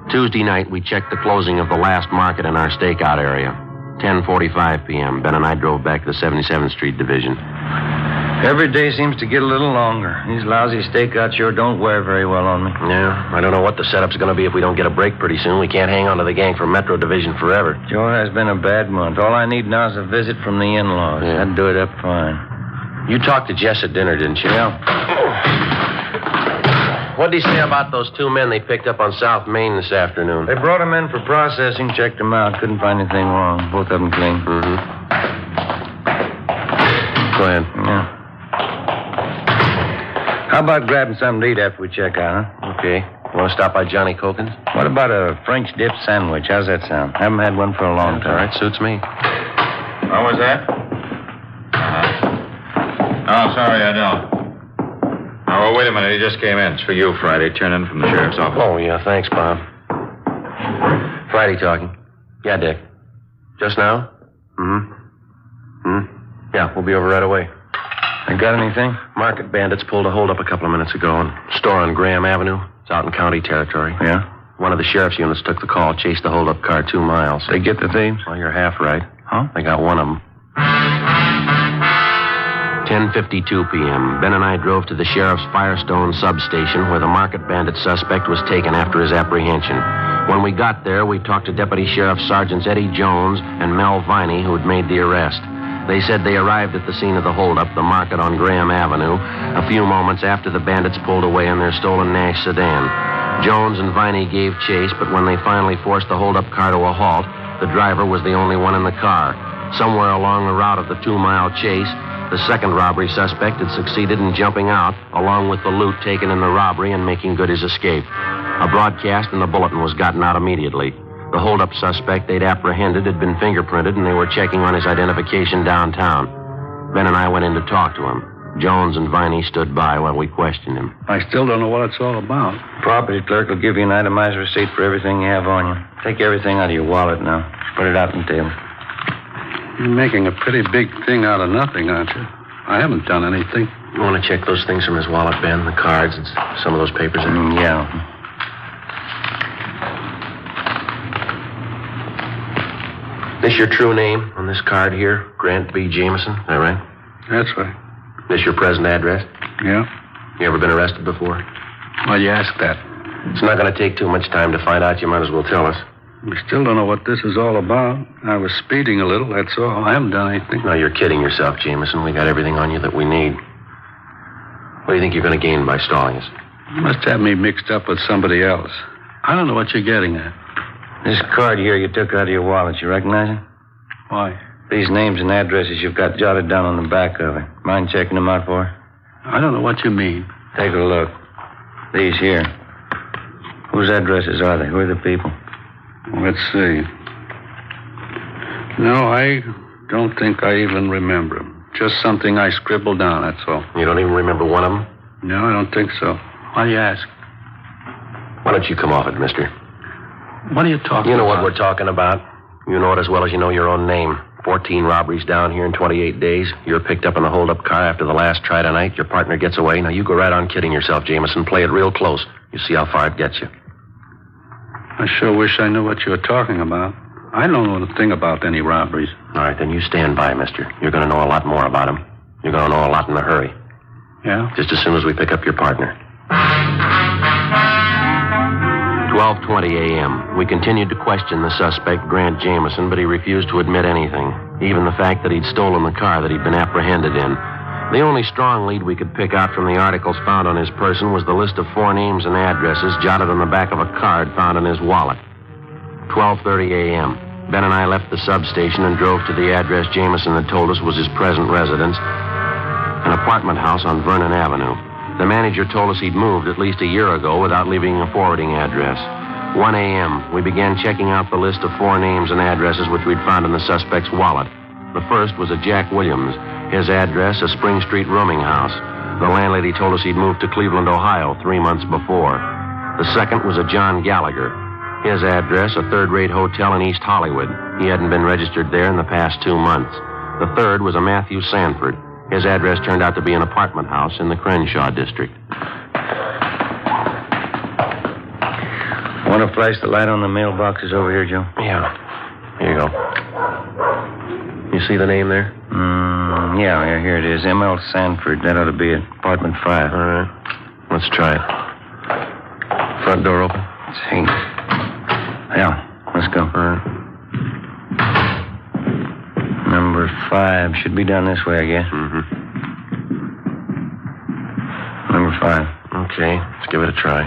Tuesday night, we checked the closing of the last market in our stakeout area. 10:45 p.m. Ben and I drove back to the 77th Street Division. Every day seems to get a little longer. These lousy stakeouts sure don't wear very well on me. Yeah, I don't know what the setup's going to be if we don't get a break pretty soon. We can't hang on to the gang from Metro Division forever. Sure has been a bad month. All I need now is a visit from the in-laws. Yeah. That'd do it up fine. You talked to Jess at dinner, didn't you? Yeah. What'd he say about those 2 men they picked up on South Main this afternoon? They brought them in for processing, checked them out. Couldn't find anything wrong. Both of them clean. Mm-hmm. Go ahead. Yeah. How about grabbing something to eat after we check out, huh? Okay. You want to stop by Johnny Cokin's? What about a French dip sandwich? How's that sound? Haven't had one for a long time. All right, suits me. What was that? Oh, sorry, I don't. Now, we're wait a minute. He just came in. It's for you, Friday. Turn in from the sheriff's office. Oh, yeah, thanks, Bob. Friday talking. Yeah, Dick. Just now? Yeah, we'll be over right away. I got anything? Market bandits pulled a holdup a couple of minutes ago in a store on Graham Avenue. It's out in county territory. Yeah? One of the sheriff's units took the call, chased the holdup car 2 miles. They get the thieves? Well, you're half right. Huh? They got one of them. 10:52 p.m. Ben and I drove to the sheriff's Firestone substation where the market bandit suspect was taken after his apprehension. When we got there, we talked to Deputy Sheriff Sergeants Eddie Jones and Mel Viney, who had made the arrest. They said they arrived at the scene of the holdup, the market on Graham Avenue, a few moments after the bandits pulled away in their stolen Nash sedan. Jones and Viney gave chase, but when they finally forced the holdup car to a halt, the driver was the only one in the car. Somewhere along the route of the 2-mile chase, the second robbery suspect had succeeded in jumping out, along with the loot taken in the robbery and making good his escape. A broadcast in the bulletin was gotten out immediately. The holdup suspect they'd apprehended had been fingerprinted, and they were checking on his identification downtown. Ben and I went in to talk to him. Jones and Viney stood by while we questioned him. I still don't know what it's all about. Property clerk will give you an itemized receipt for everything you have on you. Take everything out of your wallet now. Put it out on the table. You're making a pretty big thing out of nothing, aren't you? I haven't done anything. You want to check those things from his wallet, Ben? The cards and some of those papers in it? Yeah. This your true name on this card here? Grant B. Jameson, is that right? That's right. This your present address? Yeah. You ever been arrested before? Why you ask that? It's not going to take too much time to find out. You might as well tell us. We still don't know what this is all about. I was speeding a little, that's all. I haven't done anything. No, you're kidding yourself, Jameson. We got everything on you that we need. What do you think you're going to gain by stalling us? You must have me mixed up with somebody else. I don't know what you're getting at. This card here you took out of your wallet, you recognize it? Why? These names and addresses you've got jotted down on the back of it. Mind checking them out for? I don't know what you mean. Take a look. These here. Whose addresses are they? Who are the people? Let's see. No, I don't think I even remember them. Just something I scribbled down, that's all. You don't even remember one of them? No, I don't think so. Why do you ask? Why don't you come off it, mister? What are you talking about? You know what we're talking about. You know it as well as you know your own name. 14 robberies down here in 28 days. You're picked up in the hold-up car after the last try tonight. Your partner gets away. Now, you go right on kidding yourself, Jameson. Play it real close. You see how far it gets you. I sure wish I knew what you were talking about. I don't know a thing about any robberies. All right, then you stand by, mister. You're going to know a lot more about them. You're going to know a lot in a hurry. Yeah? Just as soon as we pick up your partner. 12:20 a.m. We continued to question the suspect, Grant Jameson, but he refused to admit anything, even the fact that he'd stolen the car that he'd been apprehended in. The only strong lead we could pick out from the articles found on his person was the list of 4 names and addresses jotted on the back of a card found in his wallet. 12:30 a.m. Ben and I left the substation and drove to the address Jameson had told us was his present residence, an apartment house on Vernon Avenue. The manager told us he'd moved at least a year ago without leaving a forwarding address. 1 a.m., we began checking out the list of 4 names and addresses which we'd found in the suspect's wallet. The first was a Jack Williams. His address, a Spring Street rooming house. The landlady told us he'd moved to Cleveland, Ohio 3 months before. The second was a John Gallagher. His address, a third-rate hotel in East Hollywood. He hadn't been registered there in the past 2 months. The third was a Matthew Sanford. His address turned out to be an apartment house in the Crenshaw district. Want to flash the light on the mailboxes over here, Joe? Yeah. Here you go. You see the name there? Yeah, here it is. M.L. Sanford. That ought to be it. Apartment 5. All right. Let's try it. Front door open? Let's see. Yeah, let's go. All right. Number 5. Should be down this way, I guess. Mm-hmm. Number 5. Okay, let's give it a try.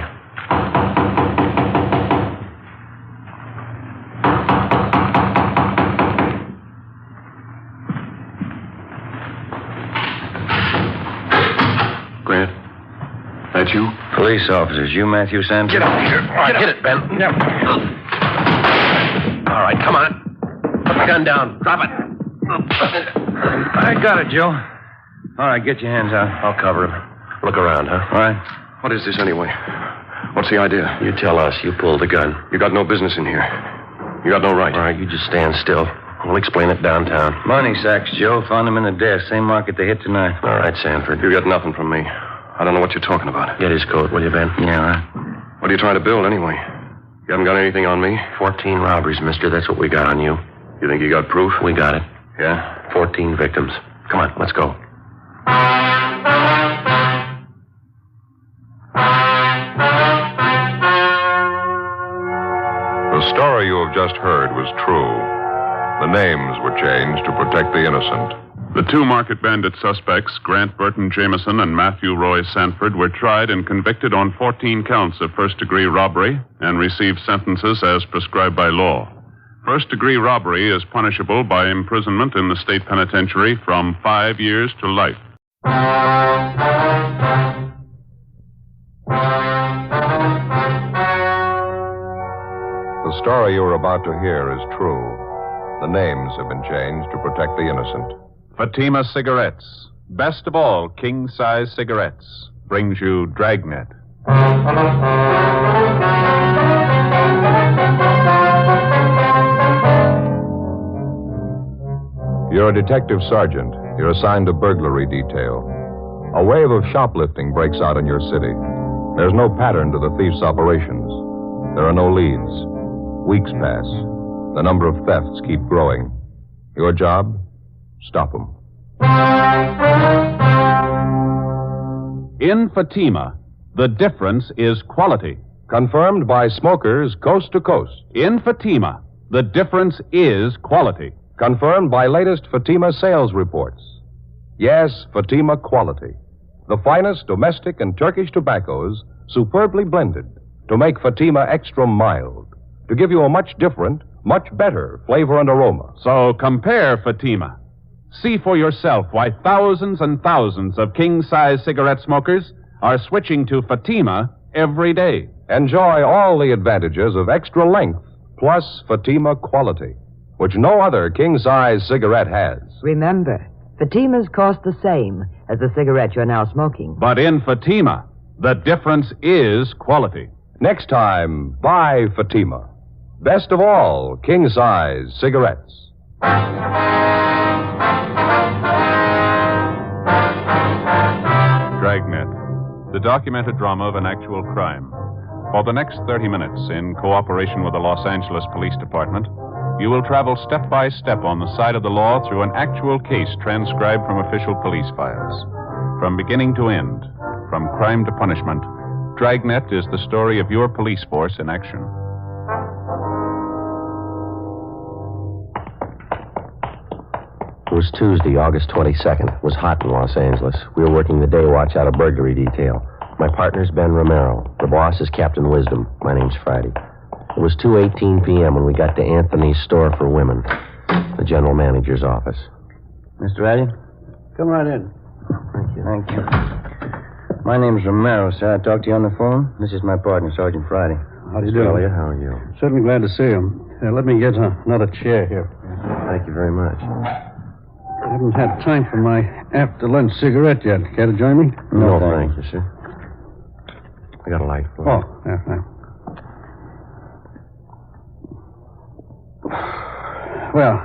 Grant, that you? Police officers. You Matthew Sanford? Get up here. All right, hit it, Ben. Yep. All right, come on. Put the gun down. Drop it. I got it, Joe. All right, get your hands out. I'll cover him. Look around, huh? All right. What is this anyway? What's the idea? You tell us. You pulled the gun. You got no business in here. You got no right. All right, you just stand still. We'll explain it downtown. Money sacks, Joe. Found them in the desk. Same market they hit tonight. All right, Sanford. You got nothing from me. I don't know what you're talking about. Get his coat, will you, Ben? Yeah, all right. What are you trying to build, anyway? You haven't got anything on me? 14 robberies, mister. That's what we got on you. You think you got proof? We got it. Yeah? 14 victims. Come on, let's go. The story you have just heard was true. The names were changed to protect the innocent. The two market bandit suspects, Grant Burton Jameson and Matthew Roy Sanford, were tried and convicted on 14 counts of first-degree robbery and received sentences as prescribed by law. First-degree robbery is punishable by imprisonment in the state penitentiary from 5 years to life. The story you're about to hear is true. The names have been changed to protect the innocent. Fatima Cigarettes, best of all king-size cigarettes, brings you Dragnet. You're a detective sergeant. You're assigned to burglary detail. A wave of shoplifting breaks out in your city. There's no pattern to the thief's operations. There are no leads. Weeks pass. The number of thefts keep growing. Your job? Stop them. In Fatima, the difference is quality. Confirmed by smokers coast to coast. In Fatima, the difference is quality. Confirmed by latest Fatima sales reports. Yes, Fatima quality. The finest domestic and Turkish tobaccos superbly blended to make Fatima extra mild, to give you a much different, much better flavor and aroma. So compare Fatima. See for yourself why thousands and thousands of king-size cigarette smokers are switching to Fatima every day. Enjoy all the advantages of extra length plus Fatima quality, which no other king-size cigarette has. Remember, Fatimas cost the same as the cigarette you're now smoking. But in Fatima, the difference is quality. Next time, buy Fatima. Best of all, king-size cigarettes. Dragnet, the documented drama of an actual crime. For the next 30 minutes, in cooperation with the Los Angeles Police Department, you will travel step by step on the side of the law through an actual case transcribed from official police files. From beginning to end, from crime to punishment, Dragnet is the story of your police force in action. It was Tuesday, August 22nd. It was hot in Los Angeles. We were working the day watch out of burglary detail. My partner's Ben Romero. The boss is Captain Wisdom. My name's Friday. It was 2:18 p.m. when we got to Anthony's Store for Women, the general manager's office. Mr. Addy? Come right in. Thank you. Thank you. My name's Romero, sir. I talked to you on the phone. This is my partner, Sergeant Friday. How do you do? Elliot, how are you? Certainly glad to see you. Let me get another chair here. Thank you very much. I haven't had time for my after-lunch cigarette yet. Care to join me? No, thank you, sir. I got a light for you. Oh, yeah, thanks. Well,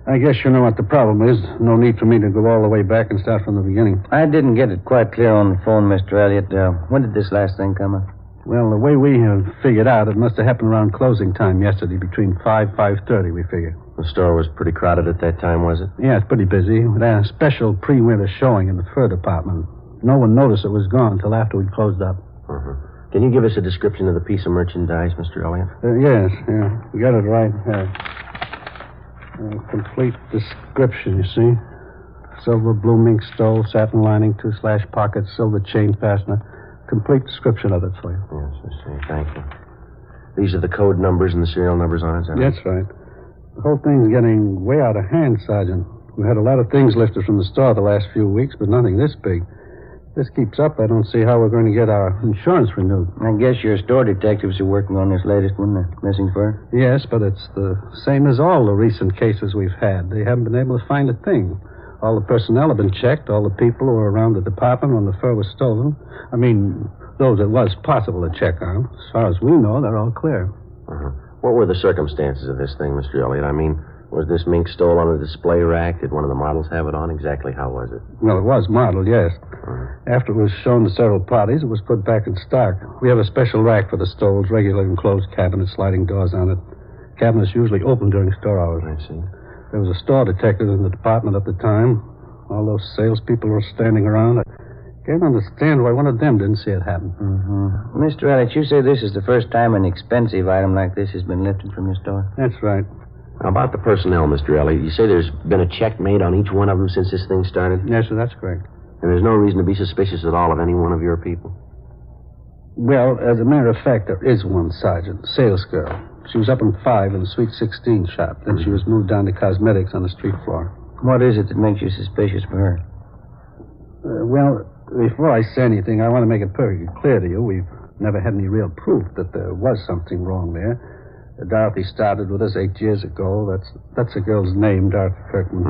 I guess you know what the problem is. No need for me to go all the way back and start from the beginning. I didn't get it quite clear on the phone, Mr. Elliot. When did this last thing come up? Well, the way we have figured out, it must have happened around closing time yesterday, between 5:30, we figure. The store was pretty crowded at that time, was it? Yeah, it's pretty busy. We had a special pre-winter showing in the fur department. No one noticed it was gone until after we'd closed up. Uh-huh. Can you give us a description of the piece of merchandise, Mr. Elliot? Yes, yeah. You got it right. Complete description, you see. Silver blue mink stole, satin lining, 2 slash pockets, silver chain fastener. Complete description of it for you. Yes, I see. Thank you. These are the code numbers and the serial numbers on it, is that right? That's right. The whole thing's getting way out of hand, Sergeant. We've had a lot of things lifted from the store the last few weeks, but nothing this big. If this keeps up, I don't see how we're going to get our insurance renewed. I guess your store detectives are working on this latest one, the missing fur? Yes, but it's the same as all the recent cases we've had. They haven't been able to find a thing. All the personnel have been checked, all the people who were around the department when the fur was stolen. I mean, those it was possible to check on. As far as we know, they're all clear. What were the circumstances of this thing, Mr. Elliott? I mean, was this mink stole on a display rack? Did one of the models have it on? Exactly how was it? Well, it was modeled, yes. After it was shown to several parties, it was put back in stock. We have a special rack for the stoles, regular enclosed cabinets, sliding doors on it. Cabinets usually open during store hours. I see. There was a store detective in the department at the time. All those salespeople were standing around. I can't understand why one of them didn't see it happen. Mr. Elliott, you say this is the first time an expensive item like this has been lifted from your store? That's right. Now, about the personnel, Mr. Elliott, you say there's been a check made on each one of them since this thing started? Yes, sir, that's correct. And there's no reason to be suspicious at all of any one of your people? Well, as a matter of fact, there is one, Sergeant. Sales girl. She was up in 5 in the Sweet 16 shop. Then she was moved down to cosmetics on the street floor. What is it that makes you suspicious for her? Well, before I say anything, I want to make it perfectly clear to you. We've never had any real proof that there was something wrong there. Dorothy started with us 8 years ago. That's the girl's name, Dorothy Kirkman.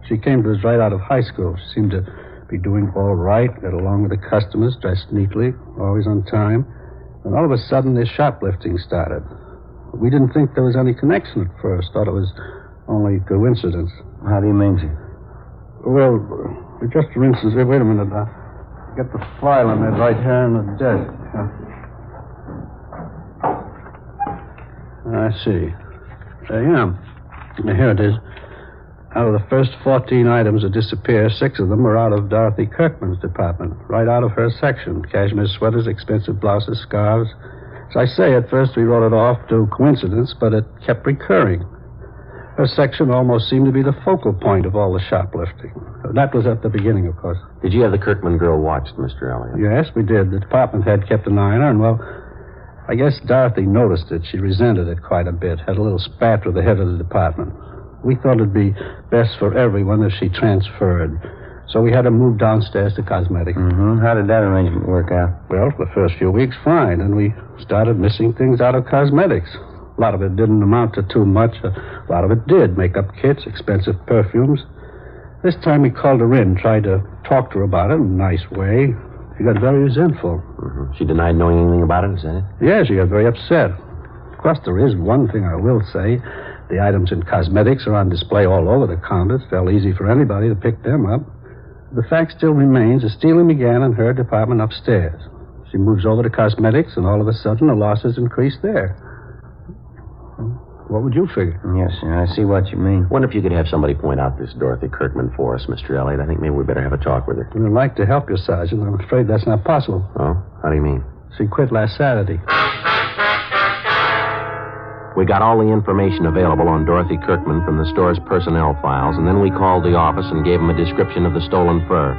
She came to us right out of high school. She seemed to be doing all right, got along with the customers, dressed neatly, always on time. And all of a sudden, this shoplifting started. We didn't think there was any connection at first. Thought it was only coincidence. How do you mean, sir? Well, just for instance, wait a minute. Get the file on that right here on the desk. I see. Yeah. Here it is. Out of the first 14 items that disappeared, 6 of them were out of Dorothy Kirkman's department, right out of her section. Cashmere sweaters, expensive blouses, scarves. As I say, at first we wrote it off to coincidence, but it kept recurring. Her section almost seemed to be the focal point of all the shoplifting. That was at the beginning, of course. Did you have the Kirkman girl watched, Mr. Elliott? Yes, we did. The department head kept an eye on her, and, well, I guess Dorothy noticed it. She resented it quite a bit, had a little spat with the head of the department. We thought it'd be best for everyone if she transferred. So we had her moved downstairs to cosmetics. How did that arrangement work out? Well, for the first few weeks, fine. And we started missing things out of cosmetics. A lot of it didn't amount to too much. A lot of it did. Makeup kits, expensive perfumes. This time we called her in, tried to talk to her about it in a nice way. She got very resentful. She denied knowing anything about it, is that it? Yeah, she got very upset. Of course, there is one thing I will say. The items in cosmetics are on display all over the counters. Fell easy for anybody to pick them up. The fact still remains the stealing began in her department upstairs. She moves over to cosmetics, and all of a sudden the losses increase there. What would you figure? Yes, sir, I see what you mean. Wonder if you could have somebody point out this Dorothy Kirkman for us, Mr. Elliott. I think maybe we better have a talk with her. I'd like to help you, Sergeant. I'm afraid that's not possible. Oh? How do you mean? She quit last Saturday. We got all the information available on Dorothy Kirkman from the store's personnel files, and then we called the office and gave them a description of the stolen fur.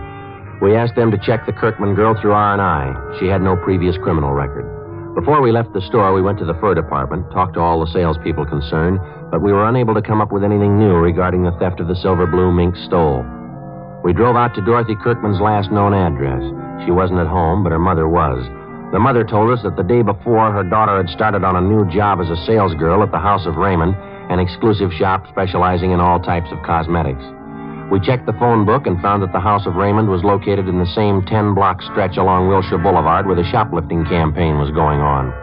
We asked them to check the Kirkman girl through R&I. She had no previous criminal record. Before we left the store, we went to the fur department, talked to all the salespeople concerned, but we were unable to come up with anything new regarding the theft of the silver blue mink stole. We drove out to Dorothy Kirkman's last known address. She wasn't at home, but her mother was. The mother told us that the day before, her daughter had started on a new job as a salesgirl at the House of Raymond, an exclusive shop specializing in all types of cosmetics. We checked the phone book and found that the House of Raymond was located in the same 10-block stretch along Wilshire Boulevard where the shoplifting campaign was going on.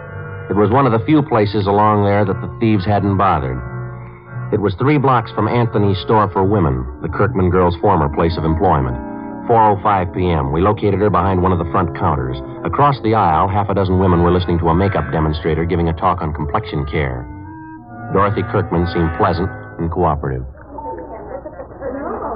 It was one of the few places along there that the thieves hadn't bothered. It was 3 blocks from Anthony's store for women, the Kirkman girl's former place of employment. 4:05 p.m. We located her behind one of the front counters. Across the aisle, 6 women were listening to a makeup demonstrator giving a talk on complexion care. Dorothy Kirkman seemed pleasant and cooperative.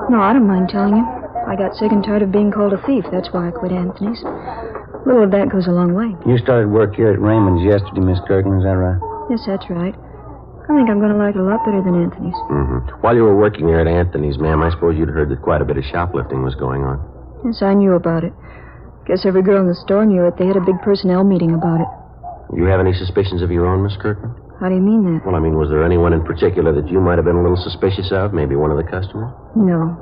No, I don't mind telling you. I got sick and tired of being called a thief. That's why I quit Anthony's. A little of that goes a long way. You started work here at Raymond's yesterday, Miss Kirkman, is that right? Yes, that's right. I think I'm going to like it a lot better than Anthony's. While you were working there at Anthony's, ma'am, I suppose you'd heard that quite a bit of shoplifting was going on. Yes, I knew about it. Guess every girl in the store knew it. They had a big personnel meeting about it. You have any suspicions of your own, Miss Kirkman? How do you mean that? Well, I mean, was there anyone in particular that you might have been a little suspicious of? Maybe one of the customers? No.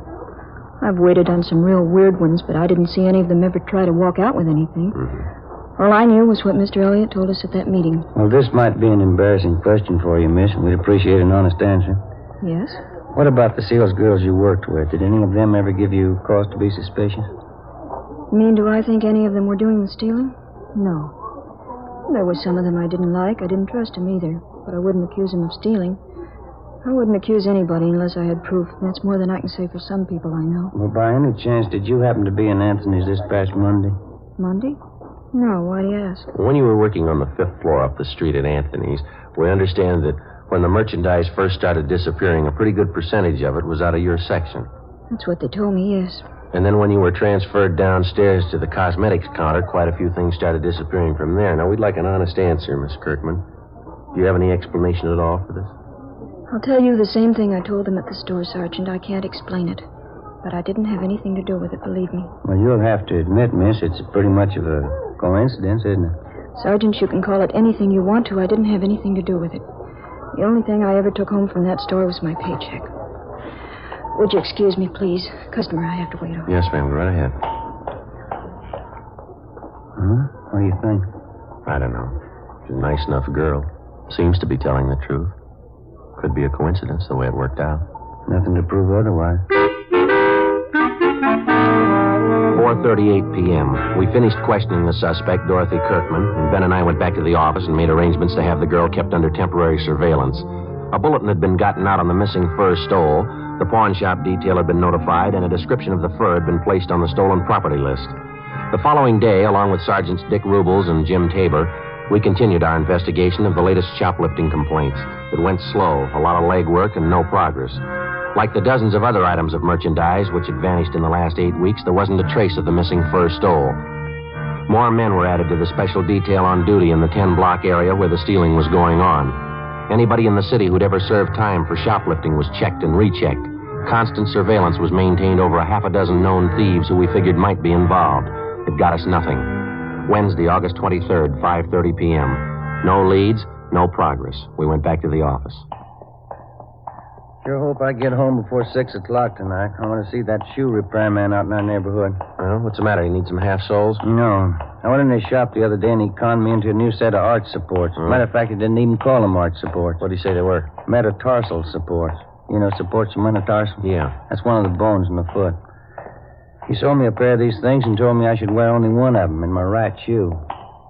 I've waited on some real weird ones, but I didn't see any of them ever try to walk out with anything. All I knew was what Mr. Elliott told us at that meeting. Well, this might be an embarrassing question for you, miss, and we'd appreciate an honest answer. Yes? What about the sales girls you worked with? Did any of them ever give you cause to be suspicious? You mean, do I think any of them were doing the stealing? No. There were some of them I didn't like. I didn't trust them either. But I wouldn't accuse them of stealing. I wouldn't accuse anybody unless I had proof. That's more than I can say for some people I know. Well, by any chance, did you happen to be in Anthony's this past Monday? Monday? No, why do you ask? When you were working on the 5th floor up the street at Anthony's, we understand that when the merchandise first started disappearing, a pretty good percentage of it was out of your section. That's what they told me, yes. And then when you were transferred downstairs to the cosmetics counter, quite a few things started disappearing from there. Now, we'd like an honest answer, Miss Kirkman. Do you have any explanation at all for this? I'll tell you the same thing I told them at the store, Sergeant. I can't explain it. But I didn't have anything to do with it, believe me. Well, you'll have to admit, miss, it's pretty much of a coincidence, isn't it? Sergeant, you can call it anything you want to. I didn't have anything to do with it. The only thing I ever took home from that store was my paycheck. Would you excuse me, please? Customer I have to wait on. Yes, ma'am. Go right ahead. Huh? What do you think? I don't know. She's a nice enough girl. Seems to be telling the truth. Could be a coincidence, the way it worked out. Nothing to prove otherwise. 4:38 p.m. We finished questioning the suspect, Dorothy Kirkman, and Ben and I went back to the office and made arrangements to have the girl kept under temporary surveillance. A bulletin had been gotten out on the missing fur stole, the pawn shop detail had been notified, and a description of the fur had been placed on the stolen property list. The following day, along with Sergeants Dick Rubles and Jim Tabor, we continued our investigation of the latest shoplifting complaints. It went slow, a lot of legwork, and no progress. Like the dozens of other items of merchandise which had vanished in the last 8 weeks, there wasn't a trace of the missing fur stole. More men were added to the special detail on duty in the 10-block area where the stealing was going on. Anybody in the city who'd ever served time for shoplifting was checked and rechecked. Constant surveillance was maintained over a half a dozen known thieves who we figured might be involved. It got us nothing. Wednesday, August 23rd, 5:30 p.m. No leads, no progress. We went back to the office. Sure hope I get home before 6 o'clock tonight. I want to see that shoe repair man out in our neighborhood. Well, what's the matter? You need some half soles? No. I went in his shop the other day and he conned me into a new set of arch supports. Matter of fact, he didn't even call them arch supports. What did he say they were? Metatarsal supports. You know, supports from metatarsal? Yeah. That's one of the bones in the foot. He sold me a pair of these things and told me I should wear only one of them in my right shoe.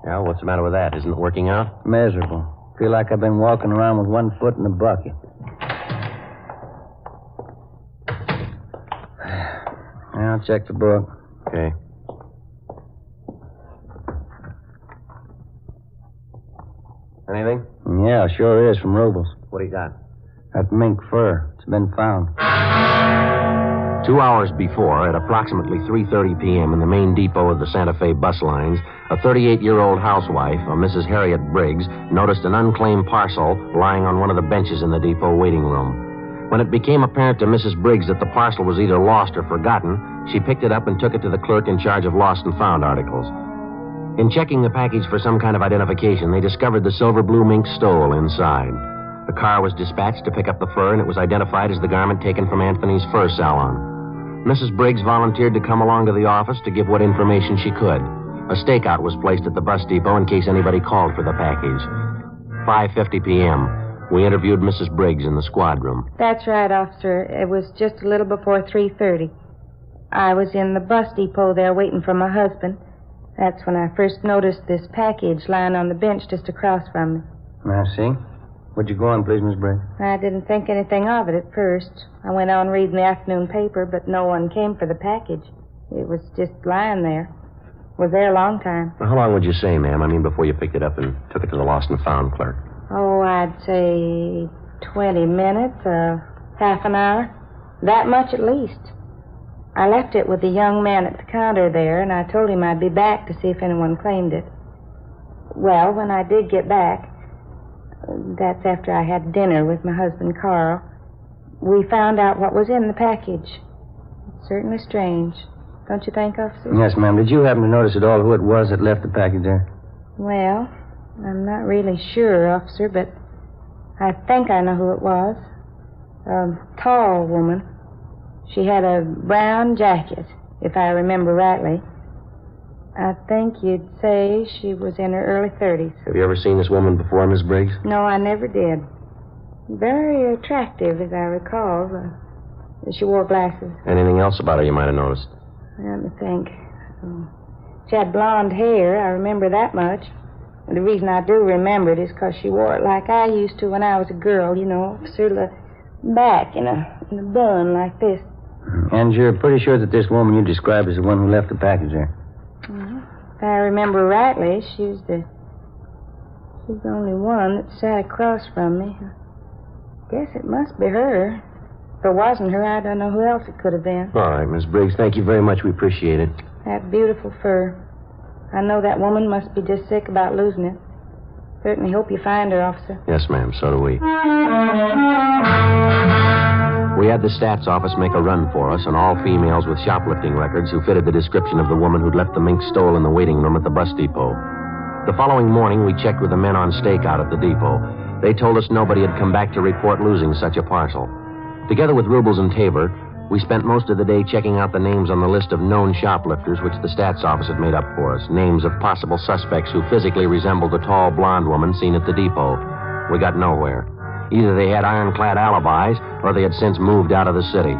Yeah, what's the matter with that? Isn't it working out? Miserable. Feel like I've been walking around with one foot in a bucket. I'll check the book. Okay. Anything? Yeah, sure is, from Robles. What do you got? That mink fur. It's been found. 2 hours before, at approximately 3:30 p.m. in the main depot of the Santa Fe bus lines, a 38-year-old housewife, a Mrs. Harriet Briggs, noticed an unclaimed parcel lying on one of the benches in the depot waiting room. When it became apparent to Mrs. Briggs that the parcel was either lost or forgotten, she picked it up and took it to the clerk in charge of lost and found articles. In checking the package for some kind of identification, they discovered the silver blue mink stole inside. The car was dispatched to pick up the fur, and it was identified as the garment taken from Anthony's fur salon. Mrs. Briggs volunteered to come along to the office to give what information she could. A stakeout was placed at the bus depot in case anybody called for the package. 5:50 p.m. We interviewed Mrs. Briggs in the squad room. That's right, officer. It was just a little before 3:30. I was in the bus depot there waiting for my husband. That's when I first noticed this package lying on the bench just across from me. I see. Where'd you go on, please, Miss Briggs? I didn't think anything of it at first. I went on reading the afternoon paper, but no one came for the package. It was just lying there. Was there a long time. Well, how long would you say, ma'am? I mean, before you picked it up and took it to the lost and found clerk? Oh, I'd say 20 minutes, half an hour. That much at least. I left it with the young man at the counter there, and I told him I'd be back to see if anyone claimed it. Well, when I did get back, that's after I had dinner with my husband, Carl, we found out what was in the package. It's certainly strange. Don't you think, officer? Yes, ma'am. Did you happen to notice at all who it was that left the package there? Well, I'm not really sure, officer, but I think I know who it was. A tall woman. She had a brown jacket, if I remember rightly. I think you'd say she was in her early 30s. Have you ever seen this woman before, Miss Briggs? No, I never did. Very attractive, as I recall. She wore glasses. Anything else about her you might have noticed? Let me think. She had blonde hair. I remember that much. And the reason I do remember it is because she wore it like I used to when I was a girl, you know, sort of back in a bun like this. And you're pretty sure that this woman you described is the one who left the package there? If I remember rightly, she's the only one that sat across from me. I guess it must be her. If it wasn't her, I don't know who else it could have been. All right, Miss Briggs, thank you very much. We appreciate it. That beautiful fur. I know that woman must be just sick about losing it. Certainly hope you find her, officer. Yes, ma'am, so do we. We had the stats office make a run for us on all females with shoplifting records who fitted the description of the woman who'd left the mink stole in the waiting room at the bus depot. The following morning, we checked with the men on stakeout at the depot. They told us nobody had come back to report losing such a parcel. Together with Rubles and Tabor, we spent most of the day checking out the names on the list of known shoplifters which the stats office had made up for us. Names of possible suspects who physically resembled the tall blonde woman seen at the depot. We got nowhere. Either they had ironclad alibis or they had since moved out of the city.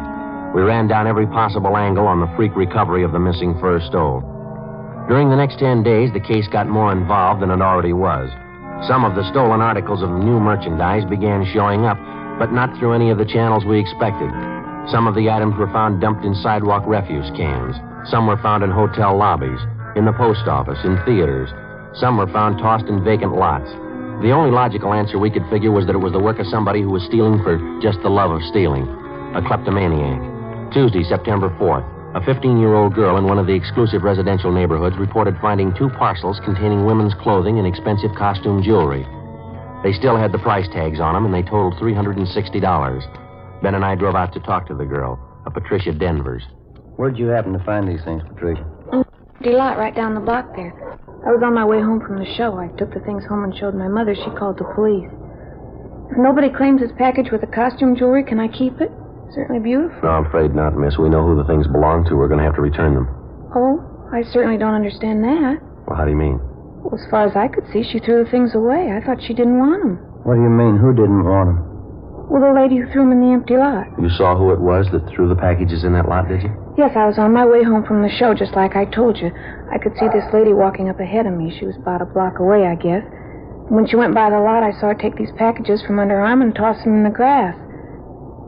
We ran down every possible angle on the freak recovery of the missing fur stole. During the next 10 days, the case got more involved than it already was. Some of the stolen articles of new merchandise began showing up, but not through any of the channels we expected. Some of the items were found dumped in sidewalk refuse cans. Some were found in hotel lobbies, in the post office, in theaters. Some were found tossed in vacant lots. The only logical answer we could figure was that it was the work of somebody who was stealing for just the love of stealing. A kleptomaniac. Tuesday, September 4th, a 15-year-old girl in one of the exclusive residential neighborhoods reported finding 2 parcels containing women's clothing and expensive costume jewelry. They still had the price tags on them, and they totaled $360. Ben and I drove out to talk to the girl, a Patricia Denvers. Where'd you happen to find these things, Patricia? Empty lot right down the block there. I was on my way home from the show. I took the things home and showed my mother. She called the police. If nobody claims this package with the costume jewelry, can I keep it? Certainly beautiful. No, I'm afraid not, miss. We know who the things belong to. We're going to have to return them. Oh, I certainly don't understand that. Well, how do you mean? Well, as far as I could see, she threw the things away. I thought she didn't want them. What do you mean? Who didn't want them? Well, the lady who threw them in the empty lot. You saw who it was that threw the packages in that lot, did you? Yes, I was on my way home from the show, just like I told you. I could see this lady walking up ahead of me. She was about a block away, I guess. When she went by the lot, I saw her take these packages from under her arm and toss them in the grass.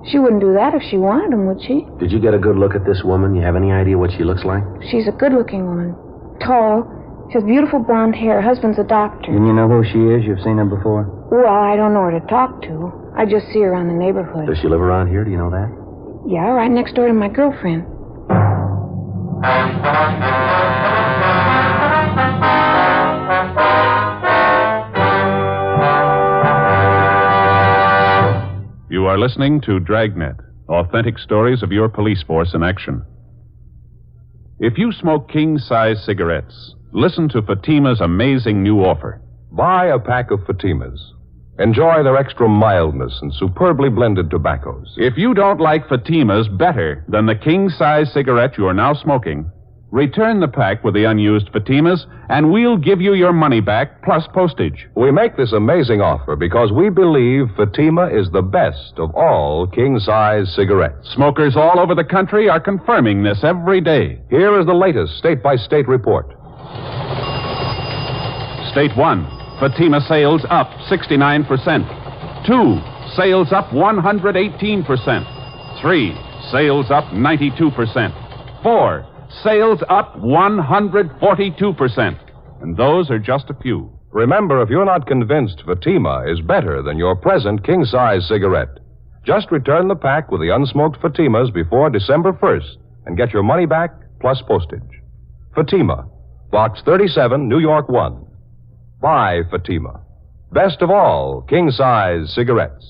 She wouldn't do that if she wanted them, would she? Did you get a good look at this woman? You have any idea what she looks like? She's a good-looking woman. Tall. She has beautiful blonde hair. Her husband's a doctor. And you know who she is? You've seen her before? Well, I don't know her to talk to. I just see her around the neighborhood. Does she live around here? Do you know that? Yeah, right next door to my girlfriend. You are listening to Dragnet, authentic stories of your police force in action. If you smoke king-size cigarettes, listen to Fatima's amazing new offer. Buy a pack of Fatimas. Enjoy their extra mildness and superbly blended tobaccos. If you don't like Fatima's better than the king-size cigarette you are now smoking, return the pack with the unused Fatimas, and we'll give you your money back plus postage. We make this amazing offer because we believe Fatima is the best of all king-size cigarettes. Smokers all over the country are confirming this every day. Here is the latest state-by-state report. State 1, Fatima sales up 69%. 2, sales up 118%. 3, sales up 92%. 4, sales up 142%. And those are just a few. Remember, if you're not convinced Fatima is better than your present king-size cigarette, just return the pack with the unsmoked Fatimas before December 1st and get your money back plus postage. Fatima, Box 37, New York 1. Buy Fatima. Best of all king-size cigarettes.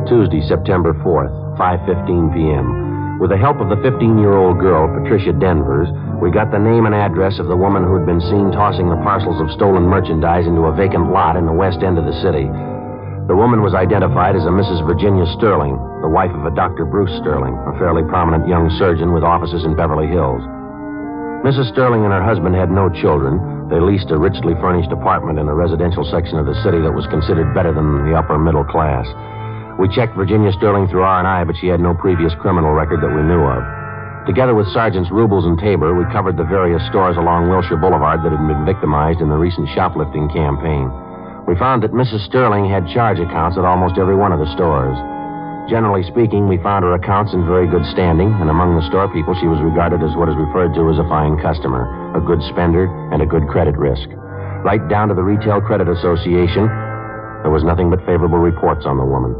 Tuesday, September 4th, 5:15 p.m. With the help of the 15-year-old girl, Patricia Denvers, we got the name and address of the woman who had been seen tossing the parcels of stolen merchandise into a vacant lot in the west end of the city. The woman was identified as a Mrs. Virginia Sterling, the wife of a Dr. Bruce Sterling, a fairly prominent young surgeon with offices in Beverly Hills. Mrs. Sterling and her husband had no children. They leased a richly furnished apartment in a residential section of the city that was considered better than the upper middle class. We checked Virginia Sterling through R&I, but she had no previous criminal record that we knew of. Together with Sergeants Rubles and Tabor, we covered the various stores along Wilshire Boulevard that had been victimized in the recent shoplifting campaign. We found that Mrs. Sterling had charge accounts at almost every one of the stores. Generally speaking, we found her accounts in very good standing, and among the store people, she was regarded as what is referred to as a fine customer, a good spender, and a good credit risk. Right down to the Retail Credit Association, there was nothing but favorable reports on the woman.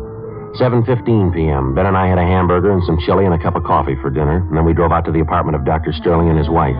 7:15 p.m., Ben and I had a hamburger and some chili and a cup of coffee for dinner, and then we drove out to the apartment of Dr. Sterling and his wife.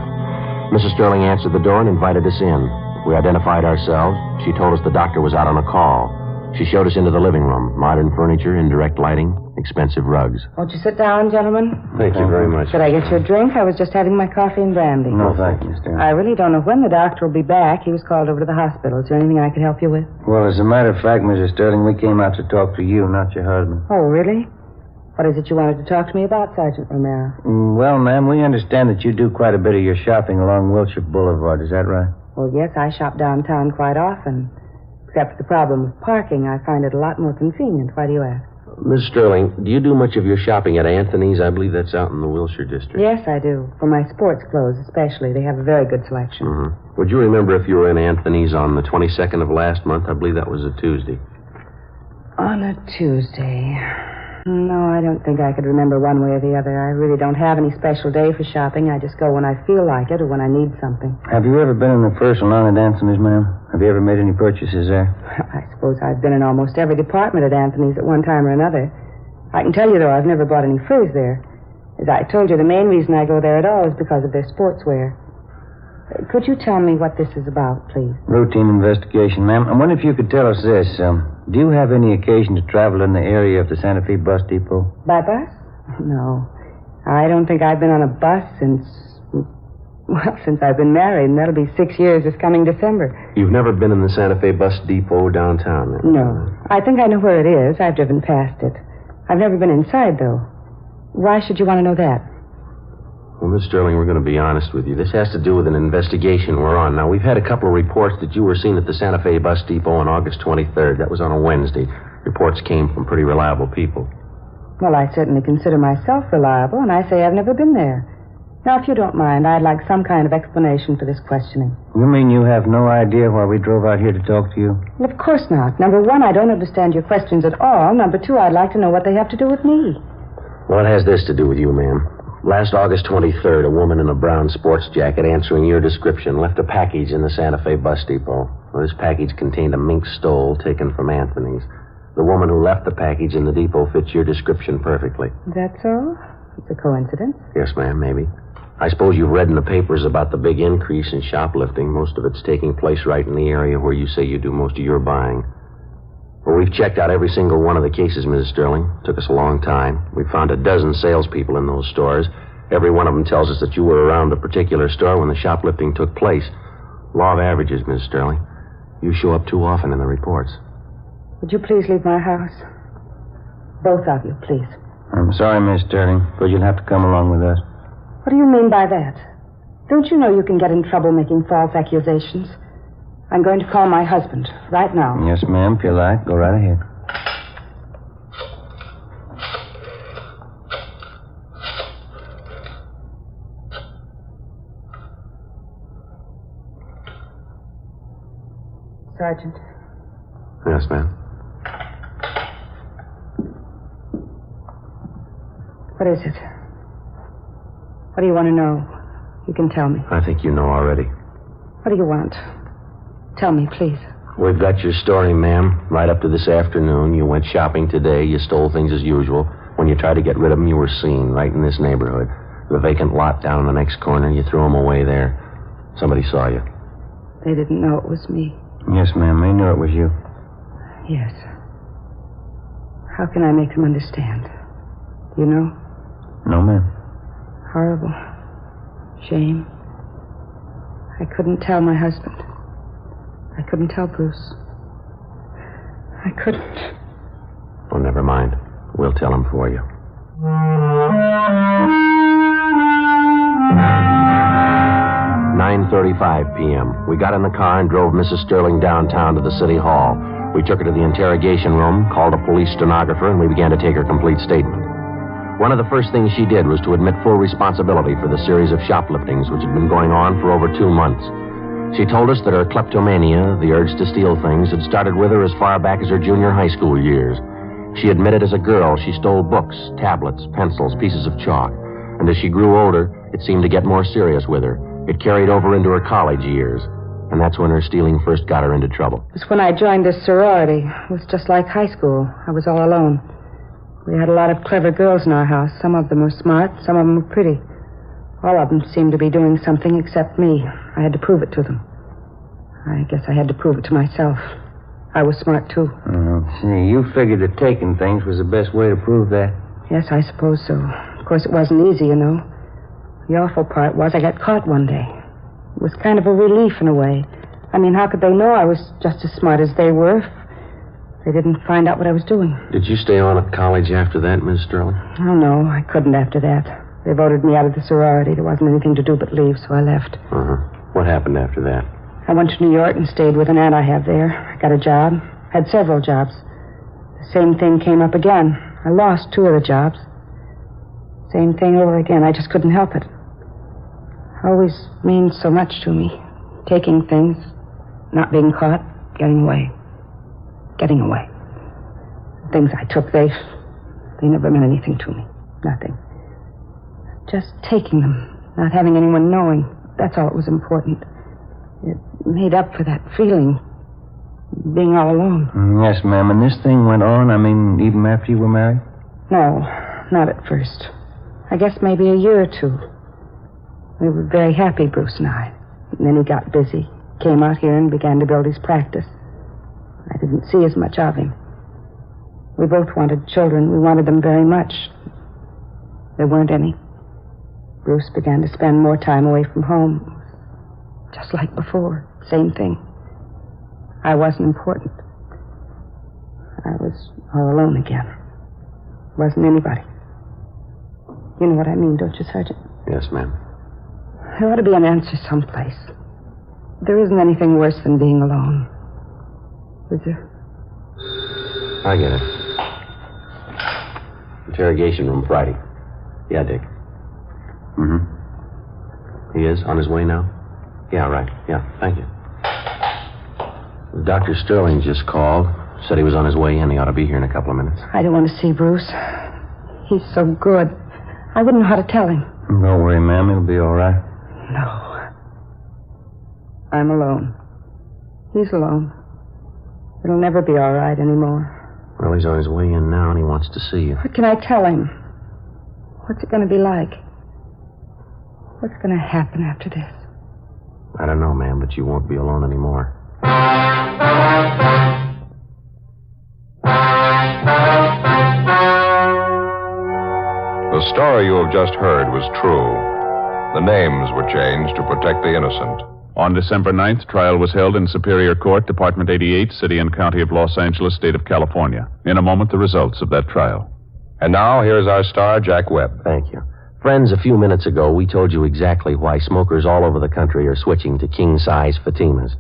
Mrs. Sterling answered the door and invited us in. We identified ourselves. She told us the doctor was out on a call. She showed us into the living room. Modern furniture, indirect lighting, expensive rugs. Won't you sit down, gentlemen? Thank you very much. Should I get you a drink? I was just having my coffee and brandy. No, thank you, Sterling. I really don't know when the doctor will be back. He was called over to the hospital. Is there anything I could help you with? Well, as a matter of fact, Mrs. Sterling, we came out to talk to you, not your husband. Oh, really? What is it you wanted to talk to me about, Sergeant Romero? Well, ma'am, we understand that you do quite a bit of your shopping along Wilshire Boulevard. Is that right? Well, yes, I shop downtown quite often. Except for the problem with parking, I find it a lot more convenient. Why do you ask? Miss Sterling, do you do much of your shopping at Anthony's? I believe that's out in the Wilshire district. Yes, I do. For my sports clothes, especially. They have a very good selection. Mm-hmm. Would you remember if you were in Anthony's on the 22nd of last month? I believe that was a Tuesday. On a Tuesday. No, I don't think I could remember one way or the other. I really don't have any special day for shopping. I just go when I feel like it or when I need something. Have you ever been in the first salon at Anthony's, ma'am? Have you ever made any purchases there? I suppose I've been in almost every department at Anthony's at one time or another. I can tell you, though, I've never bought any furs there. As I told you, the main reason I go there at all is because of their sportswear. Could you tell me what this is about, please? Routine investigation, ma'am. I wonder if you could tell us this. Do you have any occasion to travel in the area of the Santa Fe bus depot? By bus? No. I don't think I've been on a bus since I've been married, and that'll be 6 years this coming December. You've never been in the Santa Fe bus depot downtown, then? No. I think I know where it is. I've driven past it. I've never been inside, though. Why should you want to know that? Well, Miss Sterling, we're going to be honest with you. This has to do with an investigation we're on. Now, we've had a couple of reports that you were seen at the Santa Fe bus depot on August 23rd. That was on a Wednesday. Reports came from pretty reliable people. Well, I certainly consider myself reliable, and I say I've never been there. Now, if you don't mind, I'd like some kind of explanation for this questioning. You mean you have no idea why we drove out here to talk to you? Well, of course not. Number one, I don't understand your questions at all. Number two, I'd like to know what they have to do with me. Well, it has this to do with you, ma'am. Last August 23rd, a woman in a brown sports jacket answering your description left a package in the Santa Fe bus depot. Well, this package contained a mink stole taken from Anthony's. The woman who left the package in the depot fits your description perfectly. Is that so? It's a coincidence. Yes, ma'am, maybe. I suppose you've read in the papers about the big increase in shoplifting. Most of it's taking place right in the area where you say you do most of your buying. Well, we've checked out every single one of the cases, Mrs. Sterling. It took us a long time. We found a dozen salespeople in those stores. Every one of them tells us that you were around the particular store when the shoplifting took place. Law of averages, Mrs. Sterling. You show up too often in the reports. Would you please leave my house? Both of you, please. I'm sorry, Miss Sterling, but you'll have to come along with us. What do you mean by that? Don't you know you can get in trouble making false accusations? I'm going to call my husband right now. Yes, ma'am, if you like. Go right ahead. Sergeant. Yes, ma'am. What is it? What do you want to know? You can tell me. I think you know already. What do you want? Tell me, please. We've got your story, ma'am. Right up to this afternoon. You went shopping today. You stole things as usual. When you tried to get rid of them, you were seen right in this neighborhood. The vacant lot down in the next corner. You threw them away there. Somebody saw you. They didn't know it was me. Yes, ma'am. They knew it was you. Yes. How can I make them understand? Do you know? No, ma'am. Horrible. Shame. I couldn't tell my husband. I couldn't tell Bruce. I couldn't. Oh, never mind. We'll tell him for you. 11:35 p.m. We got in the car and drove Mrs. Sterling downtown to the city hall. We took her to the interrogation room, called a police stenographer, and we began to take her complete statement. One of the first things she did was to admit full responsibility for the series of shopliftings which had been going on for over 2 months. She told us that her kleptomania, the urge to steal things, had started with her as far back as her junior high school years. She admitted as a girl she stole books, tablets, pencils, pieces of chalk. And as she grew older, it seemed to get more serious with her. It carried over into her college years. And that's when her stealing first got her into trouble. It was when I joined this sorority. It was just like high school. I was all alone. We had a lot of clever girls in our house. Some of them were smart, some of them were pretty. All of them seemed to be doing something except me. I had to prove it to them. I guess I had to prove it to myself. I was smart, too. See, you figured that taking things was the best way to prove that. Yes, I suppose so. Of course, it wasn't easy, you know. The awful part was I got caught one day. It was kind of a relief in a way. I mean, how could they know I was just as smart as they were if they didn't find out what I was doing? Did you stay on at college after that, Miss Sterling? Oh, no, I couldn't after that. They voted me out of the sorority. There wasn't anything to do but leave, so I left. Uh-huh. What happened after that? I went to New York and stayed with an aunt I have there. I got a job. Had several jobs. The same thing came up again. I lost 2 of the jobs. Same thing over again. I just couldn't help it. Always means so much to me. Taking things, not being caught, getting away. Getting away. The things I took, they never meant anything to me. Nothing. Just taking them, not having anyone knowing. That's all that was important. It made up for that feeling, being all alone. Yes, ma'am. And this thing went on, I mean, even after you were married? No, not at first. I guess maybe a year or 2. We were very happy, Bruce and I. And then he got busy, came out here and began to build his practice. I didn't see as much of him. We both wanted children. We wanted them very much. There weren't any. Bruce began to spend more time away from home. Just like before. Same thing. I wasn't important. I was all alone again. Wasn't anybody. You know what I mean, don't you, Sergeant? Yes, ma'am. There ought to be an answer someplace. There isn't anything worse than being alone. Is there? I get it. Interrogation room Friday. Yeah, Dick. Mm-hmm. He is on his way now? Yeah, right. Yeah, thank you. Dr. Sterling just called. Said he was on his way in. He ought to be here in a couple of minutes. I don't want to see Bruce. He's so good. I wouldn't know how to tell him. Don't worry, ma'am. He'll be all right. No. I'm alone. He's alone. It'll never be all right anymore. Well, he's on his way in now, and he wants to see you. What can I tell him? What's it going to be like? What's going to happen after this? I don't know, ma'am, but you won't be alone anymore. The story you have just heard was true. The names were changed to protect the innocent. On December 9th, trial was held in Superior Court, Department 88, City and County of Los Angeles, State of California. In a moment, the results of that trial. And now, here's our star, Jack Webb. Thank you. Friends, a few minutes ago, we told you exactly why smokers all over the country are switching to king-size Fatimas.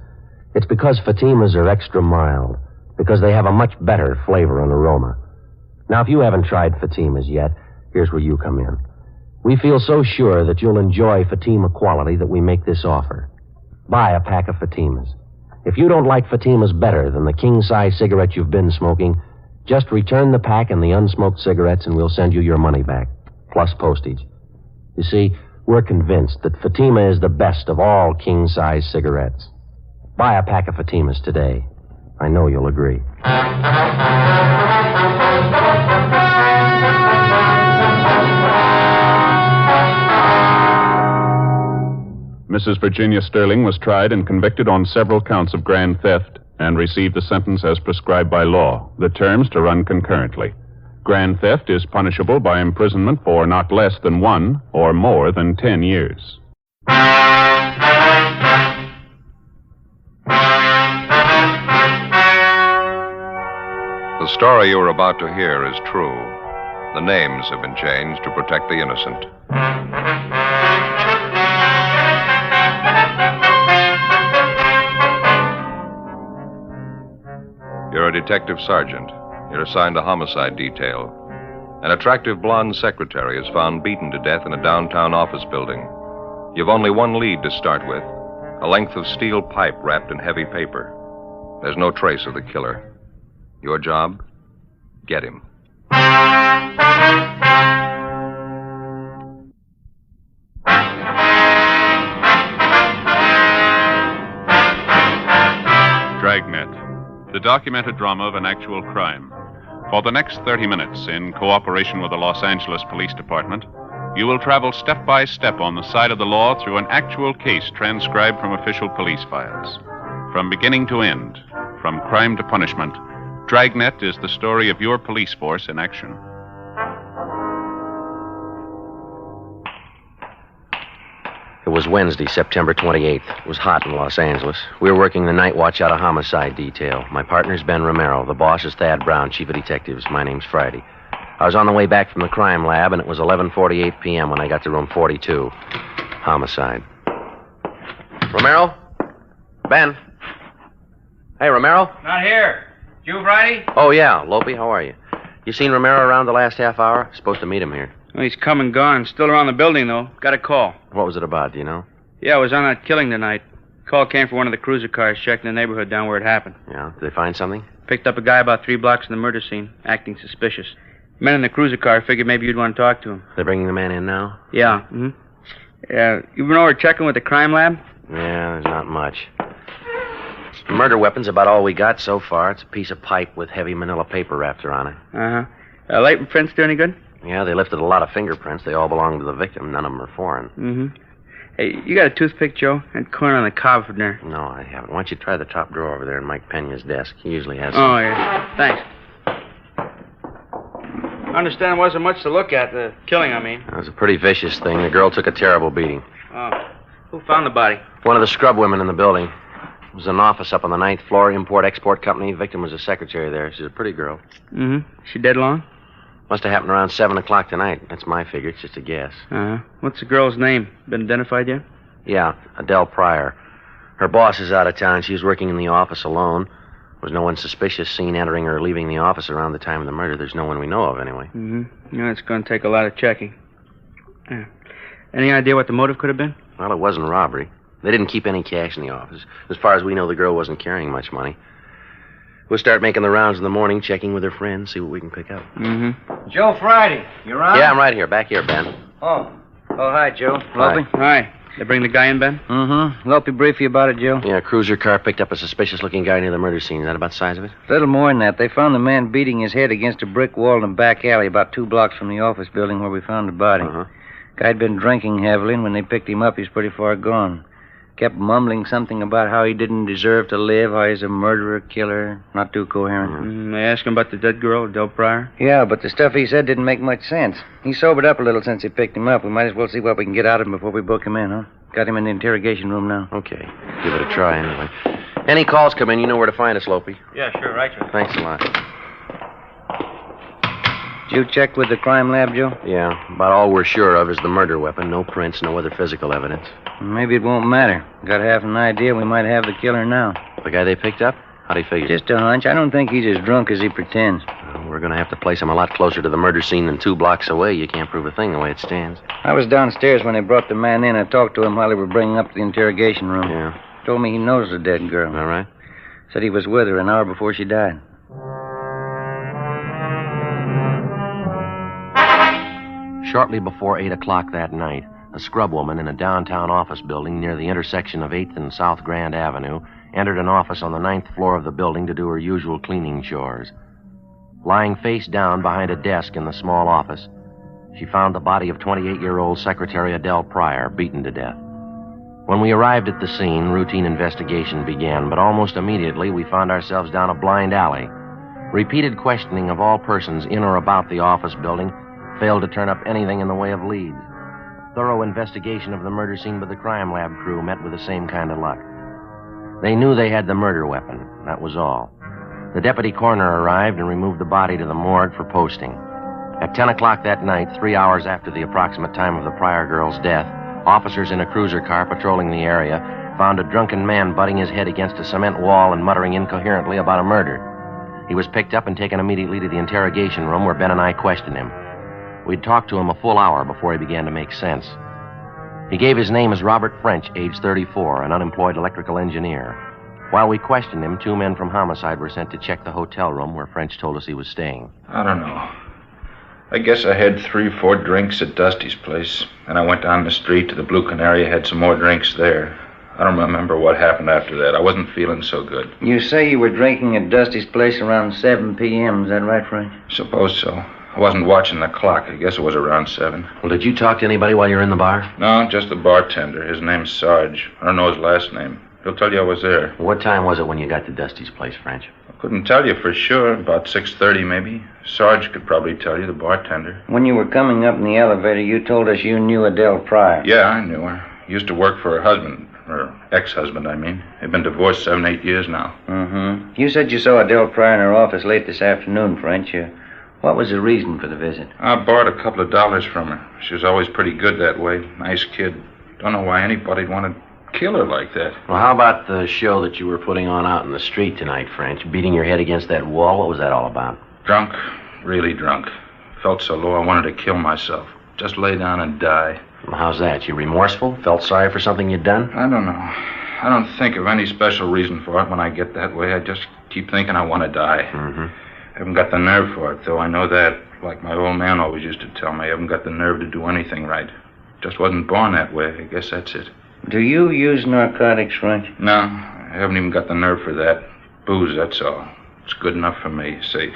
It's because Fatimas are extra mild, because they have a much better flavor and aroma. Now, if you haven't tried Fatimas yet, here's where you come in. We feel so sure that you'll enjoy Fatima quality that we make this offer. Buy a pack of Fatimas. If you don't like Fatimas better than the king-size cigarette you've been smoking, just return the pack and the unsmoked cigarettes and we'll send you your money back, plus postage. You see, we're convinced that Fatima is the best of all king-size cigarettes. Buy a pack of Fatimas today. I know you'll agree. Mrs. Virginia Sterling was tried and convicted on several counts of grand theft and received a sentence as prescribed by law, the terms to run concurrently. Grand theft is punishable by imprisonment for not less than 1 or more than 10 years. The story you are about to hear is true. The names have been changed to protect the innocent. You're a detective sergeant. You're assigned to homicide detail. An attractive blonde secretary is found beaten to death in a downtown office building. You've only one lead to start with, a length of steel pipe wrapped in heavy paper. There's no trace of the killer. Your job? Get him. Dragnet, the documented drama of an actual crime. For the next 30 minutes, in cooperation with the Los Angeles Police Department, you will travel step by step on the side of the law through an actual case transcribed from official police files. From beginning to end, from crime to punishment, Dragnet is the story of your police force in action. It was Wednesday, September 28th. It was hot in Los Angeles. We were working the night watch out of homicide detail. My partner's Ben Romero. The boss is Thad Brown, chief of detectives. My name's Friday. I was on the way back from the crime lab, and it was 11:48 p.m. when I got to room 42. Homicide. Romero? Ben? Hey, Romero? Not here. You, Friday? Oh, yeah. Lopey, how are you? You seen Romero around the last half hour? Supposed to meet him here. Well, he's come and gone. Still around the building, though. Got a call. What was it about, do you know? Yeah, I was on that killing tonight. Call came from one of the cruiser cars checking the neighborhood down where it happened. Yeah? Did they find something? Picked up a guy about 3 blocks from the murder scene, acting suspicious. Men in the cruiser car figured maybe you'd want to talk to him. They're bringing the man in now? Yeah. Mm-hmm. Yeah. You been over checking with the crime lab? Yeah, there's not much. The murder weapon's about all we got so far. It's a piece of pipe with heavy manila paper wrapped around it. Uh-huh. Light prints do any good? Yeah, they lifted a lot of fingerprints. They all belong to the victim. None of them are foreign. Mm-hmm. Hey, you got a toothpick, Joe? And corn on the cob from there. No, I haven't. Why don't you try the top drawer over there in Mike Pena's desk? He usually has some. Oh, yeah. Thanks. I understand there wasn't much to look at, the killing, I mean. It was a pretty vicious thing. The girl took a terrible beating. Oh. Who found the body? One of the scrub women in the building. It was an office up on the 9th floor, import-export company. Victim was a secretary there. She's a pretty girl. Mm-hmm. She dead long? Must have happened around 7 o'clock tonight. That's my figure. It's just a guess. Uh-huh. What's the girl's name? Been identified yet? Yeah, Adele Pryor. Her boss is out of town. She was working in the office alone. There was no one suspicious seen entering or leaving the office around the time of the murder. There's no one we know of, anyway. Mm-hmm. Yeah, it's going to take a lot of checking. Yeah. Any idea what the motive could have been? Well, it wasn't robbery. They didn't keep any cash in the office. As far as we know, the girl wasn't carrying much money. We'll start making the rounds in the morning, checking with her friends, see what we can pick up. Mm-hmm. Joe Friday, you around? Yeah, I'm right here. Back here, Ben. Oh, hi, Joe. Lopey? Hi. They bring the guy in, Ben? Mm-hmm. Lopey brief you about it, Joe? Yeah, a cruiser car picked up a suspicious-looking guy near the murder scene. Is that about the size of it? A little more than that. They found the man beating his head against a brick wall in a back alley about 2 blocks from the office building where we found the body. Uh-huh. Guy'd been drinking heavily, and when they picked him up, he was pretty far gone. Kept mumbling something about how he didn't deserve to live, how he's a murderer, killer. Not too coherent. They asked him about the dead girl, Adele Pryor? Yeah, but the stuff he said didn't make much sense. He sobered up a little since he picked him up. We might as well see what we can get out of him before we book him in, huh? Got him in the interrogation room now. Okay. Give it a try, anyway. Any calls come in, you know where to find us, Lopey. Yeah, sure, right, Joe. Thanks a lot. Did you check with the crime lab, Joe? Yeah. About all we're sure of is the murder weapon. No prints, no other physical evidence. Maybe it won't matter. Got half an idea we might have the killer now. The guy they picked up? How do you figure? Just a hunch. I don't think he's as drunk as he pretends. Well, we're going to have to place him a lot closer to the murder scene than 2 blocks away. You can't prove a thing the way it stands. I was downstairs when they brought the man in. I talked to him while they were bringing up the interrogation room. Yeah. Told me he knows the dead girl. All right. Said he was with her an hour before she died. Shortly before 8 o'clock that night, a scrub woman in a downtown office building near the intersection of 8th and South Grand Avenue entered an office on the 9th floor of the building to do her usual cleaning chores. Lying face down behind a desk in the small office, she found the body of 28-year-old Secretary Adele Pryor, beaten to death. When we arrived at the scene, routine investigation began, but almost immediately we found ourselves down a blind alley. Repeated questioning of all persons in or about the office building failed to turn up anything in the way of leads. Thorough investigation of the murder scene by the crime lab crew met with the same kind of luck. They knew they had the murder weapon. That was all. The deputy coroner arrived and removed the body to the morgue for posting. At 10 o'clock that night, 3 hours after the approximate time of the Pryor girl's death, officers in a cruiser car patrolling the area found a drunken man butting his head against a cement wall and muttering incoherently about a murder. He was picked up and taken immediately to the interrogation room where Ben and I questioned him. We'd talked to him a full hour before he began to make sense. He gave his name as Robert French, age 34, an unemployed electrical engineer. While we questioned him, 2 men from homicide were sent to check the hotel room where French told us he was staying. I don't know. I guess I had 3 or 4 drinks at Dusty's place. Then I went down the street to the Blue Canary, had some more drinks there. I don't remember what happened after that. I wasn't feeling so good. You say you were drinking at Dusty's place around 7 p.m., is that right, Frank? Suppose so. I wasn't watching the clock. I guess it was around 7. Well, did you talk to anybody while you were in the bar? No, just the bartender. His name's Sarge. I don't know his last name. He'll tell you I was there. What time was it when you got to Dusty's place, French? I couldn't tell you for sure. About 6:30, maybe. Sarge could probably tell you, the bartender. When you were coming up in the elevator, you told us you knew Adele Pryor. Yeah, I knew her. Used to work for her husband. Or ex-husband, I mean. They've been divorced 7, 8 years now. Mm-hmm. You said you saw Adele Pryor in her office late this afternoon, French. What was the reason for the visit? I borrowed a couple of dollars from her. She was always pretty good that way. Nice kid. Don't know why anybody'd want to kill her like that. Well, how about the show that you were putting on out in the street tonight, French? Beating your head against that wall? What was that all about? Drunk. Really drunk. Felt so low I wanted to kill myself. Just lay down and die. Well, how's that? You remorseful? Felt sorry for something you'd done? I don't know. I don't think of any special reason for it when I get that way. I just keep thinking I want to die. Mm-hmm. I haven't got the nerve for it, though. I know that. Like my old man always used to tell me, I haven't got the nerve to do anything right. Just wasn't born that way. I guess that's it. Do you use narcotics, French? No, I haven't even got the nerve for that. Booze, that's all. It's good enough for me. Say,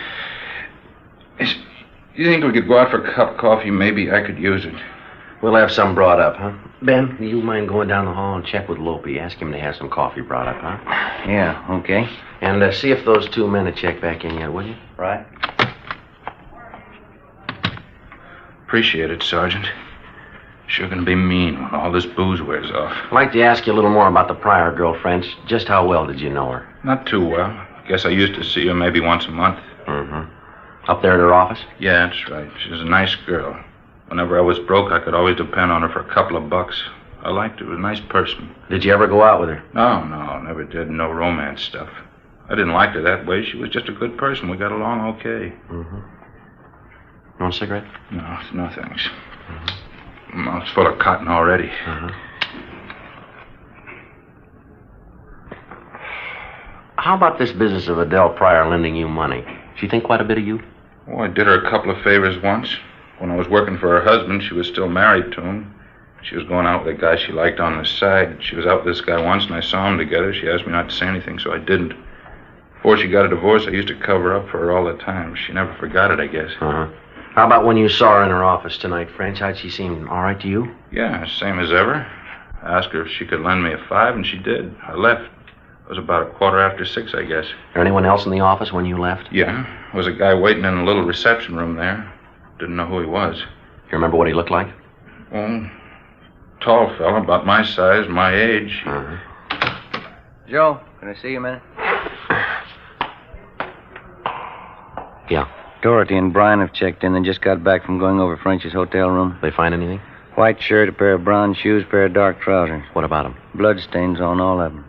you think we could go out for a cup of coffee? Maybe I could use it. We'll have some brought up, huh? Ben, do you mind going down the hall and check with Lopey? Ask him to have some coffee brought up, huh? Yeah, okay. And see if those 2 men have checked back in yet, will you? Right. Appreciate it, Sergeant. Sure gonna be mean when all this booze wears off. I'd like to ask you a little more about the Pryor girl, French. Just how well did you know her? Not too well. I guess I used to see her maybe once a month. Mm-hmm. Up there at her office? Yeah, that's right. She was a nice girl. Whenever I was broke, I could always depend on her for a couple of bucks. I liked her. She was a nice person. Did you ever go out with her? No, never did. No romance stuff. I didn't like her that way. She was just a good person. We got along okay. Mm-hmm. You want a cigarette? No thanks. Mm-hmm. It's full of cotton already. Mm-hmm. How about this business of Adele Pryor lending you money? She think quite a bit of you? Oh, I did her a couple of favors once. When I was working for her husband, she was still married to him. She was going out with a guy she liked on the side. She was out with this guy once, and I saw them together. She asked me not to say anything, so I didn't. Before she got a divorce, I used to cover up for her all the time. She never forgot it, I guess. Uh-huh. How about when you saw her in her office tonight, French? How'd she seem? All right to you? Yeah, same as ever. I asked her if she could lend me a $5, and she did. I left. It was about 6:15, I guess. There anyone else in the office when you left? Yeah. There was a guy waiting in a little reception room there. Didn't know who he was. You remember what he looked like? Well, tall fella, about my size, my age. Uh-huh. Joe, can I see you a minute? Yeah. Dorothy and Brian have checked in and just got back from going over French's hotel room. They find anything? White shirt, a pair of brown shoes, pair of dark trousers. What about them? Bloodstains on all of them.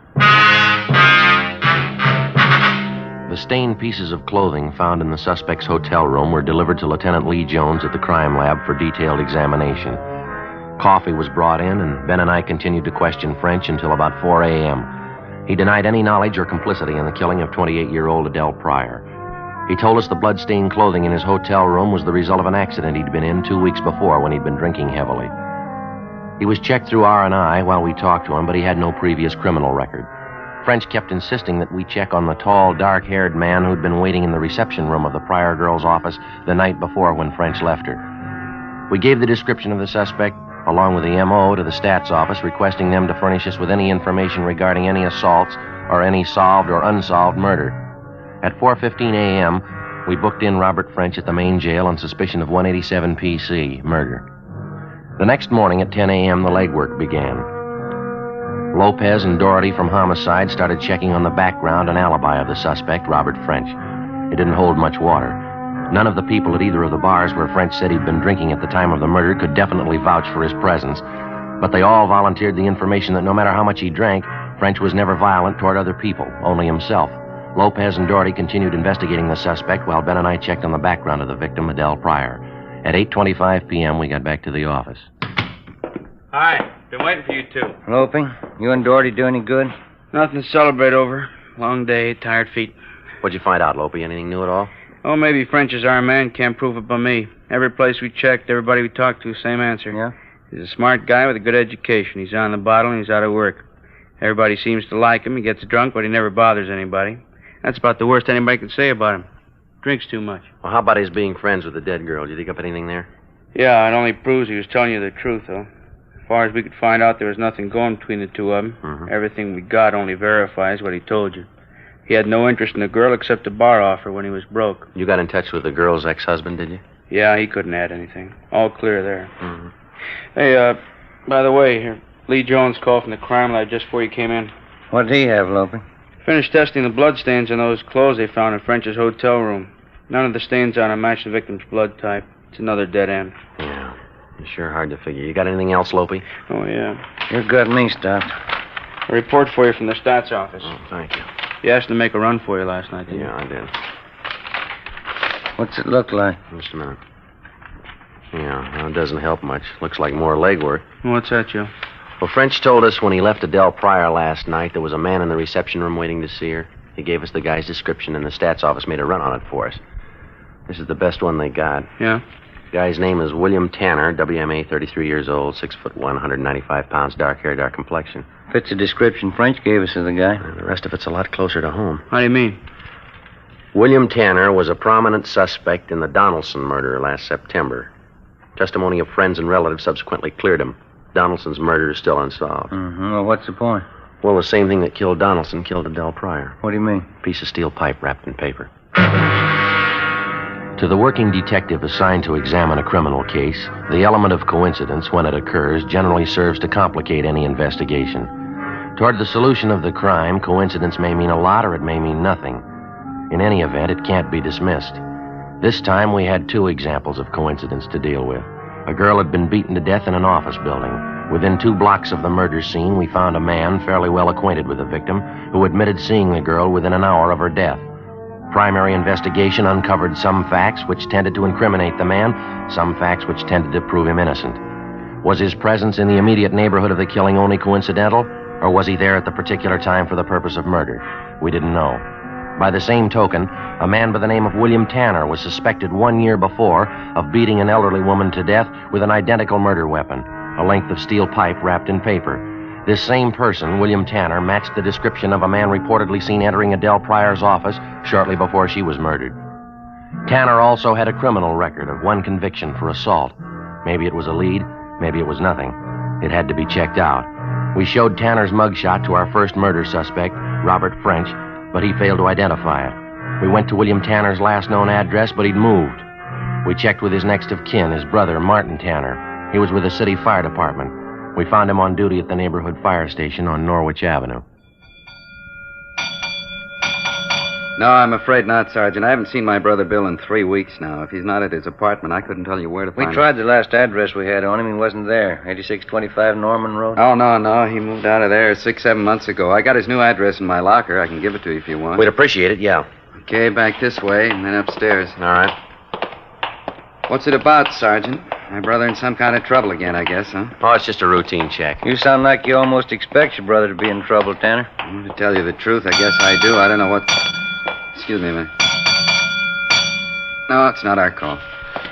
The stained pieces of clothing found in the suspect's hotel room were delivered to Lieutenant Lee Jones at the crime lab for detailed examination. Coffee was brought in, and Ben and I continued to question French until about 4 a.m. He denied any knowledge or complicity in the killing of 28-year-old Adele Pryor. He told us the blood-stained clothing in his hotel room was the result of an accident he'd been in 2 weeks before when he'd been drinking heavily. He was checked through R&I while we talked to him, but he had no previous criminal record. French kept insisting that we check on the tall, dark-haired man who'd been waiting in the reception room of the Pryor girl's office the night before when French left her. We gave the description of the suspect, along with the M.O., to the stats office, requesting them to furnish us with any information regarding any assaults or any solved or unsolved murder. At 4:15 a.m., we booked in Robert French at the main jail on suspicion of 187 PC, murder. The next morning at 10 a.m., the legwork began. Lopez and Doherty from Homicide started checking on the background and alibi of the suspect, Robert French. It didn't hold much water. None of the people at either of the bars where French said he'd been drinking at the time of the murder could definitely vouch for his presence, but they all volunteered the information that no matter how much he drank, French was never violent toward other people, only himself. Lopez and Doherty continued investigating the suspect while Ben and I checked on the background of the victim, Adele Pryor. At 8:25 p.m., we got back to the office. Hi. Been waiting for you two. Loping, you and Doherty do any good? Nothing to celebrate over. Long day, tired feet. What'd you find out, Lopey? Anything new at all? Oh, maybe French is our man. Can't prove it by me. Every place we checked, everybody we talked to, same answer. Yeah? He's a smart guy with a good education. He's on the bottle and he's out of work. Everybody seems to like him. He gets drunk, but he never bothers anybody. That's about the worst anybody can say about him. Drinks too much. Well, how about his being friends with the dead girl? Did you dig up anything there? Yeah, it only proves he was telling you the truth, though. As far as we could find out, there was nothing going between the two of them. Mm-hmm. Everything we got only verifies what he told you. He had no interest in the girl except a bar offer when he was broke. You got in touch with the girl's ex-husband, did you? Yeah, he couldn't add anything. All clear there. Mm-hmm. Hey, by the way, here, Lee Jones called from the crime lab just before you came in. What did he have, Loping? Finished testing the bloodstains on those clothes they found in French's hotel room. None of the stains on them match the victim's blood type. It's another dead end. Yeah. It's sure hard to figure. You got anything else, Lopey? Oh, yeah. You got me stopped. A report for you from the stats office. Oh, thank you. You asked him to make a run for you last night, didn't you? Yeah, I did. What's it look like? Just a minute. Yeah, well, it doesn't help much. Looks like more legwork. What's that, Joe? Well, French told us when he left Adele Pryor last night, there was a man in the reception room waiting to see her. He gave us the guy's description, and the stats office made a run on it for us. This is the best one they got. Yeah? The guy's name is William Tanner, WMA, 33 years old, 6'1", 195 pounds, dark hair, dark complexion. Fits the description French gave us of the guy. And the rest of it's a lot closer to home. How do you mean? William Tanner was a prominent suspect in the Donaldson murder last September. Testimony of friends and relatives subsequently cleared him. Donaldson's murder is still unsolved. Mm-hmm. Well, what's the point? Well, the same thing that killed Donaldson killed Adele Pryor. What do you mean? Piece of steel pipe wrapped in paper. To the working detective assigned to examine a criminal case, the element of coincidence, when it occurs, generally serves to complicate any investigation. Toward the solution of the crime, coincidence may mean a lot or it may mean nothing. In any event, it can't be dismissed. This time, we had two examples of coincidence to deal with. A girl had been beaten to death in an office building. Within 2 blocks of the murder scene, we found a man fairly well acquainted with the victim who admitted seeing the girl within an hour of her death. Primary investigation uncovered some facts which tended to incriminate the man, some facts which tended to prove him innocent. Was his presence in the immediate neighborhood of the killing only coincidental, or was he there at the particular time for the purpose of murder? We didn't know. By the same token, a man by the name of William Tanner was suspected 1 year before of beating an elderly woman to death with an identical murder weapon, a length of steel pipe wrapped in paper. This same person, William Tanner, matched the description of a man reportedly seen entering Adele Pryor's office shortly before she was murdered. Tanner also had a criminal record of 1 conviction for assault. Maybe it was a lead, maybe it was nothing. It had to be checked out. We showed Tanner's mugshot to our first murder suspect, Robert French, but he failed to identify it. We went to William Tanner's last known address, but he'd moved. We checked with his next of kin, his brother, Martin Tanner. He was with the city fire department. We found him on duty at the neighborhood fire station on Norwich Avenue. No, I'm afraid not, Sergeant. I haven't seen my brother Bill in 3 weeks now. If he's not at his apartment, I couldn't tell you where to find him. We tried the last address we had on him. He wasn't there. 8625 Norman Road. Oh, no. He moved out of there 6-7 months ago. I got his new address in my locker. I can give it to you if you want. We'd appreciate it, yeah. Okay, back this way and then upstairs. All right. What's it about, Sergeant? My brother in some kind of trouble again, I guess, huh? Oh, it's just a routine check. You sound like you almost expect your brother to be in trouble, Tanner. Well, to tell you the truth, I guess I do. I don't know what... Excuse me a minute. No, it's not our call.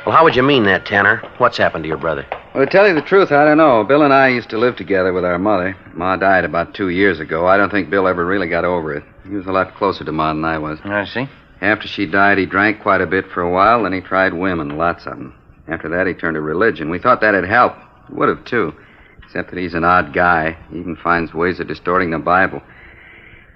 Well, how would you mean that, Tanner? What's happened to your brother? Well, to tell you the truth, I don't know. Bill and I used to live together with our mother. Ma died about 2 years ago. I don't think Bill ever really got over it. He was a lot closer to Ma than I was. I see. After she died, he drank quite a bit for a while, then he tried women, lots of them. After that, he turned to religion. We thought that'd help. It would have, too. Except that he's an odd guy. He even finds ways of distorting the Bible.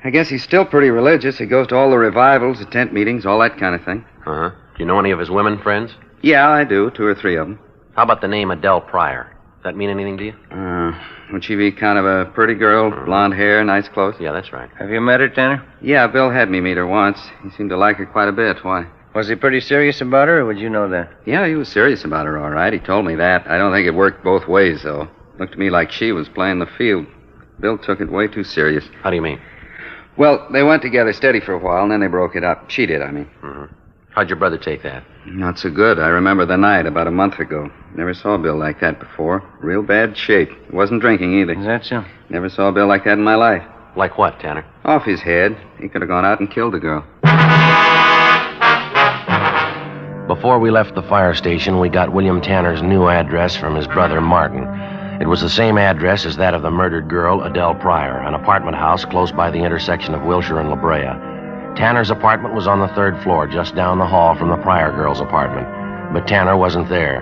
I guess he's still pretty religious. He goes to all the revivals, the tent meetings, all that kind of thing. Uh-huh. Do you know any of his women friends? Yeah, I do. 2 or 3 of them. How about the name Adele Pryor? Does that mean anything to you? Would she be kind of a pretty girl, blonde hair, nice clothes? Yeah, that's right. Have you met her, Tanner? Yeah, Bill had me meet her once. He seemed to like her quite a bit. Why? Was he pretty serious about her, or would you know that? Yeah, he was serious about her, all right. He told me that. I don't think it worked both ways, though. Looked to me like she was playing the field. Bill took it way too serious. How do you mean? Well, they went together steady for a while, and then they broke it up. She did, I mean. Mm-hmm. How'd your brother take that? Not so good. I remember the night about a month ago. Never saw Bill like that before. Real bad shape. Wasn't drinking either. Is that so? Never saw Bill like that in my life. Like what, Tanner? Off his head. He could have gone out and killed the girl. Before we left the fire station, we got William Tanner's new address from his brother, Martin. It was the same address as that of the murdered girl, Adele Pryor, an apartment house close by the intersection of Wilshire and La Brea. Tanner's apartment was on the 3rd floor, just down the hall from the Pryor girl's apartment. But Tanner wasn't there.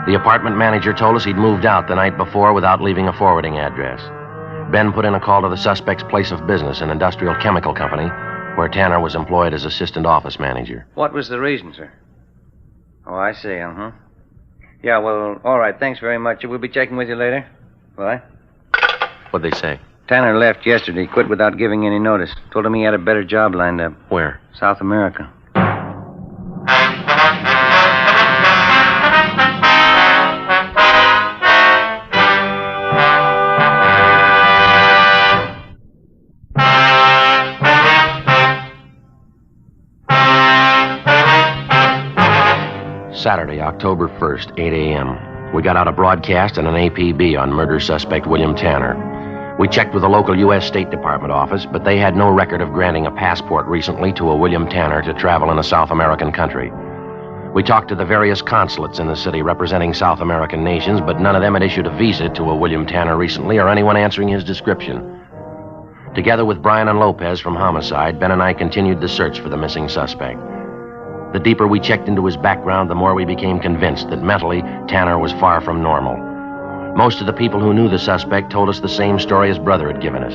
The apartment manager told us he'd moved out the night before without leaving a forwarding address. Ben put in a call to the suspect's place of business, an industrial chemical company, where Tanner was employed as assistant office manager. What was the reason, sir? Oh, I see, uh-huh. Yeah, well, all right, thanks very much. We'll be checking with you later. Bye. What'd they say? Tanner left yesterday, quit without giving any notice. Told him he had a better job lined up. Where? South America. Saturday, October 1st, 8 a.m. We got out a broadcast and an APB on murder suspect William Tanner. We checked with the local U.S. State Department office, but they had no record of granting a passport recently to a William Tanner to travel in a South American country. We talked to the various consulates in the city representing South American nations, but none of them had issued a visa to a William Tanner recently or anyone answering his description. Together with Brian and Lopez from Homicide, Ben and I continued the search for the missing suspect. The deeper we checked into his background, the more we became convinced that mentally, Tanner was far from normal. Most of the people who knew the suspect told us the same story his brother had given us.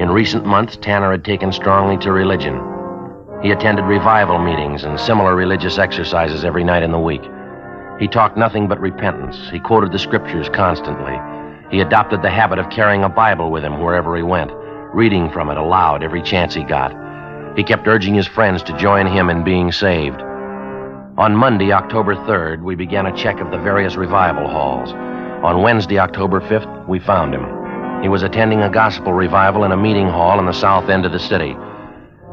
In recent months, Tanner had taken strongly to religion. He attended revival meetings and similar religious exercises every night in the week. He talked nothing but repentance. He quoted the scriptures constantly. He adopted the habit of carrying a Bible with him wherever he went, reading from it aloud every chance he got. He kept urging his friends to join him in being saved. On Monday, October 3rd, we began a check of the various revival halls. On Wednesday, October 5th, we found him. He was attending a gospel revival in a meeting hall in the south end of the city.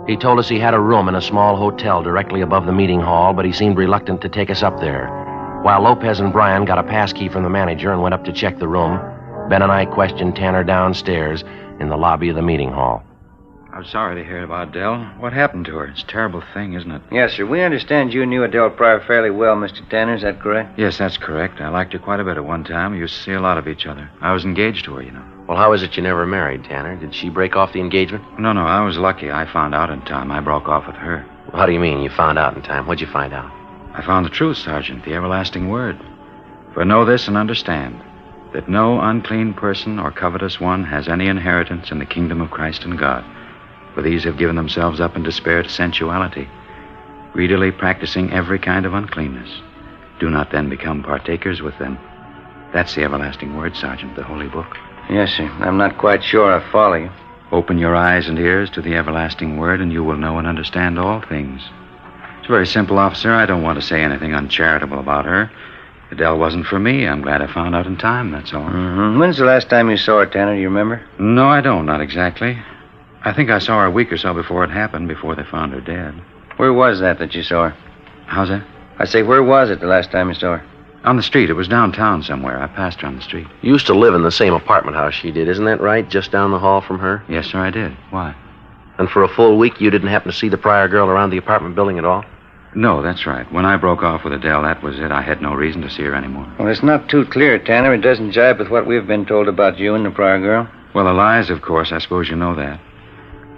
He told us he had a room in a small hotel directly above the meeting hall, but he seemed reluctant to take us up there. While Lopez and Brian got a pass key from the manager and went up to check the room, Ben and I questioned Tanner downstairs in the lobby of the meeting hall. I'm sorry to hear about Adele. What happened to her? It's a terrible thing, isn't it? Yes, sir. We understand you knew Adele Pryor fairly well, Mr. Tanner. Is that correct? Yes, that's correct. I liked her quite a bit at one time. We used to see a lot of each other. I was engaged to her, you know. Well, how is it you never married, Tanner? Did she break off the engagement? No, I was lucky. I found out in time. I broke off with her. Well, how do you mean you found out in time? What'd you find out? I found the truth, Sergeant, the everlasting word. For know this and understand, that no unclean person or covetous one has any inheritance in the kingdom of Christ and God. For these have given themselves up in despair to sensuality, greedily practicing every kind of uncleanness. Do not then become partakers with them. That's the everlasting word, Sergeant, the holy book. Yes, sir. I'm not quite sure I follow you. Open your eyes and ears to the everlasting word, and you will know and understand all things. It's very simple, officer. I don't want to say anything uncharitable about her. Adele wasn't for me. I'm glad I found out in time, that's all. Mm-hmm. When's the last time you saw her, Tanner? Do you remember? No, I don't. Not exactly. I think I saw her a week or so before it happened, before they found her dead. Where was that you saw her? How's that? I say, where was it the last time you saw her? On the street. It was downtown somewhere. I passed her on the street. You used to live in the same apartment house she did, isn't that right? Just down the hall from her? Yes, sir, I did. Why? And for a full week, you didn't happen to see the Pryor girl around the apartment building at all? No, that's right. When I broke off with Adele, that was it. I had no reason to see her anymore. Well, it's not too clear, Tanner. It doesn't jibe with what we've been told about you and the Pryor girl. Well, the lies, of course. I suppose you know that.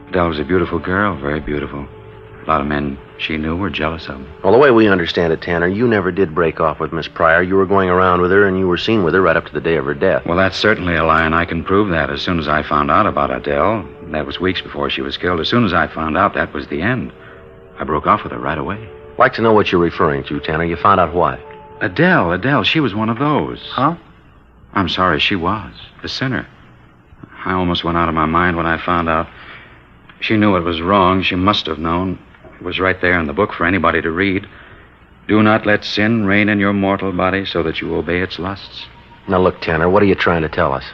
Adele was a beautiful girl, very beautiful. A lot of men she knew were jealous of her. Well, the way we understand it, Tanner, you never did break off with Miss Pryor. You were going around with her, and you were seen with her right up to the day of her death. Well, that's certainly a lie, and I can prove that. As soon as I found out about Adele, that was weeks before she was killed, as soon as I found out, that was the end. I broke off with her right away. I'd like to know what you're referring to, Tanner. You found out what? Adele, she was one of those. Huh? I'm sorry, she was. The sinner. I almost went out of my mind when I found out. She knew it was wrong. She must have known. It was right there in the book for anybody to read. Do not let sin reign in your mortal body so that you obey its lusts. Now, look, Tanner, what are you trying to tell us?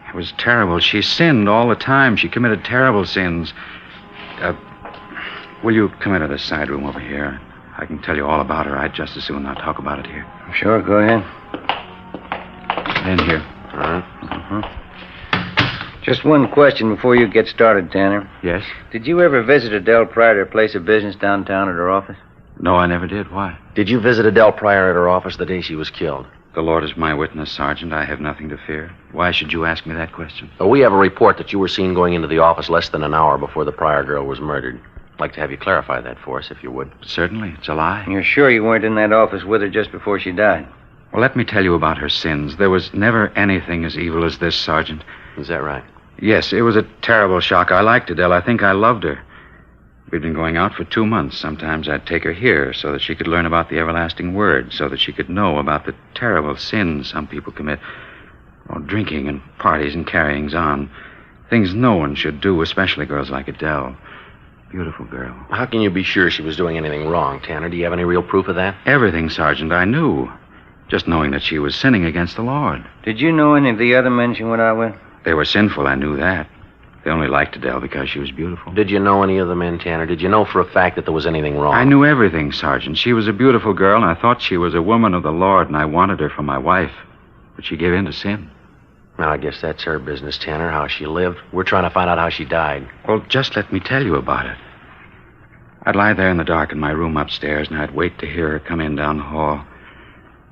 It was terrible. She sinned all the time. She committed terrible sins. Will you come into the side room over here? I can tell you all about her. I'd just as soon not talk about it here. Sure, go ahead. In here. Just one question before you get started, Tanner. Yes? Did you ever visit Adele Pryor at her place of business downtown at her office? No, I never did. Why? Did you visit Adele Pryor at her office the day she was killed? The Lord is my witness, Sergeant. I have nothing to fear. Why should you ask me that question? We have a report that you were seen going into the office less than an hour before the Pryor girl was murdered. I'd like to have you clarify that for us, if you would. Certainly. It's a lie. You're sure you weren't in that office with her just before she died? Well, let me tell you about her sins. There was never anything as evil as this, Sergeant. Is that right? Yes, it was a terrible shock. I liked Adele. I think I loved her. We'd been going out for 2 months. Sometimes I'd take her here so that she could learn about the everlasting word, so that she could know about the terrible sins some people commit. Oh, drinking and parties and carryings on. Things no one should do, especially girls like Adele. Beautiful girl. How can you be sure she was doing anything wrong, Tanner? Do you have any real proof of that? Everything, Sergeant, I knew. Just knowing that she was sinning against the Lord. Did you know any of the other men she went out with? They were sinful, I knew that. They only liked Adele because she was beautiful. Did you know any of the men, Tanner? Did you know for a fact that there was anything wrong? I knew everything, Sergeant. She was a beautiful girl, and I thought she was a woman of the Lord, and I wanted her for my wife. But she gave in to sin. Now, I guess that's her business, Tanner, how she lived. We're trying to find out how she died. Well, just let me tell you about it. I'd lie there in the dark in my room upstairs, and I'd wait to hear her come in down the hall.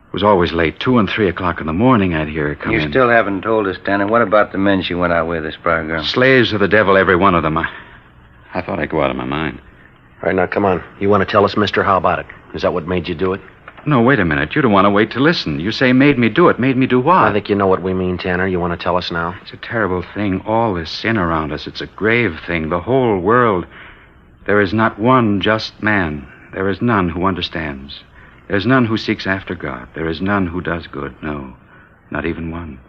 It was always late. 2 and 3 o'clock in the morning, I'd hear her come in. You still haven't told us, Tanner. What about the men she went out with, this Pryor girl? Slaves of the devil, every one of them. I thought I'd go out of my mind. All right, now, come on. You want to tell us, mister, how about it? Is that what made you do it? No, wait a minute. You don't want to wait to listen. You say made me do it. Made me do what? I think you know what we mean, Tanner. You want to tell us now? It's a terrible thing. All this sin around us. It's a grave thing. The whole world. There is not one just man. There is none who understands. There is none who seeks after God. There is none who does good. No, not even one.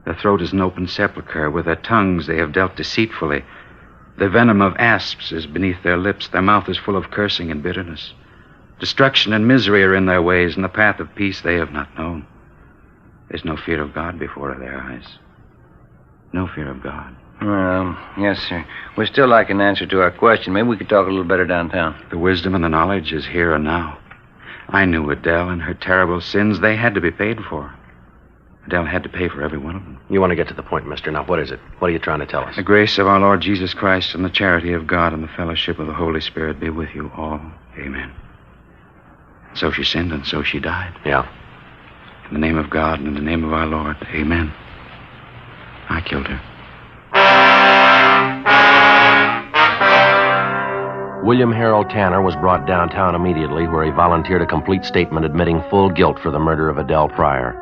Their throat is an open sepulchre. With their tongues they have dealt deceitfully. The venom of asps is beneath their lips. Their mouth is full of cursing and bitterness. Destruction and misery are in their ways, and the path of peace they have not known. There's no fear of God before their eyes. No fear of God. Well, yes, sir. We'd still like an answer to our question. Maybe we could talk a little better downtown. The wisdom and the knowledge is here and now. I knew Adele and her terrible sins. They had to be paid for. Adele had to pay for every one of them. You want to get to the point, mister. Now, what is it? What are you trying to tell us? The grace of our Lord Jesus Christ and the charity of God and the fellowship of the Holy Spirit be with you all. Amen. So she sinned and so she died. Yeah. In the name of God and in the name of our Lord. Amen. I killed her. William Harold Tanner was brought downtown immediately, where he volunteered a complete statement admitting full guilt for the murder of Adele Pryor.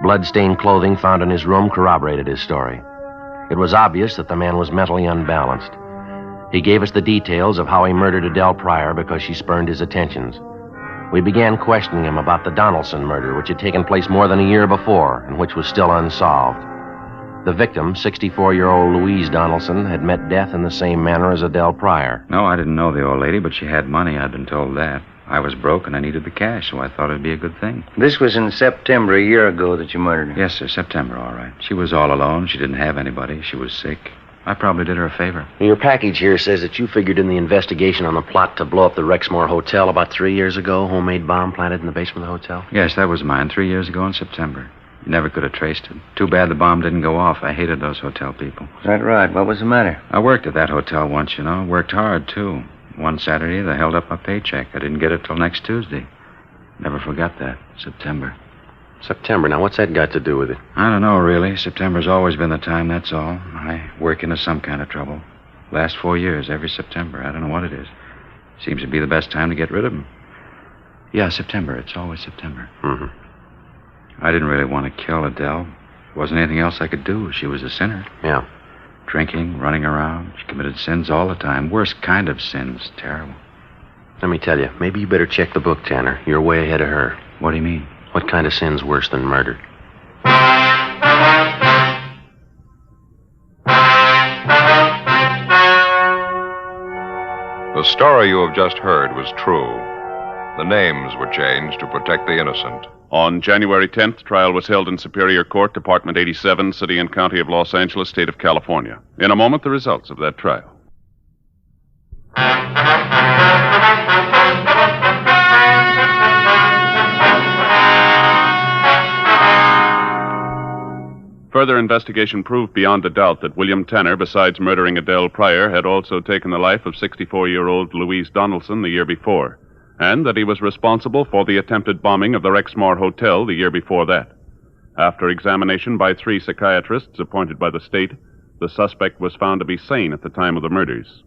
Blood-stained clothing found in his room corroborated his story. It was obvious that the man was mentally unbalanced. He gave us the details of how he murdered Adele Pryor because she spurned his attentions. We began questioning him about the Donaldson murder, which had taken place more than a year before and which was still unsolved. The victim, 64-year-old Louise Donaldson, had met death in the same manner as Adele Pryor. No, I didn't know the old lady, but she had money. I'd been told that. I was broke and I needed the cash, so I thought it'd be a good thing. This was in September, a year ago, that you murdered her. Yes, sir, September, all right. She was all alone. She didn't have anybody. She was sick. I probably did her a favor. Your package here says that you figured in the investigation on the plot to blow up the Rexmore Hotel about 3 years ago, homemade bomb planted in the basement of the hotel? Yes, that was mine, 3 years ago in September. You never could have traced it. Too bad the bomb didn't go off. I hated those hotel people. Is that right? What was the matter? I worked at that hotel once, you know. Worked hard, too. One Saturday, they held up my paycheck. I didn't get it till next Tuesday. Never forgot that. September. September. Now, what's that got to do with it? I don't know, really. September's always been the time, that's all. I work into some kind of trouble. Last 4 years, every September. I don't know what it is. Seems to be the best time to get rid of them. Yeah, September. It's always September. Mm-hmm. I didn't really want to kill Adele. There wasn't anything else I could do. She was a sinner. Yeah. Drinking, running around. She committed sins all the time. Worst kind of sins. Terrible. Let me tell you, maybe you better check the book, Tanner. You're way ahead of her. What do you mean? What kind of sin's worse than murder? The story you have just heard was true. The names were changed to protect the innocent. On January 10th, trial was held in Superior Court, Department 87, City and County of Los Angeles, State of California. In a moment, the results of that trial. Further investigation proved beyond a doubt that William Tanner, besides murdering Adele Pryor, had also taken the life of 64-year-old Louise Donaldson the year before, and that he was responsible for the attempted bombing of the Rexmoor Hotel the year before that. After examination by 3 psychiatrists appointed by the state, the suspect was found to be sane at the time of the murders.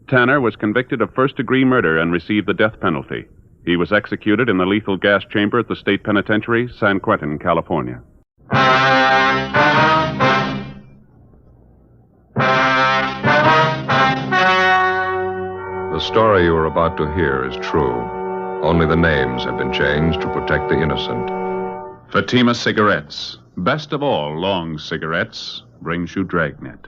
Tanner was convicted of first-degree murder and received the death penalty. He was executed in the lethal gas chamber at the state penitentiary, San Quentin, California. The story you are about to hear is true. Only the names have been changed to protect the innocent. Fatima Cigarettes, best of all long cigarettes, brings you Dragnet.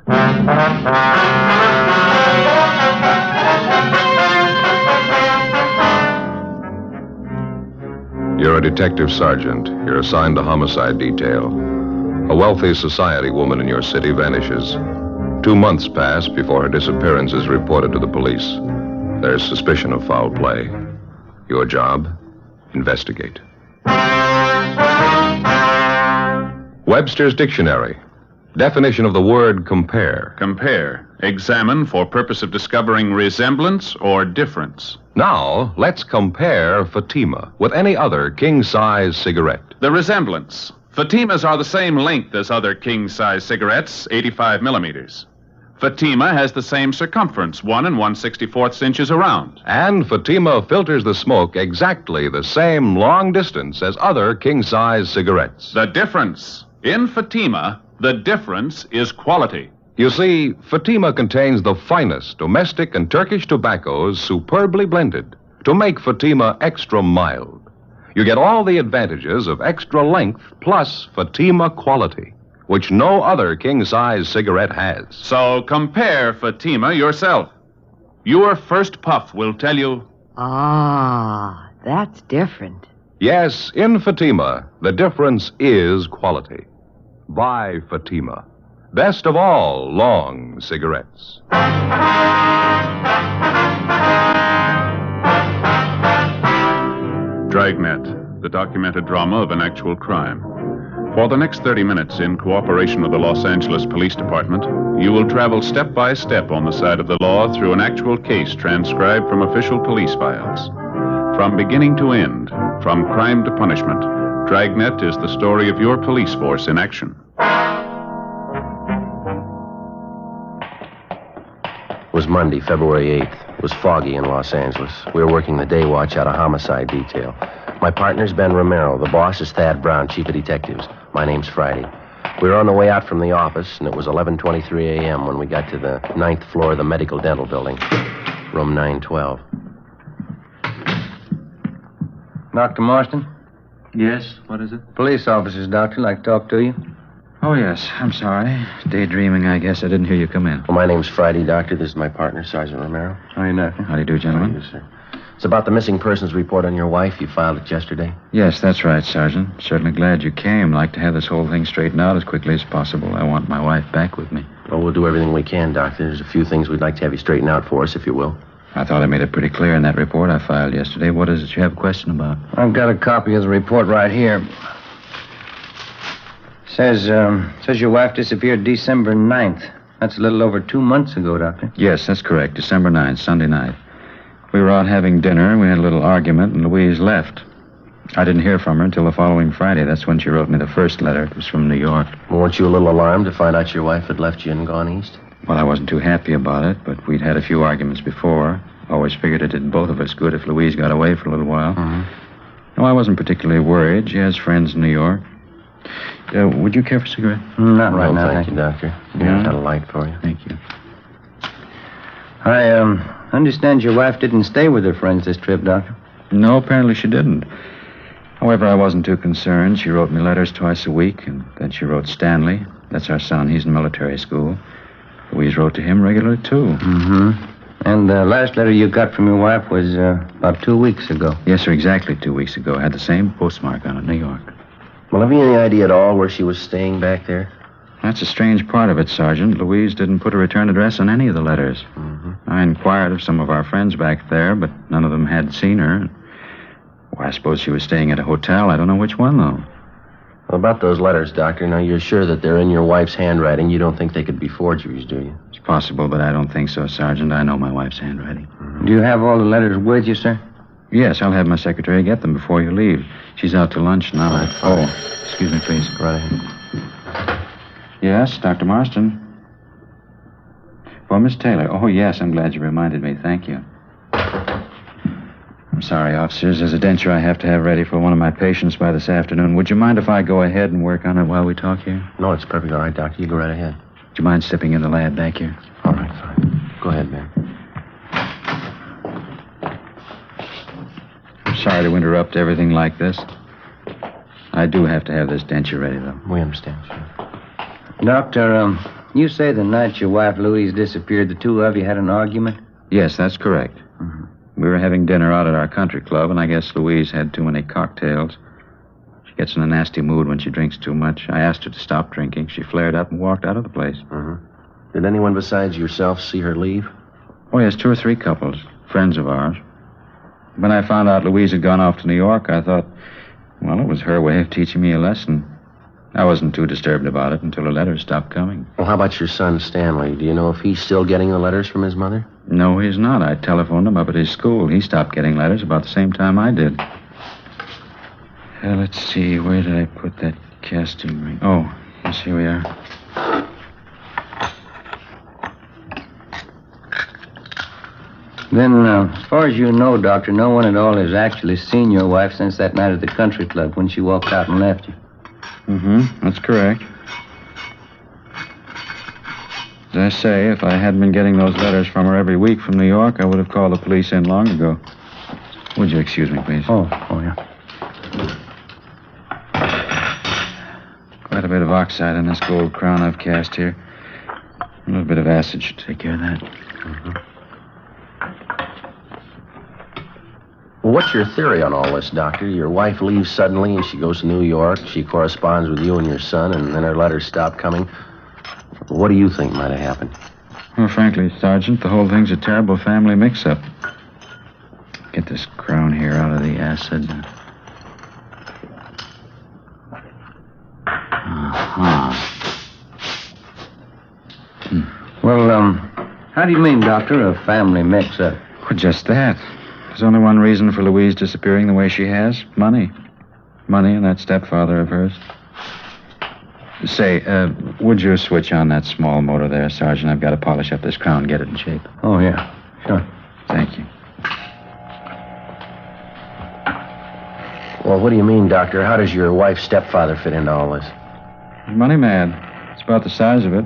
You're a detective sergeant. You're assigned to homicide detail. A wealthy society woman in your city vanishes. 2 months pass before her disappearance is reported to the police. There's suspicion of foul play. Your job? Investigate. Webster's Dictionary. Definition of the word compare. Compare. Examine for purpose of discovering resemblance or difference. Now, let's compare Fatima with any other king-size cigarette. The resemblance. Fatimas are the same length as other king-size cigarettes, 85 millimeters. Fatima has the same circumference, 1 1/64 inches around. And Fatima filters the smoke exactly the same long distance as other king-size cigarettes. The difference. In Fatima, the difference is quality. You see, Fatima contains the finest domestic and Turkish tobaccos superbly blended to make Fatima extra mild. You get all the advantages of extra length plus Fatima quality, which no other king-size cigarette has. So compare Fatima yourself. Your first puff will tell you... Ah, that's different. Yes, in Fatima, the difference is quality. Buy Fatima. Best of all long cigarettes. Dragnet, the documented drama of an actual crime. For the next 30 minutes, in cooperation with the Los Angeles Police Department, you will travel step by step on the side of the law through an actual case transcribed from official police files. From beginning to end, from crime to punishment, Dragnet is the story of your police force in action. It was Monday, February 8th. It was foggy in Los Angeles. We were working the day watch out of homicide detail. My partner's Ben Romero. The boss is Thad Brown, chief of detectives. My name's Friday. We were on the way out from the office, and it was 11:23 a.m. when we got to the 9th floor of the medical dental building, room 912. Dr. Marston? Yes, what is it? Police officers, doctor, like to talk to you. Oh, yes. I'm sorry. Daydreaming, I guess. I didn't hear you come in. Well, my name's Friday, doctor. This is my partner, Sergeant Romero. How do you know? How do you do, gentlemen? How do you, sir? It's about the missing persons report on your wife. You filed it yesterday. Yes, that's right, Sergeant. Certainly glad you came. Like to have this whole thing straightened out as quickly as possible. I want my wife back with me. Well, we'll do everything we can, doctor. There's a few things we'd like to have you straighten out for us, if you will. I thought I made it pretty clear in that report I filed yesterday. What is it you have a question about? I've got a copy of the report right here. Says your wife disappeared December 9th. That's a little over 2 months ago, Doctor. Yes, that's correct. December 9th, Sunday night. We were out having dinner. We had a little argument, and Louise left. I didn't hear from her until the following Friday. That's when she wrote me the first letter. It was from New York. Well, weren't you a little alarmed to find out your wife had left you and gone east? Well, I wasn't too happy about it, but we'd had a few arguments before. Always figured it did both of us good if Louise got away for a little while. No, I wasn't particularly worried. She has friends in New York. Would you care for a cigarette? Not right now, thank you, doctor. Yeah? I've got a light for you. Thank you. I understand your wife didn't stay with her friends this trip, Doctor. No, apparently she didn't. However, I wasn't too concerned. She wrote me letters twice a week, and then she wrote Stanley. That's our son. He's in military school. Louise wrote to him regularly, too. Mm-hmm. And the last letter you got from your wife was about 2 weeks ago. Yes, sir, exactly 2 weeks ago. Had the same postmark on it, New York. Well, have you any idea at all where she was staying back there? That's a strange part of it, Sergeant. Louise didn't put a return address on any of the letters. I I inquired of some of our friends back there, but none of them had seen her. Well, I suppose she was staying at a hotel. I don't know which one, though. Well, about those letters, Doctor, now you're sure that they're in your wife's handwriting. You don't think they could be forgeries, do you? It's possible, but I don't think so, Sergeant. I know my wife's handwriting. Do you have all the letters with you, sir? Yes, I'll have my secretary get them before you leave. She's out to lunch now. Oh, excuse me, please. Right ahead. Yes, Dr. Marston. For Miss Taylor. Oh, yes, I'm glad you reminded me. Thank you. I'm sorry, officers. There's a denture I have to have ready for one of my patients by this afternoon. Would you mind if I go ahead and work on it while we talk here? No, it's perfectly all right, Doctor. You go right ahead. Do you mind stepping in the lab back here? All right, fine. Go ahead, man. I'm sorry to interrupt everything like this. I do have to have this denture ready, though. We understand, sir. Doctor, you say the night your wife Louise disappeared, the two of you had an argument? Yes, that's correct. Mm-hmm. We were having dinner out at our country club, and I guess Louise had too many cocktails. She gets in a nasty mood when she drinks too much. I asked her to stop drinking. She flared up and walked out of the place. Mm-hmm. Did anyone besides yourself see her leave? Oh, yes, 2 or 3 couples, friends of ours. When I found out Louise had gone off to New York, I thought, well, it was her way of teaching me a lesson. I wasn't too disturbed about it until her letters stopped coming. Well, how about your son, Stanley? Do you know if he's still getting the letters from his mother? No, he's not. I telephoned him up at his school. He stopped getting letters about the same time I did. Let's see, where did I put that casting ring? Oh, yes, here we are. Then, as far as you know, Doctor, no one at all has actually seen your wife since that night at the country club when she walked out and left you. Mm-hmm, that's correct. As I say, if I hadn't been getting those letters from her every week from New York, I would have called the police in long ago. Would you excuse me, please? Oh, yeah. Quite a bit of oxide in this gold crown I've cast here. A little bit of acid should take care of that. Mm-hmm. Well, what's your theory on all this, Doctor? Your wife leaves suddenly and she goes to New York. She corresponds with you and your son, and then her letters stop coming. What do you think might have happened? Well, frankly, Sergeant, the whole thing's a terrible family mix-up. Get this crown here out of the acid. Well, how do you mean, Doctor, a family mix-up? Well, just that. There's only one reason for Louise disappearing the way she has. Money. Money and that stepfather of hers. Say, would you switch on that small motor there, Sergeant? I've got to polish up this crown, get it in shape. Oh, yeah. Sure. Thank you. Well, what do you mean, Doctor? How does your wife's stepfather fit into all this? Money mad. It's about the size of it.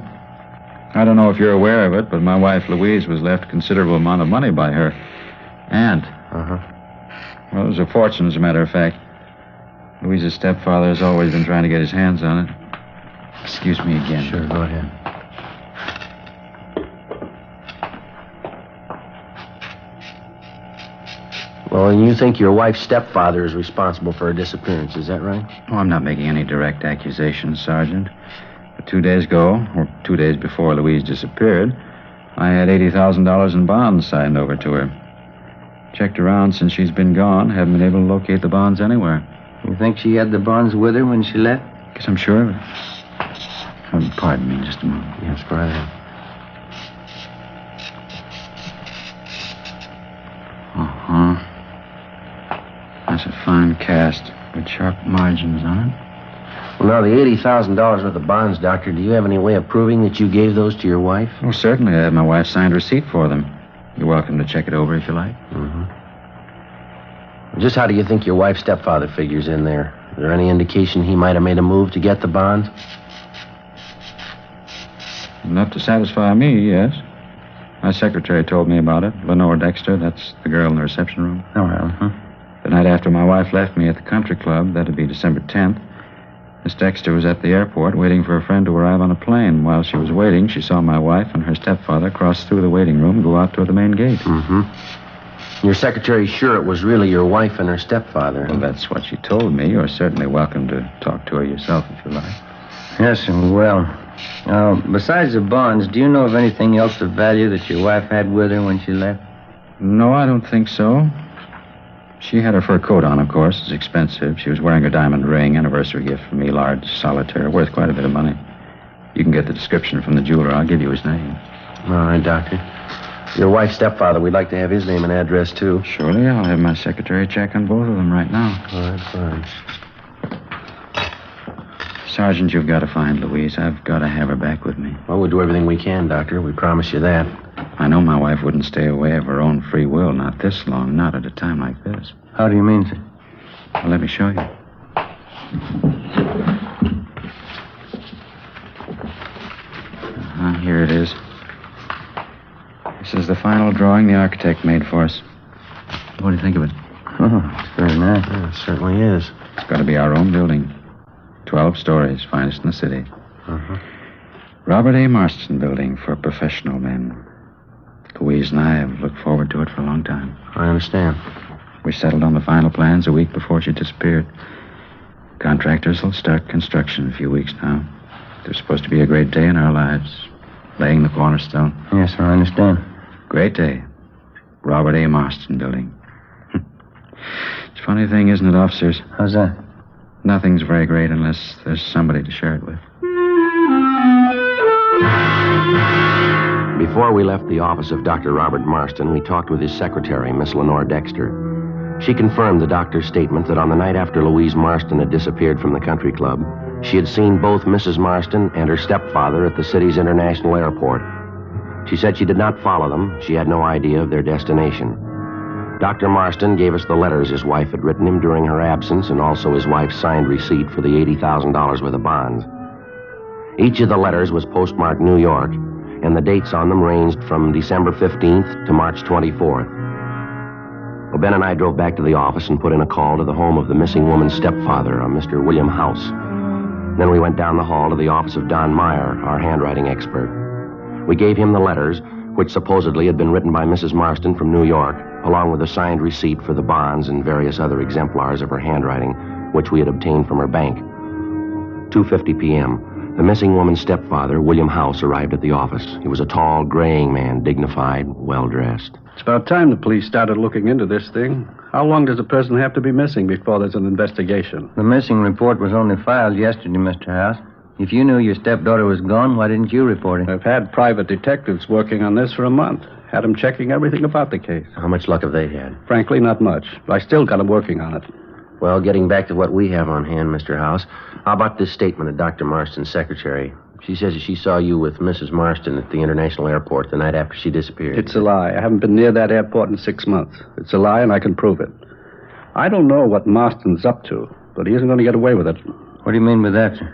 I don't know if you're aware of it, but my wife Louise was left a considerable amount of money by her aunt. Uh-huh. Well, it was a fortune, as a matter of fact. Louise's stepfather has always been trying to get his hands on it. Excuse me again. Sure, go ahead. Well, and you think your wife's stepfather is responsible for her disappearance, is that right? Oh, I'm not making any direct accusations, Sergeant. But 2 days ago, or 2 days before Louise disappeared, I had $80,000 in bonds signed over to her. Checked around since she's been gone. Haven't been able to locate the bonds anywhere. You think she had the bonds with her when she left? Guess I'm sure of it. Pardon me just a moment. Yes, go right ahead. Uh-huh. That's a fine cast with sharp margins on it. Well, now, the $80,000 worth of bonds, Doctor, do you have any way of proving that you gave those to your wife? Oh, certainly. I have my wife's signed receipt for them. You're welcome to check it over if you like. Mm-hmm. Just how do you think your wife's stepfather figures in there? Is there any indication he might have made a move to get the bonds? Enough to satisfy me, yes. My secretary told me about it. Lenore Dexter, that's the girl in the reception room. Oh, well, huh? The night after my wife left me at the country club, that'd be December 10th, Miss Dexter was at the airport waiting for a friend to arrive on a plane. While she was waiting, she saw my wife and her stepfather cross through the waiting room and go out toward the main gate. Mm-hmm. Your secretary's sure it was really your wife and her stepfather. Well, that's what she told me. You're certainly welcome to talk to her yourself if you like. Yes, and well, Besides the bonds, do you know of anything else of value that your wife had with her when she left? No, I don't think so. She had her fur coat on, of course. It's expensive. She was wearing a diamond ring, anniversary gift from me, large solitaire, worth quite a bit of money. You can get the description from the jeweler. I'll give you his name. All right, Doctor. Your wife's stepfather, we'd like to have his name and address, too. Surely, I'll have my secretary check on both of them right now. All right, fine. Sergeant, you've got to find Louise. I've got to have her back with me. Well, we'll do everything we can, Doctor. We promise you that. I know my wife wouldn't stay away of her own free will, not this long, not at a time like this. How do you mean, sir? Well, let me show you. Here it is. This is the final drawing the architect made for us. What do you think of it? Oh, it's very nice. Yeah, it certainly is. It's got to be our own building. 12 stories, finest in the city. Robert A. Marston Building for professional men. Louise and I have looked forward to it for a long time. I understand. We settled on the final plans a week before she disappeared. Contractors will start construction in a few weeks now. There's supposed to be a great day in our lives. Laying the cornerstone. Yes, sir, I understand. Great day. Robert A. Marston Building. It's a funny thing, isn't it, officers? How's that? Nothing's very great unless there's somebody to share it with. Before we left the office of Dr. Robert Marston, we talked with his secretary, Miss Lenore Dexter. She confirmed the doctor's statement that on the night after Louise Marston had disappeared from the country club, she had seen both Mrs. Marston and her stepfather at the city's international airport. She said she did not follow them. She had no idea of their destination. Dr. Marston gave us the letters his wife had written him during her absence and also his wife's signed receipt for the $80,000 worth of bonds. Each of the letters was postmarked New York, and the dates on them ranged from December 15th to March 24th. Well, Ben and I drove back to the office and put in a call to the home of the missing woman's stepfather, a Mr. William House. Then we went down the hall to the office of Don Meyer, our handwriting expert. We gave him the letters, which supposedly had been written by Mrs. Marston from New York, along with a signed receipt for the bonds and various other exemplars of her handwriting, which we had obtained from her bank. 2:50 p.m., the missing woman's stepfather, William House, arrived at the office. He was a tall, graying man, dignified, well-dressed. It's about time the police started looking into this thing. How long does a person have to be missing before there's an investigation? The missing report was only filed yesterday, Mr. House. If you knew your stepdaughter was gone, why didn't you report it? I've had private detectives working on this for a month. Had them checking everything about the case. How much luck have they had? Frankly, not much. But I still got them working on it. Well, getting back to what we have on hand, Mr. House, how about this statement of Dr. Marston's secretary? She says that she saw you with Mrs. Marston at the international airport the night after she disappeared. It's a lie. I haven't been near that airport in 6 months. It's a lie, and I can prove it. I don't know what Marston's up to, but he isn't going to get away with it. What do you mean by that, sir?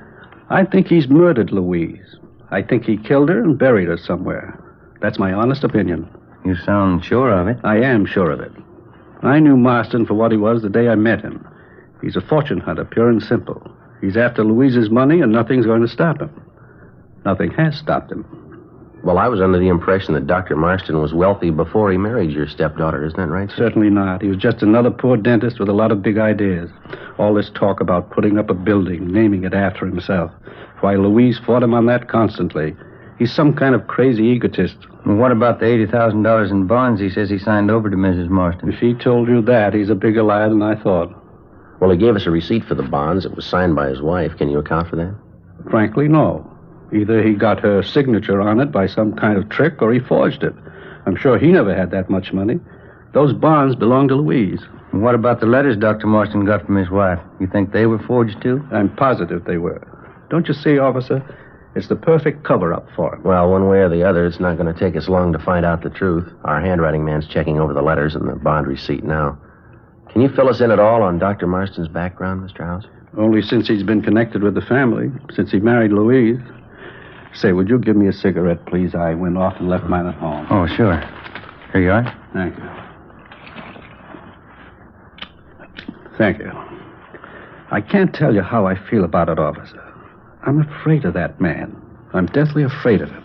I think he's murdered Louise. I think he killed her and buried her somewhere. That's my honest opinion. You sound sure of it. I am sure of it. I knew Marston for what he was the day I met him. He's a fortune hunter, pure and simple. He's after Louise's money, and nothing's going to stop him. Nothing has stopped him. Well, I was under the impression that Dr. Marston was wealthy before he married your stepdaughter. Isn't that right, sir? Certainly not. He was just another poor dentist with a lot of big ideas. All this talk about putting up a building, naming it after himself. Why, Louise fought him on that constantly. He's some kind of crazy egotist. Well, what about the $80,000 in bonds he says he signed over to Mrs. Marston? If he told you that, he's a bigger liar than I thought. Well, he gave us a receipt for the bonds. It was signed by his wife. Can you account for that? Frankly, no. Either he got her signature on it by some kind of trick, or he forged it. I'm sure he never had that much money. Those bonds belong to Louise. And what about the letters Dr. Marston got from his wife? You think they were forged, too? I'm positive they were. Don't you see, officer? It's the perfect cover-up for him. Well, one way or the other, it's not going to take us long to find out the truth. Our handwriting man's checking over the letters and the bond receipt now. Can you fill us in at all on Dr. Marston's background, Mr. House? Only since he's been connected with the family, since he married Louise. Say, would you give me a cigarette, please? I went off and left mine at home. Oh, sure. Here you are. Thank you. Thank you. I can't tell you how I feel about it, officer. I'm afraid of that man. I'm deathly afraid of him.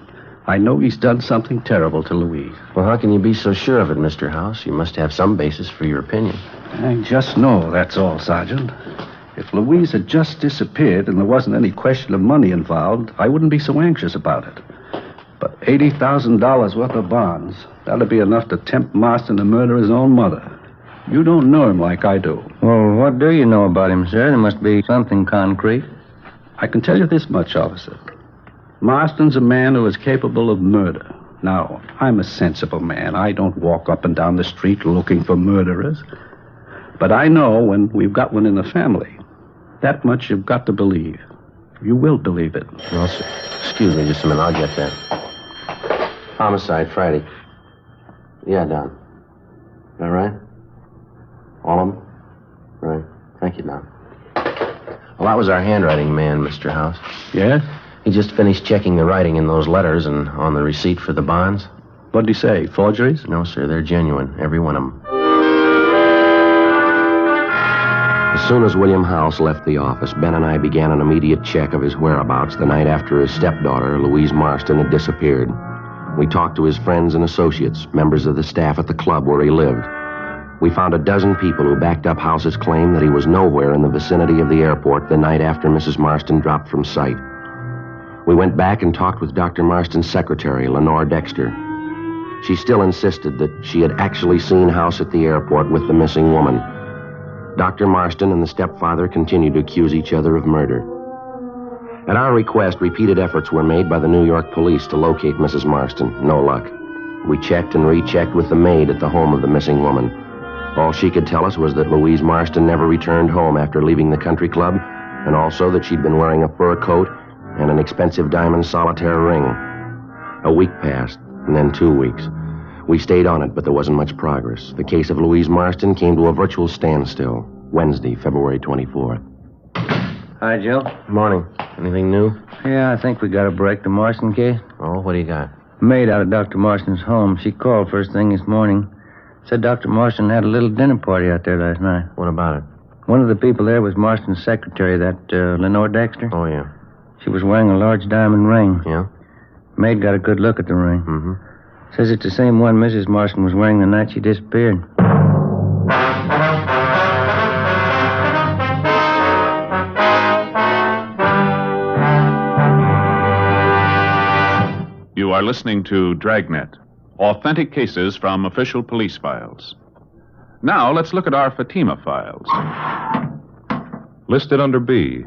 I know he's done something terrible to Louise. Well, how can you be so sure of it, Mr. House? You must have some basis for your opinion. I just know, that's all, Sergeant. If Louise had just disappeared and there wasn't any question of money involved, I wouldn't be so anxious about it. But $80,000 worth of bonds, that'd be enough to tempt Marston to murder his own mother. You don't know him like I do. Well, what do you know about him, sir? There must be something concrete. I can tell you this much, officer. Marston's a man who is capable of murder. Now, I'm a sensible man. I don't walk up and down the street looking for murderers. But I know when we've got one in the family. That much you've got to believe. You will believe it. Well, sir, excuse me just a minute. I'll get that. Homicide, Friday. Yeah, Don. All right? All of them? Right. Thank you, Don. Well, that was our handwriting man, Mr. House. Yes? He just finished checking the writing in those letters and on the receipt for the bonds. What'd he say? Forgeries? No, sir. They're genuine. Every one of them. As soon as William House left the office, Ben and I began an immediate check of his whereabouts the night after his stepdaughter, Louise Marston, had disappeared. We talked to his friends and associates, members of the staff at the club where he lived. We found a dozen people who backed up House's claim that he was nowhere in the vicinity of the airport the night after Mrs. Marston dropped from sight. We went back and talked with Dr. Marston's secretary, Lenore Dexter. She still insisted that she had actually seen House at the airport with the missing woman. Dr. Marston and the stepfather continued to accuse each other of murder. At our request, repeated efforts were made by the New York police to locate Mrs. Marston. No luck. We checked and rechecked with the maid at the home of the missing woman. All she could tell us was that Louise Marston never returned home after leaving the country club, and also that she'd been wearing a fur coat and an expensive diamond solitaire ring. A week passed, and then 2 weeks. We stayed on it, but there wasn't much progress. The case of Louise Marston came to a virtual standstill Wednesday, February 24th. Hi, Joe. Morning. Anything new? Yeah, I think we got a break. The Marston case. Oh, what do you got? Maid out of Dr. Marston's home. She called first thing this morning. Said Dr. Marston had a little dinner party out there last night. What about it? One of the people there was Marston's secretary, that Lenore Dexter. Oh, yeah. She was wearing a large diamond ring. Yeah? Maid got a good look at the ring. Mm-hmm. Says it's the same one Mrs. Marston was wearing the night she disappeared. You are listening to Dragnet, authentic cases from official police files. Now let's look at our Fatima files. Listed under B.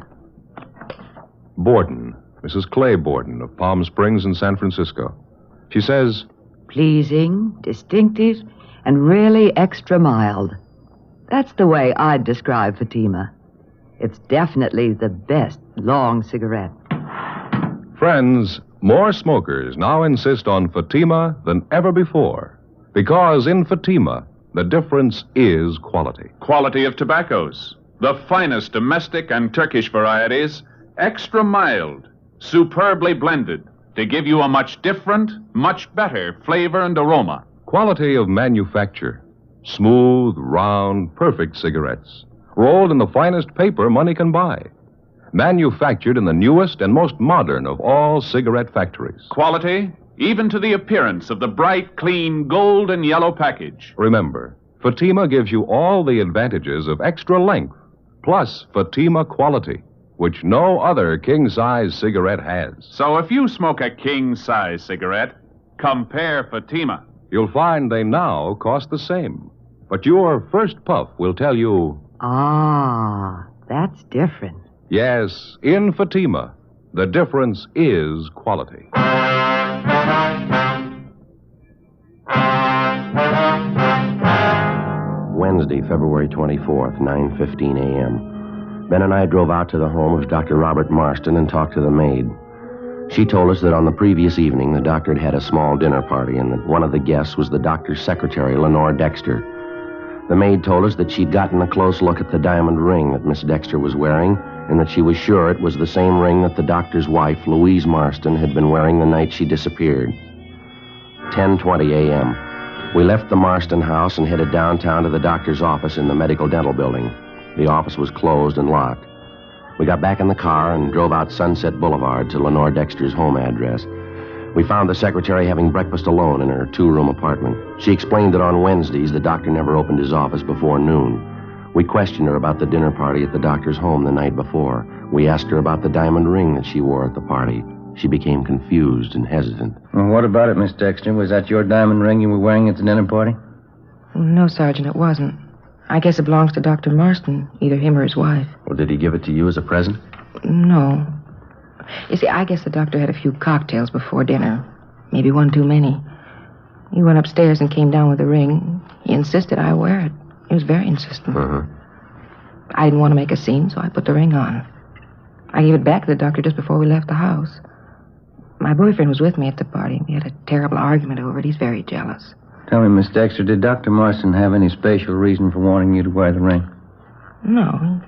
Borden, Mrs. Clay Borden of Palm Springs in San Francisco. She says, pleasing, distinctive, and really extra mild. That's the way I'd describe Fatima. It's definitely the best long cigarette. friends, more smokers now insist on Fatima than ever before. Because in Fatima, the difference is quality. Quality of tobaccos. The finest domestic and Turkish varieties, extra mild, superbly blended, to give you a much different, much better flavor and aroma. Quality of manufacture. Smooth, round, perfect cigarettes. Rolled in the finest paper money can buy. Manufactured in the newest and most modern of all cigarette factories. Quality, even to the appearance of the bright, clean gold and yellow package. Remember, Fatima gives you all the advantages of extra length, plus Fatima quality, which no other king-size cigarette has. So if you smoke a king-size cigarette, compare Fatima. You'll find they now cost the same. But your first puff will tell you... Ah, that's different. Yes, in Fatima, the difference is quality. Wednesday, February 24th, 9:15 a.m. Ben and I drove out to the home of Dr. Robert Marston and talked to the maid. She told us that on the previous evening, the doctor had had a small dinner party and that one of the guests was the doctor's secretary, Lenore Dexter. The maid told us that she'd gotten a close look at the diamond ring that Miss Dexter was wearing and that she was sure it was the same ring that the doctor's wife, Louise Marston, had been wearing the night she disappeared. 10:20 a.m. We left the Marston house and headed downtown to the doctor's office in the medical dental building. The office was closed and locked. We got back in the car and drove out Sunset Boulevard to Lenore Dexter's home address. We found the secretary having breakfast alone in her two-room apartment. She explained that on Wednesdays, the doctor never opened his office before noon. We questioned her about the dinner party at the doctor's home the night before. We asked her about the diamond ring that she wore at the party. She became confused and hesitant. Well, what about it, Miss Dexter? Was that your diamond ring you were wearing at the dinner party? No, Sergeant, it wasn't. I guess it belongs to Dr. Marston, either him or his wife. Well, did he give it to you as a present? No. You see, I guess the doctor had a few cocktails before dinner. Maybe one too many. He went upstairs and came down with the ring. He insisted I wear it. He was very insistent. I didn't want to make a scene, so I put the ring on. I gave it back to the doctor just before we left the house. My boyfriend was with me at the party. We had a terrible argument over it. He's very jealous. Tell me, Miss Dexter, did Dr. Marston have any special reason for wanting you to wear the ring? No.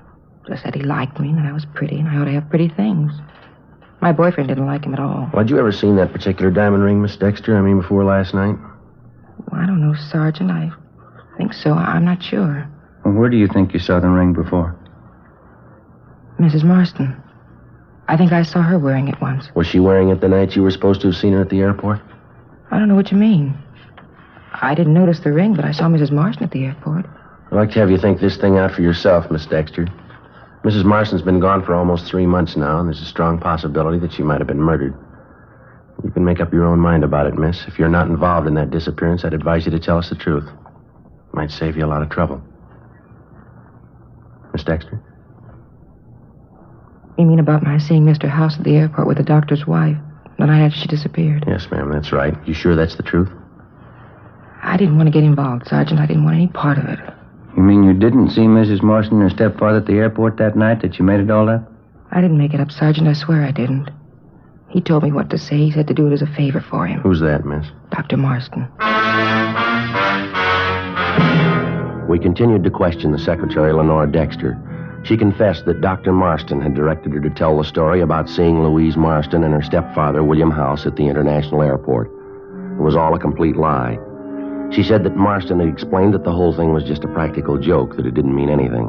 He just said he liked me and that I was pretty and I ought to have pretty things. My boyfriend didn't like him at all. Well, had you ever seen that particular diamond ring, Miss Dexter? I mean, before last night? Well, I don't know, Sergeant. I think so. I'm not sure. Well, where do you think you saw the ring before? Mrs. Marston. I think I saw her wearing it once. Was she wearing it the night you were supposed to have seen her at the airport? I don't know what you mean. I didn't notice the ring, but I saw Mrs. Marston at the airport. I'd like to have you think this thing out for yourself, Miss Dexter. Mrs. Marston's been gone for almost 3 months now, and there's a strong possibility that she might have been murdered. You can make up your own mind about it, miss. If you're not involved in that disappearance, I'd advise you to tell us the truth. It might save you a lot of trouble. Miss Dexter? You mean about my seeing Mr. House at the airport with the doctor's wife the night after she disappeared? Yes, ma'am, that's right. You sure that's the truth? I didn't want to get involved, Sergeant. I didn't want any part of it. You mean you didn't see Mrs. Marston and her stepfather at the airport that night, that you made it all up? I didn't make it up, Sergeant. I swear I didn't. He told me what to say. He said to do it as a favor for him. Who's that, miss? Dr. Marston. We continued to question the secretary, Lenore Dexter. She confessed that Dr. Marston had directed her to tell the story about seeing Louise Marston and her stepfather, William House, at the international airport. It was all a complete lie. She said that Marston had explained that the whole thing was just a practical joke, that it didn't mean anything.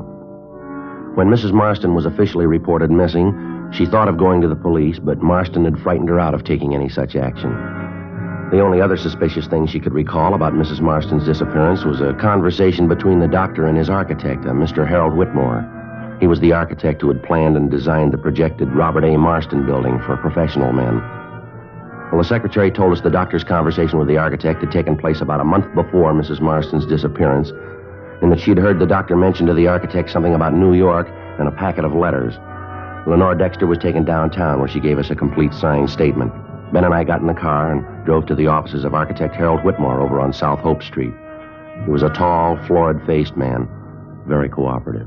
When Mrs. Marston was officially reported missing, she thought of going to the police, but Marston had frightened her out of taking any such action. The only other suspicious thing she could recall about Mrs. Marston's disappearance was a conversation between the doctor and his architect, Mr. Harold Whitmore. He was the architect who had planned and designed the projected Robert A. Marston building for professional men. Well, the secretary told us the doctor's conversation with the architect had taken place about a month before Mrs. Marston's disappearance, and that she'd heard the doctor mention to the architect something about New York and a packet of letters. Lenore Dexter was taken downtown, where she gave us a complete signed statement. Ben and I got in the car and drove to the offices of architect Harold Whitmore over on South Hope Street. He was a tall, florid-faced man, very cooperative.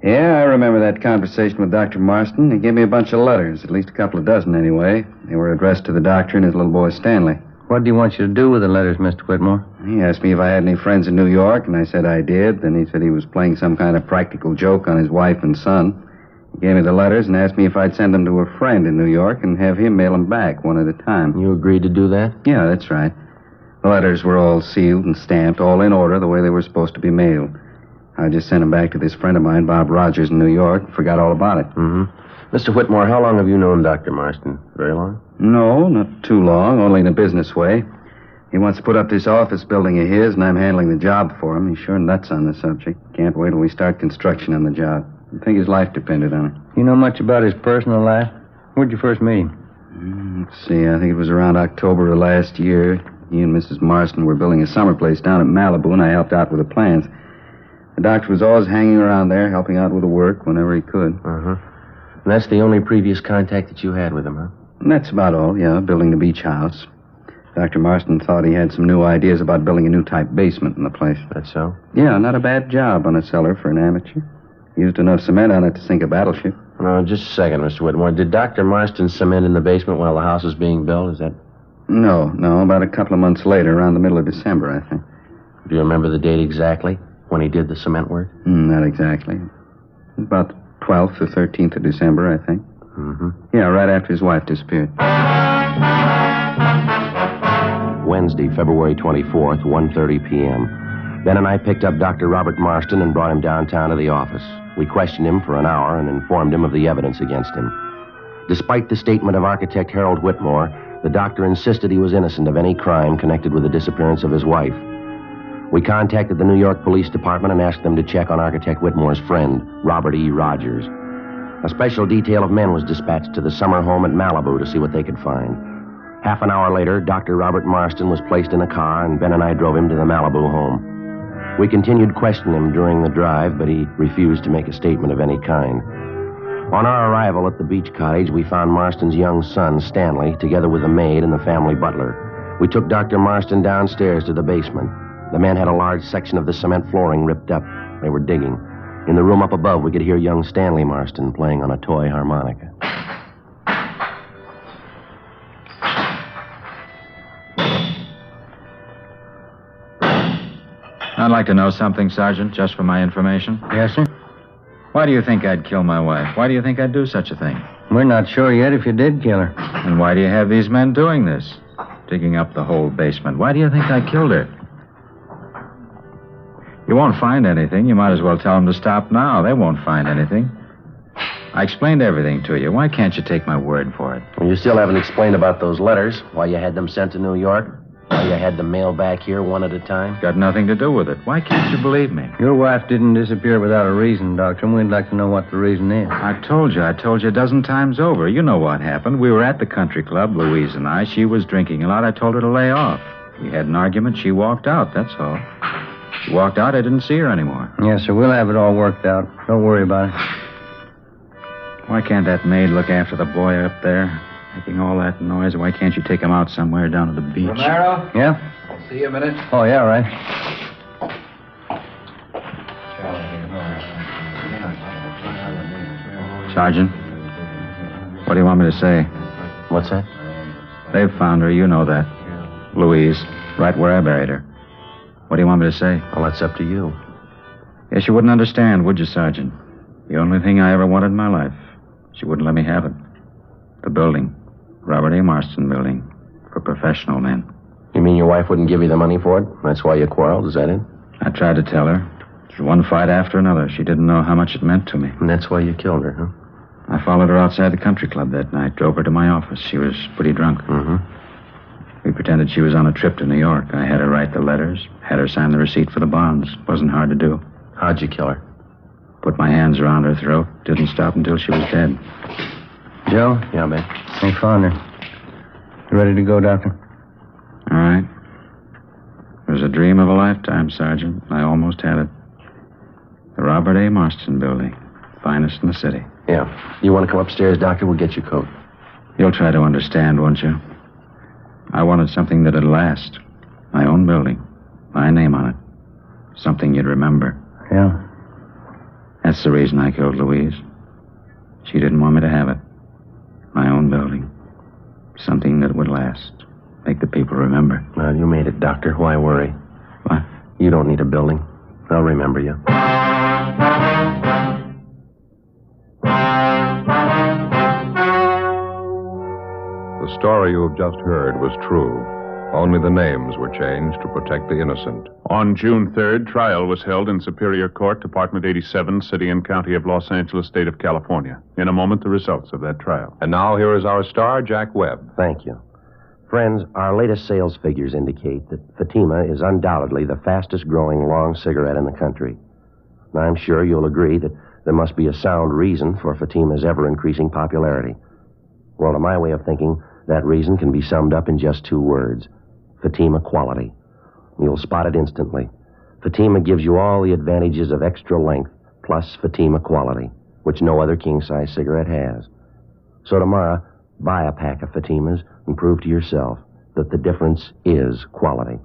Yeah, I remember that conversation with Dr. Marston. He gave me a bunch of letters, at least a couple of dozen anyway. They were addressed to the doctor and his little boy Stanley. What do you want you to do with the letters, Mr. Whitmore? He asked me if I had any friends in New York, and I said I did. Then he said he was playing some kind of practical joke on his wife and son. He gave me the letters and asked me if I'd send them to a friend in New York and have him mail them back one at a time. You agreed to do that? Yeah, that's right. The letters were all sealed and stamped, all in order, the way they were supposed to be mailed. I just sent them back to this friend of mine, Bob Rogers, in New York. Forgot all about it. Mr. Whitmore, how long have you known Dr. Marston? Very long? No, not too long, only in a business way. He wants to put up this office building of his, and I'm handling the job for him. He's sure nuts on the subject. Can't wait till we start construction on the job. I think his life depended on it. You know much about his personal life? Where'd you first meet him? Let's see, I think it was around October of last year. He and Mrs. Marston were building a summer place down at Malibu, and I helped out with the plans. The doctor was always hanging around there, helping out with the work whenever he could. And that's the only previous contact that you had with him, huh? And that's about all, yeah, building the beach house. Dr. Marston thought he had some new ideas about building a new type basement in the place. That's so? Yeah, not a bad job on a cellar for an amateur. Used enough cement on it to sink a battleship. No, just a second, Mr. Whitmore. Did Dr. Marston cement in the basement while the house was being built? Is that... No, about a couple of months later, around the middle of December, I think. Do you remember the date exactly, when he did the cement work? Not exactly. About the 12th or 13th of December, I think. Yeah, right after his wife disappeared. Wednesday, February 24th, 1:30 p.m. Ben and I picked up Dr. Robert Marston and brought him downtown to the office. We questioned him for an hour and informed him of the evidence against him. Despite the statement of architect Harold Whitmore, the doctor insisted he was innocent of any crime connected with the disappearance of his wife. We contacted the New York Police Department and asked them to check on architect Whitmore's friend, Robert E. Rogers. A special detail of men was dispatched to the summer home at Malibu to see what they could find. Half an hour later, Dr. Robert Marston was placed in a car, and Ben and I drove him to the Malibu home. We continued questioning him during the drive, but he refused to make a statement of any kind. On our arrival at the beach cottage, we found Marston's young son, Stanley, together with the maid and the family butler. We took Dr. Marston downstairs to the basement. The men had a large section of the cement flooring ripped up. They were digging. In the room up above, we could hear young Stanley Marston playing on a toy harmonica. I'd like to know something, Sergeant, just for my information. Yes, sir? Why do you think I'd kill my wife? Why do you think I'd do such a thing? We're not sure yet if you did kill her. And why do you have these men doing this? Digging up the whole basement. Why do you think I killed her? You won't find anything. You might as well tell them to stop now. They won't find anything. I explained everything to you. Why can't you take my word for it? Well, you still haven't explained about those letters, why you had them sent to New York, why you had them mailed back here one at a time. Got nothing to do with it. Why can't you believe me? Your wife didn't disappear without a reason, Doctor, and we'd like to know what the reason is. I told you a dozen times over. You know what happened. We were at the country club, Louise and I. She was drinking a lot. I told her to lay off. We had an argument. She walked out, that's all. She walked out. I didn't see her anymore. Yes, sir. We'll have it all worked out. Don't worry about it. Why can't that maid look after the boy up there? Making all that noise. Why can't you take him out somewhere down to the beach? Romero? Yeah? I'll see you a minute. Oh, yeah, right. Sergeant, what do you want me to say? What's that? They've found her. You know that. Louise, right where I buried her. What do you want me to say? Well, that's up to you. Yes, you wouldn't understand, would you, Sergeant? The only thing I ever wanted in my life. She wouldn't let me have it. The building. Robert A. Marston building. For professional men. You mean your wife wouldn't give you the money for it? That's why you quarreled, is that it? I tried to tell her. It was one fight after another. She didn't know how much it meant to me. And that's why you killed her, huh? I followed her outside the country club that night. Drove her to my office. She was pretty drunk. Mm-hmm. We pretended she was on a trip to New York. I had her write the letters. Had her sign the receipt for the bonds. Wasn't hard to do. How'd you kill her? Put my hands around her throat. Didn't stop until she was dead. Joe? Yeah, man. They found her. You ready to go, Doctor? All right. It was a dream of a lifetime, Sergeant. I almost had it. The Robert A. Marston building. Finest in the city. Yeah. You want to come upstairs, Doctor? We'll get your coat. You'll try to understand, won't you? I wanted something that'd last. My own building. My name on it. Something you'd remember. Yeah. That's the reason I killed Louise. She didn't want me to have it. My own building. Something that would last. Make the people remember. Well, you made it, Doctor. Why worry? What? You don't need a building. They'll remember you. The story you have just heard was true. Only the names were changed to protect the innocent. On June 3rd, trial was held in Superior Court, Department 87, City and County of Los Angeles, State of California. In a moment, the results of that trial. And now here is our star, Jack Webb. Thank you. Friends, our latest sales figures indicate that Fatima is undoubtedly the fastest-growing long cigarette in the country. Now, I'm sure you'll agree that there must be a sound reason for Fatima's ever-increasing popularity. Well, to my way of thinking, that reason can be summed up in just two words. Fatima quality. You'll spot it instantly. Fatima gives you all the advantages of extra length plus Fatima quality, which no other king-size cigarette has. So tomorrow, buy a pack of Fatimas and prove to yourself that the difference is quality.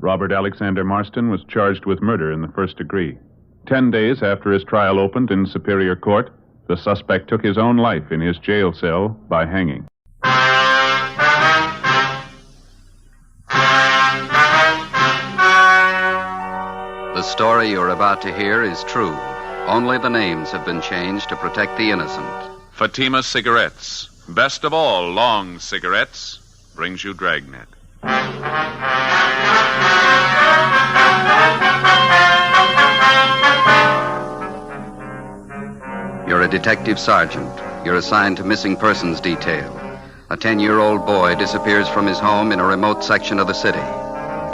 Robert Alexander Marston was charged with murder in the first degree. 10 days after his trial opened in Superior Court, the suspect took his own life in his jail cell by hanging. The story you're about to hear is true. Only the names have been changed to protect the innocent. Fatima Cigarettes, best of all long cigarettes, brings you Dragnet. You're a detective sergeant. you're assigned to missing persons detail. A 10-year-old boy disappears from his home in a remote section of the city.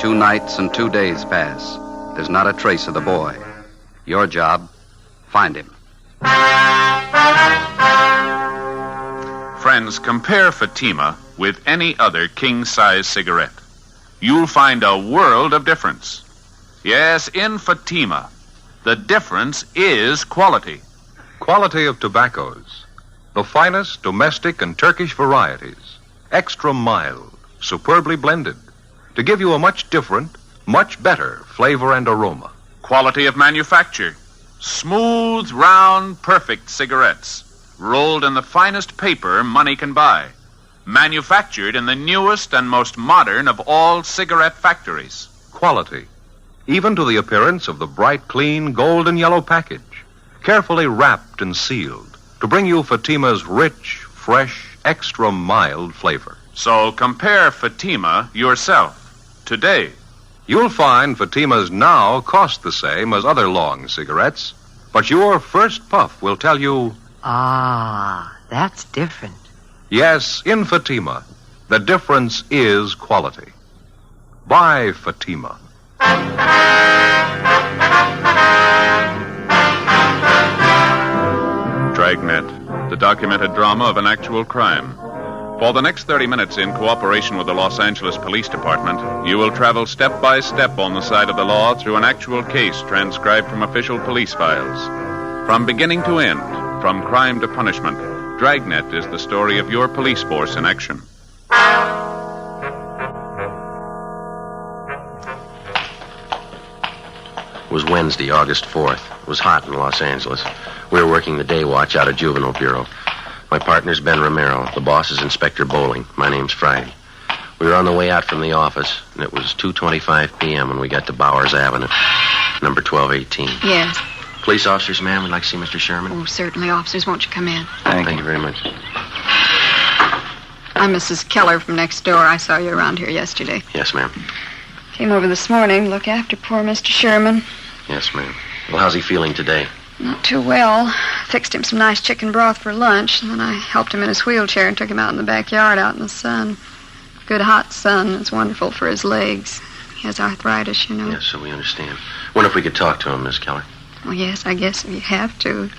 2 nights and 2 days pass. There's not a trace of the boy. Your job, find him. Friends, compare Fatima with any other king-size cigarette. You'll find a world of difference. Yes, in Fatima, the difference is quality. Quality of tobaccos. The finest domestic and Turkish varieties. Extra mild, superbly blended. To give you a much different, much better flavor and aroma. Quality of manufacture. Smooth, round, perfect cigarettes. Rolled in the finest paper money can buy. Manufactured in the newest and most modern of all cigarette factories. Quality. Even to the appearance of the bright, clean, gold and yellow package. Carefully wrapped and sealed to bring you Fatima's rich, fresh, extra mild flavor. So compare Fatima yourself today. You'll find Fatima's now cost the same as other long cigarettes, but your first puff will tell you... Ah, that's different. Yes, in Fatima, the difference is quality. Buy Fatima. Dragnet, the documented drama of an actual crime. For the next 30 minutes, in cooperation with the Los Angeles Police Department, you will travel step by step on the side of the law through an actual case transcribed from official police files. From beginning to end, from crime to punishment, Dragnet is the story of your police force in action. It was Wednesday, August 4th. It was hot in Los Angeles. We were working the day watch out of Juvenile Bureau. My partner's Ben Romero. The boss is Inspector Bowling. My name's Friday. We were on the way out from the office, and it was 2:25 p.m. when we got to Bowers Avenue, number 1218. Yes. Police officers, ma'am, we'd like to see Mr. Sherman. Oh, certainly, officers. Won't you come in? Thank you very much. I'm Mrs. Keller from next door. I saw you around here yesterday. Yes, ma'am. Came over this morning to look after poor Mr. Sherman. Yes, ma'am. Well, how's he feeling today? Not too well. Fixed him some nice chicken broth for lunch, and then I helped him in his wheelchair and took him out in the backyard out in the sun. Good hot sun. It's wonderful for his legs. He has arthritis, you know. Yes, so we understand. Wonder if we could talk to him, Miss Keller. Well, yes, I guess you have to.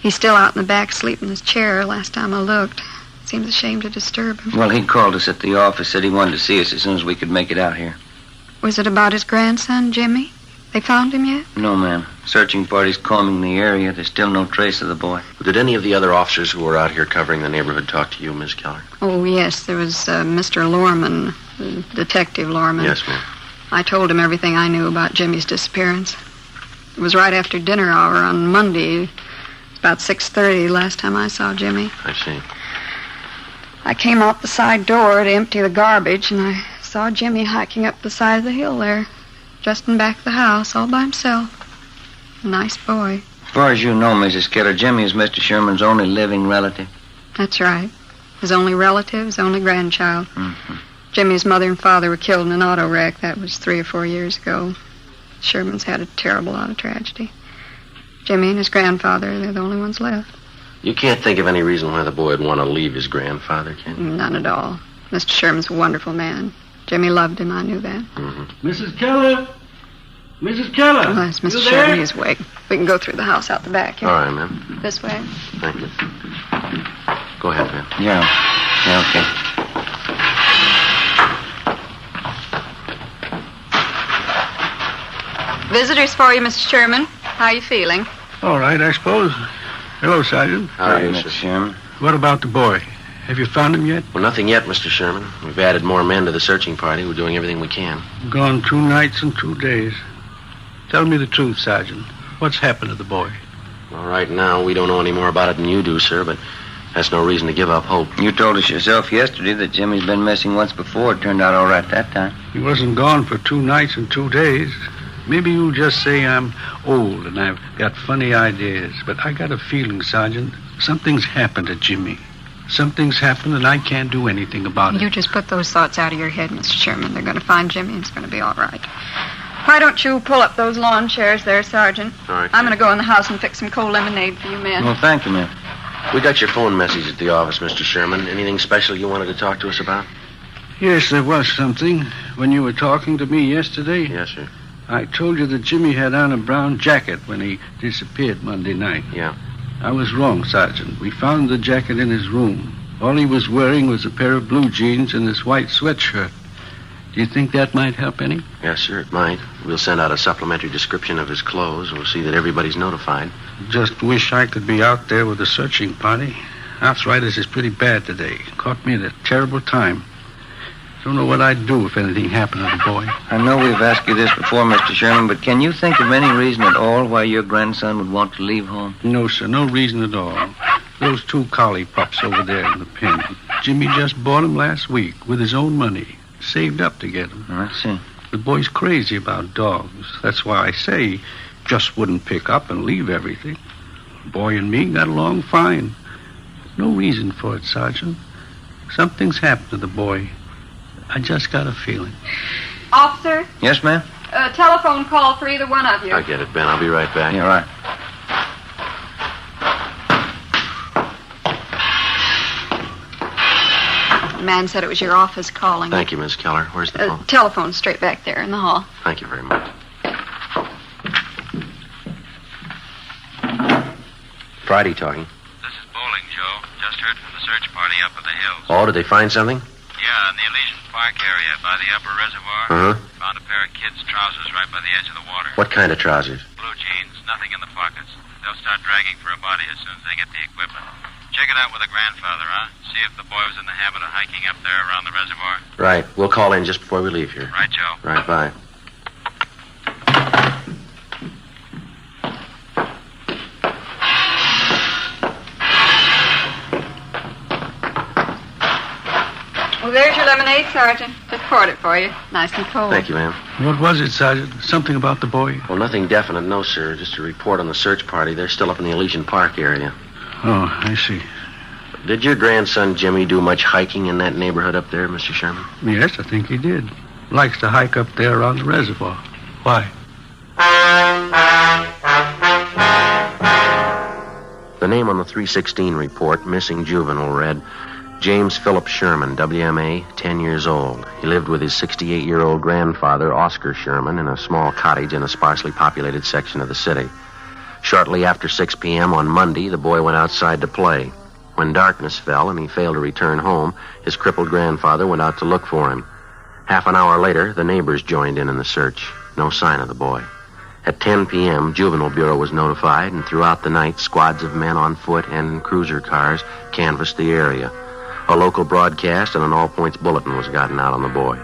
He's still out in the back sleeping in his chair last time I looked. Seems a shame to disturb him. Well, he called us at the office, said he wanted to see us as soon as we could make it out here. Was it about his grandson, Jimmy? They found him yet? No, ma'am. Searching party's combing the area. There's still no trace of the boy. Did any of the other officers who were out here covering the neighborhood talk to you, Miss Keller? Oh, yes. There was Mr. Lorman, Detective Lorman. Yes, ma'am. I told him everything I knew about Jimmy's disappearance. It was right after dinner hour on Monday. It was about 6:30 last time I saw Jimmy. I see. I came out the side door to empty the garbage, and I saw Jimmy hiking up the side of the hill there, just in back of the house, all by himself. A nice boy. As far as you know, Mrs. Keller, Jimmy is Mr. Sherman's only living relative. That's right. His only relative, his only grandchild. Mm-hmm. Jimmy's mother and father were killed in an auto wreck. That was 3 or 4 years ago. Sherman's had a terrible lot of tragedy. Jimmy and his grandfather, they're the only ones left. You can't think of any reason why the boy would want to leave his grandfather, can you? None at all. Mr. Sherman's a wonderful man. Jimmy loved him, I knew that. Mm-hmm. Mrs. Keller! Mrs. Keller! Oh, that's Mr. You Sherman. there? He's awake. We can go through the house out the back here. All right, ma'am. This way. Thank you. Go ahead, ma'am. Yeah, okay. Visitors for you, Mr. Sherman. How are you feeling? All right, I suppose. Hello, Sergeant. How are you, Mr. Sherman? What about the boy? Have you found him yet? Well, nothing yet, Mr. Sherman. We've added more men to the searching party. We're doing everything we can. Gone 2 nights and 2 days. Tell me the truth, Sergeant. What's happened to the boy? Well, right now, we don't know any more about it than you do, sir, but that's no reason to give up hope. You told us yourself yesterday that Jimmy's been missing once before. It turned out all right that time. He wasn't gone for 2 nights and 2 days. Maybe you'll just say I'm old and I've got funny ideas, but I got a feeling, Sergeant, something's happened to Jimmy. Something's happened and I can't do anything about it. You just put those thoughts out of your head, Mr. Sherman. They're going to find Jimmy and it's going to be all right. Why don't you pull up those lawn chairs there, Sergeant? All right. I'm going to go in the house and fix some cold lemonade for you men. Well, thank you, ma'am. We got your phone message at the office, Mr. Sherman. Anything special you wanted to talk to us about? Yes, there was something. When you were talking to me yesterday... Yes, sir. I told you that Jimmy had on a brown jacket when he disappeared Monday night. Yeah. I was wrong, Sergeant. We found the jacket in his room. All he was wearing was a pair of blue jeans and this white sweatshirt. Do you think that might help any? Yes, sir, it might. We'll send out a supplementary description of his clothes. We'll see that everybody's notified. Just wish I could be out there with a searching party. Arthritis is pretty bad today. Caught me at a terrible time. Don't know what I'd do if anything happened to the boy. I know we've asked you this before, Mr. Sherman, but can you think of any reason at all why your grandson would want to leave home? No, sir, no reason at all. Those 2 collie pups over there in the pen. Jimmy just bought them last week with his own money. Saved up to get them. I see. The boy's crazy about dogs. That's why I say just wouldn't pick up and leave everything. The boy and me got along fine. No reason for it, Sergeant. Something's happened to the boy. I just got a feeling. Officer? Yes, ma'am? A telephone call for either one of you. I get it, Ben. I'll be right back. Yeah, right. The man said it was your office calling. Thank you, Miss Keller. Where's the phone? Telephone straight back there in the hall. Thank you very much. Friday talking. This is Bowling, Joe. Just heard from the search party up in the hills. Oh, did they find something? Yeah, in the Elysian Park area by the upper reservoir. Uh-huh. Found a pair of kids' trousers right by the edge of the water. What kind of trousers? Blue jeans, nothing in the pockets. They'll start dragging for a body as soon as they get the equipment. Check it out with the grandfather, huh? See if the boy was in the habit of hiking up there around the reservoir. Right. We'll call in just before we leave here. Right, Joe. Right, bye. Well, there's your lemonade, Sergeant. Just poured it for you. Nice and cold. Thank you, ma'am. What was it, Sergeant? Something about the boy? Well, nothing definite, no, sir. Just a report on the search party. They're still up in the Elysian Park area. Oh, I see. Did your grandson Jimmy do much hiking in that neighborhood up there, Mr. Sherman? Yes, I think he did. Likes to hike up there around the reservoir. Why? The name on the 316 report, missing juvenile, read James Philip Sherman, WMA, 10 years old. He lived with his 68-year-old grandfather, Oscar Sherman, in a small cottage in a sparsely populated section of the city. Shortly after 6 p.m. on Monday, the boy went outside to play. When darkness fell and he failed to return home, his crippled grandfather went out to look for him. Half an hour later, the neighbors joined in the search. No sign of the boy. At 10 p.m., Juvenile Bureau was notified, and throughout the night, squads of men on foot and in cruiser cars canvassed the area. A local broadcast and an all-points bulletin was gotten out on the boy.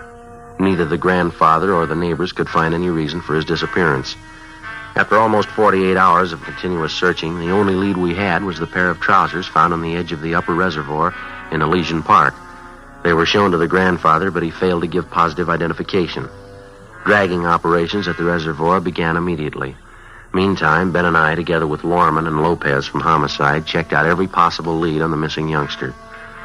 Neither the grandfather or the neighbors could find any reason for his disappearance. After almost 48 hours of continuous searching, the only lead we had was the pair of trousers found on the edge of the upper reservoir in Elysian Park. They were shown to the grandfather, but he failed to give positive identification. Dragging operations at the reservoir began immediately. Meantime, Ben and I, together with Lorman and Lopez from Homicide, checked out every possible lead on the missing youngster.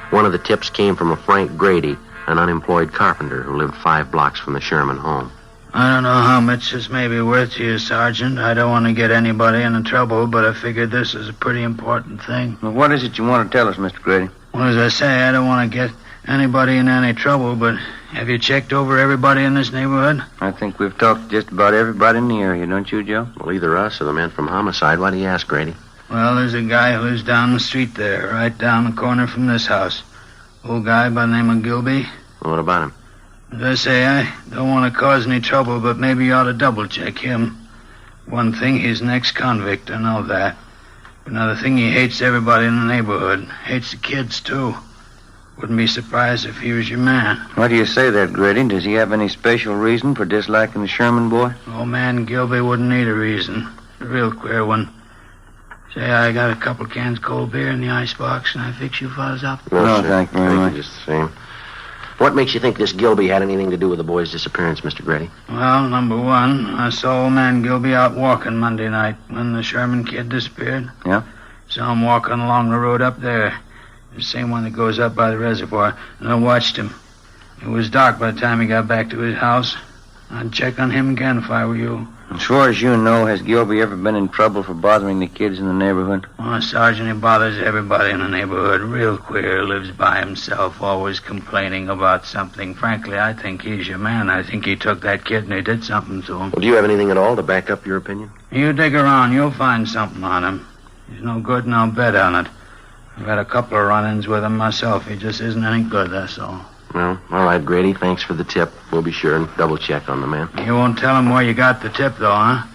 One of the tips came from a Frank Grady, an unemployed carpenter who lived 5 blocks from the Sherman home. I don't know how much this may be worth to you, Sergeant. I don't want to get anybody into trouble, but I figured this is a pretty important thing. Well, what is it you want to tell us, Mr. Grady? Well, as I say, I don't want to get anybody in any trouble, but have you checked over everybody in this neighborhood? I think we've talked to just about everybody in the area, don't you, Joe? Well, either us or the men from Homicide. Why do you ask, Grady? Well, there's a guy who lives down the street there, right down the corner from this house. Old guy by the name of Gilby. Well, what about him? As I say, I don't want to cause any trouble, but maybe you ought to double-check him. One thing, he's an ex-convict, I know that. Another thing, he hates everybody in the neighborhood. Hates the kids, too. Wouldn't be surprised if he was your man. Why do you say that, Grady? Does he have any special reason for disliking the Sherman boy? Old man Gilby wouldn't need a reason. A real queer one. Say, I got a couple cans cold beer in the icebox, and I fix you fellas up. No, thank you very much. Just the same. What makes you think this Gilby had anything to do with the boy's disappearance, Mr. Grady? Well, number one, I saw old man Gilby out walking Monday night when the Sherman kid disappeared. Yeah? Saw him walking along the road up there. The same one that goes up by the reservoir. And I watched him. It was dark by the time he got back to his house. I'd check on him again if I were you. As far as you know, has Jobe ever been in trouble for bothering the kids in the neighborhood? Oh, Sergeant, he bothers everybody in the neighborhood. Real queer. Lives by himself, always complaining about something. Frankly, I think he's your man. I think he took that kid and he did something to him. Well, do you have anything at all to back up your opinion? You dig around, you'll find something on him. He's no good, and I'll bet on it. I've had a couple of run-ins with him myself. He just isn't any good, that's all. Well, all right, Grady. Thanks for the tip. We'll be sure and double-check on the man. You won't tell him where you got the tip, though, huh?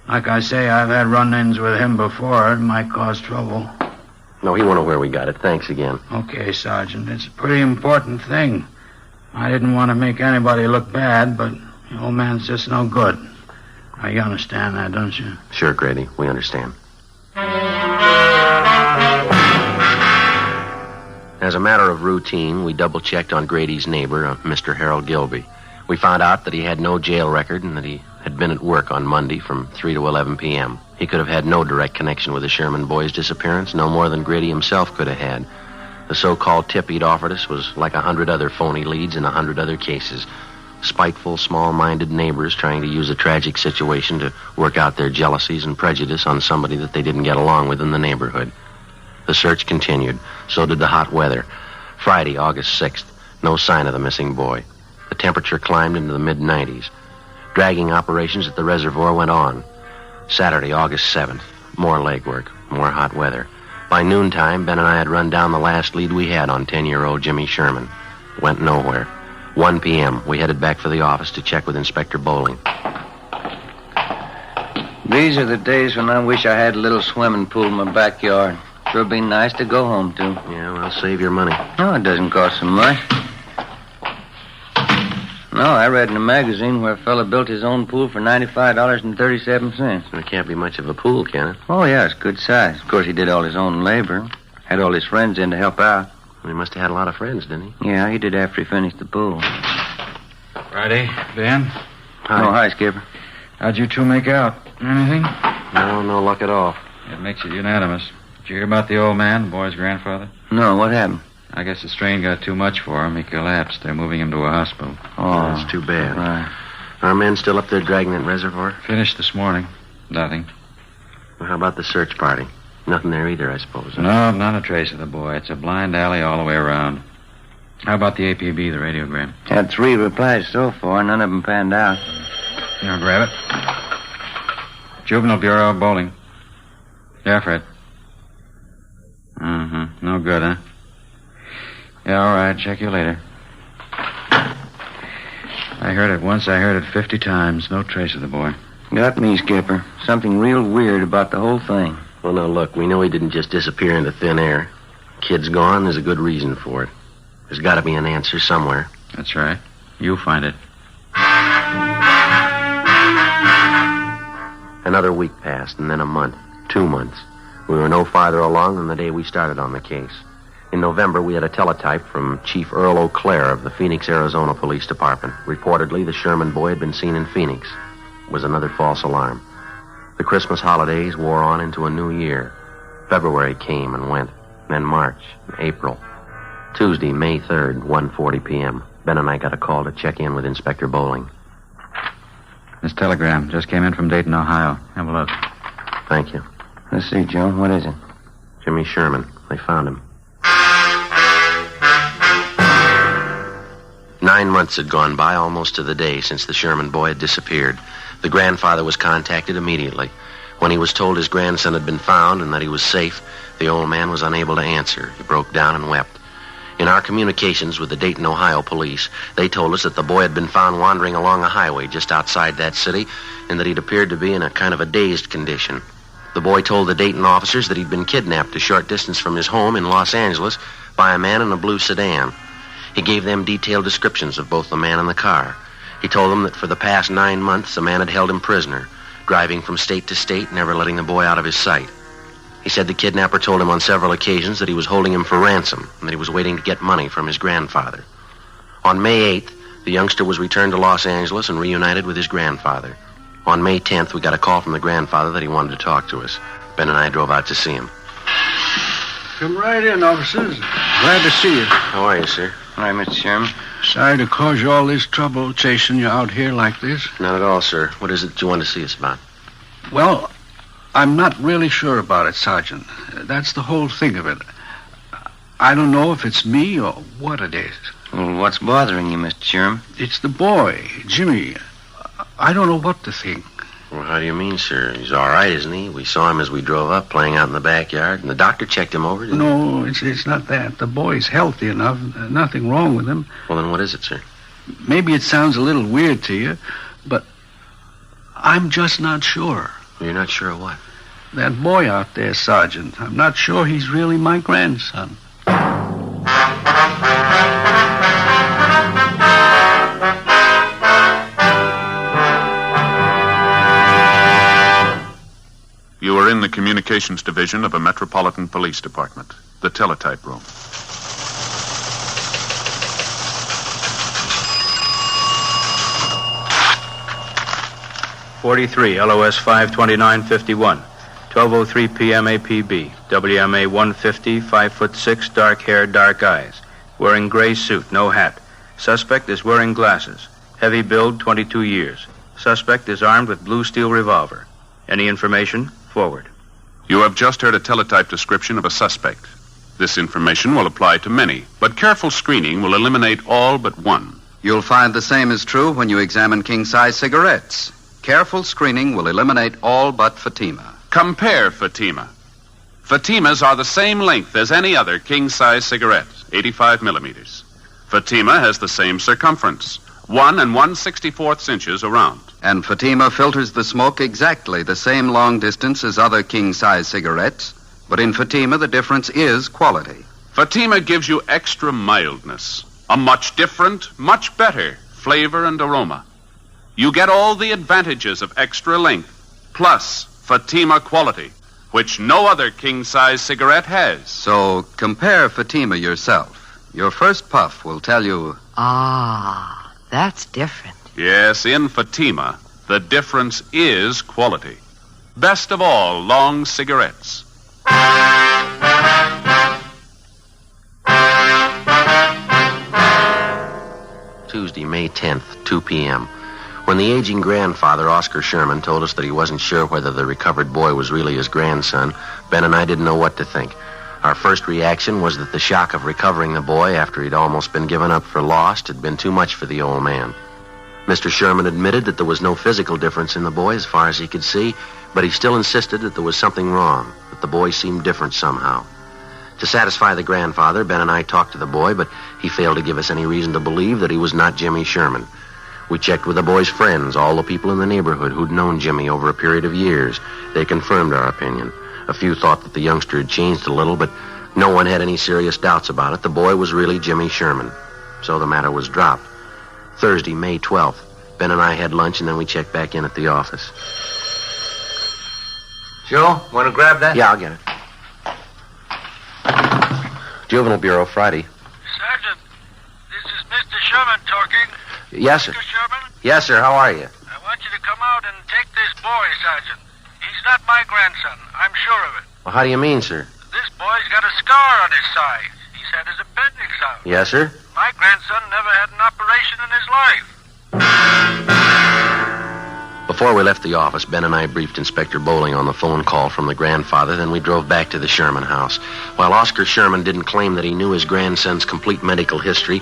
Like I say, I've had run-ins with him before. It might cause trouble. No, he won't know where we got it. Thanks again. Okay, Sergeant. It's a pretty important thing. I didn't want to make anybody look bad, but the old man's just no good. Now, you understand that, don't you? Sure, Grady. We understand. As a matter of routine, we double-checked on Grady's neighbor, Mr. Harold Gilby. We found out that he had no jail record and that he had been at work on Monday from 3 to 11 p.m. He could have had no direct connection with the Sherman boys' disappearance, no more than Grady himself could have had. The so-called tip he'd offered us was like 100 other phony leads in 100 other cases. Spiteful, small-minded neighbors trying to use a tragic situation to work out their jealousies and prejudice on somebody that they didn't get along with in the neighborhood. The search continued. So did the hot weather. Friday, August 6th. No sign of the missing boy. The temperature climbed into the mid-90s. Dragging operations at the reservoir went on. Saturday, August 7th. More legwork. More hot weather. By noontime, Ben and I had run down the last lead we had on 10-year-old Jimmy Sherman. Went nowhere. 1 p.m. We headed back for the office to check with Inspector Bowling. These are the days when I wish I had a little swimming pool in my backyard. Sure be nice to go home to. Yeah, well, save your money. No, it doesn't cost so much. No, I read in a magazine where a fella built his own pool for $95.37. It can't be much of a pool, can it? Oh, yeah, it's good size. Of course, he did all his own labor. Had all his friends in to help out. Well, he must have had a lot of friends, didn't he? Yeah, he did after he finished the pool. Friday, Ben? Hi. Oh, hi, Skipper. How'd you two make out? Anything? No luck at all. It makes it unanimous. Did you hear about the old man, the boy's grandfather? No, what happened? I guess the strain got too much for him. He collapsed. They're moving him to a hospital. Oh, that's too bad. Right. Our men still up there at Dragnet Reservoir? Finished this morning. Nothing. Well, how about the search party? Nothing there either, I suppose. No, not a trace of the boy. It's a blind alley all the way around. How about the APB, the radiogram? Had 3 replies so far. None of them panned out. Here, grab it. Juvenile Bureau, Bowling. Yeah, Fred. No good, huh? Yeah, all right. Check you later. I heard it once. I heard it 50 times. No trace of the boy. Got me, Skipper. Something real weird about the whole thing. Well, now, look, we know he didn't just disappear into thin air. Kid's gone. There's a good reason for it. There's got to be an answer somewhere. That's right. You'll find it. Another week passed, and then a month. 2 months. We were no farther along than the day we started on the case. In November, we had a teletype from Chief Earl O'Clair of the Phoenix, Arizona Police Department. Reportedly, the Sherman boy had been seen in Phoenix. It was another false alarm. The Christmas holidays wore on into a new year. February came and went. Then March, April. Tuesday, May 3rd, 1:40 p.m. Ben and I got a call to check in with Inspector Bowling. This telegram just came in from Dayton, Ohio. Have a look. Thank you. Let's see, Joe. What is it? Jimmy Sherman. They found him. 9 months had gone by, almost to the day, since the Sherman boy had disappeared. The grandfather was contacted immediately. When he was told his grandson had been found and that he was safe, the old man was unable to answer. He broke down and wept. In our communications with the Dayton, Ohio police, they told us that the boy had been found wandering along a highway just outside that city and that he'd appeared to be in a kind of a dazed condition. The boy told the Dayton officers that he'd been kidnapped a short distance from his home in Los Angeles by a man in a blue sedan. He gave them detailed descriptions of both the man and the car. He told them that for the past 9 months, the man had held him prisoner, driving from state to state, never letting the boy out of his sight. He said the kidnapper told him on several occasions that he was holding him for ransom and that he was waiting to get money from his grandfather. On May 8th, the youngster was returned to Los Angeles and reunited with his grandfather. On May 10th, we got a call from the grandfather that he wanted to talk to us. Ben and I drove out to see him. Come right in, officers. Glad to see you. How are you, sir? All right, Mr. Sherman. Sorry to cause you all this trouble chasing you out here like this. Not at all, sir. What is it you want to see us about? Well, I'm not really sure about it, Sergeant. That's the whole thing of it. I don't know if it's me or what it is. Well, what's bothering you, Mr. Sherman? It's the boy, Jimmy. I don't know what to think. Well, how do you mean, sir? He's all right, isn't he? We saw him as we drove up, playing out in the backyard, and the doctor checked him over, didn't he? No, it's not that. The boy's healthy enough. Nothing wrong with him. Well, then what is it, sir? Maybe it sounds a little weird to you, but I'm just not sure. You're not sure of what? That boy out there, Sergeant. I'm not sure he's really my grandson. You are in the communications division of a metropolitan police department, the teletype room. .43, LOS 52951, 12:03 p.m. APB, WMA 150, 5'6", dark hair, dark eyes, wearing gray suit, no hat. Suspect is wearing glasses. Heavy build, 22 years. Suspect is armed with blue steel revolver. Any information? Forward. You have just heard a teletype description of a suspect. This information will apply to many, but careful screening will eliminate all but one. You'll find the same is true when you examine king-size cigarettes. Careful screening will eliminate all but Fatima. Compare Fatima. Fatimas are the same length as any other king-size cigarette, 85 millimeters. Fatima has the same circumference, 1 1/64 inches around. And Fatima filters the smoke exactly the same long distance as other king-size cigarettes, but in Fatima the difference is quality. Fatima gives you extra mildness, a much different, much better flavor and aroma. You get all the advantages of extra length, plus Fatima quality, which no other king-size cigarette has. So compare Fatima yourself. Your first puff will tell you... Ah, that's different. Yes, in Fatima, the difference is quality. Best of all, long cigarettes. Tuesday, May 10th, 2 p.m. When the aging grandfather, Oscar Sherman, told us that he wasn't sure whether the recovered boy was really his grandson, Ben and I didn't know what to think. Our first reaction was that the shock of recovering the boy after he'd almost been given up for lost had been too much for the old man. Mr. Sherman admitted that there was no physical difference in the boy as far as he could see, but he still insisted that there was something wrong, that the boy seemed different somehow. To satisfy the grandfather, Ben and I talked to the boy, but he failed to give us any reason to believe that he was not Jimmy Sherman. We checked with the boy's friends, all the people in the neighborhood who'd known Jimmy over a period of years. They confirmed our opinion. A few thought that the youngster had changed a little, but no one had any serious doubts about it. The boy was really Jimmy Sherman. So the matter was dropped. Thursday, May 12th. Ben and I had lunch, and then we checked back in at the office. Joe, want to grab that? Yeah, I'll get it. Juvenile Bureau, Friday. Sergeant, this is Mr. Sherman talking. Yes, sir. Mr. Sherman? Yes, sir. How are you? I want you to come out and take this boy, Sergeant. He's not my grandson. I'm sure of it. Well, how do you mean, sir? This boy's got a scar on his side. He's had his appendix out. Yes, sir. My grandson never had an operation in his life. Before we left the office, Ben and I briefed Inspector Bowling on the phone call from the grandfather, then we drove back to the Sherman house. While Oscar Sherman didn't claim that he knew his grandson's complete medical history,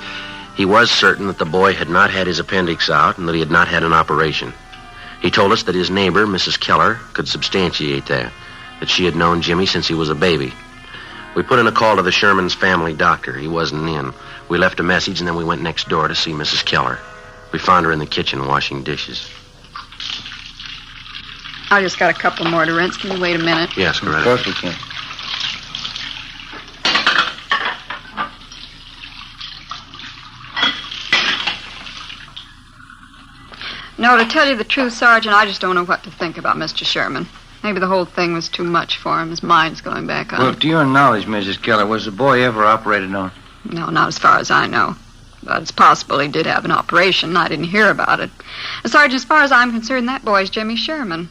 he was certain that the boy had not had his appendix out and that he had not had an operation. He told us that his neighbor, Mrs. Keller, could substantiate that she had known Jimmy since he was a baby. We put in a call to the Sherman's family doctor. He wasn't in. We left a message, and then we went next door to see Mrs. Keller. We found her in the kitchen washing dishes. I just got a couple more to rinse. Can you wait a minute? Yes, go right Of course we can. No, to tell you the truth, Sergeant, I just don't know what to think about Mr. Sherman. Maybe the whole thing was too much for him. His mind's going back on. Well, to your knowledge, Mrs. Keller, was the boy ever operated on? No, not as far as I know. But it's possible he did have an operation. I didn't hear about it. And Sergeant, as far as I'm concerned, that boy's Jimmy Sherman.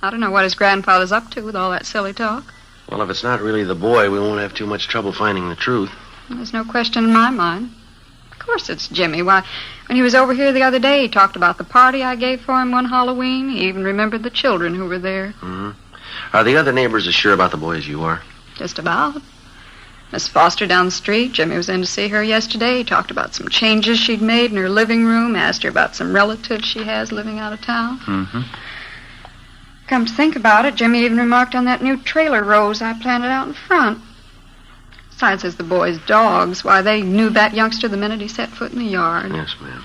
I don't know what his grandfather's up to with all that silly talk. Well, if it's not really the boy, we won't have too much trouble finding the truth. There's no question in my mind. Of course it's Jimmy. Why, when he was over here the other day, he talked about the party I gave for him one Halloween. He even remembered the children who were there. Mm-hmm. Are the other neighbors as sure about the boy as you are? Just about. Miss Foster down the street, Jimmy was in to see her yesterday. He talked about some changes she'd made in her living room, asked her about some relatives she has living out of town. Mm-hmm. Come to think about it, Jimmy even remarked on that new trailer rose I planted out in front. Besides, as the boys' dogs, why, they knew that youngster the minute he set foot in the yard. Yes, ma'am.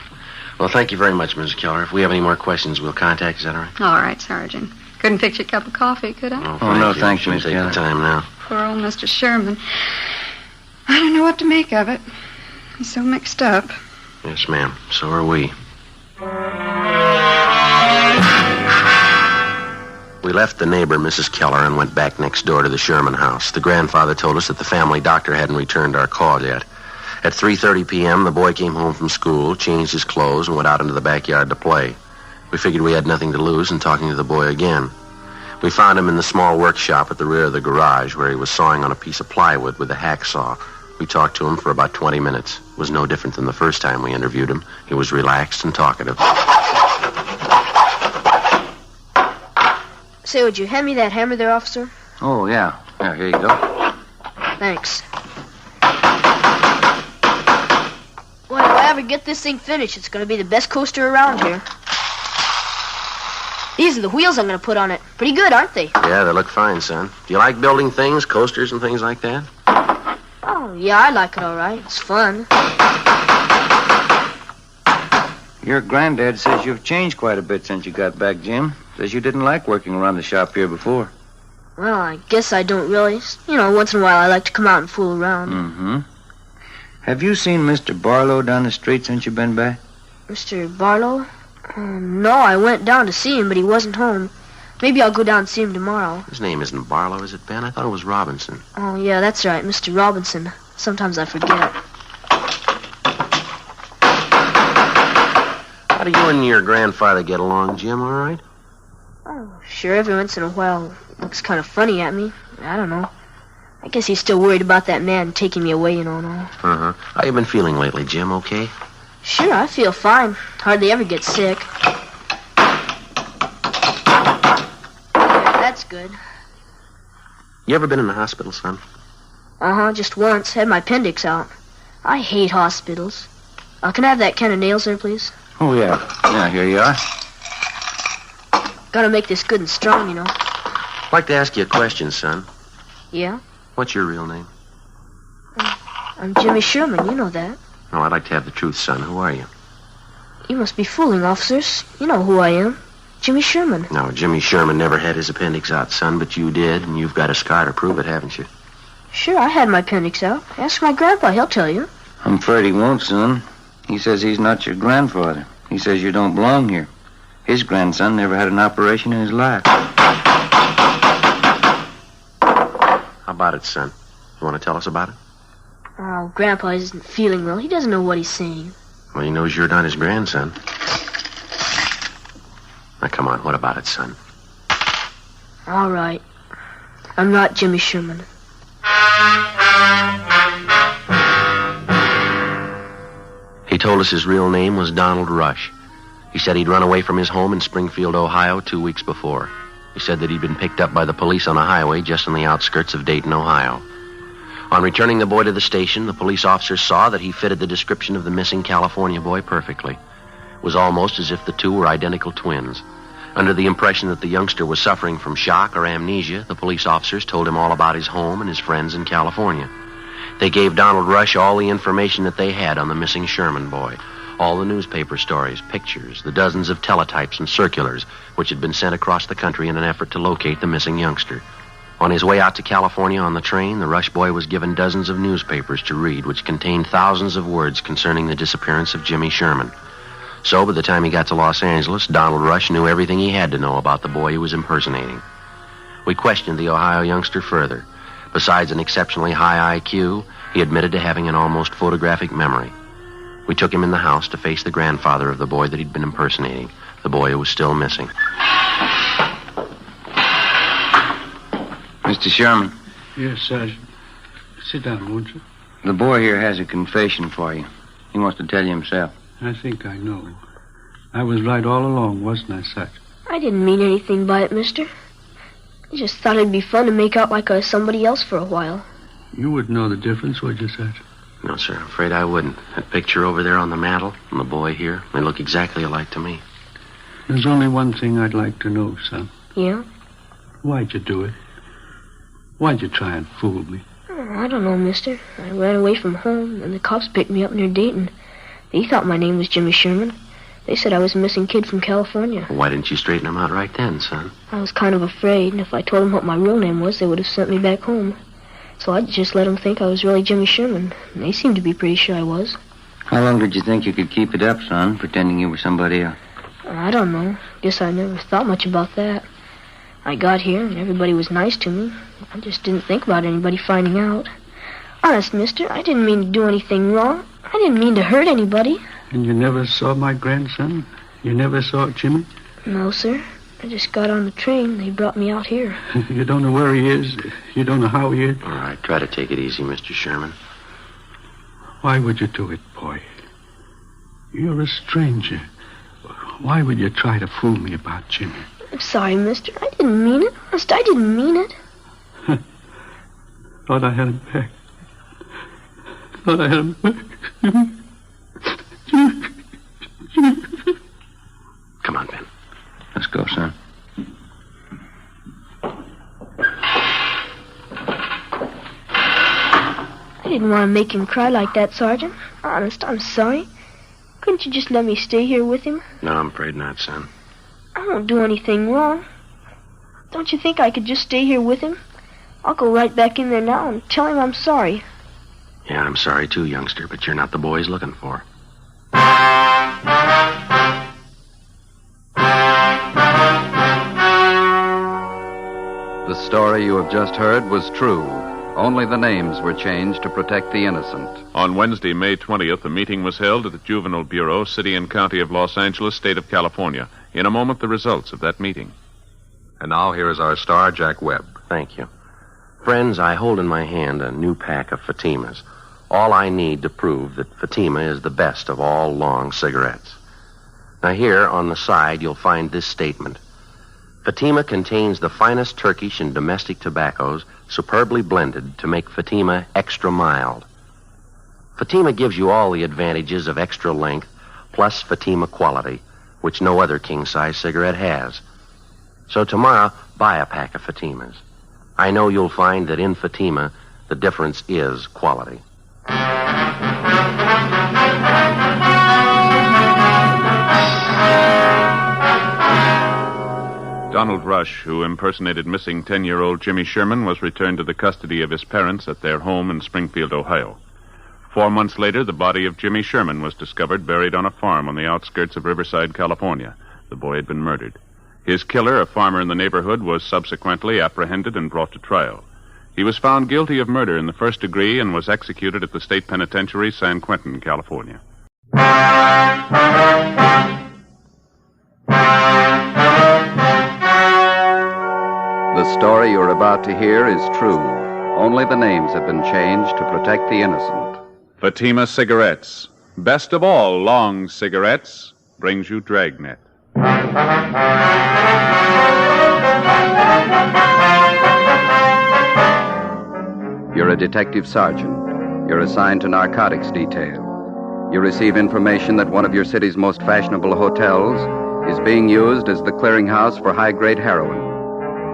Well, thank you very much, Mrs. Keller. If we have any more questions, we'll contact you. Is that all right? All right, Sergeant. Couldn't fix you a cup of coffee, could I? No, thank you, Miss Keller. Take the time now. Poor old Mr. Sherman. I don't know what to make of it. He's so mixed up. Yes, ma'am. So are we. We left the neighbor, Mrs. Keller, and went back next door to the Sherman house. The grandfather told us that the family doctor hadn't returned our call yet. At 3:30 p.m., the boy came home from school, changed his clothes, and went out into the backyard to play. We figured we had nothing to lose in talking to the boy again. We found him in the small workshop at the rear of the garage where he was sawing on a piece of plywood with a hacksaw. We talked to him for about 20 minutes. It was no different than the first time we interviewed him. He was relaxed and talkative. Say, would you hand me that hammer there, officer? Oh, yeah. Yeah, here you go. Thanks. Well, if I ever get this thing finished, it's going to be the best coaster around here. These are the wheels I'm going to put on it. Pretty good, aren't they? Yeah, they look fine, son. Do you like building things, coasters and things like that? Oh, yeah, I like it all right. It's fun. Your granddad says you've changed quite a bit since you got back, Jim. Says you didn't like working around the shop here before. Well, I guess I don't really. You know, once in a while I like to come out and fool around. Mm-hmm. Have you seen Mr. Barlow down the street since you've been back? Mr. Barlow? No, I went down to see him, but he wasn't home. Maybe I'll go down and see him tomorrow. His name isn't Barlow, is it, Ben? I thought it was Robinson. Oh, yeah, that's right, Mr. Robinson. Sometimes I forget. How do you and your grandfather get along, Jim, all right? Oh, sure, every once in a while looks kind of funny at me. I don't know. I guess he's still worried about that man taking me away, you know, and all. Uh-huh. How you been feeling lately, Jim, okay? Sure, I feel fine. Hardly ever get sick. That's good. You ever been in the hospital, son? Uh-huh, just once. Had my appendix out. I hate hospitals. Can I have that can of nails there, please? Oh, yeah. Yeah, here you are. Gotta make this good and strong, you know. I'd like to ask you a question, son. Yeah? What's your real name? I'm Jimmy Sherman, you know that. No, I'd like to have the truth, son. Who are you? You must be fooling, officers. You know who I am. Jimmy Sherman. No, Jimmy Sherman never had his appendix out, son, but you did, and you've got a scar to prove it, haven't you? Sure, I had my appendix out. Ask my grandpa, he'll tell you. I'm afraid he won't, son. He says he's not your grandfather. He says you don't belong here. His grandson never had an operation in his life. How about it, son? You want to tell us about it? Oh, Grandpa isn't feeling well. He doesn't know what he's saying. Well, he knows you're not his grandson. Now, come on, what about it, son? All right. I'm not Jimmy Sherman. He told us his real name was Donald Rush. He said he'd run away from his home in Springfield, Ohio 2 weeks before. He said that he'd been picked up by the police on a highway just on the outskirts of Dayton, Ohio. On returning the boy to the station, the police officers saw that he fitted the description of the missing California boy perfectly. It was almost as if the two were identical twins. Under the impression that the youngster was suffering from shock or amnesia, the police officers told him all about his home and his friends in California. They gave Donald Rush all the information that they had on the missing Sherman boy. All the newspaper stories, pictures, the dozens of teletypes and circulars which had been sent across the country in an effort to locate the missing youngster. On his way out to California on the train, the Rush boy was given dozens of newspapers to read which contained thousands of words concerning the disappearance of Jimmy Sherman. So by the time he got to Los Angeles, Donald Rush knew everything he had to know about the boy he was impersonating. We questioned the Ohio youngster further. Besides an exceptionally high IQ, he admitted to having an almost photographic memory. We took him in the house to face the grandfather of the boy that he'd been impersonating, the boy who was still missing. Mr. Sherman. Yes, Sergeant. Sit down, won't you? The boy here has a confession for you. He wants to tell you himself. I think I know. I was right all along, wasn't I, Sarge? I didn't mean anything by it, mister. I just thought it'd be fun to make out like I was somebody else for a while. You wouldn't know the difference, would you, Sarge? No, sir, I'm afraid I wouldn't. That picture over there on the mantel and the boy here, they look exactly alike to me. There's only one thing I'd like to know, son. Yeah? Why'd you do it? Why'd you try and fool me? Oh, I don't know, mister. I ran away from home, and the cops picked me up near Dayton. They thought my name was Jimmy Sherman. They said I was a missing kid from California. Well, why didn't you straighten them out right then, son? I was kind of afraid, and if I told them what my real name was, they would have sent me back home. So I just let them think I was really Jimmy Sherman. And they seemed to be pretty sure I was. How long did you think you could keep it up, son, pretending you were somebody else? I don't know. Guess I never thought much about that. I got here, and everybody was nice to me. I just didn't think about anybody finding out. Honest, mister, I didn't mean to do anything wrong. I didn't mean to hurt anybody. And you never saw my grandson? You never saw Jimmy? No, sir. I just got on the train. They brought me out here. You don't know where he is? You don't know how he is? All right, try to take it easy, Mr. Sherman. Why would you do it, boy? You're a stranger. Why would you try to fool me about Jimmy? I'm sorry, mister. I didn't mean it. Honest, I didn't mean it. Thought I had him back. Thought I had him back. Come on, Ben. Let's go, son. I didn't want to make him cry like that, Sergeant. Honest, I'm sorry. Couldn't you just let me stay here with him? No, I'm afraid not, son. I won't do anything wrong. Don't you think I could just stay here with him? I'll go right back in there now and tell him I'm sorry. Yeah, I'm sorry too, youngster, but you're not the boy he's looking for. The story you have just heard was true. Only the names were changed to protect the innocent. On Wednesday, May 20th, a meeting was held at the Juvenile Bureau, City and County of Los Angeles, State of California. In a moment, the results of that meeting. And now here is our star, Jack Webb. Thank you. Friends, I hold in my hand a new pack of Fatimas. All I need to prove that Fatima is the best of all long cigarettes. Now here, on the side, you'll find this statement. Fatima contains the finest Turkish and domestic tobaccos superbly blended to make Fatima extra mild. Fatima gives you all the advantages of extra length plus Fatima quality, which no other king-size cigarette has. So tomorrow, buy a pack of Fatimas. I know you'll find that in Fatima, the difference is quality. Donald Rush, who impersonated missing 10-year-old Jimmy Sherman, was returned to the custody of his parents at their home in Springfield, Ohio. 4 months later, the body of Jimmy Sherman was discovered buried on a farm on the outskirts of Riverside, California. The boy had been murdered. His killer, a farmer in the neighborhood, was subsequently apprehended and brought to trial. He was found guilty of murder in the first degree and was executed at the state penitentiary, San Quentin, California. The story you're about to hear is true. Only the names have been changed to protect the innocent. Fatima Cigarettes, best of all long cigarettes, brings you Dragnet. You're a detective sergeant. You're assigned to narcotics detail. You receive information that one of your city's most fashionable hotels is being used as the clearinghouse for high-grade heroin.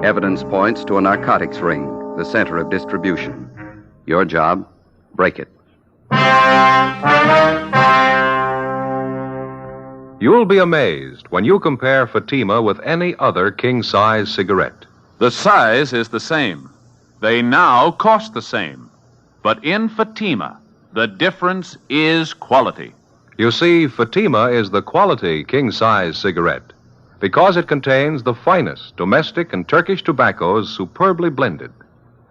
Evidence points to a narcotics ring, the center of distribution. Your job, break it. You'll be amazed when you compare Fatima with any other king-size cigarette. The size is the same. They now cost the same. But in Fatima, the difference is quality. You see, Fatima is the quality king-size cigarette because it contains the finest domestic and Turkish tobaccos superbly blended.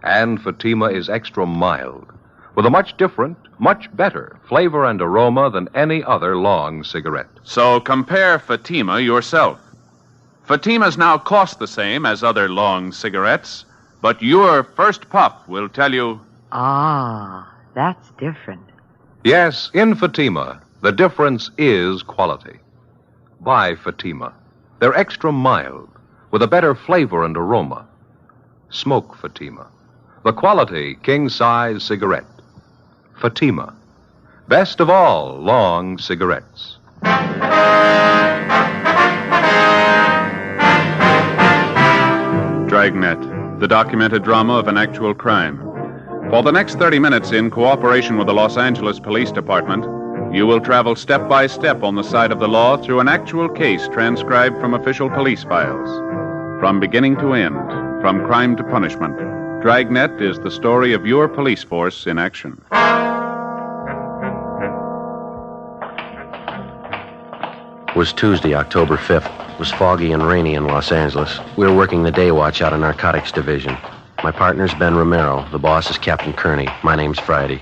And Fatima is extra mild, with a much different, much better flavor and aroma than any other long cigarette. So compare Fatima yourself. Fatimas now cost the same as other long cigarettes, but your first puff will tell you... Ah, that's different. Yes, in Fatima, the difference is quality. Buy Fatima. They're extra mild, with a better flavor and aroma. Smoke Fatima. The quality king-size cigarette. Fatima. Best of all long cigarettes. Dragnet, the documented drama of an actual crime. For the next 30 minutes, in cooperation with the Los Angeles Police Department, you will travel step by step on the side of the law through an actual case transcribed from official police files. From beginning to end, from crime to punishment, Dragnet is the story of your police force in action. It was Tuesday, October 5th. It was foggy and rainy in Los Angeles. We were working the day watch out of Narcotics Division. My partner's Ben Romero. The boss is Captain Kearney. My name's Friday.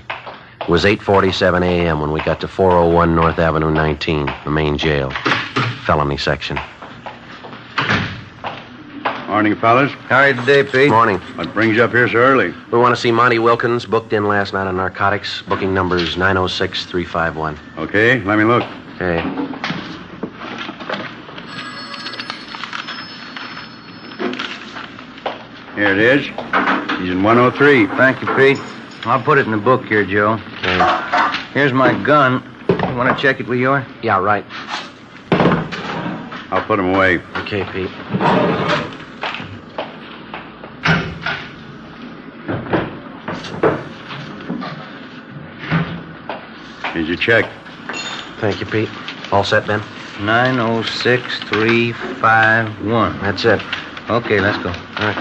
It was 8:47 a.m. when we got to 401 North Avenue 19, the main jail. Felony section. Morning, fellas. How are you today, Pete? Morning. What brings you up here so early? We want to see Monty Wilkins, booked in last night on narcotics. Booking number's 906-351. Okay, let me look. Okay. Here it is. He's in 103. Thank you, Pete. I'll put it in the book here, Joe. Okay. Here's my gun. You want to check it with yours? Yeah, right. I'll put him away. Okay, Pete. Here's your check. Thank you, Pete. All set, Ben? 906-351. That's it. Okay, let's go. All right.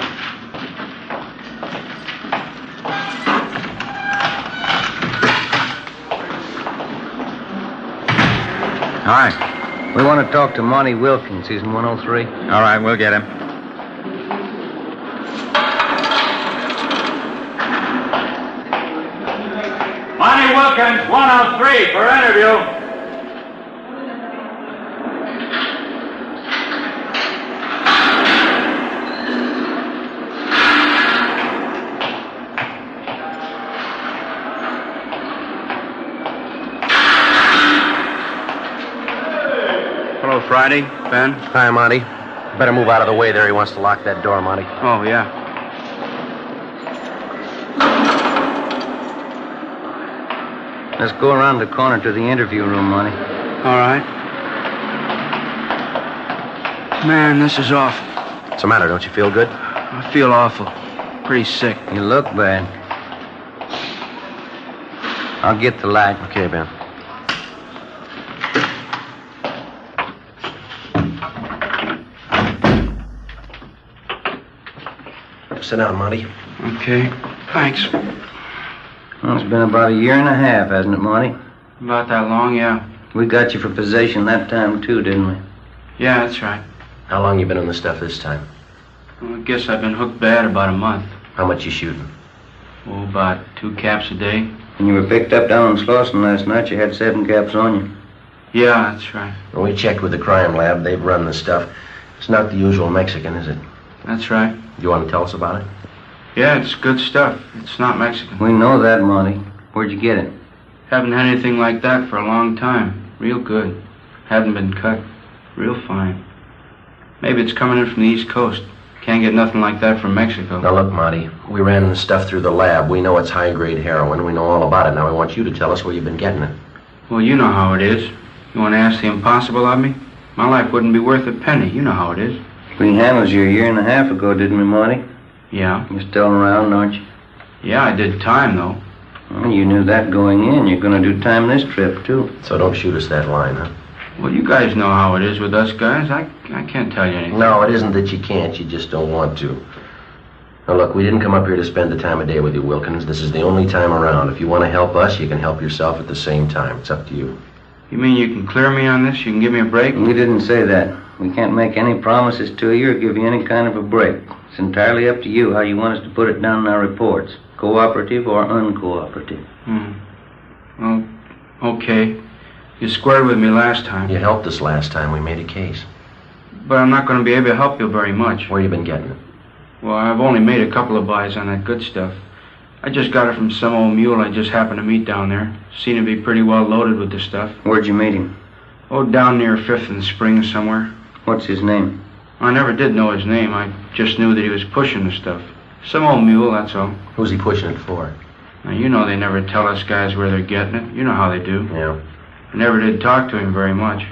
All right. We want to talk to Monty Wilkins. He's in 103. All right, we'll get him. Monty Wilkins, 103 for interview. Hello, Friday. Ben? Hi, Monty. Better move out of the way there. He wants to lock that door, Monty. Oh, yeah. Let's go around the corner to the interview room, Monty. All right. Man, this is awful. What's the matter? Don't you feel good? I feel awful. Pretty sick. You look bad. I'll get the light. Okay, Ben. Sit down, Monty. Okay. Thanks. Well, it's been about a year and a half, hasn't it, Monty? About that long, yeah. We got you for possession that time, too, didn't we? Yeah, that's right. How long you been in the stuff this time? Well, I guess I've been hooked bad about a month. How much you shooting? Oh, about 2 caps a day. When you were picked up down in Slauson last night, you had 7 caps on you. Yeah, that's right. Well, we checked with the crime lab. They've run the stuff. It's not the usual Mexican, is it? That's right. You want to tell us about it? Yeah, it's good stuff. It's not Mexican. We know that, Monty. Where'd you get it? Haven't had anything like that for a long time. Real good. Hadn't been cut. Real fine. Maybe it's coming in from the East Coast. Can't get nothing like that from Mexico. Now, look, Monty, we ran the stuff through the lab. We know it's high-grade heroin. We know all about it. Now, I want you to tell us where you've been getting it. Well, you know how it is. You want to ask the impossible of me? My life wouldn't be worth a penny. You know how it is. We handled you a year and a half ago, didn't we, Monty? Yeah. You're still around, aren't you? Yeah, I did time, though. Well, you knew that going in. You're going to do time this trip, too. So don't shoot us that line, huh? Well, you guys know how it is with us guys. I can't tell you anything. No, it isn't that you can't. You just don't want to. Now, look, we didn't come up here to spend the time of day with you, Wilkins. This is the only time around. If you want to help us, you can help yourself at the same time. It's up to you. You mean you can clear me on this? You can give me a break? We didn't say that. We can't make any promises to you or give you any kind of a break. It's entirely up to you how you want us to put it down in our reports. Cooperative or uncooperative. Well, okay. You squared with me last time. You helped us last time. We made a case. But I'm not going to be able to help you very much. Where you been getting it? Well, I've only made a couple of buys on that good stuff. I just got it from some old mule I just happened to meet down there. Seen him be pretty well loaded with the stuff. Where'd you meet him? Oh, down near 5th and Spring somewhere. What's his name? I never did know his name. I just knew that he was pushing the stuff. Some old mule, that's all. Who's he pushing it for? Now, you know they never tell us guys where they're getting it. You know how they do. Yeah. I never did talk to him very much.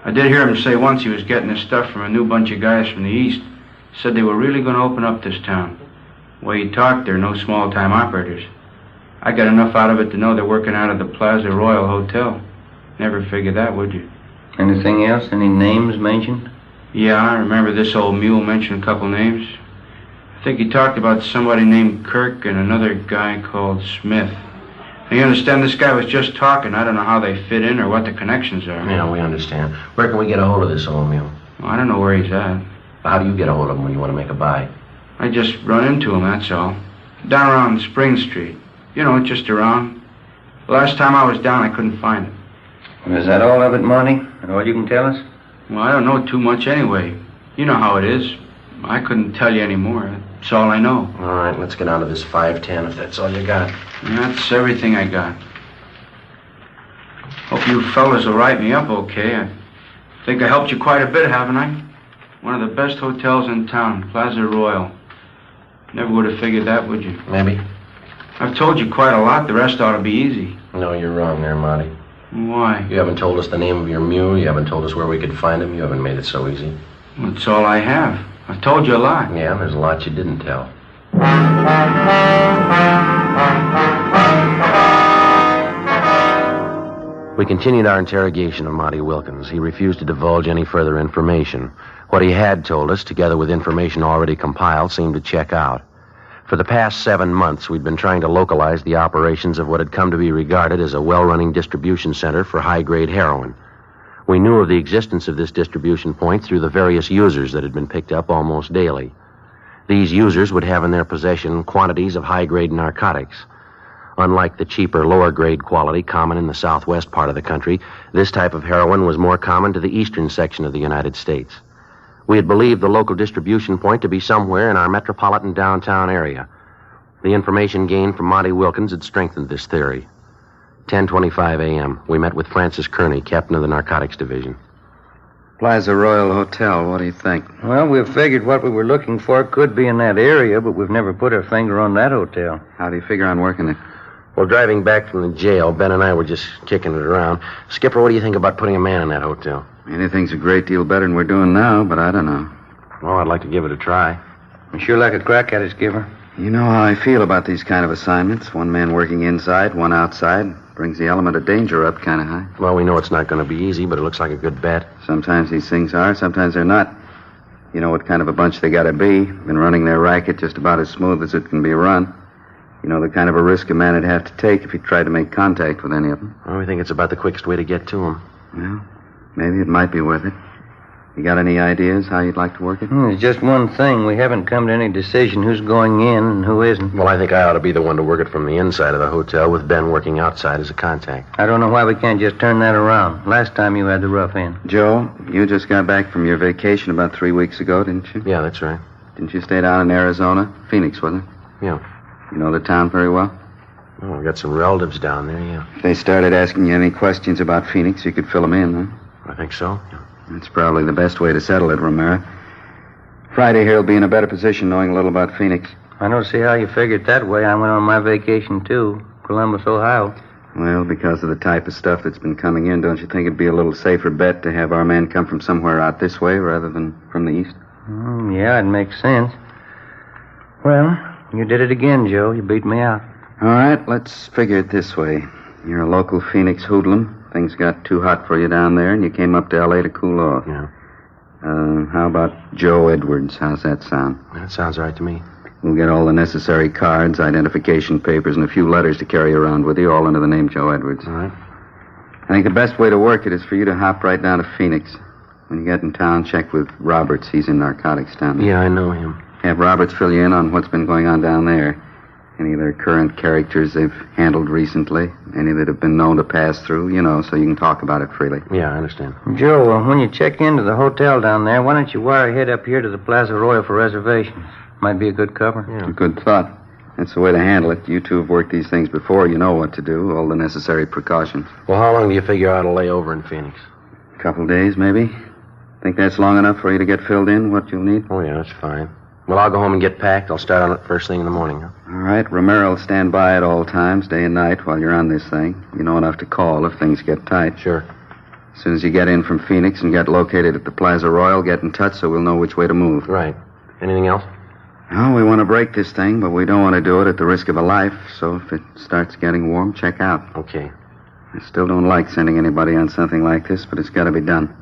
I did hear him say once he was getting his stuff from a new bunch of guys from the east. Said they were really going to open up this town. The way he talked, they're no small-time operators. I got enough out of it to know they're working out of the Plaza Royal Hotel. Never figured that, would you? Anything else? Any names mentioned? Yeah, I remember this old mule mentioned a couple names. I think he talked about somebody named Kirk and another guy called Smith. Now, you understand, this guy was just talking. I don't know how they fit in or what the connections are. Yeah, we understand. Where can we get a hold of this old mule? Well, I don't know where he's at. How do you get a hold of him when you want to make a buy? I just run into him, that's all. Down around Spring Street. You know, just around. The last time I was down, I couldn't find him. Well, is that all of it, Monty? All you can tell us? Well, I don't know too much anyway. You know how it is. I couldn't tell you any more. That's all I know. All right, let's get on to this 510 if that's all you got. That's everything I got. Hope you fellas will write me up okay. I think I helped you quite a bit, haven't I? One of the best hotels in town, Plaza Royal. Never would have figured that, would you? Maybe. I've told you quite a lot. The rest ought to be easy. No, you're wrong there, Monty. Why? You haven't told us the name of your mule. You haven't told us where we could find him. You haven't made it so easy. That's all I have. I've told you a lot. Yeah, there's a lot you didn't tell. We continued our interrogation of Monty Wilkins. He refused to divulge any further information. What he had told us, together with information already compiled, seemed to check out. For the past 7 months, we'd been trying to localize the operations of what had come to be regarded as a well-running distribution center for high-grade heroin. We knew of the existence of this distribution point through the various users that had been picked up almost daily. These users would have in their possession quantities of high-grade narcotics. Unlike the cheaper, lower-grade quality common in the southwest part of the country, this type of heroin was more common to the eastern section of the United States. We had believed the local distribution point to be somewhere in our metropolitan downtown area. The information gained from Monty Wilkins had strengthened this theory. 10:25 a.m. We met with Francis Kearney, captain of the narcotics division. Plaza Royal Hotel, what do you think? Well, we've figured what we were looking for could be in that area, but we've never put our finger on that hotel. How do you figure on working it? Well, driving back from the jail, Ben and I were just kicking it around. Skipper, what do you think about putting a man in that hotel? Anything's a great deal better than we're doing now, but I don't know. Well, I'd like to give it a try. You sure like a crack at it, Skipper? You know how I feel about these kind of assignments. One man working inside, one outside. Brings the element of danger up kind of high. Well, we know it's not going to be easy, but it looks like a good bet. Sometimes these things are, sometimes they're not. You know what kind of a bunch they got to be. Been running their racket just about as smooth as it can be run. You know the kind of a risk a man would have to take if he tried to make contact with any of them. Well, we think it's about the quickest way to get to him. Well, maybe it might be worth it. You got any ideas how you'd like to work it? There's just one thing. We haven't come to any decision who's going in and who isn't. Well, I think I ought to be the one to work it from the inside of the hotel with Ben working outside as a contact. I don't know why we can't just turn that around. Last time you had the rough end. Joe, you just got back from your vacation about 3 weeks ago, didn't you? Yeah, that's right. Didn't you stay down in Arizona? Phoenix, wasn't it? Yeah. You know the town very well? Oh, we've got some relatives down there, yeah. If they started asking you any questions about Phoenix, you could fill them in, huh? I think so. That's probably the best way to settle it, Romero. Friday here will be in a better position knowing a little about Phoenix. I don't see how you figured that way. I went on my vacation, too. Columbus, Ohio. Well, because of the type of stuff that's been coming in, don't you think it'd be a little safer bet to have our men come from somewhere out this way rather than from the east? Yeah, it makes sense. Well, you did it again, Joe. You beat me out. All right, let's figure it this way. You're a local Phoenix hoodlum. Things got too hot for you down there, and you came up to L.A. to cool off. Yeah. How about Joe Edwards? How's that sound? That sounds right to me. We'll get all the necessary cards, identification papers, and a few letters to carry around with you, all under the name Joe Edwards. All right. I think the best way to work it is for you to hop right down to Phoenix. When you get in town, check with Roberts. He's in narcotics down there. Yeah, I know him. Have Roberts fill you in on what's been going on down there. Any of their current characters they've handled recently. Any that have been known to pass through, you know, so you can talk about it freely. Yeah, I understand. Joe, when you check into the hotel down there, why don't you wire ahead up here to the Plaza Royal for reservations? Might be a good cover. Yeah. A good thought. That's the way to handle it. You two have worked these things before. You know what to do, all the necessary precautions. Well, how long do you figure I ought to lay over in Phoenix? A couple days, maybe. Think that's long enough for you to get filled in, what you'll need? Oh, yeah, that's fine. Well, I'll go home and get packed. I'll start on it first thing in the morning, huh? All right. Romero will stand by at all times, day and night, while you're on this thing. You know enough to call if things get tight. Sure. As soon as you get in from Phoenix and get located at the Plaza Royal, get in touch so we'll know which way to move. Right. Anything else? No, we want to break this thing, but we don't want to do it at the risk of a life. So if it starts getting warm, check out. Okay. I still don't like sending anybody on something like this, but it's got to be done.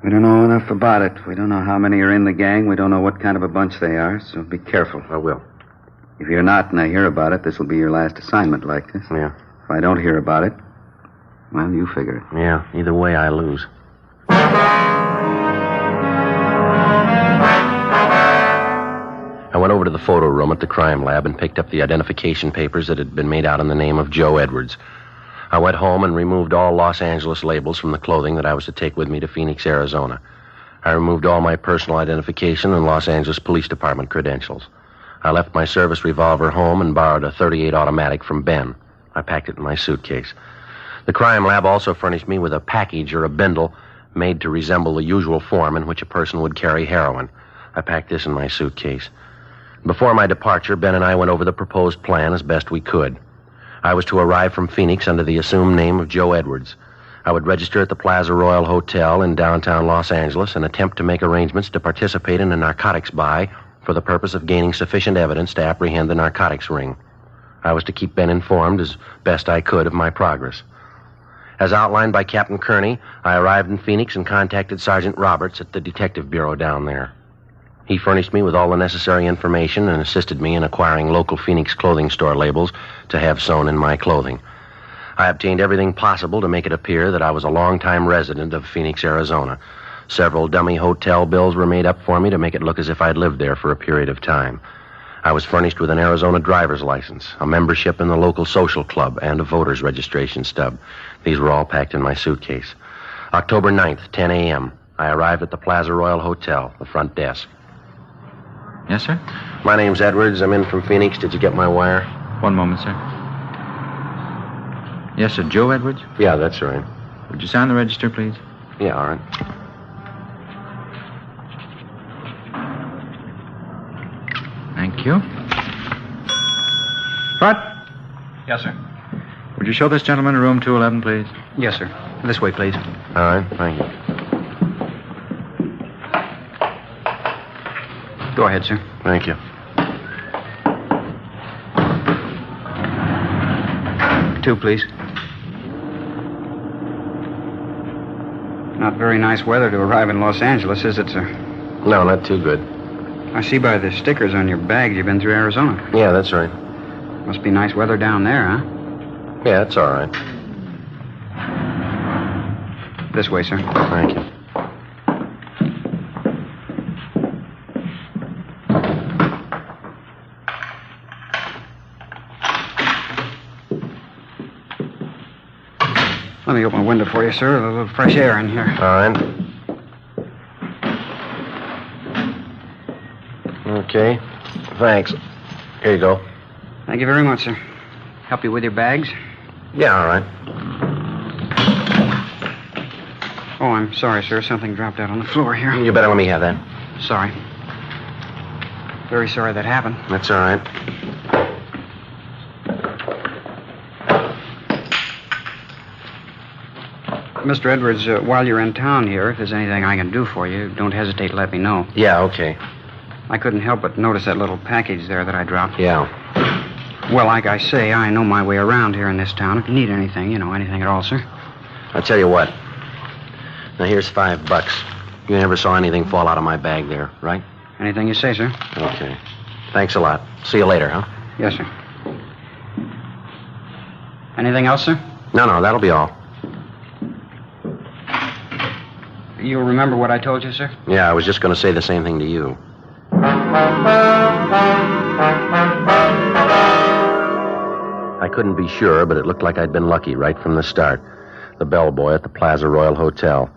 We don't know enough about it. We don't know how many are in the gang. We don't know what kind of a bunch they are, so be careful. I will. If you're not and I hear about it, this will be your last assignment like this. Yeah. If I don't hear about it, well, you figure it. Yeah, either way I lose. I went over to the photo room at the crime lab and picked up the identification papers that had been made out in the name of Joe Edwards. I went home and removed all Los Angeles labels from the clothing that I was to take with me to Phoenix, Arizona. I removed all my personal identification and Los Angeles Police Department credentials. I left my service revolver home and borrowed a .38 automatic from Ben. I packed it in my suitcase. The crime lab also furnished me with a package or a bindle made to resemble the usual form in which a person would carry heroin. I packed this in my suitcase. Before my departure, Ben and I went over the proposed plan as best we could. I was to arrive from Phoenix under the assumed name of Joe Edwards. I would register at the Plaza Royal Hotel in downtown Los Angeles and attempt to make arrangements to participate in a narcotics buy for the purpose of gaining sufficient evidence to apprehend the narcotics ring. I was to keep Ben informed as best I could of my progress. As outlined by Captain Kearney, I arrived in Phoenix and contacted Sergeant Roberts at the Detective Bureau down there. He furnished me with all the necessary information and assisted me in acquiring local Phoenix clothing store labels to have sewn in my clothing. I obtained everything possible to make it appear that I was a long-time resident of Phoenix, Arizona. Several dummy hotel bills were made up for me to make it look as if I'd lived there for a period of time. I was furnished with an Arizona driver's license, a membership in the local social club, and a voter's registration stub. These were all packed in my suitcase. October 9th, 10 a.m., I arrived at the Plaza Royal Hotel, the front desk. Yes, sir? My name's Edwards. I'm in from Phoenix. Did you get my wire? One moment, sir. Yes, sir. Joe Edwards? Yeah, that's right. Would you sign the register, please? Yeah, all right. Thank you. What? Yes, sir. Would you show this gentleman to room 211, please? Yes, sir. This way, please. All right, thank you. Go ahead, sir. Thank you. Two, please. Not very nice weather to arrive in Los Angeles, is it, sir? No, not too good. I see by the stickers on your bags you've been through Arizona. Yeah, that's right. Must be nice weather down there, huh? Yeah, it's all right. This way, sir. Thank you. Let me open a window for you, sir. A little fresh air in here. All right. Okay. Thanks. Here you go. Thank you very much, sir. Help you with your bags? Yeah, all right. Oh, I'm sorry, sir. Something dropped out on the floor here. You better let me have that. Sorry. Very sorry that happened. That's all right. Mr. Edwards, while you're in town here, if there's anything I can do for you, don't hesitate to let me know. Yeah, okay. I couldn't help but notice that little package there that I dropped. Yeah. Well, like I say, I know my way around here in this town. If you need anything, anything at all, sir. I'll tell you what. Now, here's $5. You never saw anything fall out of my bag there, right? Anything you say, sir. Okay. Thanks a lot. See you later, huh? Yes, sir. Anything else, sir? No, that'll be all. You'll remember what I told you, sir? Yeah, I was just going to say the same thing to you. I couldn't be sure, but it looked like I'd been lucky right from the start. The bellboy at the Plaza Royal Hotel.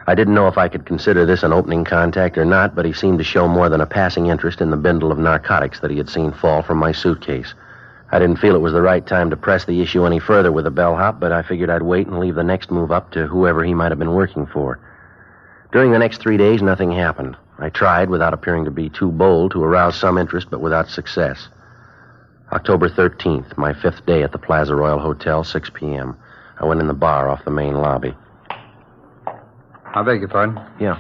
I didn't know if I could consider this an opening contact or not, but he seemed to show more than a passing interest in the bindle of narcotics that he had seen fall from my suitcase. I didn't feel it was the right time to press the issue any further with a bellhop, but I figured I'd wait and leave the next move up to whoever he might have been working for. During the next 3 days, nothing happened. I tried, without appearing to be too bold, to arouse some interest, but without success. October 13th, my 5th day at the Plaza Royal Hotel, 6 p.m. I went in the bar off the main lobby. I beg your pardon? Yeah.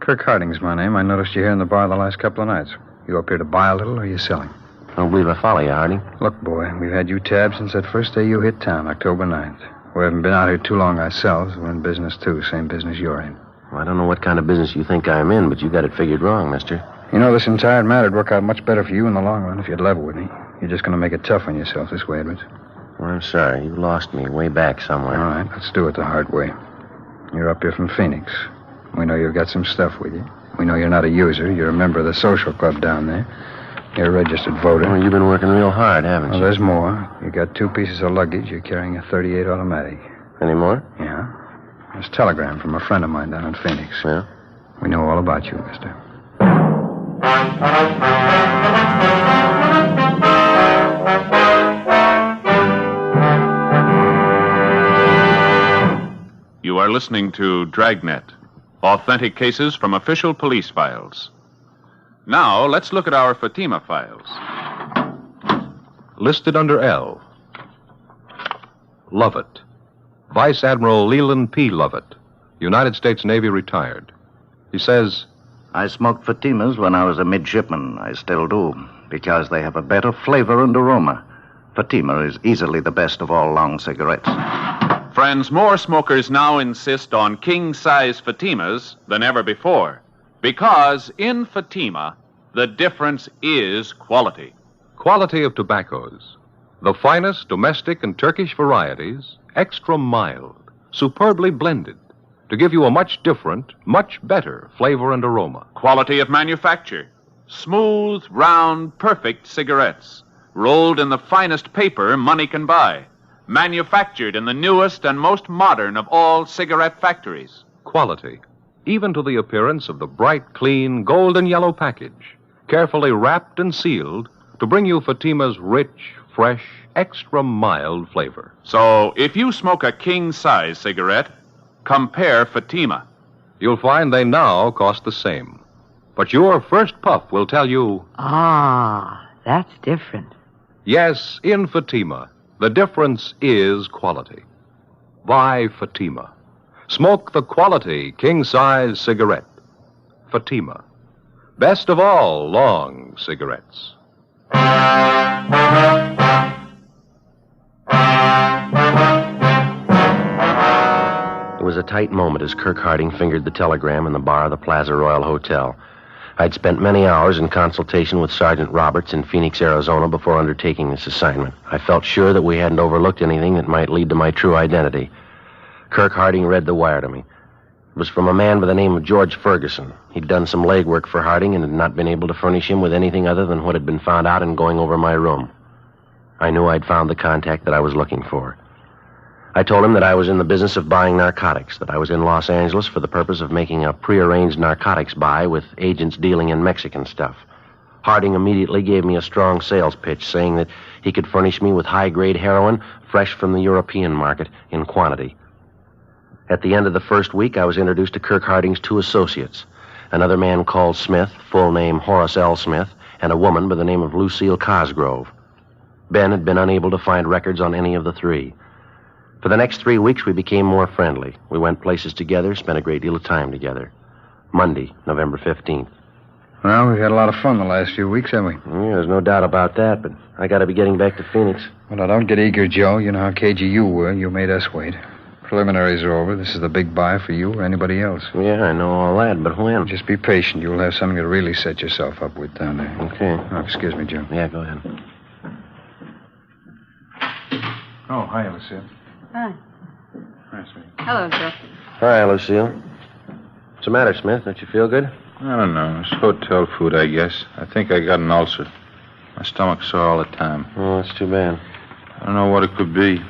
Kirk Harding's my name. I noticed you here in the bar the last couple of nights. You up here to buy a little, or are you selling? I don't believe I follow you, Harding. Look, boy, we've had you tabbed since that first day you hit town, October 9th. We haven't been out here too long ourselves. We're in business, too. Same business you're in. Well, I don't know what kind of business you think I'm in, but you got it figured wrong, mister. You know, this entire matter would work out much better for you in the long run if you'd level with me. You're just going to make it tough on yourself this way, Edwards. Well, I'm sorry. You lost me way back somewhere. All right, let's do it the hard way. You're up here from Phoenix. We know you've got some stuff with you. We know you're not a user. You're a member of the social club down there. You're a registered voter. Well, you've been working real hard, haven't you? Well, there's more. You got 2 pieces of luggage. You're carrying a .38 automatic. Any more? Yeah. There's a telegram from a friend of mine down in Phoenix. Yeah? We know all about you, mister. You are listening to Dragnet, authentic cases from official police files. Now, let's look at our Fatima files. Listed under L. Lovett. Vice Admiral Leland P. Lovett, United States Navy, retired. He says, I smoked Fatimas when I was a midshipman. I still do, because they have a better flavor and aroma. Fatima is easily the best of all long cigarettes. Friends, more smokers now insist on king-size Fatimas than ever before, because in Fatima, the difference is quality. quality of tobaccos. The finest domestic and Turkish varieties, extra mild, superbly blended, to give you a much different, much better flavor and aroma. Quality of manufacture. Smooth, round, perfect cigarettes, rolled in the finest paper money can buy, manufactured in the newest and most modern of all cigarette factories. Quality, even to the appearance of the bright, clean, golden yellow package, carefully wrapped and sealed to bring you Fatima's rich, fresh, extra mild flavor. So, if you smoke a king-size cigarette, compare Fatima. You'll find they now cost the same. But your first puff will tell you... Ah, that's different. Yes, in Fatima, the difference is quality. Buy Fatima. Smoke the quality king-size cigarette. Fatima. Best of all long cigarettes. It was a tight moment as Kirk Harding fingered the telegram in the bar of the Plaza Royal Hotel. I'd spent many hours in consultation with Sergeant Roberts in Phoenix, Arizona before undertaking this assignment. I felt sure that we hadn't overlooked anything that might lead to my true identity. Kirk Harding read the wire to me. It was from a man by the name of George Ferguson. He'd done some legwork for Harding and had not been able to furnish him with anything other than what had been found out in going over my room. I knew I'd found the contact that I was looking for. I told him that I was in the business of buying narcotics, that I was in Los Angeles for the purpose of making a prearranged narcotics buy with agents dealing in Mexican stuff. Harding immediately gave me a strong sales pitch, saying that he could furnish me with high-grade heroin fresh from the European market in quantity. At the end of the first week, I was introduced to Kirk Harding's two associates, another man called Smith, full name Horace L. Smith, and a woman by the name of Lucille Cosgrove. Ben had been unable to find records on any of the three. For the next 3 weeks, we became more friendly. We went places together, spent a great deal of time together. Monday, November 15th. Well, we've had a lot of fun the last few weeks, haven't we? Yeah, there's no doubt about that, but I got to be getting back to Phoenix. Well, now, don't get eager, Joe. You know how cagey you were. You made us wait. Preliminaries are over. This is the big buy for you or anybody else. Yeah, I know all that, but when? Just be patient. You'll have something to really set yourself up with down there. Okay. Oh, excuse me, Joe. Yeah, go ahead. Oh, hi, Lucille. Hi. Hi, sweetie. Hello, Joe. Hi, Lucille. What's the matter, Smith? Don't you feel good? I don't know. It's hotel food, I guess. I think I got an ulcer. My stomach's sore all the time. Oh, that's too bad. I don't know what it could be.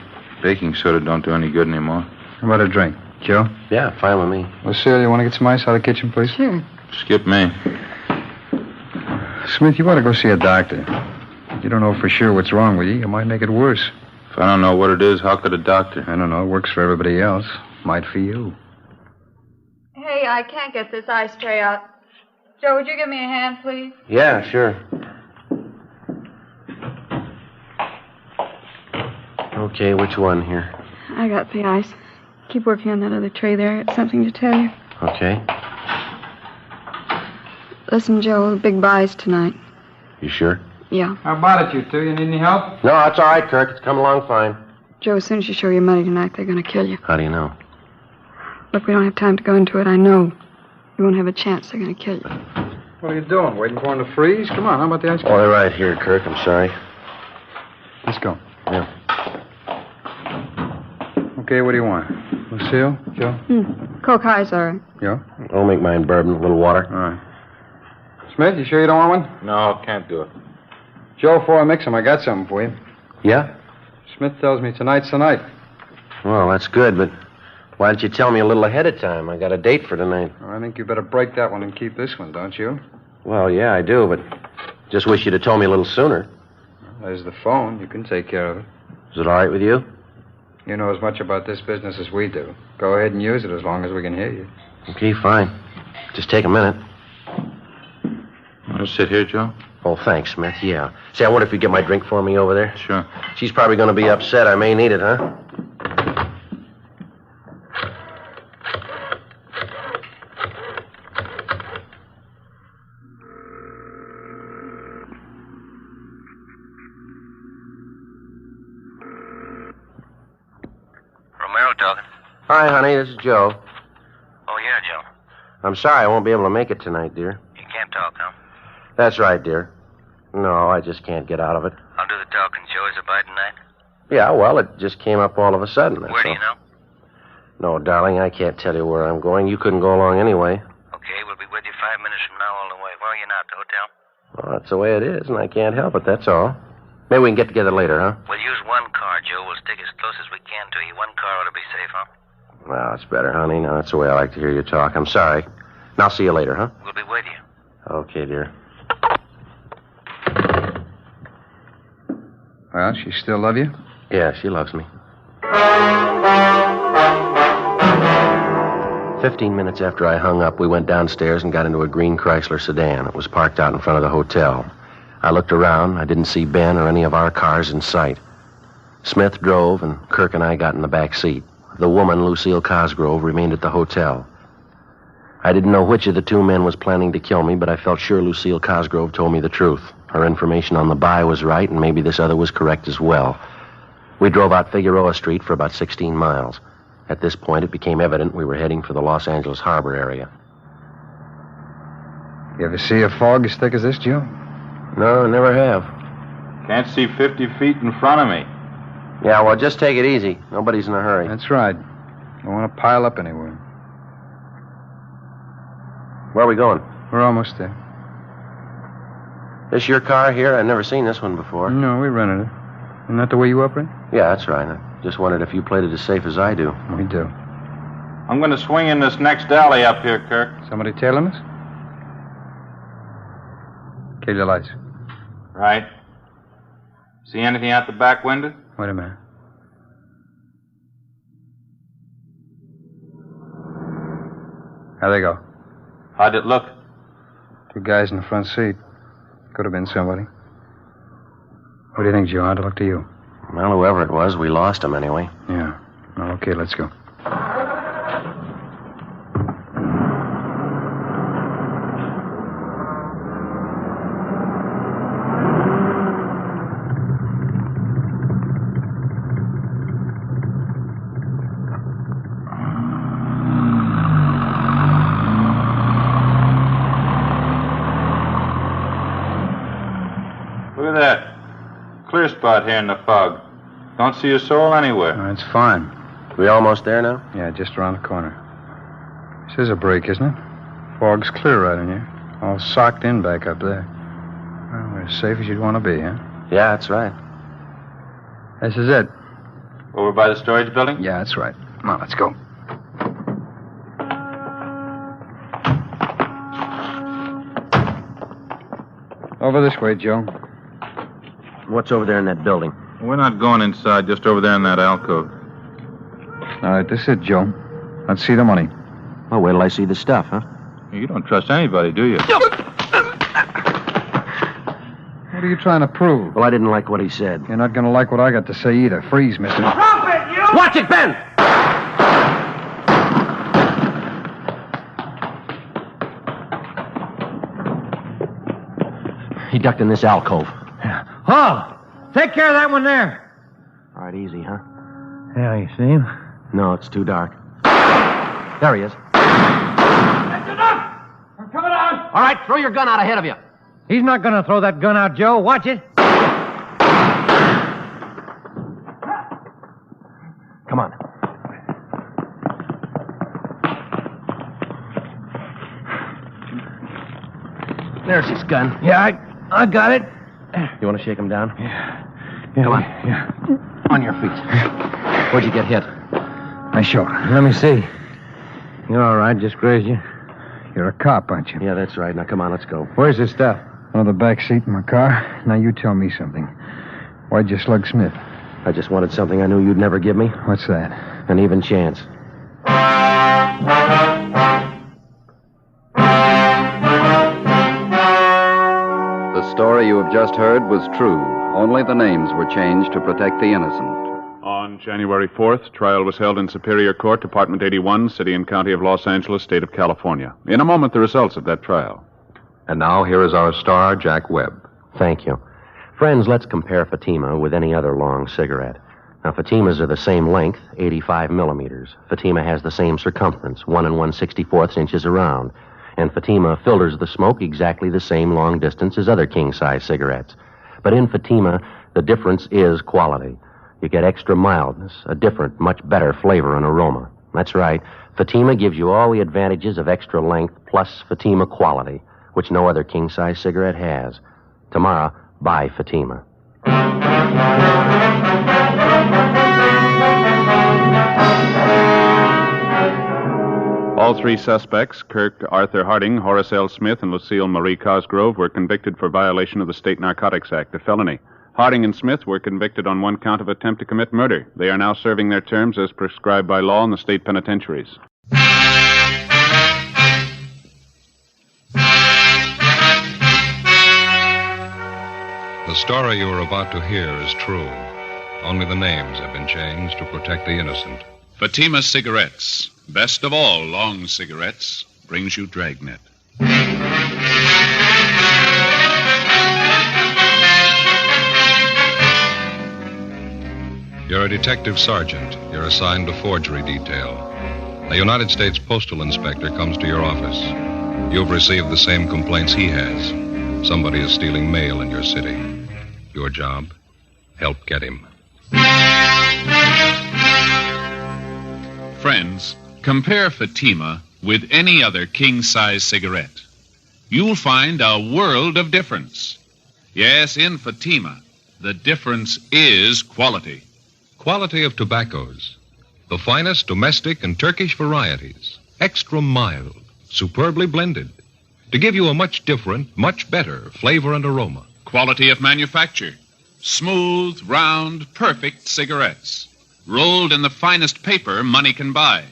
Baking soda don't do any good anymore. How about a drink? Joe? Yeah, fine with me. Lucille, you want to get some ice out of the kitchen, please? Sure. Skip me. Smith, you ought to go see a doctor. You don't know for sure what's wrong with you. You might make it worse. If I don't know what it is, how could a doctor? I don't know. It works for everybody else. Might for you. Hey, I can't get this ice tray out. Joe, would you give me a hand, please? Yeah, sure. Okay, which one here? I got the ice. Keep working on that other tray there. I got something to tell you. Okay. Listen, Joe, the big buys tonight. You sure? Yeah. How about it, you two? You need any help? No, that's all right, Kirk. It's coming along fine. Joe, as soon as you show your money tonight, they're going to kill you. How do you know? Look, we don't have time to go into it. I know. You won't have a chance. They're going to kill you. What are you doing? Waiting for him to freeze? Come on, how about the ice cream? Oh, they're right here, Kirk. I'm sorry. Let's go. Yeah. Okay, what do you want? Lucille? Joe? Coke high's all right. Yeah? I'll make mine bourbon, a little water. All right. Smith, you sure you don't want one? No, can't do it. Joe, before I mix them, I got something for you. Yeah? Smith tells me tonight's the night. Well, that's good, but why don't you tell me a little ahead of time? I got a date for tonight. Well, I think you better break that one and keep this one, don't you? Well, yeah, I do, but just wish you'd have told me a little sooner. Well, there's the phone. You can take care of it. Is it all right with you? You know as much about this business as we do. Go ahead and use it as long as we can hear you. Okay, fine. Just take a minute. Want to sit here, Joe? Oh, thanks, Smith. Yeah. Say, I wonder if you'd get my drink for me over there? Sure. She's probably going to be upset. I may need it, huh? Romero talking. Hi, honey. This is Joe. Oh, yeah, Joe. I'm sorry I won't be able to make it tonight, dear. You can't talk, huh? That's right, dear. No, I just can't get out of it. I'll do the talking, Joe. Is it by tonight? Yeah, well, it just came up all of a sudden. that's Where do all. you know? No, darling, I can't tell you where I'm going. You couldn't go along anyway. Okay, we'll be with you 5 minutes from now all the way. Where are you now, at the hotel? Well, that's the way it is, and I can't help it, that's all. Maybe we can get together later, huh? We'll use one car, Joe. We'll stick as close as we can to you. One car ought to be safe, huh? Well, that's better, honey. Now, that's the way I like to hear you talk. I'm sorry. And I'll see you later, huh? We'll be with you. Okay, dear. Well, she still love you? Yeah, she loves me. 15 minutes after I hung up, we went downstairs and got into a green Chrysler sedan. It was parked out in front of the hotel. I looked around. I didn't see Ben or any of our cars in sight. Smith drove, and Kirk and I got in the back seat. The woman, Lucille Cosgrove, remained at the hotel. I didn't know which of the two men was planning to kill me, but I felt sure Lucille Cosgrove told me the truth. Her information on the buy was right, and maybe this other was correct as well. We drove out Figueroa Street for about 16 miles. At this point, it became evident we were heading for the Los Angeles harbor area. You ever see a fog as thick as this, Joe? No, never have. Can't see 50 feet in front of me. Yeah, well, just take it easy. Nobody's in a hurry. That's right. Don't want to pile up anywhere. Where are we going? We're almost there. This your car here? I've never seen this one before. No, we rented it. Isn't that the way you operate? Yeah, that's right. I just wondered if you played it as safe as I do. We do. I'm going to swing in this next alley up here, Kirk. Somebody tailing us? Kill your lights. Right. See anything out the back window? Wait a minute. How'd they go? How'd it look? Two guys in the front seat. Could have been somebody. What do you think, Joe? How'd it look to you? Well, whoever it was, we lost him anyway. Yeah. Okay, let's go. Look at that. Clear spot here in the fog. Don't see a soul anywhere. That's fine. We almost there now? Yeah, just around the corner. This is a break, isn't it? Fog's clear right in here. All socked in back up there. Well, we're as safe as you'd want to be, huh? Yeah, that's right. This is it. Over by the storage building? Yeah, that's right. Come on, let's go. Over this way, Joe. What's over there in that building? We're not going inside, just over there in that alcove. All right, this is it, Joe. Let's see the money. Well, wait till I see the stuff, huh? You don't trust anybody, do you? What are you trying to prove? Well, I didn't like what he said. You're not going to like what I got to say either. Freeze, mister. Drop it, you! Watch it, Ben! He ducked in this alcove. Oh, take care of that one there. All right, easy, huh? Yeah, you see him? No, it's too dark. There he is. That's enough! I'm coming out! All right, throw your gun out ahead of you. He's not going to throw that gun out, Joe. Watch it. Come on. There's his gun. Yeah, I got it. You want to shake him down? Yeah. Come on. Yeah. On your feet. Where'd you get hit? My shoulder. Let me see. You're all right, just grazed you. You're a cop, aren't you? Yeah, that's right. Now, come on, let's go. Where's the stuff? On the back seat in my car. Now, you tell me something. Why'd you slug Smith? I just wanted something I knew you'd never give me. What's that? An even chance. The story you have just heard was true. Only the names were changed to protect the innocent. On January 4th, trial was held in Superior Court, Department 81, City and County of Los Angeles, State of California. In a moment, the results of that trial. And now, here is our star, Jack Webb. Thank you. Friends, let's compare Fatima with any other long cigarette. Now, Fatimas are the same length, 85 millimeters. Fatima has the same circumference, 1 1/64 inches around. And Fatima filters the smoke exactly the same long distance as other king-size cigarettes. But in Fatima, the difference is quality. You get extra mildness, a different, much better flavor and aroma. That's right. Fatima gives you all the advantages of extra length plus Fatima quality, which no other king-size cigarette has. Tomorrow, buy Fatima. All three suspects, Kirk Arthur Harding, Horace L. Smith, and Lucille Marie Cosgrove, were convicted for violation of the State Narcotics Act, a felony. Harding and Smith were convicted on one count of attempt to commit murder. They are now serving their terms as prescribed by law in the state penitentiaries. The story you are about to hear is true. Only the names have been changed to protect the innocent. Fatima Cigarettes, best of all long cigarettes, brings you Dragnet. You're a detective sergeant. You're assigned to forgery detail. A United States postal inspector comes to your office. You've received the same complaints he has. Somebody is stealing mail in your city. Your job? Help get him. Friends, compare Fatima with any other king-size cigarette. You'll find a world of difference. Yes, in Fatima, the difference is quality. Quality of tobaccos. The finest domestic and Turkish varieties. Extra mild, superbly blended. To give you a much different, much better flavor and aroma. Quality of manufacture. Smooth, round, perfect cigarettes. Rolled in the finest paper money can buy.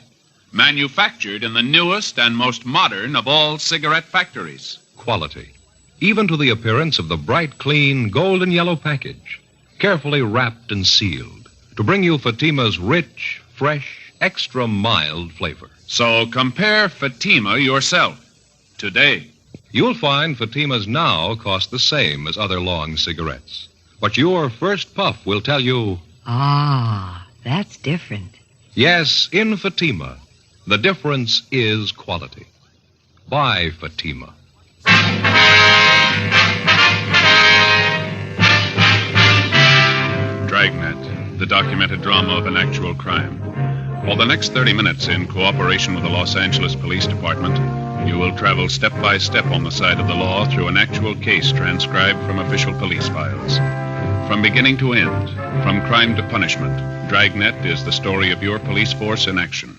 Manufactured in the newest and most modern of all cigarette factories. Quality. Even to the appearance of the bright, clean, golden yellow package. Carefully wrapped and sealed. To bring you Fatima's rich, fresh, extra mild flavor. So compare Fatima yourself. Today. You'll find Fatimas now cost the same as other long cigarettes. But your first puff will tell you... Ah, that's different. Yes, in Fatima, the difference is quality. Buy Fatima. Dragnet, the documented drama of an actual crime. For the next 30 minutes, in cooperation with the Los Angeles Police Department, you will travel step by step on the side of the law through an actual case transcribed from official police files. From beginning to end, from crime to punishment, Dragnet is the story of your police force in action.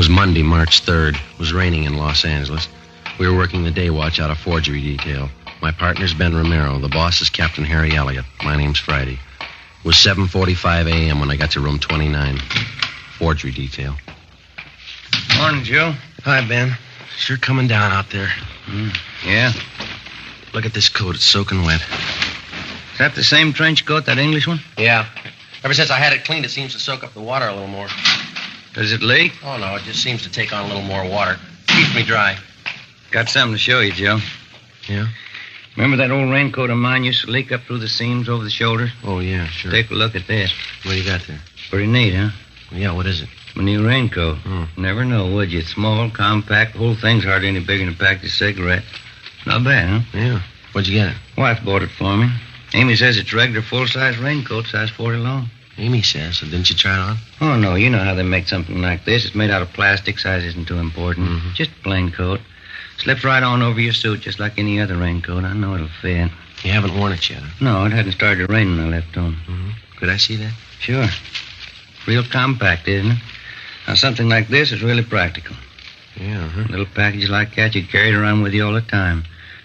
was Monday, March 3rd. It was raining in Los Angeles. We were working the day watch out of forgery detail. My partner's Ben Romero. The boss is Captain Harry Elliott. My name's Friday. It was 7:45 a.m. when I got to room 29. Forgery detail. Morning, Joe. Hi, Ben. Sure coming down out there. Yeah? Look at this coat. It's soaking wet. Is that the same trench coat, that English one? Yeah. Ever since I had it cleaned, it seems to soak up the water a little more. Does it leak? Oh, no. It just seems to take on a little more water. Keeps me dry. Got something to show you, Joe. Yeah? Remember that old raincoat of mine used to leak up through the seams over the shoulders? Oh, yeah, sure. Take a look at this. What do you got there? Pretty neat, huh? Yeah, what is it? My new raincoat. Never know, would you? It's small, compact. The whole thing's hardly any bigger than a pack of cigarettes. Not bad, huh? Yeah. Where'd you get it? Wife bought it for me. Amy says it's regular full-size raincoat, size 40 long. Amy says. So didn't you try it on? Oh, no. You know how they make something like this. It's made out of plastic. Size isn't too important. Just a plain coat. Slips right on over your suit just like any other raincoat. I know it'll fit. You haven't worn it yet, huh? No, it hadn't started to rain when I left home. Could I see that? Sure. Real compact, isn't it? Now, something like this is really practical. Yeah, Little packages like that, you carry it around with you all the time.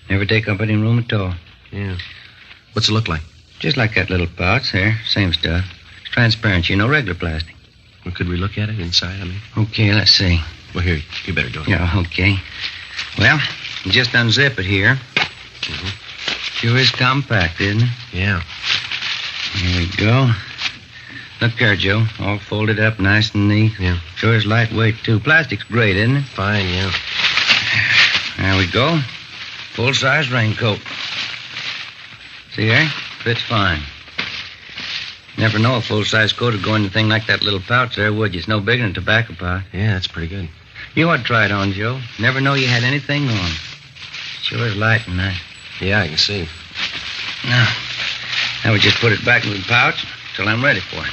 Never take up any room at all. Yeah. What's it look like? Just like that little pouch there. Same stuff. It's transparent, you know, regular plastic. Well, could we look at it inside, I mean? Okay, let's see. Well, here, you better do it. Yeah, okay. Well, just unzip it here. Sure is compact, isn't it? Yeah. Here we go. Look there, Joe. All folded up nice and neat. Yeah. Sure is lightweight, too. Plastic's great, isn't it? Fine, yeah. There we go. Full-size raincoat. See there? Fits fine. Never know a full-size coat would go in a thing like that little pouch there, would you? It's no bigger than a tobacco pouch. Yeah, that's pretty good. You ought to try it on, Joe. Never know you had anything on. Sure is light and nice. Yeah, I can see. Now we just put it back in the pouch till I'm ready for it.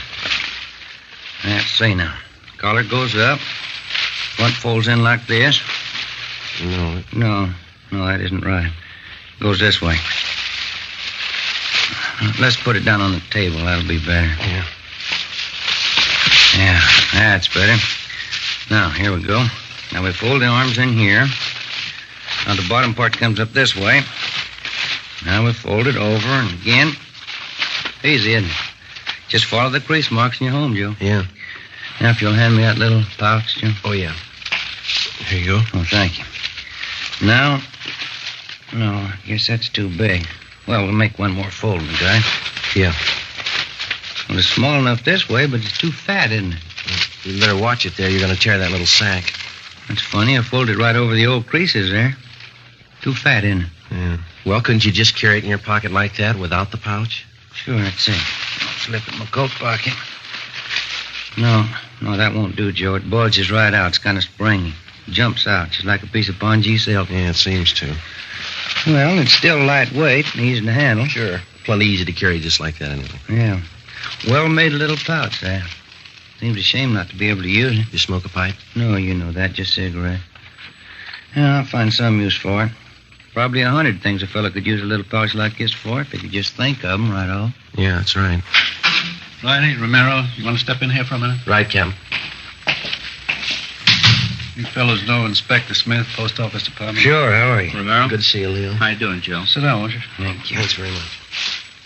Let's see now. Collar goes up. Front folds in like this. No, that isn't right. Goes this way. Let's put it down on the table. That'll be better. Yeah, that's better. Now, here we go. Now, we fold the arms in here. Now, the bottom part comes up this way. Now, we fold it over and again. Easy, isn't it? Just follow the crease marks and you're home, Joe. Yeah. Now, if you'll hand me that little pouch, Joe. Oh, yeah. Here you go. Oh, thank you. Now, no, I guess that's too big. Well, we'll make one more fold, guy. Yeah. Well, it's small enough this way, but it's too fat, isn't it? You better watch it there. You're going to tear that little sack. That's funny. I folded right over the old creases there. Too fat, isn't it? Yeah. Well, couldn't you just carry it in your pocket like that without the pouch? Sure, that's it. Slip it in my coat pocket. No, that won't do, Joe. It bulges right out. It's kind of springy. Jumps out, just like a piece of pongee silk. Yeah, it seems to. Well, it's still lightweight and easy to handle. Sure. Plenty easy to carry just like that, anyway. Yeah. Well-made little pouch there. Seems a shame not to be able to use it. You smoke a pipe? No, you know that. Just cigarette. Yeah, I'll find some use for it. Probably 100 things a fella could use a little pouch like this for if he could just think of them right off. Yeah, that's right. Righty, Romero, you want to step in here for a minute? Right, Captain. You fellows know Inspector Smith, Post Office Department? Sure, how are you? Romero? Good to see you, Leo. How you doing, Joe? Sit down, won't you? Thank you. Thanks very much.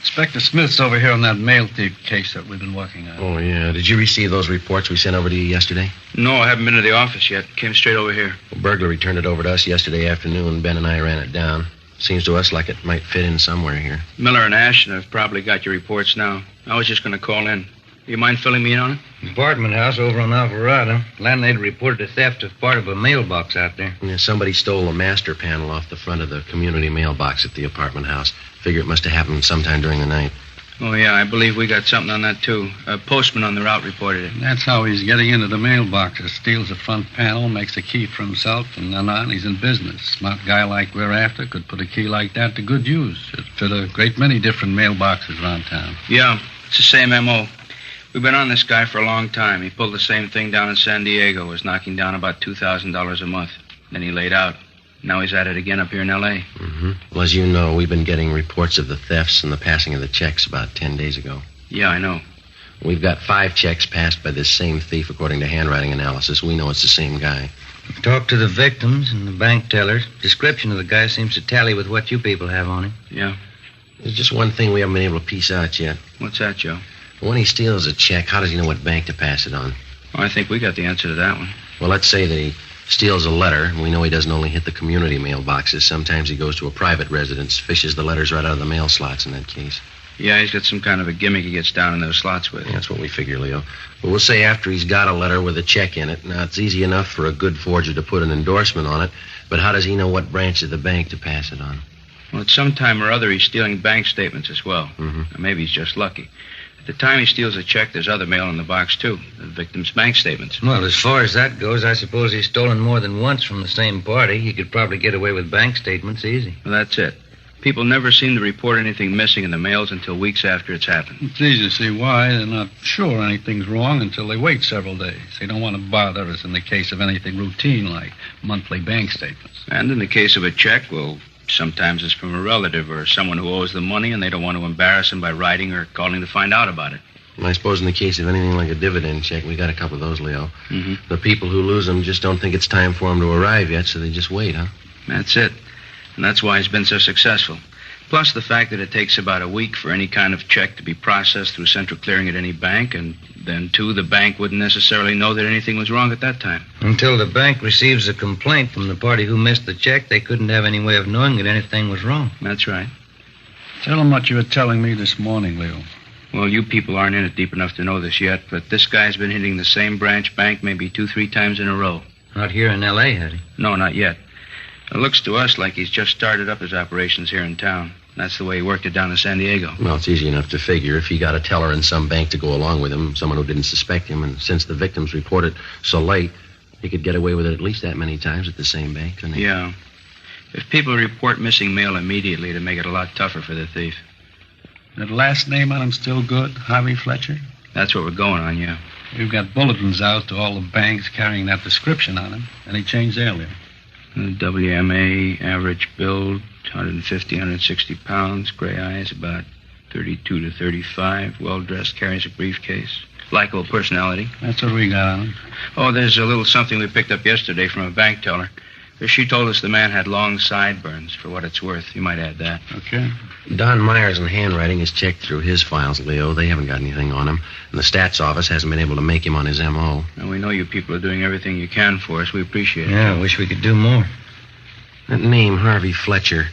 Inspector Smith's over here on that mail thief case that we've been working on. Oh, yeah. Did you receive those reports we sent over to you yesterday? No, I haven't been to the office yet. Came straight over here. Well, burglary turned it over to us yesterday afternoon. Ben and I ran it down. Seems to us like it might fit in somewhere here. Miller and Ashton have probably got your reports now. I was just going to call in. You mind filling me in on it? Apartment house over on Alvarado. Landlady reported a theft of part of a mailbox out there. Yeah, somebody stole a master panel off the front of the community mailbox at the apartment house. Figure it must have happened sometime during the night. Oh, yeah, I believe we got something on that, too. A postman on the route reported it. That's how he's getting into the mailboxes. Steals the front panel, makes a key for himself, and then on, he's in business. Smart guy like we're after could put a key like that to good use. It'd fit a great many different mailboxes around town. Yeah, it's the same M.O. We've been on this guy for a long time. He pulled the same thing down in San Diego, was knocking down about $2,000 a month. Then he laid out. Now he's at it again up here in L.A. Mm-hmm. Well, as you know, we've been getting reports of the thefts and the passing of the checks about 10 days ago. Yeah, I know. We've got 5 checks passed by this same thief according to handwriting analysis. We know it's the same guy. Talked to the victims and the bank tellers. Description of the guy seems to tally with what you people have on him. Yeah. There's just one thing we haven't been able to piece out yet. What's that, Joe? When he steals a check, how does he know what bank to pass it on? Well, I think we got the answer to that one. Well, let's say that he steals a letter, and we know he doesn't only hit the community mailboxes. Sometimes he goes to a private residence, fishes the letters right out of the mail slots in that case. Yeah, he's got some kind of a gimmick he gets down in those slots with. Yeah, that's what we figure, Leo. But we'll say after he's got a letter with a check in it. Now, it's easy enough for a good forger to put an endorsement on it, but how does he know what branch of the bank to pass it on? Well, at some time or other, he's stealing bank statements as well. Mm-hmm. Or maybe he's just lucky. At the time he steals a check, there's other mail in the box, too. The victim's bank statements. Well, as far as that goes, I suppose he's stolen more than once from the same party. He could probably get away with bank statements easy. Well, that's it. People never seem to report anything missing in the mails until weeks after it's happened. It's easy to see why. They're not sure anything's wrong until they wait several days. They don't want to bother us in the case of anything routine like monthly bank statements. And in the case of a check, well, sometimes it's from a relative or someone who owes them money and they don't want to embarrass them by writing or calling to find out about it. And I suppose in the case of anything like a dividend check, we got a couple of those, Leo. Mm-hmm. The people who lose them just don't think it's time for them to arrive yet, so they just wait, huh? That's it. And that's why he's been so successful. Plus the fact that it takes about a week for any kind of check to be processed through central clearing at any bank, and then, too, the bank wouldn't necessarily know that anything was wrong at that time. Until the bank receives a complaint from the party who missed the check, they couldn't have any way of knowing that anything was wrong. That's right. Tell them what you were telling me this morning, Leo. Well, you people aren't in it deep enough to know this yet, but this guy's been hitting the same branch bank maybe 2-3 times in a row. Not here in L.A., had he? No, not yet. It looks to us like he's just started up his operations here in town. That's the way he worked it down in San Diego. Well, it's easy enough to figure. If he got a teller in some bank to go along with him, someone who didn't suspect him, and since the victims reported so late, he could get away with it at least that many times at the same bank, couldn't he? Yeah. If people report missing mail immediately, it'd make it a lot tougher for the thief. That last name on him still good, Harvey Fletcher? That's what we're going on, yeah. We've got bulletins out to all the banks carrying that description on him, and he changed earlier. WMA, average build, 150, 160 pounds, gray eyes, about 32 to 35, well-dressed, carries a briefcase. Likeable personality. That's what we got on him. Oh, there's a little something we picked up yesterday from a bank teller. She told us the man had long sideburns, for what it's worth. You might add that. Okay. Don Myers in handwriting has checked through his files, Leo. They haven't got anything on him. And the stats office hasn't been able to make him on his M.O. And we know you people are doing everything you can for us. We appreciate it. Yeah, I wish we could do more. That name, Harvey Fletcher,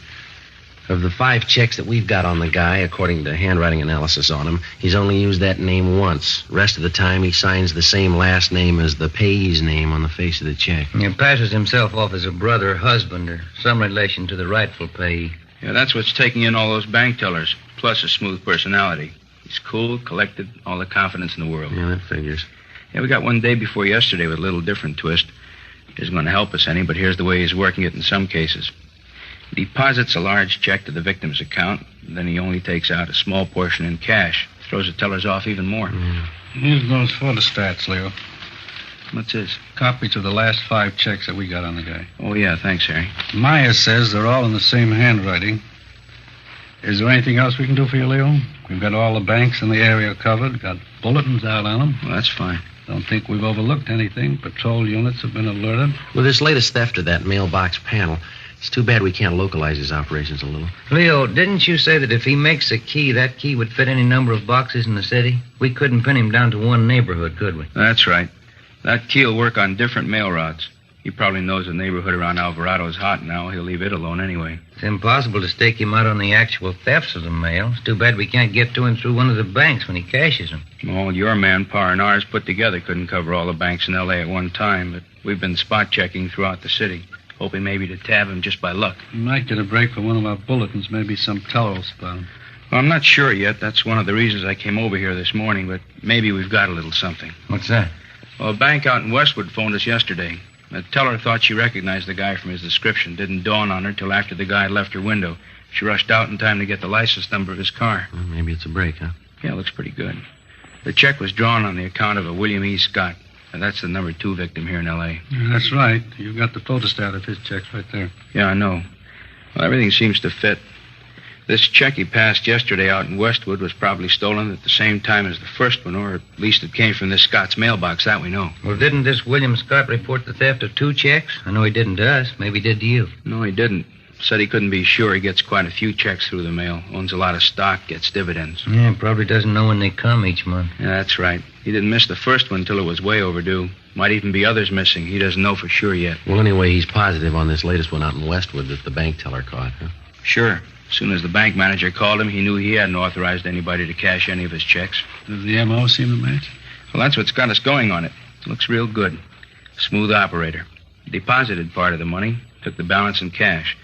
of the 5 checks that we've got on the guy, according to handwriting analysis on him, he's only used that name once. Rest of the time, he signs the same last name as the payee's name on the face of the check. He passes himself off as a brother or husband or some relation to the rightful payee. Yeah, that's what's taking in all those bank tellers, plus a smooth personality. He's cool, collected, all the confidence in the world. Yeah, that figures. Yeah, we got one day before yesterday with a little different twist. Isn't going to help us any, but here's the way he's working it in some cases. He deposits a large check to the victim's account, then he only takes out a small portion in cash. Throws the tellers off even more. Here's those for the stats, Leo. What's this? Copies of the last 5 checks that we got on the guy. Oh, yeah, thanks, Harry. Myers says they're all in the same handwriting. Is there anything else we can do for you, Leo? We've got all the banks in the area covered, got bulletins out on them. Well, that's fine. Don't think we've overlooked anything. Patrol units have been alerted. With this latest theft of that mailbox panel, it's too bad we can't localize his operations a little. Leo, didn't you say that if he makes a key, that key would fit any number of boxes in the city? We couldn't pin him down to one neighborhood, could we? That's right. That key will work on different mail routes. He probably knows the neighborhood around Alvarado is hot now. He'll leave it alone anyway. It's impossible to stake him out on the actual thefts of the mail. It's too bad we can't get to him through one of the banks when he cashes them. Well, your manpower and ours put together couldn't cover all the banks in L.A. at one time, but we've been spot checking throughout the city, hoping maybe to tab him just by luck. We might get a break from one of our bulletins, maybe some teller will spot him. Well, I'm not sure yet. That's one of the reasons I came over here this morning, but maybe we've got a little something. What's that? Well, a bank out in Westwood phoned us yesterday. The teller thought she recognized the guy from his description. Didn't dawn on her till after the guy had left her window. She rushed out in time to get the license number of his car. Well, maybe it's a break, huh? Yeah, it looks pretty good. The check was drawn on the account of a William E. Scott. And that's the number 2 victim here in L.A. Yeah, that's right. You've got the photostat of his checks right there. Yeah, I know. Well, everything seems to fit. This check he passed yesterday out in Westwood was probably stolen at the same time as the first one, or at least it came from this Scott's mailbox. That we know. Well, didn't this William Scott report the theft of 2 checks? I know he didn't to us. Maybe he did to you. No, he didn't. Said he couldn't be sure. He gets quite a few checks through the mail. Owns a lot of stock, gets dividends. Yeah, probably doesn't know when they come each month. Yeah, that's right. He didn't miss the first one until it was way overdue. Might even be others missing. He doesn't know for sure yet. Well, anyway, he's positive on this latest one out in Westwood that the bank teller caught, huh? Sure. As soon as the bank manager called him, he knew he hadn't authorized anybody to cash any of his checks. Does the M.O. seem to match? Well, that's what's got us going on it. Looks real good. Smooth operator. Deposited part of the money, took the balance in cash.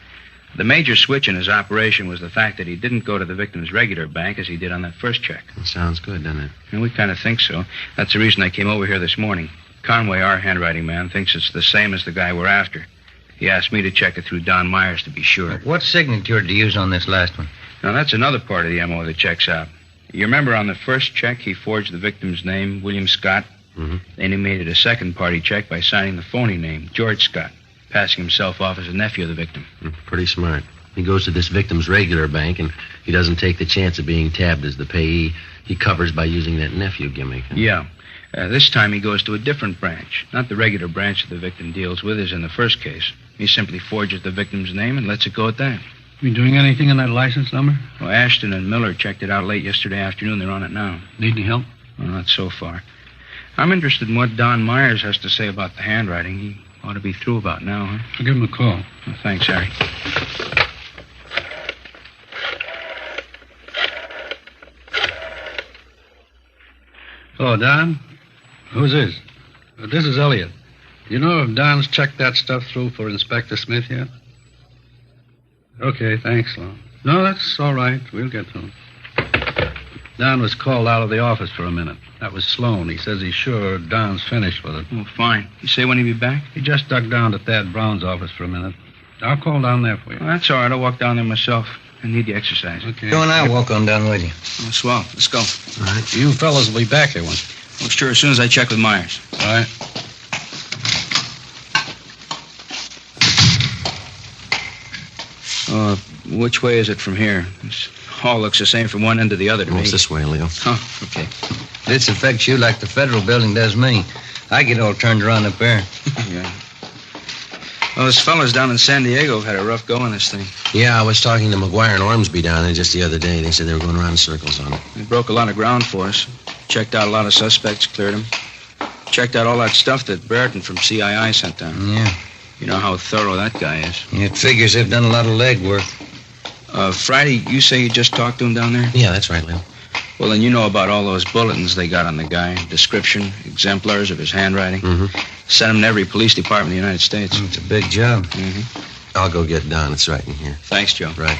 The major switch in his operation was the fact that he didn't go to the victim's regular bank as he did on that first check. It sounds good, doesn't it? And we kind of think so. That's the reason I came over here this morning. Conway, our handwriting man, thinks it's the same as the guy we're after. He asked me to check it through Don Myers to be sure. What signature did you use on this last one? Now, that's another part of the M.O. that checks out. You remember on the first check, he forged the victim's name, William Scott? Mm-hmm. Then he made it a second-party check by signing the phony name, George Scott, passing himself off as a nephew of the victim. Pretty smart. He goes to this victim's regular bank, and he doesn't take the chance of being tabbed as the payee. He covers by using that nephew gimmick. Huh? Yeah. This time he goes to a different branch. Not the regular branch that the victim deals with as in the first case. He simply forges the victim's name and lets it go at that. You doing anything on that license number? Well, Ashton and Miller checked it out late yesterday afternoon. They're on it now. Need any help? Well, not so far. I'm interested in what Don Myers has to say about the handwriting. He ought to be through about now, huh? I'll give him a call. Well, thanks, Harry. Hello, Don. Who's this? This is Elliot. You know if Don's checked that stuff through for Inspector Smith yet? Okay, thanks, Lon. No, that's all right. We'll get to him. Don was called out of the office for a minute. That was Sloan. He says he's sure Don's finished with it. Oh, fine. You say when he'll be back? He just ducked down to Thad Brown's office for a minute. I'll call down there for you. Well, that's all right. I'll walk down there myself. I need the exercise. Okay. Go and I'll walk on down with you. Oh, swell. Let's go. All right. You fellas will be back here once. Oh, sure, as soon as I check with Myers. All right. Which way is it from here? This all looks the same from one end to the other to me. It's this way, Leo. Oh, okay. This affects you like the federal building does me. I get all turned around up there. Yeah. Well, those fellas down in San Diego have had a rough go on this thing. Yeah, I was talking to McGuire and Ormsby down there just the other day. They said they were going around in circles on it. They broke a lot of ground for us. Checked out a lot of suspects, cleared them. Checked out all that stuff that Brereton from CII sent down. Yeah. You know how thorough that guy is. It figures they've done a lot of legwork. Friday, you say you just talked to him down there? Yeah, that's right, Leo. Well, then you know about all those bulletins they got on the guy. Description, exemplars of his handwriting. Mm-hmm. Sent them to every police department in the United States. It's a big job. Mm-hmm. I'll go get Don. It's right in here. Thanks, Joe. Right.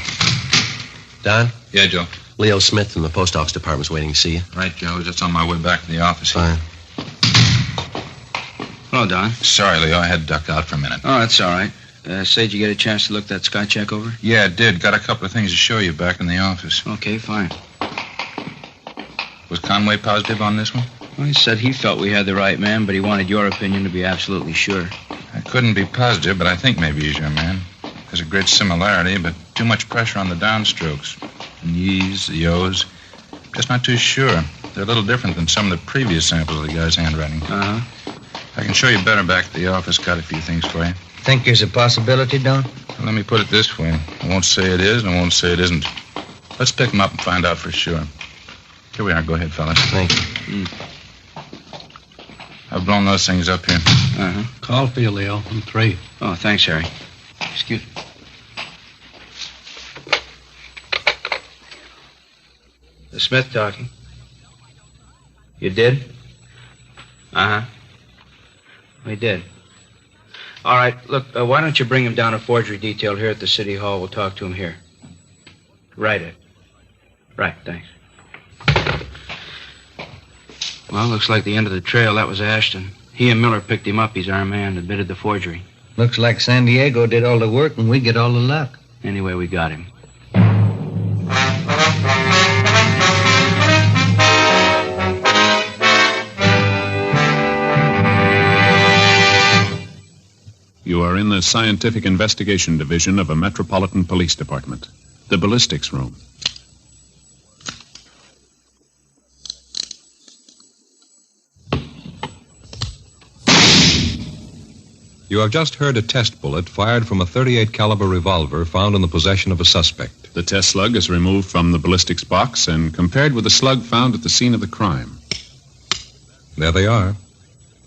Don? Yeah, Joe. Leo Smith from the post office department's waiting to see you. Right, Joe. I was just on my way back to the office. Fine. Hello, Don. Sorry, Leo. I had to duck out for a minute. Oh, that's all right. Say, did you get a chance to look that Scott check over? Yeah, I did. Got a couple of things to show you back in the office. Okay, fine. Was Conway positive on this one? Well, he said he felt we had the right man, but he wanted your opinion to be absolutely sure. I couldn't be positive, but I think maybe he's your man. There's a great similarity, but too much pressure on the downstrokes. The ye's, the yo's. Just not too sure. They're a little different than some of the previous samples of the guy's handwriting. Uh-huh. I can show you better back at the office. Got a few things for you. Think there's a possibility, Don? Well, let me put it this way. I won't say it is, and I won't say it isn't. Let's pick him up and find out for sure. Here we are. Go ahead, fellas. Thank you. I've blown those things up here. Uh-huh. Call for you, Leo. I'm 3. Oh, thanks, Harry. Excuse me. The Smith talking. You did? Uh-huh. We did. All right, look, why don't you bring him down to forgery detail here at the city hall? We'll talk to him here. Right, Ed. Right, thanks. Well, looks like the end of the trail. That was Ashton. He and Miller picked him up. He's our man, admitted the forgery. Looks like San Diego did all the work and we get all the luck. Anyway, we got him. You are in the Scientific Investigation Division of a Metropolitan Police Department. The ballistics room. You have just heard a test bullet fired from a .38 caliber revolver found in the possession of a suspect. The test slug is removed from the ballistics box and compared with the slug found at the scene of the crime. There they are.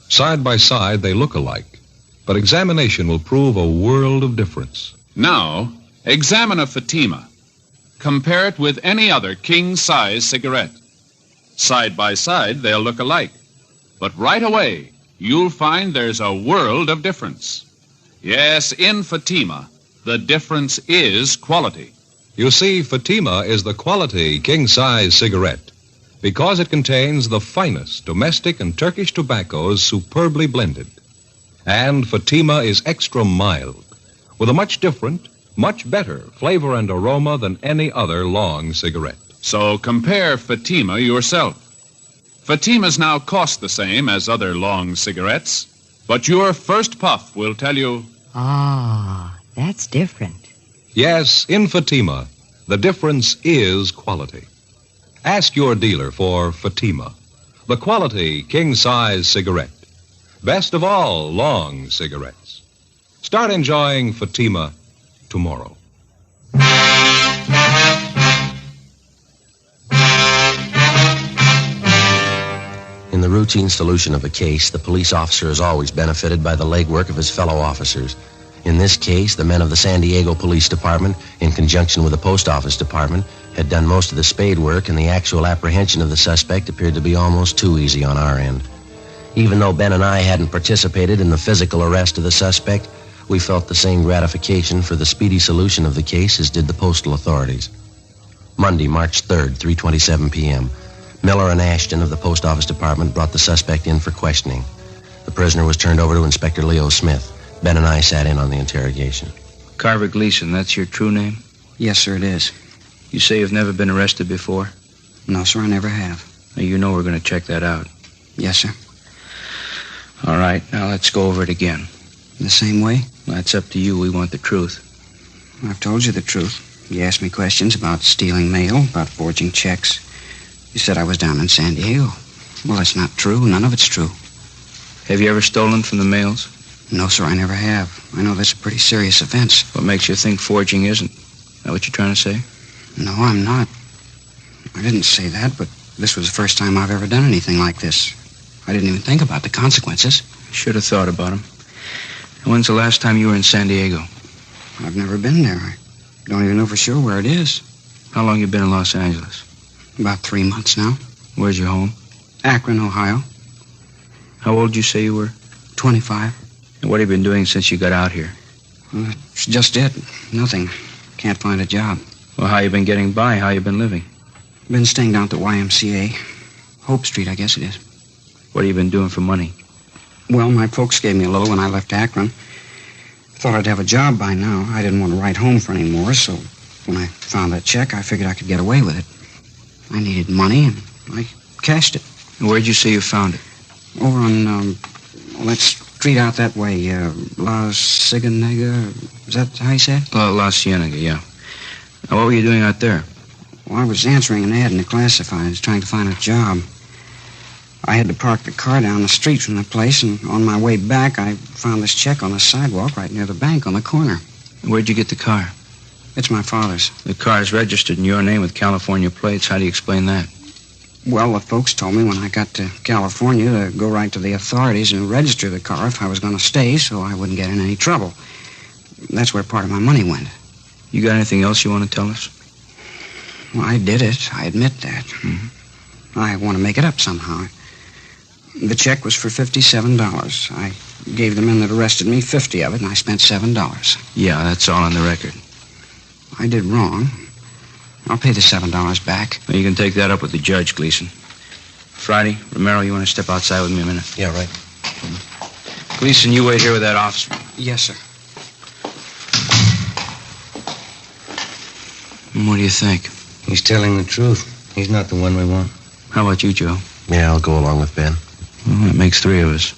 Side by side, they look alike. But examination will prove a world of difference. Now, examine a Fatima. Compare it with any other king-size cigarette. Side by side, they'll look alike. But right away, you'll find there's a world of difference. Yes, in Fatima, the difference is quality. You see, Fatima is the quality king-size cigarette because it contains the finest domestic and Turkish tobaccos superbly blended. And Fatima is extra mild, with a much different, much better flavor and aroma than any other long cigarette. So compare Fatima yourself. Fatimas now cost the same as other long cigarettes, but your first puff will tell you... Ah, that's different. Yes, in Fatima, the difference is quality. Ask your dealer for Fatima, the quality king-size cigarette. Best of all long cigarettes. Start enjoying Fatima tomorrow. In the routine solution of a case, the police officer is always benefited by the legwork of his fellow officers. In this case, the men of the San Diego Police Department, in conjunction with the Post Office Department, had done most of the spade work, and the actual apprehension of the suspect appeared to be almost too easy on our end. Even though Ben and I hadn't participated in the physical arrest of the suspect, we felt the same gratification for the speedy solution of the case as did the postal authorities. Monday, March 3rd, 3:27 p.m., Miller and Ashton of the Post Office Department brought the suspect in for questioning. The prisoner was turned over to Inspector Leo Smith. Ben and I sat in on the interrogation. Carver Gleason, that's your true name? Yes, sir, it is. You say you've never been arrested before? No, sir, I never have. Now, you know we're going to check that out. Yes, sir. All right, now let's go over it again. The same way? Well, that's up to you. We want the truth. I've told you the truth. You asked me questions about stealing mail, about forging checks. You said I was down in San Diego. Well, that's not true. None of it's true. Have you ever stolen from the mails? No, sir, I never have. I know that's a pretty serious offense. What makes you think forging isn't? Is that what you're trying to say? No, I'm not. I didn't say that, but this was the first time I've ever done anything like this. I didn't even think about the consequences. You should have thought about them. And when's the last time you were in San Diego? I've never been there. I don't even know for sure where it is. How long you been in Los Angeles? About 3 months now. Where's your home? Akron, Ohio. How old did you say you were? 25. And what have you been doing since you got out here? Well, that's just it. Nothing. Can't find a job. Well, how you been getting by? How you been living? Been staying down at the YMCA. Hope Street, I guess it is. What have you been doing for money? Well, my folks gave me a little when I left Akron. Thought I'd have a job by now. I didn't want to write home for any more, so when I found that check, I figured I could get away with it. I needed money, and I cashed it. And where'd you say you found it? Over on, that street out that way, La Cienega. Is that how you say it? La Cienega, yeah. Now, what were you doing out there? Well, I was answering an ad in the classifieds, trying to find a job. I had to park the car down the street from the place, and on my way back, I found this check on the sidewalk right near the bank on the corner. And where'd you get the car? It's my father's. The car's registered in your name with California plates. How do you explain that? Well, the folks told me when I got to California to go right to the authorities and register the car if I was going to stay so I wouldn't get in any trouble. That's where part of my money went. You got anything else you want to tell us? Well, I did it. I admit that. Mm-hmm. I want to make it up somehow. The check was for $57. I gave the men that arrested me 50 of it, and I spent $7. Yeah, that's all on the record. I did wrong. I'll pay the $7 back. Well, you can take that up with the judge, Gleason. Friday, Romero, you want to step outside with me a minute? Yeah, right. Gleason, you wait here with that officer. Yes, sir. What do you think? He's telling the truth. He's not the one we want. How about you, Joe? Yeah, I'll go along with Ben. Well, that makes 3 of us.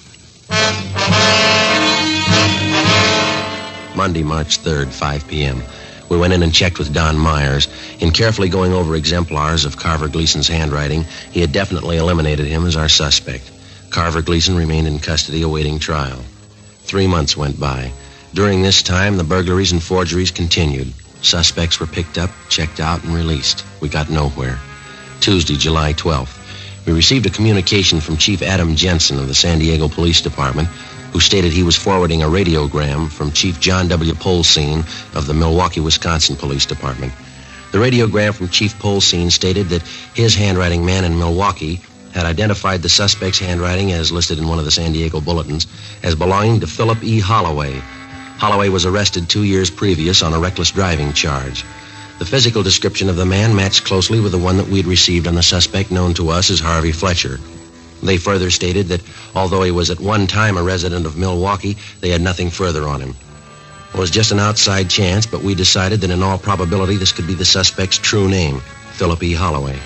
Monday, March 3rd, 5 p.m. We went in and checked with Don Myers. In carefully going over exemplars of Carver Gleason's handwriting, he had definitely eliminated him as our suspect. Carver Gleason remained in custody awaiting trial. 3 months went by. During this time, the burglaries and forgeries continued. Suspects were picked up, checked out, and released. We got nowhere. Tuesday, July 12th. We received a communication from Chief Adam Jensen of the San Diego Police Department, who stated he was forwarding a radiogram from Chief John W. Polsine of the Milwaukee, Wisconsin Police Department. The radiogram from Chief Polsine stated that his handwriting man in Milwaukee had identified the suspect's handwriting, as listed in one of the San Diego bulletins, as belonging to Philip E. Holloway. Holloway was arrested 2 years previous on a reckless driving charge. The physical description of the man matched closely with the one that we'd received on the suspect known to us as Harvey Fletcher. They further stated that although he was at one time a resident of Milwaukee, they had nothing further on him. It was just an outside chance, but we decided that in all probability this could be the suspect's true name, Philip E. Holloway.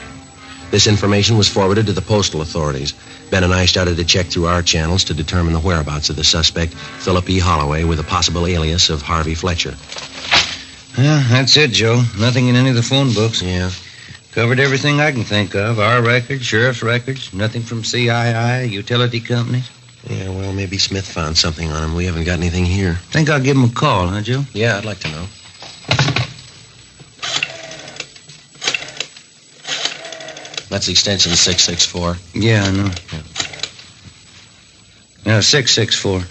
This information was forwarded to the postal authorities. Ben and I started to check through our channels to determine the whereabouts of the suspect, Philip E. Holloway, with a possible alias of Harvey Fletcher. Yeah, that's it, Joe. Nothing in any of the phone books. Yeah. Covered everything I can think of. Our records, sheriff's records, nothing from CII, utility companies. Yeah, well, maybe Smith found something on him. We haven't got anything here. Think I'll give him a call, huh, Joe? Yeah, I'd like to know. That's extension 664. Yeah, I know. Yeah, 664.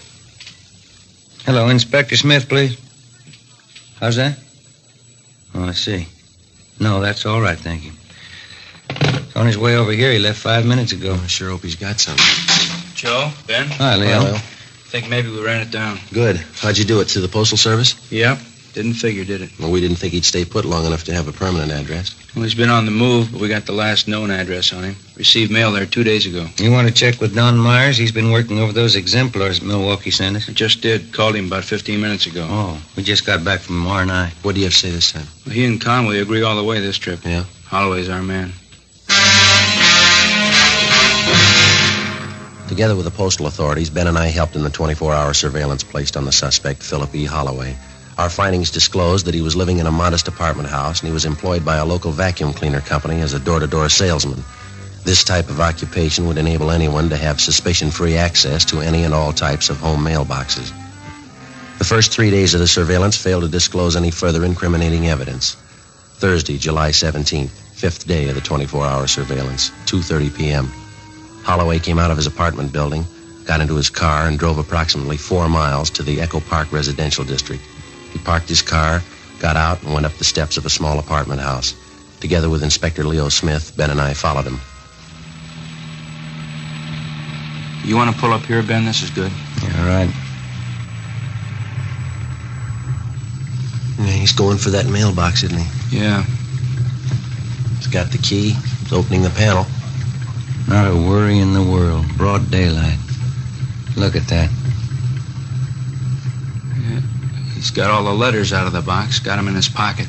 Hello, Inspector Smith, please. How's that? Oh, I see. No, that's all right, thank you. He's on his way over here. He left 5 minutes ago. I sure hope he's got something. Joe, Ben? Hi, Leo. Hello. Think maybe we ran it down. Good. How'd you do it? Through the Postal Service? Yep. Didn't figure, did it? Well, we didn't think he'd stay put long enough to have a permanent address. Well, he's been on the move, but we got the last known address on him. Received mail there 2 days ago. You want to check with Don Myers? He's been working over those exemplars Milwaukee sent us. I just did. Called him about 15 minutes ago. Oh, we just got back from R&I. What do you have to say this time? Well, he and Conway agree all the way this trip. Yeah? Holloway's our man. Together with the postal authorities, Ben and I helped in the 24-hour surveillance placed on the suspect, Philip E. Holloway. Our findings disclosed that he was living in a modest apartment house and he was employed by a local vacuum cleaner company as a door-to-door salesman. This type of occupation would enable anyone to have suspicion-free access to any and all types of home mailboxes. The first 3 days of the surveillance failed to disclose any further incriminating evidence. Thursday, July 17th, fifth day of the 24-hour surveillance, 2:30 p.m. Holloway came out of his apartment building, got into his car, and drove approximately 4 miles to the Echo Park residential district. He parked his car, got out, and went up the steps of a small apartment house. Together with Inspector Leo Smith, Ben and I followed him. You want to pull up here, Ben? This is good. Yeah, all right. Yeah, he's going for that mailbox, isn't he? Yeah. He's got the key. He's opening the panel. Not a worry in the world. Broad daylight. Look at that. He's got all the letters out of the box, got them in his pocket.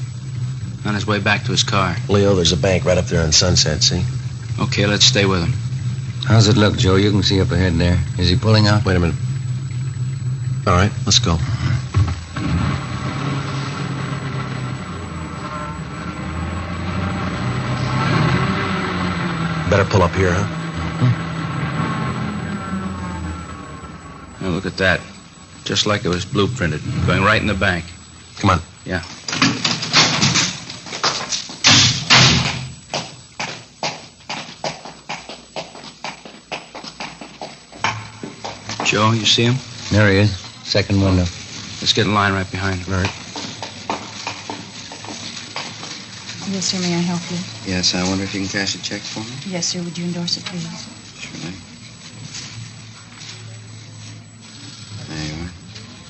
On his way back to his car. Leo, there's a bank right up there on Sunset, see? Okay, let's stay with him. How's it look, Joe? You can see up ahead there. Is he pulling out? Wait a minute. All right, let's go. Better pull up here, huh? Now, look at that. Just like it was blueprinted. Going right in the bank. Come on. Yeah. Joe, you see him? There he is. Second window. Let's get in line right behind him. All right. Yes, sir. May I help you? Yes, I wonder if you can cash a check for me? Yes, sir. Would you endorse it, please? Surely. There you are.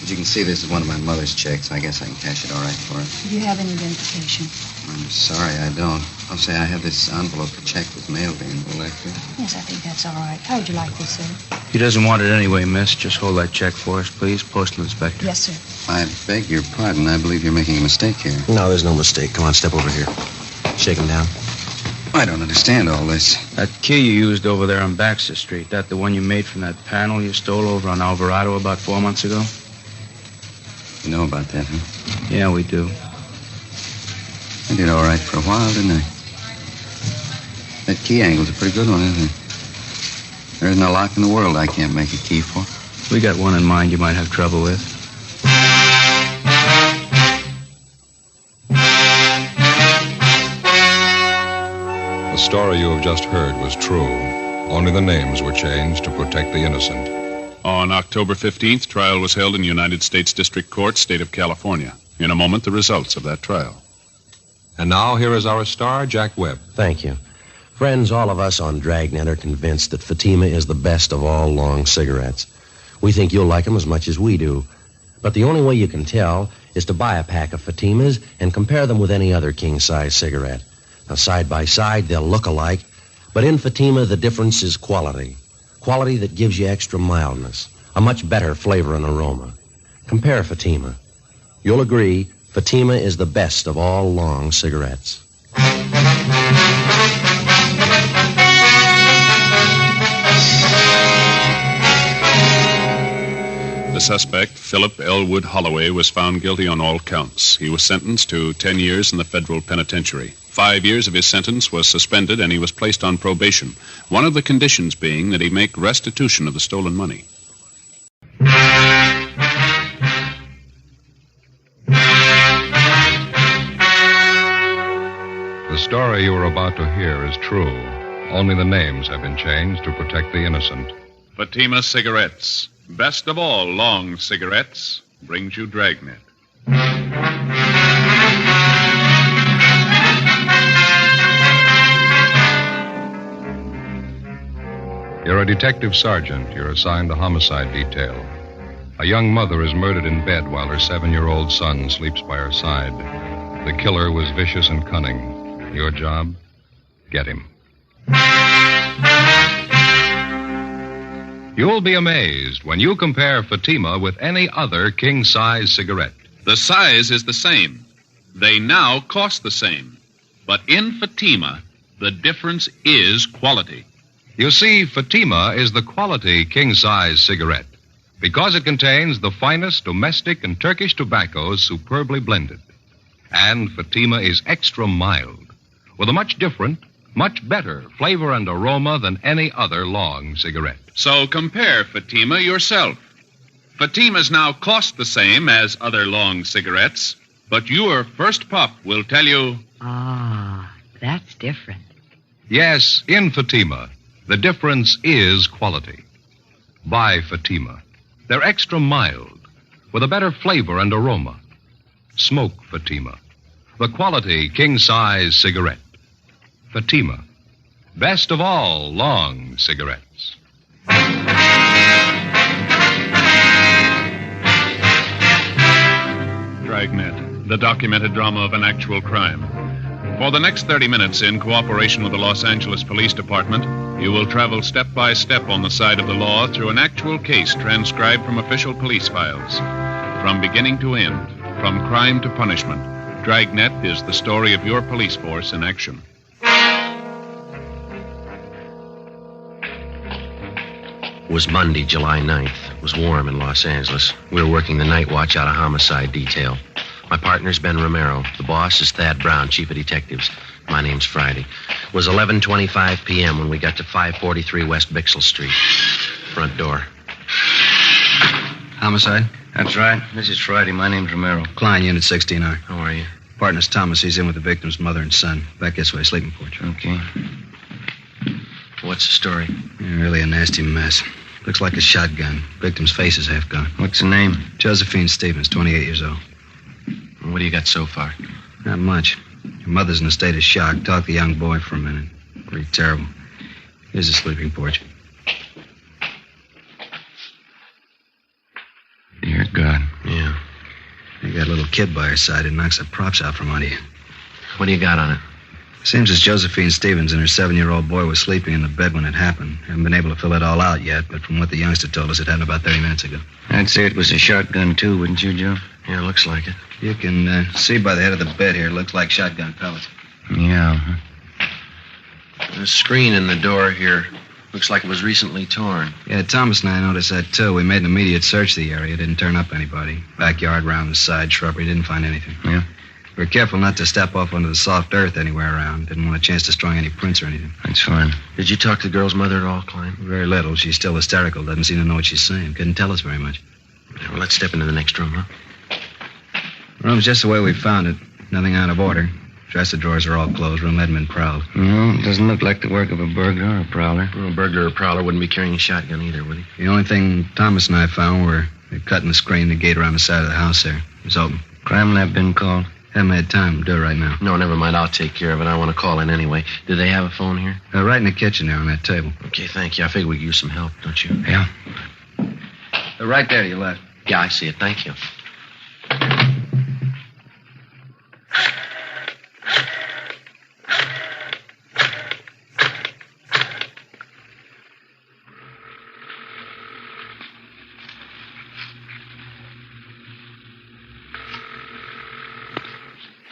As you can see, this is one of my mother's checks. I guess I can cash it all right for her. Do you have any identification? I'm sorry, I don't. I'll say I have this envelope the check was mailed in. Will that do? Yes, I think that's all right. How would you like this, sir? He doesn't want it anyway, miss. Just hold that check for us, please. Postal inspector. Yes, sir. I beg your pardon. I believe you're making a mistake here. No, there's no mistake. Come on, step over here. Shake him down. I don't understand all this. That key you used over there on Baxter Street, that the one you made from that panel you stole over on Alvarado about 4 months ago? You know about that, huh? Yeah, we do. I did all right for a while, didn't I? That key angle's a pretty good one, isn't it? There isn't a lock in the world I can't make a key for. We got one in mind you might have trouble with. The story you have just heard was true. Only the names were changed to protect the innocent. On October 15th, trial was held in United States District Court, State of California. In a moment, the results of that trial. And now, here is our star, Jack Webb. Thank you. Friends, all of us on Dragnet are convinced that Fatima is the best of all long cigarettes. We think you'll like them as much as we do. But the only way you can tell is to buy a pack of Fatimas and compare them with any other king-size cigarette. Now, side by side, they'll look alike, but in Fatima, the difference is quality. Quality that gives you extra mildness, a much better flavor and aroma. Compare Fatima. You'll agree, Fatima is the best of all long cigarettes. The suspect, Philip Elwood Holloway, was found guilty on all counts. He was sentenced to 10 years in the federal penitentiary. 5 years of his sentence was suspended, and he was placed on probation, one of the conditions being that he make restitution of the stolen money. The story you are about to hear is true. Only the names have been changed to protect the innocent. Fatima Cigarettes, best of all long cigarettes, brings you Dragnet. You're a detective sergeant. You're assigned a homicide detail. A young mother is murdered in bed while her 7-year-old son sleeps by her side. The killer was vicious and cunning. Your job? Get him. You'll be amazed when you compare Fatima with any other king-size cigarette. The size is the same. They now cost the same. But in Fatima, the difference is quality. You see, Fatima is the quality king-size cigarette because it contains the finest domestic and Turkish tobaccos superbly blended. And Fatima is extra mild, with a much different, much better flavor and aroma than any other long cigarette. So compare Fatima yourself. Fatimas now cost the same as other long cigarettes, but your first puff will tell you... Ah, that's different. Yes, in Fatima, the difference is quality. Buy Fatima. They're extra mild, with a better flavor and aroma. Smoke Fatima, the quality king-size cigarette. Fatima, best of all long cigarettes. Dragnet, the documented drama of an actual crime. For the next 30 minutes, in cooperation with the Los Angeles Police Department, you will travel step by step on the side of the law through an actual case transcribed from official police files. From beginning to end, from crime to punishment, Dragnet is the story of your police force in action. It was Monday, July 9th. It was warm in Los Angeles. We were working the night watch out of homicide detail. My partner's Ben Romero. The boss is Thad Brown, chief of detectives. My name's Friday. It was 11:25 p.m. when we got to 543 West Bixel Street. Front door. Homicide? That's right. This is Friday. My name's Romero. Klein, Unit 69. How are you? Partner's Thomas. He's in with the victim's mother and son. Back this way, sleeping porch. Okay. What's the story? Yeah, really a nasty mess. Looks like a shotgun. Victim's face is half gone. What's the name? Josephine Stevens, 28 years old. What do you got so far? Not much. Her mother's in a state of shock. Talked to the young boy for a minute. Pretty terrible. Here's the sleeping porch. Dear God. Yeah. You got a little kid by her side who knocks the props out from under you. What do you got on it? Seems as Josephine Stevens and her 7-year-old boy was sleeping in the bed when it happened. Haven't been able to fill it all out yet, but from what the youngster told us, it happened about 30 minutes ago. I'd say it was a shotgun, too, wouldn't you, Joe? Yeah, looks like it. You can see by the head of the bed here, it looks like shotgun pellets. Yeah. The screen in the door here looks like it was recently torn. Yeah, Thomas and I noticed that, too. We made an immediate search of the area. Didn't turn up anybody. Backyard, round the side, shrubbery, didn't find anything. Yeah? We're careful not to step off onto the soft earth anywhere around. Didn't want a chance destroying any prints or anything. That's fine. Did you talk to the girl's mother at all, Klein? Very little. She's still hysterical. Doesn't seem to know what she's saying. Couldn't tell us very much. Yeah, well, let's step into the next room, huh? Room's just the way we found it. Nothing out of order. Dresser drawers are all closed. Room hadn't been prowled. No, it doesn't look like the work of a burglar or a prowler. Well, a burglar or a prowler wouldn't be carrying a shotgun either, would he? The only thing Thomas and I found were cutting the screen, the gate around the side of the house there. It was open. Crime lab been called? Haven't had time to do it right now. No, never mind. I'll take care of it. I want to call in anyway. Do they have a phone here? Right in the kitchen there on that table. Okay, thank you. I figure we could use some help, don't you? Yeah. Right there to your left. Yeah, I see it. Thank you.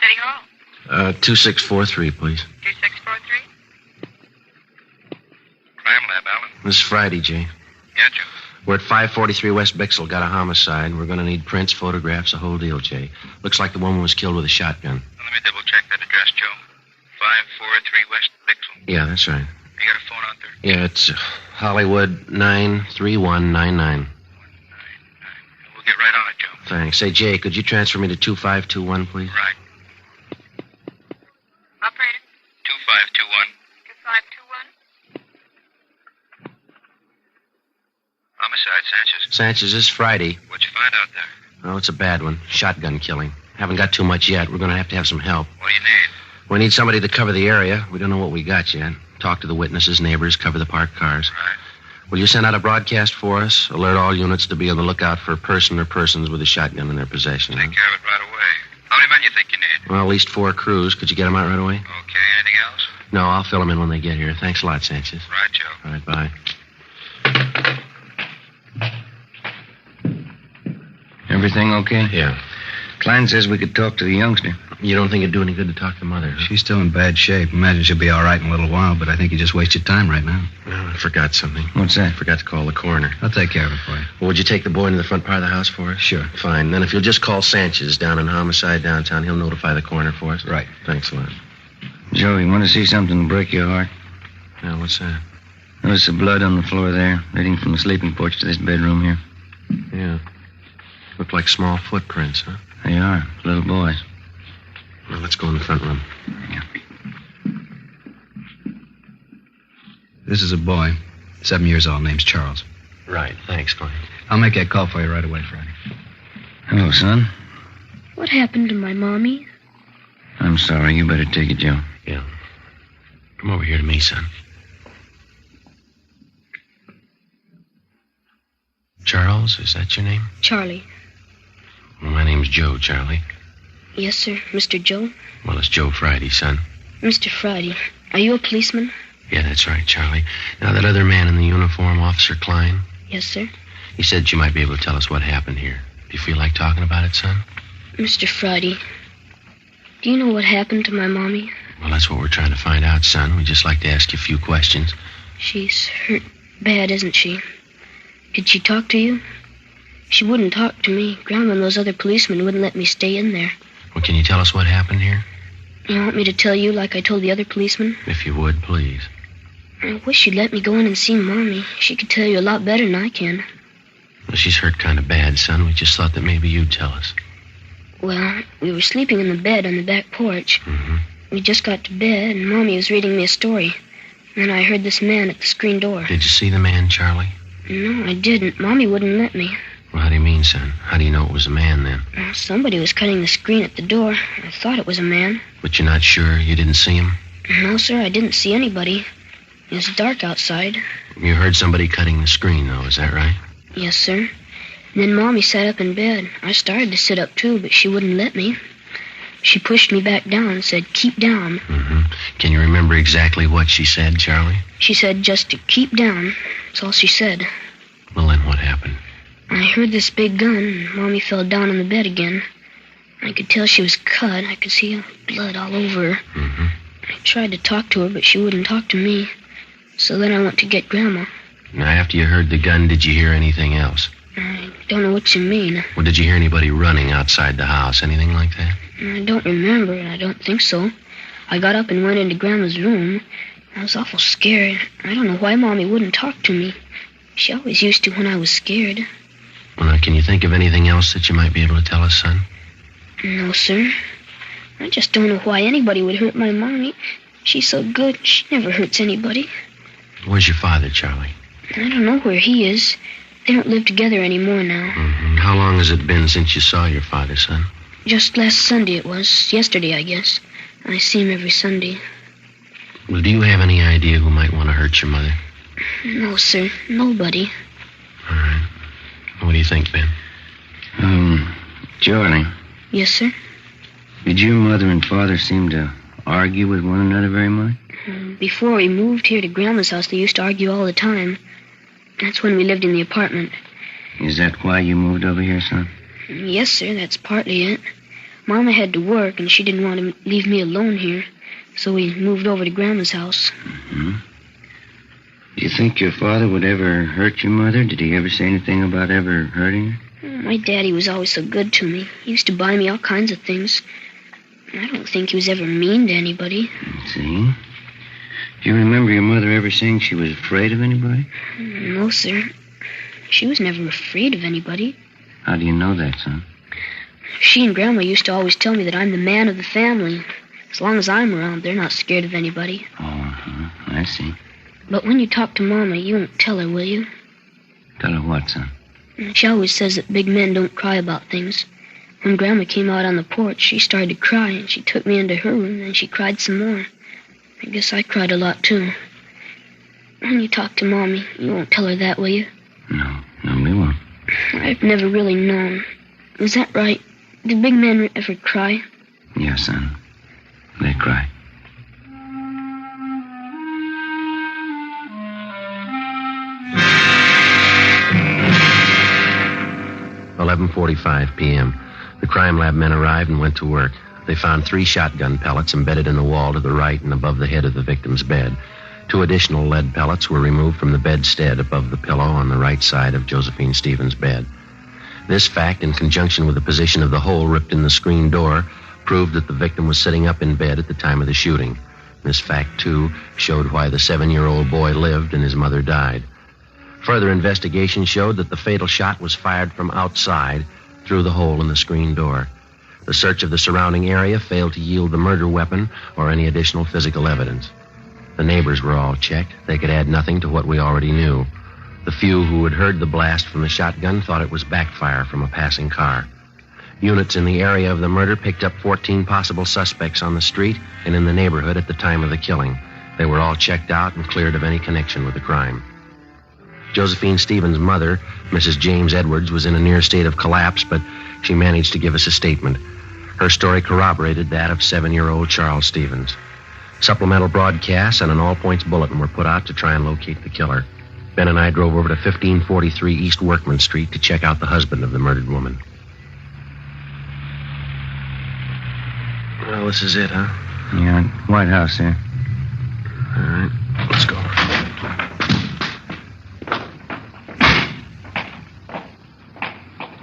City Hall. 2643, please. 2643? Crime Lab, Alan. This is Friday, Jay. Yeah, Joe. We're at 543 West Bixel. Got a homicide. We're going to need prints, photographs, the whole deal, Jay. Looks like the woman was killed with a shotgun. Well, let me double check that address, Joe. 543 West Bixel. Yeah, that's right. You got a phone out there? Yeah, it's Hollywood 93199. We'll get right on it, Joe. Thanks. Say, Jay, could you transfer me to 2521, please? Right. Operator? 2521. 2521? Homicide, Sanchez. Sanchez, this is Friday. What'd you find out there? Oh, it's a bad one. Shotgun killing. Haven't got too much yet. We're going to have some help. What do you need? We need somebody to cover the area. We don't know what we got yet. Talk to the witnesses, neighbors, cover the parked cars. Right. Will you send out a broadcast for us? Alert all units to be on the lookout for a person or persons with a shotgun in their possession. Take care of it right away. How many men you think you need? Well, at least 4 crews. Could you get them out right away? Okay, anything else? No, I'll fill them in when they get here. Thanks a lot, Sanchez. Right, Joe. All right, bye. Everything okay? Yeah. Klein says we could talk to the youngster. You don't think it'd do any good to talk to Mother, huh? She's still in bad shape. Imagine she'll be all right in a little while, but I think you just wasted time right now. Well, I forgot something. What's that? I forgot to call the coroner. I'll take care of it for you. Well, would you take the boy into the front part of the house for us? Sure. Fine. Then if you'll just call Sanchez down in Homicide downtown, he'll notify the coroner for us. Right. Thanks a lot. Joe, you want to see something to break your heart? Yeah, what's that? Notice the blood on the floor there, leading from the sleeping porch to this bedroom here. Yeah. Look like small footprints, huh? They are. Little boys. Well, let's go in the front room. Yeah. This is a boy, 7 years old, name's Charles. Right. Thanks, Klein. I'll make that call for you right away, Friday. Hello, son. What happened to my mommy? I'm sorry. You better take it, Joe. Yeah. Come over here to me, son. Charles, is that your name? Charlie. Well, my name's Joe, Charlie. Yes, sir. Mr. Joe? Well, it's Joe Friday, son. Mr. Friday, are you a policeman? Yeah, that's right, Charlie. Now, that other man in the uniform, Officer Klein, Yes, sir. he said you might be able to tell us what happened here. Do you feel like talking about it, son? Mr. Friday, do you know what happened to my mommy? Well, that's what we're trying to find out, son. We'd just like to ask you a few questions. She's hurt bad, isn't she? Did she talk to you? She wouldn't talk to me. Grandma and those other policemen wouldn't let me stay in there. Well, can you tell us what happened here? You want me to tell you like I told the other policemen? If you would, please. I wish you'd let me go in and see Mommy. She could tell you a lot better than I can. Well, she's hurt kind of bad, son. We just thought that maybe you'd tell us. Well, we were sleeping in the bed on the back porch. Mm-hmm. We just got to bed, and Mommy was reading me a story. Then I heard this man at the screen door. Did you see the man, Charlie? No, I didn't. Mommy wouldn't let me. Well, how do you mean, son? How do you know it was a man, then? Well, somebody was cutting the screen at the door. I thought it was a man. But you're not sure? You didn't see him? No, sir, I didn't see anybody. It was dark outside. You heard somebody cutting the screen, though, is that right? Yes, sir. And then Mommy sat up in bed. I started to sit up, too, but she wouldn't let me. She pushed me back down and said, "Keep down." Mm-hmm. Can you remember exactly what she said, Charlie? She said just to keep down. That's all she said. Well, then what happened? I heard this big gun, and Mommy fell down on the bed again. I could tell she was cut. I could see blood all over her. Mm-hmm. I tried to talk to her, but she wouldn't talk to me. So then I went to get Grandma. Now, after you heard the gun, did you hear anything else? I don't know what you mean. Well, did you hear anybody running outside the house? Anything like that? I don't remember. I don't think so. I got up and went into Grandma's room. I was awful scared. I don't know why Mommy wouldn't talk to me. She always used to when I was scared. Well, now, can you think of anything else that you might be able to tell us, son? No, sir. I just don't know why anybody would hurt my Mommy. She's so good. She never hurts anybody. Where's your father, Charlie? I don't know where he is. They don't live together anymore now. Mm-hmm. How long has it been since you saw your father, son? Just last Sunday it was. Yesterday, I guess. I see him every Sunday. Well, do you have any idea who might want to hurt your mother? No, sir. Nobody. All right. What do you think, Ben? Charlie. Yes, sir? Did your mother and father seem to argue with one another very much? Before we moved here to Grandma's house, they used to argue all the time. That's when we lived in the apartment. Is that why you moved over here, son? Yes, sir, that's partly it. Mama had to work, and she didn't want to leave me alone here, so we moved over to Grandma's house. Mm-hmm. Do you think your father would ever hurt your mother? Did he ever say anything about ever hurting her? My daddy was always so good to me. He used to buy me all kinds of things. I don't think he was ever mean to anybody. See? Do you remember your mother ever saying she was afraid of anybody? No, sir. She was never afraid of anybody. How do you know that, son? She and Grandma used to always tell me that I'm the man of the family. As long as I'm around, they're not scared of anybody. Oh, I see. But when you talk to Mama, you won't tell her, will you? Tell her what, son? She always says that big men don't cry about things. When Grandma came out on the porch, she started to cry, and she took me into her room, and she cried some more. I guess I cried a lot, too. When you talk to Mommy, you won't tell her that, will you? No, we won't. I've never really known. Is that right? Do big men ever cry? Yes, son. They cry. $11:45 p.m. The crime lab men arrived and went to work. They found 3 shotgun pellets embedded in the wall to the right and above the head of the victim's bed. 2 additional lead pellets were removed from the bedstead above the pillow on the right side of Josephine Stevens' bed. This fact, in conjunction with the position of the hole ripped in the screen door, proved that the victim was sitting up in bed at the time of the shooting. This fact, too, showed why the 7-year-old boy lived and his mother died. Further investigation showed that the fatal shot was fired from outside through the hole in the screen door. The search of the surrounding area failed to yield the murder weapon or any additional physical evidence. The neighbors were all checked. They could add nothing to what we already knew. The few who had heard the blast from the shotgun thought it was backfire from a passing car. Units in the area of the murder picked up 14 possible suspects on the street and in the neighborhood at the time of the killing. They were all checked out and cleared of any connection with the crime. Josephine Stevens' mother, Mrs. James Edwards, was in a near state of collapse, but she managed to give us a statement. Her story corroborated that of 7-year-old Charles Stevens. Supplemental broadcasts and an all-points bulletin were put out to try and locate the killer. Ben and I drove over to 1543 East Workman Street to check out the husband of the murdered woman. Well, this is it, huh? Yeah, White House here. All right, let's go.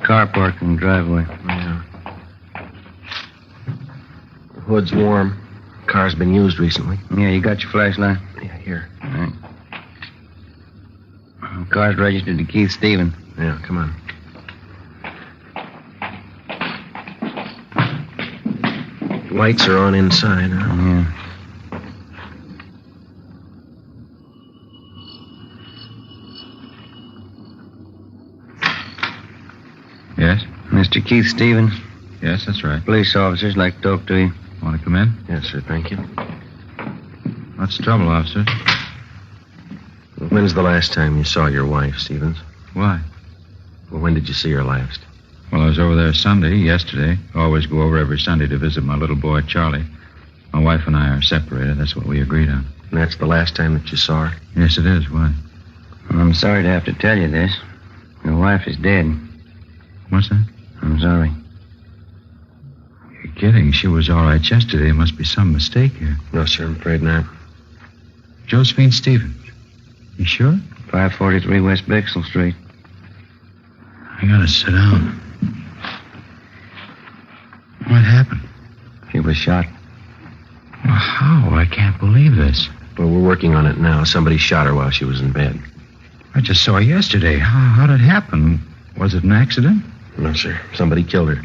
Car parked in the driveway. Yeah. The hood's warm. Car's been used recently. Yeah, you got your flashlight? Yeah, here. All right. The car's registered to Keith Stevens. Yeah, come on. Lights are on inside, huh? Yeah. Yes? Mr. Keith Stevens. Yes, that's right. Police officers like to talk to you. Want to come in? Yes, sir, thank you. What's the trouble, officer? When's the last time you saw your wife, Stevens? Why? Well, when did you see her last? Well, I was over there Sunday, yesterday. Always go over every Sunday to visit my little boy, Charlie. My wife and I are separated. That's what we agreed on. And that's the last time that you saw her? Yes, it is. Why? Well, I'm sorry to have to tell you this. Your wife is dead. What's that? I'm sorry. You're kidding. She was all right yesterday. There must be some mistake here. No, sir, I'm afraid not. Josephine Stevens. You sure? 543 West Bixel Street. I gotta sit down. What happened? She was shot. Well, how? I can't believe this. Well, we're working on it now. Somebody shot her while she was in bed. I just saw her yesterday. How did it happen? Was it an accident? No, sir. Somebody killed her.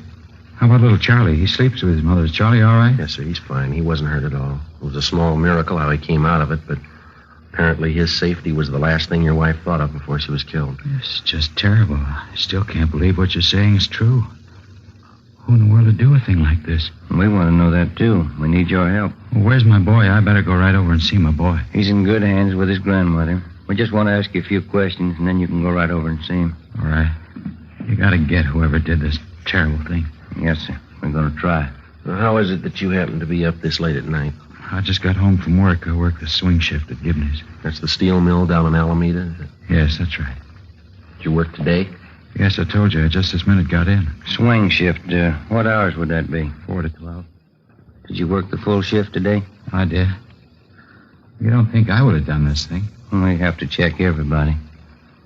How about little Charlie? He sleeps with his mother. Is Charlie all right? Yes, sir. He's fine. He wasn't hurt at all. It was a small miracle how he came out of it, but apparently his safety was the last thing your wife thought of before she was killed. It's just terrible. I still can't believe what you're saying is true. Who in the world would do a thing like this? We want to know that, too. We need your help. Well, where's my boy? I better go right over and see my boy. He's in good hands with his grandmother. We just want to ask you a few questions, and then you can go right over and see him. All right. You gotta get whoever did this terrible thing. Yes, sir. We're going to try. Well, how is it that you happen to be up this late at night? I just got home from work. I work the swing shift at Gibney's. That's the steel mill down in Alameda, is it? Yes, that's right. Did you work today? Yes, I told you. I just this minute got in. Swing shift. What hours would that be? 4 to 12. Did you work the full shift today? I did. You don't think I would have done this thing? We have to check everybody.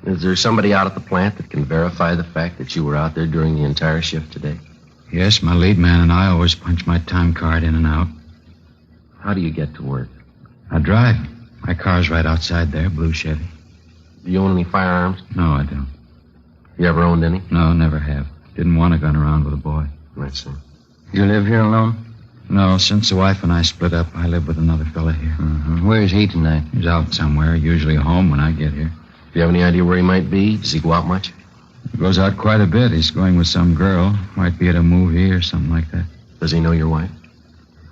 Is there somebody out at the plant that can verify the fact that you were out there during the entire shift today? Yes, my lead man and I always punch my time card in and out. How do you get to work? I drive. My car's right outside there, blue Chevy. Do you own any firearms? No, I don't. You ever owned any? No, never have. Didn't want a gun around with a boy. I see. You live here alone? No, since the wife and I split up, I live with another fella here. Mm-hmm. Where is he tonight? He's out somewhere, usually home when I get here. Do you have any idea where he might be? Does he go out much? He goes out quite a bit. He's going with some girl. Might be at a movie or something like that. Does he know your wife?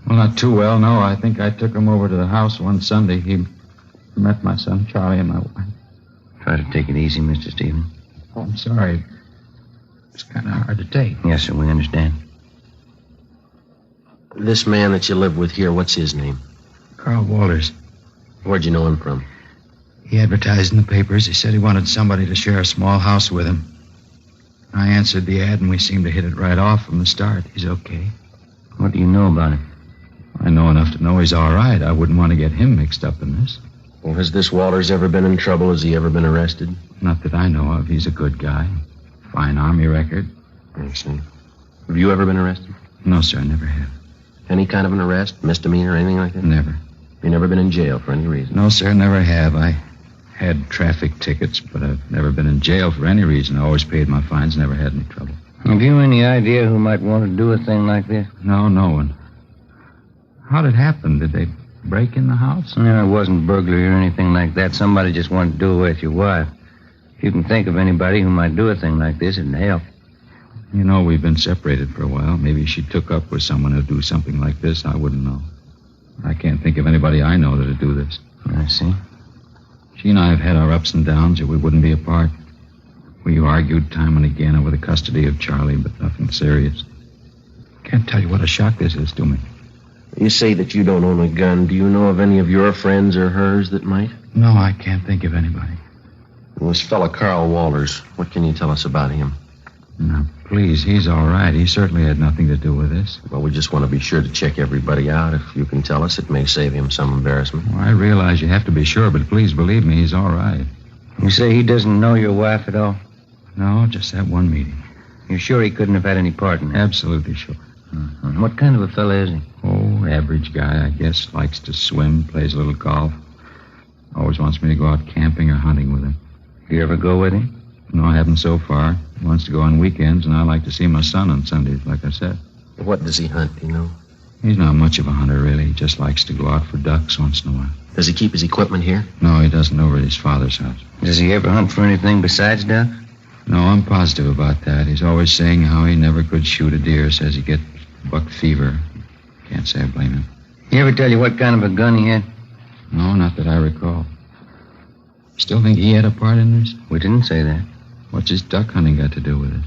Well, not too well, no. I think I took him over to the house one Sunday. He met my son Charlie and my wife. Try to take it easy, Mr. Stevens. Oh, I'm sorry. It's kind of hard to take. Yes, sir, we understand. This man that you live with here, what's his name? Carl Walters. Where'd you know him from? He advertised in the papers. He said he wanted somebody to share a small house with him. I answered the ad, and we seemed to hit it right off from the start. He's okay. What do you know about him? I know enough to know he's all right. I wouldn't want to get him mixed up in this. Well, has this Walters ever been in trouble? Has he ever been arrested? Not that I know of. He's a good guy. Fine Army record. I see. Have you ever been arrested? No, sir, I never have. Any kind of an arrest? Misdemeanor, anything like that? Never. You never been in jail for any reason? No, sir, never have. I had traffic tickets, but I've never been in jail for any reason. I always paid my fines, never had any trouble. Have you any idea who might want to do a thing like this? No, no one. How did it happen? Did they break in the house? No, it wasn't burglary or anything like that. Somebody just wanted to do away with your wife. If you can think of anybody who might do a thing like this, it'd help. You know, we've been separated for a while. Maybe she took up with someone who'd do something like this. I wouldn't know. I can't think of anybody I know that'd do this. I see. She and I have had our ups and downs, or we wouldn't be apart. We argued time and again over the custody of Charlie, but nothing serious. Can't tell you what a shock this is to me. You say that you don't own a gun. Do you know of any of your friends or hers that might? No, I can't think of anybody. Well, this fella, Carl Walters, what can you tell us about him? Now, please, he's all right. He certainly had nothing to do with this. Well, we just want to be sure to check everybody out. If you can tell us, it may save him some embarrassment. Well, I realize you have to be sure, but please believe me, he's all right. You say he doesn't know your wife at all? No, just that one meeting. You're sure he couldn't have had any part in it? Absolutely sure. Mm-hmm. What kind of a fella is he? Oh, average guy, I guess. Likes to swim, plays a little golf. Always wants me to go out camping or hunting with him. You ever go with him? No, I haven't so far. He wants to go on weekends, and I like to see my son on Sundays, like I said. What does he hunt, do you know? He's not much of a hunter, really. He just likes to go out for ducks once in a while. Does he keep his equipment here? No, he doesn't, over at his father's house. Does he ever hunt for anything besides ducks? No, I'm positive about that. He's always saying how he never could shoot a deer. Says he gets buck fever. Can't say I blame him. He ever tell you what kind of a gun he had? No, not that I recall. Still think he had a part in this? We didn't say that. What's his duck hunting got to do with it?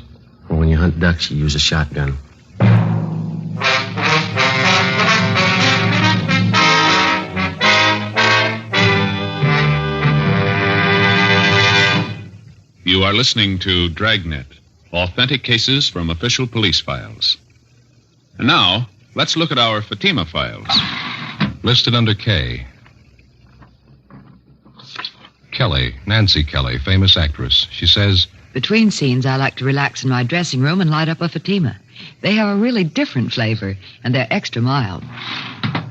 Well, when you hunt ducks, you use a shotgun. You are listening to Dragnet, authentic cases from official police files. And now, let's look at our Fatima files. Listed under K. Kelly, Nancy Kelly, famous actress. She says, Between scenes, I like to relax in my dressing room and light up a Fatima. They have a really different flavor, and they're extra mild.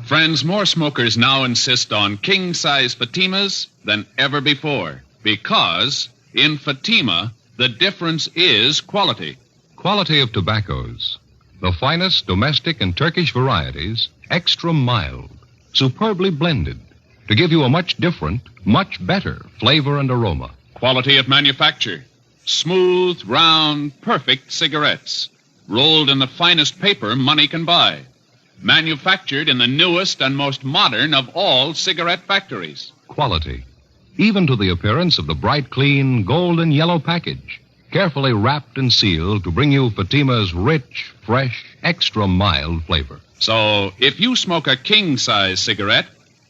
Friends, more smokers now insist on king-size Fatimas than ever before because in Fatima, the difference is quality. Quality of tobaccos. The finest domestic and Turkish varieties, extra mild, superbly blended, to give you a much different, much better flavor and aroma. Quality of manufacture. Smooth, round, perfect cigarettes. Rolled in the finest paper money can buy. Manufactured in the newest and most modern of all cigarette factories. Quality. Even to the appearance of the bright, clean, golden yellow package. Carefully wrapped and sealed to bring you Fatima's rich, fresh, extra mild flavor. So, if you smoke a king-size cigarette,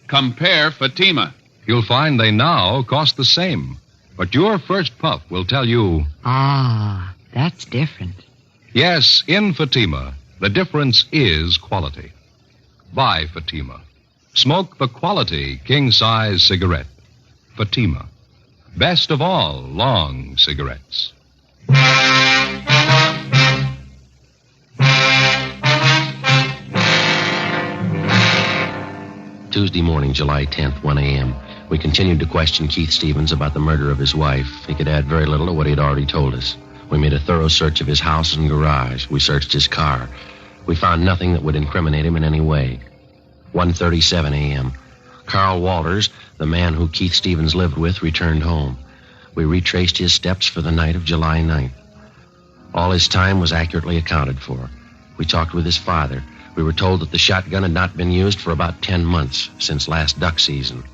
compare Fatima. You'll find they now cost the same. But your first puff will tell you... Ah, that's different. Yes, in Fatima, the difference is quality. Buy Fatima. Smoke the quality king-size cigarette. Fatima. Best of all long cigarettes. Tuesday morning, July 10th, 1 a.m. We continued to question Keith Stevens about the murder of his wife. He could add very little to what he had already told us. We made a thorough search of his house and garage. We searched his car. We found nothing that would incriminate him in any way. 1:37 a.m. Carl Walters, the man who Keith Stevens lived with, returned home. We retraced his steps for the night of July 9th. All his time was accurately accounted for. We talked with his father. We were told that the shotgun had not been used for about 10 months, since last duck season.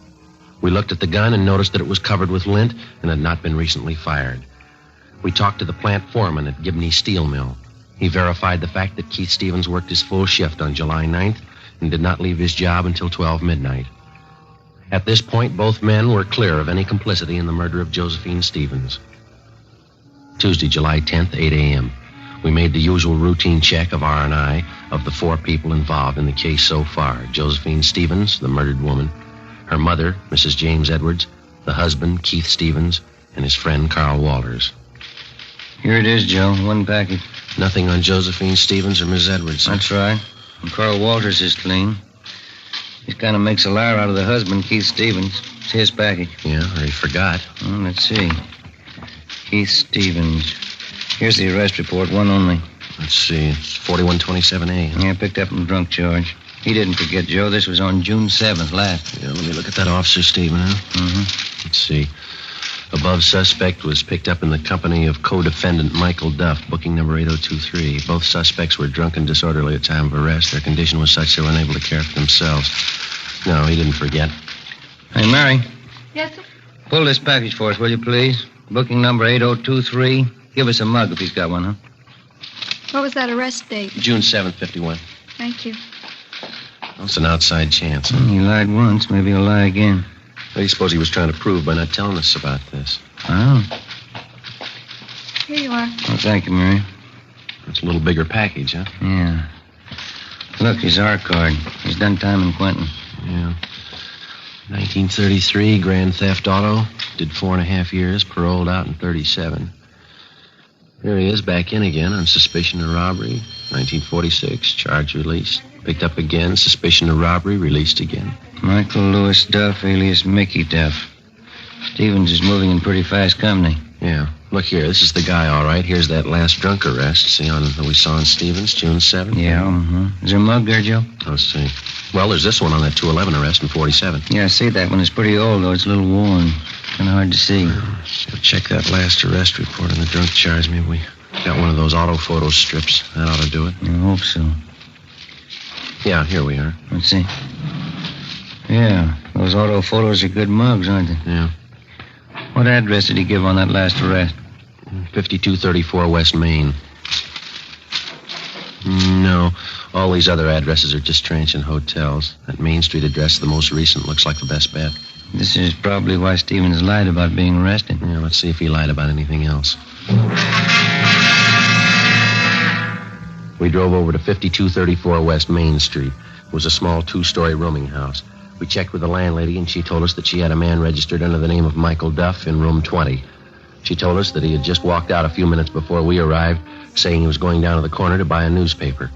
We looked at the gun and noticed that it was covered with lint and had not been recently fired. We talked to the plant foreman at Gibney Steel Mill. He verified the fact that Keith Stevens worked his full shift on July 9th and did not leave his job until 12 midnight. At this point, both men were clear of any complicity in the murder of Josephine Stevens. Tuesday, July 10th, 8 a.m. We made the usual routine check of R&I of the 4 people involved in the case so far. Josephine Stevens, the murdered woman, her mother, Mrs. James Edwards, the husband, Keith Stevens, and his friend, Carl Walters. Here it is, Joe. One package. Nothing on Josephine Stevens or Miss Edwards. That's right. And Carl Walters is clean. He kind of makes a liar out of the husband, Keith Stevens. It's his package. Yeah, or he forgot. Well, let's see. Keith Stevens. Here's the arrest report, one only. Let's see. It's 4127A. Yeah, picked up on drunk charge. He didn't forget, Joe. This was on June 7th, last. Yeah, let me look at that officer statement, huh? Mm-hmm. Let's see. Above suspect was picked up in the company of co-defendant Michael Duff, booking number 8023. Both suspects were drunk and disorderly at time of arrest. Their condition was such they were unable to care for themselves. No, he didn't forget. Hey, Mary. Yes, sir? Pull this package for us, will you, please? Booking number 8023. Give us a mug if he's got one, huh? What was that arrest date? June 7th, 51. Thank you. Well, it's an outside chance. He lied once. Maybe he'll lie again. What do you suppose he was trying to prove by not telling us about this? Oh. Here you are. Well, thank you, Mary. It's a little bigger package, huh? Yeah. Look, his R card. He's done time in Quentin. Yeah. 1933, grand theft auto. Did 4.5 years, paroled out in 37. Here he is, back in again on suspicion of robbery. 1946, charge released. Picked up again, suspicion of robbery, released again. Michael Lewis Duff, alias Mickey Duff. Stevens is moving in pretty fast company. Yeah. Look here, this is the guy, all right. Here's that last drunk arrest. See on that we saw on Stevens, June 7th? Yeah, Is there a mug there, Joe? Let's see. Well, there's this one on that 211 arrest in 47. Yeah, I see that one. It's pretty old, though. It's a little worn. Kind of hard to see. Check that last arrest report on the drunk charge. Maybe we got one of those auto photo strips. That ought to do it. I hope so. Yeah, here we are. Let's see. Yeah, those auto photos are good mugs, aren't they? Yeah. What address did he give on that last arrest? 5234 West Main. No, all these other addresses are just transient hotels. That Main Street address, the most recent, looks like the best bet. This is probably why Stevens lied about being arrested. Yeah, let's see if he lied about anything else. We drove over to 5234 West Main Street. It was a small 2-story rooming house. We checked with the landlady, and she told us that she had a man registered under the name of Michael Duff in room 20. She told us that he had just walked out a few minutes before we arrived, saying he was going down to the corner to buy a newspaper.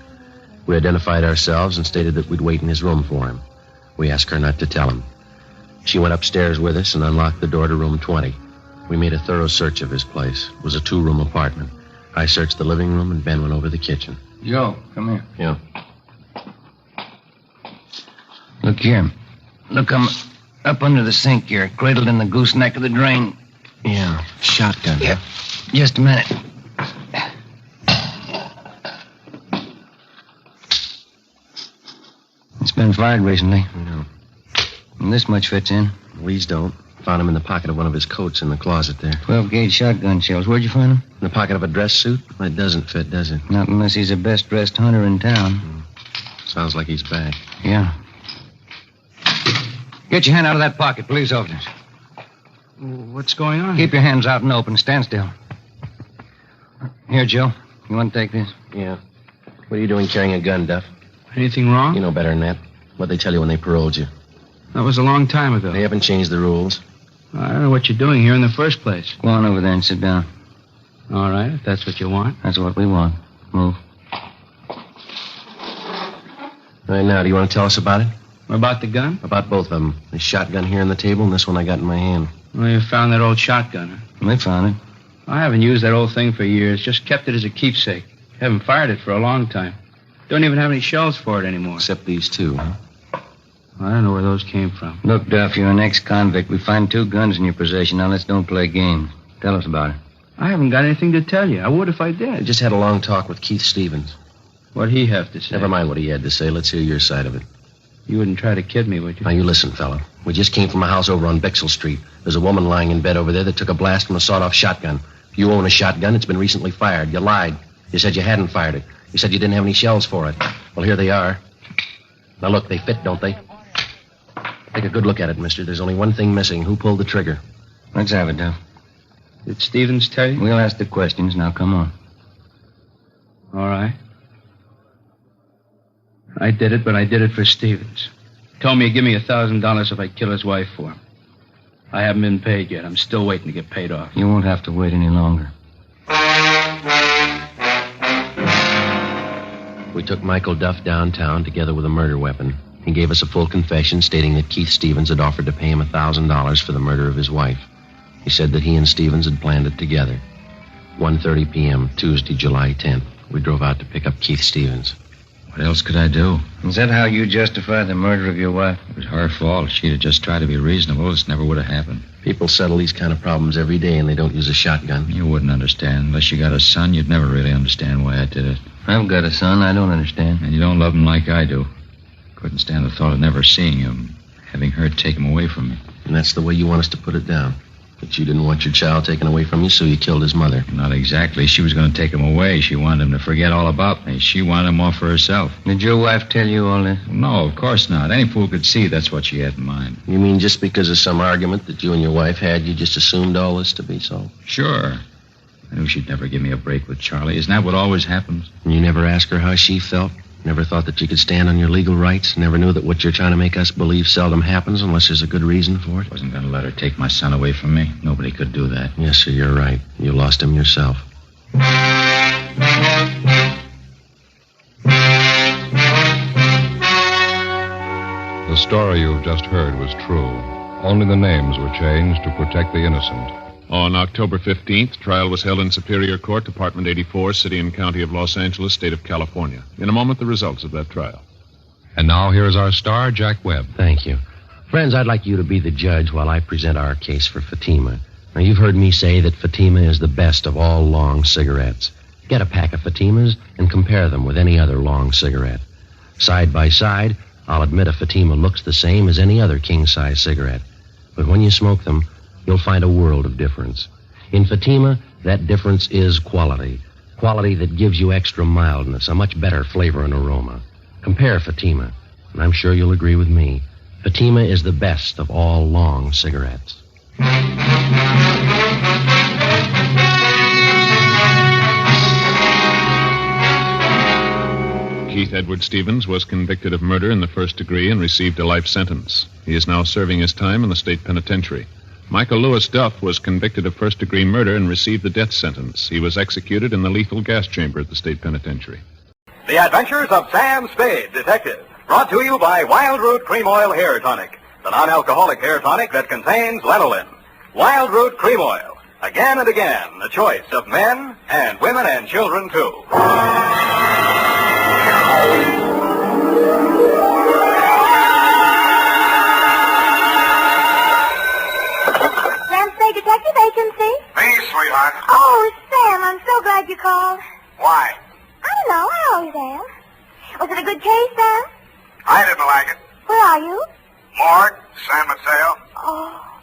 We identified ourselves and stated that we'd wait in his room for him. We asked her not to tell him. She went upstairs with us and unlocked the door to room 20. We made a thorough search of his place. It was a 2-room apartment. I searched the living room, and Ben went over the kitchen. Joe, come here. Yeah. Look here. Look, I'm up under the sink here, cradled in the gooseneck of the drain. Yeah, shotgun. Yeah. Just a minute. It's been fired recently. No. And this much fits in. These don't. Found him in the pocket of one of his coats in the closet there. 12-gauge shotgun shells. Where'd you find them? In the pocket of a dress suit? That doesn't fit, does it? Not unless he's the best-dressed hunter in town. Sounds like he's back. Yeah. Get your hand out of that pocket, police officers. What's going on? Keep your hands out and open. Stand still. Here, Joe. You want to take this? Yeah. What are you doing carrying a gun, Duff? Anything wrong? You know better than that. What'd they tell you when they paroled you? That was a long time ago. They haven't changed the rules. I don't know what you're doing here in the first place. Go on over there and sit down. All right, if that's what you want. That's what we want. Move. Right now, do you want to tell us about it? About the gun? About both of them. The shotgun here on the table and this one I got in my hand. Well, you found that old shotgun, huh? We found it. I haven't used that old thing for years. Just kept it as a keepsake. Haven't fired it for a long time. Don't even have any shells for it anymore. Except these two, huh? I don't know where those came from. Look, Duff, you're an ex-convict. We find 2 guns in your possession. Now let's don't play games. Tell us about it. I haven't got anything to tell you. I would if I did. I just had a long talk with Keith Stevens. What'd he have to say? Never mind what he had to say. Let's hear your side of it. You wouldn't try to kid me, would you? Now, you listen, fella. We just came from a house over on Bixel Street. There's a woman lying in bed over there that took a blast from a sawed-off shotgun. You own a shotgun. It's been recently fired. You lied. You said you hadn't fired it. You said you didn't have any shells for it. Well, here they are. Now, look, they fit, don't they? Take a good look at it, mister. There's only one thing missing. Who pulled the trigger? Let's have it, Duff. Did Stevens tell you? We'll ask the questions. Now, come on. All right. I did it, but I did it for Stevens. Told me he'd give me $1,000 if I kill his wife for him. I haven't been paid yet. I'm still waiting to get paid off. You won't have to wait any longer. We took Michael Duff downtown together with a murder weapon. He gave us a full confession stating that Keith Stevens had offered to pay him $1,000 for the murder of his wife. He said that he and Stevens had planned it together. 1:30 p.m., Tuesday, July 10th. We drove out to pick up Keith Stevens. What else could I do? Is that how you justify the murder of your wife? It was her fault. If she'd have just tried to be reasonable, this never would have happened. People settle these kind of problems every day, and they don't use a shotgun. You wouldn't understand. Unless you got a son, you'd never really understand why I did it. I've got a son. I don't understand. And you don't love him like I do. Couldn't stand the thought of never seeing him, having her take him away from me. And that's the way you want us to put it down. That you didn't want your child taken away from you, so you killed his mother. Not exactly. She was going to take him away. She wanted him to forget all about me. She wanted him off for herself. Did your wife tell you all this? No, of course not. Any fool could see that's what she had in mind. You mean just because of some argument that you and your wife had, you just assumed all this to be so? Sure. I knew she'd never give me a break with Charlie. Isn't that what always happens? And you never asked her how she felt? Never thought that you could stand on your legal rights? Never knew that what you're trying to make us believe seldom happens unless there's a good reason for it? Wasn't going to let her take my son away from me. Nobody could do that. Yes, sir, you're right. You lost him yourself. The story you've just heard was true. Only the names were changed to protect the innocent. On October 15th, trial was held in Superior Court, Department 84, City and County of Los Angeles, State of California. In a moment, the results of that trial. And now here's our star, Jack Webb. Thank you. Friends, I'd like you to be the judge while I present our case for Fatima. Now, you've heard me say that Fatima is the best of all long cigarettes. Get a pack of Fatimas and compare them with any other long cigarette. Side by side, I'll admit a Fatima looks the same as any other king-size cigarette. But when you smoke them, you'll find a world of difference. In Fatima, that difference is quality. Quality that gives you extra mildness, a much better flavor and aroma. Compare Fatima, and I'm sure you'll agree with me. Fatima is the best of all long cigarettes. Keith Edward Stevens was convicted of murder in the first degree and received a life sentence. He is now serving his time in the state penitentiary. Michael Lewis Duff was convicted of first-degree murder and received the death sentence. He was executed in the lethal gas chamber at the state penitentiary. The Adventures of Sam Spade, Detective, brought to you by Wild Root Cream Oil Hair Tonic, the non-alcoholic hair tonic that contains lanolin. Wild Root Cream Oil, again and again, the choice of men and women and children, too. Sam Spade Detective Agency? Me, sweetheart. Oh, Sam, I'm so glad you called. Why? I don't know. I always am. Was it a good case, Sam? I didn't like it. Where are you? Morgue, San Mateo. Oh.